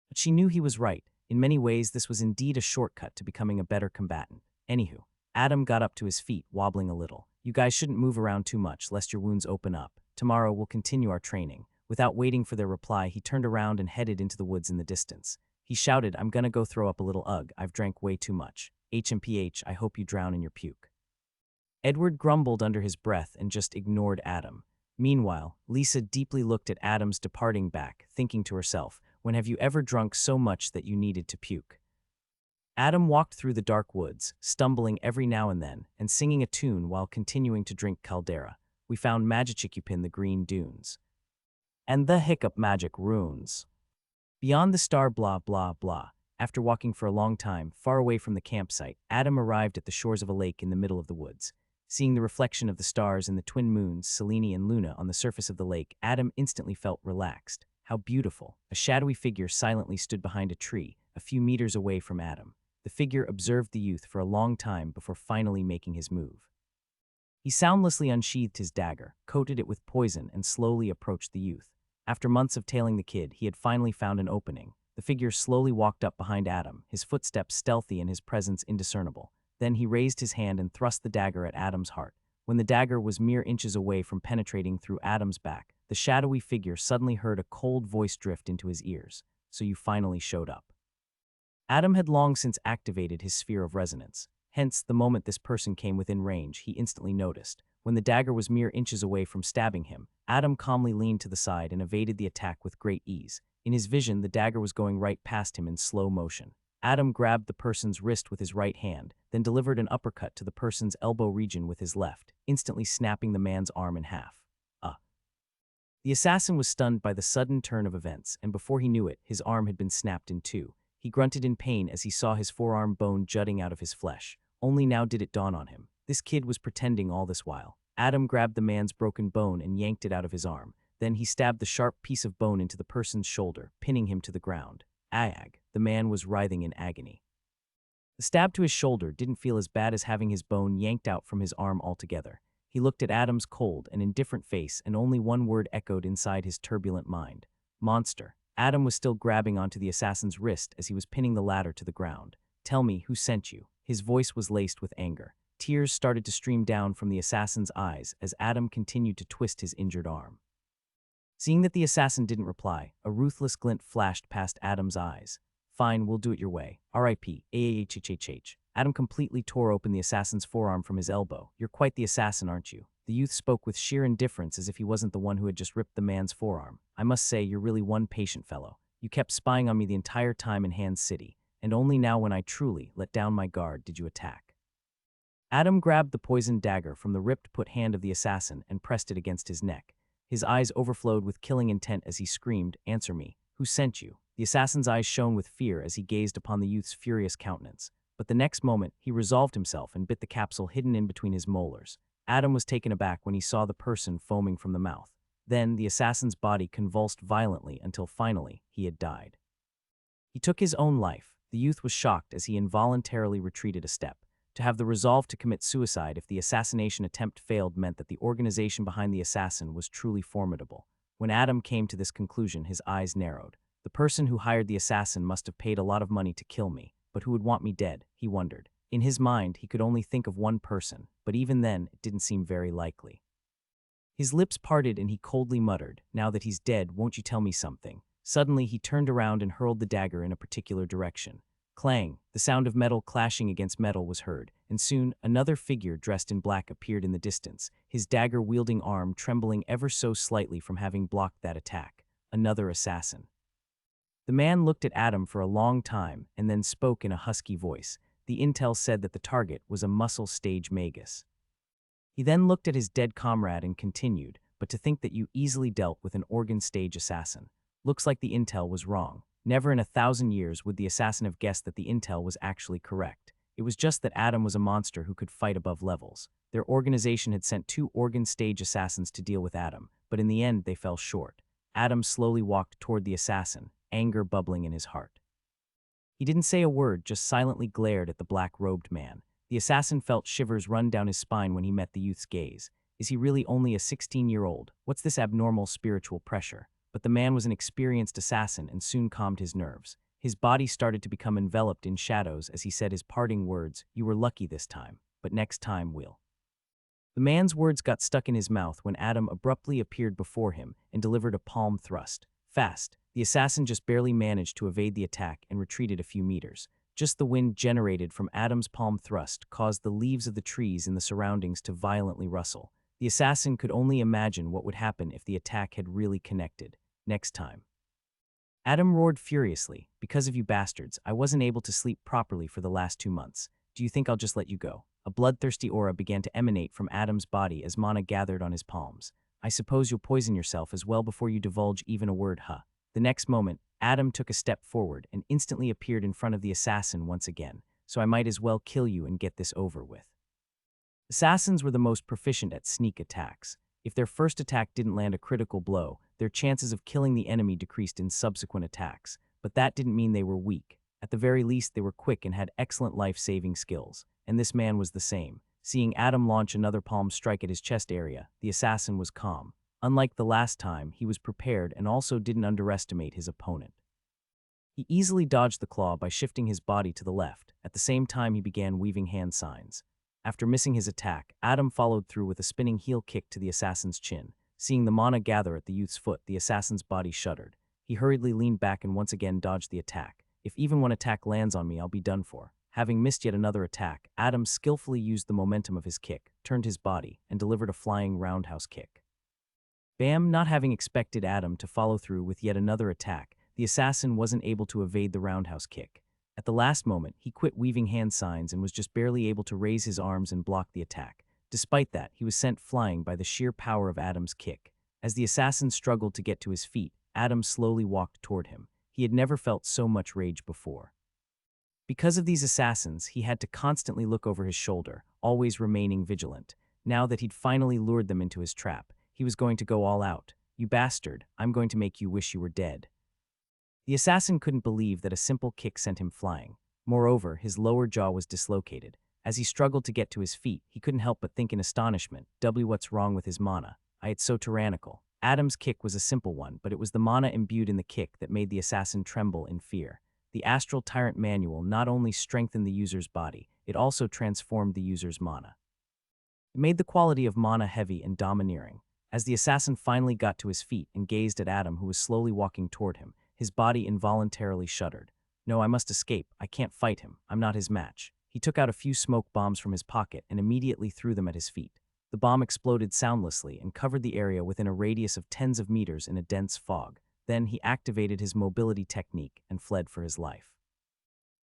But she knew he was right. In many ways, this was indeed a shortcut to becoming a better combatant. Anywho, Adam got up to his feet, wobbling a little. You guys shouldn't move around too much, lest your wounds open up. Tomorrow we'll continue our training. Without waiting for their reply, he turned around and headed into the woods in the distance. He shouted, I'm gonna go throw up a little ugh, I've drank way too much. HMPH, I hope you drown in your puke. Edward grumbled under his breath and just ignored Adam. Meanwhile, Lisa deeply looked at Adam's departing back, thinking to herself, when have you ever drunk so much that you needed to puke? Adam walked through the dark woods, stumbling every now and then, and singing a tune while continuing to drink caldera. We found Magicikupin the green dunes. And the hiccup magic runes. Beyond the star blah blah blah. After walking for a long time, far away from the campsite, Adam arrived at the shores of a lake in the middle of the woods. Seeing the reflection of the stars and the twin moons, Selene and Luna, on the surface of the lake, Adam instantly felt relaxed. How beautiful. A shadowy figure silently stood behind a tree, a few meters away from Adam. The figure observed the youth for a long time before finally making his move. He soundlessly unsheathed his dagger, coated it with poison, and slowly approached the youth. After months of tailing the kid, he had finally found an opening. The figure slowly walked up behind Adam, his footsteps stealthy and his presence indiscernible. Then he raised his hand and thrust the dagger at Adam's heart. When the dagger was mere inches away from penetrating through Adam's back, the shadowy figure suddenly heard a cold voice drift into his ears. So you finally showed up. Adam had long since activated his sphere of resonance. Hence, the moment this person came within range, he instantly noticed. When the dagger was mere inches away from stabbing him, Adam calmly leaned to the side and evaded the attack with great ease. In his vision, the dagger was going right past him in slow motion. Adam grabbed the person's wrist with his right hand, then delivered an uppercut to the person's elbow region with his left, instantly snapping the man's arm in half. The assassin was stunned by the sudden turn of events, and before he knew it, his arm had been snapped in two. He grunted in pain as he saw his forearm bone jutting out of his flesh. Only now did it dawn on him. This kid was pretending all this while. Adam grabbed the man's broken bone and yanked it out of his arm. Then he stabbed the sharp piece of bone into the person's shoulder, pinning him to the ground. Ag! The man was writhing in agony. The stab to his shoulder didn't feel as bad as having his bone yanked out from his arm altogether. He looked at Adam's cold and indifferent face, and only one word echoed inside his turbulent mind. Monster. Adam was still grabbing onto the assassin's wrist as he was pinning the latter to the ground. Tell me, who sent you? His voice was laced with anger. Tears started to stream down from the assassin's eyes as Adam continued to twist his injured arm. Seeing that the assassin didn't reply, a ruthless glint flashed past Adam's eyes. Fine, we'll do it your way. R.I.P. AAHHH. Adam completely tore open the assassin's forearm from his elbow. You're quite the assassin, aren't you? The youth spoke with sheer indifference as if he wasn't the one who had just ripped the man's forearm. I must say, you're really one patient fellow. You kept spying on me the entire time in Hand City, and only now when I truly let down my guard did you attack. Adam grabbed the poisoned dagger from the ripped put hand of the assassin and pressed it against his neck. His eyes overflowed with killing intent as he screamed, Answer me. Who sent you? The assassin's eyes shone with fear as he gazed upon the youth's furious countenance. But the next moment, he resolved himself and bit the capsule hidden in between his molars. Adam was taken aback when he saw the person foaming from the mouth. Then, the assassin's body convulsed violently until finally, he had died. He took his own life. The youth was shocked as he involuntarily retreated a step. To have the resolve to commit suicide if the assassination attempt failed meant that the organization behind the assassin was truly formidable. When Adam came to this conclusion, his eyes narrowed. The person who hired the assassin must have paid a lot of money to kill me, but who would want me dead, he wondered. In his mind, he could only think of one person, but even then, it didn't seem very likely. His lips parted and he coldly muttered, "Now that he's dead, won't you tell me something?" Suddenly, he turned around and hurled the dagger in a particular direction. Clang! The sound of metal clashing against metal was heard, and soon, another figure dressed in black appeared in the distance, his dagger-wielding arm trembling ever so slightly from having blocked that attack. Another assassin. The man looked at Adam for a long time and then spoke in a husky voice. The intel said that the target was a muscle stage magus. He then looked at his dead comrade and continued, "But to think that you easily dealt with an organ stage assassin. Looks like the intel was wrong. Never in 1,000 years would the assassin have guessed that the intel was actually correct. It was just that Adam was a monster who could fight above levels. Their organization had sent 2 organ stage assassins to deal with Adam, but in the end they fell short." Adam slowly walked toward the assassin, anger bubbling in his heart. He didn't say a word, just silently glared at the black-robed man. The assassin felt shivers run down his spine when he met the youth's gaze. Is he really only a 16-year-old? What's this abnormal spiritual pressure? But the man was an experienced assassin and soon calmed his nerves. His body started to become enveloped in shadows as he said his parting words, "You were lucky this time, but next time we'll." The man's words got stuck in his mouth when Adam abruptly appeared before him and delivered a palm thrust. Fast, the assassin just barely managed to evade the attack and retreated a few meters. Just the wind generated from Adam's palm thrust caused the leaves of the trees in the surroundings to violently rustle. The assassin could only imagine what would happen if the attack had really connected. Next time. Adam roared furiously, "Because of you bastards, I wasn't able to sleep properly for the last 2 months. Do you think I'll just let you go?" A bloodthirsty aura began to emanate from Adam's body as mana gathered on his palms. "I suppose you'll poison yourself as well before you divulge even a word, huh?" The next moment, Adam took a step forward and instantly appeared in front of the assassin once again. "So I might as well kill you and get this over with." Assassins were the most proficient at sneak attacks. If their first attack didn't land a critical blow, their chances of killing the enemy decreased in subsequent attacks. But that didn't mean they were weak. At the very least, they were quick and had excellent life-saving skills. And this man was the same. Seeing Adam launch another palm strike at his chest area, the assassin was calm. Unlike the last time, he was prepared and also didn't underestimate his opponent. He easily dodged the claw by shifting his body to the left. At the same time, he began weaving hand signs. After missing his attack, Adam followed through with a spinning heel kick to the assassin's chin. Seeing the mana gather at the youth's foot, the assassin's body shuddered. He hurriedly leaned back and once again dodged the attack. "If even one attack lands on me, I'll be done for." Having missed yet another attack, Adam skillfully used the momentum of his kick, turned his body, and delivered a flying roundhouse kick. Bam! Not having expected Adam to follow through with yet another attack, the assassin wasn't able to evade the roundhouse kick. At the last moment, he quit weaving hand signs and was just barely able to raise his arms and block the attack. Despite that, he was sent flying by the sheer power of Adam's kick. As the assassin struggled to get to his feet, Adam slowly walked toward him. He had never felt so much rage before. Because of these assassins, he had to constantly look over his shoulder, always remaining vigilant. Now that he'd finally lured them into his trap, he was going to go all out. "You bastard, I'm going to make you wish you were dead." The assassin couldn't believe that a simple kick sent him flying. Moreover, his lower jaw was dislocated. As he struggled to get to his feet, he couldn't help but think in astonishment, what's wrong with his mana? It's so tyrannical." Adam's kick was a simple one, but it was the mana imbued in the kick that made the assassin tremble in fear. The Astral Tyrant manual not only strengthened the user's body, it also transformed the user's mana. It made the quality of mana heavy and domineering. As the assassin finally got to his feet and gazed at Adam, who was slowly walking toward him, his body involuntarily shuddered. "No, I must escape. I can't fight him. I'm not his match." He took out a few smoke bombs from his pocket and immediately threw them at his feet. The bomb exploded soundlessly and covered the area within a radius of tens of meters in a dense fog. Then he activated his mobility technique and fled for his life.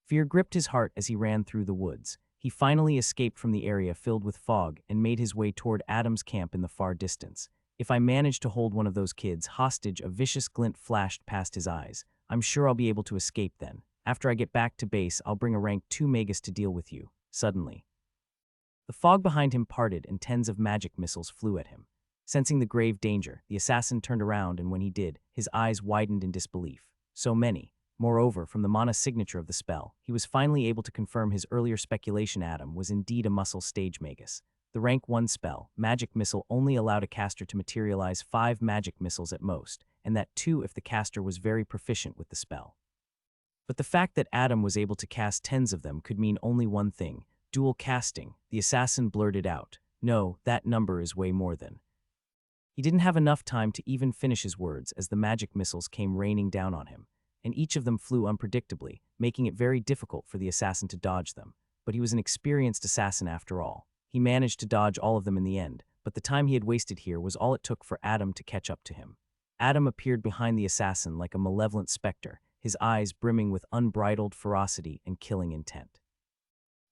Fear gripped his heart as he ran through the woods. He finally escaped from the area filled with fog and made his way toward Adam's camp in the far distance. "If I manage to hold one of those kids hostage," a vicious glint flashed past his eyes. "I'm sure I'll be able to escape then. After I get back to base, I'll bring a rank 2 magus to deal with you." Suddenly, The fog behind him parted and tens of magic missiles flew at him. Sensing the grave danger, the assassin turned around, and when he did, his eyes widened in disbelief. So many. Moreover, from the mana signature of the spell, he was finally able to confirm his earlier speculation. Adam was indeed a muscle stage magus. The rank 1 spell, Magic Missile, only allowed a caster to materialize 5 magic missiles at most, and that too if the caster was very proficient with the spell. But the fact that Adam was able to cast tens of them could mean only one thing: dual casting. The assassin blurted out, "No, that number is way more than." He didn't have enough time to even finish his words as the magic missiles came raining down on him, and each of them flew unpredictably, making it very difficult for the assassin to dodge them. But he was an experienced assassin after all. He managed to dodge all of them in the end, but the time he had wasted here was all it took for Adam to catch up to him. Adam appeared behind the assassin like a malevolent specter, his eyes brimming with unbridled ferocity and killing intent.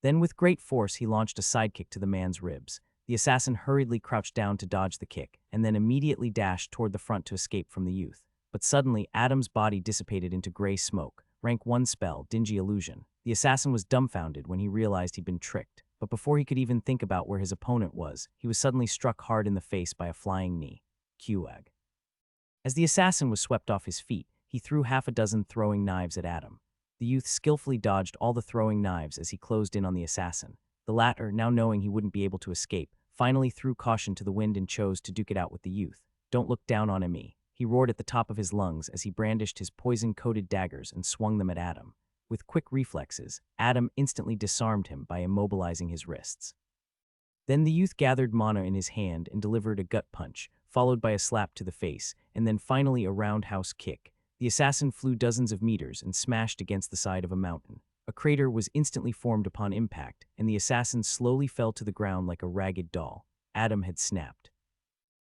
Then with great force he launched a sidekick to the man's ribs. The assassin hurriedly crouched down to dodge the kick, and then immediately dashed toward the front to escape from the youth. But suddenly, Adam's body dissipated into gray smoke. Rank 1 spell, Dingy Illusion. The assassin was dumbfounded when he realized he'd been tricked, but before he could even think about where his opponent was, he was suddenly struck hard in the face by a flying knee. Qag. As the assassin was swept off his feet, he threw half a dozen throwing knives at Adam. The youth skillfully dodged all the throwing knives as he closed in on the assassin. The latter, now knowing he wouldn't be able to escape, finally threw caution to the wind and chose to duke it out with the youth. "Don't look down on me," he roared at the top of his lungs as he brandished his poison-coated daggers and swung them at Adam. With quick reflexes, Adam instantly disarmed him by immobilizing his wrists. Then the youth gathered mana in his hand and delivered a gut punch, followed by a slap to the face, and then finally a roundhouse kick. The assassin flew dozens of meters and smashed against the side of a mountain. A crater was instantly formed upon impact, and the assassin slowly fell to the ground like a ragged doll. Adam had snapped.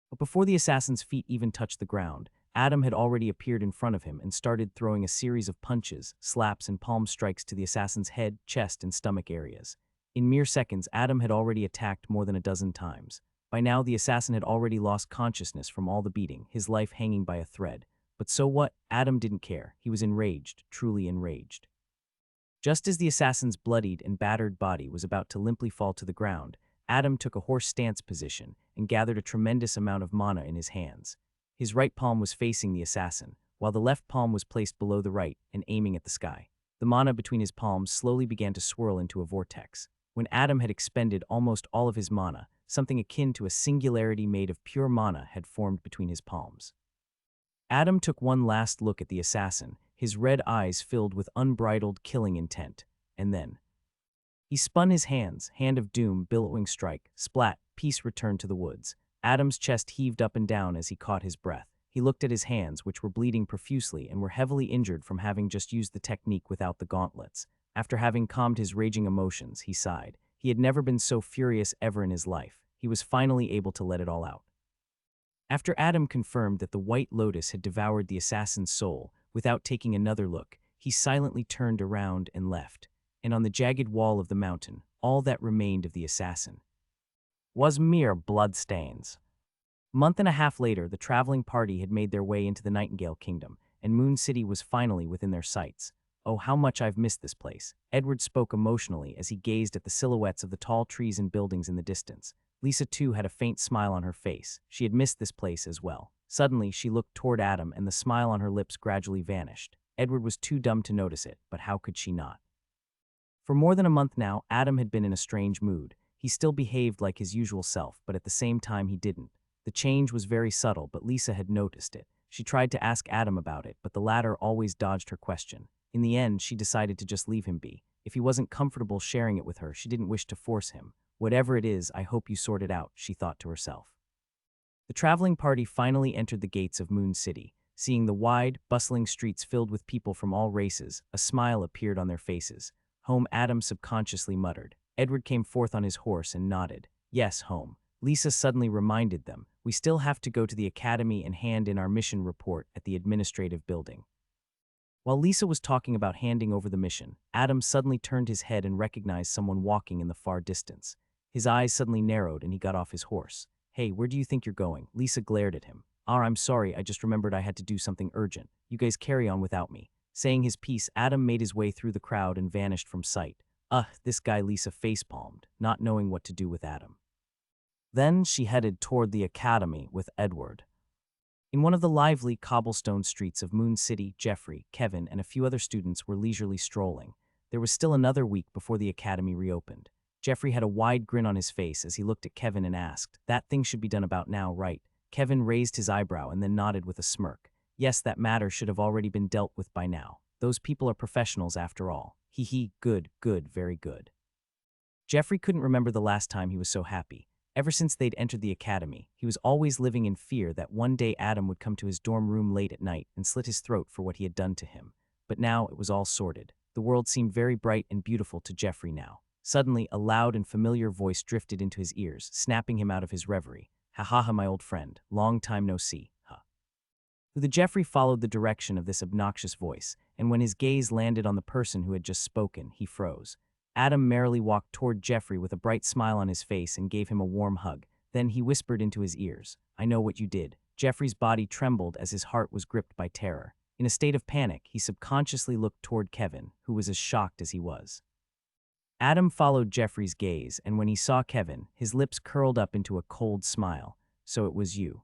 But before the assassin's feet even touched the ground, Adam had already appeared in front of him and started throwing a series of punches, slaps, and palm strikes to the assassin's head, chest, and stomach areas. In mere seconds, Adam had already attacked more than a dozen times. By now, the assassin had already lost consciousness from all the beating, his life hanging by a thread. But so what? Adam didn't care. He was enraged, truly enraged. Just as the assassin's bloodied and battered body was about to limply fall to the ground, Adam took a horse stance position and gathered a tremendous amount of mana in his hands. His right palm was facing the assassin, while the left palm was placed below the right and aiming at the sky. The mana between his palms slowly began to swirl into a vortex. When Adam had expended almost all of his mana, something akin to a singularity made of pure mana had formed between his palms. Adam took one last look at the assassin, his red eyes filled with unbridled killing intent, and then he spun his hands, hand of doom, billowing strike, splat, peace returned to the woods. Adam's chest heaved up and down as he caught his breath. He looked at his hands, which were bleeding profusely and were heavily injured from having just used the technique without the gauntlets. After having calmed his raging emotions, he sighed. He had never been so furious ever in his life. He was finally able to let it all out. After Adam confirmed that the White Lotus had devoured the assassin's soul, without taking another look, he silently turned around and left. And on the jagged wall of the mountain, all that remained of the assassin was mere bloodstains. A month and a half later, the traveling party had made their way into the Nightingale Kingdom, and Moon City was finally within their sights. "Oh, how much I've missed this place." Edward spoke emotionally as he gazed at the silhouettes of the tall trees and buildings in the distance. Lisa, too, had a faint smile on her face. She had missed this place as well. Suddenly, she looked toward Adam, and the smile on her lips gradually vanished. Edward was too dumb to notice it, but how could she not? For more than a month now, Adam had been in a strange mood. He still behaved like his usual self, but at the same time he didn't. The change was very subtle, but Lisa had noticed it. She tried to ask Adam about it, but the latter always dodged her question. In the end, she decided to just leave him be. If he wasn't comfortable sharing it with her, she didn't wish to force him. "Whatever it is, I hope you sort it out," she thought to herself. The traveling party finally entered the gates of Moon City. Seeing the wide, bustling streets filled with people from all races, a smile appeared on their faces. "Home," Adam subconsciously muttered. Edward came forth on his horse and nodded. "Yes, home." Lisa suddenly reminded them, "We still have to go to the academy and hand in our mission report at the administrative building." While Lisa was talking about handing over the mission, Adam suddenly turned his head and recognized someone walking in the far distance. His eyes suddenly narrowed and he got off his horse. "Hey, where do you think you're going?" Lisa glared at him. I'm sorry, I just remembered I had to do something urgent. You guys carry on without me." Saying his piece, Adam made his way through the crowd and vanished from sight. This guy Lisa facepalmed, not knowing what to do with Adam. Then she headed toward the academy with Edward. In one of the lively cobblestone streets of Moon City, Jeffrey, Kevin, and a few other students were leisurely strolling. There was still another week before the academy reopened. Jeffrey had a wide grin on his face as he looked at Kevin and asked, "That thing should be done about now, right?" Kevin raised his eyebrow and then nodded with a smirk. "Yes, that matter should have already been dealt with by now. Those people are professionals after all. Hee hee, good, very good." Jeffrey couldn't remember the last time he was so happy. Ever since they'd entered the academy, he was always living in fear that one day Adam would come to his dorm room late at night and slit his throat for what he had done to him. But now it was all sorted. The world seemed very bright and beautiful to Jeffrey now. Suddenly, a loud and familiar voice drifted into his ears, snapping him out of his reverie. "Ha ha ha, my old friend. Long time no see, huh?" The Jeffrey followed the direction of this obnoxious voice, and when his gaze landed on the person who had just spoken, he froze. Adam merrily walked toward Jeffrey with a bright smile on his face and gave him a warm hug. Then he whispered into his ears, "I know what you did." Jeffrey's body trembled as his heart was gripped by terror. In a state of panic, he subconsciously looked toward Kevin, who was as shocked as he was. Adam followed Jeffrey's gaze, and when he saw Kevin, his lips curled up into a cold smile. "So it was you."